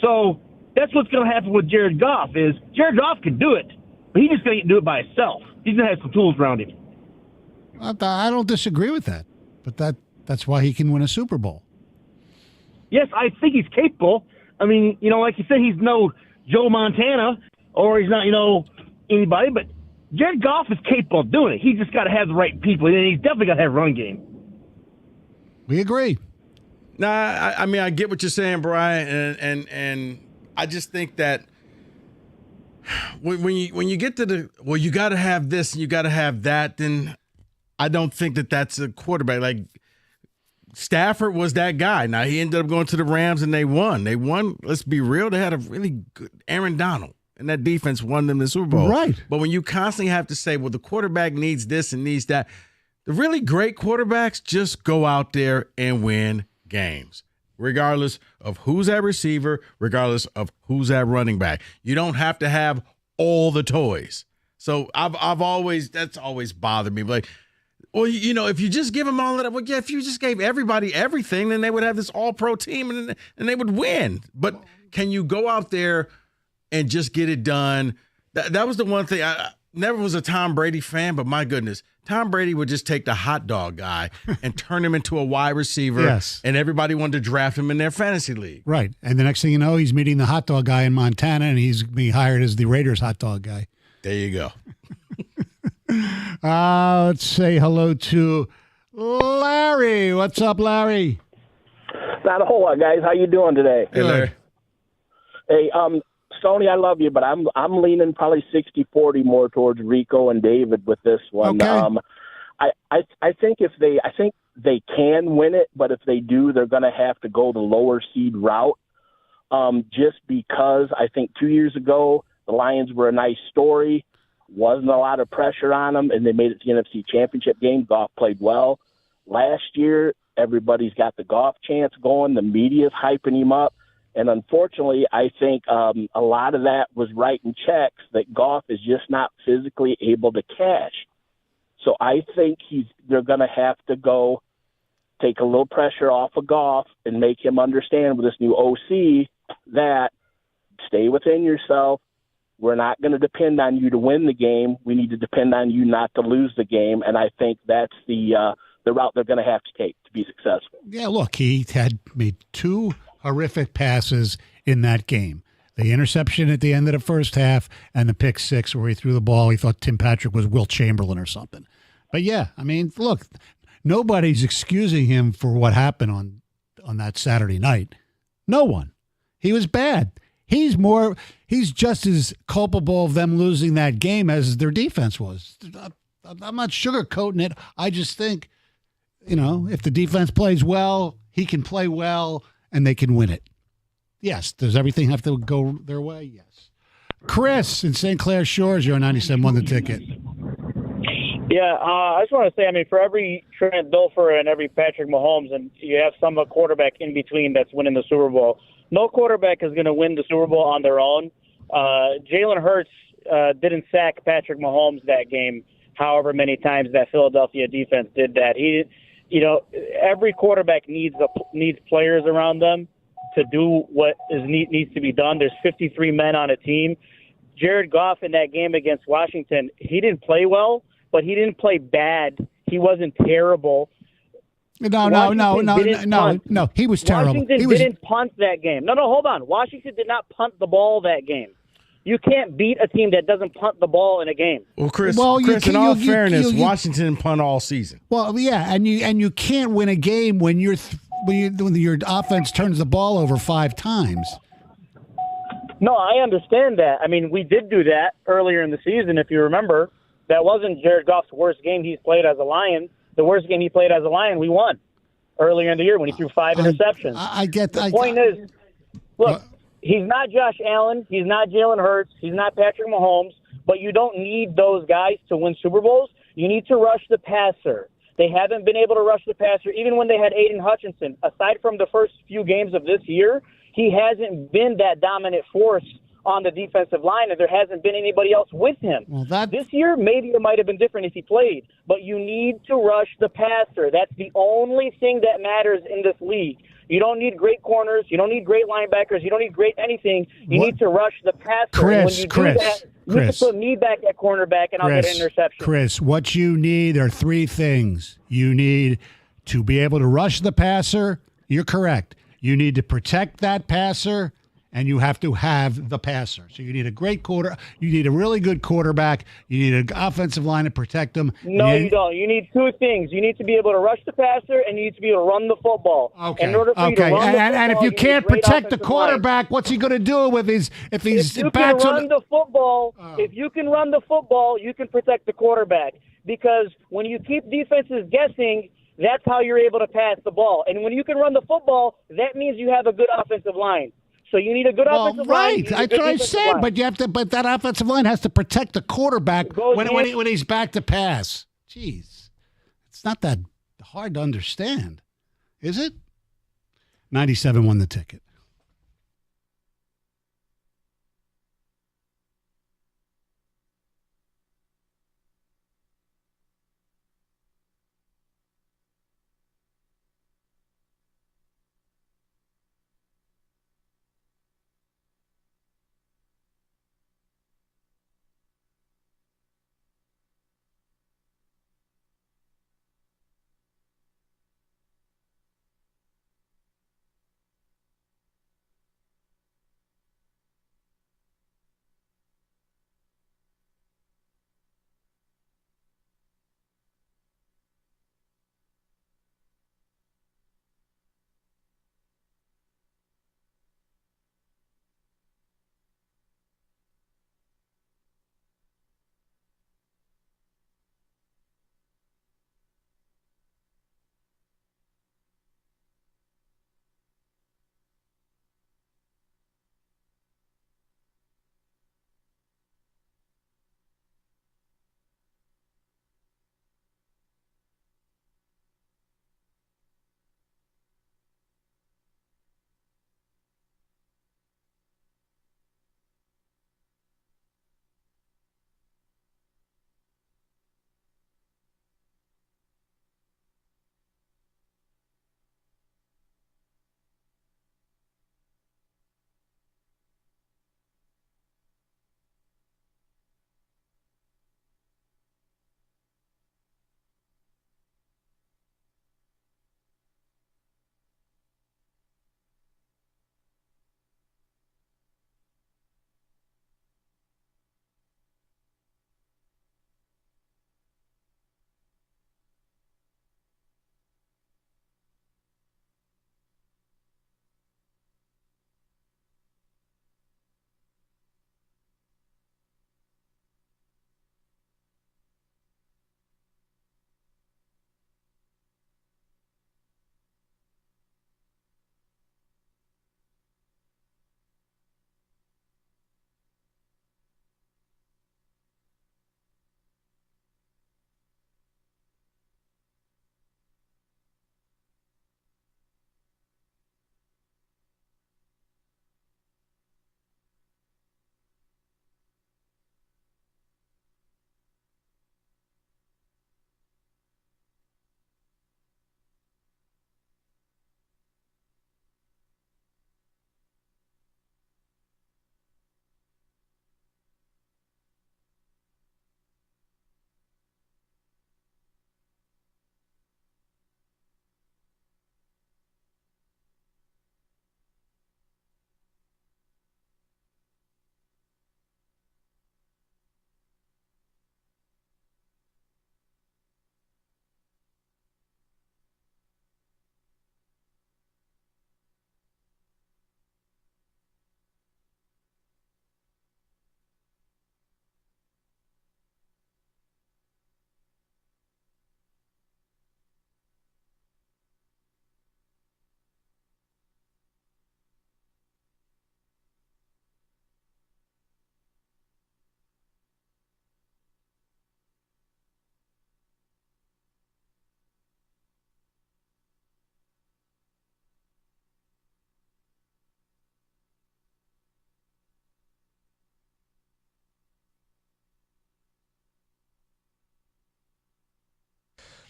So that's what's going to happen with Jared Goff is Jared Goff can do it, but he just can't do it by himself. He's going to have some tools around him. I don't disagree with that, but that's why he can win a Super Bowl. Yes, I think he's capable. I mean, like you said, he's no Joe Montana or he's not, anybody, but Jared Goff is capable of doing it. He's just got to have the right people, and he's definitely got to have a run game. We agree. Nah, I mean, I get what you're saying, Brian, and I just think that when you get to you got to have this and you got to have that, then I don't think that that's a quarterback. Like Stafford was that guy. Now he ended up going to the Rams and they won. Let's be real. They had a really good Aaron Donald, and that defense won them the Super Bowl. Right. But when you constantly have to say, well, the quarterback needs this and needs that, the really great quarterbacks just go out there and win games, regardless of who's at receiver, regardless of who's at running back. You don't have to have all the toys. So that's always bothered me. Like, well, if you just give them all of that, well, yeah, if you just gave everybody everything, then they would have this all-pro team and they would win. But can you go out there and just get it done? That was the one thing. I never was a Tom Brady fan, but my goodness, Tom Brady would just take the hot dog guy and turn him into a wide receiver. Yes. And everybody wanted to draft him in their fantasy league. Right. And the next thing you know, he's meeting the hot dog guy in Montana, and he's being hired as the Raiders hot dog guy. There you go. Let's say hello to Larry. What's up, Larry? Not a whole lot, guys. How you doing today? Hey, Larry. Hey, Stoney, I love you, but I'm leaning probably 60-40 more towards Rico and David with this one. Okay. I think they can win it, but if they do, they're going to have to go the lower seed route. Just because I think 2 years ago the Lions were a nice story. Wasn't a lot of pressure on them, and they made it to the NFC Championship game. Goff played well. Last year, everybody's got the Goff chance going. The media's hyping him up. And unfortunately, I think a lot of that was writing checks that Goff is just not physically able to cash. So I think they're going to have to go take a little pressure off of Goff and make him understand with this new OC that stay within yourself. We're not going to depend on you to win the game. We need to depend on you not to lose the game. And I think that's the route they're going to have to take to be successful. Yeah, look, he had made two horrific passes in that game. The interception at the end of the first half and the pick six where he threw the ball. He thought Tim Patrick was Wilt Chamberlain or something. But, yeah, I mean, look, nobody's excusing him for what happened on that Saturday night. No one. He was bad. He's just as culpable of them losing that game as their defense was. I'm not sugarcoating it. I just think, if the defense plays well, he can play well, and they can win it. Yes. Does everything have to go their way? Yes. Chris in St. Clair Shores, you're on 97.1 The Ticket. Yeah, I just want to say, for every Trent Dilfer and every Patrick Mahomes, and you have some quarterback in between that's winning the Super Bowl, no quarterback is going to win the Super Bowl on their own. Jalen Hurts didn't sack Patrick Mahomes that game, however many times that Philadelphia defense did that. Every quarterback needs players around them to do what needs to be done. There's 53 men on a team. Jared Goff in that game against Washington, he didn't play well, but he didn't play bad. He wasn't terrible. No. He was terrible. Washington didn't punt that game. No, hold on. Washington did not punt the ball that game. You can't beat a team that doesn't punt the ball in a game. Well, Chris, in all fairness, Washington didn't punt all season. Well, yeah, and you can't win a game when your offense turns the ball over 5 times. No, I understand that. We did do that earlier in the season, if you remember. That wasn't Jared Goff's worst game he's played as a Lion. The worst game he played as a Lion, we won earlier in the year when he threw 5 interceptions. I get that. The point is, look, he's not Josh Allen. He's not Jalen Hurts. He's not Patrick Mahomes. But you don't need those guys to win Super Bowls. You need to rush the passer. They haven't been able to rush the passer, even when they had Aiden Hutchinson. Aside from the first few games of this year, he hasn't been that dominant force on the defensive line, and there hasn't been anybody else with him. This year, maybe it might have been different if he played, but you need to rush the passer. That's the only thing that matters in this league. You don't need great corners. You don't need great linebackers. You don't need great anything. You What? need to rush the passer. Chris, and when you do that, you need Chris. to put me back at cornerback, and I'll get an interception. Chris, what you need are three things. You need to be able to rush the passer. You're correct. You need to protect that passer, and you have to have the passer. So you need a great you need a really good quarterback. You need an offensive line to protect them. No, you don't. You need two things. You need to be able to rush the passer, and you need to be able to run the football. Okay. In order for you to run the And if football, you need can't a great protect the offensive line. quarterback, what's he going to do with his if he's If you can bats on run the football, if you can run the football, you can protect the quarterback. Because when you keep defenses guessing, that's how you're able to pass the ball. And when you can run the football, that means you have a good offensive line. So you need a good offensive line. you need a That's good what I defensive said. line. But you have to. But that offensive line has to protect the quarterback when he's back to pass. Jeez, it's not that hard to understand, is it? 97 won the ticket.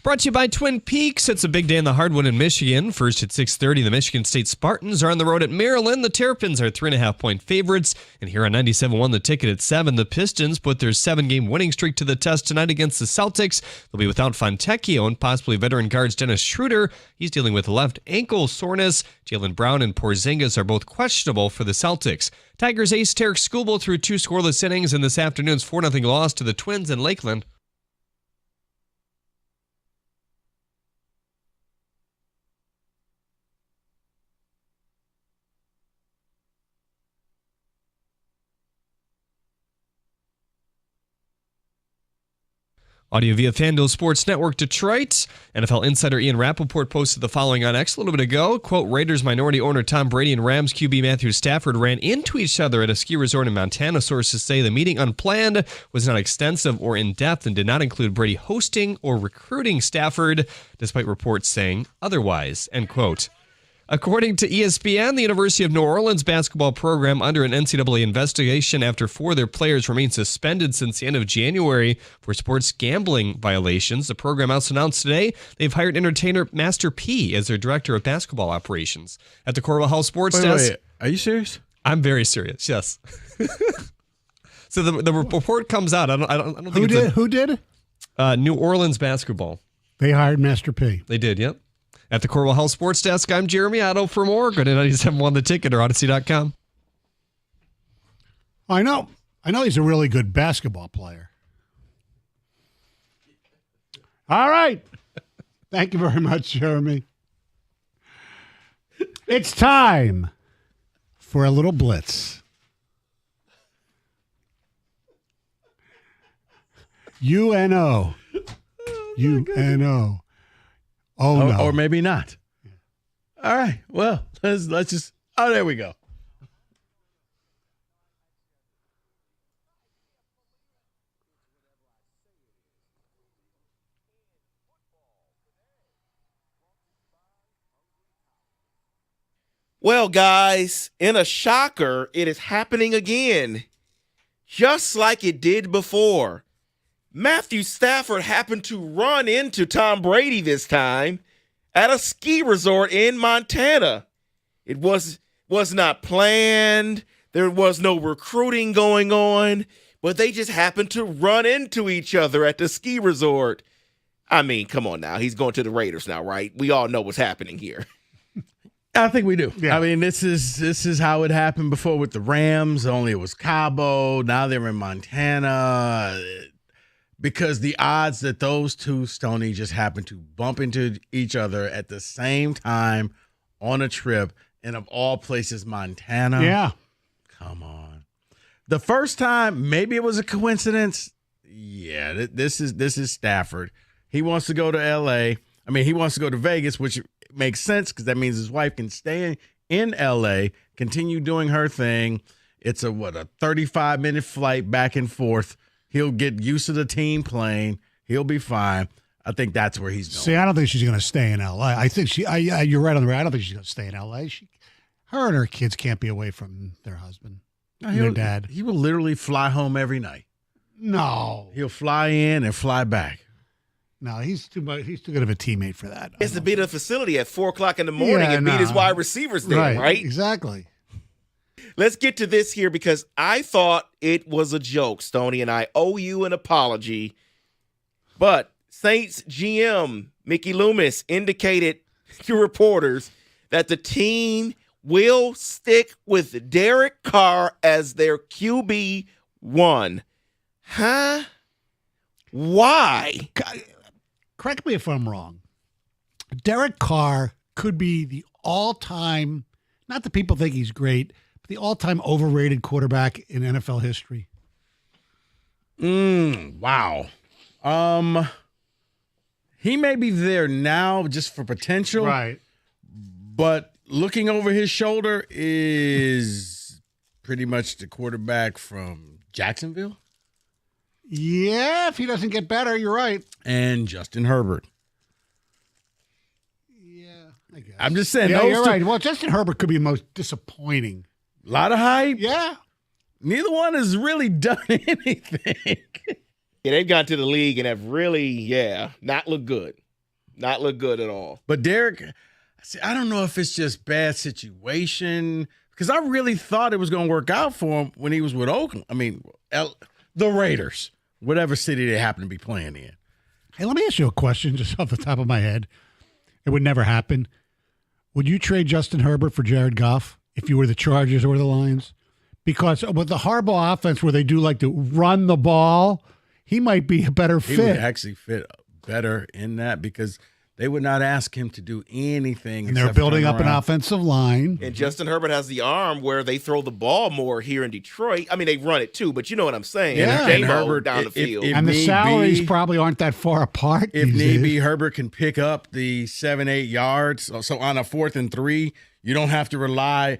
Brought to you by Twin Peaks. It's a big day in the hardwood in Michigan. First at 6:30, the Michigan State Spartans are on the road at Maryland. The Terrapins are 3.5-point favorites. And here on 97.1 The Ticket at 7, the Pistons put their 7-game winning streak to the test tonight against the Celtics. They'll be without Fontecchio and possibly veteran guards Dennis Schroeder. He's dealing with left ankle soreness. Jaylen Brown and Porzingis are both questionable for the Celtics. Tigers ace Tarek Skubal threw 2 scoreless innings in this afternoon's 4-0 loss to the Twins in Lakeland. Audio Audio via FanDuel Sports Network Detroit. NFL insider Ian Rappaport posted the following on X a little bit ago. Quote, Raiders minority owner Tom Brady and Rams QB Matthew Stafford ran into each other at a ski resort in Montana. Sources say the meeting unplanned was not extensive or in-depth and did not include Brady hosting or recruiting Stafford, despite reports saying otherwise, end quote. According to ESPN, the University of New Orleans basketball program under an NCAA investigation after 4 of their players remain suspended since the end of January for sports gambling violations. The program also announced today they've hired entertainer Master P as their director of basketball operations. At the Corwell House Sports Desk. Wait. Are you serious? I'm very serious, yes. So the report comes out. I don't think Who did? New Orleans basketball. They hired Master P. They did, yep. At the Corwell House Sports Desk, I'm Jeremy Otto. For more, go to 97.1 The Ticket or Odyssey.com. I know he's a really good basketball player. All right. Thank you very much, Jeremy. It's time for a little blitz. UNO. UNO. Oh, no. Or maybe not. All right. Well, let's just. Oh, there we go. Well, guys, in a shocker, it is happening again. Just like it did before. Matthew Stafford happened to run into Tom Brady this time at a ski resort in Montana. It was not planned. There was no recruiting going on, but they just happened to run into each other at the ski resort. I mean, come on now. He's going to the Raiders now, right? We all know what's happening here. I think we do. Yeah. I mean, this is how it happened before with the Rams, only it was Cabo. Now they're in Montana. Because the odds that those two, Stoney, just happen to bump into each other at the same time on a trip, and of all places, Montana. Yeah. Come on. The first time, maybe it was a coincidence. Yeah, this is Stafford. He wants to go to L.A. I mean, he wants to go to Vegas, which makes sense because that means his wife can stay in L.A., continue doing her thing. It's a 35-minute flight back and forth. He'll get used to the team playing. He'll be fine. I think that's where he's going. See, I don't think she's going to stay in L.A. I think you're right on the right. I don't think she's going to stay in L.A. Her and her kids can't be away from their husband, their dad. He will literally fly home every night. No. He'll fly in and fly back. No, he's too good of a teammate for that. He has to be at the facility at 4 o'clock in the morning and beat his wide receivers there, right? Exactly. Let's get to this here because I thought it was a joke, Stoney, and I owe you an apology. But Saints GM Mickey Loomis indicated to reporters that the team will stick with Derek Carr as their QB1. Huh? Why? Correct me if I'm wrong. Derek Carr could be the all-time, not that people think he's great, but the all-time overrated quarterback in NFL history. Wow. He may be there now just for potential. Right. But looking over his shoulder is pretty much the quarterback from Jacksonville. Yeah, if he doesn't get better, you're right. And Justin Herbert. Yeah, I guess. I'm just saying. Yeah, those you're two, right. Well, Justin Herbert could be the most disappointing. A lot of hype. Yeah. Neither one has really done anything. Yeah, they've gone to the league and have really, not looked good. Not look good at all. But Derek, I don't know if it's just bad situation because I really thought it was going to work out for him when he was with Oakland. I mean, the Raiders, whatever city they happen to be playing in. Hey, let me ask you a question just off the top of my head. It would never happen. Would you trade Justin Herbert for Jared Goff if you were the Chargers or the Lions? Because with the Harbaugh offense where they do like to run the ball, he might be a better fit. He would actually fit better in that because they would not ask him to do anything. And they're building up an offensive line. And Justin Herbert has the arm where they throw the ball more here in Detroit. I mean, they run it too, but you know what I'm saying. Yeah, and Herbert down the field. And the salaries probably aren't that far apart. If these need days. be, Herbert can pick up the 7-8 yards. So on a 4th and 3, you don't have to rely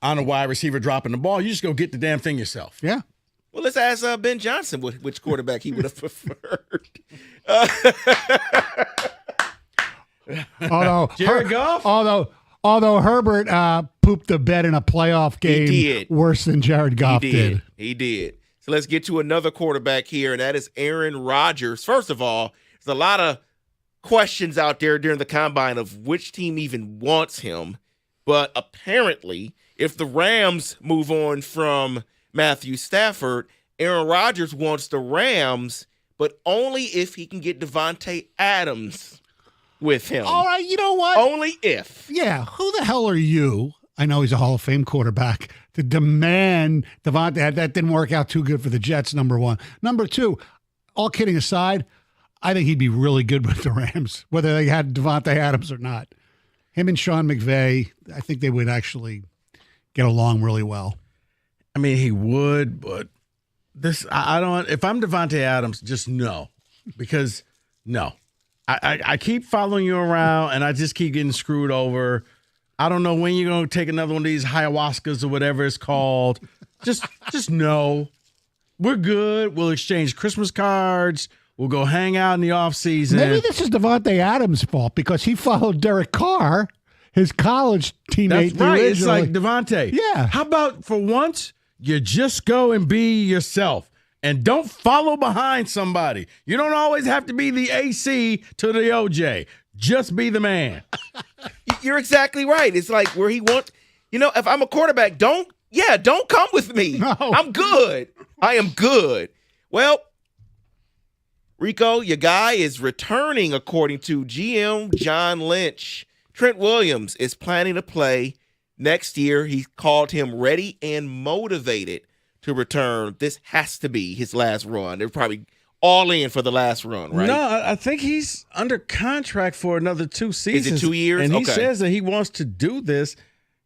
on a wide receiver dropping the ball. You just go get the damn thing yourself. Yeah. Well, let's ask Ben Johnson which quarterback he would have preferred. Jared Goff? Although Herbert pooped the bed in a playoff game worse than Jared Goff did. He did. So let's get to another quarterback here, and that is Aaron Rodgers. First of all, there's a lot of questions out there during the combine of which team even wants him. But apparently, if the Rams move on from Matthew Stafford, Aaron Rodgers wants the Rams, but only if he can get Devontae Adams with him. All right, you know what? Only if. Yeah, who the hell are you? I know he's a Hall of Fame quarterback to demand Devontae. That didn't work out too good for the Jets, number one. Number two, all kidding aside, I think he'd be really good with the Rams, whether they had Devontae Adams or not. Him and Sean McVay, I think they would actually get along really well. I mean, he would, but I don't. If I'm Devontae Adams, just no, because no. I keep following you around, and I just keep getting screwed over. I don't know when you're going to take another one of these ayahuascas or whatever it's called. Just no. We're good. We'll exchange Christmas cards. We'll go hang out in the offseason. Maybe this is Devontae Adams' fault because he followed Derek Carr, his college teammate. That's right. Originally. It's like Devontae. Yeah. How about for once, you just go and be yourself. And don't follow behind somebody. You don't always have to be the AC to the OJ. Just be the man. You're exactly right. It's like where he wants, if I'm a quarterback, don't come with me. No. I'm good. I am good. Well, Rico, your guy is returning according to GM John Lynch. Trent Williams is planning to play next year. He called him ready and motivated to return. This has to be his last run. They're probably all in for the last run, right? No, I think he's under contract for another 2 seasons. Is it 2 years? And he says that he wants to do this.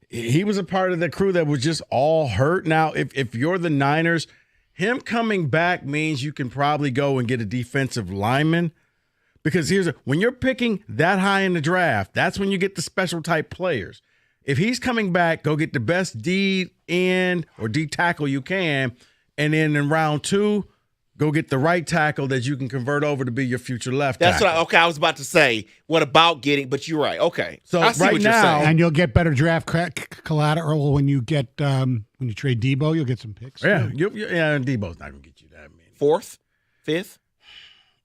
He was a part of the crew that was just all hurt. Now, if you're the Niners, him coming back means you can probably go and get a defensive lineman. Because when you're picking that high in the draft, that's when you get the special type players. If he's coming back, go get the best D end or D tackle you can, and then in round 2, go get the right tackle that you can convert over to be your future left tackle. That's I was about to say. What about getting? But you're right. Okay, so I see right what you're now, saying. And you'll get better draft collateral when you get when you trade Debo. You'll get some picks. Yeah, Debo's not gonna get you that many. 4th, 5th.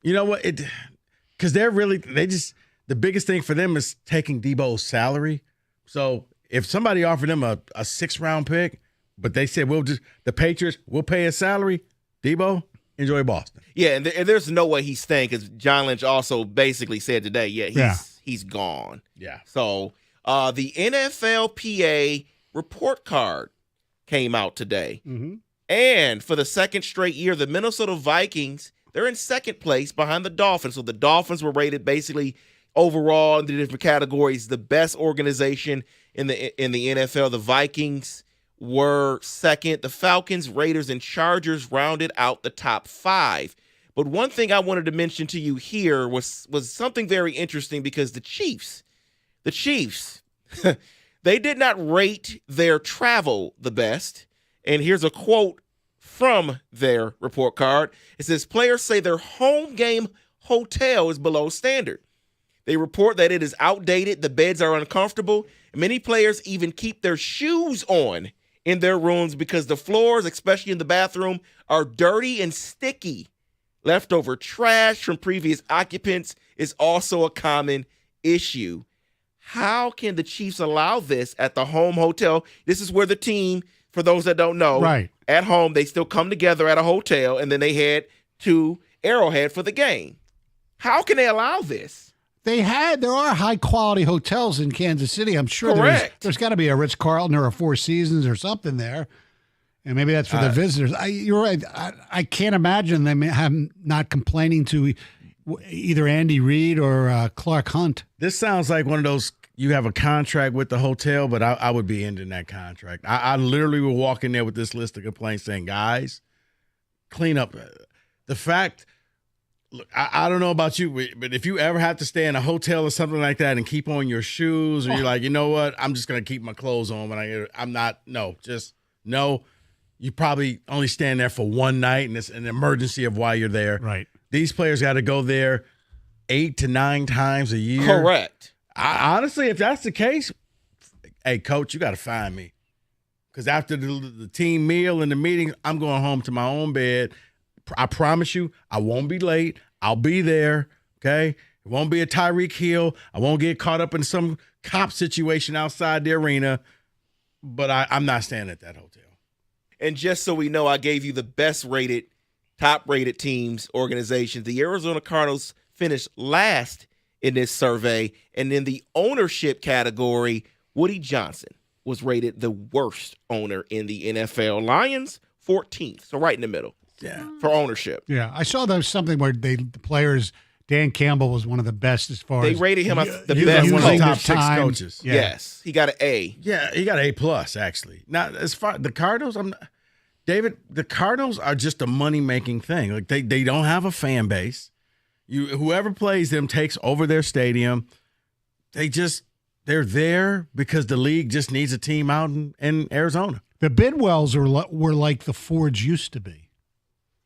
You know what? Because the biggest thing for them is taking Debo's salary. So if somebody offered them a 6th-round pick, but they said the Patriots will pay his salary, Debo, enjoy Boston. Yeah, and there's no way he's staying because John Lynch also basically said today, he's gone. Yeah. So the NFLPA report card came out today. Mm-hmm. And for the second straight year, the Minnesota Vikings, they're in second place behind the Dolphins. So the Dolphins were rated basically overall in the different categories the best organization in the NFL. The Vikings were second. The Falcons, Raiders, and Chargers rounded out the top 5. But one thing I wanted to mention to you here was something very interesting because the Chiefs, they did not rate their travel the best. And here's a quote from their report card. It says, players say their home game hotel is below standard. They report that it is outdated, the beds are uncomfortable, and many players even keep their shoes on in their rooms because the floors, especially in the bathroom, are dirty and sticky. Leftover trash from previous occupants is also a common issue. How can the Chiefs allow this at the home hotel? This is where the team, for those that don't know, right, at home, they still come together at a hotel, and then they head to Arrowhead for the game. How can they allow this? There are high quality hotels in Kansas City. I'm sure there's got to be a Ritz Carlton or a Four Seasons or something there. And maybe that's for the visitors. You're right. I can't imagine them not complaining to either Andy Reid or Clark Hunt. This sounds like one of those, you have a contract with the hotel, but I would be ending that contract. I literally would walk in there with this list of complaints saying, guys, clean up. The fact, look, I don't know about you, but if you ever have to stay in a hotel or something like that and keep on your shoes, or you're like, you know what, I'm just going to keep my clothes on when no. You probably only stand there for one night, and it's an emergency of why you're there. Right. These players got to go there 8 to 9 times a year. Correct. Honestly, if that's the case, hey, coach, you got to find me. Because after the team meal and the meeting, I'm going home to my own bed. I promise you, I won't be late. I'll be there, okay? It won't be a Tyreek Hill. I won't get caught up in some cop situation outside the arena. But I'm not staying at that hotel. And just so we know, I gave you the best-rated, top-rated teams, organizations. The Arizona Cardinals finished last in this survey. And in the ownership category, Woody Johnson was rated the worst owner in the NFL. Lions, 14th, so right in the middle for ownership. Yeah, I saw there was something where the players, Dan Campbell was one of the best as far they as rated him the using best one of the top his 6 time. coaches. Yeah. Yes, he got an A. Yeah, he got an A+, actually. Now, as far the Cardinals, David, the Cardinals are just a money-making thing. Like they don't have a fan base. Whoever plays them takes over their stadium. They're there because the league just needs a team out in Arizona. The Bidwells were like the Fords used to be.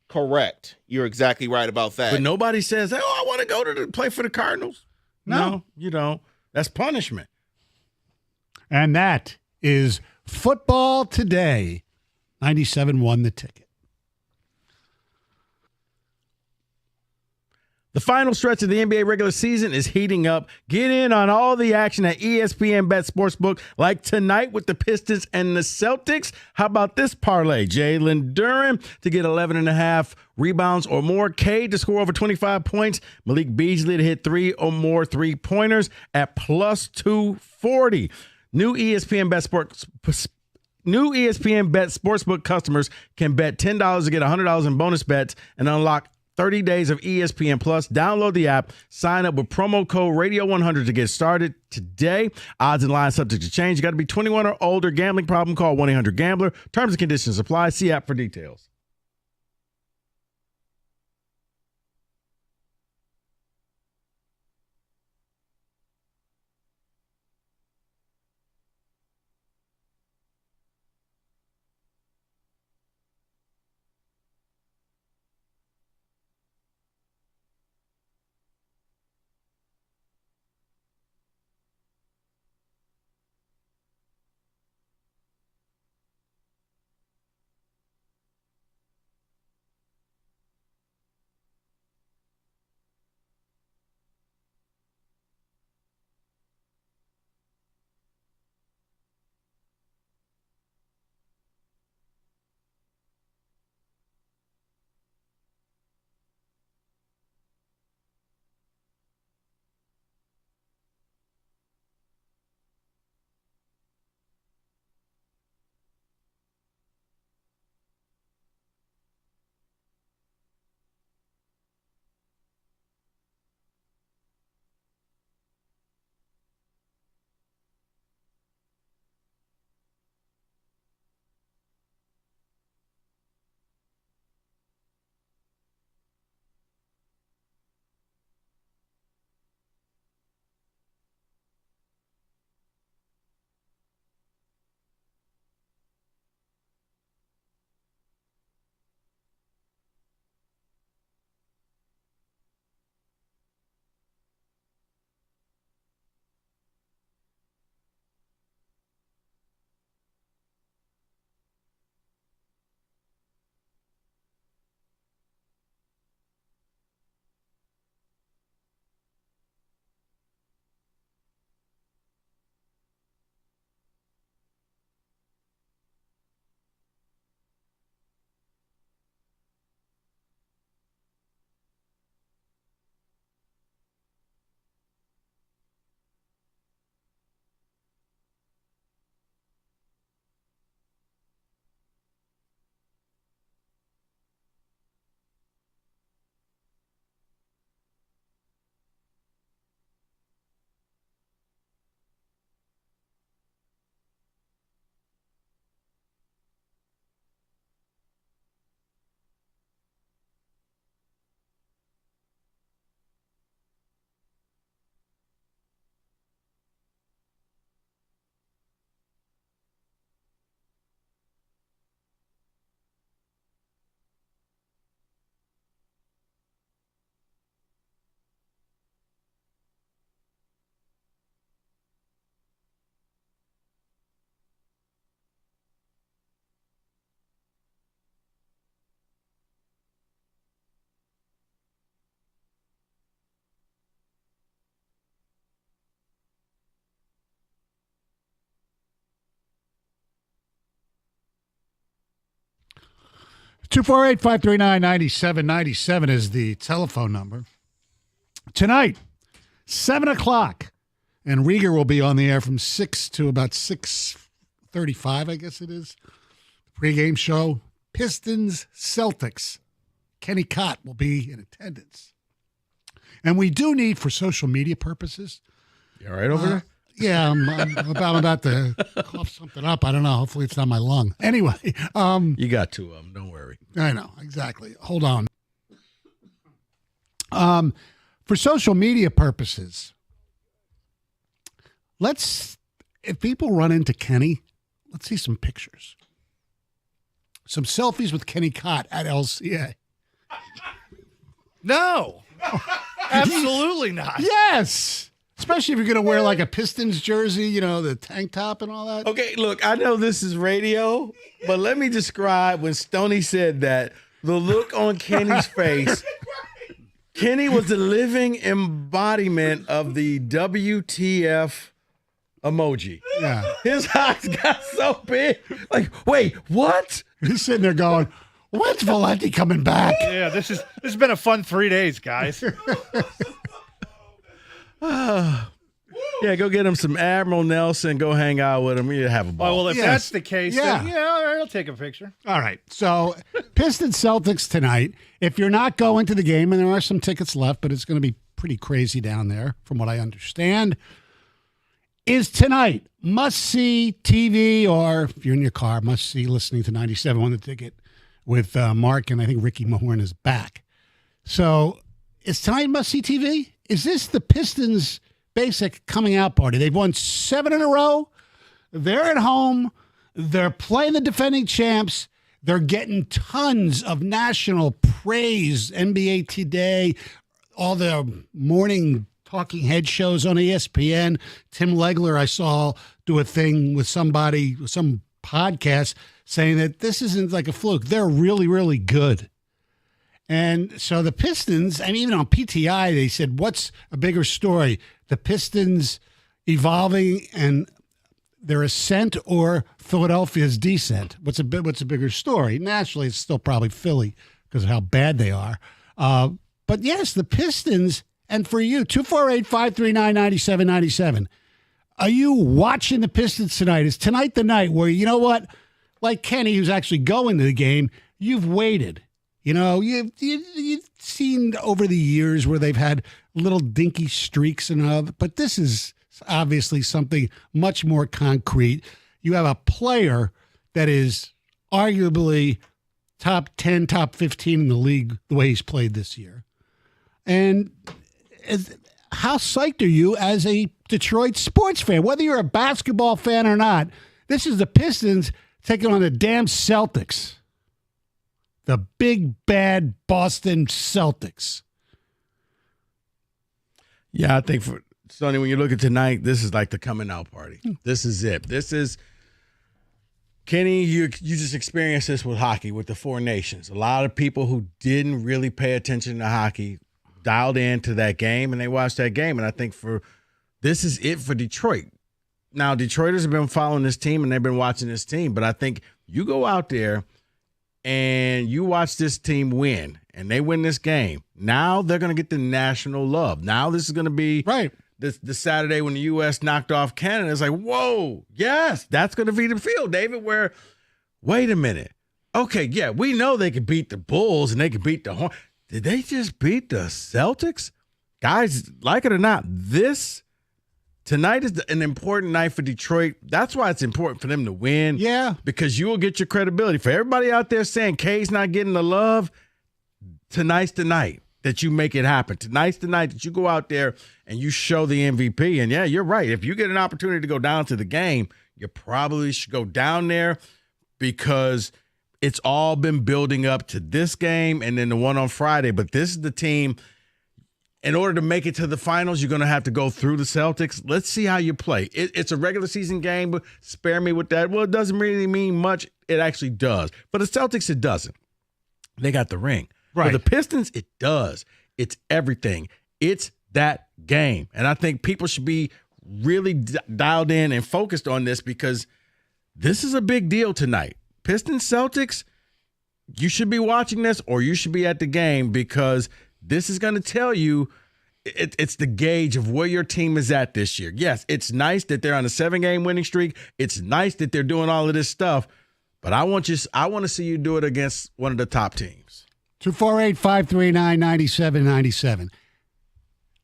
Correct. You're exactly right about that. But nobody says, "Oh, I want to go to play for the Cardinals." No, you don't. That's punishment. And that is Football Today. 97 won the ticket. The final stretch of the NBA regular season is heating up. Get in on all the action at ESPN Bet Sportsbook, like tonight with the Pistons and the Celtics. How about this parlay? Jalen Duren to get 11.5 rebounds or more. Cade to score over 25 points. Malik Beasley to hit 3 or more three-pointers at plus 240. New ESPN Bet Sportsbook customers can bet $10 to get $100 in bonus bets and unlock 30 days of ESPN Plus. Download the app. Sign up with promo code Radio100 to get started today. Odds and lines subject to change. You got to be 21 or older. Gambling problem? Call 1-800-GAMBLER. Terms and conditions apply. See app for details. 248-539-9797 is the telephone number. Tonight, 7 o'clock, and Rieger will be on the air from 6 to about 6:35, I guess it is. Pre-game show, Pistons Celtics. Kenny Cott will be in attendance. And we do need, for social media purposes. You all right over there? Yeah, I'm about to cough something up. I don't know. Hopefully it's not my lung. Anyway. You got two of them. Don't worry. I know. Exactly. Hold on. For social media purposes, if people run into Kenny, let's see some pictures. Some selfies with Kenny Cott at LCA. No. Absolutely not. Yes. Especially if you're going to wear like a Pistons jersey, the tank top and all that. Okay, look, I know this is radio, but let me describe when Stoney said that, the look on Kenny's face. Kenny was the living embodiment of the WTF emoji. Yeah. His eyes got so big. Like, wait, what? He's sitting there going, when's Valenti coming back? Yeah, this has been a fun 3 days, guys. Yeah, go get him some Admiral Nelson. Go hang out with him. You have a ball. Oh, well, if that's the case, then all right, I'll take a picture. All right. So, Pistons Celtics tonight. If you're not going to the game, and there are some tickets left, but it's going to be pretty crazy down there, from what I understand, is tonight must-see TV, or if you're in your car, must-see listening to 97 on the ticket with Mark, and I think Ricky Mahorn is back. So, is tonight must-see TV? Is this the Pistons' basic coming out party? They've won 7 in a row. They're at home. They're playing the defending champs. They're getting tons of national praise. NBA Today, all the morning talking head shows on ESPN. Tim Legler, I saw, do a thing with somebody, some podcast, saying that this isn't like a fluke. They're really, really good. And so the Pistons, and even on PTI, they said, what's a bigger story? The Pistons evolving and their ascent, or Philadelphia's descent? What's a bigger story? Naturally, it's still probably Philly because of how bad they are. But yes, the Pistons, and for you, 248-539-9797. Are you watching the Pistons tonight? Is tonight the night where, you know what, like Kenny, who's actually going to the game, you've waited. You've seen over the years where they've had little dinky streaks and all, but this is obviously something much more concrete. You have a player that is arguably top 10, top 15 in the league the way he's played this year. And how psyched are you as a Detroit sports fan? Whether you're a basketball fan or not, this is the Pistons taking on the damn Celtics. The big, bad Boston Celtics. Yeah, I think for Sonny, when you look at tonight, this is like the coming out party. This is it. This is Kenny. You just experienced this with hockey, with the Four Nations. A lot of people who didn't really pay attention to hockey dialed into that game, and they watched that game. And I think this is it for Detroit. Now, Detroiters have been following this team, and they've been watching this team. But I think you go out there and you watch this team win, and they win this game. Now they're going to get the national love. Now this is going to be the Saturday when the U.S. knocked off Canada. It's like, whoa, yes, that's going to be the field, David, where, wait a minute. Okay, yeah, we know they could beat the Bulls and they could beat the Hornets. Did they just beat the Celtics? Guys, like it or not, tonight is an important night for Detroit. That's why it's important for them to win. Yeah. Because you will get your credibility. For everybody out there saying K's not getting the love, tonight's the night that you make it happen. Tonight's the night that you go out there and you show the MVP. And, yeah, you're right. If you get an opportunity to go down to the game, you probably should go down there because it's all been building up to this game and then the one on Friday. But this is the team. In order to make it to the finals, you're going to have to go through the Celtics. Let's see how you play. It's a regular season game, but spare me with that. Well, it doesn't really mean much. It actually does. But the Celtics, it doesn't. They got the ring. Right. For the Pistons, it does. It's everything. It's that game. And I think people should be really dialed in and focused on this because this is a big deal tonight. Pistons, Celtics, you should be watching this or you should be at the game, because this is going to tell you it's the gauge of where your team is at this year. Yes, it's nice that they're on a 7-game winning streak. It's nice that they're doing all of this stuff, but I want to see you do it against one of the top teams. 248-539-9797.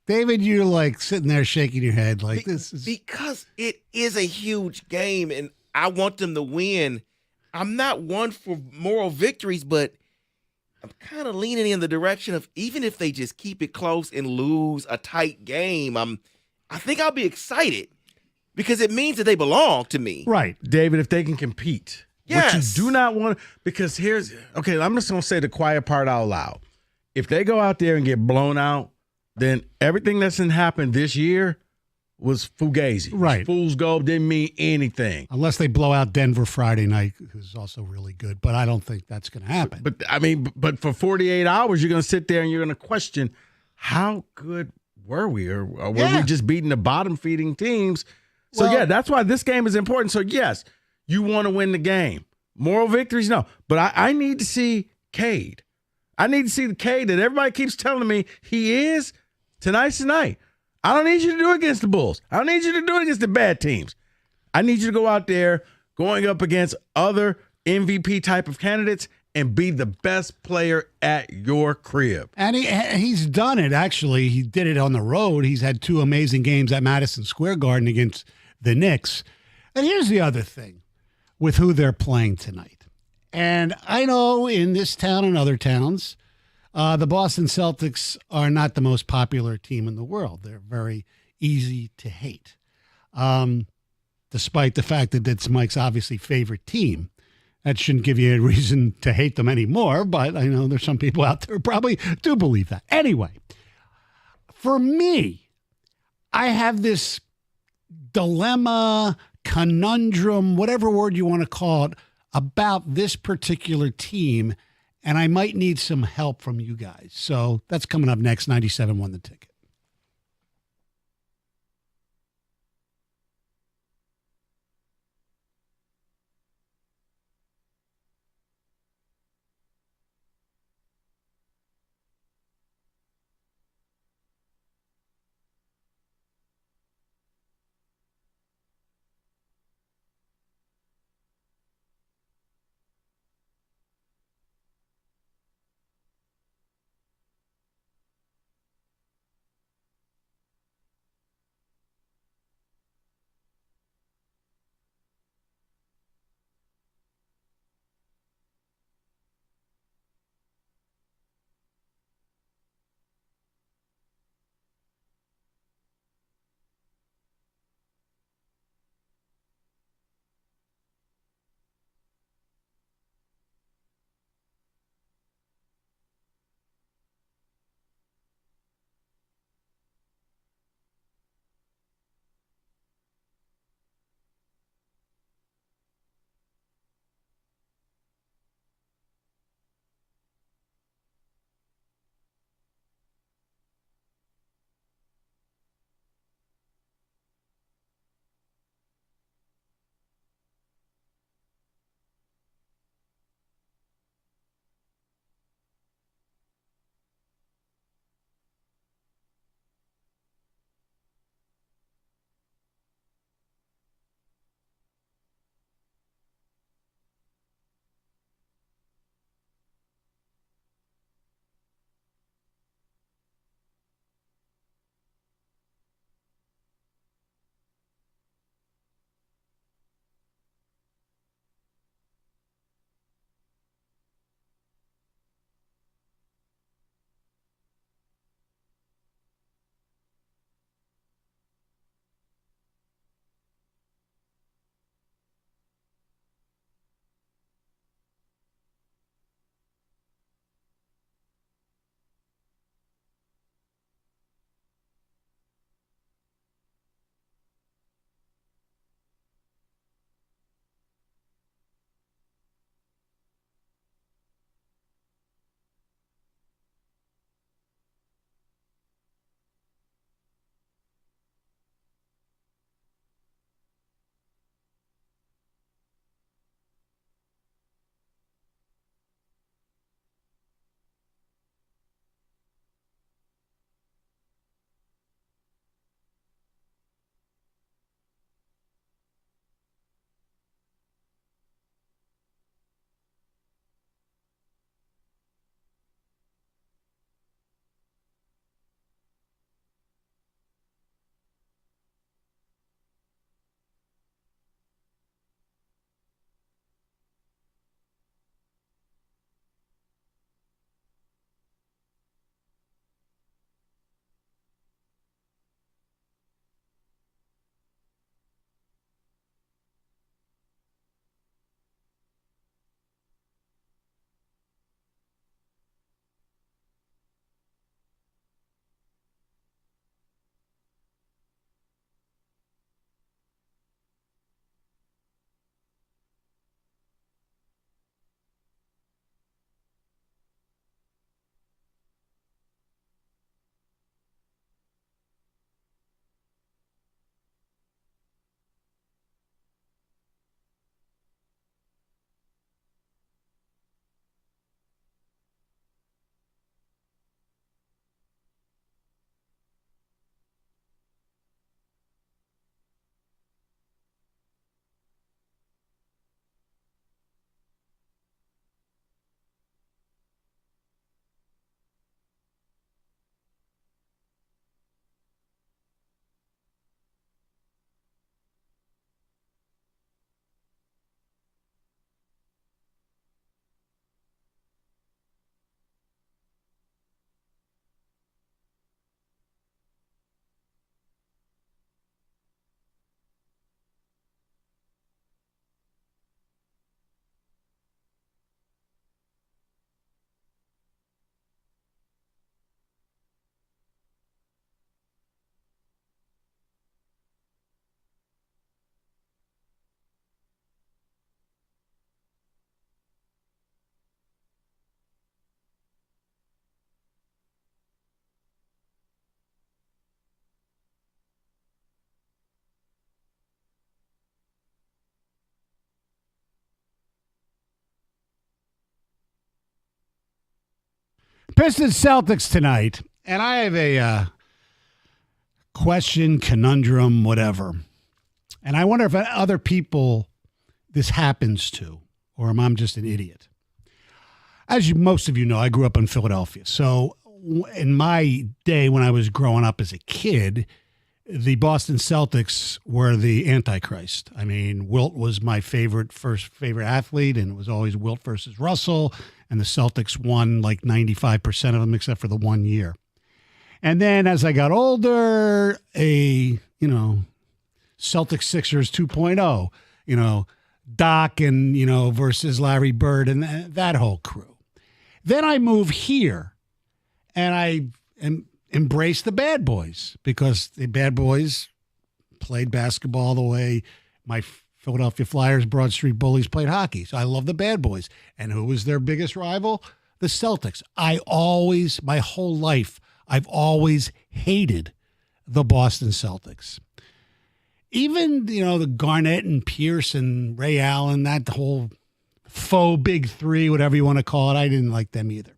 David, you're like sitting there shaking your head like this is because it is a huge game and I want them to win. I'm not one for moral victories, but I'm kind of leaning in the direction of even if they just keep it close and lose a tight game, I think I'll be excited because it means that they belong to me. right. David, if they can compete. Yes. What you do not want, because I'm just going to say the quiet part out loud. If they go out there and get blown out, then everything that's happened this year was fugazi. Right. Fool's gold, didn't mean anything. Unless they blow out Denver Friday night, who's also really good. But I don't think that's going to happen. But for 48 hours, you're going to sit there and you're going to question how good were we, or were we just beating the bottom feeding teams? So, that's why this game is important. So, yes, you want to win the game. Moral victories, no. But I need to see Cade. I need to see the Cade that everybody keeps telling me he is. Tonight's tonight. I don't need you to do it against the Bulls. I don't need you to do it against the bad teams. I need you to go out there going up against other MVP type of candidates and be the best player at your crib. And he's done it, actually. He did it on the road. He's had 2 amazing games at Madison Square Garden against the Knicks. And here's the other thing with who they're playing tonight. And I know in this town and other towns, the Boston Celtics are not the most popular team in the world. They're very easy to hate, despite the fact that it's Mike's obviously favorite team. That shouldn't give you a reason to hate them anymore, but I know there's some people out there who probably do believe that. Anyway, for me, I have this dilemma, conundrum, whatever word you want to call it, about this particular team, and I might need some help from you guys. So that's coming up next. 97.1 The Ticket. Pistons Celtics tonight, and I have a question, conundrum, whatever. And I wonder if other people this happens to, or am I just an idiot? As most of you know, I grew up in Philadelphia. So in my day when I was growing up as a kid, the Boston Celtics were the Antichrist. I mean, Wilt was my favorite athlete, and it was always Wilt versus Russell, and the Celtics won like 95% of them except for the 1 year. And then as I got older, Celtics Sixers 2.0, Doc and, versus Larry Bird and that whole crew. Then I move here and I embrace the bad boys because the bad boys played basketball the way my Philadelphia Flyers, Broad Street Bullies played hockey. So I love the bad boys. And who was their biggest rival? The Celtics. My whole life, I've always hated the Boston Celtics. Even, the Garnett and Pierce and Ray Allen, that whole faux big three, whatever you want to call it, I didn't like them either.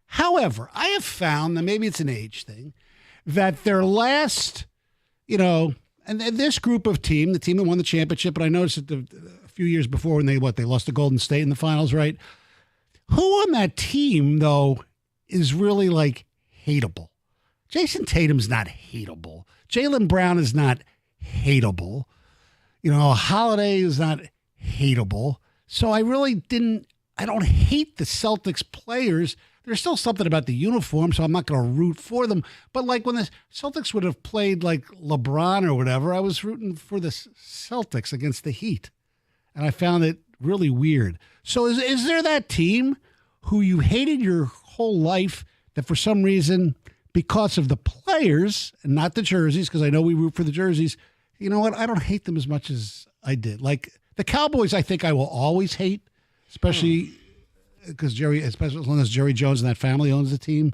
However, I have found that maybe it's an age thing, that their last, and this group of team, the team that won the championship, and I noticed it a few years before when they lost to Golden State in the finals, right? Who on that team, though, is really like hateable? Jason Tatum's not hateable. Jaylen Brown is not hateable. Holiday is not hateable. So I don't hate the Celtics players. There's still something about the uniform, so I'm not going to root for them. But like when the Celtics would have played like LeBron or whatever, I was rooting for the Celtics against the Heat. And I found it really weird. So is there that team who you hated your whole life that for some reason, because of the players and not the jerseys, because I know we root for the jerseys, you know what? I don't hate them as much as I did. Like the Cowboys, I think I will always hate, especially especially as long as Jerry Jones and that family owns the team.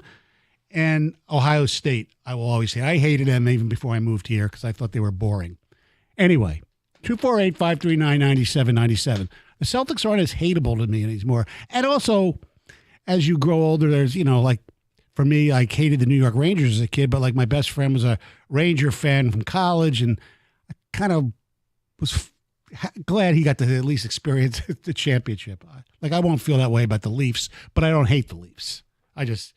And Ohio State, I will always hate. I hated them even before I moved here because I thought they were boring. Anyway, 248-539-9797. The Celtics aren't as hateable to me anymore. And also, as you grow older, there's, like, for me, I hated the New York Rangers as a kid, but like my best friend was a Ranger fan from college, and I kind of was glad he got to at least experience the championship. Like, I won't feel that way about the Leafs, but I don't hate the Leafs. I just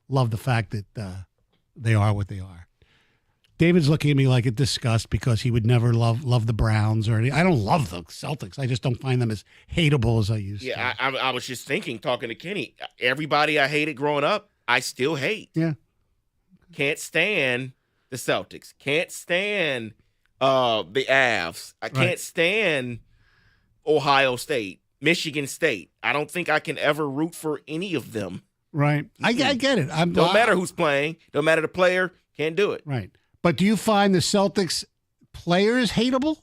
love the fact that they are what they are. David's looking at me like a disgust because he would never love the Browns or anything. I don't love the Celtics. I just don't find them as hateable as I used to. Yeah, I was just talking to Kenny. Everybody I hated growing up, I still hate. Yeah. Can't stand the Celtics. Can't stand the Avs. I can't stand Ohio State, Michigan State. I don't think I can ever root for any of them. Right. I get it. Don't matter who's playing. Don't matter the player. Can't do it. Right. But do you find the Celtics players hateable?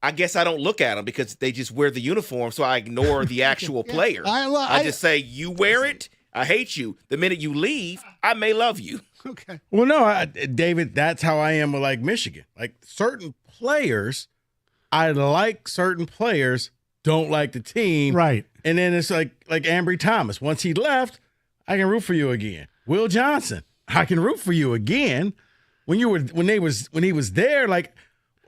I guess I don't look at them because they just wear the uniform, so I ignore the actual player. I just say, you wear it, I hate you. The minute you leave, I may love you. Okay. Well, no, David, that's how I am with like Michigan. Like certain players, I like certain players, don't like the team. Right. And then it's like Ambry Thomas. Once he left, I can root for you again. Will Johnson, I can root for you again. When he was there, like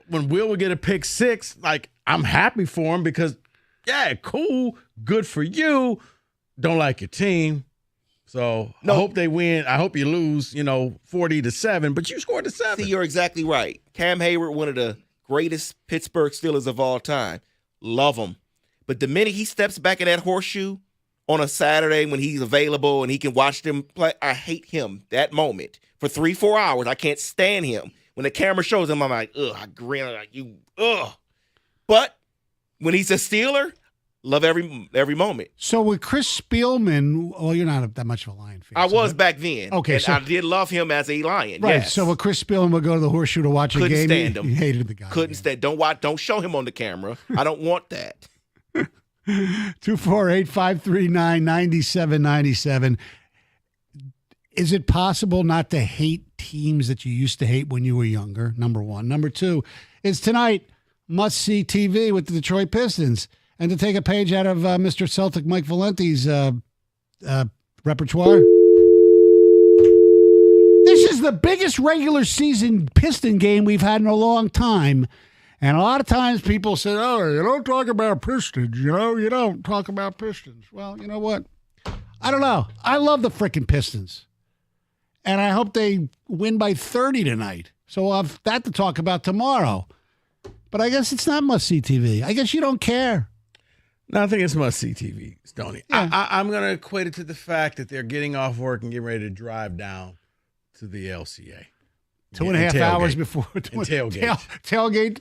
when Will would get a pick six, like I'm happy for him because, yeah, cool, good for you. Don't like your team. So I hope they win. I hope you lose, 40-7, but you scored a 7. See, you're exactly right. Cam Hayward, one of the greatest Pittsburgh Steelers of all time. Love him. But the minute he steps back in that horseshoe on a Saturday when he's available and he can watch them play, I hate him that moment. For 3-4 hours, I can't stand him. When the camera shows him, I'm like, ugh, I grin. I'm like, you, ugh. But when he's a Steeler, love every moment. So with Chris Spielman, well, you're not that much of a Lion fan. I was back then. Okay, and so I did love him as a Lion. Right. Yes. So when Chris Spielman would go to the horseshoe to watch a game, Couldn't stand him. He hated the guy. Couldn't stand. Don't show him on the camera. I don't want that. 248-539-9797. Is it possible not to hate teams that you used to hate when you were younger? Number one. Number two is tonight must-see TV with the Detroit Pistons. And to take a page out of Mr. Celtic Mike Valenti's repertoire. This is the biggest regular season Piston game we've had in a long time. And a lot of times people say, oh, you don't talk about Pistons. You don't talk about Pistons. Well, you know what? I don't know. I love the frickin' Pistons. And I hope they win by 30 tonight. So I'll have that to talk about tomorrow. But I guess it's not must-see TV. I guess you don't care. No, I think it's must-see TV, Stoney. Yeah. I'm going to equate it to the fact that they're getting off work and getting ready to drive down to the LCA. 2.5 hours before tailgate. Tailgate.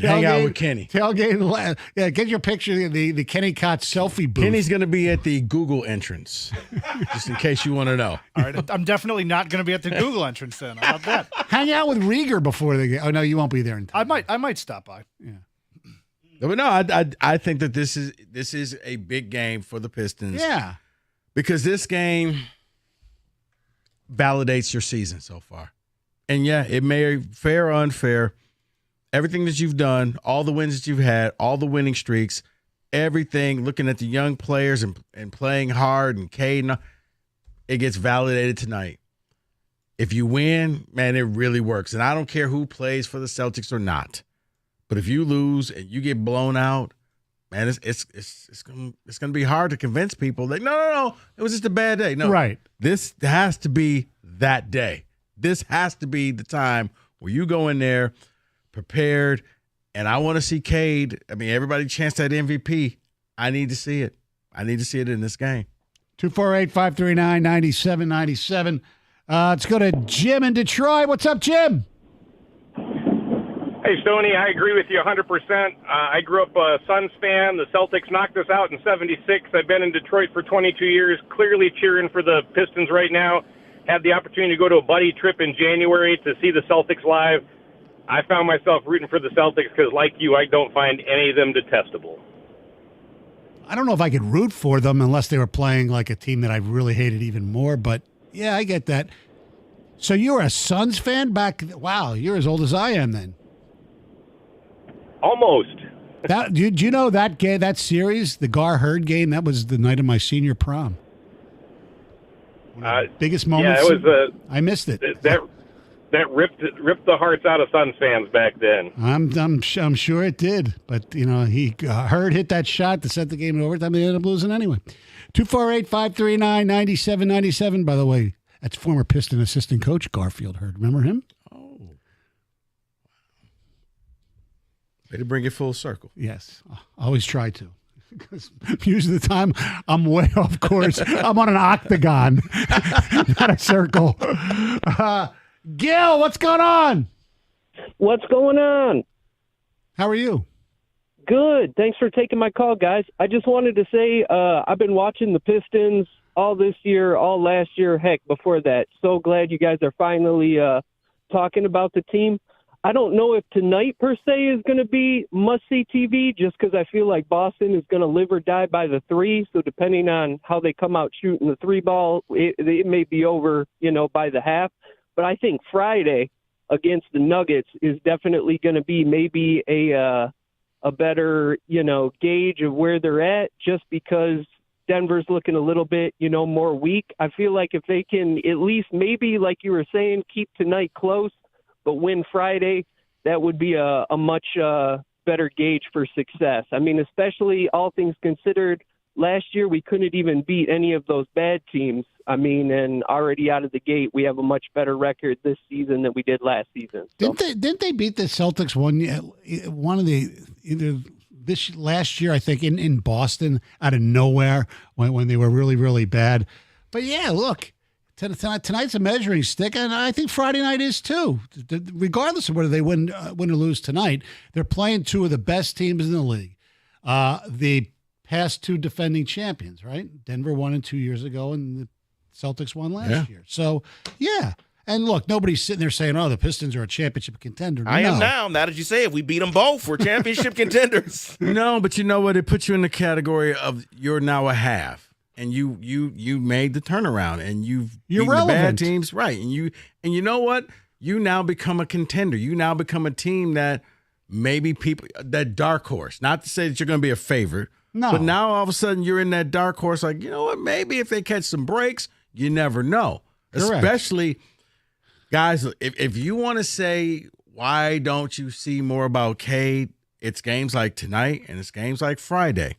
Hang out with Kenny. Tailgate. Yeah, get your picture of the Kenny Cott selfie booth. Kenny's going to be at the Google entrance, just in case you want to know. All right, I'm definitely not going to be at the Google entrance then. How about that? Hang out with Rieger before the game. Oh, no, you won't be there in time. I might stop by. Yeah. But no, I think that this is a big game for the Pistons. Yeah. Because this game validates your season so far. And yeah, it may fair or unfair, everything that you've done, all the wins that you've had, all the winning streaks, everything, looking at the young players and playing hard and Cade, it gets validated tonight. If you win, man, it really works. And I don't care who plays for the Celtics or not. But if you lose and you get blown out, man, it's gonna be hard to convince people that no, it was just a bad day. No, right. This has to be that day. This has to be the time where you go in there prepared, and I want to see Cade. I mean, everybody chants that MVP. I need to see it. I need to see it in this game. 248-539-9797. Let's go to Jim in Detroit. What's up, Jim? Hey, Stoney, I agree with you 100%. I grew up a Suns fan. The Celtics knocked us out in '76. I've been in Detroit for 22 years, clearly cheering for the Pistons right now. Had the opportunity to go to a buddy trip in January to see the Celtics live. I found myself rooting for the Celtics because, like you, I don't find any of them detestable. I don't know if I could root for them unless they were playing like a team that I really hated even more, but yeah, I get that. So you were a Suns fan back? Wow, you're as old as I am then. Almost. Do you know that series, the Gar Hurd game? That was the night of my senior prom. Biggest moments. Yeah, it was. I missed it. That ripped the hearts out of Suns fans back then. I'm sure it did, but Hurd hit that shot to set the game in overtime. They ended up losing anyway. 248-539-9797. By the way, that's former Piston assistant coach Garfield Hurd. Remember him? Way to bring it full circle. Yes, I always try to. Because usually the time I'm way off course. I'm on an octagon, not a circle. Gil, what's going on? What's going on? How are you? Good. Thanks for taking my call, guys. I just wanted to say I've been watching the Pistons all this year, all last year, heck, before that. So glad you guys are finally talking about the team. I don't know if tonight per se is going to be must-see TV just because I feel like Boston is going to live or die by the three. So depending on how they come out shooting the three ball, it may be over, by the half. But I think Friday against the Nuggets is definitely going to be maybe a better, gauge of where they're at just because Denver's looking a little bit, more weak. I feel like if they can at least maybe, like you were saying, keep tonight close, but win Friday, that would be a much better gauge for success. I mean, especially all things considered, last year we couldn't even beat any of those bad teams. I mean, and already out of the gate, we have a much better record this season than we did last season. So. Didn't they beat the Celtics last year, I think, in Boston out of nowhere when they were really, really bad? But yeah, look. Tonight's a measuring stick, and I think Friday night is too. Regardless of whether they win or lose tonight, they're playing two of the best teams in the league. The past two defending champions, right? Denver won 2 years ago, and the Celtics won last year. So, yeah. And look, nobody's sitting there saying, "Oh, the Pistons are a championship contender." I am now. Now that you say it, we beat them both. We're championship contenders. No, but you know what? It puts you in the category of you're now a half. And you made the turnaround, and you're beaten the bad teams, right? And you know what? You now become a contender. You now become a team that maybe that dark horse. Not to say that you're going to be a favorite, No. But now all of a sudden you're in that dark horse, like, you know what? Maybe if they catch some breaks, you never know. Correct. Especially, guys, if you want to say, why don't you see more about Cade? It's games like tonight and it's games like Friday.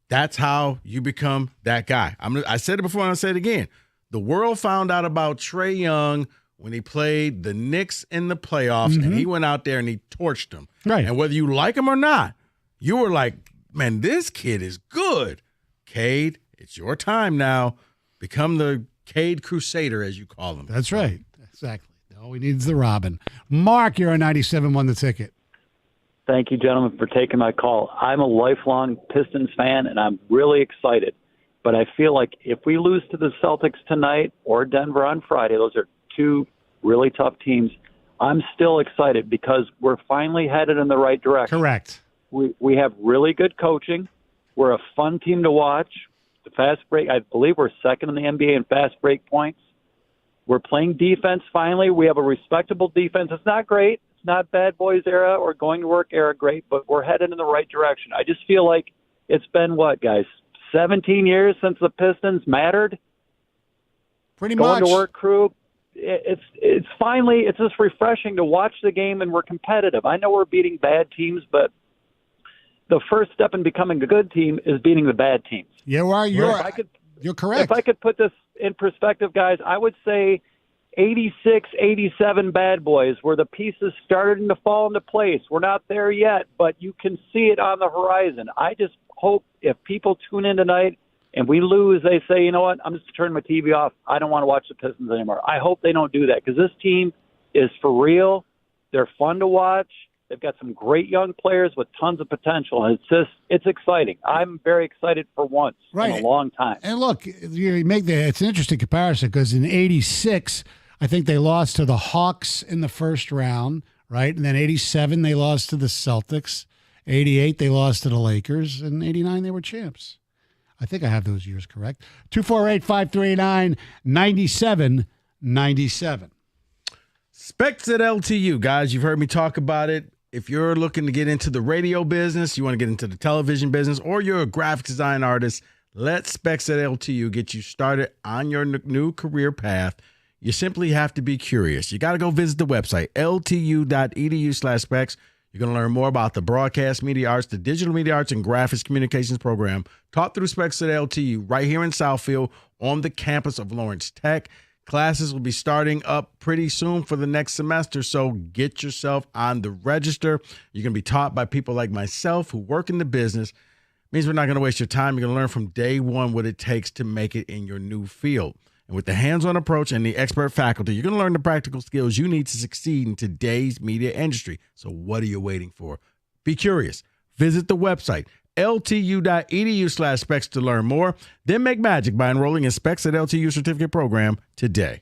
That's how you become that guy. I said it before and I'll say it again. The world found out about Trae Young when he played the Knicks in the playoffs, and he went out there and he torched them. Right. And whether you like him or not, you were like, man, this kid is good. Cade, it's your time now. Become the Cade Crusader, as you call him. That's right. Exactly. All we need is the Robin. Mark, you're on 97, won the ticket. Thank you, gentlemen, for taking my call. I'm a lifelong Pistons fan, and I'm really excited. But I feel like if we lose to the Celtics tonight or Denver on Friday, those are two really tough teams, I'm still excited because we're finally headed in the right direction. Correct. We have really good coaching. We're a fun team to watch. The fast break, I believe we're second in the NBA in fast break points. We're playing defense finally. We have a respectable defense. It's not great. It's not bad boys era or going to work era great, but we're headed in the right direction. I just feel like it's been, what, guys, 17 years since the Pistons mattered? Pretty much. Going to work crew. It's finally, it's just refreshing to watch the game and we're competitive. I know we're beating bad teams, but the first step in becoming a good team is beating the bad teams. You're correct. If I could put this in perspective, guys, I would say 86, 87 bad boys where the pieces started to fall into place. We're not there yet, but you can see it on the horizon. I just hope if people tune in tonight and we lose, they say, you know what, I'm just turning my TV off. I don't want to watch the Pistons anymore. I hope they don't do that because this team is for real. They're fun to watch. They've got some great young players with tons of potential. And it's exciting. I'm very excited for once in a long time. And look, it's an interesting comparison because in 86, I think they lost to the Hawks in the first round, right? And then 87, they lost to the Celtics. 88, they lost to the Lakers. And 89, they were champs. I think I have those years correct. 248-539-9797. Specs at LTU, guys. You've heard me talk about it. If you're looking to get into the radio business, you want to get into the television business, or you're a graphic design artist, let Specs at LTU get you started on your new career path. You simply have to be curious. You got to go visit the website, ltu.edu/specs. You're going to learn more about the broadcast media arts, the digital media arts, and graphics communications program taught through Specs at LTU right here in Southfield on the campus of Lawrence Tech. Classes will be starting up pretty soon for the next semester, so get yourself on the register. You're going to be taught by people like myself who work in the business. It means we're not going to waste your time. You're going to learn from day one what it takes to make it in your new field. And with the hands-on approach and the expert faculty, you're going to learn the practical skills you need to succeed in today's media industry. So what are you waiting for? Be curious. Visit the website, ltu.edu/specs to learn more. Then make magic by enrolling in Specs at LTU certificate program today.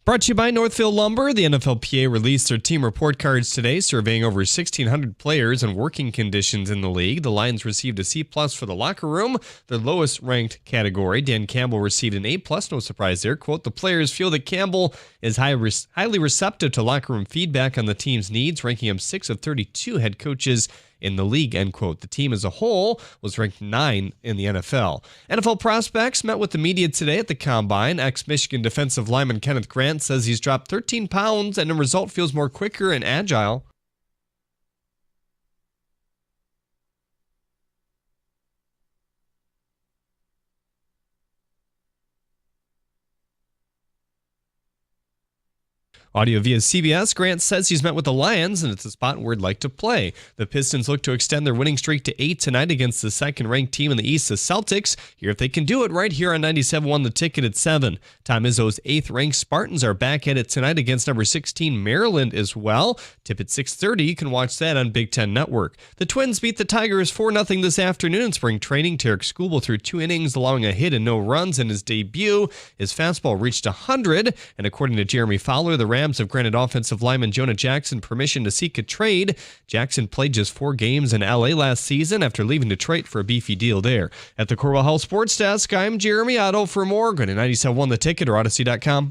Brought to you by Northfield Lumber. The NFLPA released their team report cards today, surveying over 1,600 players and working conditions in the league. The Lions received a C+ for the locker room, their lowest ranked category. Dan Campbell received an A+, no surprise there. Quote, the players feel that Campbell is highly receptive to locker room feedback on the team's needs, ranking him 6 of 32 head coaches in the league, end quote. The team as a whole was ranked 9 in the NFL. NFL prospects met with the media today at the Combine. Ex-Michigan defensive lineman Kenneth Grant says he's dropped 13 pounds and the result feels more quicker and agile. Audio via CBS, Grant says he's met with the Lions, and it's a spot where he'd like to play. The Pistons look to extend their winning streak to 8 tonight against the second-ranked team in the East, the Celtics. Here if they can do it right here on 97.1 The Ticket at 7. Tom Izzo's 8th-ranked Spartans are back at it tonight against number 16 Maryland as well. Tip at 6:30. You can watch that on Big Ten Network. The Twins beat the Tigers 4-0 this afternoon in spring training. Tarek Skubal threw 2 innings, allowing a hit and no runs in his debut. His fastball reached 100, and according to Jeremy Fowler, the Rams have granted offensive lineman Jonah Jackson permission to seek a trade. Jackson played just 4 games in LA last season after leaving Detroit for a beefy deal there. At the Corwell Health Sports Desk, I'm Jeremy Otto. For more, go to 97.1 The Ticket or Odyssey.com.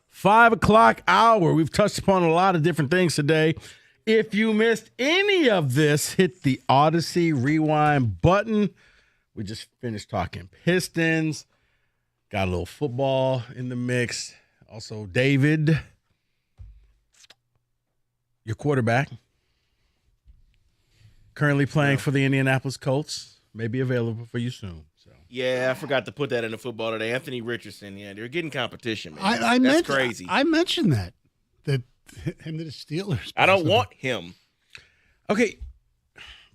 Five o'clock hour. We've touched upon a lot of different things today. If you missed any of this, hit the Odyssey rewind button. We just finished talking Pistons. Got a little football in the mix. Also, David, your quarterback, currently playing for the Indianapolis Colts, may be available for you soon. Yeah, I forgot to put that in the football today. Anthony Richardson, yeah, they're getting competition, man. I That's crazy. I mentioned that him to the Steelers. I don't want him. Okay,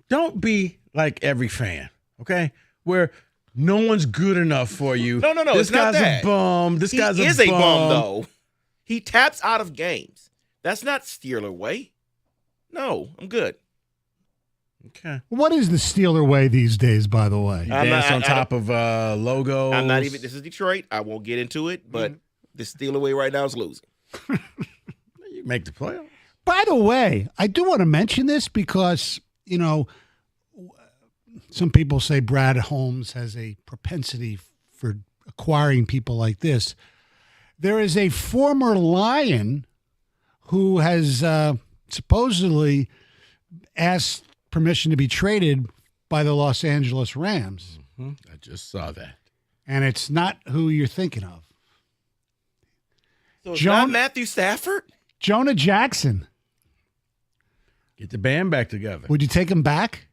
don't be like every fan, okay? Where no one's good enough for you. No, this it's not guy's that. a bum. This guy's He a is bum. a bum, though. He taps out of games. That's not Steeler way. No, I'm good. Okay. What is the Steeler way these days, by the way? Dance on top of logos. I'm not even. This is Detroit. I won't get into it, but the Steeler way right now is losing. You make the playoffs. By the way, I do want to mention this because, some people say Brad Holmes has a propensity for acquiring people like this. There is a former Lion who has supposedly asked permission to be traded by the Los Angeles Rams. Mm-hmm. I just saw that. And it's not who you're thinking of. So it's not Matthew Stafford? Jonah Jackson. Get the band back together. Would you take him back?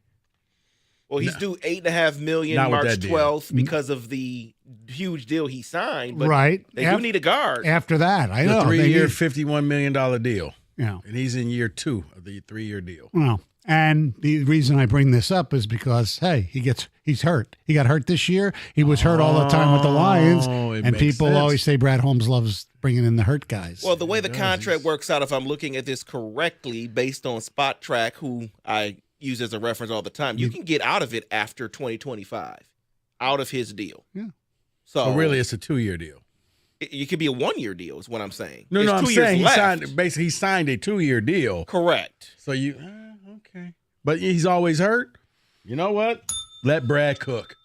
Well, he's due $8.5 million Not with March that deal. 12th because of the huge deal he signed. But Right. They do need a guard. After that, I know. The they 3-year, need- $51 million deal. Yeah. And he's in year 2 of the 3-year deal. Well, and the reason I bring this up is because, hey, he's hurt. He got hurt this year. He was hurt all the time with the Lions. it And makes people sense. always say Brad Holmes loves bringing in the hurt guys. Well, the way the contract works out, if I'm looking at this correctly, based on Spot Track, who I use as a reference all the time, you can get out of it after 2025, out of his deal. Yeah. So really, it's a 2-year deal. It could be a 1-year deal, is what I'm saying. No, There's I'm 2 years saying left. he signed a 2-year deal. Correct. So you, okay. But he's always hurt. You know what? Let Brad cook.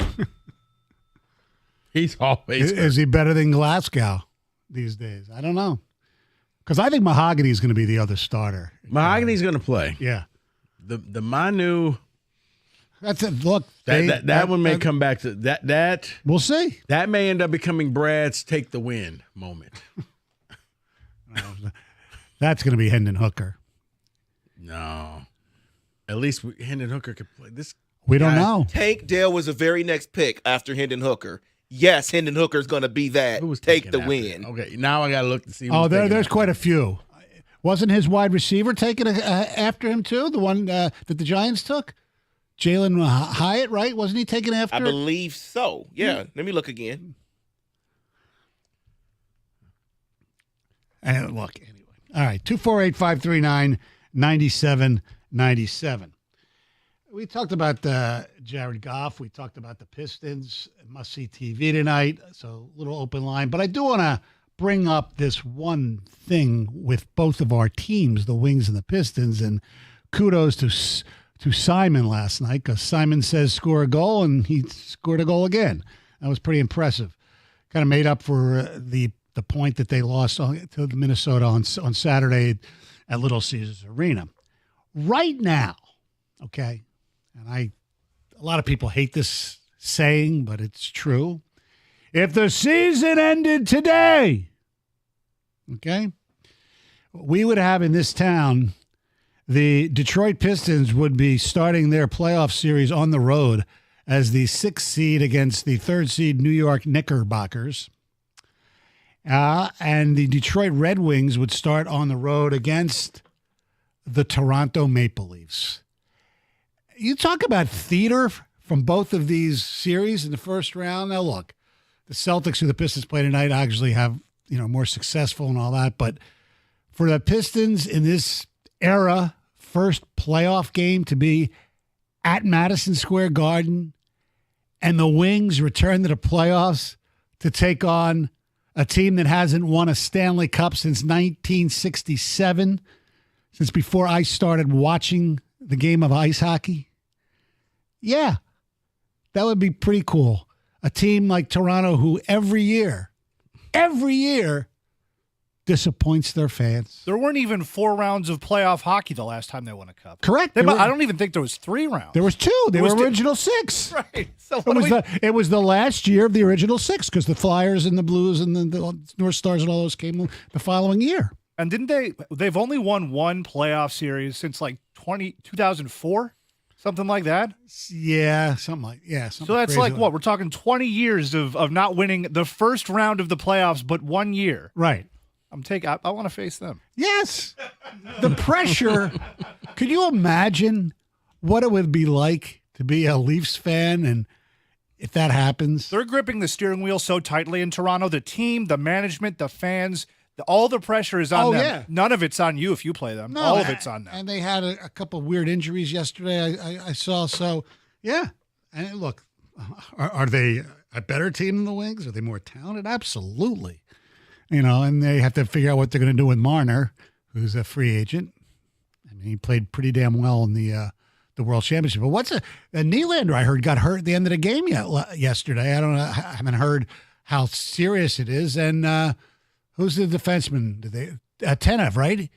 He's always hurt. Is he better than Glasgow these days? I don't know. Because I think Mahogany is going to be the other starter. Mahogany's going to play. Yeah. The Manu. That's it. Look, that one may come back to that. We'll see. That may end up becoming Brad's take the win moment. That's going to be Hendon Hooker. No. At least Hendon Hooker could play this. We don't know. Tank Dell was the very next pick after Hendon Hooker. Yes, Hendon Hooker's going to be that. Take the win. Okay, now I got to look to see. Oh, there's quite a few. Wasn't his wide receiver taken after him too? The one that the Giants took? Jalen Hyatt, right? Wasn't he taken after? I believe so. Yeah. Let me look again. And look, anyway. All right, 248-539-9797. We talked about Jared Goff. We talked about the Pistons. Must-see TV tonight, so a little open line. But I do want to bring up this one thing with both of our teams, the Wings and the Pistons, and kudos to Simon last night, because Simon says score a goal, and he scored a goal again. That was pretty impressive. Kind of made up for the point that they lost to Minnesota on Saturday at Little Caesars Arena. Right now, okay, and a lot of people hate this saying, but it's true. If the season ended today, okay, we would have in this town, the Detroit Pistons would be starting their playoff series on the road as the 6th seed against the 3rd seed New York Knickerbockers. And the Detroit Red Wings would start on the road against the Toronto Maple Leafs. You talk about theater from both of these series in the first round. Now, look, the Celtics, who the Pistons play tonight, actually have, more successful and all that. But for the Pistons in this era, first playoff game to be at Madison Square Garden, and the Wings return to the playoffs to take on a team that hasn't won a Stanley Cup since 1967, since before I started watching the game of ice hockey. Yeah, that would be pretty cool. A team like Toronto, who every year disappoints their fans. There weren't even 4 rounds of playoff hockey the last time they won a cup. Correct. I don't even think there was 3 rounds. There was 2. There were original 6. Right. So it was the last year of the original 6, because the Flyers and the Blues and the North Stars and all those came the following year. And they've only won 1 playoff series since like 2004? Something like that? Yeah, something so that's like what? We're talking 20 years of not winning the first round of the playoffs, but 1 year. Right. I want to face them. Yes. The pressure. Could you imagine what it would be like to be a Leafs fan, and if that happens? They're gripping the steering wheel so tightly in Toronto. The team, the management, the fans, all the pressure is on them. Yeah. None of it's on you if you play them. All of it's on them. And they had a couple of weird injuries yesterday, I saw. So, yeah. And look, are they a better team than the Wings? Are they more talented? Absolutely. And they have to figure out what they're going to do with Marner, who's a free agent. I mean, he played pretty damn well in the World Championship. But Nylander, I heard, got hurt at the end of the game yesterday. I don't know. I haven't heard how serious it is. And who's the defenseman? Tanev, right?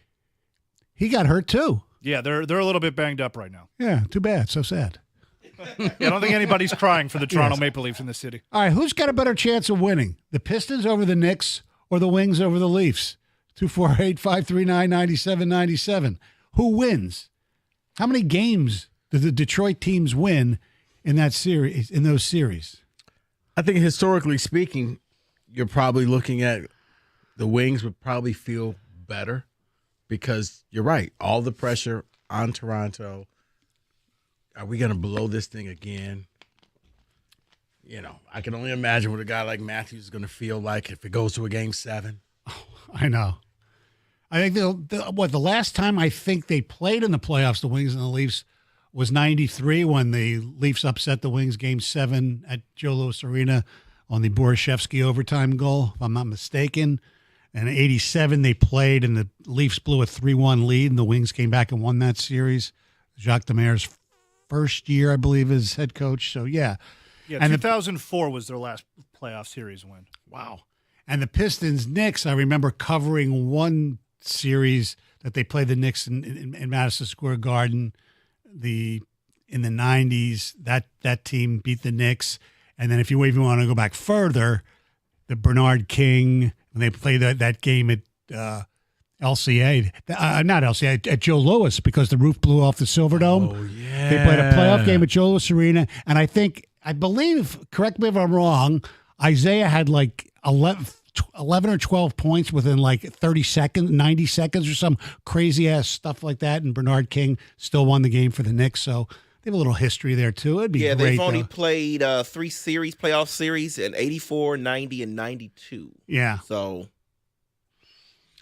He got hurt too. Yeah, they're a little bit banged up right now. Yeah, too bad. So sad. I don't think anybody's crying for the Toronto Maple Leafs in the city. All right, who's got a better chance of winning? The Pistons over the Knicks or the Wings over the Leafs? 248-539-9797. Who wins? How many games do the Detroit teams win in that series? In those series, I think historically speaking, you're probably looking at the Wings would probably feel better, because you're right. All the pressure on Toronto. Are we going to blow this thing again? I can only imagine what a guy like Matthews is going to feel like if it goes to a Game 7. Oh, I know. I think the last time I think they played in the playoffs, the Wings and the Leafs, was 93, when the Leafs upset the Wings Game 7 at Joe Louis Arena on the Borashevsky overtime goal, if I'm not mistaken. And in 87, they played, and the Leafs blew a 3-1 lead, and the Wings came back and won that series. Jacques Demers' first year, I believe, as head coach. So, yeah. Yeah, and 2004 was their last playoff series win. Wow. And the Pistons-Knicks, I remember covering one series that they played the Knicks in Madison Square Garden in the 90s. That team beat the Knicks. And then if you even want to go back further, the Bernard King, when they played that game at LCA, not LCA, at Joe Louis, because the roof blew off the Silverdome. Oh, yeah. They played a playoff game at Joe Louis Arena. And I believe, correct me if I'm wrong, Isaiah had like 11 or 12 points within like 30 seconds, 90 seconds or some crazy ass stuff like that. And Bernard King still won the game for the Knicks. So they have a little history there too. It'd be Yeah, great. they've only though. played 3 playoff series in 84, 90, and 92. Yeah. So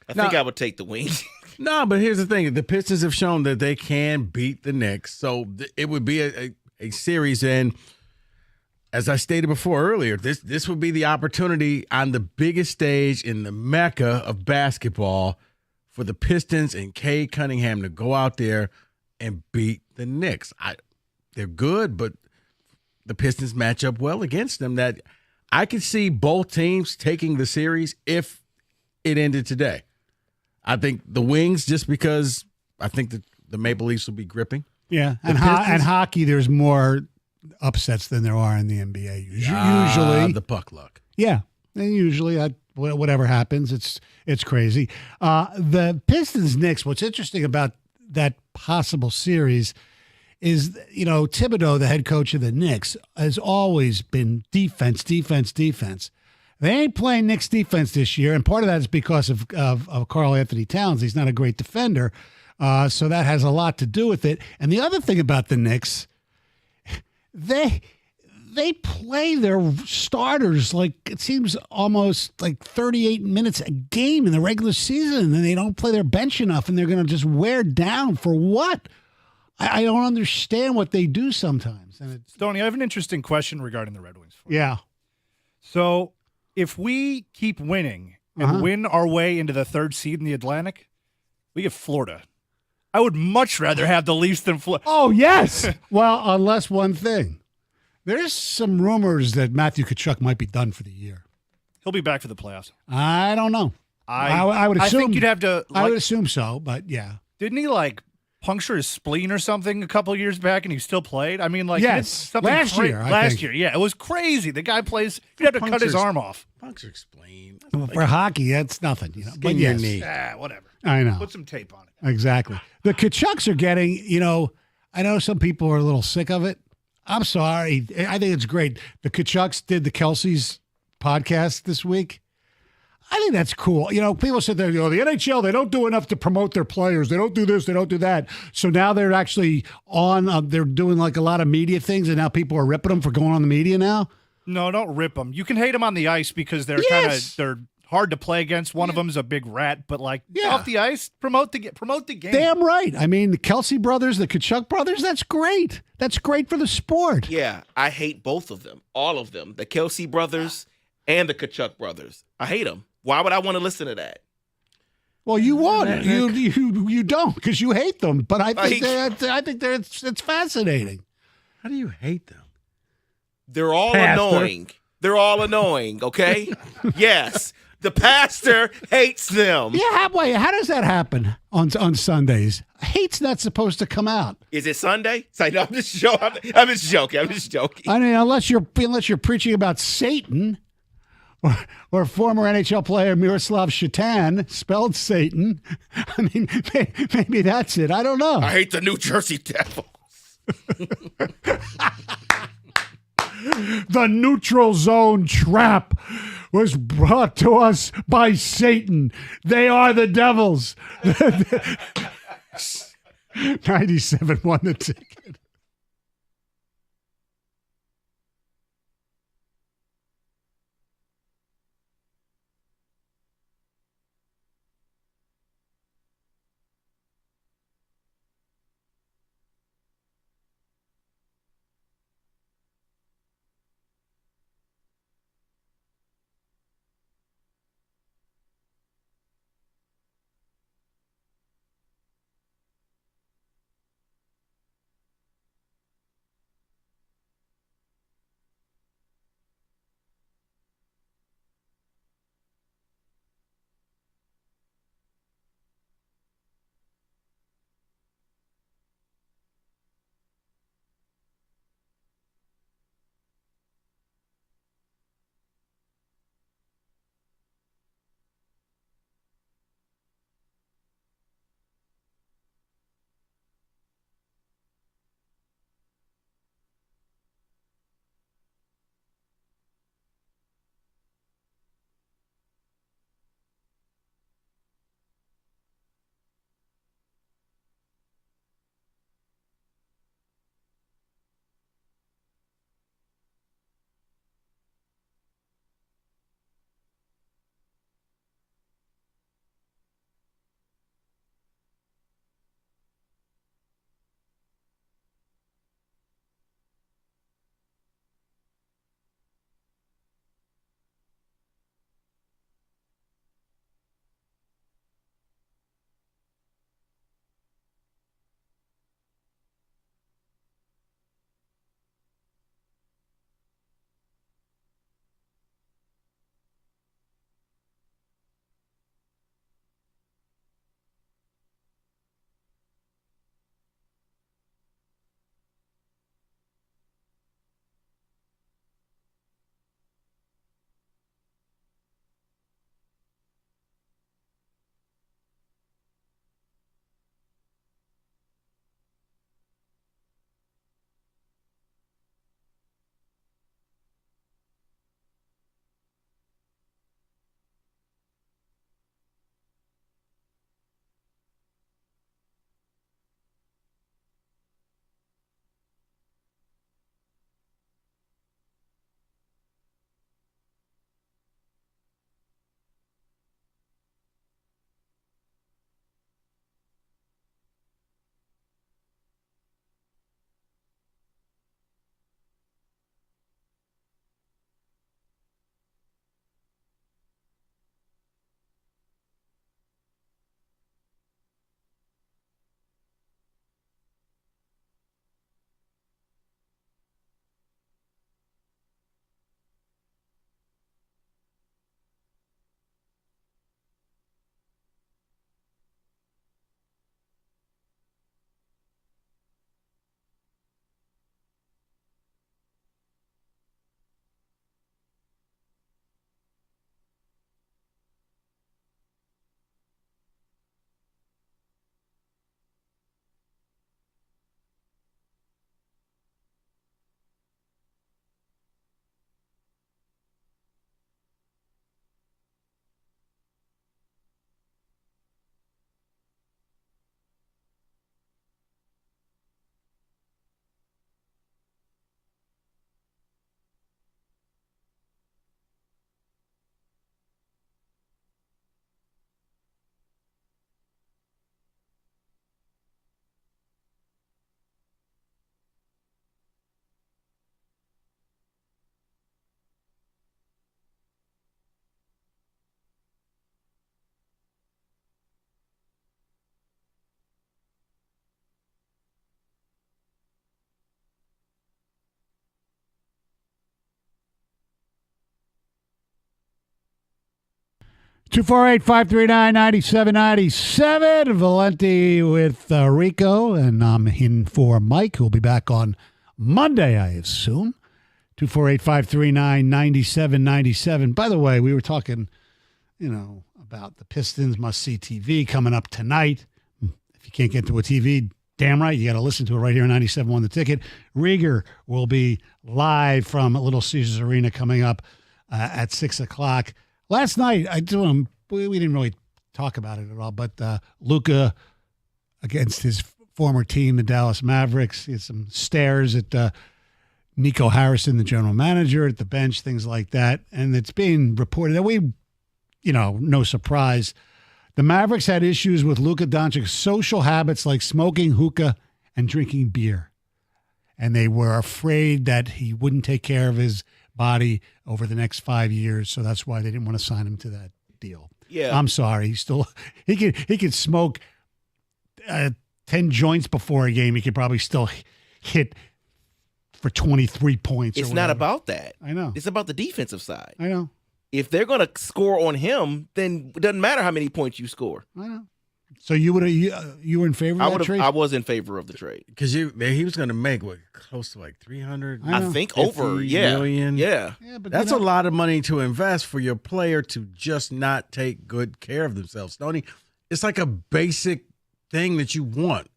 I Now- think I would take the Wings. No, but here's the thing: the Pistons have shown that they can beat the Knicks, so it would be a series. And as I stated before earlier, this would be the opportunity on the biggest stage in the mecca of basketball for the Pistons and Cade Cunningham to go out there and beat the Knicks. They're good, but the Pistons match up well against them. That I could see both teams taking the series if it ended today. I think the Wings, just because I think that the Maple Leafs will be gripping. Yeah, The and Pistons- hockey, there's more upsets than there are in the NBA. Usually, the puck luck. Yeah, and usually whatever happens, it's crazy. The Pistons Knicks. What's interesting about that possible series is, Thibodeau, the head coach of the Knicks, has always been defense. They ain't playing Knicks defense this year, and part of that is because of Karl Anthony Towns. He's not a great defender, so that has a lot to do with it. And the other thing about the Knicks, they play their starters like it seems almost like 38 minutes a game in the regular season, and they don't play their bench enough, and they're going to just wear down for what? I don't understand what they do sometimes. And Stoney, I have an interesting question regarding the Red Wings. Yeah. So if we keep winning and win our way into the 3rd seed in the Atlantic, we get Florida. I would much rather have the Leafs than Florida. Oh, yes. Well, unless one thing. There's some rumors that Matthew Tkachuk might be done for the year. He'll be back for the playoffs. I don't know. I would assume. I think you'd have to. I would assume so, but yeah. Didn't he puncture his spleen or something a couple of years back, and he still played? I mean, Yes. something Last year, I last think. year, yeah, it was crazy. The guy plays. He'd have to cut his arm off. Puncture spleen. For hockey, that's nothing. But your yes. knee. Whatever. I know. Put some tape on it. Exactly. The Tkachuks are getting, I know some people are a little sick of it. I'm sorry. I think it's great. The Tkachuks did the Kelsey's podcast this week. I think that's cool. People sit there, the NHL, they don't do enough to promote their players. They don't do this, they don't do that. So now they're actually on, they're doing a lot of media things, and now people are ripping them for going on the media now. No, don't rip them. You can hate them on the ice because they're they're hard to play against. One of them's a big rat, but off the ice, promote the game. Damn right. I mean, the Kelsey brothers, the Tkachuk brothers, that's great. That's great for the sport. Yeah, I hate both of them, all of them, the Kelsey brothers and the Tkachuk brothers. I hate them. Why would I want to listen to that? Well, you won't. You don't because you hate them. But I think it's fascinating. How do you hate them? They're all Pastor. annoying. They're all annoying, okay? Yes. The pastor hates them. Yeah, how does that happen on Sundays? Hate's not supposed to come out. Is it Sunday? It's like, no, I'm just joking. I'm just joking. I mean, unless you're preaching about Satan, or former NHL player Miroslav Shatan, spelled Satan. I mean, maybe that's it. I don't know. I hate the New Jersey Devils. The Neutral Zone Trap was brought to us by Satan. They are the devils. 97 won the ticket. 248-539-9797. Valenti with Rico, and I'm in for Mike, who will be back on Monday, I assume. 248-539-9797. By the way, we were talking, about the Pistons must-see TV coming up tonight. If you can't get to a TV, damn right, you got to listen to it right here on 97.1 The Ticket. Rieger will be live from Little Caesars Arena coming up at 6 o'clock. Last night, we didn't really talk about it at all, but Luka against his former team, the Dallas Mavericks, he had some stares at Nico Harrison, the general manager, at the bench, things like that. And it's being reported that no surprise, the Mavericks had issues with Luka Doncic's social habits like smoking hookah and drinking beer. And they were afraid that he wouldn't take care of his body over the next 5 years, so that's why they didn't want to sign him to that deal. Yeah, I'm sorry. He could smoke 10 joints before a game. He could probably still hit for 23 points. It's not about that. I know. It's about the defensive side. I know. If they're going to score on him, then it doesn't matter how many points you score. I know. So you were in favor of that trade? I was in favor of the trade because he was going to make close to like 300. I think over million. Yeah, but that's a lot of money to invest for your player to just not take good care of themselves, Stoney. It's like a basic thing that you want.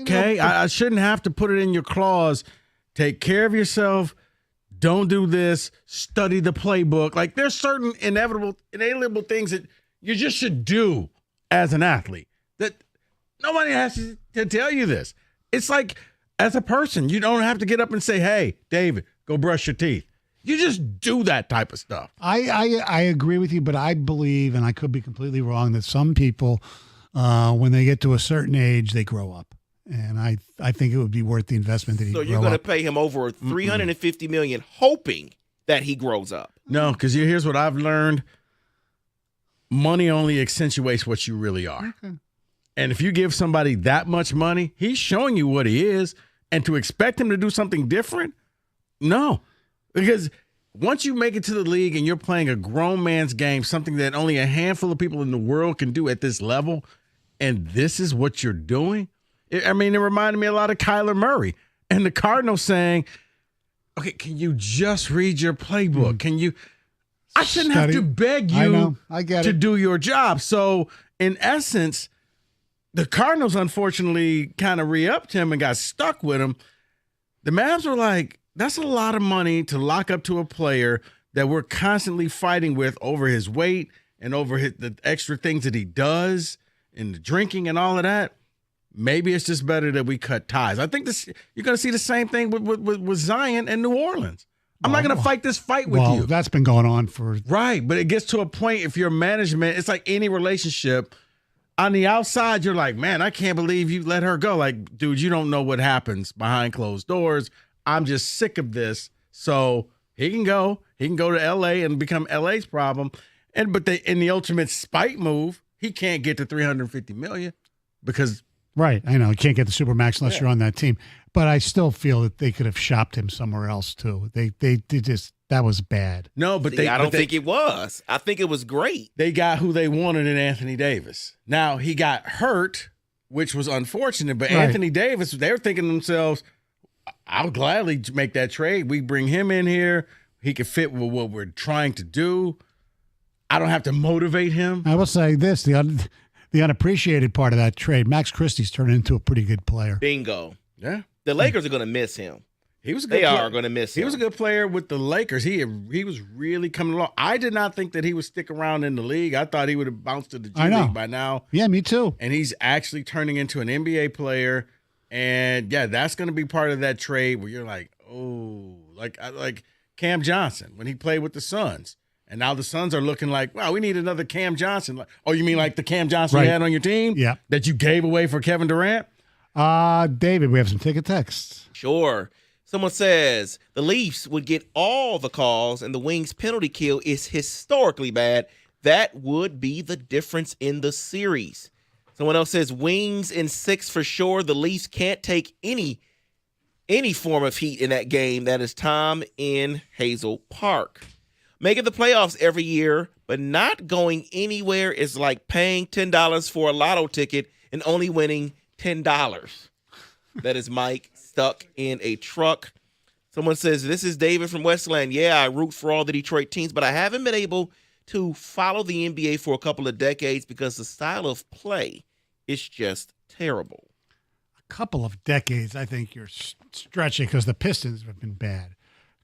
Okay, I shouldn't have to put it in your clause. Take care of yourself. Don't do this. Study the playbook. Like there's certain inalienable things that you just should do as an athlete that nobody has to tell you this. It's like as a person, you don't have to get up and say, "Hey, David, go brush your teeth." You just do that type of stuff. I agree with you, but I believe, and I could be completely wrong, that some people, when they get to a certain age, they grow up. And I think it would be worth the investment that he grow up. So you're going to pay him over $350 million, hoping that he grows up. No, because here's what I've learned. Money only accentuates what you really are. Okay. And if you give somebody that much money, he's showing you what he is. And to expect him to do something different, no. Because once you make it to the league and you're playing a grown man's game, something that only a handful of people in the world can do at this level, and this is what you're doing, it reminded me a lot of Kyler Murray and the Cardinals saying, okay, can you just read your playbook? Can you – I shouldn't have to beg you to do your job. So, in essence, the Cardinals, unfortunately, kind of re-upped him and got stuck with him. The Mavs were like, that's a lot of money to lock up to a player that we're constantly fighting with over his weight and over the extra things that he does and the drinking and all of that. Maybe it's just better that we cut ties. I think you're going to see the same thing with Zion and New Orleans. I'm not going to fight this fight with you. That's been going on for... Right, but it gets to a point if you're management, it's like any relationship. On the outside, you're like, man, I can't believe you let her go. Like, dude, you don't know what happens behind closed doors. I'm just sick of this. So he can go. He can go to L.A. and become L.A.'s problem. But in the ultimate spite move, he can't get to $350 million because... Right. I know. You can't get the Supermax unless you're on that team. But I still feel that they could have shopped him somewhere else, too. They just, that was bad. No, but I don't think it was. I think it was great. They got who they wanted in Anthony Davis. Now, he got hurt, which was unfortunate. But Anthony Davis, they were thinking to themselves, I'll gladly make that trade. We bring him in here. He can fit with what we're trying to do. I don't have to motivate him. I will say this, the unappreciated part of that trade, Max Christie's turned into a pretty good player. Bingo. Yeah. The Lakers are going to miss him. He was a good They are going to miss him. He was a good player with the Lakers. He was really coming along. I did not think that he would stick around in the league. I thought he would have bounced to the G League by now. Yeah, me too. And he's actually turning into an NBA player. And, yeah, that's going to be part of that trade where you're like, oh, like Cam Johnson when he played with the Suns. And now the Suns are looking like, wow, we need another Cam Johnson. Oh, you mean like the Cam Johnson you had on your team? Yeah. That you gave away for Kevin Durant? David, we have some ticket texts. Sure. Someone says the Leafs would get all the calls and the Wings penalty kill is historically bad. That would be the difference in the series. Someone else says Wings in 6 for sure. The Leafs can't take any form of heat in that game. That is Tom in Hazel Park. making the playoffs every year, but not going anywhere is like paying $10 for a lotto ticket and only winning $10. That is Mike stuck in a truck. Someone says, this is David from Westland. Yeah, I root for all the Detroit teams, but I haven't been able to follow the NBA for a couple of decades because the style of play is just terrible. A couple of decades, I think you're stretching because the Pistons have been bad.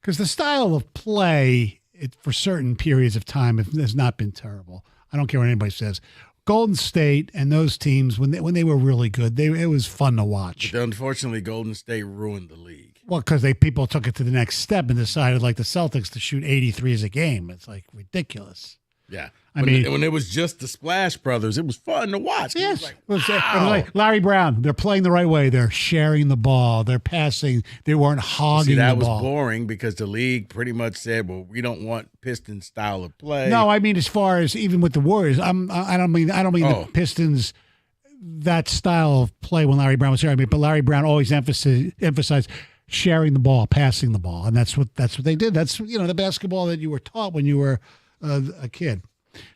Because the style of play for certain periods of time has not been terrible. I don't care what anybody says. Golden State and those teams, when they were really good, it was fun to watch. But unfortunately, Golden State ruined the league. Well, because people took it to the next step and decided, like the Celtics, to shoot 83s a game. It's like ridiculous. Yeah. I mean, when it was just the Splash Brothers, it was fun to watch. Yes. It was like, It was like Larry Brown. They're playing the right way. They're sharing the ball. They're passing. They weren't hogging that the was ball. boring because the league pretty much said, well, we don't want Pistons style of play. No, I mean, as far as even with the Warriors, I don't mean the Pistons, that style of play when Larry Brown was here. I mean, but Larry Brown always emphasized sharing the ball, passing the ball, and that's what they did. That's the basketball that you were taught when you were a kid.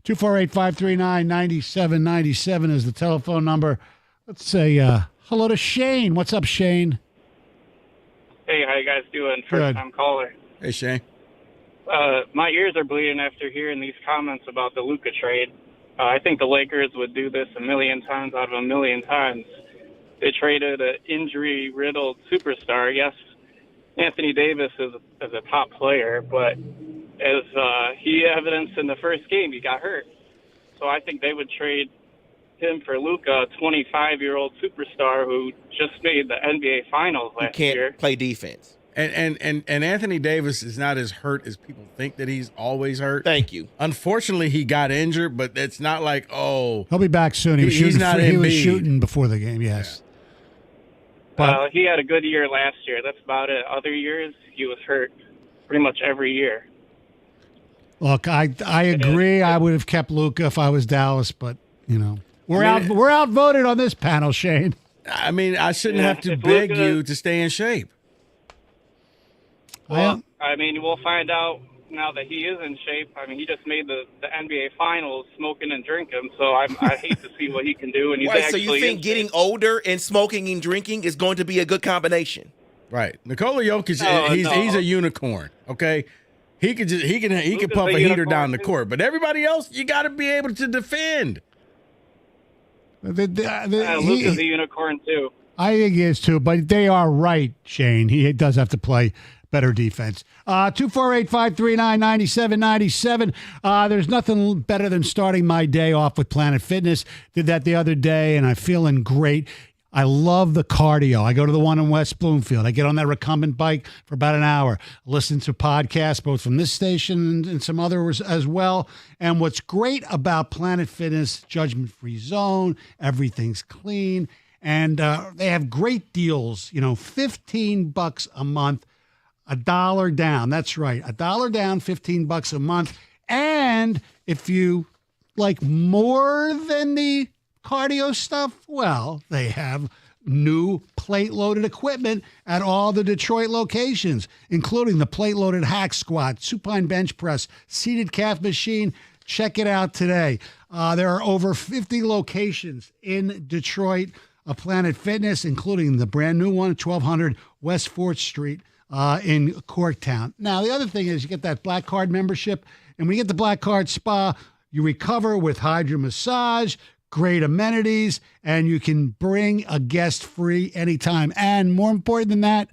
248-539-9797 is the telephone number. Let's say hello to Shane. What's up, Shane? Hey, how you guys doing? First time caller. Hey, Shane. My ears are bleeding after hearing these comments about the Luka trade. I think the Lakers would do this a million times out of a million times. They traded an injury-riddled superstar. Yes, Anthony Davis is a top player, but as he evidenced in the first game, he got hurt. So I think they would trade him for Luka, a 25-year-old superstar who just made the NBA Finals last year. He can't play defense. And Anthony Davis is not as hurt as people think that he's always hurt. Thank you. Unfortunately, he got injured, but it's not like, he'll be back soon. He was shooting before the game, yes. But he had a good year last year. That's about it. Other years, he was hurt pretty much every year. Look, I agree. I would have kept Luka if I was Dallas, but we're outvoted on this panel, Shane. I mean, I shouldn't have to beg you to stay in shape. Well, I mean, we'll find out now that he is in shape. I mean, he just made the NBA Finals smoking and drinking, so I hate to see what he can do. And he's Right, so actually you think getting older and smoking and drinking is going to be a good combination? Right. Nikola Jokic, he's a unicorn, okay? He can puff a heater down the court, but everybody else, you got to be able to defend. Luka's a unicorn too. I think he is too, but they are right, Shane. He does have to play better defense. 248-539-9797. There's nothing better than starting my day off with Planet Fitness. Did that the other day, and I'm feeling great. I love the cardio. I go to the one in West Bloomfield. I get on that recumbent bike for about an hour, listen to podcasts, both from this station and some others as well. And what's great about Planet Fitness, judgment-free zone, everything's clean, and they have great deals, $15 a month, $1 down. That's right, $1 down, $15 a month. And if you like more than the cardio stuff, well, they have new plate-loaded equipment at all the Detroit locations, including the plate-loaded hack squat, supine bench press, seated calf machine. Check it out today. There are over 50 locations in Detroit of Planet Fitness, including the brand new one, 1200 West 4th Street in Corktown. Now, the other thing is you get that Black Card membership, and when you get the Black Card Spa, you recover with hydro massage, great amenities, and you can bring a guest free anytime. And more important than that,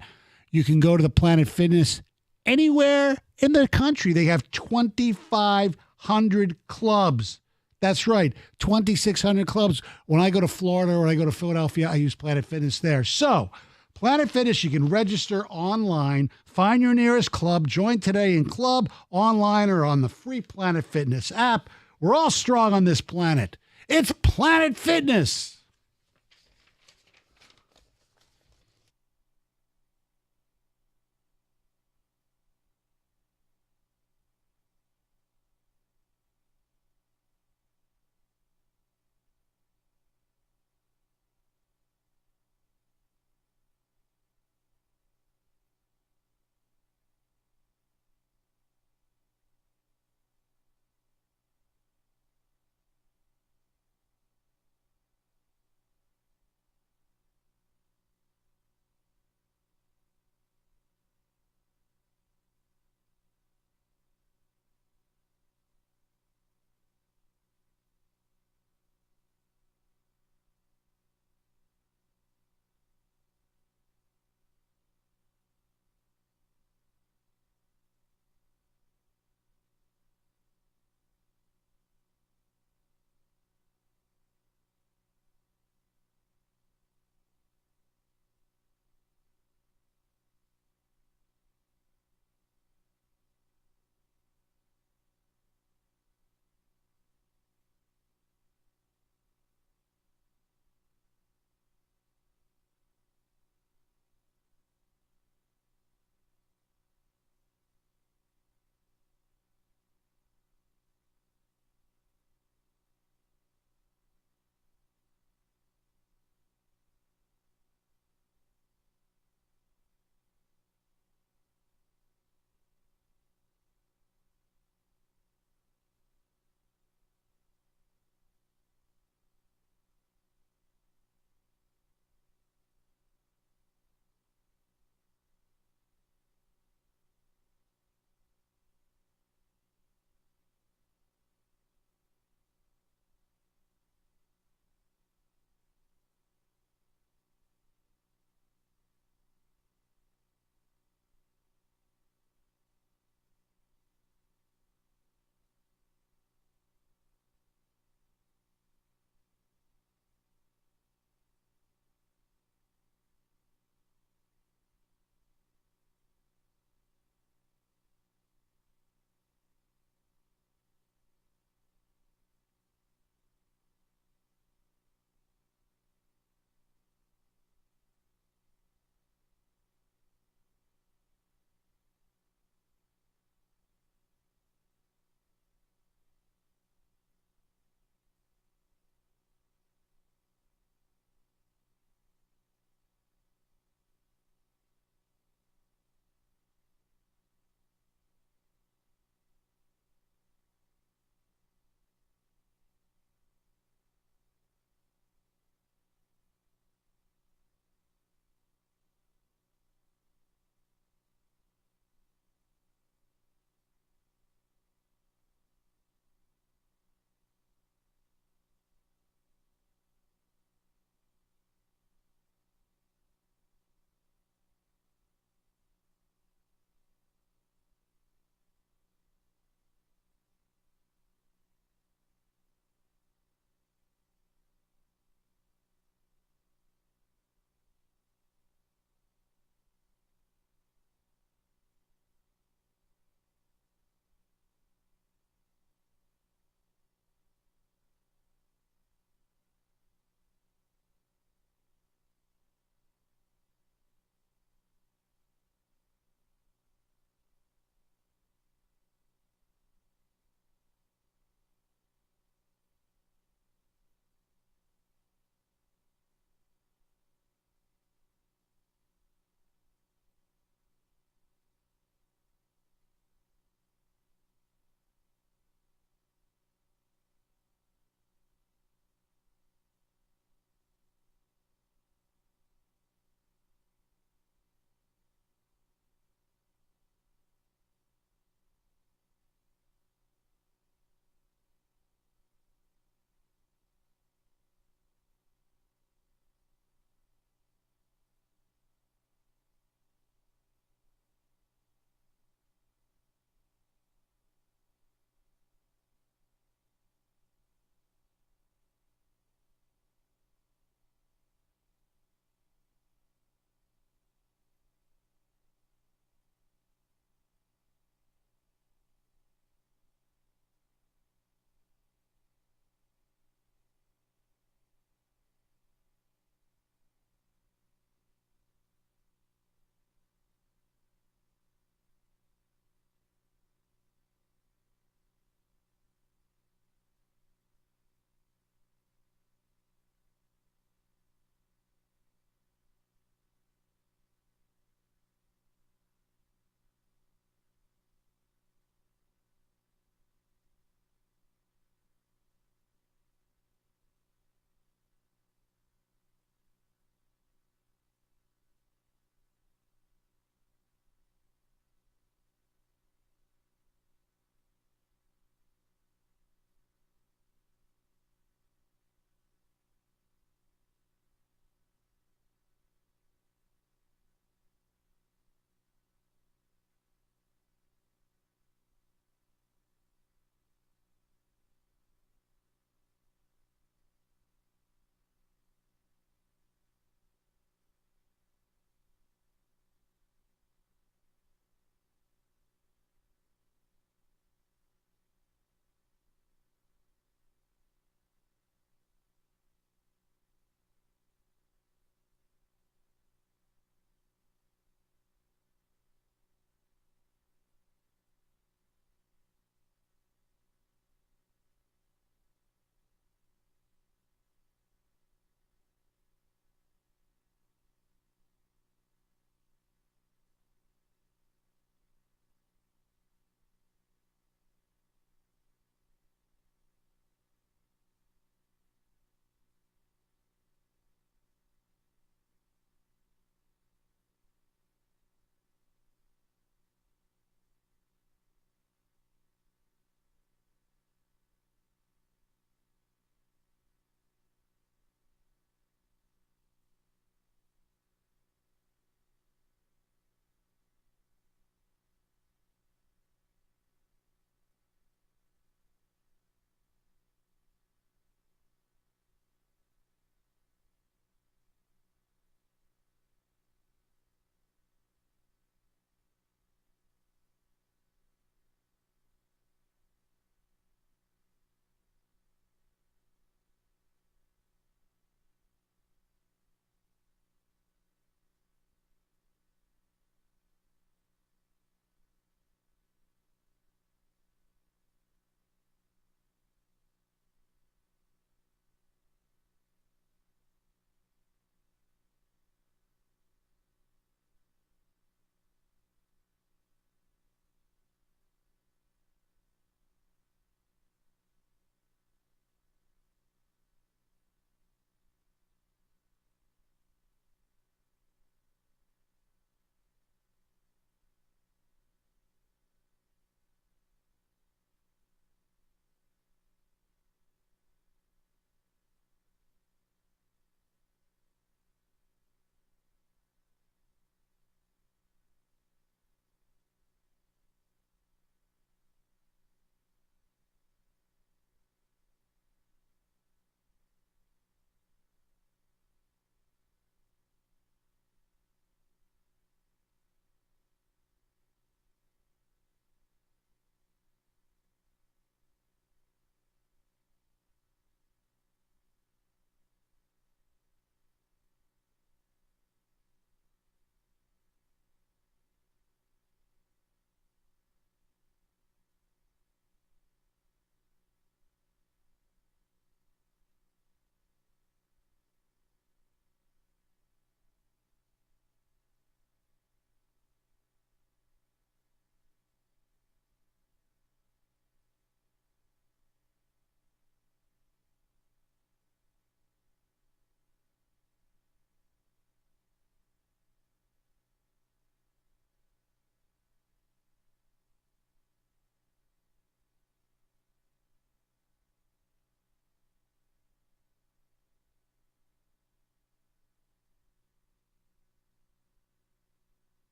you can go to the Planet Fitness anywhere in the country. They have 2,500 clubs. That's right, 2,600 clubs. When I go to Florida or I go to Philadelphia, I use Planet Fitness there. So, Planet Fitness, you can register online, find your nearest club, join today in club, online, or on the free Planet Fitness app. We're all strong on this planet. It's Planet Fitness.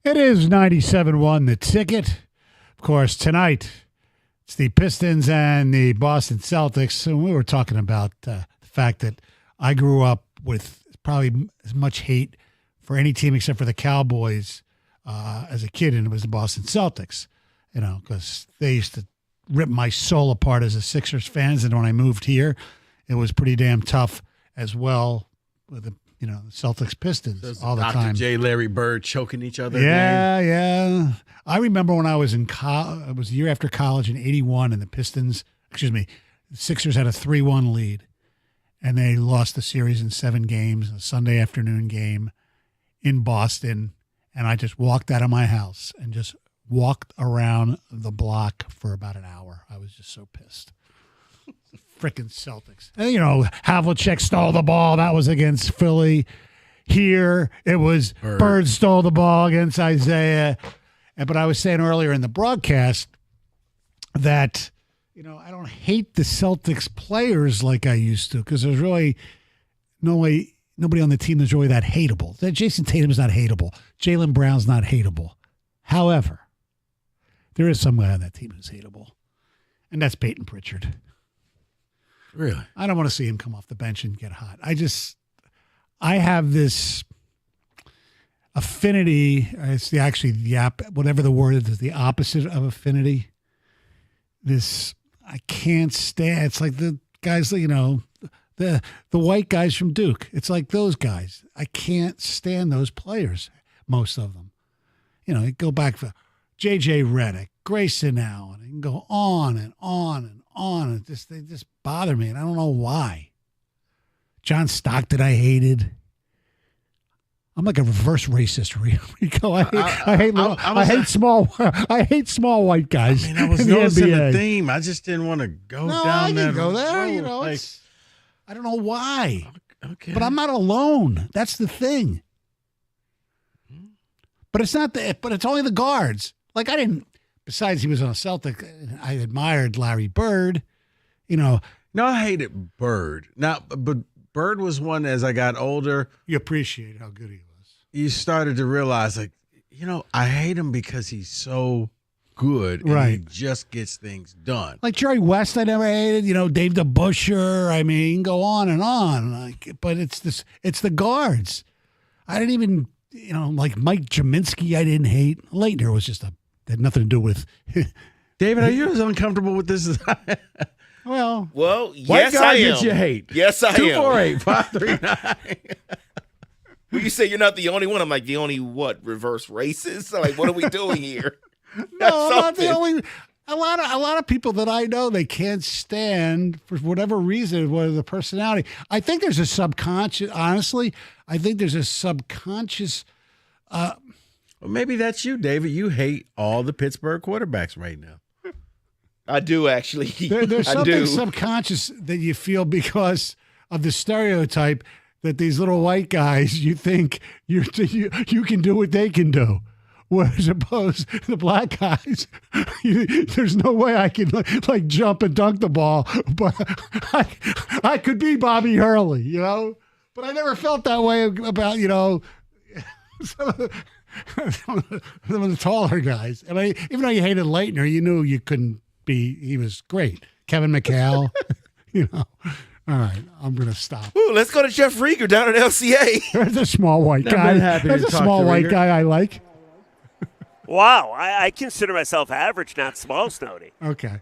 It is 97.1 The Ticket. Of course, tonight it's the Pistons and the Boston Celtics. And we were talking about the fact that I grew up with probably as much hate for any team except for the Cowboys as a kid, and it was the Boston Celtics, because they used to rip my soul apart as a Sixers fan. And when I moved here, it was pretty damn tough as well with the Celtics Pistons all the Dr. time. J. Larry Bird choking each other. Yeah. I remember when I was in college, it was the year after college in 81, and the Sixers had a 3-1 lead, and they lost the series in 7 games, a Sunday afternoon game in Boston, and I just walked out of my house and just walked around the block for about an hour. I was just so pissed. Frickin' Celtics. And, Havlicek stole the ball. That was against Philly. Here, it was Bird stole the ball against Isaiah. But I was saying earlier in the broadcast that, I don't hate the Celtics players like I used to, because there's really nobody on the team that's really that hateable. Jason Tatum's not hateable. Jaylen Brown's not hateable. However, there is some guy on that team who's hateable, and that's Peyton Pritchard. Really? I don't want to see him come off the bench and get hot. I have this affinity. It's whatever the word is, the opposite of affinity. I can't stand. It's like the guys, the white guys from Duke. It's like those guys. I can't stand those players, most of them. Go back for J.J. Redick, Grayson Allen. I can go on and on and on. They just bother me, and I don't know why. John Stockton, I hated. I'm like a reverse racist, Rico. I hate small white guys. I was noticing the theme. I just didn't want to go down that. Go there. I don't know why. Okay. But I'm not alone. That's the thing. But it's not but it's only the guards. Like besides he was on a Celtic, I admired Larry Bird, No, I hated Bird. But Bird was one as I got older. You appreciate how good he was. You started to realize, I hate him because he's so good. And right. He just gets things done. Like Jerry West, I never hated. Dave DeBusschere. I mean, go on and on. But it's the guards. I didn't even, like Mike Jaminski, I didn't hate. Leitner was had nothing to do with. David, are you as uncomfortable with this as I am? Well, yes, I am. Did you hate? Yes, I am. 248-539. Well, you say you're not the only one. I'm like, the only what? Reverse racist? Like, what are we doing here? No, I'm not the only. A lot of people that I know, they can't stand for whatever reason, whether the personality. I think there's a subconscious. Honestly, I think there's a subconscious. Well, maybe that's you, David. You hate all the Pittsburgh quarterbacks right now. I do, actually. There's something subconscious that you feel because of the stereotype that these little white guys, you think you can do what they can do. Whereas opposed to the black guys, there's no way I can like jump and dunk the ball, but I could be Bobby Hurley, But I never felt that way about, some of the taller guys. I mean, even though you hated Leitner, you knew you couldn't be. He was great. Kevin McHale, All right, I'm going to stop. Ooh, let's go to Jeff Rieger down at LCA. There's a small white guy. There's a small white guy I like. Wow, I consider myself average, not small, Snowdy. Okay.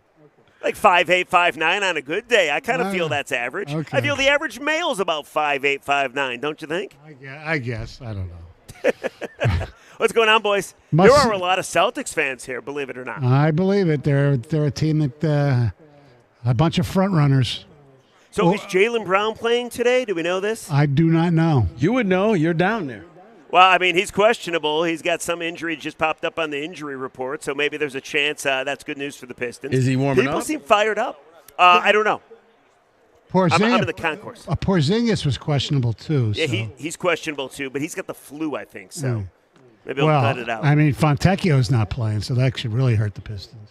Like 5'8", 5'9" on a good day. I kind of feel that's average. Okay. I feel the average male is about 5'8", 5'9", don't you think? I guess. I don't know. What's going on, boys? There are a lot of Celtics fans here, believe it or not. I believe it. They're a team that a bunch of front runners. So is Jaylen Brown playing today? Do we know this? I do not know. You would know. You're down there. Well, I mean, he's questionable. He's got some injury just popped up on the injury report, so maybe there's a chance that's good news for the Pistons. Is he warming up? People seem fired up. I don't know. I'm in the concourse. Porzingis was questionable, too. Yeah, so. he's questionable, too, but he's got the flu, I think, so maybe he'll cut it out. I mean, Fontecchio's not playing, so that should really hurt the Pistons.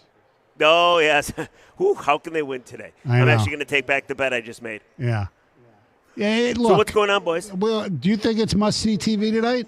Oh, yes. Whew, how can they win today? I'm actually going to take back the bet I just made. Yeah. Yeah. Look, so what's going on, boys? Well, do you think it's must-see TV tonight?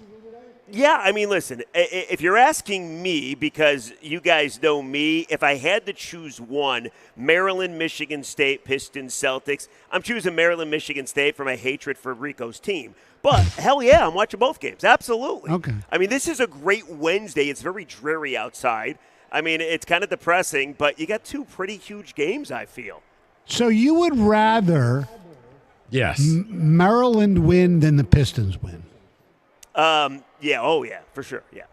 Yeah, I mean, listen, if you're asking me, because you guys know me, if I had to choose one, Maryland, Michigan State, Pistons, Celtics, I'm choosing Maryland, Michigan State for my hatred for Rico's team. But hell yeah, I'm watching both games. Absolutely. Okay. I mean, this is a great Wednesday. It's very dreary outside. I mean, it's kind of depressing, but you got two pretty huge games, I feel. So you would rather yes Maryland win than the Pistons win? Yeah, oh yeah, for sure. Yeah.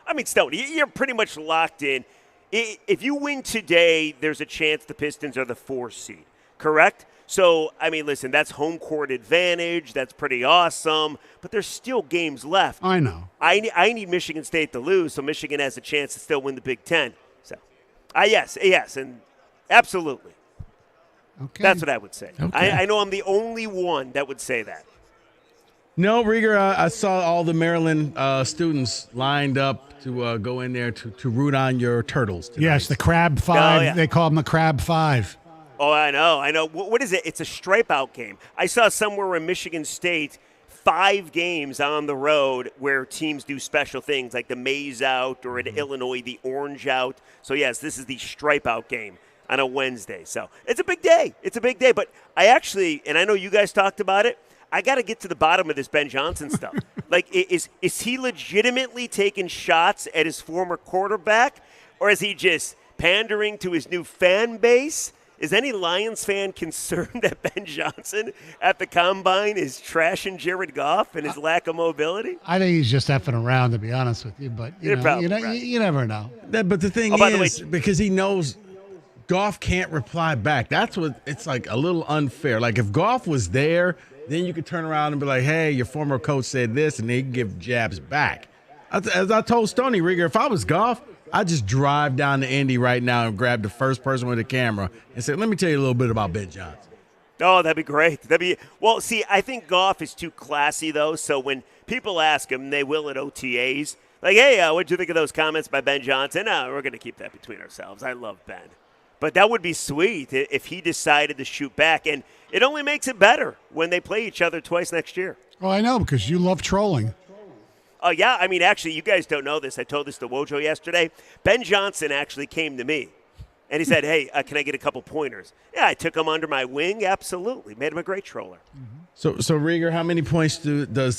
I mean, Stoney, you're pretty much locked in. If you win today, there's a chance the Pistons are the 4 seed, correct? So, I mean, listen, that's home court advantage. That's pretty awesome. But there's still games left. I know. I need Michigan State to lose, so Michigan has a chance to still win the Big Ten. So, yes, and absolutely. Okay. That's what I would say. Okay. I know I'm the only one that would say that. No, Rieger, I saw all the Maryland students lined up to go in there to root on your Turtles tonight. Yes, the Crab Five. Oh, yeah. They call them the Crab Five. Oh, I know. What is it? It's a stripe-out game. I saw somewhere in Michigan State 5 games on the road where teams do special things like the maize out, or in Illinois, the orange out. So, yes, this is the stripe-out game on a Wednesday. So it's a big day. But I actually, and I know you guys talked about it, I got to get to the bottom of this Ben Johnson stuff. Like, is he legitimately taking shots at his former quarterback, or is he just pandering to his new fan base? Is any Lions fan concerned that Ben Johnson at the Combine is trashing Jared Goff and his lack of mobility? I think he's just effing around, to be honest with you. But you never know. But the thing is, because he knows Goff can't reply back. That's what it's like, a little unfair. Like, if Goff was there, then you could turn around and be like, hey, your former coach said this, and they can give jabs back. As I told Stoney, Rieger, if I was Goff, I'd just drive down to Indy right now and grab the first person with a camera and say, let me tell you a little bit about Ben Johnson. Oh, that'd be great. Well, see, I think Goff is too classy, though, so when people ask him, they will at OTAs, like, hey, what'd you think of those comments by Ben Johnson? We're going to keep that between ourselves. I love Ben. But that would be sweet if he decided to shoot back, and it only makes it better when they play each other twice next year. Oh, I know, because you love trolling. Oh, yeah. I mean, actually, you guys don't know this. I told this to Wojo yesterday. Ben Johnson actually came to me, and he said, hey, can I get a couple pointers? Yeah, I took him under my wing. Absolutely. Made him a great troller. So Rieger, how many points does